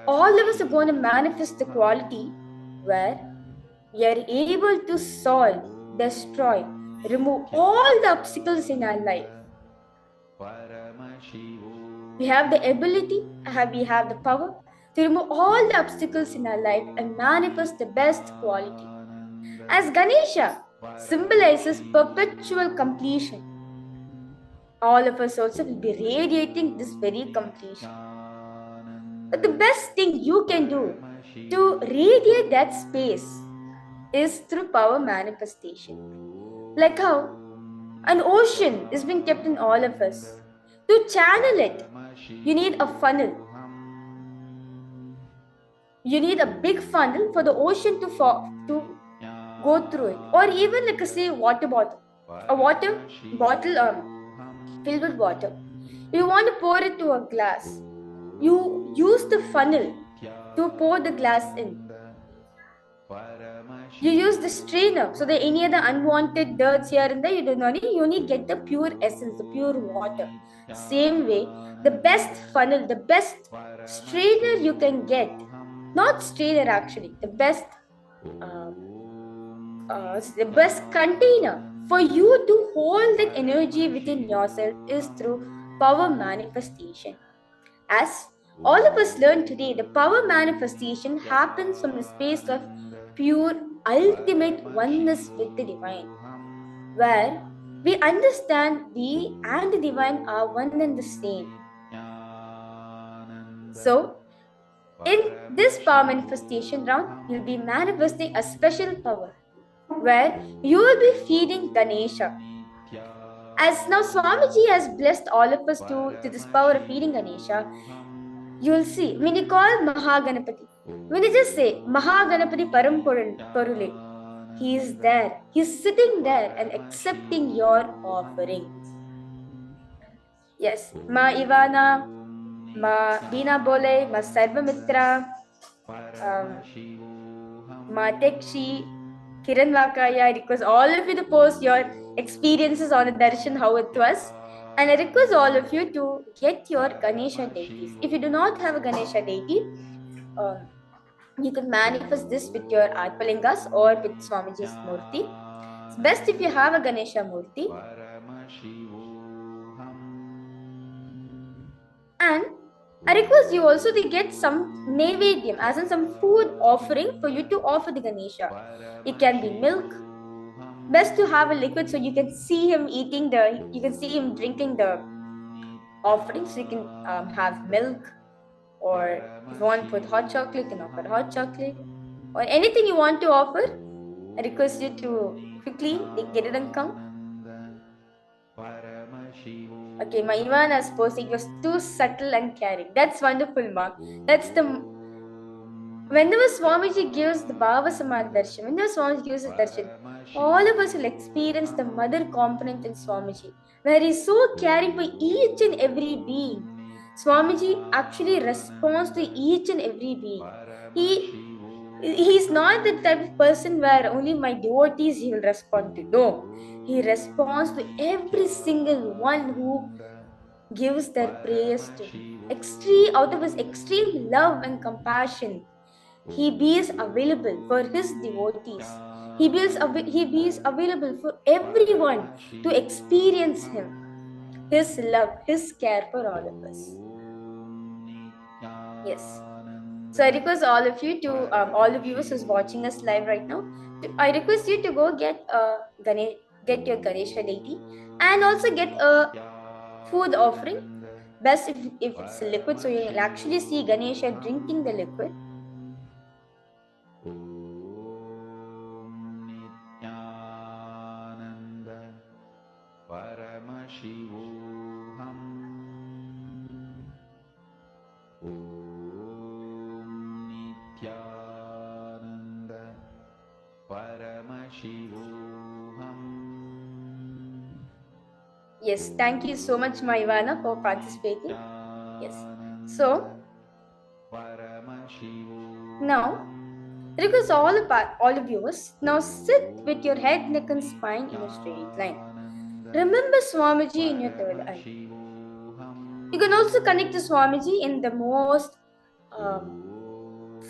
All of us are going to manifest the quality where we are able to solve, destroy, remove all the obstacles in our life. We have the ability, we have the power to remove all the obstacles in our life and manifest the best quality. As Ganesha symbolizes perpetual completion, all of us also will be radiating this very completion. But the best thing you can do to radiate that space is through power manifestation. Like how an ocean is being kept in all of us. To channel it, you need a funnel. You need a big funnel for the ocean to go through it. Or even like say water bottle. A water bottle filled with water. You want to pour it to a glass. You use the funnel to pour the glass in. You use the strainer so that any other unwanted dirts here and there you do not need. You only get the pure essence, the pure water. Same way, the best funnel, the best strainer you can get, not strainer actually, the best container for you to hold that energy within yourself is through power manifestation. As all of us learned today, the power manifestation happens from the space of pure ultimate oneness with the divine, where we understand we and the divine are one and the same. So, in this power manifestation round, you'll be manifesting a special power where you will be feeding Ganesha. As now Swamiji has blessed all of us to this power of feeding Ganesha, you'll see when you call Mahaganapati, when you just say Mahaganapati Paramporule, he is there. He's sitting there and accepting your offerings. Yes, Ma Ivana, Ma Dina Bole, Ma Sarvamitra, Ma Tekshi, Kiran Vakaya. I request all of you to post your experiences on the darshan, how it was. And I request all of you to get your Ganesha deities. If you do not have a Ganesha deity, you can manifest this with your Atpalingas or with Swamiji's Murti. It's best if you have a Ganesha Murti. And I request you also to get some Nevedyam, as in some food offering for you to offer the Ganesha. It can be milk. Best to have a liquid so you can see him eating you can see him drinking the offering. So you can have milk, or if you want to put hot chocolate, you can offer hot chocolate, or anything you want to offer. I request you to quickly get it and come. Okay, my Ivan has posted, it was too subtle and caring. That's wonderful, Ma. That's the... Whenever Swamiji gives the Bhava Samadhi darshan, whenever Swamiji gives the darshan, all of us will experience the mother component in Swamiji, where he is so caring for each and every being. Swamiji actually responds to each and every being. He's not the type of person where only my devotees he will respond to. No, he responds to every single one who gives their prayers to him. Out of his extreme love and compassion, he is available for his devotees. He is available for everyone to experience him, his love, his care for all of us. Yes. So I request all of you to, all the viewers who's watching us live right now, I request you to go get your Ganesha deity, and also get a food offering. Best if it's liquid, so you'll actually see Ganesha drinking the liquid. Nithyananda Paramashivoham. Nithyananda Paramashivoham. Yes, thank you so much, Maivana, for participating. Yes. So now, request all of yours. Now sit with your head, neck, and spine in a straight line. Remember Swamiji in your third eye. You can also connect to Swamiji in the most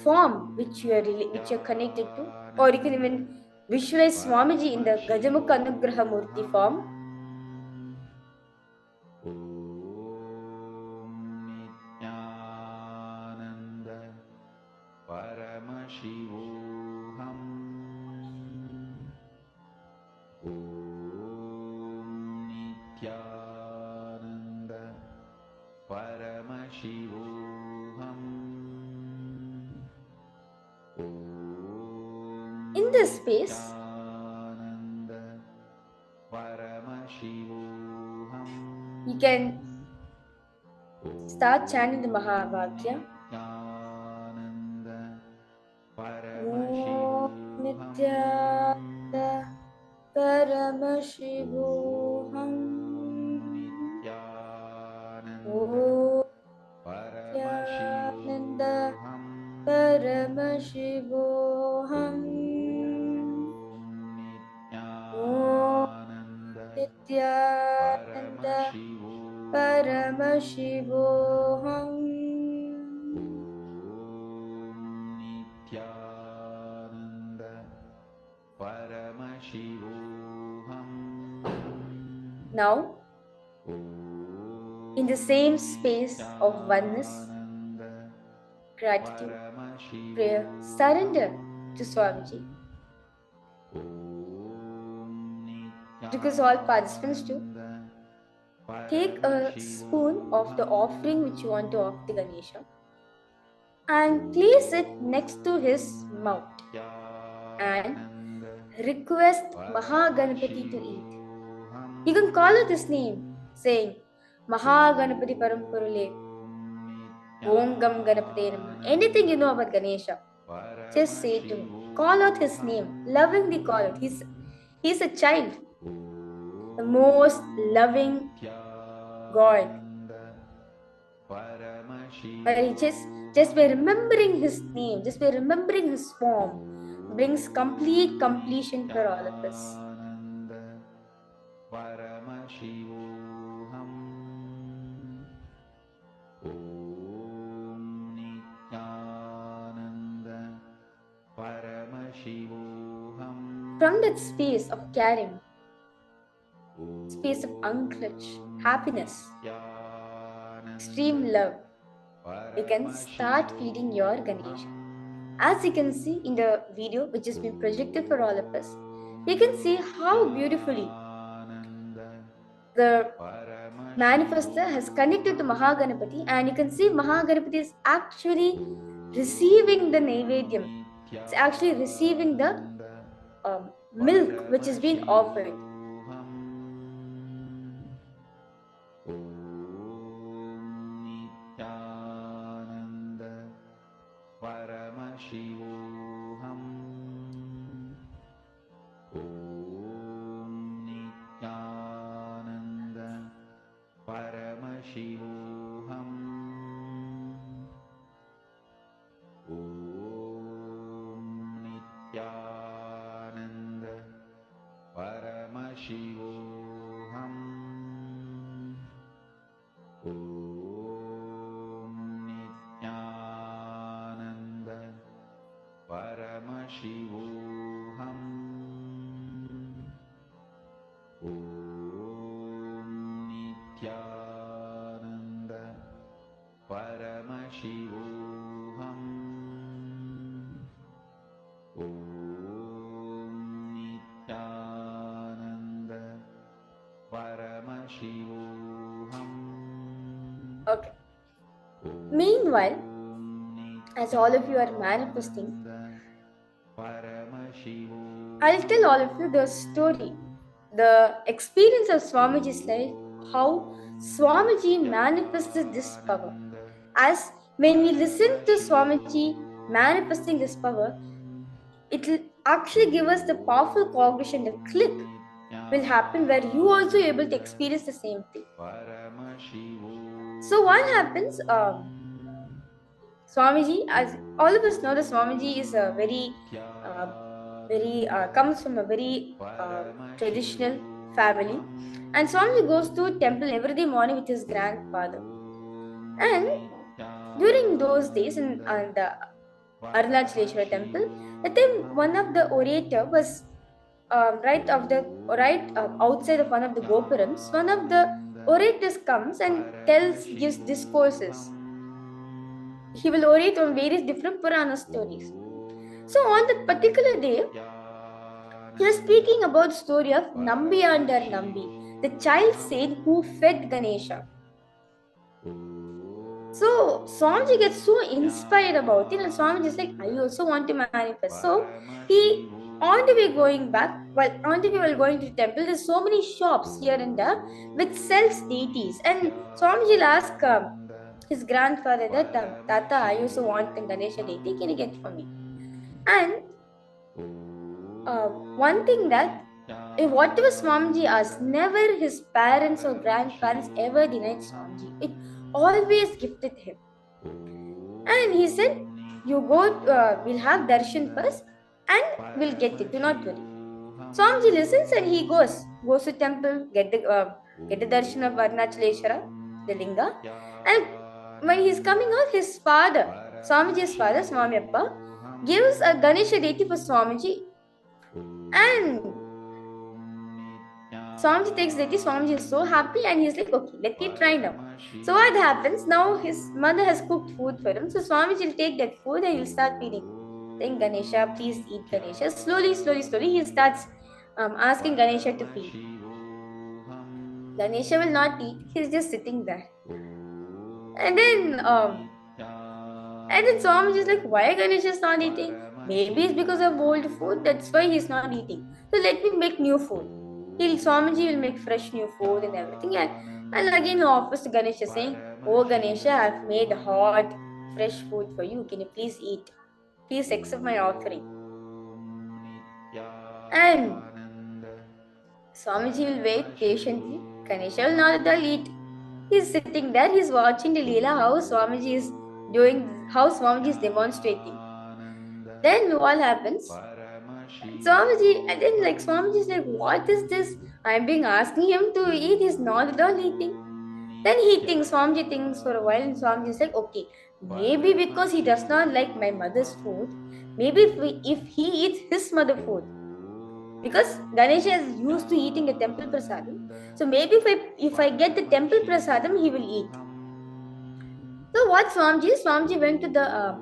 form which you're connected to, or you can even visualize Swamiji in the Gajamukha Anugraha Murti form. Nithyananda Paramashivoham. Nithyananda Paramashivoham. In this space, you can start chanting the Mahavakya. Om Nithyananda Paramashivoham. Om Nithyananda Paramashivoham. Om Nithyananda Paramashivoham. Nithyananda Paramashivoham. Now, in the same space of oneness, gratitude, prayer, surrender to Swamiji. Because all participants do, take a spoon of the offering which you want to offer to Ganesha and place it next to his mouth and request Mahaganapati to eat. You can call out his name saying Mahaganapati Parampurule, Om Gam Ganapate Namah. Anything you know about Ganesha, just say to him. Call out his name, lovingly call out. He's a child, the most loving God. But he just by remembering his name, just by remembering his form, brings complete completion for all of us. Paramashivoham. Om Nithyananda Paramashivoham. From that space of caring, space of unclutched happiness, extreme love, you can start feeding your Ganesha. As you can see in the video which has been projected for all of us, you can see how beautifully the manifester has connected to Mahaganapati, and you can see Mahaganapati is actually receiving the Naivedyam. It's actually receiving the milk which is being offered. Nithyananda Paramashivoham. Om Nithyananda Paramashivoham. Om Nithyananda Paramashivoham. Om Nithyananda Paramashivoham. Om Nithyananda Paramashivoham. Om Nithyananda Paramashivoham. Meanwhile, as all of you are manifesting, I'll tell all of you the story, the experience of Swamiji's life, how Swamiji manifested this power. As when we listen to Swamiji manifesting this power, it will actually give us the powerful cognition, the click will happen where you also able to experience the same thing. So what happens? Swamiji, as all of us know, the Swamiji is a very comes from a very traditional family, and Swamiji goes to temple every day morning with his grandfather. And during those days in the Arunachaleshwara temple, at time one of the orator was right outside of one of the gopurams. One of the orators comes and gives discourses. He will orate on various different Purana stories. So on that particular day, he was speaking about the story of Nambi under Nambi, the child saint who fed Ganesha. So Swamiji gets so inspired about it, and Swamiji is like, I also want to manifest. So he, on the way going back, while going to the temple, there's so many shops here and there which sells deities, and Swamiji will ask his grandfather that, Tata, I also want a Ganesha deity, can you get for me? And one thing that whatever Swamiji asks, never his parents or grandparents ever denied Swamiji. It always gifted him. And he said, you go, we'll have darshan first and we'll get it, do not worry. Swamiji listens and he goes to temple, get the darshan of Arunachaleshwara, the linga. And when he's coming out, his father, Swamiji's father, Swami Appa, gives a Ganesha deity for Swamiji. And Swamiji takes deity. Swamiji is so happy and he's like, okay, let me try now. So what happens? Now his mother has cooked food for him. So Swamiji will take that food and he'll start feeding. Saying, Ganesha, please eat Ganesha. Slowly, he starts asking Ganesha to feed. Ganesha will not eat. He's just sitting there. And then Swamiji is like, why Ganesha is not eating? Maybe it's because of old food. That's why he's not eating. So let me make new food. Swamiji will make fresh new food and everything. And again he offers to Ganesha saying, oh Ganesha, I've made hot, fresh food for you. Can you please eat? Please accept my offering. And Swamiji will wait patiently. Ganesha will not at all eat. He's sitting there, he's watching the Leela, how Swamiji is demonstrating. Then what happens? Swamiji is like, what is this? I'm being asking him to eat, he's not at all eating. Then Swamiji thinks for a while, and Swamiji is like, okay, maybe because he does not like my mother's food, maybe if he eats his mother food. Because Ganesha is used to eating a temple prasadam. So maybe if I get the temple prasadam, he will eat. So what Swamiji went to the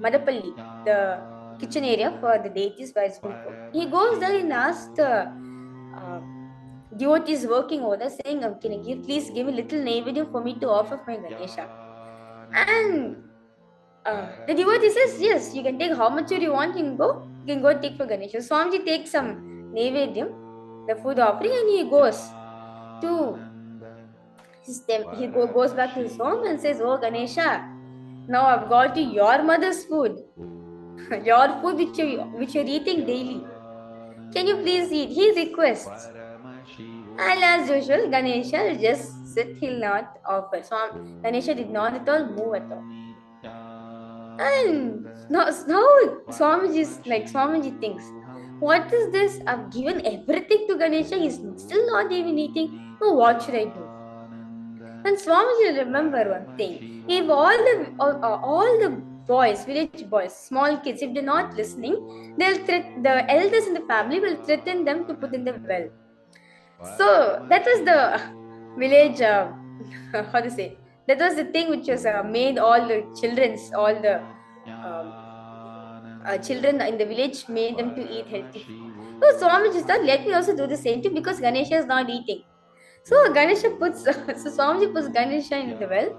Madapalli, the kitchen area for the deities where it's going to cook. He goes there and asks the devotees working over there saying, can you please give me a little naivedya for me to offer my Ganesha? And the devotee says, yes, you can take how much you want, you can go take for Ganesha. Swamiji takes some naivedyam, the food offering, and he goes to his he goes back to his home and says, oh Ganesha, now I've got your mother's food, your food which you're eating daily. Can you please eat? He requests. And as usual, Ganesha will just sit, he'll not offer. So Ganesha did not at all move at all. And now Swamiji thinks, what is this? I've given everything to Ganesha, he's still not even eating. Oh, what should I do? And Swamiji will remember one thing. If all the boys, village boys, small kids, if they're not listening, the elders in the family will threaten them to put in the well. So that was the village, that was the thing which was made all the children in the village, made them to eat healthy food. So Swamiji thought, let me also do the same thing because Ganesha is not eating. So Swamiji puts Ganesha in the well,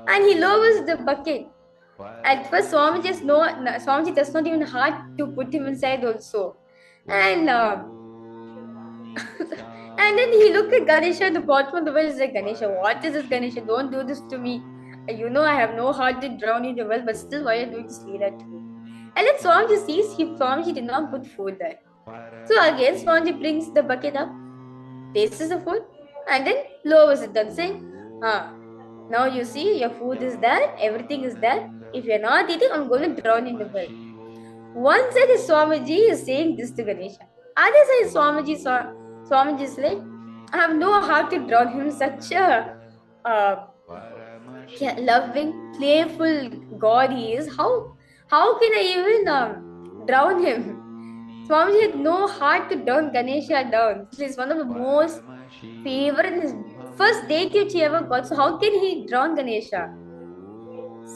and he lowers the bucket. At first, Swamiji does not even hard to put him inside also, and and then he looked at Ganesha at the bottom of the well. He's like, Ganesha, what is this, Ganesha? Don't do this to me. You know I have no heart to drown in the well, but still, why are you doing this Leela to me? And then Swamiji sees Swamiji did not put food there. So again, Swamiji brings the bucket up, tastes the food, and then lowers it down, saying, now you see your food is there, everything is there. If you're not eating, I'm going to drown in the well. One side is Swamiji is saying this to Ganesha. Other side Swamiji is like, I have no heart to drown him. Such a loving, playful God he is. How can I even drown him? Swamiji had no heart to drown Ganesha down. He's one of the most favorite, his first date which he ever got. So how can he drown Ganesha?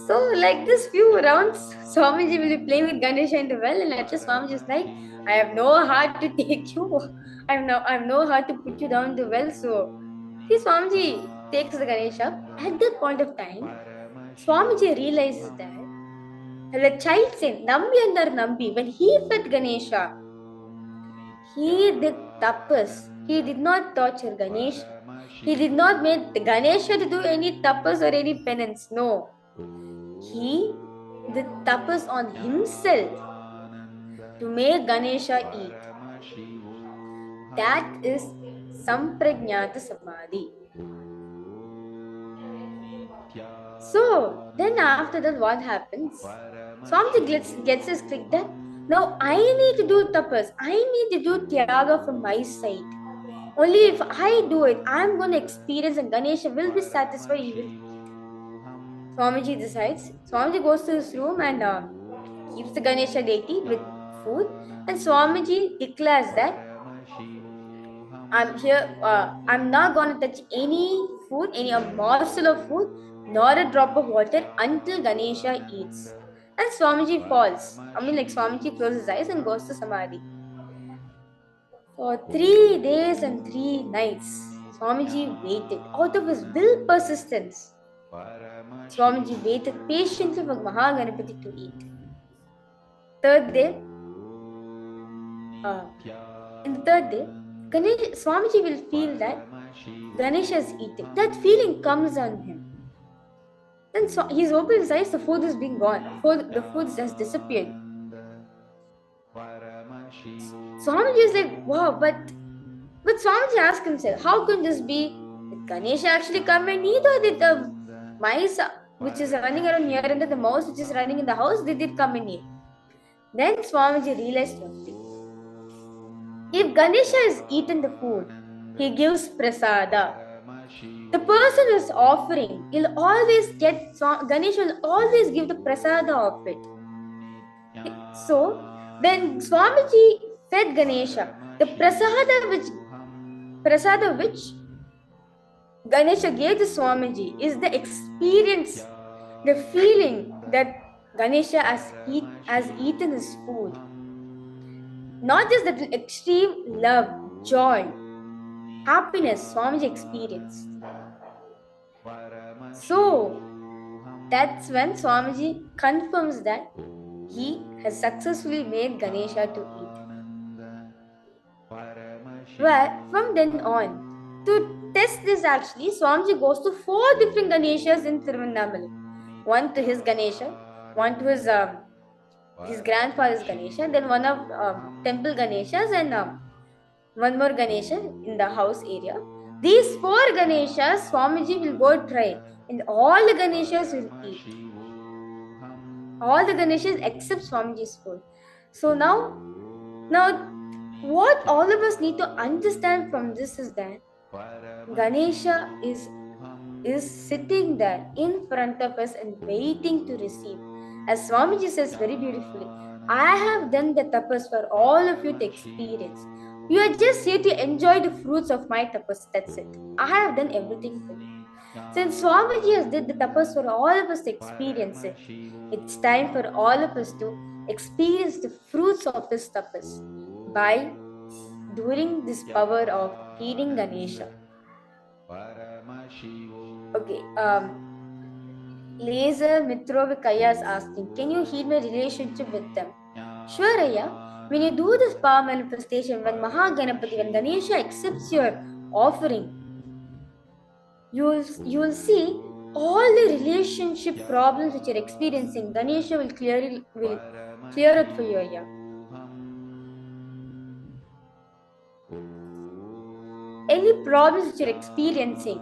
So like this few rounds, Swamiji will be playing with Ganesha in the well, and at last Swamiji is like, I have no heart to take you. I have no heart to put you down the well. So see, Swamiji takes the Ganesha. At that point of time, Swamiji realizes that the child saint Nambi and Nambi, when he fed Ganesha, he did tapas. He did not torture Ganesha. He did not make Ganesha to do any tapas or any penance. No. He did tapas on himself to make Ganesha eat. That is Samprajnata Samadhi. So then after that, what happens? Swamiji gets his click that now I need to do tapas. I need to do tyaga from my side. Only if I do it, I'm going to experience and Ganesha will be satisfied. He will eat. Swamiji decides. Swamiji goes to his room and keeps the Ganesha deity with food. And Swamiji declares that I'm here. I'm not going to touch any food, any morsel of food, nor a drop of water until Ganesha eats. And Swamiji falls. Swamiji closes his eyes and goes to Samadhi. For 3 days and 3 nights, Swamiji waited out of his will persistence. Swamiji waited patiently for Mahaganapati to eat. Third day, in the third day, Swamiji will feel that Ganesha is eating. That feeling comes on him. Then he's opening his eyes, the food is being gone. The food has disappeared. Swamiji is like, wow, but Swamiji asked himself, how can this be? Did Ganesha actually come and eat, or did the mice which is running around here and the mouse which is running in the house, did it come and eat? Then Swamiji realized one thing. If Ganesha has eaten the food, he gives prasada. The person who is offering, Ganesha will always give the prasada of it. So, when Swamiji fed Ganesha, the prasada which Ganesha gave to Swamiji is the experience, the feeling that Ganesha has eaten his food. Not just that extreme love, joy, happiness Swamiji experienced. So, that's when Swamiji confirms that he has successfully made Ganesha to eat. Well, from then on, to test this actually, Swamiji goes to 4 different Ganeshas in Tirunelveli. One to his Ganesha, one to his grandfather's Ganesha, then one of temple Ganeshas, and one more Ganesha in the house area. These 4 Ganeshas, Swamiji will go try, and all the Ganeshas will eat. All the Ganeshas except Swamiji's food. So now, what all of us need to understand from this is that Ganesha is sitting there in front of us and waiting to receive. As Swamiji says very beautifully, I have done the tapas for all of you to experience. You are just here to enjoy the fruits of my tapas. That's it. I have done everything for you. Since Swamiji has did the tapas for all of us to experience it, it's time for all of us to experience the fruits of his tapas by doing this power of feeding Ganesha. Okay. Laser Mitrovikaya is asking, can you heal my relationship with them? Sure, Aya. When you do this power manifestation, when Mahaganapati, when Ganesha accepts your offering, you will see all the relationship problems which you're experiencing. Ganesha will clear it for you, Aya. Any problems which you're experiencing,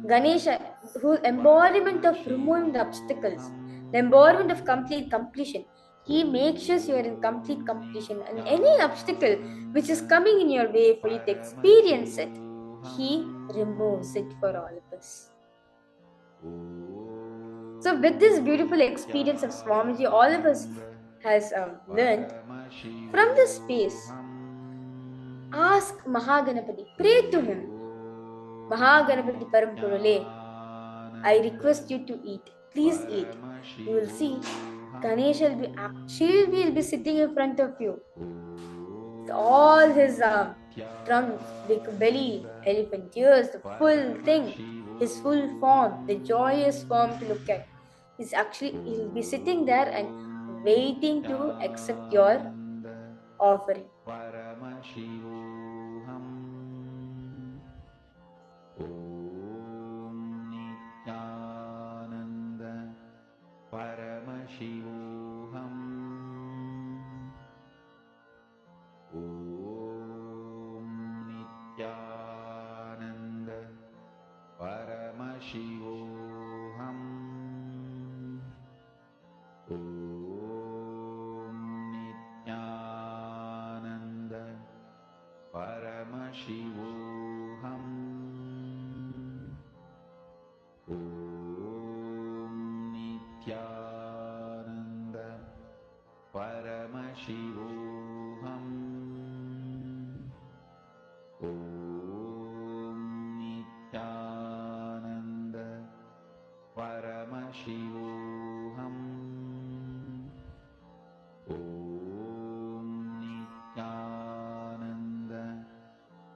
Ganesha, whose embodiment of removing the obstacles, the embodiment of complete completion, he makes sure you are in complete completion. And any obstacle which is coming in your way for you to experience it, he removes it for all of us. So, with this beautiful experience of Swamiji, all of us has learned from this space. Ask Mahaganapati, pray to him. Mahaganapati Parampurale, I request you to eat. Please eat. You will see Ganesha will be sitting in front of you. With all his trunk, big belly, elephant ears, the full thing, his full form, the joyous form to look at. He'll be sitting there and waiting to accept your offering. Paramashivoham. Om Nithyananda. Paramashivoham. Om Nithyananda. Paramashivoham. Om Nithyananda. Paramashivoham. Om Nithyananda. Paramashivoham. Om Nithyananda.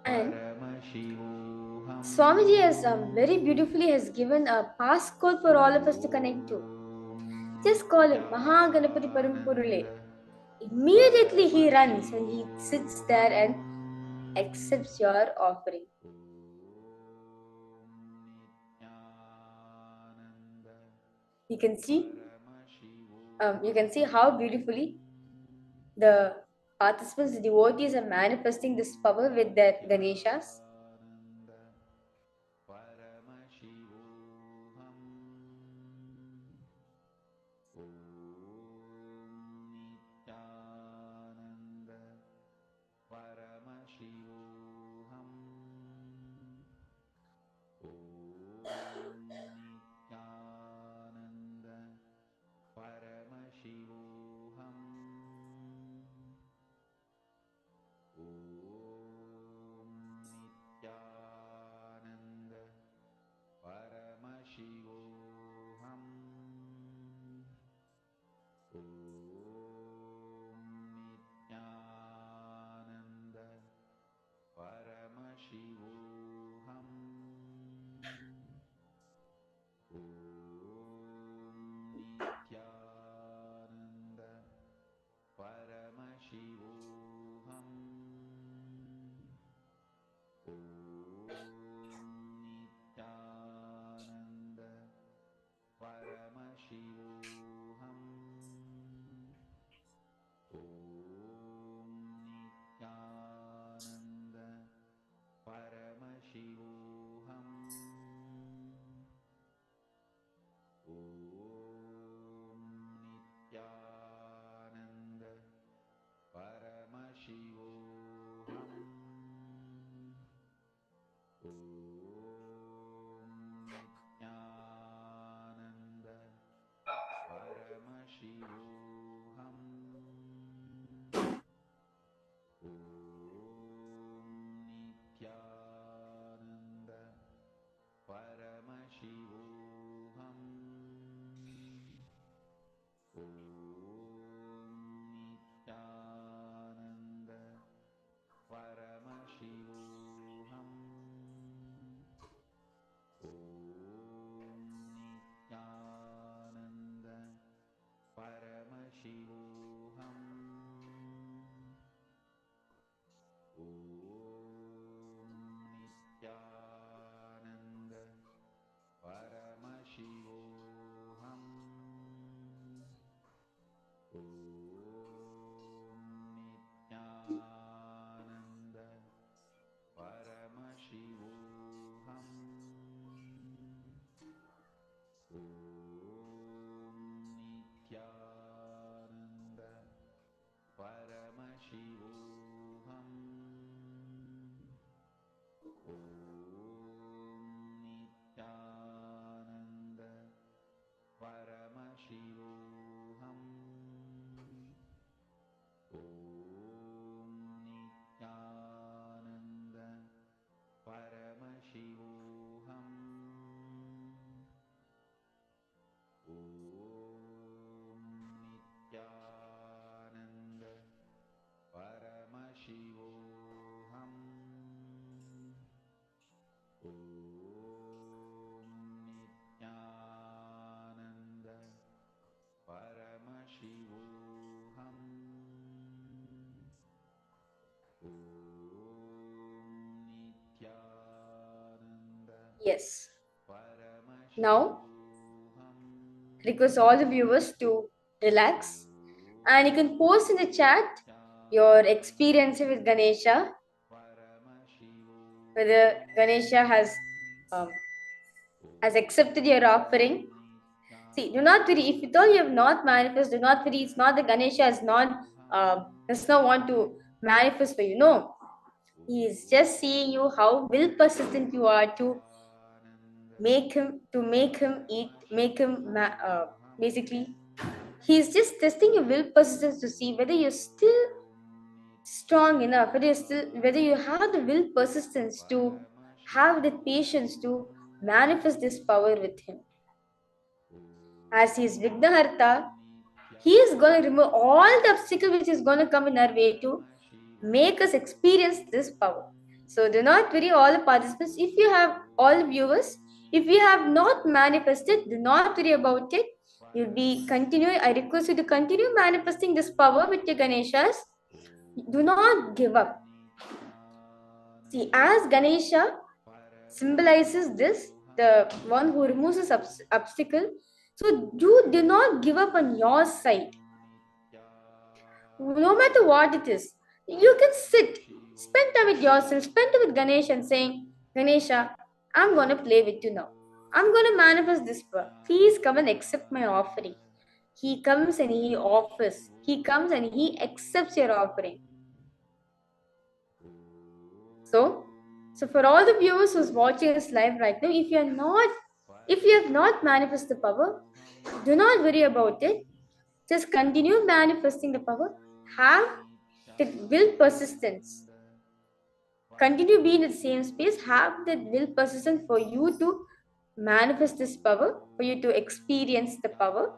And Paramashivoham. Swamiji has very beautifully has given a passcode for all of us to connect to. Just call him Mahaganapati Parampurule. Immediately he runs and he sits there and accepts your offering. You can see how beautifully the participants, the devotees are manifesting this power with their Ganeshas. Yes. Now, request all the viewers to relax, and you can post in the chat your experience with Ganesha, whether Ganesha has accepted your offering. See, do not worry. If you thought you have not manifest, do not worry. It's not the Ganesha does not want to manifest for you. No, he is just seeing you how will persistent you are to make him eat, basically. He's just testing your will persistence to see whether you're still strong enough, whether you have the will persistence to have the patience to manifest this power with him. As he is Vignaharta, he is going to remove all the obstacles which is going to come in our way to make us experience this power. So do not worry, all the participants. If you have all the viewers, if you have not manifested, do not worry about it. You'll be continuing. I request you to continue manifesting this power with your Ganeshas. Do not give up. See, as Ganesha symbolizes this, the one who removes this obstacle. So do not give up on your side. No matter what it is, you can sit, spend time with yourself, spend time with Ganesha and saying, Ganesha, I'm going to play with you now. I'm going to manifest this power. Please come and accept my offering. He comes and he offers. He comes and he accepts your offering. So for all the viewers who's watching this live right now, if you have not manifested the power, do not worry about it. Just continue manifesting the power. Have the will persistence. Continue being in the same space. Have that will persistence for you to manifest this power, for you to experience the power.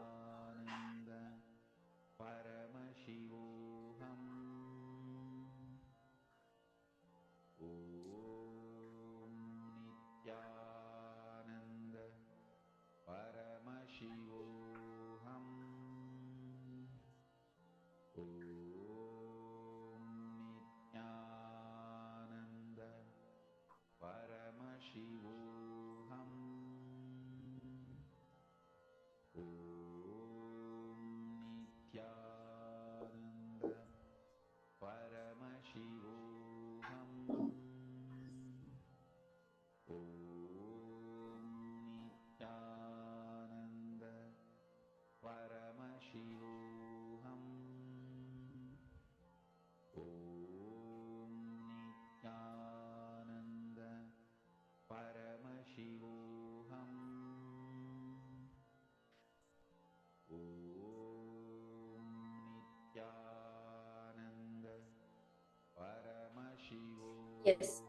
Yes.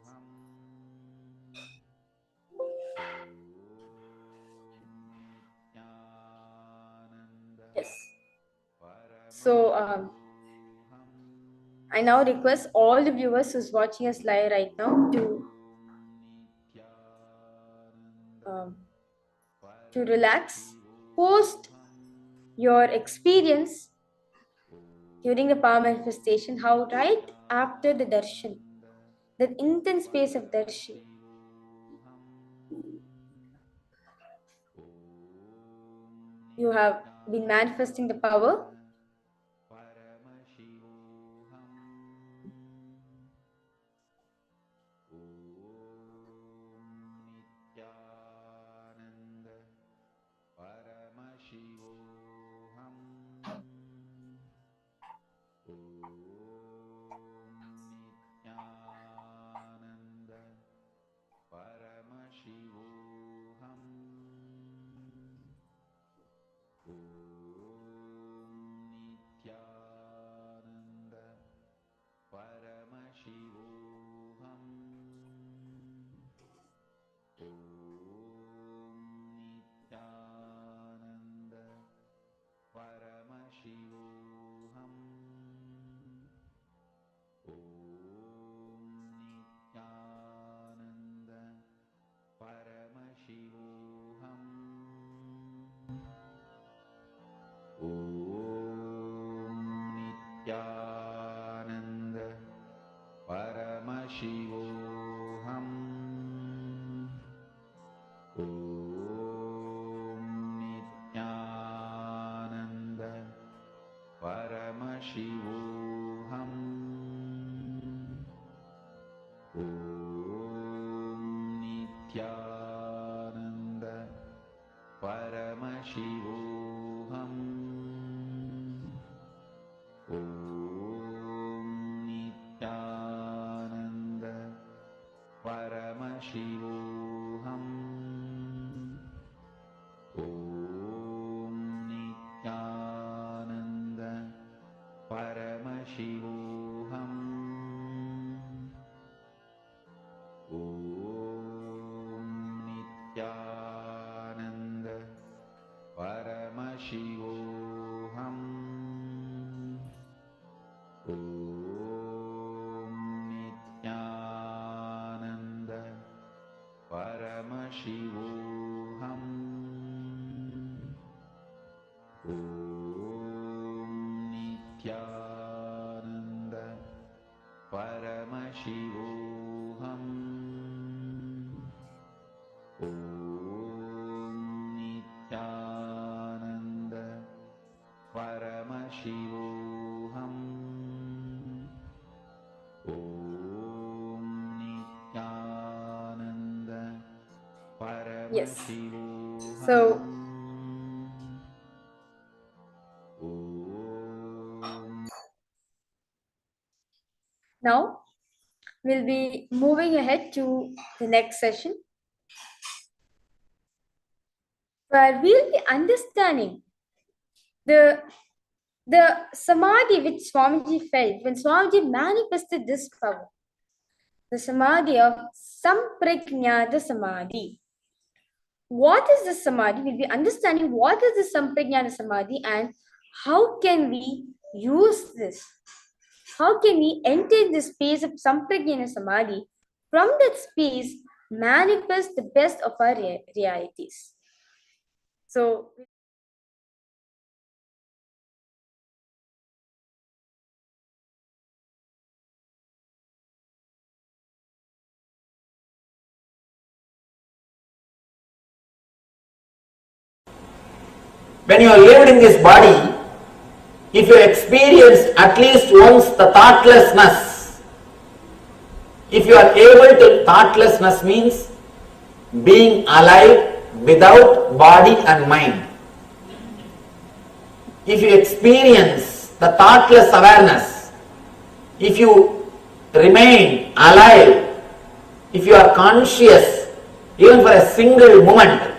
Yes. So I now request all the viewers who's watching us live right now to relax, post your experience during the power manifestation, how right after the darshan, that intense space of darshan, you have been manifesting the power. Yes. So now we'll be moving ahead to the next session, where we'll be understanding the samadhi which Swamiji felt when Swamiji manifested this power, the samadhi of samprajnata samadhi. What is the samadhi? We'll be understanding what is the samprajnata samadhi and how can we use this? How can we enter the space of samprajnana samadhi? From that space, manifest the best of our realities. So, when you are lived in this body, if you experienced at least once the thoughtlessness, if you are able to, thoughtlessness means being alive without body and mind. If you experience the thoughtless awareness, if you remain alive, if you are conscious even for a single moment,